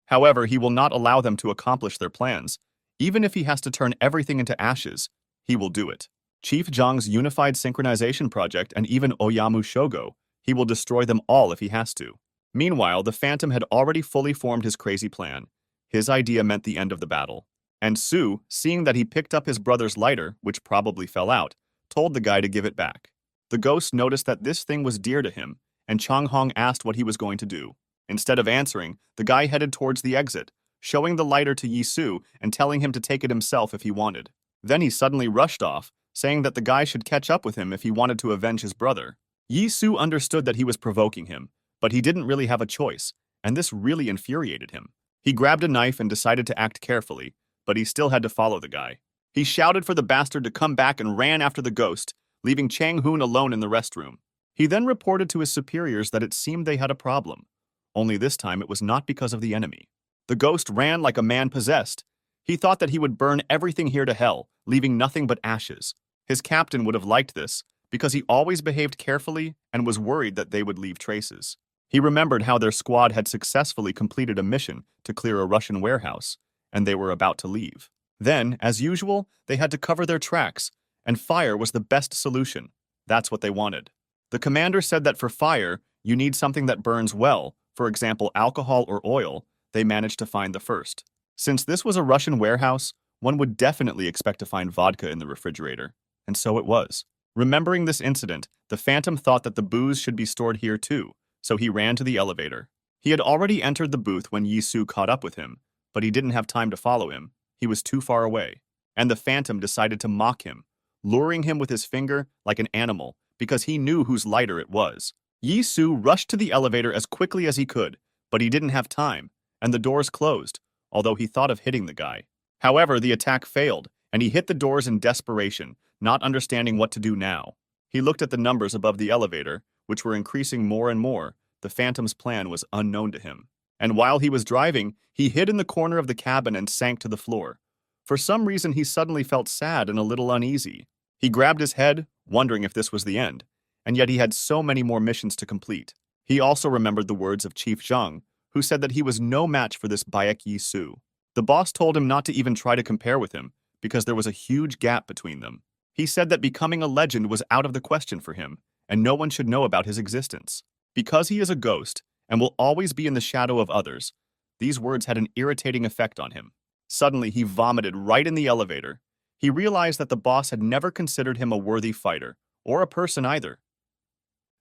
However, he will not allow them to accomplish their plans. Even if he has to turn everything into ashes, he will do it. Chief Zhang's Unified Synchronization Project and even Oyamu Shogo, he will destroy them all if he has to. Meanwhile, the Phantom had already fully formed his crazy plan. His idea meant the end of the battle. And Su, seeing that he picked up his brother's lighter, which probably fell out, told the guy to give it back. The ghost noticed that this thing was dear to him, and Chang Hong asked what he was going to do. Instead of answering, the guy headed towards the exit, showing the lighter to Yi Su and telling him to take it himself if he wanted. Then he suddenly rushed off, saying that the guy should catch up with him if he wanted to avenge his brother. Yi Su understood that he was provoking him, but he didn't really have a choice, and this really infuriated him. He grabbed a knife and decided to act carefully, but he still had to follow the guy. He shouted for the bastard to come back and ran after the ghost, leaving Chang Hoon alone in the restroom. He then reported to his superiors that it seemed they had a problem. Only this time it was not because of the enemy. The ghost ran like a man possessed. He thought that he would burn everything here to hell, leaving nothing but ashes. His captain would have liked this, because he always behaved carefully and was worried that they would leave traces. He remembered how their squad had successfully completed a mission to clear a Russian warehouse, and they were about to leave. Then, as usual, they had to cover their tracks, and fire was the best solution. That's what they wanted. The commander said that for fire, you need something that burns well, for example alcohol or oil. They managed to find the first. Since this was a Russian warehouse, one would definitely expect to find vodka in the refrigerator. And so it was. Remembering this incident, the Phantom thought that the booze should be stored here too, so he ran to the elevator. He had already entered the booth when Yisu caught up with him, but he didn't have time to follow him. He was too far away. And the Phantom decided to mock him, luring him with his finger like an animal because he knew whose lighter it was. Yisu rushed to the elevator as quickly as he could, but he didn't have time, and the doors closed, although he thought of hitting the guy. However, the attack failed, and he hit the doors in desperation, not understanding what to do now. He looked at the numbers above the elevator, which were increasing more and more. The Phantom's plan was unknown to him. And while he was driving, he hid in the corner of the cabin and sank to the floor. For some reason, he suddenly felt sad and a little uneasy. He grabbed his head, wondering if this was the end, and yet he had so many more missions to complete. He also remembered the words of Chief Zhang, who said that he was no match for this Bayek Yisu. The boss told him not to even try to compare with him, because there was a huge gap between them. He said that becoming a legend was out of the question for him, and no one should know about his existence. Because he is a ghost, and will always be in the shadow of others, these words had an irritating effect on him. Suddenly, he vomited right in the elevator. He realized that the boss had never considered him a worthy fighter, or a person either.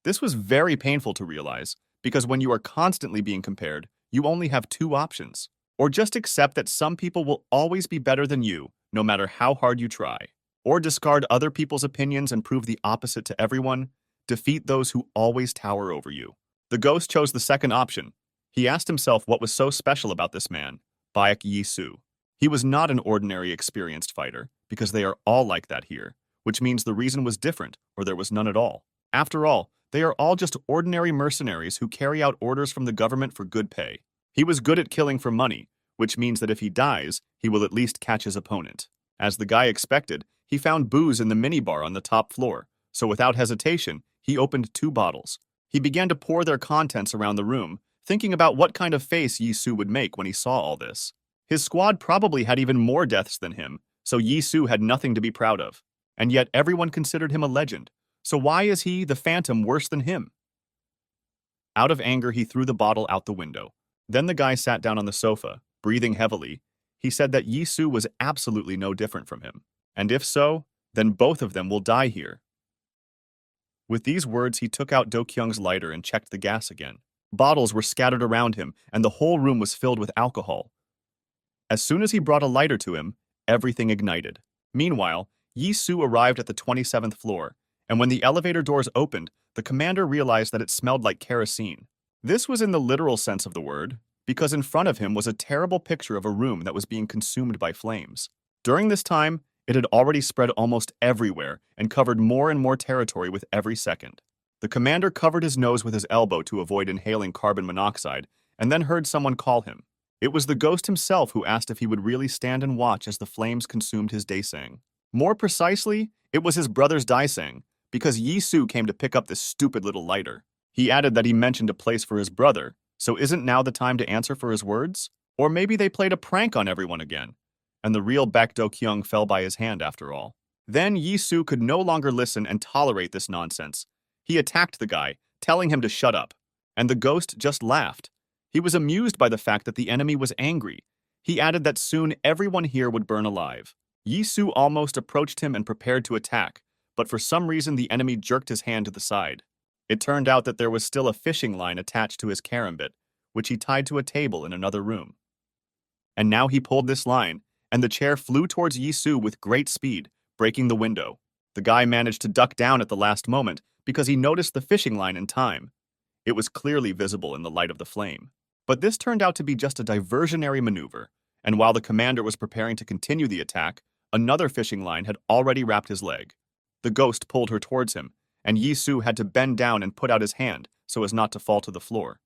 This was very painful to realize, because when you are constantly being compared, you only have two options. Or just accept that some people will always be better than you, no matter how hard you try. Or discard other people's opinions and prove the opposite to everyone. Defeat those who always tower over you. The ghost chose the second option. He asked himself what was so special about this man, Bayek Yisu. He was not an ordinary experienced fighter, because they are all like that here, which means the reason was different, or there was none at all. After all, they are all just ordinary mercenaries who carry out orders from the government for good pay. He was good at killing for money, which means that if he dies, he will at least catch his opponent. As the guy expected, he found booze in the minibar on the top floor, so without hesitation, he opened 2 bottles. He began to pour their contents around the room, thinking about what kind of face Yisu would make when he saw all this. His squad probably had even more deaths than him, so Yisu had nothing to be proud of. And yet everyone considered him a legend. So why is he, the Phantom, worse than him? Out of anger, he threw the bottle out the window. Then the guy sat down on the sofa, breathing heavily. He said that Yisu was absolutely no different from him. And if so, then both of them will die here. With these words, he took out Do Kyung's lighter and checked the gas again. Bottles were scattered around him, and the whole room was filled with alcohol. As soon as he brought a lighter to him, everything ignited. Meanwhile, Yisu arrived at the 27th floor, and when the elevator doors opened, the commander realized that it smelled like kerosene. This was in the literal sense of the word, because in front of him was a terrible picture of a room that was being consumed by flames. During this time, it had already spread almost everywhere and covered more and more territory with every second. The commander covered his nose with his elbow to avoid inhaling carbon monoxide, and then heard someone call him. It was the ghost himself who asked if he would really stand and watch as the flames consumed his daesang. More precisely, it was his brother's daesang, because Yisu came to pick up this stupid little lighter. He added that he mentioned a place for his brother, so isn't now the time to answer for his words? Or maybe they played a prank on everyone again, and the real Baek Do-kyung fell by his hand after all. Then Yisu could no longer listen and tolerate this nonsense. He attacked the guy, telling him to shut up, and the ghost just laughed. He was amused by the fact that the enemy was angry. He added that soon everyone here would burn alive. Yisu almost approached him and prepared to attack, but for some reason the enemy jerked his hand to the side. It turned out that there was still a fishing line attached to his karambit, which he tied to a table in another room. And now he pulled this line, and the chair flew towards Yisu with great speed, breaking the window. The guy managed to duck down at the last moment because he noticed the fishing line in time. It was clearly visible in the light of the flame. But this turned out to be just a diversionary maneuver, and while the commander was preparing to continue the attack, another fishing line had already wrapped his leg. The ghost pulled her towards him, and Yisu had to bend down and put out his hand so as not to fall to the floor.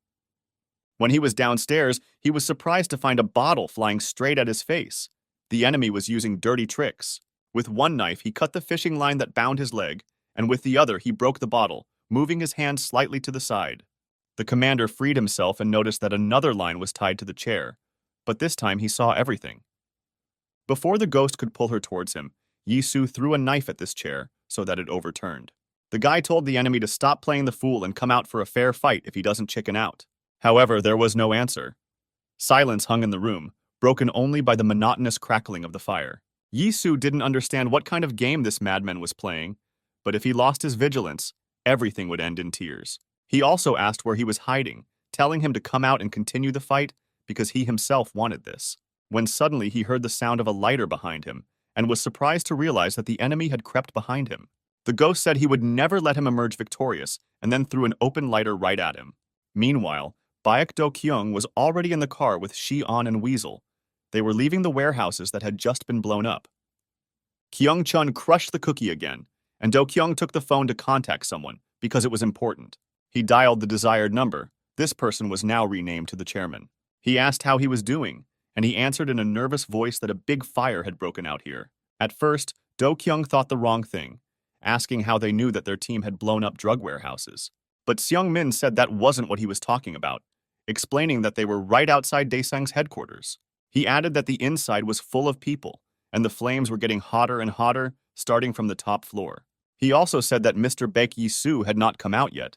When he was downstairs, he was surprised to find a bottle flying straight at his face. The enemy was using dirty tricks. With one knife, he cut the fishing line that bound his leg, and with the other, he broke the bottle, moving his hand slightly to the side. The commander freed himself and noticed that another line was tied to the chair, but this time he saw everything. Before the ghost could pull her towards him, Yisu threw a knife at this chair so that it overturned. The guy told the enemy to stop playing the fool and come out for a fair fight if he doesn't chicken out. However, there was no answer. Silence hung in the room, broken only by the monotonous crackling of the fire. Yisu didn't understand what kind of game this madman was playing, but if he lost his vigilance, everything would end in tears. He also asked where he was hiding, telling him to come out and continue the fight because he himself wanted this. When suddenly he heard the sound of a lighter behind him and was surprised to realize that the enemy had crept behind him. The ghost said he would never let him emerge victorious and then threw an open lighter right at him. Meanwhile, Baek Do-kyung was already in the car with Shi-on and Weasel. They were leaving the warehouses that had just been blown up. Kyung-chun crushed the cookie again, and Do-kyung took the phone to contact someone because it was important. He dialed the desired number. This person was now renamed to the chairman. He asked how he was doing, and he answered in a nervous voice that a big fire had broken out here. At first, Do-kyung thought the wrong thing, asking how they knew that their team had blown up drug warehouses. But Seung-min said that wasn't what he was talking about, explaining that they were right outside Daesang's headquarters. He added that the inside was full of people, and the flames were getting hotter and hotter, starting from the top floor. He also said that Mr. Baek Yi-soo had not come out yet,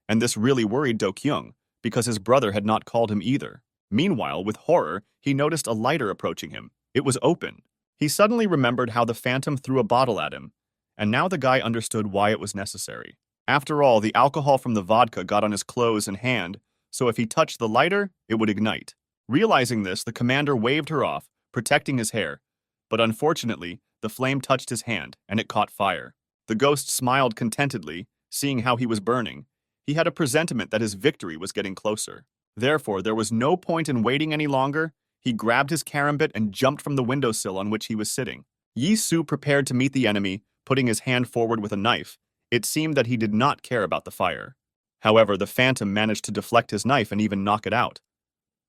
and this really worried Do-kyung, because his brother had not called him either. Meanwhile, with horror, he noticed a lighter approaching him. It was open. He suddenly remembered how the phantom threw a bottle at him, and now the guy understood why it was necessary. After all, the alcohol from the vodka got on his clothes and hand, so if he touched the lighter, it would ignite. Realizing this, the commander waved her off, protecting his hair, but unfortunately, the flame touched his hand, and it caught fire. The ghost smiled contentedly, seeing how he was burning. He had a presentiment that his victory was getting closer. Therefore, there was no point in waiting any longer. He grabbed his karambit and jumped from the windowsill on which he was sitting. Yi-soo prepared to meet the enemy, putting his hand forward with a knife. It seemed that he did not care about the fire. However, the phantom managed to deflect his knife and even knock it out.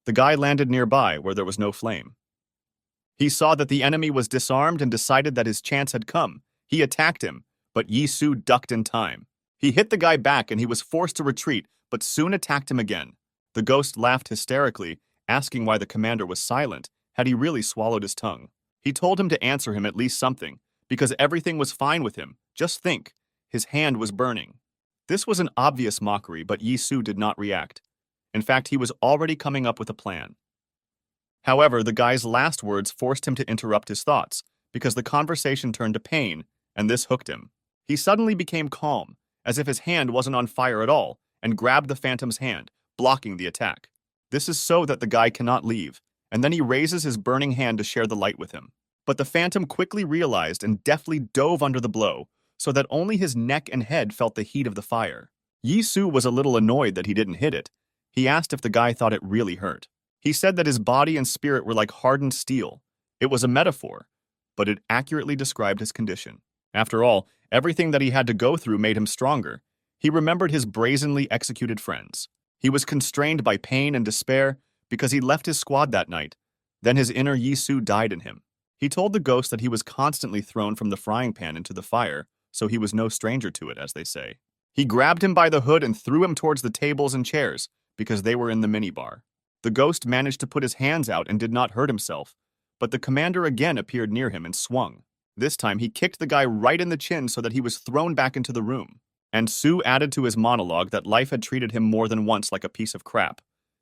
The guy landed nearby, where there was no flame. He saw that the enemy was disarmed and decided that his chance had come. He attacked him, but Yi-soo ducked in time. He hit the guy back and he was forced to retreat, but soon attacked him again. The ghost laughed hysterically, asking why the commander was silent. Had he really swallowed his tongue? He told him to answer him at least something, because everything was fine with him. Just think, his hand was burning. This was an obvious mockery, but Yi-soo did not react. In fact, he was already coming up with a plan. However, the guy's last words forced him to interrupt his thoughts, because the conversation turned to pain, and this hooked him. He suddenly became calm, as if his hand wasn't on fire at all, and grabbed the phantom's hand, blocking the attack. This is so that the guy cannot leave, and then he raises his burning hand to share the light with him. But the phantom quickly realized and deftly dove under the blow, so that only his neck and head felt the heat of the fire. Yi-soo was a little annoyed that he didn't hit it. He asked if the guy thought it really hurt. He said that his body and spirit were like hardened steel. It was a metaphor, but it accurately described his condition. After all, everything that he had to go through made him stronger. He remembered his brazenly executed friends. He was constrained by pain and despair because he left his squad that night. Then his inner Yi-soo died in him. He told the ghost that he was constantly thrown from the frying pan into the fire, so he was no stranger to it, as they say. He grabbed him by the hood and threw him towards the tables and chairs, because they were in the minibar. The ghost managed to put his hands out and did not hurt himself, but the commander again appeared near him and swung. This time he kicked the guy right in the chin so that he was thrown back into the room. And Sue added to his monologue that life had treated him more than once like a piece of crap,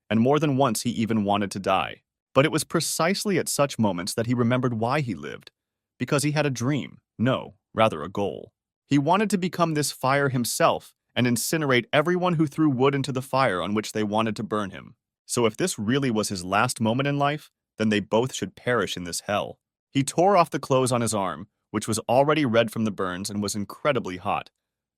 and more than once he even wanted to die. But it was precisely at such moments that he remembered why he lived, because he had a dream, no, rather a goal. He wanted to become this fire himself and incinerate everyone who threw wood into the fire on which they wanted to burn him. So if this really was his last moment in life, then they both should perish in this hell. He tore off the clothes on his arm, which was already red from the burns and was incredibly hot,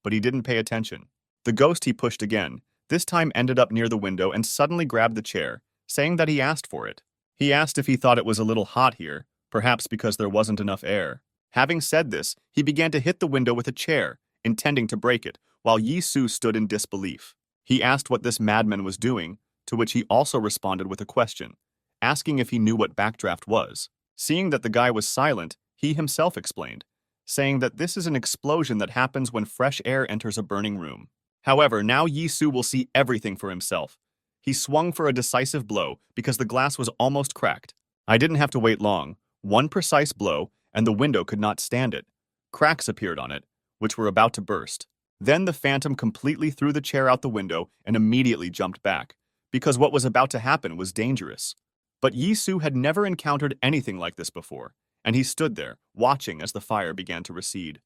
but he didn't pay attention. The ghost he pushed again, this time ended up near the window and suddenly grabbed the chair, saying that he asked for it. He asked if he thought it was a little hot here, perhaps because there wasn't enough air. Having said this, he began to hit the window with a chair, intending to break it, while Yi-soo stood in disbelief. He asked what this madman was doing, to which he also responded with a question, asking if he knew what backdraft was. Seeing that the guy was silent, he himself explained, saying that this is an explosion that happens when fresh air enters a burning room. However, now Yisu will see everything for himself. He swung for a decisive blow because the glass was almost cracked. I didn't have to wait long. One precise blow, and the window could not stand it. Cracks appeared on it, which were about to burst. Then the phantom completely threw the chair out the window and immediately jumped back, because what was about to happen was dangerous. But Yisu had never encountered anything like this before, and he stood there, watching as the fire began to recede.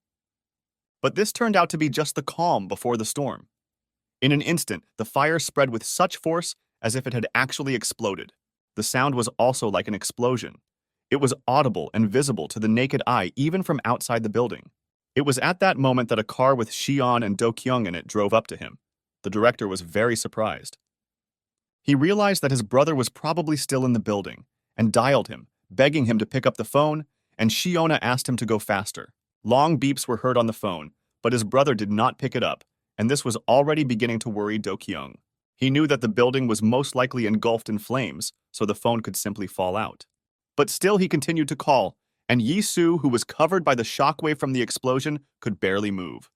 But this turned out to be just the calm before the storm. In an instant, the fire spread with such force as if it had actually exploded. The sound was also like an explosion. It was audible and visible to the naked eye even from outside the building. It was at that moment that a car with Xion and Do-kyung in it drove up to him. The director was very surprised. He realized that his brother was probably still in the building and dialed him, begging him to pick up the phone, and Shiona asked him to go faster. Long beeps were heard on the phone, but his brother did not pick it up, and this was already beginning to worry Do-kyung. He knew that the building was most likely engulfed in flames, so the phone could simply fall out. But still he continued to call, and Yisu, who was covered by the shockwave from the explosion, could barely move.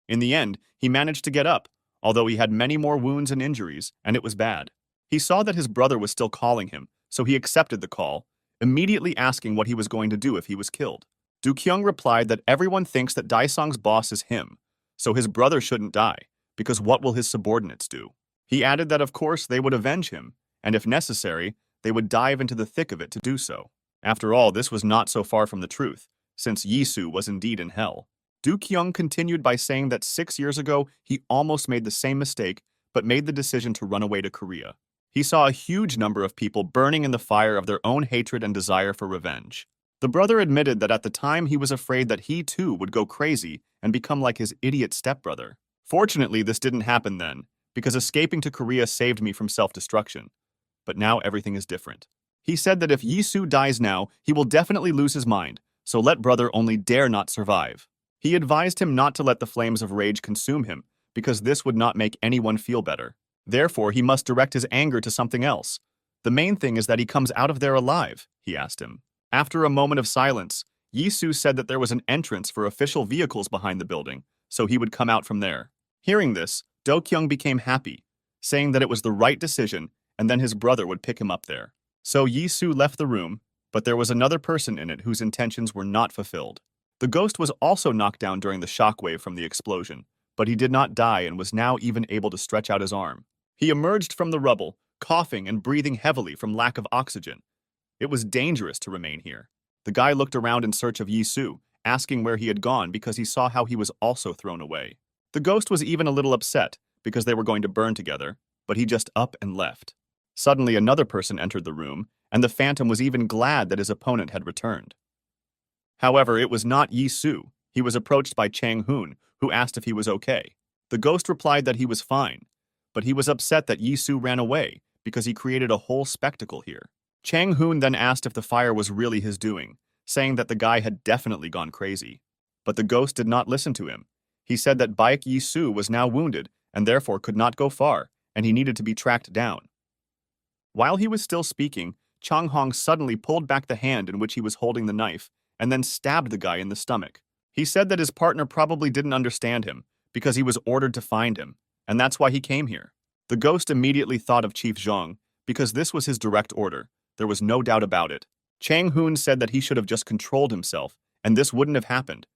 In the end, he managed to get up, although he had many more wounds and injuries, and it was bad. He saw that his brother was still calling him, so he accepted the call, immediately asking what he was going to do if he was killed. Do-kyung replied that everyone thinks that Daesung's boss is him, so his brother shouldn't die, because what will his subordinates do? He added that of course they would avenge him, and if necessary, they would dive into the thick of it to do so. After all, this was not so far from the truth, since Yisu was indeed in hell. Do-kyung continued by saying that 6 years ago he almost made the same mistake, but made the decision to run away to Korea. He saw a huge number of people burning in the fire of their own hatred and desire for revenge. The brother admitted that at the time he was afraid that he too would go crazy and become like his idiot stepbrother. Fortunately, this didn't happen then, because escaping to Korea saved me from self-destruction. But now everything is different. He said that if Yisu dies now, he will definitely lose his mind, so let brother only dare not survive. He advised him not to let the flames of rage consume him, because this would not make anyone feel better. Therefore, he must direct his anger to something else. The main thing is that he comes out of there alive, he asked him. After a moment of silence, Yisu said that there was an entrance for official vehicles behind the building, so he would come out from there. Hearing this, Do-kyung became happy, saying that it was the right decision and then his brother would pick him up there. So Yisu left the room, but there was another person in it whose intentions were not fulfilled. The ghost was also knocked down during the shockwave from the explosion, but he did not die and was now even able to stretch out his arm. He emerged from the rubble, coughing and breathing heavily from lack of oxygen. It was dangerous to remain here. The guy looked around in search of Yisu, asking where he had gone because he saw how he was also thrown away. The ghost was even a little upset because they were going to burn together, but he just up and left. Suddenly another person entered the room, and the phantom was even glad that his opponent had returned. However, it was not Yisu. He was approached by Chang-hoon, who asked if he was okay. The ghost replied that he was fine, but he was upset that Yisu ran away because he created a whole spectacle here. Chang-hoon then asked if the fire was really his doing, saying that the guy had definitely gone crazy. But the ghost did not listen to him. He said that Baek Yisu was now wounded and therefore could not go far, and he needed to be tracked down. While he was still speaking, Chang Hong suddenly pulled back the hand in which he was holding the knife and then stabbed the guy in the stomach. He said that his partner probably didn't understand him because he was ordered to find him, and that's why he came here. The ghost immediately thought of Chief Zhang because this was his direct order. There was no doubt about it. Chang Hoon said that he should have just controlled himself, and this wouldn't have happened.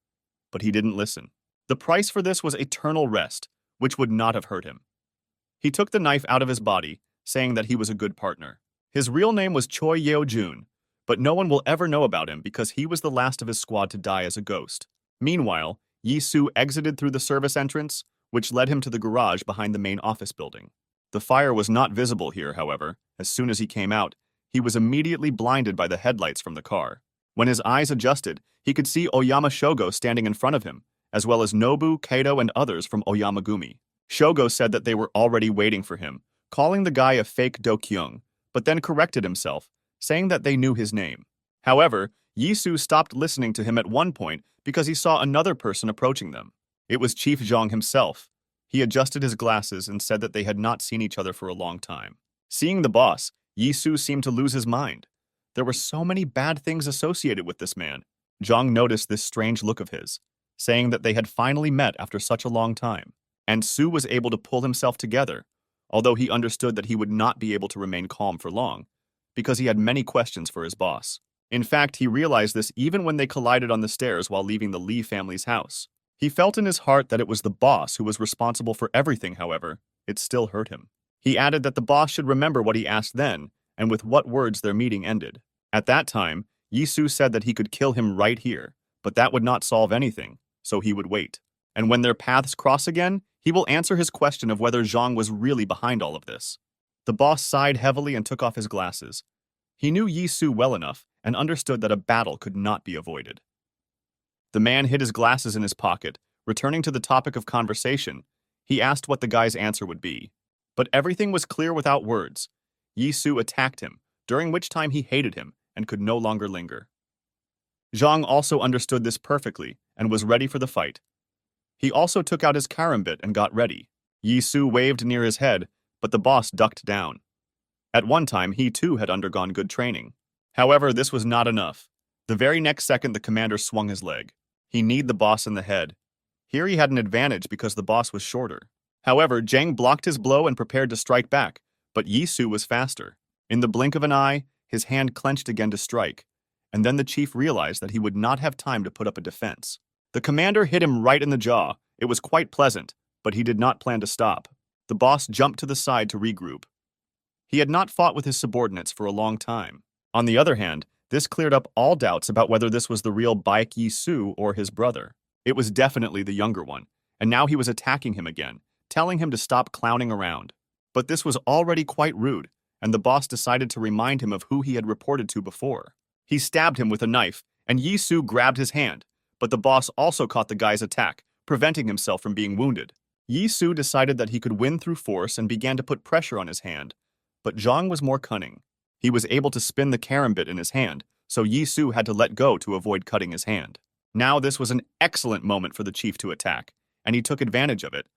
But he didn't listen. The price for this was eternal rest, which would not have hurt him. He took the knife out of his body, saying that he was a good partner. His real name was Choi Yeo-jun, but no one will ever know about him because he was the last of his squad to die as a ghost. Meanwhile, Yisu exited through the service entrance, which led him to the garage behind the main office building. The fire was not visible here, however. As soon as he came out, he was immediately blinded by the headlights from the car. When his eyes adjusted, he could see Oyama Shogo standing in front of him, as well as Nobu, Kato, and others from Oyamagumi. Shogo said that they were already waiting for him, calling the guy a fake Do-kyung, but then corrected himself, saying that they knew his name. However, Yisu stopped listening to him at one point because he saw another person approaching them. It was Chief Zhang himself. He adjusted his glasses and said that they had not seen each other for a long time. Seeing the boss, Yisu seemed to lose his mind. There were so many bad things associated with this man. Zhang noticed this strange look of his, saying that they had finally met after such a long time. And Su was able to pull himself together, although he understood that he would not be able to remain calm for long, because he had many questions for his boss. In fact, he realized this even when they collided on the stairs while leaving the Lee family's house. He felt in his heart that it was the boss who was responsible for everything, however, it still hurt him. He added that the boss should remember what he asked then, and with what words their meeting ended. At that time, Yisu said that he could kill him right here, but that would not solve anything, so he would wait. And when their paths cross again, he will answer his question of whether Zhang was really behind all of this. The boss sighed heavily and took off his glasses. He knew Yisu well enough and understood that a battle could not be avoided. The man hid his glasses in his pocket. Returning to the topic of conversation, he asked what the guy's answer would be. But everything was clear without words. Yisu attacked him, during which time he hated him and could no longer linger. Zhang also understood this perfectly and was ready for the fight. He also took out his karambit and got ready. Yisu waved near his head, but the boss ducked down. At one time, he too had undergone good training. However, this was not enough. The very next second, the commander swung his leg. He kneed the boss in the head. Here he had an advantage because the boss was shorter. However, Zhang blocked his blow and prepared to strike back, but Yisu was faster. In the blink of an eye, his hand clenched again to strike, and then the chief realized that he would not have time to put up a defense. The commander hit him right in the jaw. It was quite pleasant, but he did not plan to stop. The boss jumped to the side to regroup. He had not fought with his subordinates for a long time. On the other hand, this cleared up all doubts about whether this was the real Baek Yisu or his brother. It was definitely the younger one, and now he was attacking him again, telling him to stop clowning around. But this was already quite rude, and the boss decided to remind him of who he had reported to before. He stabbed him with a knife, and Yisu grabbed his hand, but the boss also caught the guy's attack, preventing himself from being wounded. Yisu decided that he could win through force and began to put pressure on his hand, but Zhang was more cunning. He was able to spin the karambit in his hand, so Yisu had to let go to avoid cutting his hand. Now this was an excellent moment for the chief to attack, and he took advantage of it.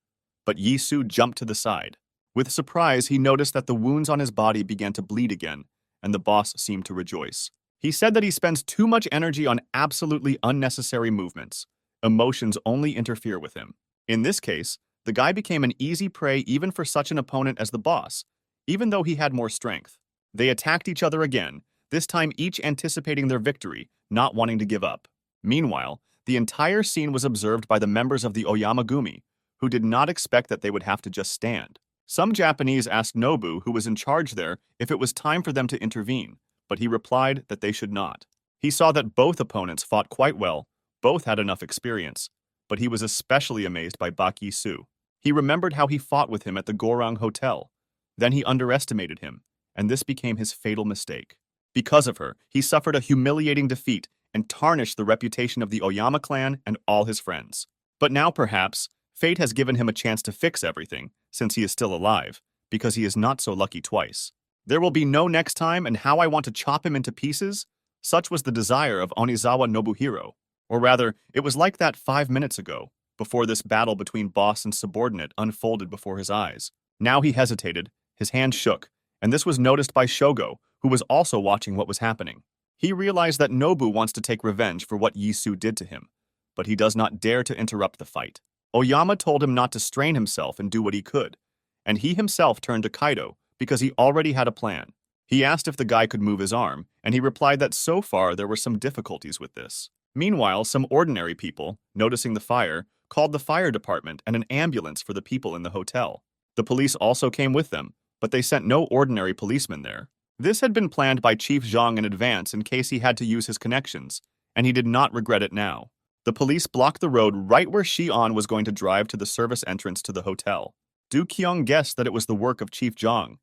But Yisu jumped to the side. With surprise, he noticed that the wounds on his body began to bleed again, and the boss seemed to rejoice. He said that he spends too much energy on absolutely unnecessary movements. Emotions only interfere with him. In this case, the guy became an easy prey even for such an opponent as the boss, even though he had more strength. They attacked each other again, this time each anticipating their victory, not wanting to give up. Meanwhile, the entire scene was observed by the members of the Oyamagumi, who did not expect that they would have to just stand. Some Japanese asked Nobu, who was in charge there, if it was time for them to intervene, but he replied that they should not. He saw that both opponents fought quite well, both had enough experience, but he was especially amazed by Baek Yisu. He remembered how he fought with him at the Gorang Hotel. Then he underestimated him, and this became his fatal mistake. Because of her, he suffered a humiliating defeat and tarnished the reputation of the Oyama clan and all his friends. But now perhaps, fate has given him a chance to fix everything, since he is still alive, because he is not so lucky twice. There will be no next time, and how I want to chop him into pieces? Such was the desire of Onizawa Nobuhiro. Or rather, it was like that 5 minutes ago, before this battle between boss and subordinate unfolded before his eyes. Now he hesitated, his hand shook, and this was noticed by Shogo, who was also watching what was happening. He realized that Nobu wants to take revenge for what Yisu did to him, but he does not dare to interrupt the fight. Oyama told him not to strain himself and do what he could, and he himself turned to Kaido because he already had a plan. He asked if the guy could move his arm, and he replied that so far there were some difficulties with this. Meanwhile, some ordinary people, noticing the fire, called the fire department and an ambulance for the people in the hotel. The police also came with them, but they sent no ordinary policemen there. This had been planned by Chief Zhang in advance in case he had to use his connections, and he did not regret it now. The police blocked the road right where Xi'an was going to drive to the service entrance to the hotel. Du Qiong guessed that it was the work of Chief Zhang,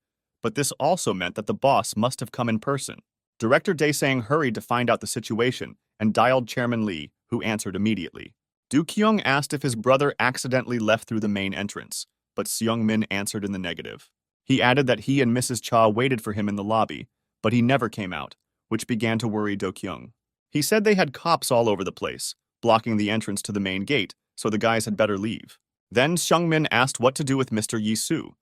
but this also meant that the boss must have come in person. Director Daesang hurried to find out the situation and dialed Chairman Lee, who answered immediately. Du Qiong asked if his brother accidentally left through the main entrance, but Seung Min answered in the negative. He added that he and Mrs. Cha waited for him in the lobby, but he never came out, which began to worry Do Kyung. He said they had cops all over the place, blocking the entrance to the main gate, so the guys had better leave. Then Seung Min asked what to do with Mr. Yisu,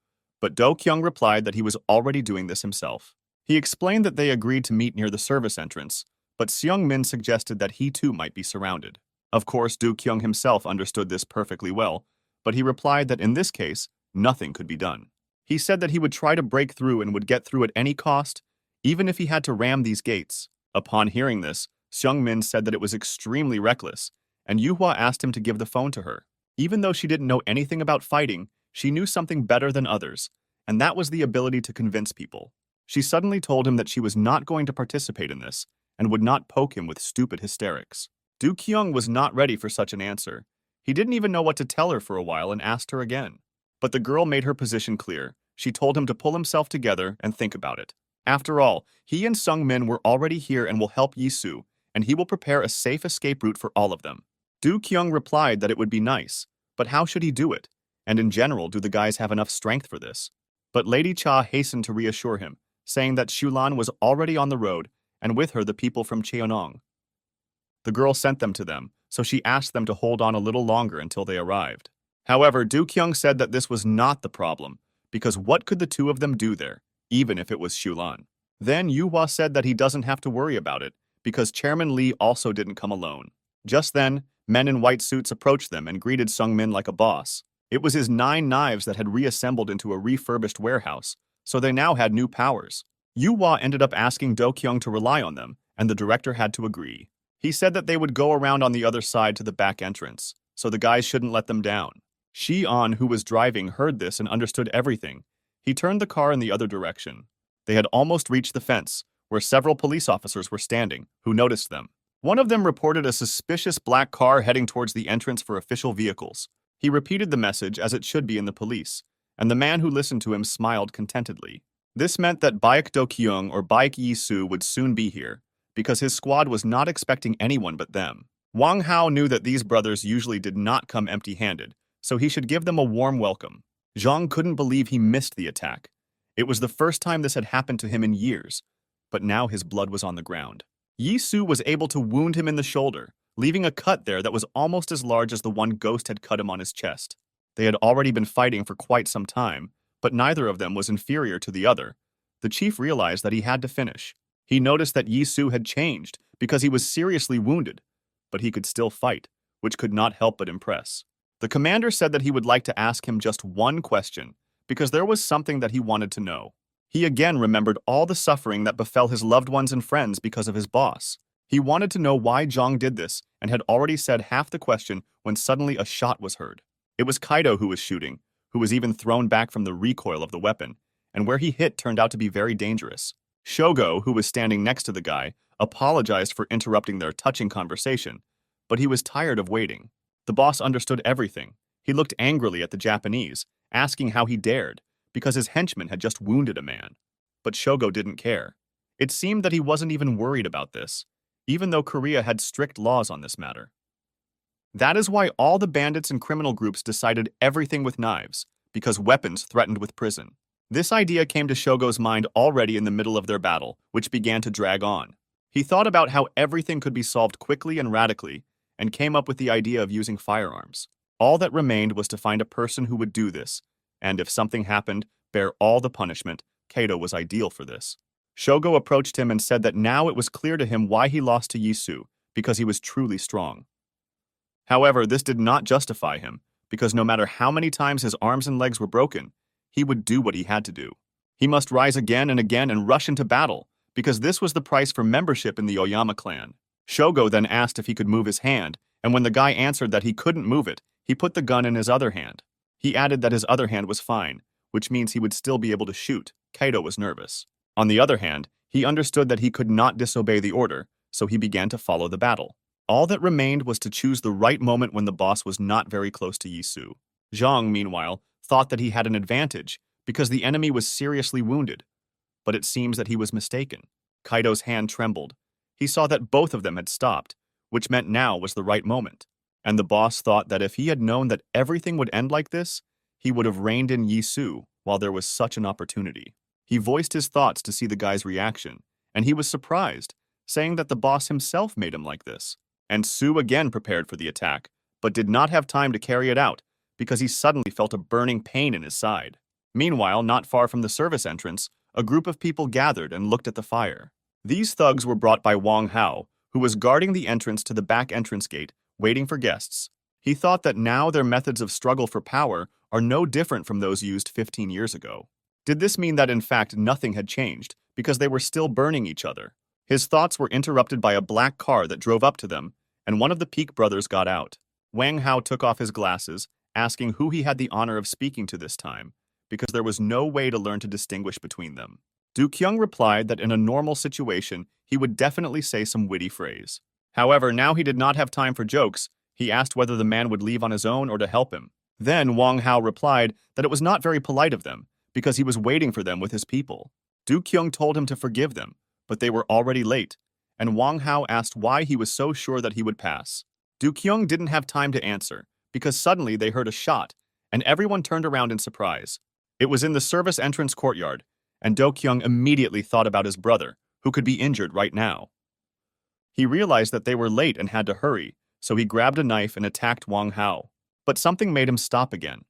but Do Kyung replied that he was already doing this himself. He explained that they agreed to meet near the service entrance, but Seung-min suggested that he too might be surrounded. Of course, Do-kyung himself understood this perfectly well, but he replied that in this case, nothing could be done. He said that he would try to break through and would get through at any cost, even if he had to ram these gates. Upon hearing this, Seung-min said that it was extremely reckless, and Yuhua asked him to give the phone to her. Even though she didn't know anything about fighting, she knew something better than others, and that was the ability to convince people. She suddenly told him that she was not going to participate in this, and would not poke him with stupid hysterics. Do-kyung was not ready for such an answer. He didn't even know what to tell her for a while and asked her again. But the girl made her position clear. She told him to pull himself together and think about it. After all, he and Seung-min were already here and will help Yi-soo, and he will prepare a safe escape route for all of them. Do-kyung replied that it would be nice, but how should he do it? And in general, do the guys have enough strength for this? But Lady Cha hastened to reassure him, saying that Shulan was already on the road, and with her the people from Cheonong. The girl sent them to them, so she asked them to hold on a little longer until they arrived. However, Do-kyung said that this was not the problem, because what could the two of them do there, even if it was Shulan? Then Yuhua said that he doesn't have to worry about it, because Chairman Lee also didn't come alone. Just then, men in white suits approached them and greeted Seung-min like a boss. It was his 9 knives that had reassembled into a refurbished warehouse, so they now had new powers. Yuhua ended up asking Do-kyung to rely on them, and the director had to agree. He said that they would go around on the other side to the back entrance, so the guys shouldn't let them down. Shi-on, who was driving, heard this and understood everything. He turned the car in the other direction. They had almost reached the fence, where several police officers were standing, who noticed them. One of them reported a suspicious black car heading towards the entrance for official vehicles. He repeated the message as it should be in the police, and the man who listened to him smiled contentedly. This meant that Baek Do-kyung or Baek Yi-soo would soon be here, because his squad was not expecting anyone but them. Wang Hao knew that these brothers usually did not come empty-handed, so he should give them a warm welcome. Zhang couldn't believe he missed the attack. It was the first time this had happened to him in years, but now his blood was on the ground. Yi-soo was able to wound him in the shoulder, leaving a cut there that was almost as large as the one Ghost had cut him on his chest. They had already been fighting for quite some time, but neither of them was inferior to the other. The chief realized that he had to finish. He noticed that Yi-soo had changed because he was seriously wounded, but he could still fight, which could not help but impress. The commander said that he would like to ask him just one question, because there was something that he wanted to know. He again remembered all the suffering that befell his loved ones and friends because of his boss. He wanted to know why Zhang did this and had already said half the question when suddenly a shot was heard. It was Kaido who was shooting, who was even thrown back from the recoil of the weapon, and where he hit turned out to be very dangerous. Shogo, who was standing next to the guy, apologized for interrupting their touching conversation, but he was tired of waiting. The boss understood everything. He looked angrily at the Japanese, asking how he dared, because his henchman had just wounded a man. But Shogo didn't care. It seemed that he wasn't even worried about this, even though Korea had strict laws on this matter. That is why all the bandits and criminal groups decided everything with knives, because weapons threatened with prison. This idea came to Shogo's mind already in the middle of their battle, which began to drag on. He thought about how everything could be solved quickly and radically, and came up with the idea of using firearms. All that remained was to find a person who would do this, and if something happened, bear all the punishment. Kaido was ideal for this. Shogo approached him and said that now it was clear to him why he lost to Yi-soo, because he was truly strong. However, this did not justify him, because no matter how many times his arms and legs were broken, he would do what he had to do. He must rise again and rush into battle, because this was the price for membership in the Oyama clan. Shogo then asked if he could move his hand, and when the guy answered that he couldn't move it, he put the gun in his other hand. He added that his other hand was fine, which means he would still be able to shoot. Kaido was nervous. On the other hand, he understood that he could not disobey the order, so he began to follow the battle. All that remained was to choose the right moment when the boss was not very close to Yi-soo. Zhang, meanwhile, thought that he had an advantage, because the enemy was seriously wounded. But it seems that he was mistaken. Kaido's hand trembled. He saw that both of them had stopped, which meant now was the right moment. And the boss thought that if he had known that everything would end like this, he would have reined in Yi-soo while there was such an opportunity. He voiced his thoughts to see the guy's reaction, and he was surprised, saying that the boss himself made him like this. And Soo again prepared for the attack, but did not have time to carry it out, because he suddenly felt a burning pain in his side. Meanwhile, not far from the service entrance, a group of people gathered and looked at the fire. These thugs were brought by Wang Hao, who was guarding the entrance to the back entrance gate, waiting for guests. He thought that now their methods of struggle for power are no different from those used 15 years ago. Did this mean that in fact nothing had changed, because they were still burning each other? His thoughts were interrupted by a black car that drove up to them, and one of the Peak brothers got out. Wang Hao took off his glasses, asking who he had the honor of speaking to this time, because there was no way to learn to distinguish between them. Du Kyung replied that in a normal situation, he would definitely say some witty phrase. However, now he did not have time for jokes. He asked whether the man would leave on his own or to help him. Then Wang Hao replied that it was not very polite of them, because he was waiting for them with his people. Du Kyung told him to forgive them, but they were already late, and Wang Hao asked why he was so sure that he would pass. Du Kyung didn't have time to answer, because suddenly they heard a shot, and everyone turned around in surprise. It was in the service entrance courtyard, and Do Kyung immediately thought about his brother, who could be injured right now. He realized that they were late and had to hurry, so he grabbed a knife and attacked Wang Hao. But something made him stop again.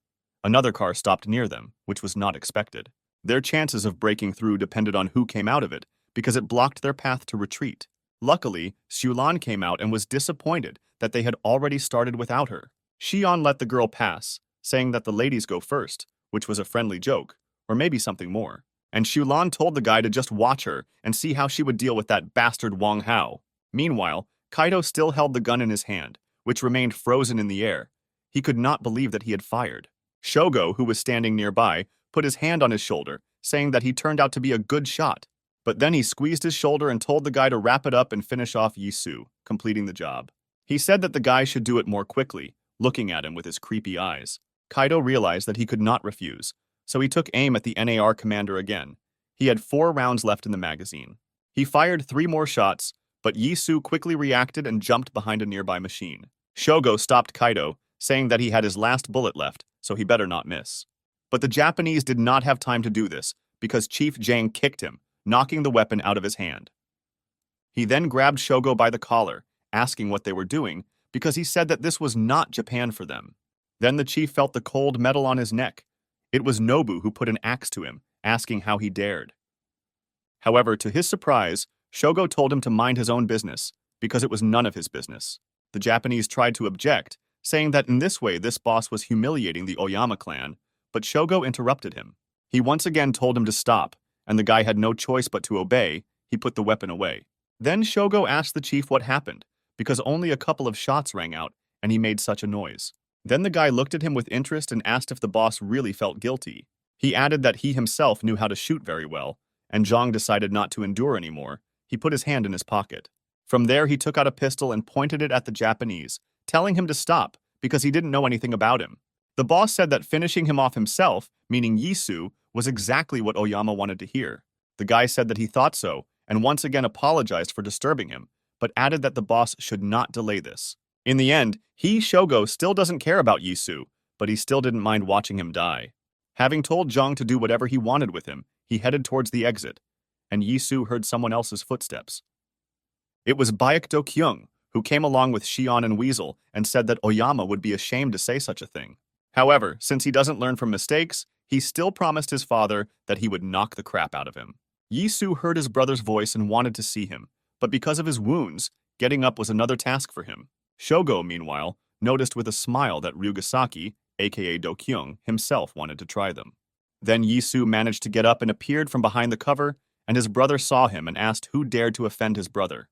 Another car stopped near them, which was not expected. Their chances of breaking through depended on who came out of it, because it blocked their path to retreat. Luckily, Xulan came out and was disappointed that they had already started without her. Xian let the girl pass, saying that the ladies go first, which was a friendly joke, or maybe something more. And Xulan told the guy to just watch her and see how she would deal with that bastard Wang Hao. Meanwhile, Kaido still held the gun in his hand, which remained frozen in the air. He could not believe that he had fired. Shogo, who was standing nearby, put his hand on his shoulder, saying that he turned out to be a good shot. But then he squeezed his shoulder and told the guy to wrap it up and finish off Yisu, completing the job. He said that the guy should do it more quickly, looking at him with his creepy eyes. Kaido realized that he could not refuse, so he took aim at the NAR commander again. He had 4 rounds left in the magazine. He fired 3 more shots, but Yisu quickly reacted and jumped behind a nearby machine. Shogo stopped Kaido, saying that he had his last bullet left, so he better not miss. But the Japanese did not have time to do this, because Chief Jang kicked him, knocking the weapon out of his hand. He then grabbed Shogo by the collar, asking what they were doing, because he said that this was not Japan for them. Then the chief felt the cold metal on his neck. It was Nobu who put an axe to him, asking how he dared. However, to his surprise, Shogo told him to mind his own business, because it was none of his business. The Japanese tried to object, saying that in this way this boss was humiliating the Oyama clan, but Shogo interrupted him. He once again told him to stop, and the guy had no choice but to obey. He put the weapon away. Then Shogo asked the chief what happened, because only a couple of shots rang out, and he made such a noise. Then the guy looked at him with interest and asked if the boss really felt guilty. He added that he himself knew how to shoot very well, and Zhang decided not to endure anymore. He put his hand in his pocket. From there, he took out a pistol and pointed it at the Japanese, telling him to stop, because he didn't know anything about him. The boss said that finishing him off himself, meaning Yisu, was exactly what Oyama wanted to hear. The guy said that he thought so, and once again apologized for disturbing him, but added that the boss should not delay this. In the end, Shogo, still doesn't care about Yisu, but he still didn't mind watching him die. Having told Zhang to do whatever he wanted with him, he headed towards the exit, and Yisu heard someone else's footsteps. It was Baek Do Kyung, who came along with Xian and Weasel and said that Oyama would be ashamed to say such a thing. However, since he doesn't learn from mistakes, he still promised his father that he would knock the crap out of him. Yisu heard his brother's voice and wanted to see him, but because of his wounds, getting up was another task for him. Shogo, meanwhile, noticed with a smile that Ryugasaki, aka Do Kyung, himself wanted to try them. Then Yisu managed to get up and appeared from behind the cover, and his brother saw him and asked who dared to offend his brother.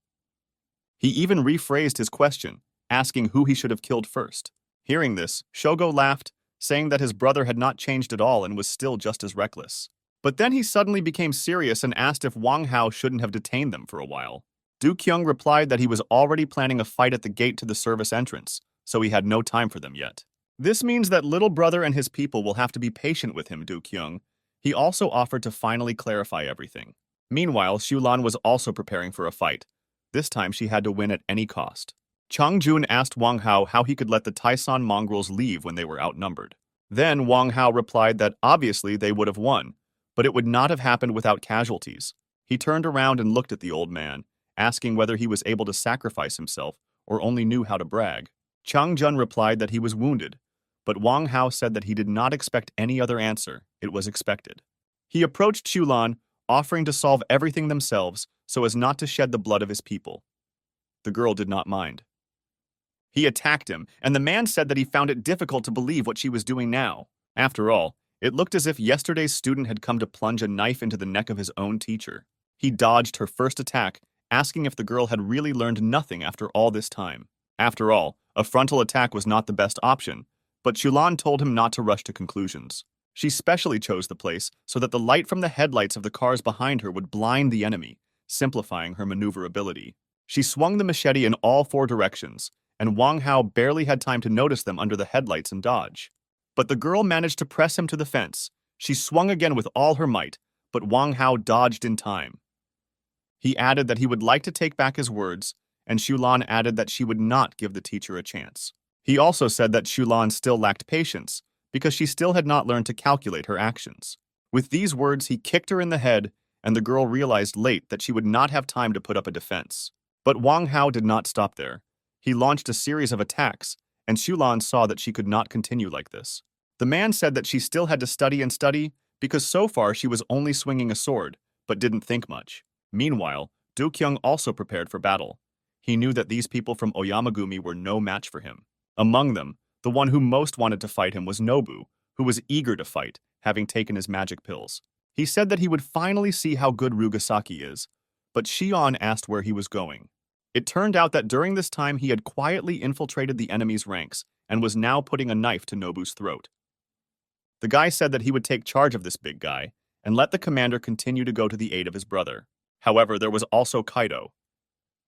He even rephrased his question, asking who he should have killed first. Hearing this, Shogo laughed, saying that his brother had not changed at all and was still just as reckless. But then he suddenly became serious and asked if Wang Hao shouldn't have detained them for a while. Du Kyung replied that he was already planning a fight at the gate to the service entrance, so he had no time for them yet. This means that little brother and his people will have to be patient with him, Du Kyung. He also offered to finally clarify everything. Meanwhile, Xulan was also preparing for a fight. This time she had to win at any cost. Chang Jun asked Wang Hao how he could let the Taishan mongrels leave when they were outnumbered. Then Wang Hao replied that obviously they would have won, but it would not have happened without casualties. He turned around and looked at the old man, asking whether he was able to sacrifice himself or only knew how to brag. Chang Jun replied that he was wounded, but Wang Hao said that he did not expect any other answer. It was expected. He approached Xulan, offering to solve everything themselves so as not to shed the blood of his people. The girl did not mind. He attacked him, and the man said that he found it difficult to believe what she was doing now. After all, it looked as if yesterday's student had come to plunge a knife into the neck of his own teacher. He dodged her first attack, asking if the girl had really learned nothing after all this time. After all, a frontal attack was not the best option, but Shulan told him not to rush to conclusions. She specially chose the place so that the light from the headlights of the cars behind her would blind the enemy, simplifying her maneuverability. She swung the machete in all four directions, and Wang Hao barely had time to notice them under the headlights and dodge. But the girl managed to press him to the fence. She swung again with all her might, but Wang Hao dodged in time. He added that he would like to take back his words, and Shulan added that she would not give the teacher a chance. He also said that Shulan still lacked patience, because she still had not learned to calculate her actions. With these words, he kicked her in the head, and the girl realized late that she would not have time to put up a defense. But Wang Hao did not stop there. He launched a series of attacks, and Shulan saw that she could not continue like this. The man said that she still had to study and study, because so far she was only swinging a sword, but didn't think much. Meanwhile, Du Kyung also prepared for battle. He knew that these people from Oyamagumi were no match for him. Among them, the one who most wanted to fight him was Nobu, who was eager to fight, having taken his magic pills. He said that he would finally see how good Rugasaki is, but Shion asked where he was going. It turned out that during this time he had quietly infiltrated the enemy's ranks and was now putting a knife to Nobu's throat. The guy said that he would take charge of this big guy and let the commander continue to go to the aid of his brother. However, there was also Kaido.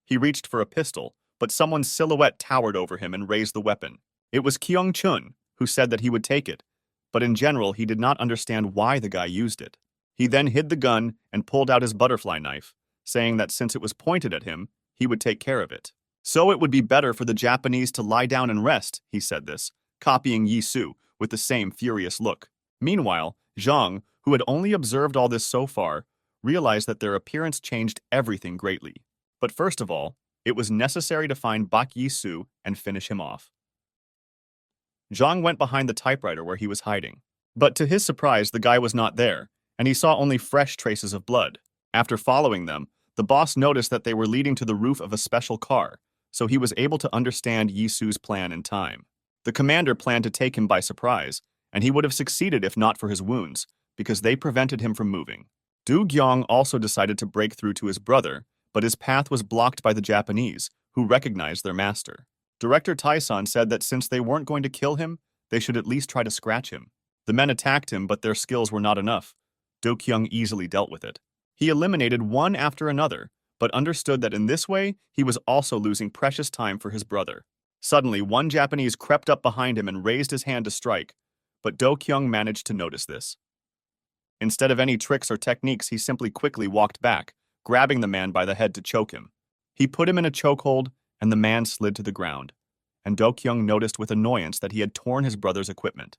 He reached for a pistol, but someone's silhouette towered over him and raised the weapon. It was Kyung Chun, who said that he would take it, but in general he did not understand why the guy used it. He then hid the gun and pulled out his butterfly knife, saying that since it was pointed at him, he would take care of it. So it would be better for the Japanese to lie down and rest, he said this, copying Yi Su with the same furious look. Meanwhile, Zhang, who had only observed all this so far, realized that their appearance changed everything greatly. But first of all, it was necessary to find Bak Yi Su and finish him off. Zhang went behind the typewriter where he was hiding. But to his surprise, the guy was not there, and he saw only fresh traces of blood. After following them, the boss noticed that they were leading to the roof of a special car, so he was able to understand Yi Su's plan in time. The commander planned to take him by surprise, and he would have succeeded if not for his wounds, because they prevented him from moving. Du Gyong also decided to break through to his brother, but his path was blocked by the Japanese, who recognized their master. Director Taisan said that since they weren't going to kill him, they should at least try to scratch him. The men attacked him, but their skills were not enough. Do Kyung easily dealt with it. He eliminated one after another, but understood that in this way, he was also losing precious time for his brother. Suddenly, one Japanese crept up behind him and raised his hand to strike, but Do Kyung managed to notice this. Instead of any tricks or techniques, he simply quickly walked back, grabbing the man by the head to choke him. He put him in a chokehold, and the man slid to the ground, and Do Kyung noticed with annoyance that he had torn his brother's equipment.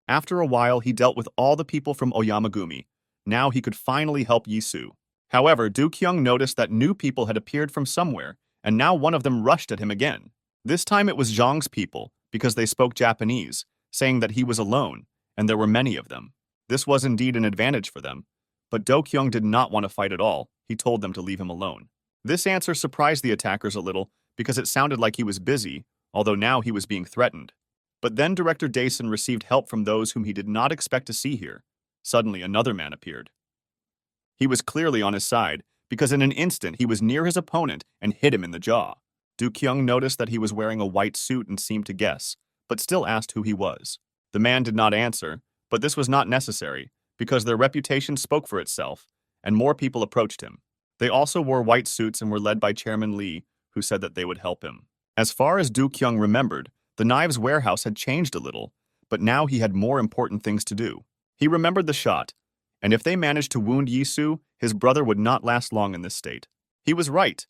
After a while, he dealt with all the people from Oyamagumi. Now he could finally help Yi Su. However, Du Kyung noticed that new people had appeared from somewhere, and now one of them rushed at him again. This time it was Zhang's people, because they spoke Japanese, saying that he was alone, and there were many of them. This was indeed an advantage for them, but Do Kyung did not want to fight at all. He told them to leave him alone. This answer surprised the attackers a little, because it sounded like he was busy, although now he was being threatened. But then Director Dason received help from those whom he did not expect to see here. Suddenly, another man appeared. He was clearly on his side, because in an instant he was near his opponent and hit him in the jaw. Du Kyung noticed that he was wearing a white suit and seemed to guess, but still asked who he was. The man did not answer, but this was not necessary, because their reputation spoke for itself, and more people approached him. They also wore white suits and were led by Chairman Lee, who said that they would help him. As far as Du Kyung remembered, the knives warehouse had changed a little, but now he had more important things to do. He remembered the shot, and if they managed to wound Yi Su, his brother would not last long in this state. He was right.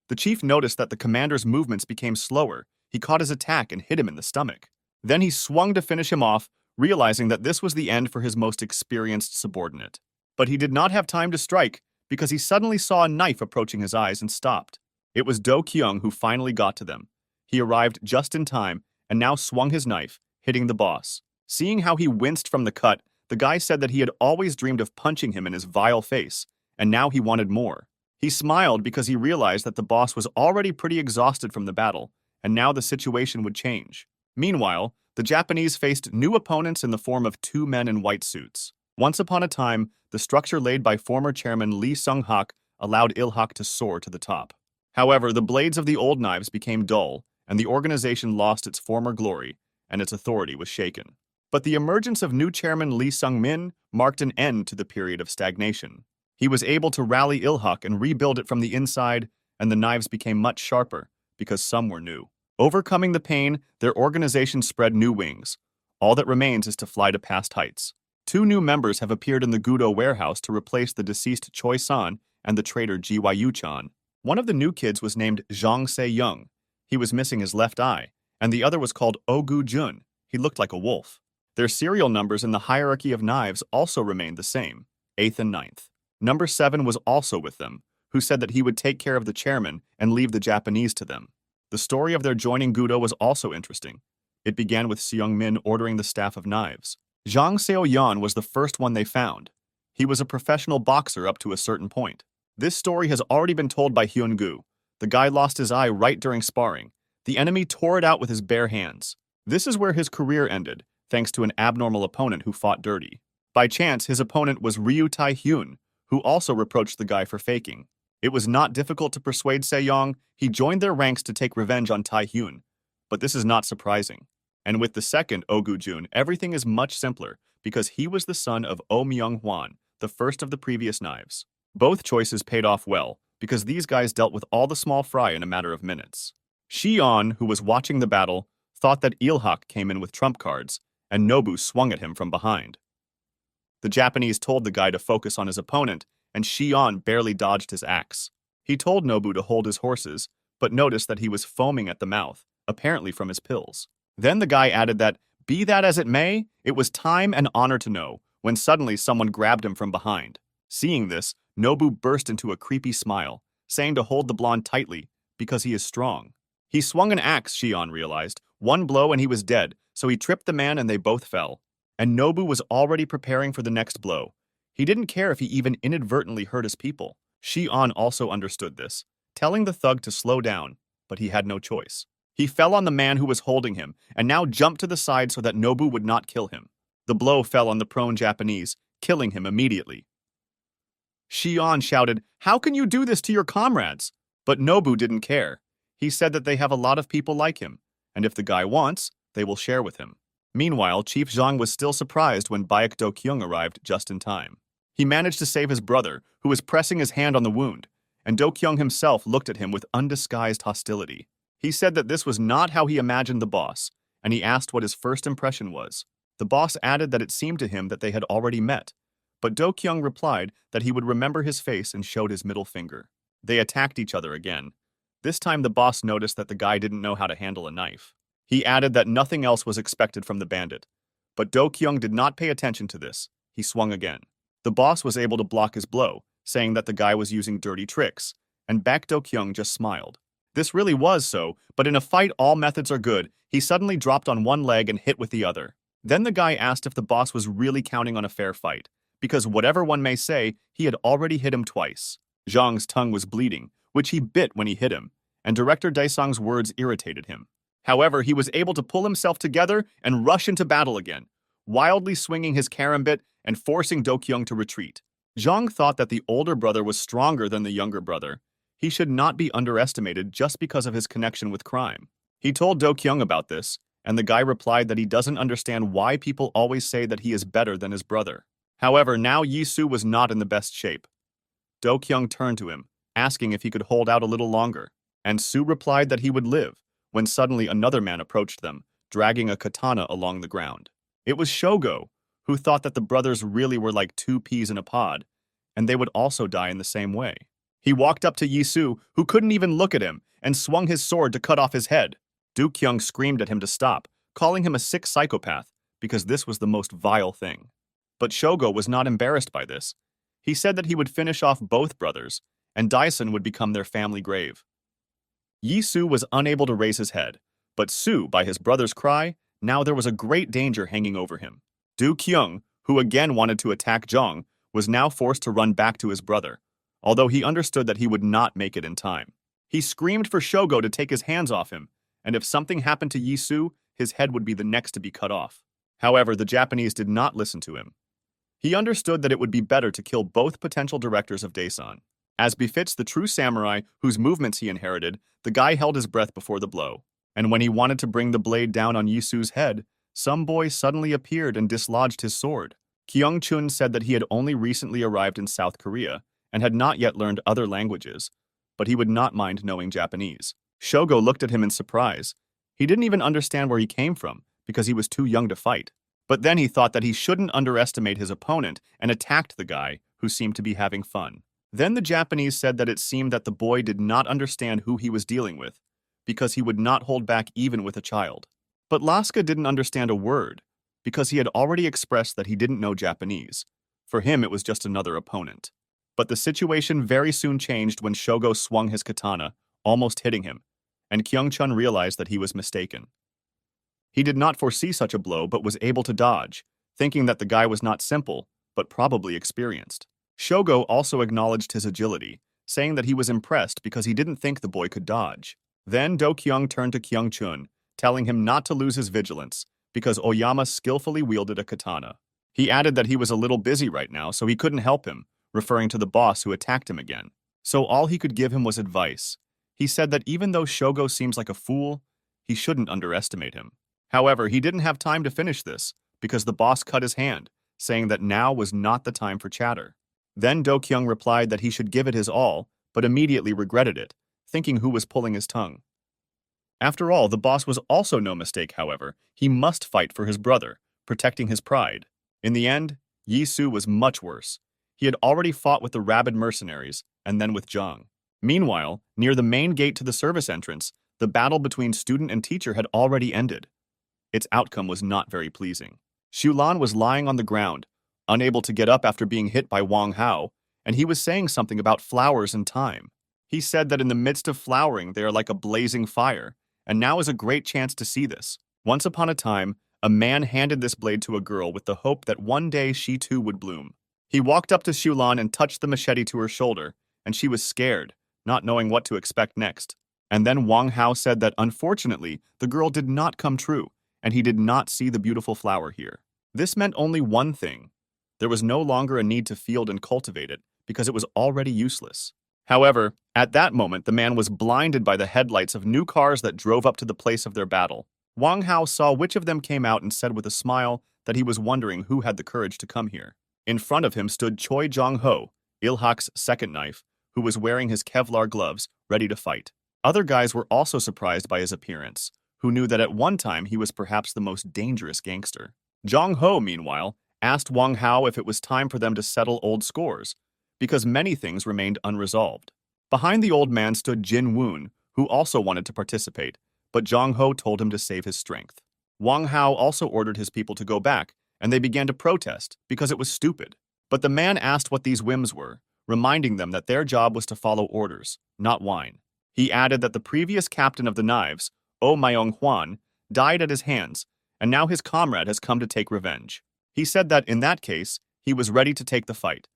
The chief noticed that the commander's movements became slower. He caught his attack and hit him in the stomach. Then he swung to finish him off, realizing that this was the end for his most experienced subordinate. But he did not have time to strike, because he suddenly saw a knife approaching his eyes and stopped. It was Do Kyung who finally got to them. He arrived just in time and now swung his knife, hitting the boss. Seeing how he winced from the cut, The guy said that he had always dreamed of punching him in his vile face, and now he wanted more. He smiled because he realized that the boss was already pretty exhausted from the battle, and now the situation would change. Meanwhile, the Japanese faced new opponents in the form of two men in white suits. Once upon a time, the structure laid by former chairman Lee Sung-hak allowed Il-hak to soar to the top. However, the blades of the old knives became dull, and the organization lost its former glory, and its authority was shaken. But the emergence of new chairman Lee Sung-min marked an end to the period of stagnation. He was able to rally Il-hak and rebuild it from the inside, and the knives became much sharper, because some were new. Overcoming the pain, their organization spread new wings. All that remains is to fly to past heights. Two new members have appeared in the Gudo warehouse to replace the deceased Choi-san and the traitor Gyu-chan. One of the new kids was named Zhang Se-young. He was missing his left eye, and the other was called Ogu-jun. He looked like a wolf. Their serial numbers in the hierarchy of knives also remained the same, 8th and 9th. Number 7 was also with them, who said that he would take care of the chairman and leave the Japanese to them. The story of their joining Gudo was also interesting. It began with Seung-min ordering the staff of knives. Zhang Seo-yan was the first one they found. He was a professional boxer up to a certain point. This story has already been told by Hyun-gu. The guy lost his eye right during sparring. The enemy tore it out with his bare hands. This is where his career ended, thanks to an abnormal opponent who fought dirty. By chance, his opponent was Ryu Tai-hyun, who also reproached the guy for faking. It was not difficult to persuade Se-young. He joined their ranks to take revenge on Tai-hyun. But this is not surprising. And with the second Ogu-jun, everything is much simpler, because he was the son of Oh Myung-hwan, the first of the previous knives. Both choices paid off well, because these guys dealt with all the small fry in a matter of minutes. Shion, who was watching the battle, thought that Il-hak came in with trump cards, and Nobu swung at him from behind. The Japanese told the guy to focus on his opponent, and Shion barely dodged his axe. He told Nobu to hold his horses, but noticed that he was foaming at the mouth, apparently from his pills. Then the guy added that, be that as it may, it was time and honor to know, when suddenly someone grabbed him from behind. Seeing this, Nobu burst into a creepy smile, saying to hold the blonde tightly, because he is strong. He swung an axe, Shion realized. One blow and he was dead, so he tripped the man and they both fell. And Nobu was already preparing for the next blow. He didn't care if he even inadvertently hurt his people. Shion also understood this, telling the thug to slow down, but he had no choice. He fell on the man who was holding him, and now jumped to the side so that Nobu would not kill him. The blow fell on the prone Japanese, killing him immediately. Shion shouted, "How can you do this to your comrades?" But Nobu didn't care. He said that they have a lot of people like him, and if the guy wants, they will share with him. Meanwhile, Chief Zhang was still surprised when Baek Do-kyung arrived just in time. He managed to save his brother, who was pressing his hand on the wound, and Do-kyung himself looked at him with undisguised hostility. He said that this was not how he imagined the boss, and he asked what his first impression was. The boss added that it seemed to him that they had already met, but Do-kyung replied that he would remember his face and showed his middle finger. They attacked each other again. This time the boss noticed that the guy didn't know how to handle a knife. He added that nothing else was expected from the bandit. But Do-kyung did not pay attention to this. He swung again. The boss was able to block his blow, saying that the guy was using dirty tricks, and Baek Do-kyung just smiled. This really was so, but in a fight all methods are good. He suddenly dropped on one leg and hit with the other. Then the guy asked if the boss was really counting on a fair fight, because whatever one may say, he had already hit him twice. Zhang's tongue was bleeding, which he bit when he hit him, and Director Daesung's words irritated him. However, he was able to pull himself together and rush into battle again, wildly swinging his karambit and forcing Do-kyung to retreat. Zhang thought that the older brother was stronger than the younger brother. He should not be underestimated just because of his connection with crime. He told Do-kyung about this, and the guy replied that he doesn't understand why people always say that he is better than his brother. However, now Yi-soo was not in the best shape. Do-kyung turned to him, asking if he could hold out a little longer, and Soo replied that he would live, when suddenly another man approached them, dragging a katana along the ground. It was Shogo, who thought that the brothers really were like two peas in a pod, and they would also die in the same way. He walked up to Yi-soo, who couldn't even look at him, and swung his sword to cut off his head. Do-kyung screamed at him to stop, calling him a sick psychopath, because this was the most vile thing. But Shogo was not embarrassed by this. He said that he would finish off both brothers, and Daisen would become their family grave. Yi-soo was unable to raise his head, but Soo, by his brother's cry, now there was a great danger hanging over him. Do-kyung, who again wanted to attack Zhang, was now forced to run back to his brother, although he understood that he would not make it in time. He screamed for Shogo to take his hands off him, and if something happened to Yisu, his head would be the next to be cut off. However, the Japanese did not listen to him. He understood that it would be better to kill both potential directors of Daesan. As befits the true samurai whose movements he inherited, the guy held his breath before the blow. And when he wanted to bring the blade down on Yisu's head, some boy suddenly appeared and dislodged his sword. Kyung-chun said that he had only recently arrived in South Korea and had not yet learned other languages, but he would not mind knowing Japanese. Shogo looked at him in surprise. He didn't even understand where he came from because he was too young to fight. But then he thought that he shouldn't underestimate his opponent and attacked the guy, who seemed to be having fun. Then the Japanese said that it seemed that the boy did not understand who he was dealing with, because he would not hold back even with a child. But Laska didn't understand a word, because he had already expressed that he didn't know Japanese. For him, it was just another opponent. But the situation very soon changed when Shogo swung his katana, almost hitting him, and Kyung-chun realized that he was mistaken. He did not foresee such a blow but was able to dodge, thinking that the guy was not simple, but probably experienced. Shogo also acknowledged his agility, saying that he was impressed because he didn't think the boy could dodge. Then Do-kyung turned to Kyung-chun, telling him not to lose his vigilance, because Oyama skillfully wielded a katana. He added that he was a little busy right now, so he couldn't help him, referring to the boss who attacked him again. So all he could give him was advice. He said that even though Shogo seems like a fool, he shouldn't underestimate him. However, he didn't have time to finish this, because the boss cut his hand, saying that now was not the time for chatter. Then Do-kyung replied that he should give it his all, but immediately regretted it, thinking who was pulling his tongue. After all, the boss was also no mistake, however. He must fight for his brother, protecting his pride. In the end, Yisu was much worse. He had already fought with the rabid mercenaries, and then with Zhang. Meanwhile, near the main gate to the service entrance, the battle between student and teacher had already ended. Its outcome was not very pleasing. Shulan was lying on the ground, unable to get up after being hit by Wang Hao, and he was saying something about flowers and time. He said that in the midst of flowering they are like a blazing fire, and now is a great chance to see this. Once upon a time, a man handed this blade to a girl with the hope that one day she too would bloom. He walked up to Shulan and touched the machete to her shoulder, and she was scared, not knowing what to expect next. And then Wang Hao said that unfortunately, the girl did not come true, and he did not see the beautiful flower here. This meant only one thing. There was no longer a need to field and cultivate it, because it was already useless. However, at that moment, the man was blinded by the headlights of new cars that drove up to the place of their battle. Wang Hao saw which of them came out and said with a smile that he was wondering who had the courage to come here. In front of him stood Choi Jong-ho, Ilhak's second knife, who was wearing his Kevlar gloves, ready to fight. Other guys were also surprised by his appearance, who knew that at one time he was perhaps the most dangerous gangster. Jong-ho, meanwhile, asked Wang Hao if it was time for them to settle old scores, because many things remained unresolved. Behind the old man stood Jin Woon, who also wanted to participate, but Jong-ho told him to save his strength. Wang Hao also ordered his people to go back, and they began to protest because it was stupid. But the man asked what these whims were, reminding them that their job was to follow orders, not whine. He added that the previous captain of the knives, Oh Myung-hwan, died at his hands, and now his comrade has come to take revenge. He said that, in that case, he was ready to take the fight,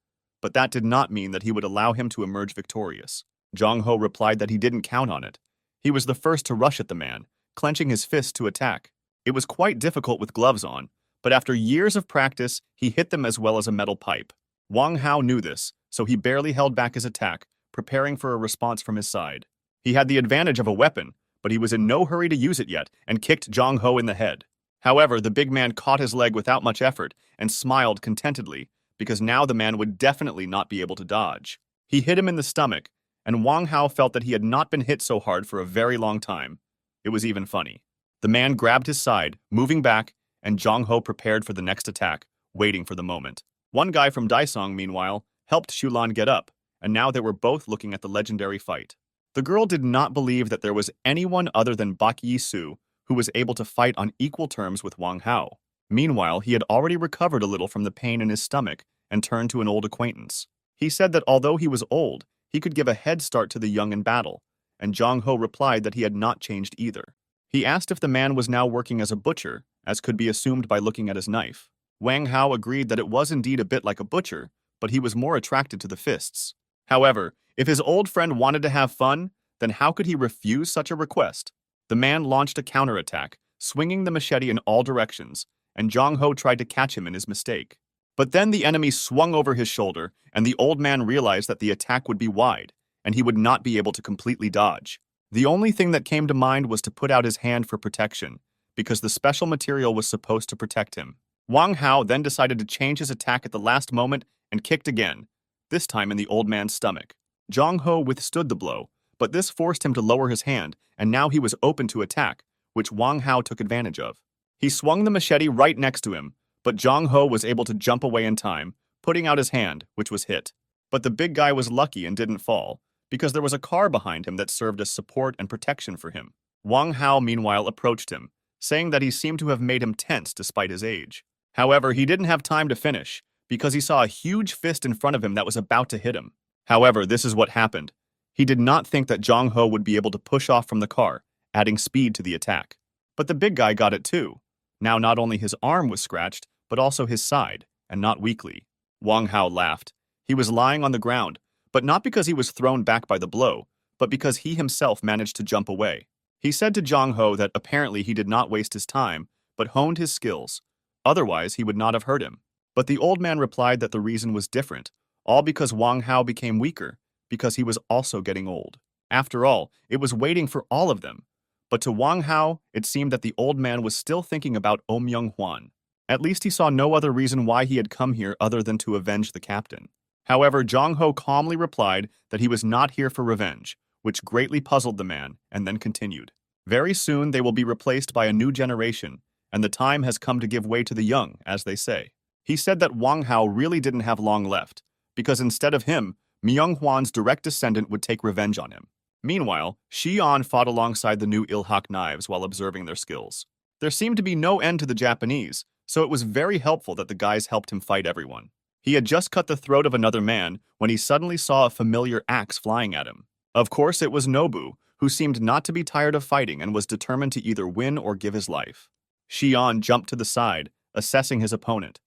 but that did not mean that he would allow him to emerge victorious. Jong-ho replied that he didn't count on it. He was the first to rush at the man, clenching his fist to attack. It was quite difficult with gloves on, but after years of practice, he hit them as well as a metal pipe. Wang Hao knew this, so he barely held back his attack, preparing for a response from his side. He had the advantage of a weapon, but he was in no hurry to use it yet and kicked Jong-ho in the head. However, the big man caught his leg without much effort and smiled contentedly, because now the man would definitely not be able to dodge. He hit him in the stomach, and Wang Hao felt that he had not been hit so hard for a very long time. It was even funny. The man grabbed his side, moving back, and Jong-ho prepared for the next attack, waiting for the moment. One guy from Daesong, meanwhile, helped Shulan get up, and now they were both looking at the legendary fight. The girl did not believe that there was anyone other than Bak Yi-su who was able to fight on equal terms with Wang Hao. Meanwhile, he had already recovered a little from the pain in his stomach and turned to an old acquaintance. He said that although he was old, he could give a head start to the young in battle, and Jong-ho replied that he had not changed either. He asked if the man was now working as a butcher, as could be assumed by looking at his knife. Wang Hao agreed that it was indeed a bit like a butcher, but he was more attracted to the fists. However, if his old friend wanted to have fun, then how could he refuse such a request? The man launched a counterattack, swinging the machete in all directions, and Zhang Ho tried to catch him in his mistake. But then the enemy swung over his shoulder, and the old man realized that the attack would be wide, and he would not be able to completely dodge. The only thing that came to mind was to put out his hand for protection, because the special material was supposed to protect him. Wang Hao then decided to change his attack at the last moment and kicked again, this time in the old man's stomach. Zhang Ho withstood the blow, but this forced him to lower his hand, and now he was open to attack, which Wang Hao took advantage of. He swung the machete right next to him, but Zhang Ho was able to jump away in time, putting out his hand, which was hit. But the big guy was lucky and didn't fall, because there was a car behind him that served as support and protection for him. Wang Hao meanwhile approached him, saying that he seemed to have made him tense despite his age. However, he didn't have time to finish, because he saw a huge fist in front of him that was about to hit him. However, this is what happened. He did not think that Zhang Ho would be able to push off from the car, adding speed to the attack. But the big guy got it too. Now not only his arm was scratched, but also his side, and not weakly. Wang Hao laughed. He was lying on the ground, but not because he was thrown back by the blow, but because he himself managed to jump away. He said to Zhang Ho that apparently he did not waste his time, but honed his skills. Otherwise, he would not have hurt him. But the old man replied that the reason was different, all because Wang Hao became weaker, because he was also getting old. After all, it was waiting for all of them. But to Wang Hao, it seemed that the old man was still thinking about Myung Hwan. At least he saw no other reason why he had come here other than to avenge the captain. However, Zhang Ho calmly replied that he was not here for revenge, which greatly puzzled the man, and then continued. Very soon they will be replaced by a new generation, and the time has come to give way to the young, as they say. He said that Wang Hao really didn't have long left, because instead of him, Myung Hwan's direct descendant would take revenge on him. Meanwhile, Xi'an fought alongside the new Ilhak knives while observing their skills. There seemed to be no end to the Japanese, so it was very helpful that the guys helped him fight everyone. He had just cut the throat of another man when he suddenly saw a familiar axe flying at him. Of course, it was Nobu, who seemed not to be tired of fighting and was determined to either win or give his life. Xi'an jumped to the side, assessing his opponent.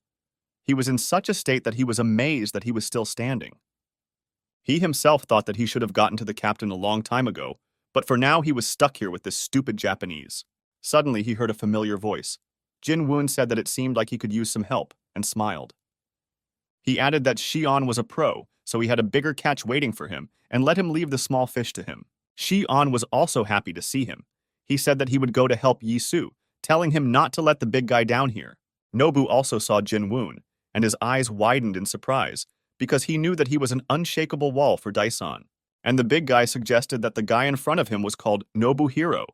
He was in such a state that he was amazed that he was still standing. He himself thought that he should have gotten to the captain a long time ago, but for now he was stuck here with this stupid Japanese. Suddenly he heard a familiar voice. Jin Woon said that it seemed like he could use some help, and smiled. He added that Xi'an was a pro, so he had a bigger catch waiting for him, and let him leave the small fish to him. Xi'an was also happy to see him. He said that he would go to help Yi Su, telling him not to let the big guy down here. Nobu also saw Jin Woon, and his eyes widened in surprise, because he knew that he was an unshakable wall for Daison. And the big guy suggested that the guy in front of him was called Nobuhiro,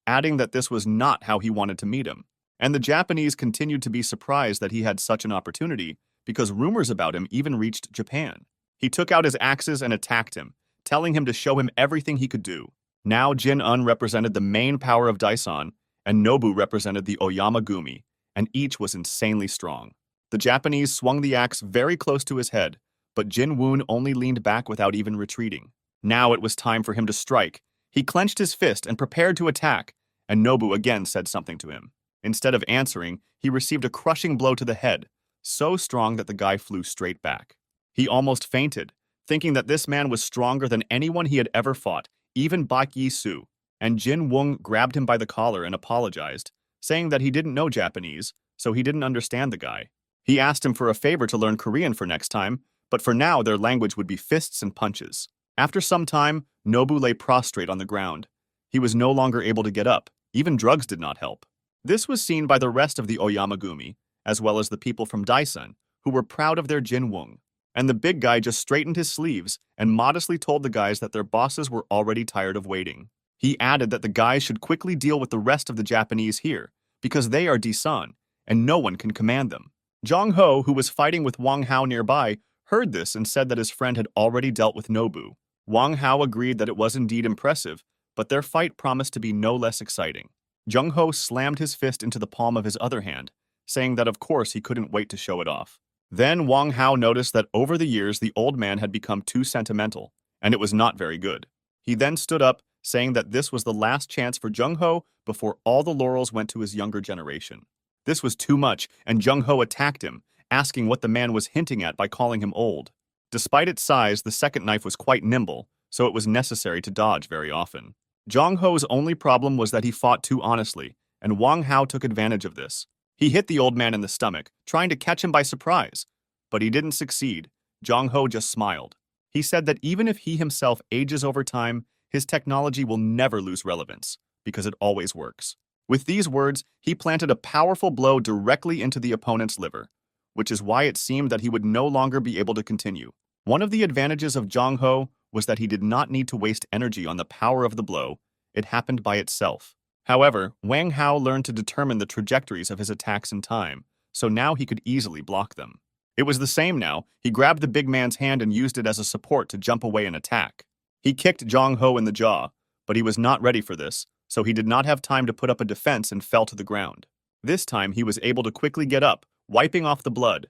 adding that this was not how he wanted to meet him. And the Japanese continued to be surprised that he had such an opportunity, because rumors about him even reached Japan. He took out his axes and attacked him, telling him to show him everything he could do. Now Jin-un represented the main power of Daison, and Nobu represented the Oyama Gumi, and each was insanely strong. The Japanese swung the axe very close to his head, but Jin Woon only leaned back without even retreating. Now it was time for him to strike. He clenched his fist and prepared to attack, and Nobu again said something to him. Instead of answering, he received a crushing blow to the head, so strong that the guy flew straight back. He almost fainted, thinking that this man was stronger than anyone he had ever fought, even Bak Yi-su, and Jin Woong grabbed him by the collar and apologized, saying that he didn't know Japanese, so he didn't understand the guy. He asked him for a favor to learn Korean for next time, but for now their language would be fists and punches. After some time, Nobu lay prostrate on the ground. He was no longer able to get up. Even drugs did not help. This was seen by the rest of the Oyamagumi, as well as the people from Daisen, who were proud of their Jin Woong. And the big guy just straightened his sleeves and modestly told the guys that their bosses were already tired of waiting. He added that the guys should quickly deal with the rest of the Japanese here, because they are Daesan, and no one can command them. Zhang Ho, who was fighting with Wang Hao nearby, heard this and said that his friend had already dealt with Nobu. Wang Hao agreed that it was indeed impressive, but their fight promised to be no less exciting. Zhang Ho slammed his fist into the palm of his other hand, saying that of course he couldn't wait to show it off. Then Wang Hao noticed that over the years the old man had become too sentimental, and it was not very good. He then stood up, saying that this was the last chance for Zhang Ho before all the laurels went to his younger generation. This was too much, and Jung-ho attacked him, asking what the man was hinting at by calling him old. Despite its size, the second knife was quite nimble, so it was necessary to dodge very often. Jong-ho's only problem was that he fought too honestly, and Wang Hao took advantage of this. He hit the old man in the stomach, trying to catch him by surprise. But he didn't succeed. Jong-ho just smiled. He said that even if he himself ages over time, his technology will never lose relevance, because it always works. With these words, he planted a powerful blow directly into the opponent's liver, which is why it seemed that he would no longer be able to continue. One of the advantages of Jong-ho was that he did not need to waste energy on the power of the blow. It happened by itself. However, Wang Hao learned to determine the trajectories of his attacks in time, so now he could easily block them. It was the same now. He grabbed the big man's hand and used it as a support to jump away and attack. He kicked Jong-ho in the jaw, but he was not ready for this, so he did not have time to put up a defense and fell to the ground. This time, he was able to quickly get up, wiping off the blood.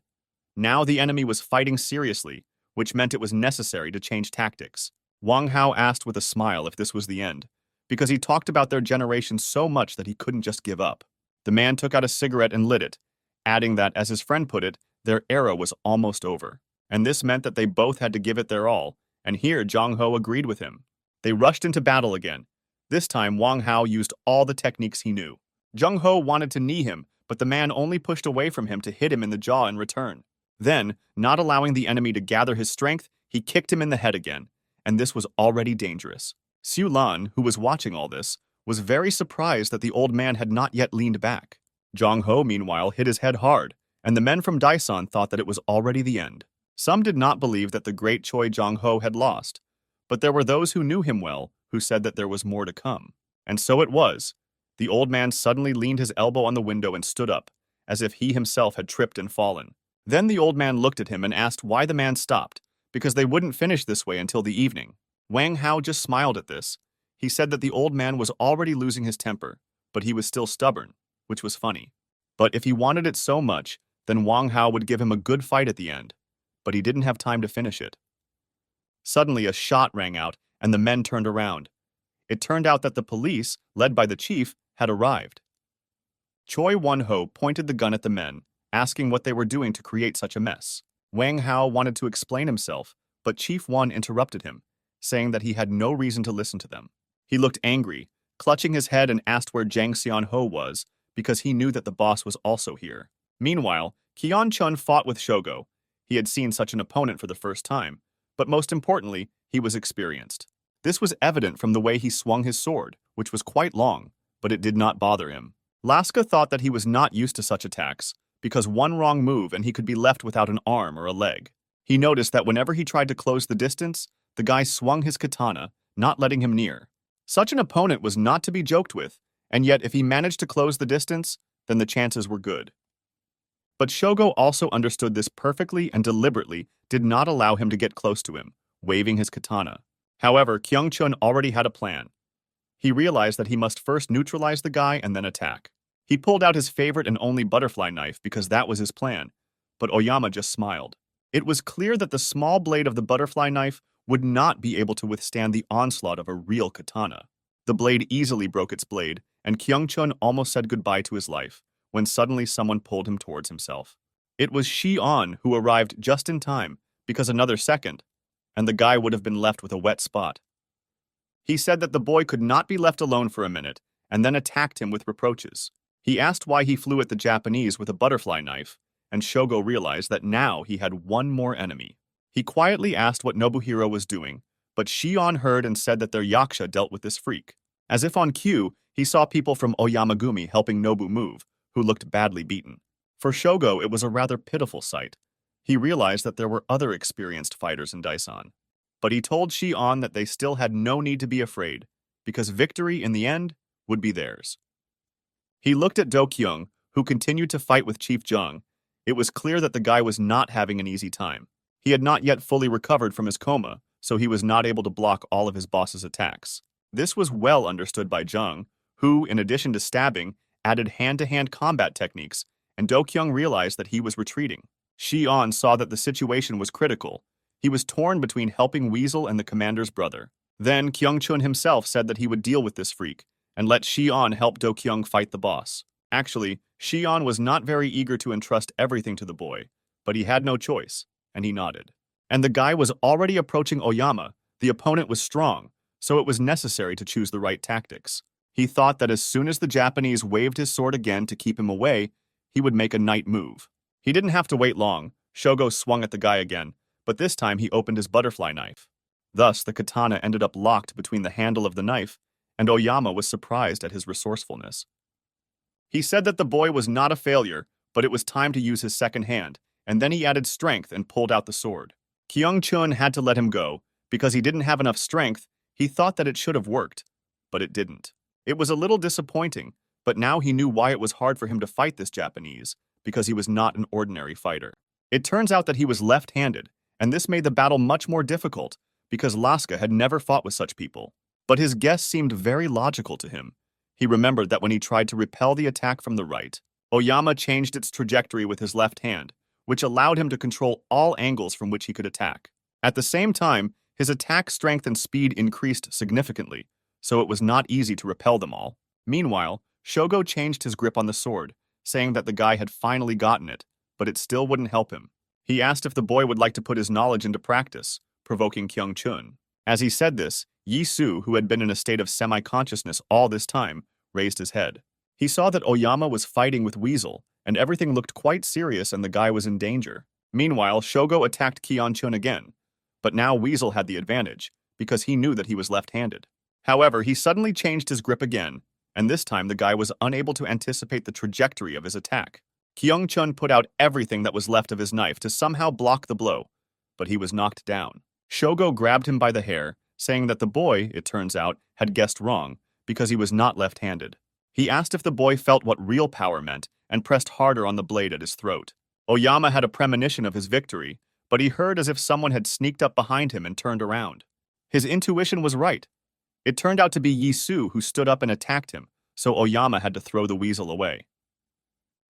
Now the enemy was fighting seriously, which meant it was necessary to change tactics. Wang Hao asked with a smile if this was the end, because he talked about their generation so much that he couldn't just give up. The man took out a cigarette and lit it, adding that, as his friend put it, their era was almost over. And this meant that they both had to give it their all, and here Jong-ho agreed with him. They rushed into battle again. This time, Wang Hao used all the techniques he knew. Jong-ho wanted to knee him, but the man only pushed away from him to hit him in the jaw in return. Then, not allowing the enemy to gather his strength, he kicked him in the head again, and this was already dangerous. Xu Lan, who was watching all this, was very surprised that the old man had not yet leaned back. Jong-ho, meanwhile, hit his head hard, and the men from Daesan thought that it was already the end. Some did not believe that the great Choi Jong-ho had lost, but there were those who knew him well who said that there was more to come. And so it was. The old man suddenly leaned his elbow on the window and stood up, as if he himself had tripped and fallen. Then the old man looked at him and asked why the man stopped, because they wouldn't finish this way until the evening. Wang Hao just smiled at this. He said that the old man was already losing his temper, but he was still stubborn, which was funny. But if he wanted it so much, then Wang Hao would give him a good fight at the end. But he didn't have time to finish it. Suddenly a shot rang out, and the men turned around. It turned out that the police, led by the chief, had arrived. Choi Won-ho pointed the gun at the men, asking what they were doing to create such a mess. Wang Hao wanted to explain himself, but Chief Won interrupted him, saying that he had no reason to listen to them. He looked angry, clutching his head, and asked where Jang Seon-ho was, because he knew that the boss was also here. Meanwhile, Kyeon-chun fought with Shogo. He had seen such an opponent for the first time, but most importantly, he was experienced. This was evident from the way he swung his sword, which was quite long, but it did not bother him. Laska thought that he was not used to such attacks, because one wrong move and he could be left without an arm or a leg. He noticed that whenever he tried to close the distance, the guy swung his katana, not letting him near. Such an opponent was not to be joked with, and yet if he managed to close the distance, then the chances were good. But Shogo also understood this perfectly and deliberately did not allow him to get close to him, waving his katana. However, Kyung-chun already had a plan. He realized that he must first neutralize the guy and then attack. He pulled out his favorite and only butterfly knife because that was his plan, but Oyama just smiled. It was clear that the small blade of the butterfly knife would not be able to withstand the onslaught of a real katana. The blade easily broke its blade, and Kyung-chun almost said goodbye to his life, when suddenly someone pulled him towards himself. It was Shi-on who arrived just in time, because another second, and the guy would have been left with a wet spot. He said that the boy could not be left alone for a minute, and then attacked him with reproaches. He asked why he flew at the Japanese with a butterfly knife, and Shogo realized that now he had one more enemy. He quietly asked what Nobuhiro was doing, but Shion heard and said that their yaksha dealt with this freak. As if on cue, he saw people from Oyamagumi helping Nobu move, who looked badly beaten. For Shogo, it was a rather pitiful sight. He realized that there were other experienced fighters in Daesan. But he told Shion that they still had no need to be afraid, because victory in the end would be theirs. He looked at Do-kyung, who continued to fight with Chief Jung. It was clear that the guy was not having an easy time. He had not yet fully recovered from his coma, so he was not able to block all of his boss's attacks. This was well understood by Jung, who, in addition to stabbing, added hand-to-hand combat techniques, and Do-kyung realized that he was retreating. Shion saw that the situation was critical. He was torn between helping Weasel and the commander's brother. Then Kyung-chun himself said that he would deal with this freak, and let Shion help Do-kyung fight the boss. Actually, Shion was not very eager to entrust everything to the boy, but he had no choice, and he nodded. And the guy was already approaching Oyama. The opponent was strong, so it was necessary to choose the right tactics. He thought that as soon as the Japanese waved his sword again to keep him away, he would make a knight move. He didn't have to wait long. Shogo swung at the guy again, but this time he opened his butterfly knife. Thus, the katana ended up locked between the handle of the knife, and Oyama was surprised at his resourcefulness. He said that the boy was not a failure, but it was time to use his second hand, and then he added strength and pulled out the sword. Kyung-chun had to let him go. Because he didn't have enough strength, he thought that it should have worked, but it didn't. It was a little disappointing, but now he knew why it was hard for him to fight this Japanese, because he was not an ordinary fighter. It turns out that he was left-handed, and this made the battle much more difficult, because Laska had never fought with such people. But his guess seemed very logical to him. He remembered that when he tried to repel the attack from the right, Oyama changed its trajectory with his left hand, which allowed him to control all angles from which he could attack. At the same time, his attack strength and speed increased significantly, so it was not easy to repel them all. Meanwhile, Shogo changed his grip on the sword, saying that the guy had finally gotten it, but it still wouldn't help him. He asked if the boy would like to put his knowledge into practice, provoking Kyung-chun. As he said this, Yi-su, who had been in a state of semi-consciousness all this time, raised his head. He saw that Oyama was fighting with Weasel, and everything looked quite serious and the guy was in danger. Meanwhile, Shogo attacked Kyung-chun again, but now Weasel had the advantage, because he knew that he was left-handed. However, he suddenly changed his grip again, and this time the guy was unable to anticipate the trajectory of his attack. Kyung-chun put out everything that was left of his knife to somehow block the blow, but he was knocked down. Shogo grabbed him by the hair, saying that the boy, it turns out, had guessed wrong, because he was not left-handed. He asked if the boy felt what real power meant, and pressed harder on the blade at his throat. Oyama had a premonition of his victory, but he heard as if someone had sneaked up behind him and turned around. His intuition was right. It turned out to be Yi-su who stood up and attacked him, so Oyama had to throw the weasel away.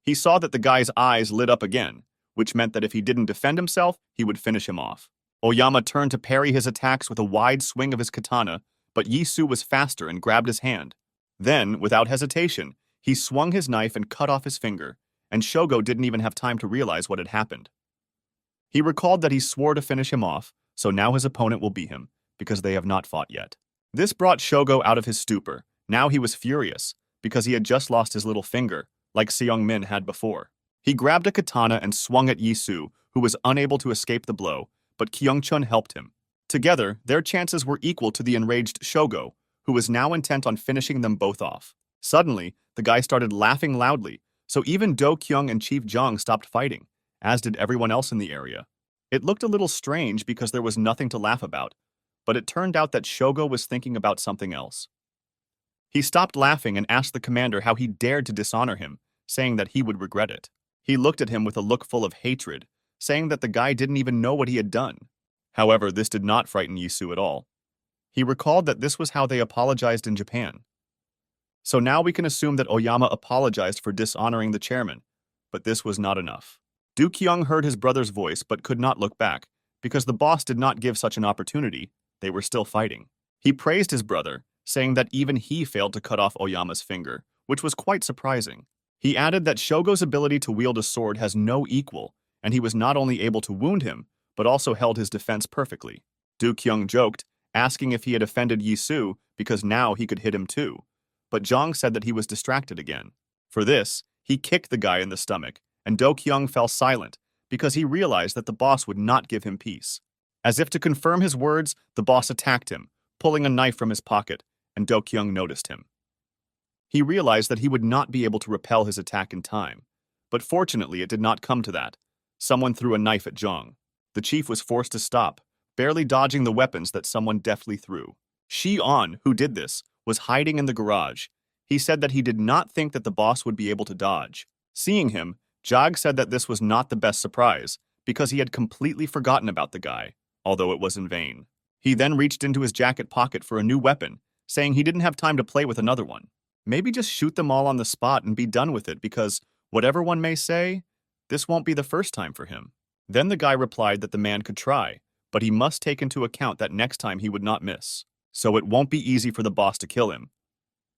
He saw that the guy's eyes lit up again, which meant that if he didn't defend himself, he would finish him off. Oyama turned to parry his attacks with a wide swing of his katana, but Yi-su was faster and grabbed his hand. Then, without hesitation, he swung his knife and cut off his finger, and Shogo didn't even have time to realize what had happened. He recalled that he swore to finish him off, so now his opponent will beat him, because they have not fought yet. This brought Shogo out of his stupor. Now he was furious, because he had just lost his little finger, like Seong-min had before. He grabbed a katana and swung at Yi-su, who was unable to escape the blow, but Kyung-chun helped him. Together, their chances were equal to the enraged Shogo, who was now intent on finishing them both off. Suddenly, the guy started laughing loudly, so even Do-kyung and Chief Jong stopped fighting, as did everyone else in the area. It looked a little strange because there was nothing to laugh about, but it turned out that Shogo was thinking about something else. He stopped laughing and asked the commander how he dared to dishonor him, saying that he would regret it. He looked at him with a look full of hatred, saying that the guy didn't even know what he had done. However, this did not frighten Yi-su at all. He recalled that this was how they apologized in Japan. So now we can assume that Oyama apologized for dishonoring the chairman, but this was not enough. Do-kyung heard his brother's voice but could not look back, because the boss did not give such an opportunity. They were still fighting. He praised his brother, saying that even he failed to cut off Oyama's finger, which was quite surprising. He added that Shogo's ability to wield a sword has no equal, and he was not only able to wound him, but also held his defense perfectly. Do-kyung joked, asking if he had offended Yi-su because now he could hit him too, but Jong said that he was distracted again. For this, he kicked the guy in the stomach, and Do-kyung fell silent because he realized that the boss would not give him peace. As if to confirm his words, the boss attacked him, pulling a knife from his pocket, and Do-kyung noticed him. He realized that he would not be able to repel his attack in time, but fortunately it did not come to that. Someone threw a knife at Jong. The chief was forced to stop, barely dodging the weapons that someone deftly threw. Shi-on, who did this, was hiding in the garage. He said that he did not think that the boss would be able to dodge. Seeing him, Jag said that this was not the best surprise, because he had completely forgotten about the guy, although it was in vain. He then reached into his jacket pocket for a new weapon, saying he didn't have time to play with another one. Maybe just shoot them all on the spot and be done with it because, whatever one may say, this won't be the first time for him. Then the guy replied that the man could try, but he must take into account that next time he would not miss, so it won't be easy for the boss to kill him.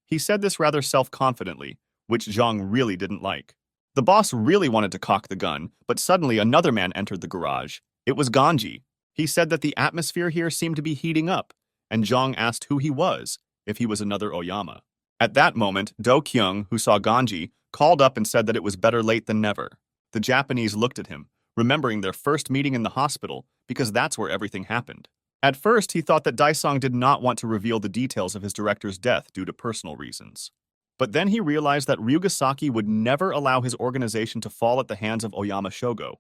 He said this rather self-confidently, which Zhang really didn't like. The boss really wanted to cock the gun, but suddenly another man entered the garage. It was Ganji. He said that the atmosphere here seemed to be heating up, and Zhang asked who he was, if he was another Oyama. At that moment, Do Kyung, who saw Ganji, called up and said that it was better late than never. The Japanese looked at him, remembering their first meeting in the hospital, because that's where everything happened. At first, he thought that Daisong did not want to reveal the details of his director's death due to personal reasons. But then he realized that Ryugasaki would never allow his organization to fall at the hands of Oyama Shogo.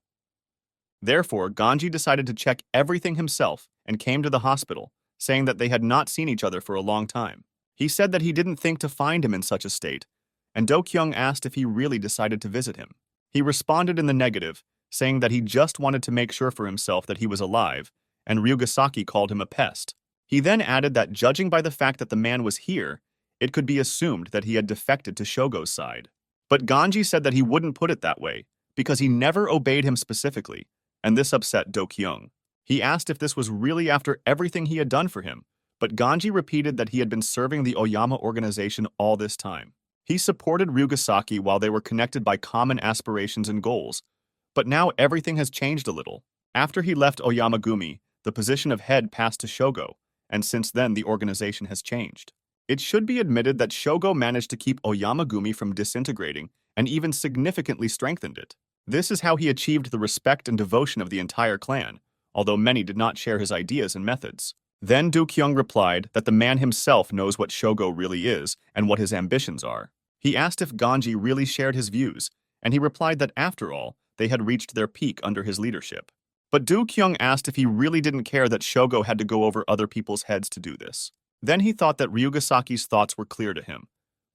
Therefore, Ganji decided to check everything himself and came to the hospital, saying that they had not seen each other for a long time. He said that he didn't think to find him in such a state, and Do Kyung asked if he really decided to visit him. He responded in the negative, saying that he just wanted to make sure for himself that he was alive, and Ryugasaki called him a pest. He then added that judging by the fact that the man was here, it could be assumed that he had defected to Shogo's side. But Ganji said that he wouldn't put it that way, because he never obeyed him specifically, and this upset Do Kyung. He asked if this was really after everything he had done for him, but Ganji repeated that he had been serving the Oyama organization all this time. He supported Ryugasaki while they were connected by common aspirations and goals, but now everything has changed a little. After he left Oyamagumi, the position of head passed to Shogo, and since then the organization has changed. It should be admitted that Shogo managed to keep Oyamagumi from disintegrating and even significantly strengthened it. This is how he achieved the respect and devotion of the entire clan, although many did not share his ideas and methods. Then Do Kyung replied that the man himself knows what Shogo really is and what his ambitions are. He asked if Ganji really shared his views, and he replied that after all, they had reached their peak under his leadership. But Do Kyung asked if he really didn't care that Shogo had to go over other people's heads to do this. Then he thought that Ryugasaki's thoughts were clear to him,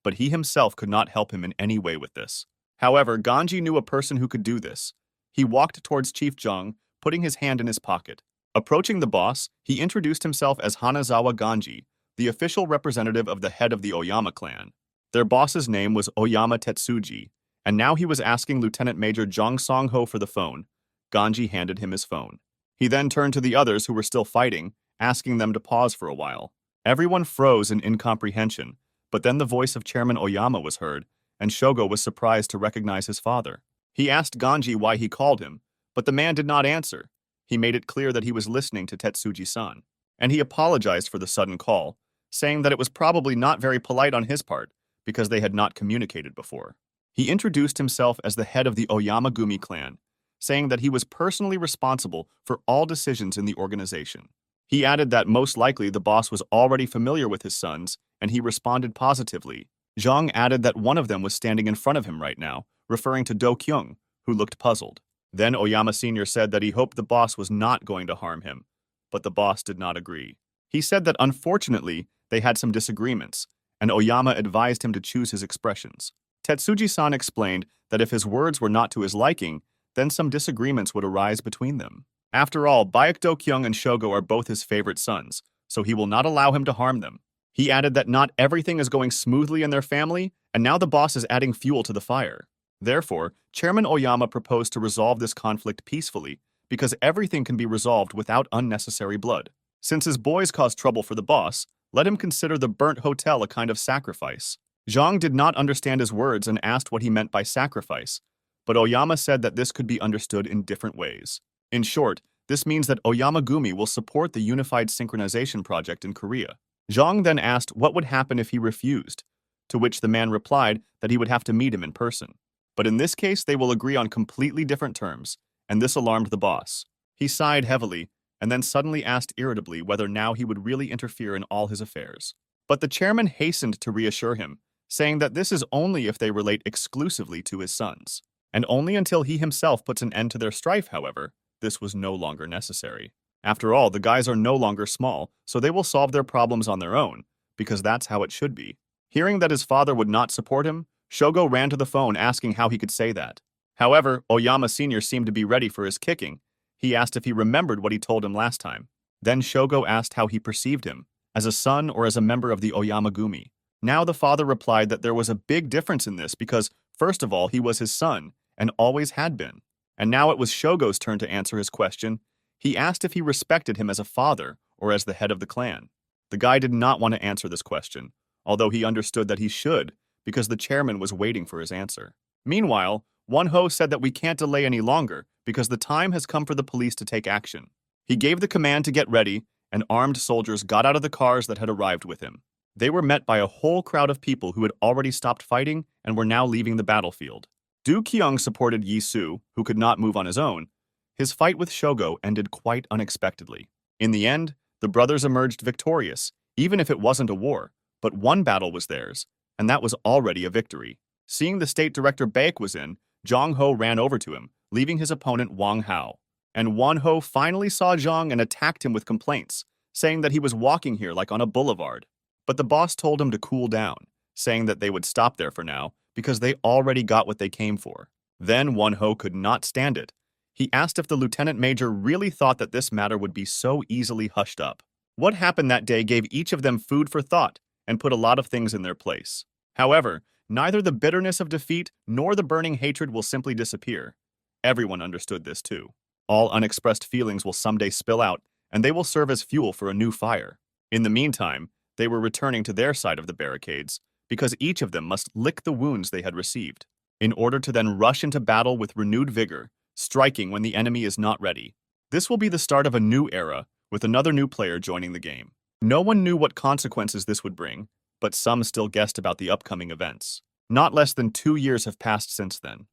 but he himself could not help him in any way with this. However, Ganji knew a person who could do this. He walked towards Chief Zhang, putting his hand in his pocket. Approaching the boss, he introduced himself as Hanazawa Ganji, the official representative of the head of the Oyama clan. Their boss's name was Oyama Tetsuji, and now he was asking Lieutenant Major Jong Song-ho for the phone. Ganji handed him his phone. He then turned to the others who were still fighting, asking them to pause for a while. Everyone froze in incomprehension, but then the voice of Chairman Oyama was heard, and Shogo was surprised to recognize his father. He asked Ganji why he called him, but the man did not answer. He made it clear that he was listening to Tetsuji-san, and he apologized for the sudden call, saying that it was probably not very polite on his part because they had not communicated before. He introduced himself as the head of the Oyamagumi clan, saying that he was personally responsible for all decisions in the organization. He added that most likely the boss was already familiar with his sons, and he responded positively. Zhang added that one of them was standing in front of him right now, referring to Do Kyung, who looked puzzled. Then Oyama Sr. said that he hoped the boss was not going to harm him, but the boss did not agree. He said that unfortunately, they had some disagreements, and Oyama advised him to choose his expressions. Tetsuji-san explained that if his words were not to his liking, then some disagreements would arise between them. After all, Baek Do Kyung and Shogo are both his favorite sons, so he will not allow him to harm them. He added that not everything is going smoothly in their family, and now the boss is adding fuel to the fire. Therefore, Chairman Oyama proposed to resolve this conflict peacefully, because everything can be resolved without unnecessary blood. Since his boys caused trouble for the boss, let him consider the burnt hotel a kind of sacrifice. Zhang did not understand his words and asked what he meant by sacrifice, but Oyama said that this could be understood in different ways. In short, this means that Oyamagumi will support the Unified Synchronization Project in Korea. Zhang then asked what would happen if he refused, to which the man replied that he would have to meet him in person. But in this case, they will agree on completely different terms, and this alarmed the boss. He sighed heavily, and then suddenly asked irritably whether now he would really interfere in all his affairs. But the chairman hastened to reassure him, saying that this is only if they relate exclusively to his sons. And only until he himself puts an end to their strife, however, this was no longer necessary. After all, the guys are no longer small, so they will solve their problems on their own, because that's how it should be. Hearing that his father would not support him, Shogo ran to the phone asking how he could say that. However, Oyama Sr. seemed to be ready for his kicking. He asked if he remembered what he told him last time. Then Shogo asked how he perceived him, as a son or as a member of the Oyamagumi. Now the father replied that there was a big difference in this because, first of all, he was his son, and always had been. And now it was Shogo's turn to answer his question. He asked if he respected him as a father or as the head of the clan. The guy did not want to answer this question, although he understood that he should, because the chairman was waiting for his answer. Meanwhile, Won-ho said that we can't delay any longer because the time has come for the police to take action. He gave the command to get ready, and armed soldiers got out of the cars that had arrived with him. They were met by a whole crowd of people who had already stopped fighting and were now leaving the battlefield. Do Kyung supported Yi-soo, who could not move on his own. His fight with Shogo ended quite unexpectedly. In the end, the brothers emerged victorious, even if it wasn't a war, but one battle was theirs, and that was already a victory. Seeing the state director Baek was in, Jong-ho ran over to him, leaving his opponent Wang Hao. And Won-ho finally saw Jong and attacked him with complaints, saying that he was walking here like on a boulevard. But the boss told him to cool down, saying that they would stop there for now because they already got what they came for. Then Won-ho could not stand it. He asked if the lieutenant major really thought that this matter would be so easily hushed up. What happened that day gave each of them food for thought and put a lot of things in their place. However, neither the bitterness of defeat nor the burning hatred will simply disappear. Everyone understood this too. All unexpressed feelings will someday spill out, and they will serve as fuel for a new fire. In the meantime, they were returning to their side of the barricades, because each of them must lick the wounds they had received, in order to then rush into battle with renewed vigor, striking when the enemy is not ready. This will be the start of a new era, with another new player joining the game. No one knew what consequences this would bring, but some still guessed about the upcoming events. Not less than 2 years have passed since then.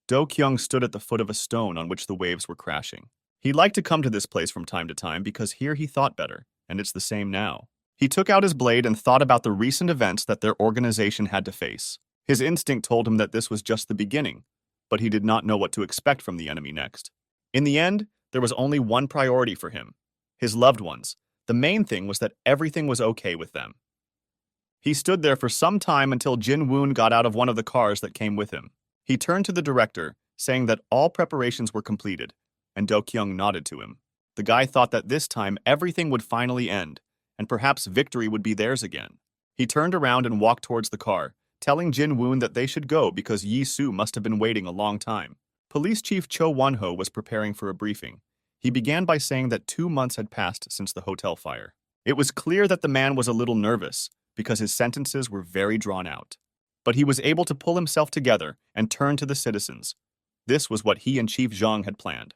Do Kyung stood at the foot of a stone on which the waves were crashing. He liked to come to this place from time to time because here he thought better, and it's the same now. He took out his blade and thought about the recent events that their organization had to face. His instinct told him that this was just the beginning, but he did not know what to expect from the enemy next. In the end, there was only one priority for him: his loved ones. The main thing was that everything was okay with them. He stood there for some time until Jin Woon got out of one of the cars that came with him. He turned to the director, saying that all preparations were completed, and Do Kyung nodded to him. The guy thought that this time everything would finally end, and perhaps victory would be theirs again. He turned around and walked towards the car, telling Jin Woon that they should go because Yi-soo must have been waiting a long time. Police Chief Cho Won-ho was preparing for a briefing. He began by saying that 2 months had passed since the hotel fire. It was clear that the man was a little nervous because his sentences were very drawn out. But he was able to pull himself together and turn to the citizens. This was what he and Chief Zhang had planned.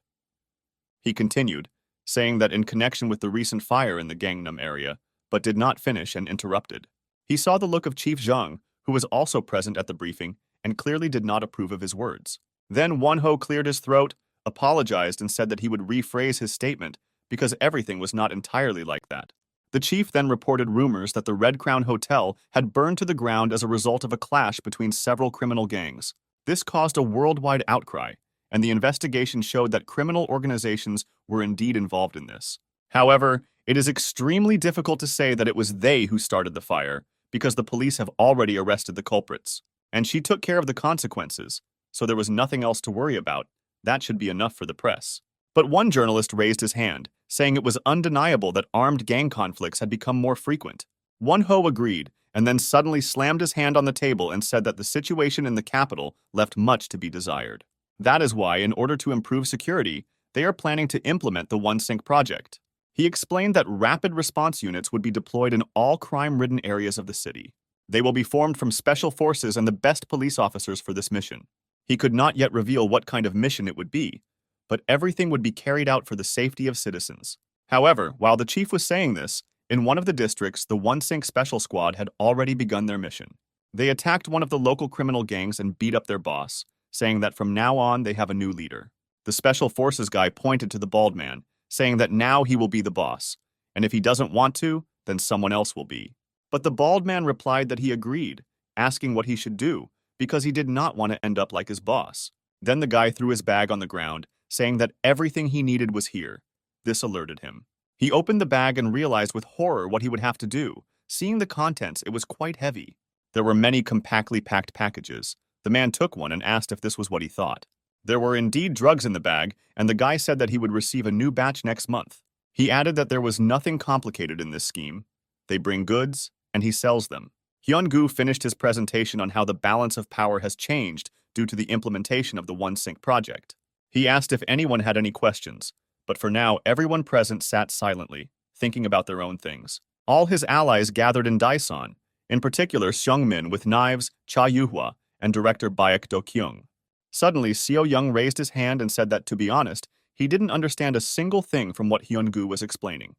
He continued, saying that in connection with the recent fire in the Gangnam area, but did not finish and interrupted. He saw the look of Chief Zhang, who was also present at the briefing, and clearly did not approve of his words. Then Won-ho cleared his throat, apologized, and said that he would rephrase his statement because everything was not entirely like that. The chief then reported rumors that the Red Crown Hotel had burned to the ground as a result of a clash between several criminal gangs. This caused a worldwide outcry, and the investigation showed that criminal organizations were indeed involved in this. However, it is extremely difficult to say that it was they who started the fire, because the police have already arrested the culprits. And she took care of the consequences, so there was nothing else to worry about. That should be enough for the press. But one journalist raised his hand, saying it was undeniable that armed gang conflicts had become more frequent. Won-ho agreed, and then suddenly slammed his hand on the table and said that the situation in the capital left much to be desired. That is why, in order to improve security, they are planning to implement the One Sync project. He explained that rapid response units would be deployed in all crime-ridden areas of the city. They will be formed from special forces and the best police officers for this mission. He could not yet reveal what kind of mission it would be, but everything would be carried out for the safety of citizens. However, while the chief was saying this, in one of the districts, the One Sync Special Squad had already begun their mission. They attacked one of the local criminal gangs and beat up their boss, saying that from now on they have a new leader. The Special Forces guy pointed to the bald man, saying that now he will be the boss, and if he doesn't want to, then someone else will be. But the bald man replied that he agreed, asking what he should do, because he did not want to end up like his boss. Then the guy threw his bag on the ground, saying that everything he needed was here. This alerted him. He opened the bag and realized with horror what he would have to do. Seeing the contents, it was quite heavy. There were many compactly packed packages. The man took one and asked if this was what he thought. There were indeed drugs in the bag, and the guy said that he would receive a new batch next month. He added that there was nothing complicated in this scheme. They bring goods, and he sells them. Hyun-gu finished his presentation on how the balance of power has changed due to the implementation of the One Sync project. He asked if anyone had any questions, but for now everyone present sat silently, thinking about their own things. All his allies gathered in Daesan, In particular, Seung-min with knives, Cha Yuhua, and director Baek Do-kyung. Suddenly, Seo Young raised his hand and said that, to be honest, he didn't understand a single thing from what Hyun-gu was explaining.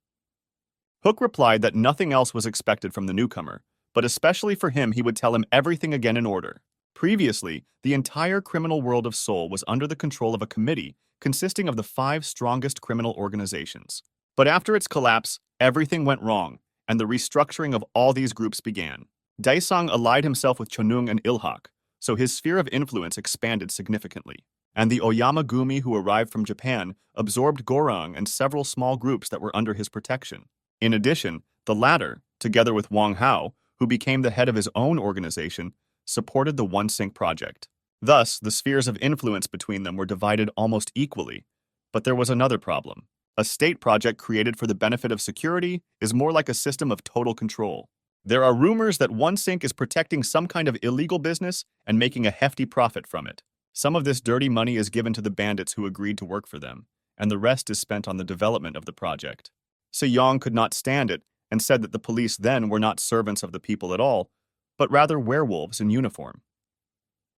Hook replied that nothing else was expected from the newcomer, but especially for him he would tell him everything again in order. Previously, the entire criminal world of Seoul was under the control of a committee consisting of the 5 strongest criminal organizations. But after its collapse, everything went wrong, and the restructuring of all these groups began. Daesung allied himself with Chonung and Ilhak, so his sphere of influence expanded significantly. And the Oyama Gumi who arrived from Japan absorbed Gorang and several small groups that were under his protection. In addition, the latter, together with Wang Hao, who became the head of his own organization, supported the One Sync project. Thus, the spheres of influence between them were divided almost equally. But there was another problem. A state project created for the benefit of security is more like a system of total control. There are rumors that One Sync is protecting some kind of illegal business and making a hefty profit from it. Some of this dirty money is given to the bandits who agreed to work for them, and the rest is spent on the development of the project. Sejong could not stand it and said that the police then were not servants of the people at all, but rather werewolves in uniform.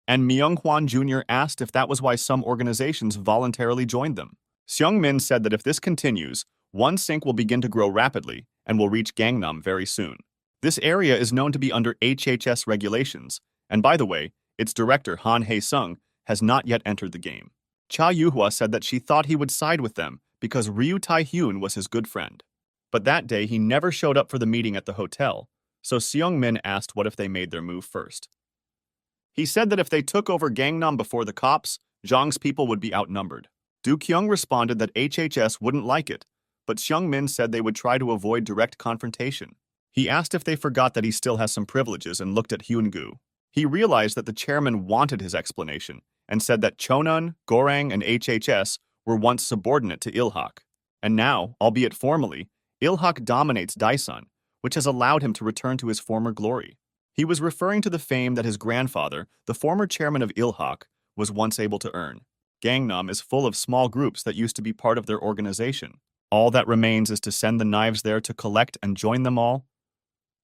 And Myung-hwan Jr. asked if that was why some organizations voluntarily joined them. Seung-min said that if this continues, One Sync will begin to grow rapidly and will reach Gangnam very soon. This area is known to be under HHS regulations, and by the way, its director Han Hae-sung has not yet entered the game. Cha Yuhua said that she thought he would side with them because Ryu Tae-hyun was his good friend. But that day he never showed up for the meeting at the hotel, so Seung-min asked what if they made their move first. He said that if they took over Gangnam before the cops, Zhang's people would be outnumbered. Do-kyung responded that HHS wouldn't like it, but Seung-min said they would try to avoid direct confrontation. He asked if they forgot that he still has some privileges and looked at Hyun-gu. He realized that the chairman wanted his explanation and said that Chonan, Gorang, and HHS were once subordinate to Ilhak. And now, albeit formally, Ilhak dominates Daesun, which has allowed him to return to his former glory. He was referring to the fame that his grandfather, the former chairman of Ilhak, was once able to earn. Gangnam is full of small groups that used to be part of their organization. All that remains is to send the knives there to collect and join them all.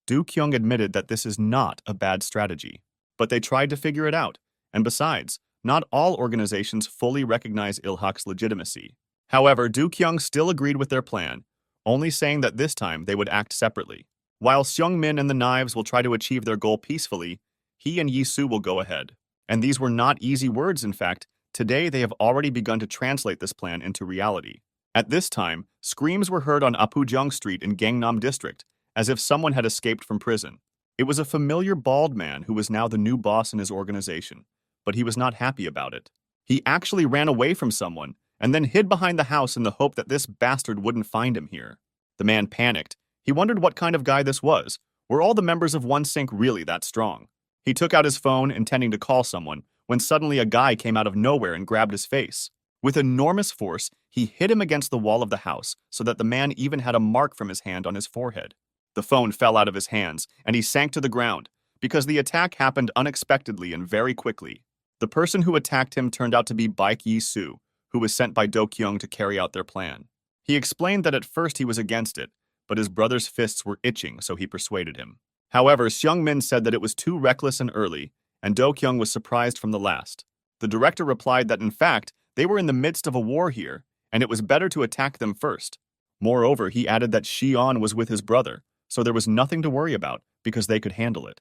Do-kyung admitted that this is not a bad strategy, but they tried to figure it out, and besides, not all organizations fully recognize Ilhak's legitimacy. However, Do-kyung still agreed with their plan, only saying that this time they would act separately. While Seung-min and the knives will try to achieve their goal peacefully, he and Yi-soo will go ahead. And these were not easy words, in fact. Today they have already begun to translate this plan into reality. At this time, screams were heard on Apujung Street in Gangnam District, as if someone had escaped from prison. It was a familiar bald man who was now the new boss in his organization, but he was not happy about it. He actually ran away from someone and then hid behind the house in the hope that this bastard wouldn't find him here. The man panicked. He wondered what kind of guy this was. Were all the members of One Sync really that strong? He took out his phone, intending to call someone, when suddenly a guy came out of nowhere and grabbed his face. With enormous force, he hit him against the wall of the house so that the man even had a mark from his hand on his forehead. The phone fell out of his hands, and he sank to the ground, because the attack happened unexpectedly and very quickly. The person who attacked him turned out to be Baek Yi-soo, who was sent by Do-kyung to carry out their plan. He explained that at first he was against it, but his brother's fists were itching, so he persuaded him. However, Seung-min said that it was too reckless and early, and Do-kyung was surprised from the last. The director replied that in fact, they were in the midst of a war here, and it was better to attack them first. Moreover, he added that Shion was with his brother, so there was nothing to worry about, because they could handle it.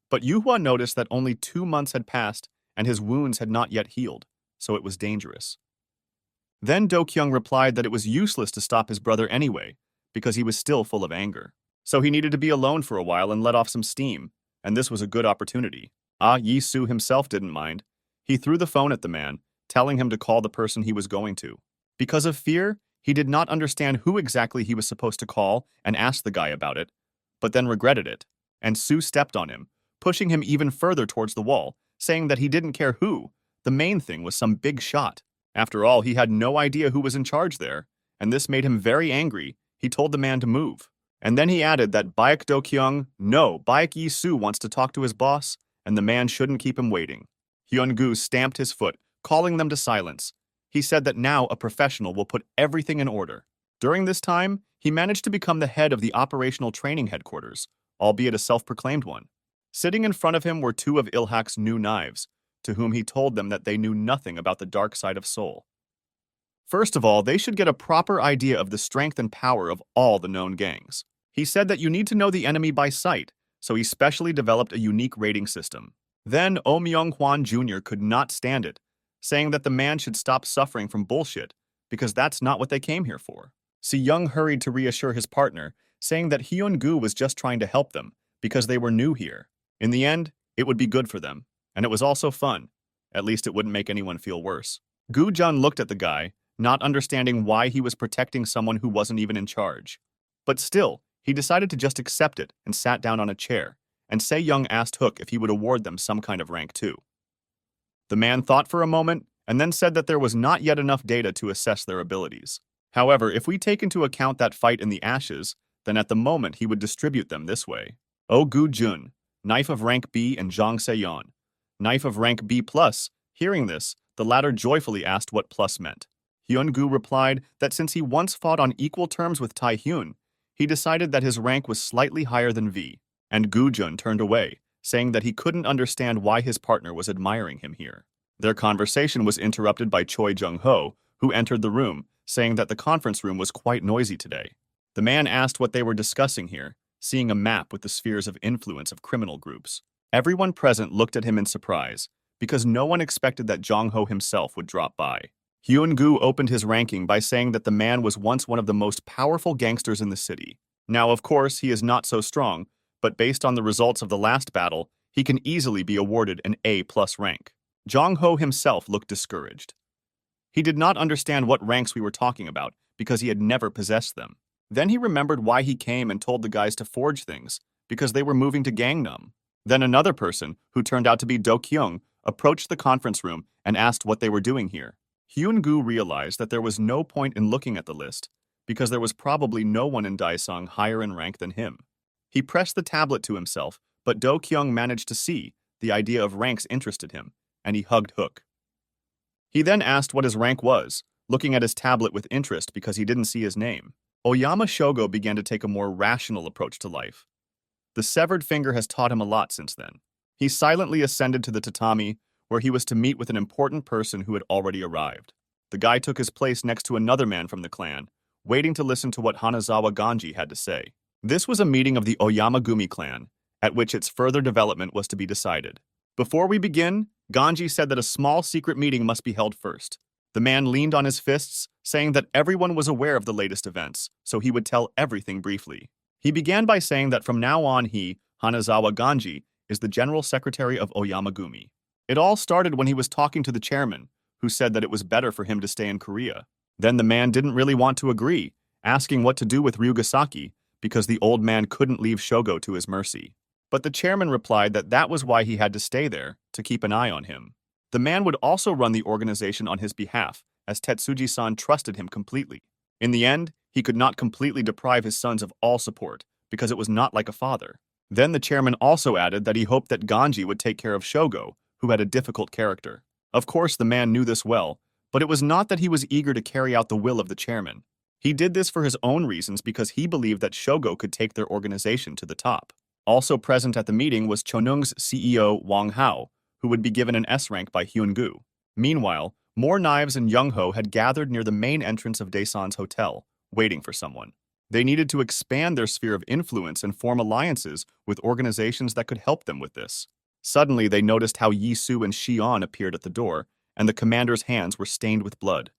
But Yuhua noticed that only 2 months had passed, and his wounds had not yet healed, so it was dangerous. Then Do-kyung replied that it was useless to stop his brother anyway, because he was still full of anger. So he needed to be alone for a while and let off some steam, and this was a good opportunity. Yi-soo himself didn't mind. He threw the phone at the man, telling him to call the person he was going to. Because of fear, he did not understand who exactly he was supposed to call and asked the guy about it, but then regretted it. And Soo stepped on him, pushing him even further towards the wall, saying that he didn't care who. The main thing was some big shot. After all, he had no idea who was in charge there, and this made him very angry. He told the man to move. And then he added that Baek Do-kyung, no, Baek Yi-soo wants to talk to his boss, and the man shouldn't keep him waiting. Hyun-gu stamped his foot, calling them to silence. He said that now a professional will put everything in order. During this time, he managed to become the head of the operational training headquarters, albeit a self-proclaimed one. Sitting in front of him were two of Ilhak's new knives, to whom he told them that they knew nothing about the dark side of Seoul. First of all, they should get a proper idea of the strength and power of all the known gangs. He said that you need to know the enemy by sight, so he specially developed a unique rating system. Then Oh Myung-hwan Jr. could not stand it, saying that the man should stop suffering from bullshit, because that's not what they came here for. Si-young hurried to reassure his partner, saying that Hyun-gu was just trying to help them, because they were new here. In the end, it would be good for them, and it was also fun. At least it wouldn't make anyone feel worse. Gu-jun looked at the guy, not understanding why he was protecting someone who wasn't even in charge. But still, he decided to just accept it and sat down on a chair, and Se-young asked Hook if he would award them some kind of rank too. The man thought for a moment, and then said that there was not yet enough data to assess their abilities. However, if we take into account that fight in the ashes, then at the moment he would distribute them this way. Oh Gu-jun, knife of rank B, and Jang Se-yeon, knife of rank B+. Hearing this, the latter joyfully asked what plus meant. Hyun-gu replied that since he once fought on equal terms with Tae-hyun, he decided that his rank was slightly higher than V, and Gu-jun turned away, saying that he couldn't understand why his partner was admiring him here. Their conversation was interrupted by Choi Jung-ho, who entered the room, saying that the conference room was quite noisy today. The man asked what they were discussing here, seeing a map with the spheres of influence of criminal groups. Everyone present looked at him in surprise, because no one expected that Jong-ho himself would drop by. Hyun-gu opened his ranking by saying that the man was once one of the most powerful gangsters in the city. Now, of course, he is not so strong, but based on the results of the last battle, he can easily be awarded an A+ rank. Jong-ho himself looked discouraged. He did not understand what ranks we were talking about because he had never possessed them. Then he remembered why he came and told the guys to forge things, because they were moving to Gangnam. Then another person, who turned out to be Do-kyung, approached the conference room and asked what they were doing here. Hyun-gu realized that there was no point in looking at the list, because there was probably no one in Daesung higher in rank than him. He pressed the tablet to himself, but Do-kyung managed to see the idea of ranks interested him, and he hugged Hook. He then asked what his rank was, looking at his tablet with interest because he didn't see his name. Oyama Shogo began to take a more rational approach to life. The severed finger has taught him a lot since then. He silently ascended to the tatami, where he was to meet with an important person who had already arrived. The guy took his place next to another man from the clan, waiting to listen to what Hanazawa Ganji had to say. This was a meeting of the Oyamagumi clan, at which its further development was to be decided. Before we begin, Ganji said that a small secret meeting must be held first. The man leaned on his fists, saying that everyone was aware of the latest events, so he would tell everything briefly. He began by saying that from now on he, Hanazawa Ganji, is the general secretary of Oyamagumi. It all started when he was talking to the chairman, who said that it was better for him to stay in Korea. Then the man didn't really want to agree, asking what to do with Ryugasaki, because the old man couldn't leave Shogo to his mercy. But the chairman replied that that was why he had to stay there, to keep an eye on him. The man would also run the organization on his behalf, as Tetsuji-san trusted him completely. In the end, he could not completely deprive his sons of all support, because it was not like a father. Then the chairman also added that he hoped that Ganji would take care of Shogo, who had a difficult character. Of course, the man knew this well, but it was not that he was eager to carry out the will of the chairman. He did this for his own reasons because he believed that Shogo could take their organization to the top. Also present at the meeting was Chonung's CEO Wang Hao, who would be given an S rank by Hyun-gu. Meanwhile, more knives and Young-ho had gathered near the main entrance of Daeson's hotel, waiting for someone. They needed to expand their sphere of influence and form alliances with organizations that could help them with this. Suddenly, they noticed how Yi-soo and Shion appeared at the door, and the commander's hands were stained with blood.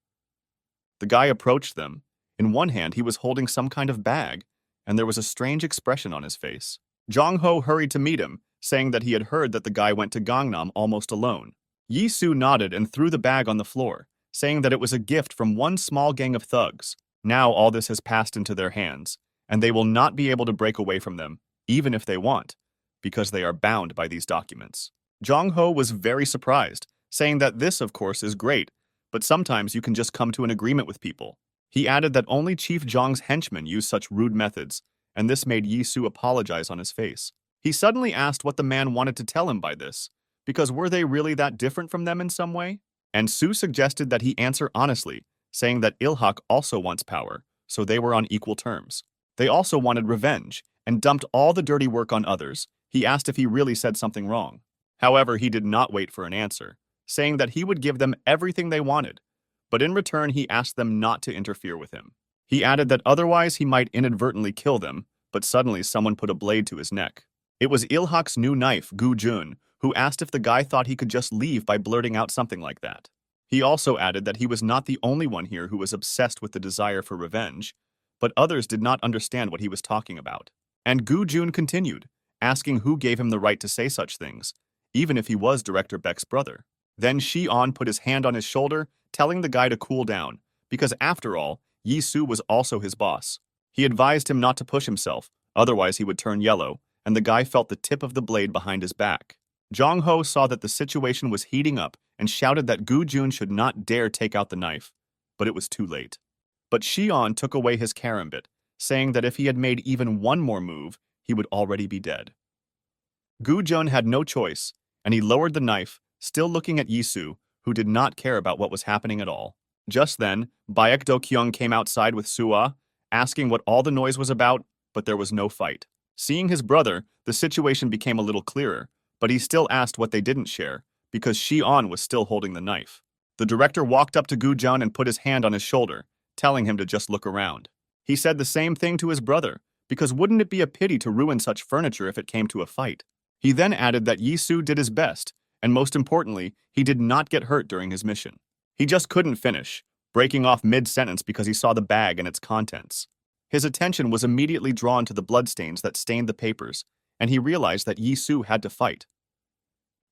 The guy approached them. In one hand, he was holding some kind of bag, and there was a strange expression on his face. Jong-ho hurried to meet him, saying that he had heard that the guy went to Gangnam almost alone. Yi-soo nodded and threw the bag on the floor, saying that it was a gift from one small gang of thugs. Now all this has passed into their hands, and they will not be able to break away from them, even if they want, because they are bound by these documents. Jong-ho was very surprised, saying that this, of course, is great, but sometimes you can just come to an agreement with people. He added that only Chief Jong's henchmen use such rude methods, and this made Yi-soo apologize on his face. He suddenly asked what the man wanted to tell him by this, because were they really that different from them in some way? And Soo suggested that he answer honestly, saying that Ilhak also wants power, so they were on equal terms. They also wanted revenge, and dumped all the dirty work on others. He asked if he really said something wrong. However, he did not wait for an answer, saying that he would give them everything they wanted, but in return he asked them not to interfere with him. He added that otherwise he might inadvertently kill them, but suddenly someone put a blade to his neck. It was Ilhak's new knife, Gu Jun, who asked if the guy thought he could just leave by blurting out something like that. He also added that he was not the only one here who was obsessed with the desire for revenge, but others did not understand what he was talking about. And Gu Jun continued, asking who gave him the right to say such things, even if he was Director Beck's brother. Then Shi-on put his hand on his shoulder, telling the guy to cool down, because after all, Yi-Su was also his boss. He advised him not to push himself, otherwise he would turn yellow, and the guy felt the tip of the blade behind his back. Jong-ho saw that the situation was heating up and shouted that Gu Jun should not dare take out the knife, but it was too late. But Shi-on took away his karambit, saying that if he had made even one more move, he would already be dead. Gu Jun had no choice, and he lowered the knife, still looking at Yi-Su, who did not care about what was happening at all. Just then, Baek Do-kyung came outside with Sua, asking what all the noise was about, but there was no fight. Seeing his brother, the situation became a little clearer, but he still asked what they didn't share, because Shi-on was still holding the knife. The director walked up to Gu Jun and put his hand on his shoulder, telling him to just look around. He said the same thing to his brother, because wouldn't it be a pity to ruin such furniture if it came to a fight? He then added that Yi-Su did his best, and most importantly, he did not get hurt during his mission. He just couldn't finish, breaking off mid-sentence because he saw the bag and its contents. His attention was immediately drawn to the bloodstains that stained the papers, and he realized that Yi-Su had to fight.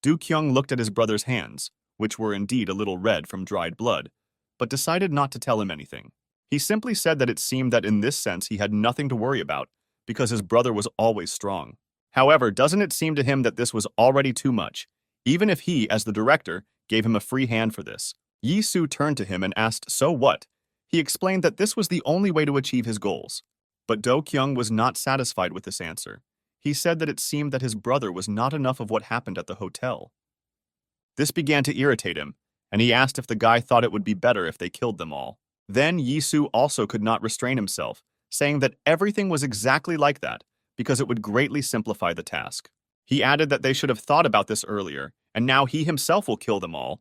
Do-kyung looked at his brother's hands, which were indeed a little red from dried blood, but decided not to tell him anything. He simply said that it seemed that in this sense he had nothing to worry about, because his brother was always strong. However, doesn't it seem to him that this was already too much, even if he, as the director, gave him a free hand for this? Yi-Su turned to him and asked, "So what?" He explained that this was the only way to achieve his goals. But Do-kyung was not satisfied with this answer. He said that it seemed that his brother was not enough of what happened at the hotel. This began to irritate him, and he asked if the guy thought it would be better if they killed them all. Then Yi-Su also could not restrain himself, saying that everything was exactly like that, because it would greatly simplify the task. He added that they should have thought about this earlier, and now he himself will kill them all,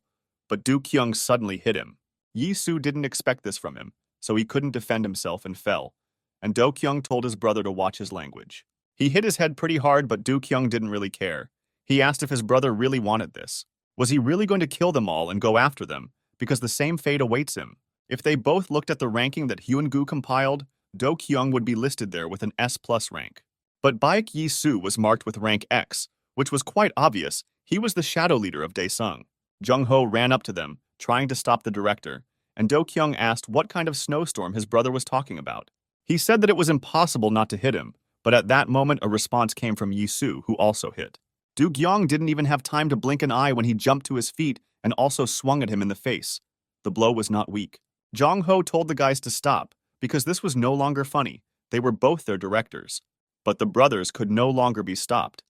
but Do-kyung suddenly hit him. Yi-Su didn't expect this from him, so he couldn't defend himself and fell, and Do-kyung told his brother to watch his language. He hit his head pretty hard, but Do-kyung didn't really care. He asked if his brother really wanted this. Was he really going to kill them all and go after them, because the same fate awaits him? If they both looked at the ranking that Hyun-gu compiled, Do-kyung would be listed there with an S+ rank. But Baek Yi-Su was marked with rank X, which was quite obvious. He was the shadow leader of Daesung. Jung-ho ran up to them, trying to stop the director, and Do-kyung asked what kind of snowstorm his brother was talking about. He said that it was impossible not to hit him, but at that moment a response came from Yi-Su, who also hit. Do-kyung didn't even have time to blink an eye when he jumped to his feet and also swung at him in the face. The blow was not weak. Jong-ho told the guys to stop, because this was no longer funny. They were both their directors. But the brothers could no longer be stopped.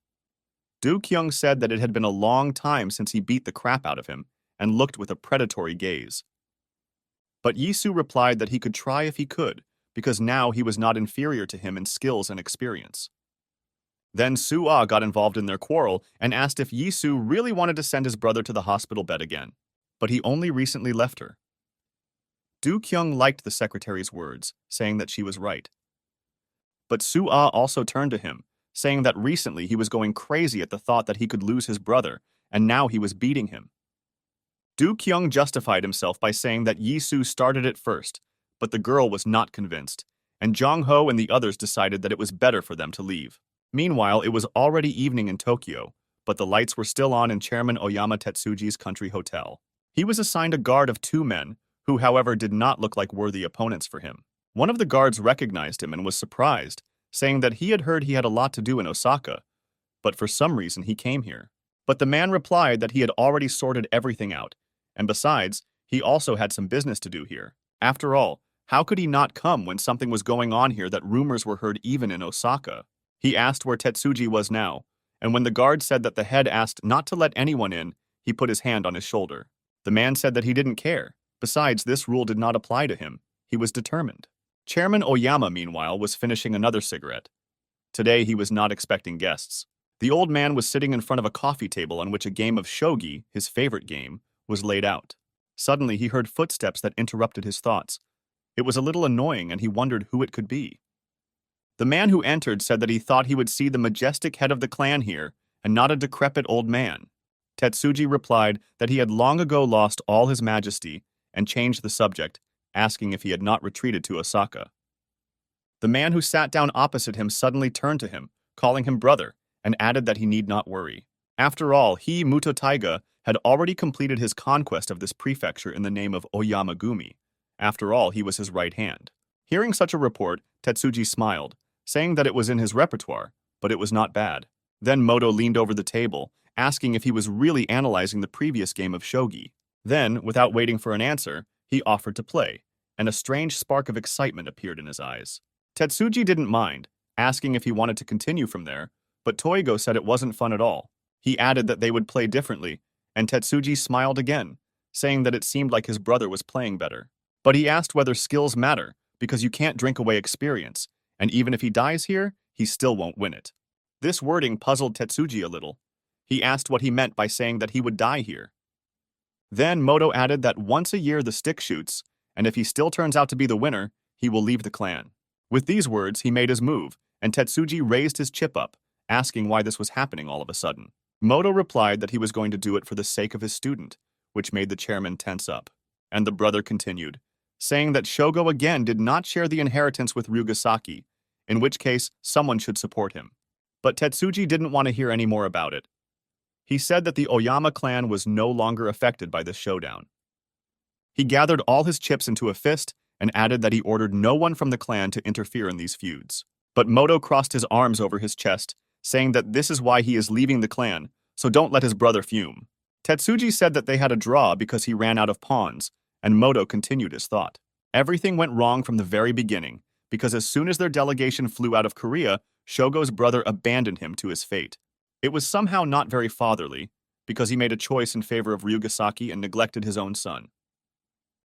Do-kyung said that it had been a long time since he beat the crap out of him, and looked with a predatory gaze. But Yi-Su replied that he could try if he could, because now he was not inferior to him in skills and experience. Then Su-ah got involved in their quarrel and asked if Yi-Su really wanted to send his brother to the hospital bed again, but he only recently left her. Do-kyung liked the secretary's words, saying that she was right. But Su-ah also turned to him, saying that recently he was going crazy at the thought that he could lose his brother, and now he was beating him. Do-kyung justified himself by saying that Yi-Su started it first, but the girl was not convinced, and Jong-ho and the others decided that it was better for them to leave. Meanwhile, it was already evening in Tokyo, but the lights were still on in Chairman Oyama Tetsuji's country hotel. He was assigned a guard of 2 men, who however did not look like worthy opponents for him. One of the guards recognized him and was surprised, saying that he had heard he had a lot to do in Osaka, but for some reason he came here. But the man replied that he had already sorted everything out, and besides, he also had some business to do here. After all, how could he not come when something was going on here that rumors were heard even in Osaka? He asked where Tetsuji was now, and when the guard said that the head asked not to let anyone in, he put his hand on his shoulder. The man said that he didn't care. Besides, this rule did not apply to him. He was determined. Chairman Oyama, meanwhile, was finishing another cigarette. Today he was not expecting guests. The old man was sitting in front of a coffee table on which a game of shogi, his favorite game, was laid out. Suddenly he heard footsteps that interrupted his thoughts. It was a little annoying and he wondered who it could be. The man who entered said that he thought he would see the majestic head of the clan here and not a decrepit old man. Tetsuji replied that he had long ago lost all his majesty and changed the subject, asking if he had not retreated to Osaka. The man who sat down opposite him suddenly turned to him, calling him brother, and added that he need not worry. After all, he, Muto Taiga, had already completed his conquest of this prefecture in the name of Oyamagumi. After all, he was his right hand. Hearing such a report, Tetsuji smiled, saying that it was in his repertoire, but it was not bad. Then Moto leaned over the table, asking if he was really analyzing the previous game of shogi. Then, without waiting for an answer, he offered to play, and a strange spark of excitement appeared in his eyes. Tetsuji didn't mind, asking if he wanted to continue from there, but Toigo said it wasn't fun at all. He added that they would play differently, and Tetsuji smiled again, saying that it seemed like his brother was playing better. But he asked whether skills matter, because you can't drink away experience, and even if he dies here, he still won't win it. This wording puzzled Tetsuji a little. He asked what he meant by saying that he would die here. Then Moto added that once a year the stick shoots, and if he still turns out to be the winner, he will leave the clan. With these words, he made his move, and Tetsuji raised his chip up, asking why this was happening all of a sudden. Moto replied that he was going to do it for the sake of his student, which made the chairman tense up. And the brother continued, saying that Shogo again did not share the inheritance with Ryugasaki, in which case someone should support him. But Tetsuji didn't want to hear any more about it. He said that the Oyama clan was no longer affected by this showdown. He gathered all his chips into a fist and added that he ordered no one from the clan to interfere in these feuds. But Moto crossed his arms over his chest, saying that this is why he is leaving the clan, so don't let his brother fume. Tetsuji said that they had a draw because he ran out of pawns, and Moto continued his thought. Everything went wrong from the very beginning, because as soon as their delegation flew out of Korea, Shogo's brother abandoned him to his fate. It was somehow not very fatherly, because he made a choice in favor of Ryugasaki and neglected his own son.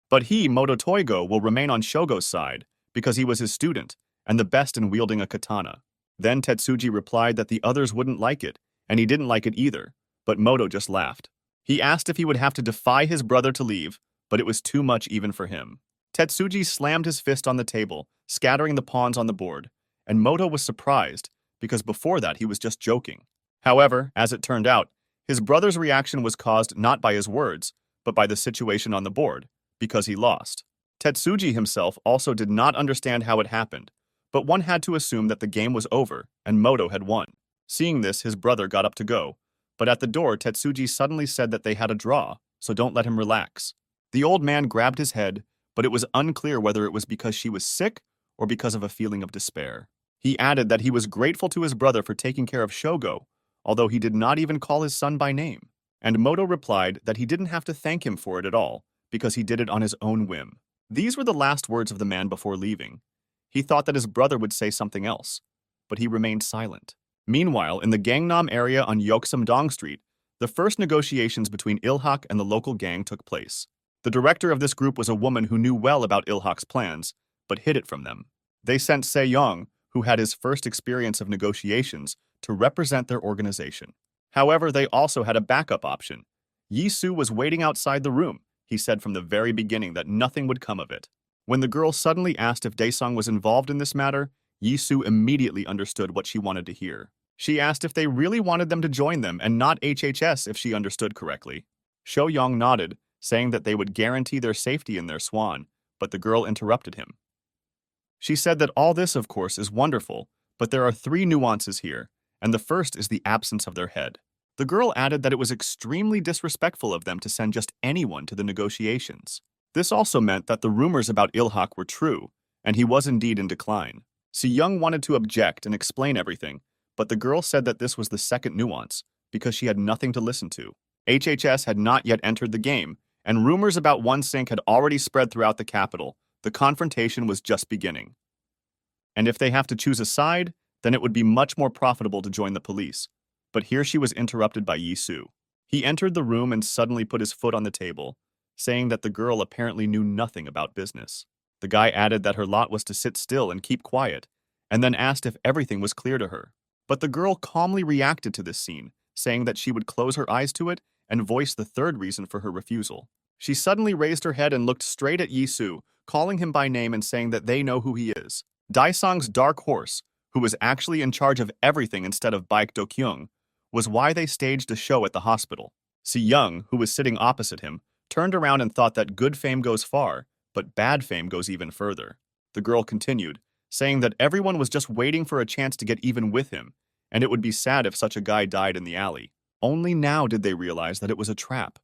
But he, Moto Toigo, will remain on Shogo's side, because he was his student, and the best in wielding a katana. Then Tetsuji replied that the others wouldn't like it, and he didn't like it either, but Moto just laughed. He asked if he would have to defy his brother to leave, but it was too much even for him. Tetsuji slammed his fist on the table, scattering the pawns on the board, and Moto was surprised, because before that he was just joking. However, as it turned out, his brother's reaction was caused not by his words, but by the situation on the board, because he lost. Tetsuji himself also did not understand how it happened, but one had to assume that the game was over and Moto had won. Seeing this, his brother got up to go, but at the door Tetsuji suddenly said that they had a draw, so don't let him relax. The old man grabbed his head, but it was unclear whether it was because she was sick or because of a feeling of despair. He added that he was grateful to his brother for taking care of Shogo, although he did not even call his son by name. And Moto replied that he didn't have to thank him for it at all, because he did it on his own whim. These were the last words of the man before leaving. He thought that his brother would say something else, but he remained silent. Meanwhile, in the Gangnam area on Yeoksamdong Street, the first negotiations between Ilhak and the local gang took place. The director of this group was a woman who knew well about Ilhak's plans, but hid it from them. They sent Se-young, who had his first experience of negotiations, to represent their organization. However, they also had a backup option. Yi-soo was waiting outside the room. He said from the very beginning that nothing would come of it. When the girl suddenly asked if Daesung was involved in this matter, Yi-soo immediately understood what she wanted to hear. She asked if they really wanted them to join them and not HHS if she understood correctly. Sho-young nodded, saying that they would guarantee their safety in their swan, but the girl interrupted him. She said that all this, of course, is wonderful, but there are 3 nuances here, and the first is the absence of their head. The girl added that it was extremely disrespectful of them to send just anyone to the negotiations. This also meant that the rumors about Ilhak were true, and he was indeed in decline. Se-young wanted to object and explain everything, but the girl said that this was the second nuance, because she had nothing to listen to. HHS had not yet entered the game, and rumors about One Sink had already spread throughout the capital. The confrontation was just beginning. And if they have to choose a side, then it would be much more profitable to join the police. But here she was interrupted by Yi-soo. He entered the room and suddenly put his foot on the table, saying that the girl apparently knew nothing about business. The guy added that her lot was to sit still and keep quiet, and then asked if everything was clear to her. But the girl calmly reacted to this scene, saying that she would close her eyes to it and voice the third reason for her refusal. She suddenly raised her head and looked straight at Yi-soo, calling him by name and saying that they know who he is. Daesung's dark horse, who was actually in charge of everything instead of Baek Do-kyung, was why they staged a show at the hospital. Si-young, who was sitting opposite him, turned around and thought that good fame goes far, but bad fame goes even further. The girl continued, saying that everyone was just waiting for a chance to get even with him, and it would be sad if such a guy died in the alley. Only now did they realize that it was a trap.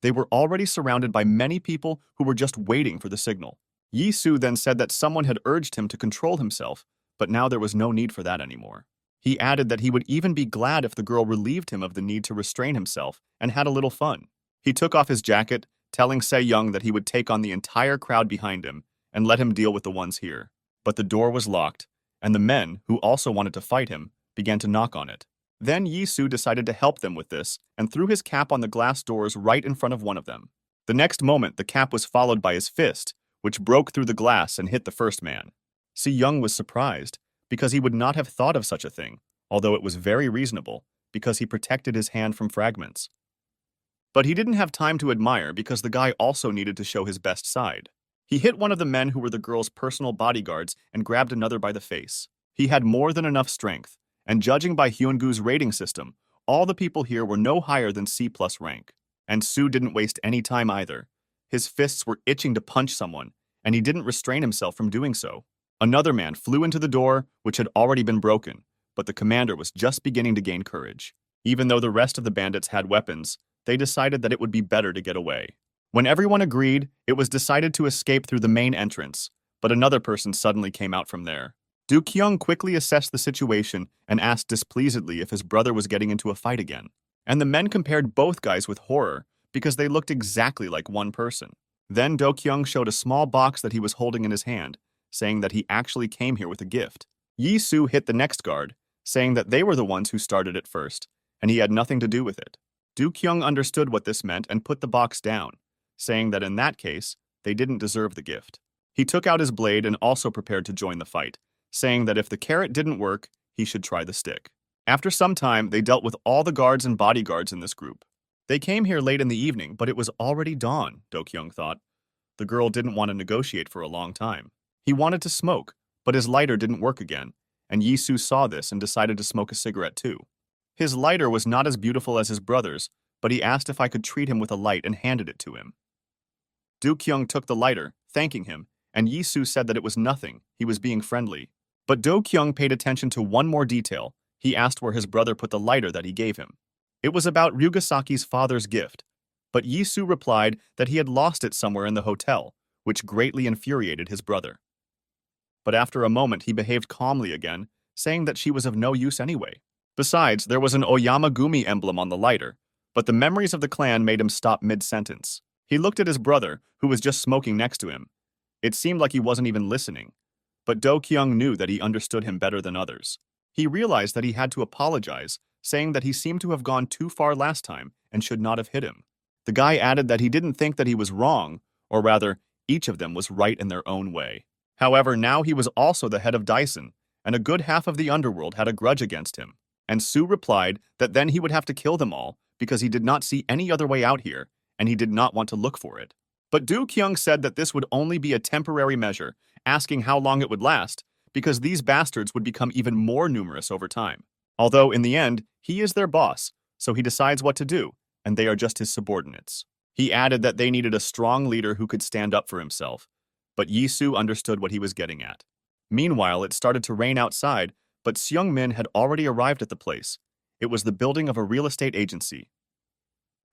They were already surrounded by many people who were just waiting for the signal. Yi-soo then said that someone had urged him to control himself, but now there was no need for that anymore. He added that he would even be glad if the girl relieved him of the need to restrain himself and had a little fun. He took off his jacket, telling Se-young that he would take on the entire crowd behind him and let him deal with the ones here. But the door was locked, and the men, who also wanted to fight him, began to knock on it. Then Yi-soo decided to help them with this and threw his cap on the glass doors right in front of one of them. The next moment, the cap was followed by his fist, which broke through the glass and hit the first man. Se-young was surprised, because he would not have thought of such a thing, although it was very reasonable, because he protected his hand from fragments. But he didn't have time to admire because the guy also needed to show his best side. He hit one of the men who were the girl's personal bodyguards and grabbed another by the face. He had more than enough strength, and judging by Hyungu's rating system, all the people here were no higher than C+ rank. And Soo didn't waste any time either. His fists were itching to punch someone, and he didn't restrain himself from doing so. Another man flew into the door, which had already been broken, but the commander was just beginning to gain courage. Even though the rest of the bandits had weapons, they decided that it would be better to get away. When everyone agreed, it was decided to escape through the main entrance, but another person suddenly came out from there. Do-kyung quickly assessed the situation and asked displeasedly if his brother was getting into a fight again. And the men compared both guys with horror because they looked exactly like one person. Then Do-kyung showed a small box that he was holding in his hand, saying that he actually came here with a gift. Yi-soo hit the next guard, saying that they were the ones who started it first, and he had nothing to do with it. Do-kyung understood what this meant and put the box down, saying that in that case, they didn't deserve the gift. He took out his blade and also prepared to join the fight, saying that if the carrot didn't work, he should try the stick. After some time, they dealt with all the guards and bodyguards in this group. They came here late in the evening, but it was already dawn, Do-kyung thought. The girl didn't want to negotiate for a long time. He wanted to smoke, but his lighter didn't work again, and Yi-soo saw this and decided to smoke a cigarette too. His lighter was not as beautiful as his brother's, but he asked if I could treat him with a light and handed it to him. Do-kyung took the lighter, thanking him, and Yi-soo said that it was nothing, he was being friendly. But Do-kyung paid attention to one more detail. He asked where his brother put the lighter that he gave him. It was about Ryugasaki's father's gift, but Yi-soo replied that he had lost it somewhere in the hotel, which greatly infuriated his brother. But after a moment he behaved calmly again, saying that she was of no use anyway. Besides, there was an Oyama-gumi emblem on the lighter, but the memories of the clan made him stop mid-sentence. He looked at his brother, who was just smoking next to him. It seemed like he wasn't even listening, but Do-kyung knew that he understood him better than others. He realized that he had to apologize, saying that he seemed to have gone too far last time and should not have hit him. The guy added that he didn't think that he was wrong, or rather, each of them was right in their own way. However, now he was also the head of Dyson, and a good half of the underworld had a grudge against him. And Soo replied that then he would have to kill them all because he did not see any other way out here, and he did not want to look for it. But Do-kyung said that this would only be a temporary measure, asking how long it would last, because these bastards would become even more numerous over time. Although, in the end, he is their boss, so he decides what to do, and they are just his subordinates. He added that they needed a strong leader who could stand up for himself, but Yi-soo understood what he was getting at. Meanwhile, it started to rain outside, but Seung-min had already arrived at the place. It was the building of a real estate agency.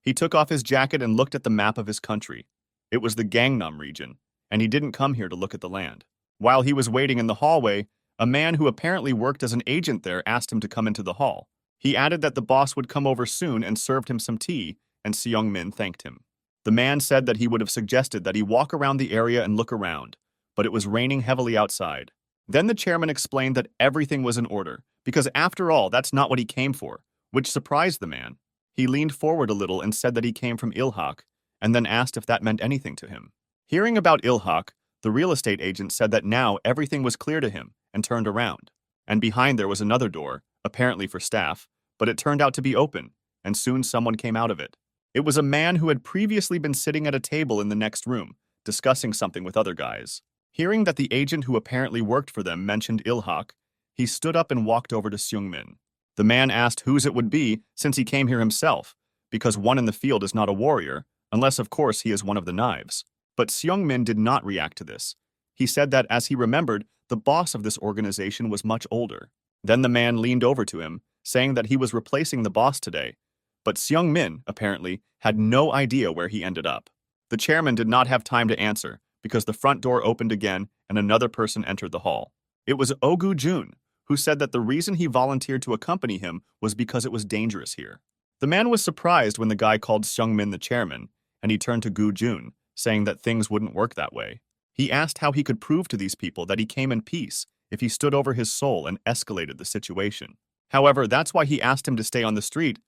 He took off his jacket and looked at the map of his country. It was the Gangnam region, and he didn't come here to look at the land. While he was waiting in the hallway, a man who apparently worked as an agent there asked him to come into the hall. He added that the boss would come over soon and served him some tea, and Seung-min thanked him. The man said that he would have suggested that he walk around the area and look around, but it was raining heavily outside. Then the chairman explained that everything was in order, because after all, that's not what he came for, which surprised the man. He leaned forward a little and said that he came from Ilhak, and then asked if that meant anything to him. Hearing about Ilhak, the real estate agent said that now everything was clear to him, and turned around. And behind there was another door, apparently for staff, but it turned out to be open, and soon someone came out of it. It was a man who had previously been sitting at a table in the next room, discussing something with other guys. Hearing that the agent who apparently worked for them mentioned Ilhak, he stood up and walked over to Seung-min. The man asked whose it would be since he came here himself, because one in the field is not a warrior, unless of course he is one of the knives. But Seung-min did not react to this. He said that as he remembered, the boss of this organization was much older. Then the man leaned over to him, saying that he was replacing the boss today. But Seung-min, apparently, had no idea where he ended up. The chairman did not have time to answer, because the front door opened again and another person entered the hall. It was Ogu Jun, who said that the reason he volunteered to accompany him was because it was dangerous here. The man was surprised when the guy called Seung-min the chairman, and he turned to Gu Jun, saying that things wouldn't work that way. He asked how he could prove to these people that he came in peace if he stood over his soul and escalated the situation. However, that's why he asked him to stay on the street,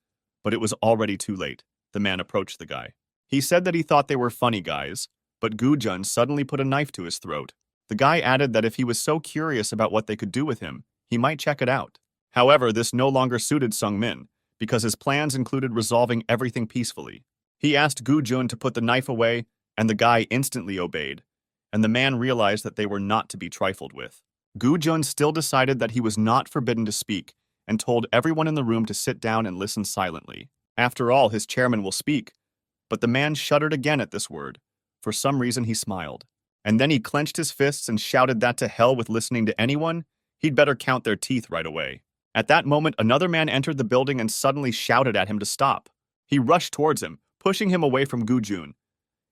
but it was already too late. The man approached the guy. He said that he thought they were funny guys, but Gu Jun suddenly put a knife to his throat. The guy added that if he was so curious about what they could do with him, he might check it out. However, this no longer suited Seung-min, because his plans included resolving everything peacefully. He asked Gu Jun to put the knife away, and the guy instantly obeyed, and the man realized that they were not to be trifled with. Gu Jun still decided that he was not forbidden to speak, and told everyone in the room to sit down and listen silently. After all, his chairman will speak. But the man shuddered again at this word. For some reason, he smiled. And then he clenched his fists and shouted that to hell with listening to anyone. He'd better count their teeth right away. At that moment, another man entered the building and suddenly shouted at him to stop. He rushed towards him, pushing him away from Gu Jun.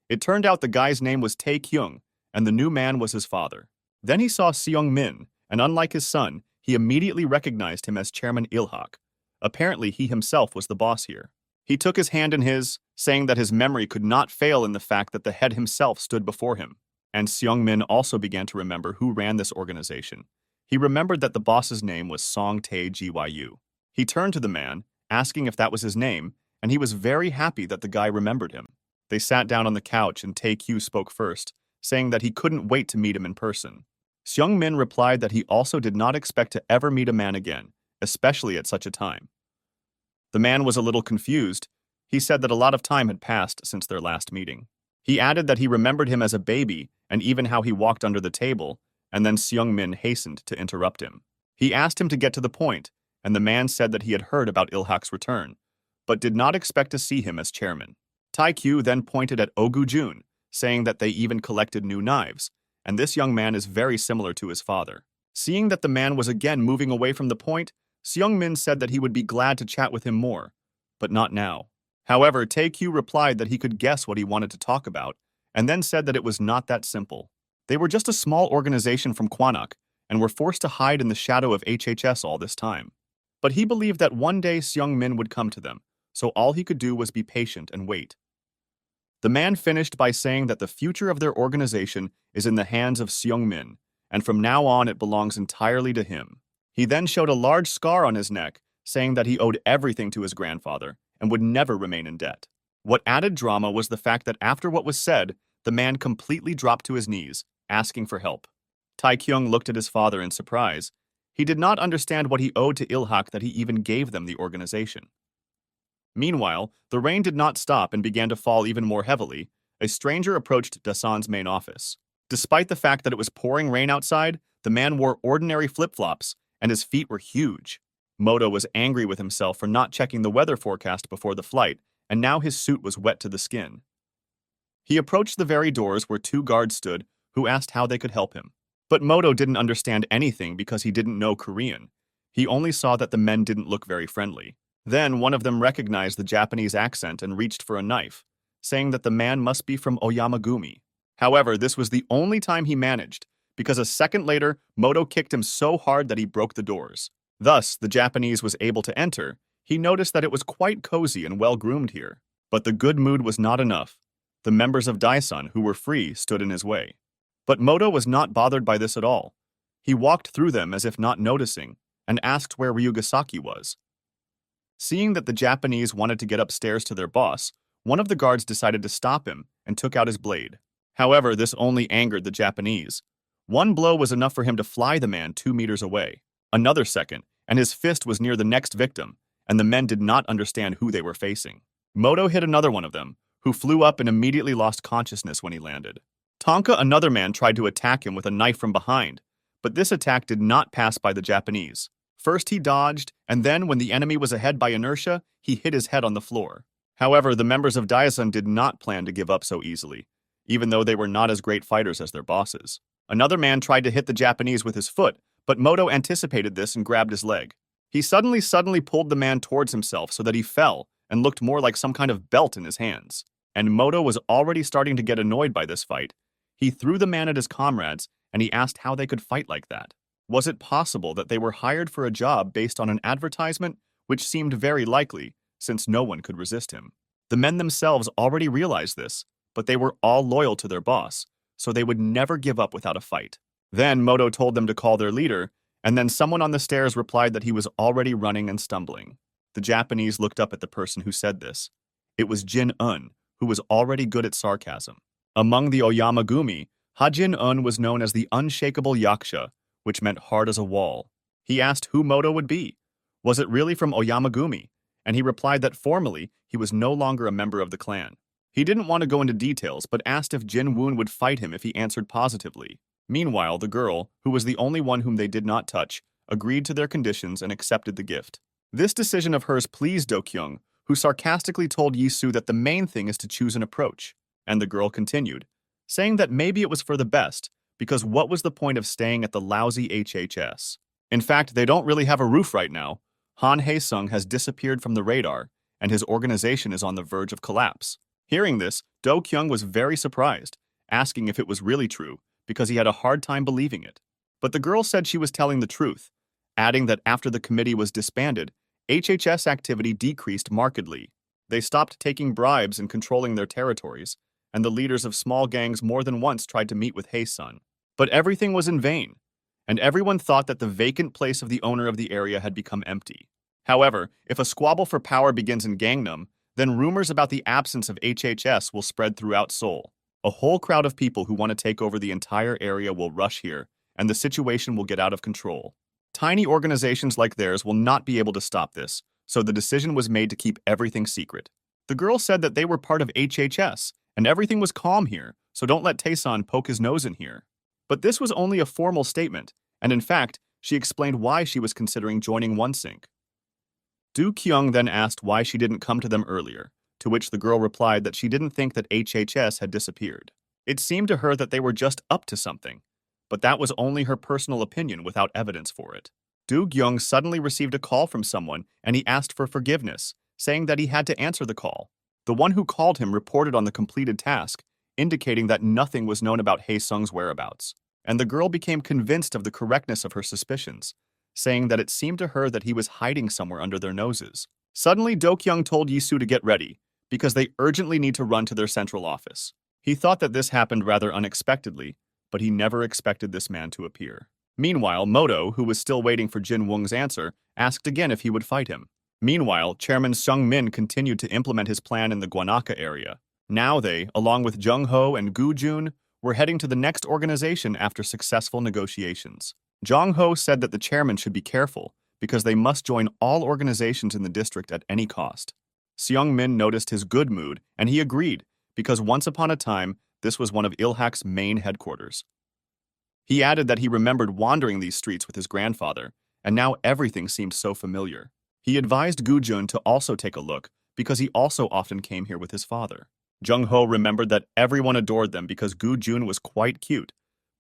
It turned out the guy's name was Tae Kyung, and the new man was his father. Then he saw Seung-min, and unlike his son, he immediately recognized him as Chairman Ilhak. Apparently, he himself was the boss here. He took his hand in his, saying that his memory could not fail in the fact that the head himself stood before him. And Seung-min also began to remember who ran this organization. He remembered that the boss's name was Song Tae Gyu. He turned to the man, asking if that was his name, and he was very happy that the guy remembered him. They sat down on the couch and Tae Kyu spoke first, saying that he couldn't wait to meet him in person. Seung-min replied that he also did not expect to ever meet a man again, especially at such a time. The man was a little confused. He said that a lot of time had passed since their last meeting. He added that he remembered him as a baby and even how he walked under the table, and then Seung-min hastened to interrupt him. He asked him to get to the point, and the man said that he had heard about Ilhak's return, but did not expect to see him as chairman. Tae Kyu then pointed at Ogu Jun, saying that they even collected new knives, and this young man is very similar to his father. Seeing that the man was again moving away from the point, Seung-min said that he would be glad to chat with him more, but not now. However, Tae Kyu replied that he could guess what he wanted to talk about, and then said that it was not that simple. They were just a small organization from Kwanak, and were forced to hide in the shadow of HHS all this time. But he believed that one day Seung-min would come to them, so all he could do was be patient and wait. The man finished by saying that the future of their organization is in the hands of Seung-min, and from now on it belongs entirely to him. He then showed a large scar on his neck, saying that he owed everything to his grandfather and would never remain in debt. What added drama was the fact that after what was said, the man completely dropped to his knees, asking for help. Tae Kyung looked at his father in surprise. He did not understand what he owed to Ilhak that he even gave them the organization. Meanwhile, the rain did not stop and began to fall even more heavily. A stranger approached Dasan's main office. Despite the fact that it was pouring rain outside, the man wore ordinary flip-flops, and his feet were huge. Moto was angry with himself for not checking the weather forecast before the flight, and now his suit was wet to the skin. He approached the very doors where two guards stood, who asked how they could help him. But Moto didn't understand anything because he didn't know Korean. He only saw that the men didn't look very friendly. Then one of them recognized the Japanese accent and reached for a knife, saying that the man must be from Oyamagumi. However, this was the only time he managed, because a second later, Moto kicked him so hard that he broke the doors. Thus, the Japanese was able to enter. He noticed that it was quite cozy and well-groomed here. But the good mood was not enough. The members of Daesan, who were free, stood in his way. But Moto was not bothered by this at all. He walked through them as if not noticing, and asked where Ryugasaki was. Seeing that the Japanese wanted to get upstairs to their boss, one of the guards decided to stop him and took out his blade. However, this only angered the Japanese. One blow was enough for him to fly the man 2 meters away. Another second, and his fist was near the next victim, and the men did not understand who they were facing. Moto hit another one of them, who flew up and immediately lost consciousness when he landed. Tonka, another man, tried to attack him with a knife from behind, but this attack did not pass by the Japanese. First he dodged, and then, when the enemy was ahead by inertia, he hit his head on the floor. However, the members of Daisen did not plan to give up so easily, even though they were not as great fighters as their bosses. Another man tried to hit the Japanese with his foot, but Moto anticipated this and grabbed his leg. He suddenly pulled the man towards himself so that he fell and looked more like some kind of belt in his hands. And Moto was already starting to get annoyed by this fight. He threw the man at his comrades, and he asked how they could fight like that. Was it possible that they were hired for a job based on an advertisement, which seemed very likely, since no one could resist him? The men themselves already realized this, but they were all loyal to their boss, so they would never give up without a fight. Then Moto told them to call their leader, and then someone on the stairs replied that he was already running and stumbling. The Japanese looked up at the person who said this. It was Jin-un, who was already good at sarcasm. Among the Oyamagumi, Hajin-un was known as the unshakable yakusha, which meant hard as a wall. He asked who Moto would be. Was it really from Oyamagumi? And he replied that formally, he was no longer a member of the clan. He didn't want to go into details, but asked if Jin-woon would fight him if he answered positively. Meanwhile, the girl, who was the only one whom they did not touch, agreed to their conditions and accepted the gift. This decision of hers pleased Do-kyung, who sarcastically told Yisu that the main thing is to choose an approach. And the girl continued, saying that maybe it was for the best, because what was the point of staying at the lousy HHS? In fact, they don't really have a roof right now. Han Hae-sung has disappeared from the radar, and his organization is on the verge of collapse. Hearing this, Do-kyung was very surprised, asking if it was really true, because he had a hard time believing it. But the girl said she was telling the truth, adding that after the committee was disbanded, HHS activity decreased markedly. They stopped taking bribes and controlling their territories, and the leaders of small gangs more than once tried to meet with Hae-sun. But everything was in vain, and everyone thought that the vacant place of the owner of the area had become empty. However, if a squabble for power begins in Gangnam, then rumors about the absence of HHS will spread throughout Seoul. A whole crowd of people who want to take over the entire area will rush here, and the situation will get out of control. Tiny organizations like theirs will not be able to stop this, so the decision was made to keep everything secret. The girl said that they were part of HHS, and everything was calm here, so don't let Tae-san poke his nose in here. But this was only a formal statement, and in fact, she explained why she was considering joining OneSync. Do-kyung then asked why she didn't come to them earlier, to which the girl replied that she didn't think that HHS had disappeared. It seemed to her that they were just up to something, but that was only her personal opinion without evidence for it. Do-kyung suddenly received a call from someone, and he asked for forgiveness, saying that he had to answer the call. The one who called him reported on the completed task, indicating that nothing was known about Hae-sung's whereabouts. And the girl became convinced of the correctness of her suspicions, saying that it seemed to her that he was hiding somewhere under their noses. Suddenly, Do-kyung told Yisu to get ready, because they urgently need to run to their central office. He thought that this happened rather unexpectedly, but he never expected this man to appear. Meanwhile, Moto, who was still waiting for Jin Woong's answer, asked again if he would fight him. Meanwhile, Chairman Sung Min continued to implement his plan in the Gwanaka area. Now they, along with Jung Ho and Gu Jun, were heading to the next organization after successful negotiations. Jung Ho said that the chairman should be careful, because they must join all organizations in the district at any cost. Seung Min noticed his good mood, and he agreed, because once upon a time, this was one of Ilhak's main headquarters. He added that he remembered wandering these streets with his grandfather, and now everything seemed so familiar. He advised Gu Jun to also take a look, because he also often came here with his father. Jung Ho remembered that everyone adored them because Gu Jun was quite cute,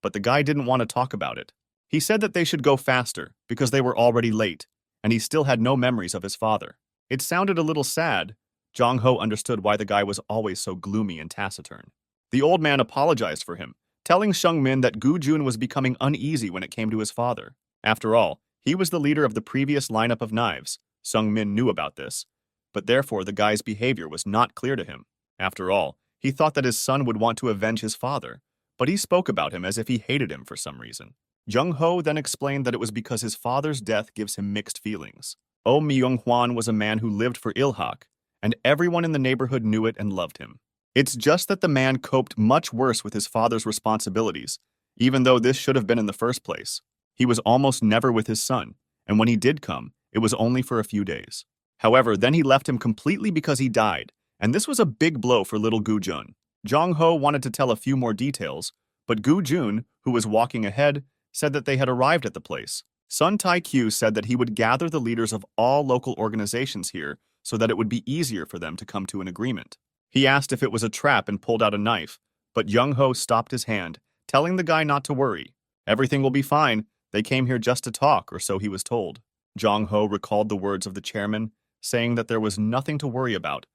but the guy didn't want to talk about it. He said that they should go faster, because they were already late, and he still had no memories of his father. It sounded a little sad. Jung Ho understood why the guy was always so gloomy and taciturn. The old man apologized for him, telling Seung Min that Gu Jun was becoming uneasy when it came to his father. After all, he was the leader of the previous lineup of knives. Seung Min knew about this, but therefore the guy's behavior was not clear to him. After all, he thought that his son would want to avenge his father, but he spoke about him as if he hated him for some reason. Jung Ho then explained that it was because his father's death gives him mixed feelings. Oh Myung-hwan was a man who lived for Ilhak, and everyone in the neighborhood knew it and loved him. It's just that the man coped much worse with his father's responsibilities, even though this should have been in the first place. He was almost never with his son, and when he did come, it was only for a few days. However, then he left him completely because he died, and this was a big blow for little Gu Jun. Jong Ho wanted to tell a few more details, but Gu Jun, who was walking ahead, said that they had arrived at the place. Sun Tai-Q said that he would gather the leaders of all local organizations here so that it would be easier for them to come to an agreement. He asked if it was a trap and pulled out a knife, but Young Ho stopped his hand, telling the guy not to worry. Everything will be fine. They came here just to talk, or so he was told. Jong Ho recalled the words of the chairman, saying that there was nothing to worry about.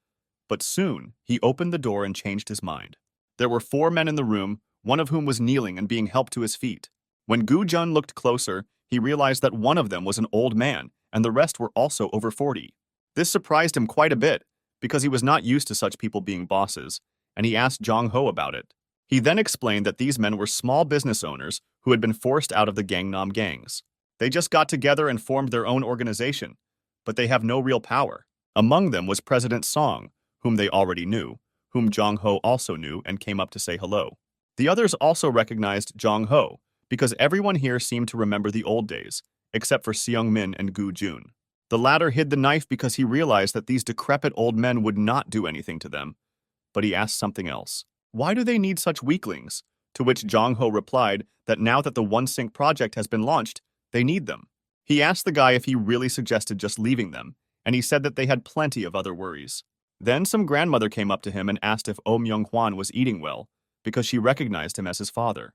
But soon, he opened the door and changed his mind. There were 4 men in the room, one of whom was kneeling and being helped to his feet. When Gu Jun looked closer, he realized that one of them was an old man, and the rest were also over 40. This surprised him quite a bit, because he was not used to such people being bosses, and he asked Jong Ho about it. He then explained that these men were small business owners who had been forced out of the Gangnam gangs. They just got together and formed their own organization, but they have no real power. Among them was President Song, whom they already knew, whom Jong Ho also knew and came up to say hello. The others also recognized Jong Ho, because everyone here seemed to remember the old days, except for Seung Min and Gu Jun. The latter hid the knife because he realized that these decrepit old men would not do anything to them. But he asked something else. Why do they need such weaklings? To which Jong Ho replied that now that the One Sync project has been launched, they need them. He asked the guy if he really suggested just leaving them, and he said that they had plenty of other worries. Then some grandmother came up to him and asked if Oh Myung-hwan was eating well, because she recognized him as his father.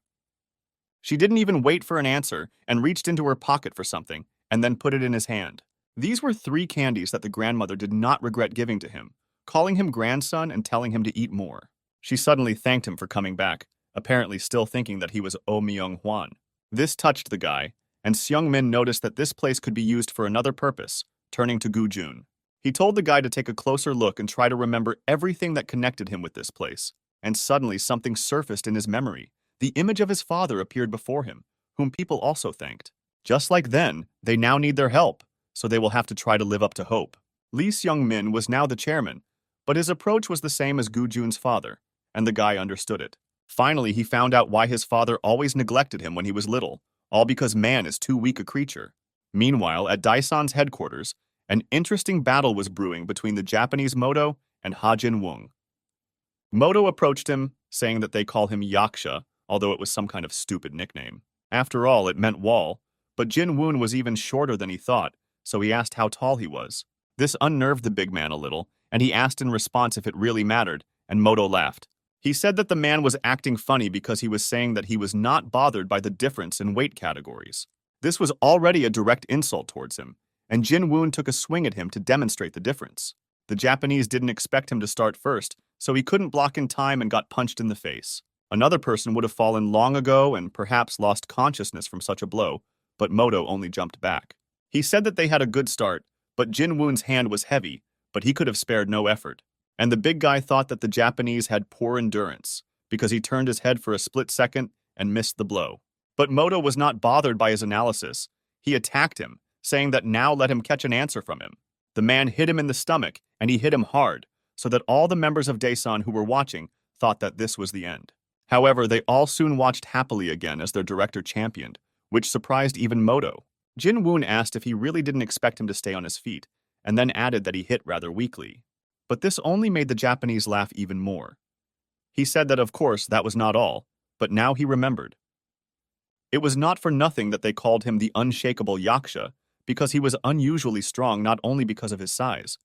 She didn't even wait for an answer and reached into her pocket for something and then put it in his hand. These were 3 candies that the grandmother did not regret giving to him, calling him grandson and telling him to eat more. She suddenly thanked him for coming back, apparently still thinking that he was Oh Myung-hwan. This touched the guy, and Seung Min noticed that this place could be used for another purpose, turning to Gu Jun. He told the guy to take a closer look and try to remember everything that connected him with this place, and suddenly something surfaced in his memory. The image of his father appeared before him, whom people also thanked. Just like then, they now need their help, so they will have to try to live up to hope. Lee Seung-min was now the chairman, but his approach was the same as Gu Jun's father, and the guy understood it. Finally, he found out why his father always neglected him when he was little, all because man is too weak a creature. Meanwhile, at Daison's headquarters, an interesting battle was brewing between the Japanese Moto and Ha Jin-woong. Moto approached him, saying that they call him Yaksha, although it was some kind of stupid nickname. After all, it meant wall, but Jin-woon was even shorter than he thought, so he asked how tall he was. This unnerved the big man a little, and he asked in response if it really mattered, and Moto laughed. He said that the man was acting funny because he was saying that he was not bothered by the difference in weight categories. This was already a direct insult towards him, and Jin-woon took a swing at him to demonstrate the difference. The Japanese didn't expect him to start first, so he couldn't block in time and got punched in the face. Another person would have fallen long ago and perhaps lost consciousness from such a blow, but Moto only jumped back. He said that they had a good start, but Jin-woon's hand was heavy, but he could have spared no effort. And the big guy thought that the Japanese had poor endurance, because he turned his head for a split second and missed the blow. But Moto was not bothered by his analysis. He attacked him, saying that now let him catch an answer from him. The man hit him in the stomach, and he hit him hard, so that all the members of Daesan who were watching thought that this was the end. However, they all soon watched happily again as their director championed, which surprised even Moto. Jin-woon asked if he really didn't expect him to stay on his feet, and then added that he hit rather weakly. But this only made the Japanese laugh even more. He said that of course that was not all, but now he remembered. It was not for nothing that they called him the unshakable Yaksha, because he was unusually strong not only because of his size.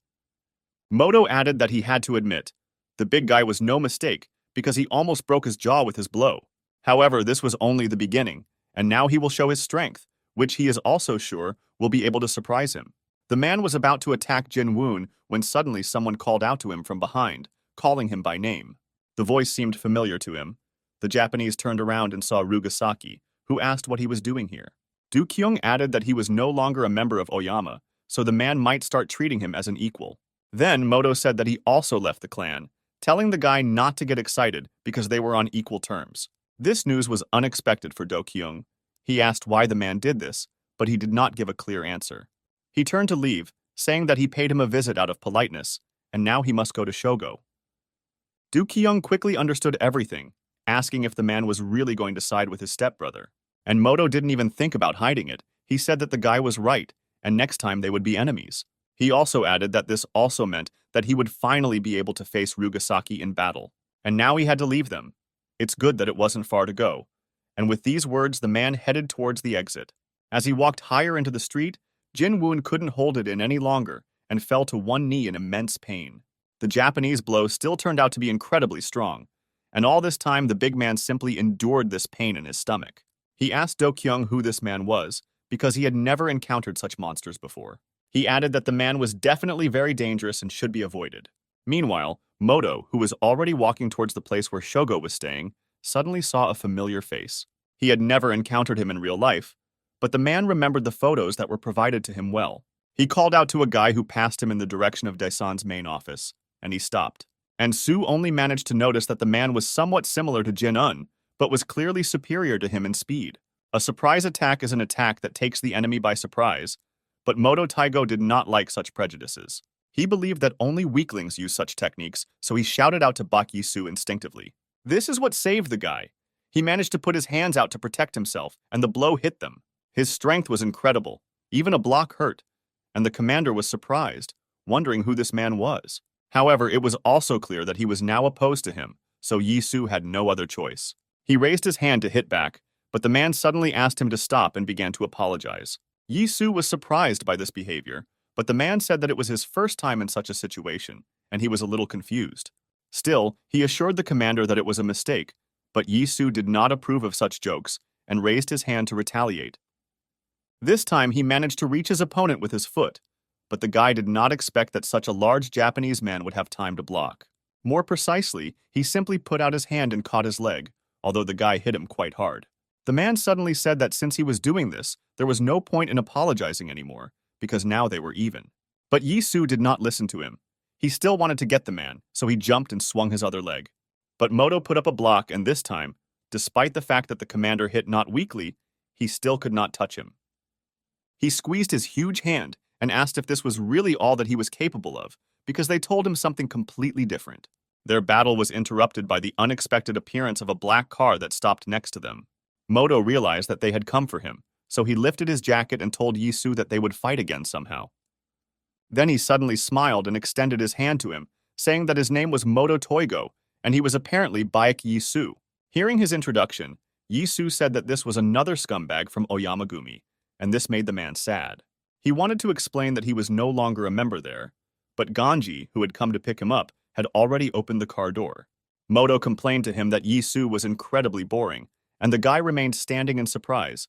Moto added that he had to admit, the big guy was no mistake because he almost broke his jaw with his blow. However, this was only the beginning, and now he will show his strength, which he is also sure will be able to surprise him. The man was about to attack Jin-woon when suddenly someone called out to him from behind, calling him by name. The voice seemed familiar to him. The Japanese turned around and saw Rugasaki, who asked what he was doing here. Do Kyung added that he was no longer a member of Oyama, so the man might start treating him as an equal. Then Moto said that he also left the clan, telling the guy not to get excited because they were on equal terms. This news was unexpected for Do Kyung. He asked why the man did this, but he did not give a clear answer. He turned to leave, saying that he paid him a visit out of politeness, and now he must go to Shogo. Do Kyung quickly understood everything, asking if the man was really going to side with his stepbrother. And Moto didn't even think about hiding it. He said that the guy was right, and next time they would be enemies. He also added that this also meant that he would finally be able to face Rugasaki in battle. And now he had to leave them. It's good that it wasn't far to go. And with these words, the man headed towards the exit. As he walked higher into the street, Jin Woon couldn't hold it in any longer and fell to one knee in immense pain. The Japanese blow still turned out to be incredibly strong, and all this time the big man simply endured this pain in his stomach. He asked Do Kyung who this man was, because he had never encountered such monsters before. He added that the man was definitely very dangerous and should be avoided. Meanwhile, Moto, who was already walking towards the place where Shogo was staying, suddenly saw a familiar face. He had never encountered him in real life, but the man remembered the photos that were provided to him well. He called out to a guy who passed him in the direction of Daesan's main office, and he stopped. And Su only managed to notice that the man was somewhat similar to Jin Un, but was clearly superior to him in speed. A surprise attack is an attack that takes the enemy by surprise, but Moto Taigo did not like such prejudices. He believed that only weaklings use such techniques, so he shouted out to Bak Yi-su instinctively. This is what saved the guy. He managed to put his hands out to protect himself, and the blow hit them. His strength was incredible. Even a block hurt, and the commander was surprised, wondering who this man was. However, it was also clear that he was now opposed to him, so Yi-su had no other choice. He raised his hand to hit back, but the man suddenly asked him to stop and began to apologize. Yi-su was surprised by this behavior, but the man said that it was his first time in such a situation, and he was a little confused. Still, he assured the commander that it was a mistake, but Yi-su did not approve of such jokes and raised his hand to retaliate. This time, he managed to reach his opponent with his foot, but the guy did not expect that such a large Japanese man would have time to block. More precisely, he simply put out his hand and caught his leg, although the guy hit him quite hard. The man suddenly said that since he was doing this, there was no point in apologizing anymore, because now they were even. But Yi-su did not listen to him. He still wanted to get the man, so he jumped and swung his other leg. But Moto put up a block, and this time, despite the fact that the commander hit not weakly, he still could not touch him. He squeezed his huge hand and asked if this was really all that he was capable of, because they told him something completely different. Their battle was interrupted by the unexpected appearance of a black car that stopped next to them. Moto realized that they had come for him, so he lifted his jacket and told Yi-su that they would fight again somehow. Then he suddenly smiled and extended his hand to him, saying that his name was Moto Toigo, and he was apparently Baek Yi-su. Hearing his introduction, Yi-su said that this was another scumbag from Oyamagumi, and this made the man sad. He wanted to explain that he was no longer a member there, but Ganji, who had come to pick him up, had already opened the car door. Moto complained to him that Yi-su was incredibly boring, and the guy remained standing in surprise.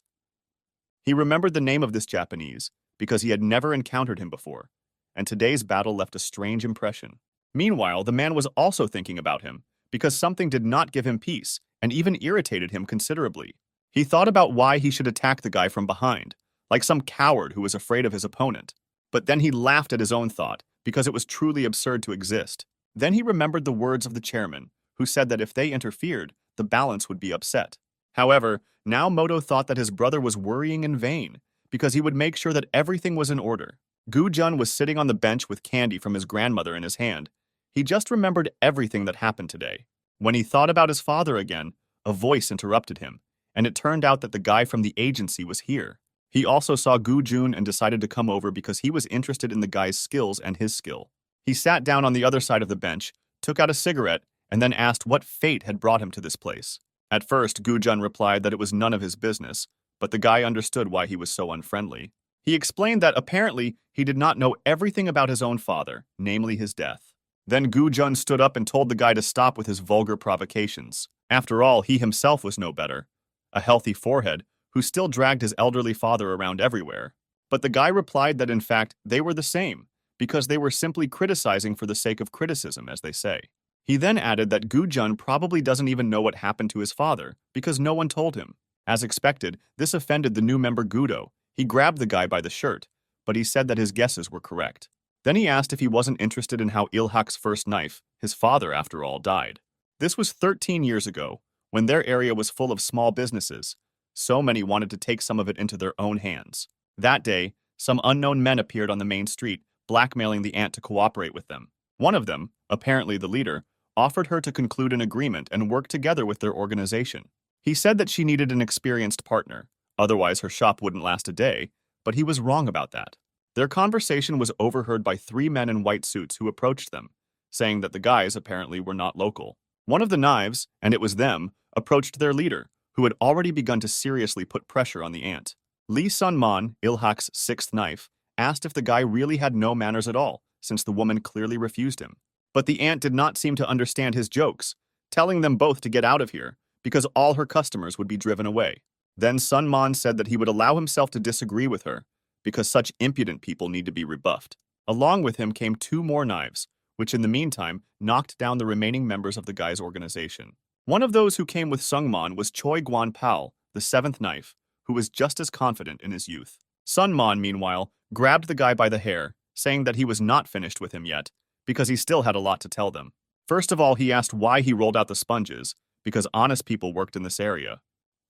He remembered the name of this Japanese because he had never encountered him before, and today's battle left a strange impression. Meanwhile, the man was also thinking about him because something did not give him peace and even irritated him considerably. He thought about why he should attack the guy from behind, like some coward who was afraid of his opponent. But then he laughed at his own thought because it was truly absurd to exist. Then he remembered the words of the chairman, who said that if they interfered, the balance would be upset. However, now Moto thought that his brother was worrying in vain, because he would make sure that everything was in order. Gu-jun was sitting on the bench with candy from his grandmother in his hand. He just remembered everything that happened today. When he thought about his father again, a voice interrupted him, and it turned out that the guy from the agency was here. He also saw Gu-jun and decided to come over because he was interested in the guy's skills and his skill. He sat down on the other side of the bench, took out a cigarette, and then asked what fate had brought him to this place. At first, Gu-jun replied that it was none of his business, but the guy understood why he was so unfriendly. He explained that apparently he did not know everything about his own father, namely his death. Then Gu-jun stood up and told the guy to stop with his vulgar provocations. After all, he himself was no better. A healthy forehead, who still dragged his elderly father around everywhere. But the guy replied that in fact they were the same, because they were simply criticizing for the sake of criticism, as they say. He then added that Gu-jun probably doesn't even know what happened to his father, because no one told him. As expected, this offended the new member Gudo. He grabbed the guy by the shirt, but he said that his guesses were correct. Then he asked if he wasn't interested in how Ilhak's first knife, his father after all, died. This was 13 years ago, when their area was full of small businesses. So many wanted to take some of it into their own hands. That day, some unknown men appeared on the main street, blackmailing the aunt to cooperate with them. One of them, apparently the leader, offered her to conclude an agreement and work together with their organization. He said that she needed an experienced partner, otherwise her shop wouldn't last a day, but he was wrong about that. Their conversation was overheard by 3 men in white suits who approached them, saying that the guys apparently were not local. One of the knives, and it was them, approached their leader, who had already begun to seriously put pressure on the ant. Lee Sun-man, Ilhak's 6th knife, asked if the guy really had no manners at all, since the woman clearly refused him. But the ant did not seem to understand his jokes, telling them both to get out of here, because all her customers would be driven away. Then Sun-man said that he would allow himself to disagree with her, because such impudent people need to be rebuffed. Along with him came 2 more knives, which in the meantime knocked down the remaining members of the guy's organization. One of those who came with Sungman was Choi Guan-pal, the 7th knife, who was just as confident in his youth. Sun-man, meanwhile, grabbed the guy by the hair, saying that he was not finished with him yet, because he still had a lot to tell them. First of all, he asked why he rolled out the sponges, because honest people worked in this area.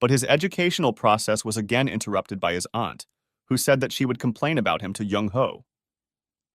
But his educational process was again interrupted by his aunt, who said that she would complain about him to Young-ho.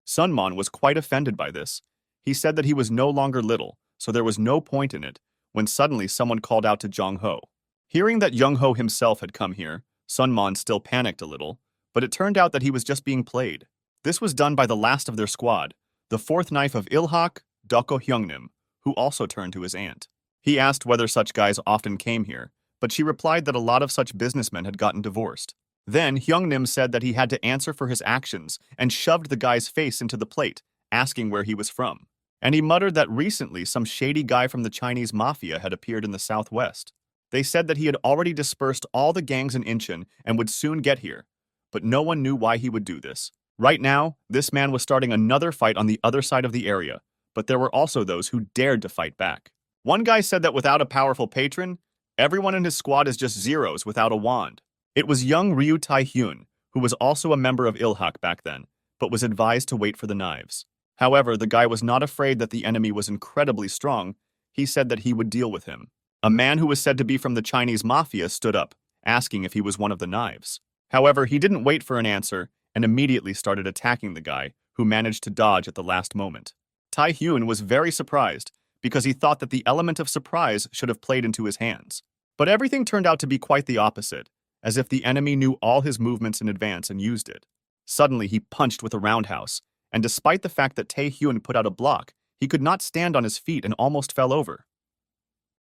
Sun-man was quite offended by this. He said that he was no longer little, so there was no point in it, when suddenly someone called out to Jong-ho. Hearing that Young-ho himself had come here, Sun-man still panicked a little, but it turned out that he was just being played. This was done by the last of their squad, the 4th knife of Ilhak, Doko Hyungnim, who also turned to his aunt. He asked whether such guys often came here, but she replied that a lot of such businessmen had gotten divorced. Then Hyungnim said that he had to answer for his actions and shoved the guy's face into the plate, asking where he was from. And he muttered that recently some shady guy from the Chinese mafia had appeared in the southwest. They said that he had already dispersed all the gangs in Incheon and would soon get here, but no one knew why he would do this. Right now, this man was starting another fight on the other side of the area, but there were also those who dared to fight back. One guy said that without a powerful patron, everyone in his squad is just zeros without a wand. It was young Ryu Tai-hyun, who was also a member of Ilhak back then, but was advised to wait for the knives. However, the guy was not afraid that the enemy was incredibly strong. He said that he would deal with him. A man who was said to be from the Chinese mafia stood up, asking if he was one of the knives. However, he didn't wait for an answer and immediately started attacking the guy, who managed to dodge at the last moment. Tai-hyun was very surprised, because he thought that the element of surprise should have played into his hands. But everything turned out to be quite the opposite, as if the enemy knew all his movements in advance and used it. Suddenly, he punched with a roundhouse, and despite the fact that Tai-hyun put out a block, he could not stand on his feet and almost fell over.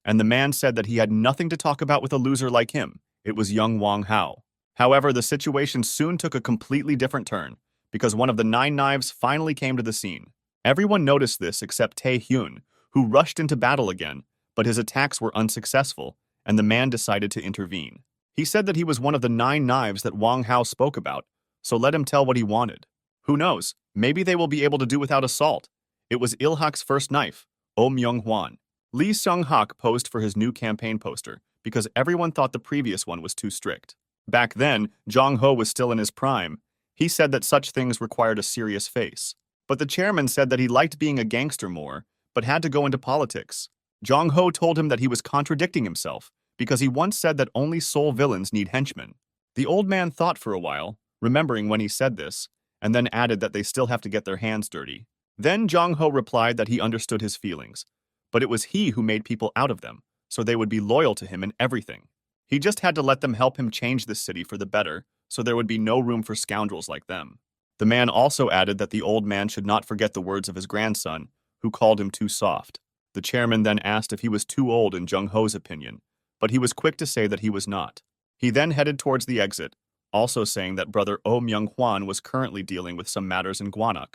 And the man said that he had nothing to talk about with a loser like him. It was young Wang Hao. However, the situation soon took a completely different turn, because one of the 9 knives finally came to the scene. Everyone noticed this except Tai-hyun, who rushed into battle again, but his attacks were unsuccessful, and the man decided to intervene. He said that he was one of the 9 knives that Wang Hao spoke about, so let him tell what he wanted. Who knows, maybe they will be able to do without assault. It was Ilhak's first knife, Oh Myung-hwan. Lee Seung-hak posed for his new campaign poster, because everyone thought the previous one was too strict. Back then, Jong-ho was still in his prime. He said that such things required a serious face. But the chairman said that he liked being a gangster more, but had to go into politics. Jong-ho told him that he was contradicting himself, because he once said that only sole villains need henchmen. The old man thought for a while, remembering when he said this, and then added that they still have to get their hands dirty. Then Jong-ho replied that he understood his feelings, but it was he who made people out of them, so they would be loyal to him in everything. He just had to let them help him change the city for the better, so there would be no room for scoundrels like them. The man also added that the old man should not forget the words of his grandson, who called him too soft. The chairman then asked if he was too old in Jung-ho's opinion, but he was quick to say that he was not. He then headed towards the exit, also saying that brother Oh Myung-hwan was currently dealing with some matters in Gwanak.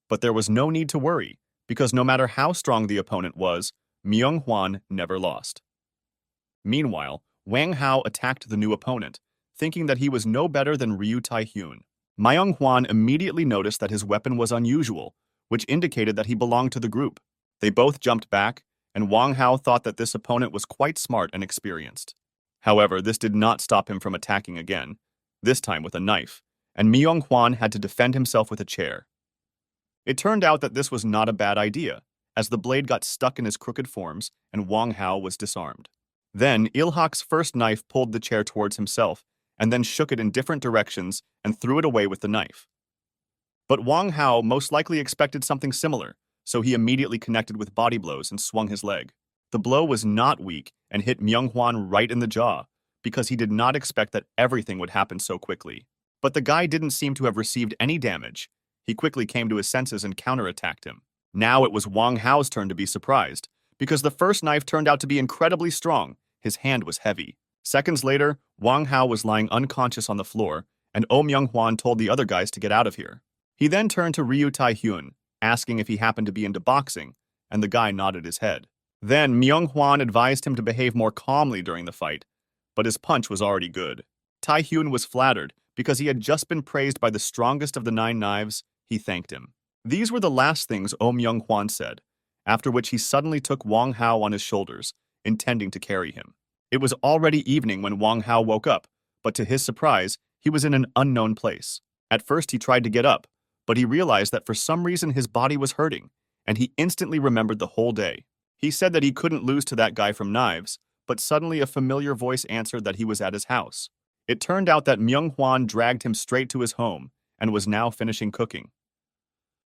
But there was no need to worry, because no matter how strong the opponent was, Myung-hwan never lost. Meanwhile, Wang Hao attacked the new opponent, thinking that he was no better than Ryu Tai-hyun. Myung-hwan immediately noticed that his weapon was unusual, which indicated that he belonged to the group. They both jumped back, and Wang Hao thought that this opponent was quite smart and experienced. However, this did not stop him from attacking again, this time with a knife, and Myung-hwan had to defend himself with a chair. It turned out that this was not a bad idea, as the blade got stuck in his crooked forms and Wang Hao was disarmed. Then Ilhak's first knife pulled the chair towards himself, and then shook it in different directions and threw it away with the knife. But Wang Hao most likely expected something similar, so he immediately connected with body blows and swung his leg. The blow was not weak and hit Myung-hwan right in the jaw, because he did not expect that everything would happen so quickly. But the guy didn't seem to have received any damage. He quickly came to his senses and counterattacked him. Now it was Wang Hao's turn to be surprised, because the first knife turned out to be incredibly strong. His hand was heavy. Seconds later, Wang Hao was lying unconscious on the floor, and Oh Myung-hwan told the other guys to get out of here. He then turned to Ryu Tai-hyun, asking if he happened to be into boxing, and the guy nodded his head. Then Myung-hwan advised him to behave more calmly during the fight, but his punch was already good. Tai-hyun was flattered because he had just been praised by the strongest of the 9 knives. He thanked him. These were the last things Oh Myung-hwan said, after which he suddenly took Wang Hao on his shoulders, intending to carry him. It was already evening when Wang Hao woke up, but to his surprise, he was in an unknown place. At first he tried to get up, but he realized that for some reason his body was hurting, and he instantly remembered the whole day. He said that he couldn't lose to that guy from knives, but suddenly a familiar voice answered that he was at his house. It turned out that Myung-hwan dragged him straight to his home and was now finishing cooking.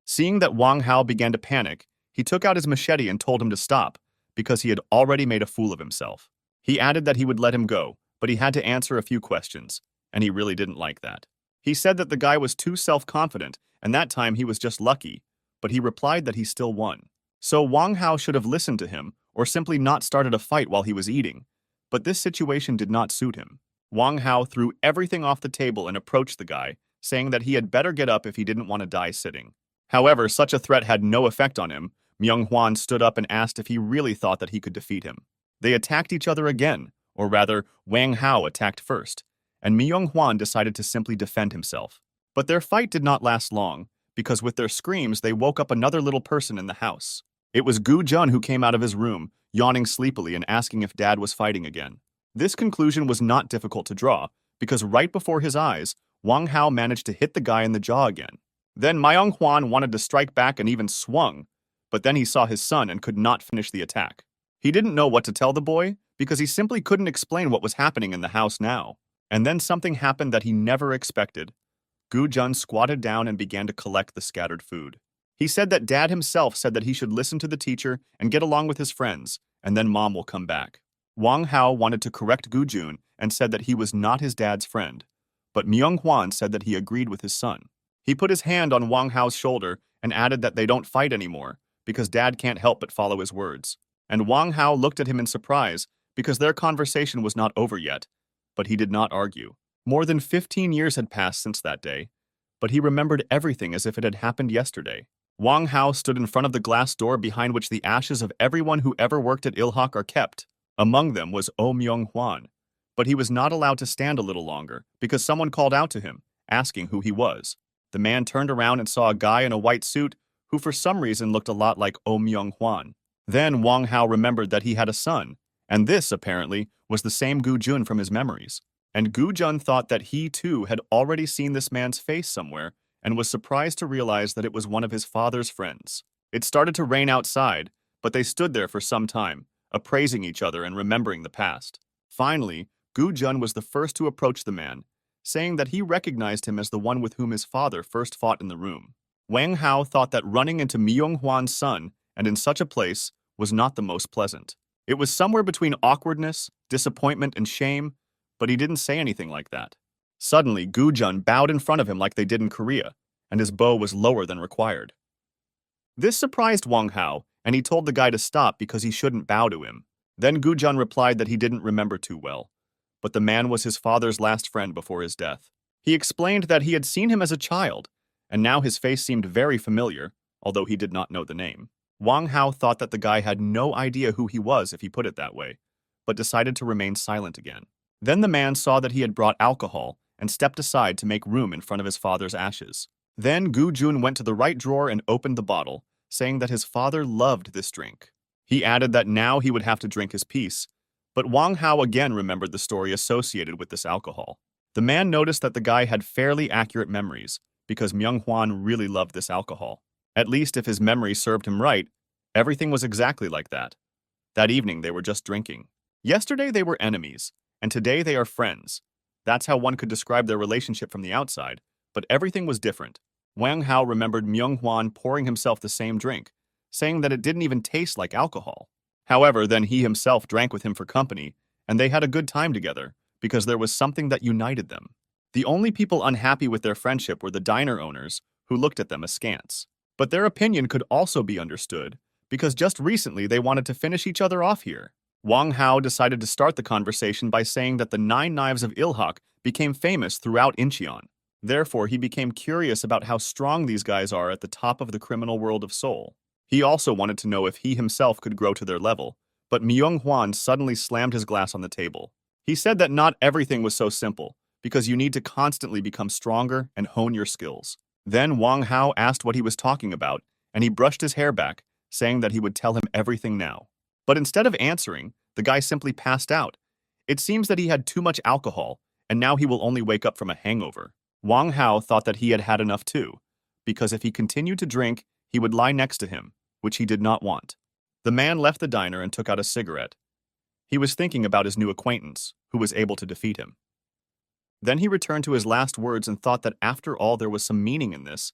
Seeing that Wang Hao began to panic, he took out his machete and told him to stop, because he had already made a fool of himself. He added that he would let him go, but he had to answer a few questions, and he really didn't like that. He said that the guy was too self-confident, and that time he was just lucky, but he replied that he still won. So Wang Hao should have listened to him, or simply not started a fight while he was eating. But this situation did not suit him. Wang Hao threw everything off the table and approached the guy, saying that he had better get up if he didn't want to die sitting. However, such a threat had no effect on him. Myung-hwan stood up and asked if he really thought that he could defeat him. They attacked each other again, or rather, Wang Hao attacked first, and Myung-hwan decided to simply defend himself. But their fight did not last long, because with their screams they woke up another little person in the house. It was Gu-jun who came out of his room, yawning sleepily and asking if Dad was fighting again. This conclusion was not difficult to draw, because right before his eyes, Wang Hao managed to hit the guy in the jaw again. Then Myung-hwan wanted to strike back and even swung, but then he saw his son and could not finish the attack. He didn't know what to tell the boy, because he simply couldn't explain what was happening in the house now. And then something happened that he never expected. Gu-jun squatted down and began to collect the scattered food. He said that Dad himself said that he should listen to the teacher and get along with his friends, and then Mom will come back. Wang Hao wanted to correct Gu-jun and said that he was not his dad's friend, but Myung-hwan said that he agreed with his son. He put his hand on Wang Hao's shoulder and added that they don't fight anymore, because Dad can't help but follow his words. And Wang Hao looked at him in surprise, because their conversation was not over yet, but he did not argue. More than 15 years had passed since that day, but he remembered everything as if it had happened yesterday. Wang Hao stood in front of the glass door behind which the ashes of everyone who ever worked at Ilhak are kept. Among them was Oh Myung-hwan, but he was not allowed to stand a little longer because someone called out to him, asking who he was. The man turned around and saw a guy in a white suit who for some reason looked a lot like Oh Myung-hwan. Then Wang Hao remembered that he had a son, and this, apparently, was the same Gu-jun from his memories. And Gu-jun thought that he, too, had already seen this man's face somewhere, and was surprised to realize that it was one of his father's friends. It started to rain outside, but they stood there for some time, appraising each other and remembering the past. Finally, Gu-jun was the first to approach the man, saying that he recognized him as the one with whom his father first fought in the room. Wang Hao thought that running into Myung-hwan's son, and in such a place, was not the most pleasant. It was somewhere between awkwardness, disappointment, and shame, but he didn't say anything like that. Suddenly, Gu-jun bowed in front of him like they did in Korea, and his bow was lower than required. This surprised Wang Hao, and he told the guy to stop because he shouldn't bow to him. Then Gu-jun replied that he didn't remember too well, but the man was his father's last friend before his death. He explained that he had seen him as a child, and now his face seemed very familiar, although he did not know the name. Wang Hao thought that the guy had no idea who he was if he put it that way, but decided to remain silent again. Then the man saw that he had brought alcohol and stepped aside to make room in front of his father's ashes. Then Gu-jun went to the right drawer and opened the bottle, saying that his father loved this drink. He added that now he would have to drink his piece, but Wang Hao again remembered the story associated with this alcohol. The man noticed that the guy had fairly accurate memories, because Myung-hwan really loved this alcohol. At least if his memory served him right, everything was exactly like that. That evening they were just drinking. Yesterday they were enemies, and today they are friends. That's how one could describe their relationship from the outside, but everything was different. Wang Hao remembered Myung-hwan pouring himself the same drink, saying that it didn't even taste like alcohol. However, then he himself drank with him for company, and they had a good time together, because there was something that united them. The only people unhappy with their friendship were the diner owners, who looked at them askance. But their opinion could also be understood, because just recently they wanted to finish each other off here. Wang Hao decided to start the conversation by saying that the 9 Knives of Ilhak became famous throughout Incheon. Therefore, he became curious about how strong these guys are at the top of the criminal world of Seoul. He also wanted to know if he himself could grow to their level, but Myung-hwan suddenly slammed his glass on the table. He said that not everything was so simple, because you need to constantly become stronger and hone your skills. Then Wang Hao asked what he was talking about, and he brushed his hair back, saying that he would tell him everything now. But instead of answering, the guy simply passed out. It seems that he had too much alcohol, and now he will only wake up from a hangover. Wang Hao thought that he had had enough too, because if he continued to drink, he would lie next to him, which he did not want. The man left the diner and took out a cigarette. He was thinking about his new acquaintance, who was able to defeat him. Then he returned to his last words and thought that after all there was some meaning in this,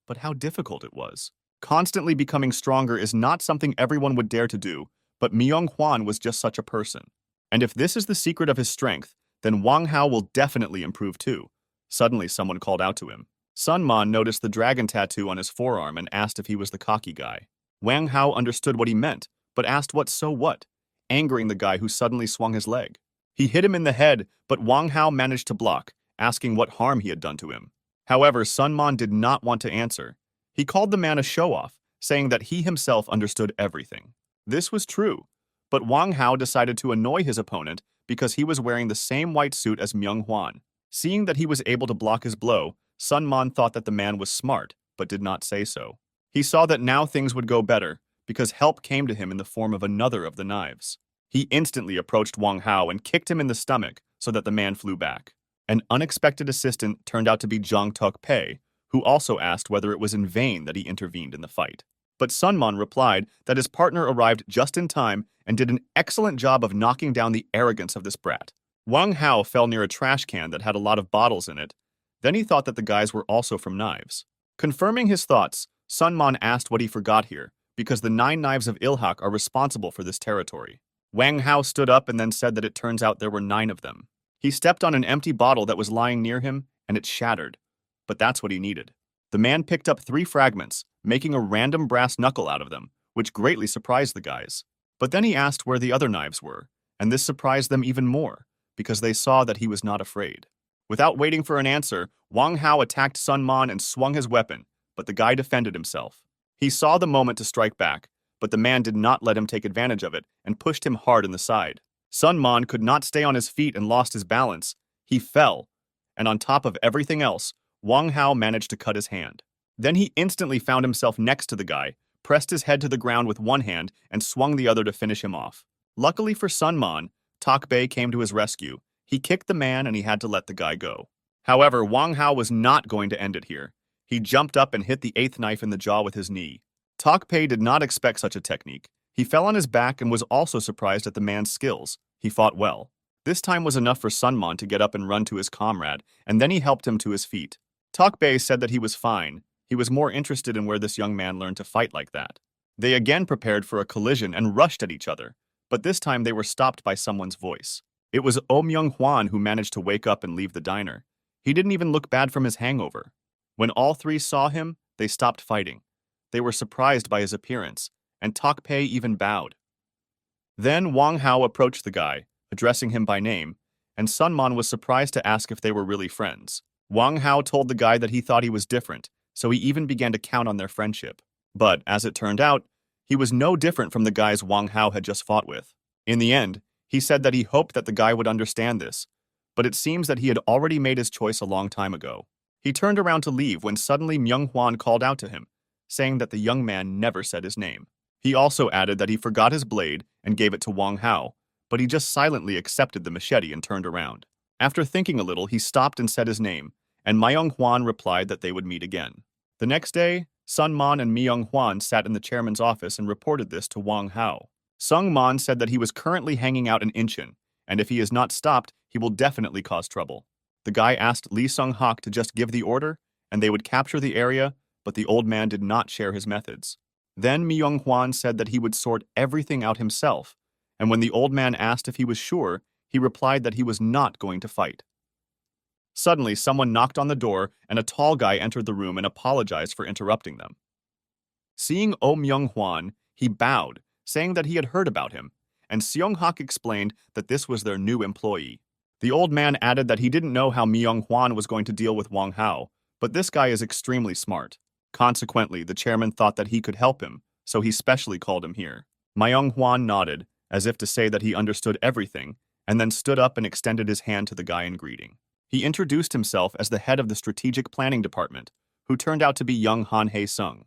but how difficult it was. Constantly becoming stronger is not something everyone would dare to do, but Myung-hwan was just such a person. And if this is the secret of his strength, then Wang Hao will definitely improve too. Suddenly someone called out to him. Sun Man noticed the dragon tattoo on his forearm and asked if he was the cocky guy. Wang Hao understood what he meant, but asked what so what, angering the guy who suddenly swung his leg. He hit him in the head, but Wang Hao managed to block, asking what harm he had done to him. However, Sun Man did not want to answer. He called the man a show-off, saying that he himself understood everything. This was true, but Wang Hao decided to annoy his opponent because he was wearing the same white suit as Myung-hwan. Seeing that he was able to block his blow, Sun Man thought that the man was smart, but did not say so. He saw that now things would go better, because help came to him in the form of another of the knives. He instantly approached Wang Hao and kicked him in the stomach so that the man flew back. An unexpected assistant turned out to be Jong Tuk-pei, who also asked whether it was in vain that he intervened in the fight. But Sun Man replied that his partner arrived just in time and did an excellent job of knocking down the arrogance of this brat. Wang Hao fell near a trash can that had a lot of bottles in it. Then he thought that the guys were also from knives. Confirming his thoughts, Sun Man asked what he forgot here, because the 9 Knives of Ilhak are responsible for this territory. Wang Hao stood up and then said that it turns out there were 9 of them. He stepped on an empty bottle that was lying near him, and it shattered. But that's what he needed. The man picked up 3 fragments, making a random brass knuckle out of them, which greatly surprised the guys. But then he asked where the other knives were, and this surprised them even more, because they saw that he was not afraid. Without waiting for an answer, Wang Hao attacked Sun Man and swung his weapon, but the guy defended himself. He saw the moment to strike back, but the man did not let him take advantage of it and pushed him hard in the side. Sun Man could not stay on his feet and lost his balance. He fell, and on top of everything else, Wang Hao managed to cut his hand. Then he instantly found himself next to the guy, pressed his head to the ground with one hand, and swung the other to finish him off. Luckily for Sun Man, Tok-bae came to his rescue. He kicked the man and he had to let the guy go. However, Wang Hao was not going to end it here. He jumped up and hit the 8th knife in the jaw with his knee. Tok-bae did not expect such a technique. He fell on his back and was also surprised at the man's skills. He fought well. This time was enough for Sun Man to get up and run to his comrade, and then he helped him to his feet. Tok-bae said that he was fine. He was more interested in where this young man learned to fight like that. They again prepared for a collision and rushed at each other, but this time they were stopped by someone's voice. It was Oh Myung-hwan who managed to wake up and leave the diner. He didn't even look bad from his hangover. When all 3 saw him, they stopped fighting. They were surprised by his appearance, and Tok-bae even bowed. Then Wang Hao approached the guy, addressing him by name, and Sun Man was surprised to ask if they were really friends. Wang Hao told the guy that he thought he was different, so he even began to count on their friendship. But, as it turned out, he was no different from the guys Wang Hao had just fought with. In the end, he said that he hoped that the guy would understand this, but it seems that he had already made his choice a long time ago. He turned around to leave when suddenly Myung-hwan called out to him, saying that the young man never said his name. He also added that he forgot his blade and gave it to Wang Hao, but he just silently accepted the machete and turned around. After thinking a little, he stopped and said his name, and Myung-hwan replied that they would meet again. The next day, Sun Man and Myung-hwan sat in the chairman's office and reported this to Wang Hao. Sung Man said that he was currently hanging out in Incheon, and if he is not stopped, he will definitely cause trouble. The guy asked Lee Sung-hak to just give the order, and they would capture the area, but the old man did not share his methods. Then Myung-hwan said that he would sort everything out himself, and when the old man asked if he was sure, he replied that he was not going to fight. Suddenly, someone knocked on the door, and a tall guy entered the room and apologized for interrupting them. Seeing Oh Myung-hwan, he bowed, saying that he had heard about him, and Seong-hak explained that this was their new employee. The old man added that he didn't know how Myung-hwan was going to deal with Wang Hao, but this guy is extremely smart. Consequently, the chairman thought that he could help him, so he specially called him here. Myung-hwan nodded, as if to say that he understood everything, and then stood up and extended his hand to the guy in greeting. He introduced himself as the head of the strategic planning department, who turned out to be young Han Hae-sung.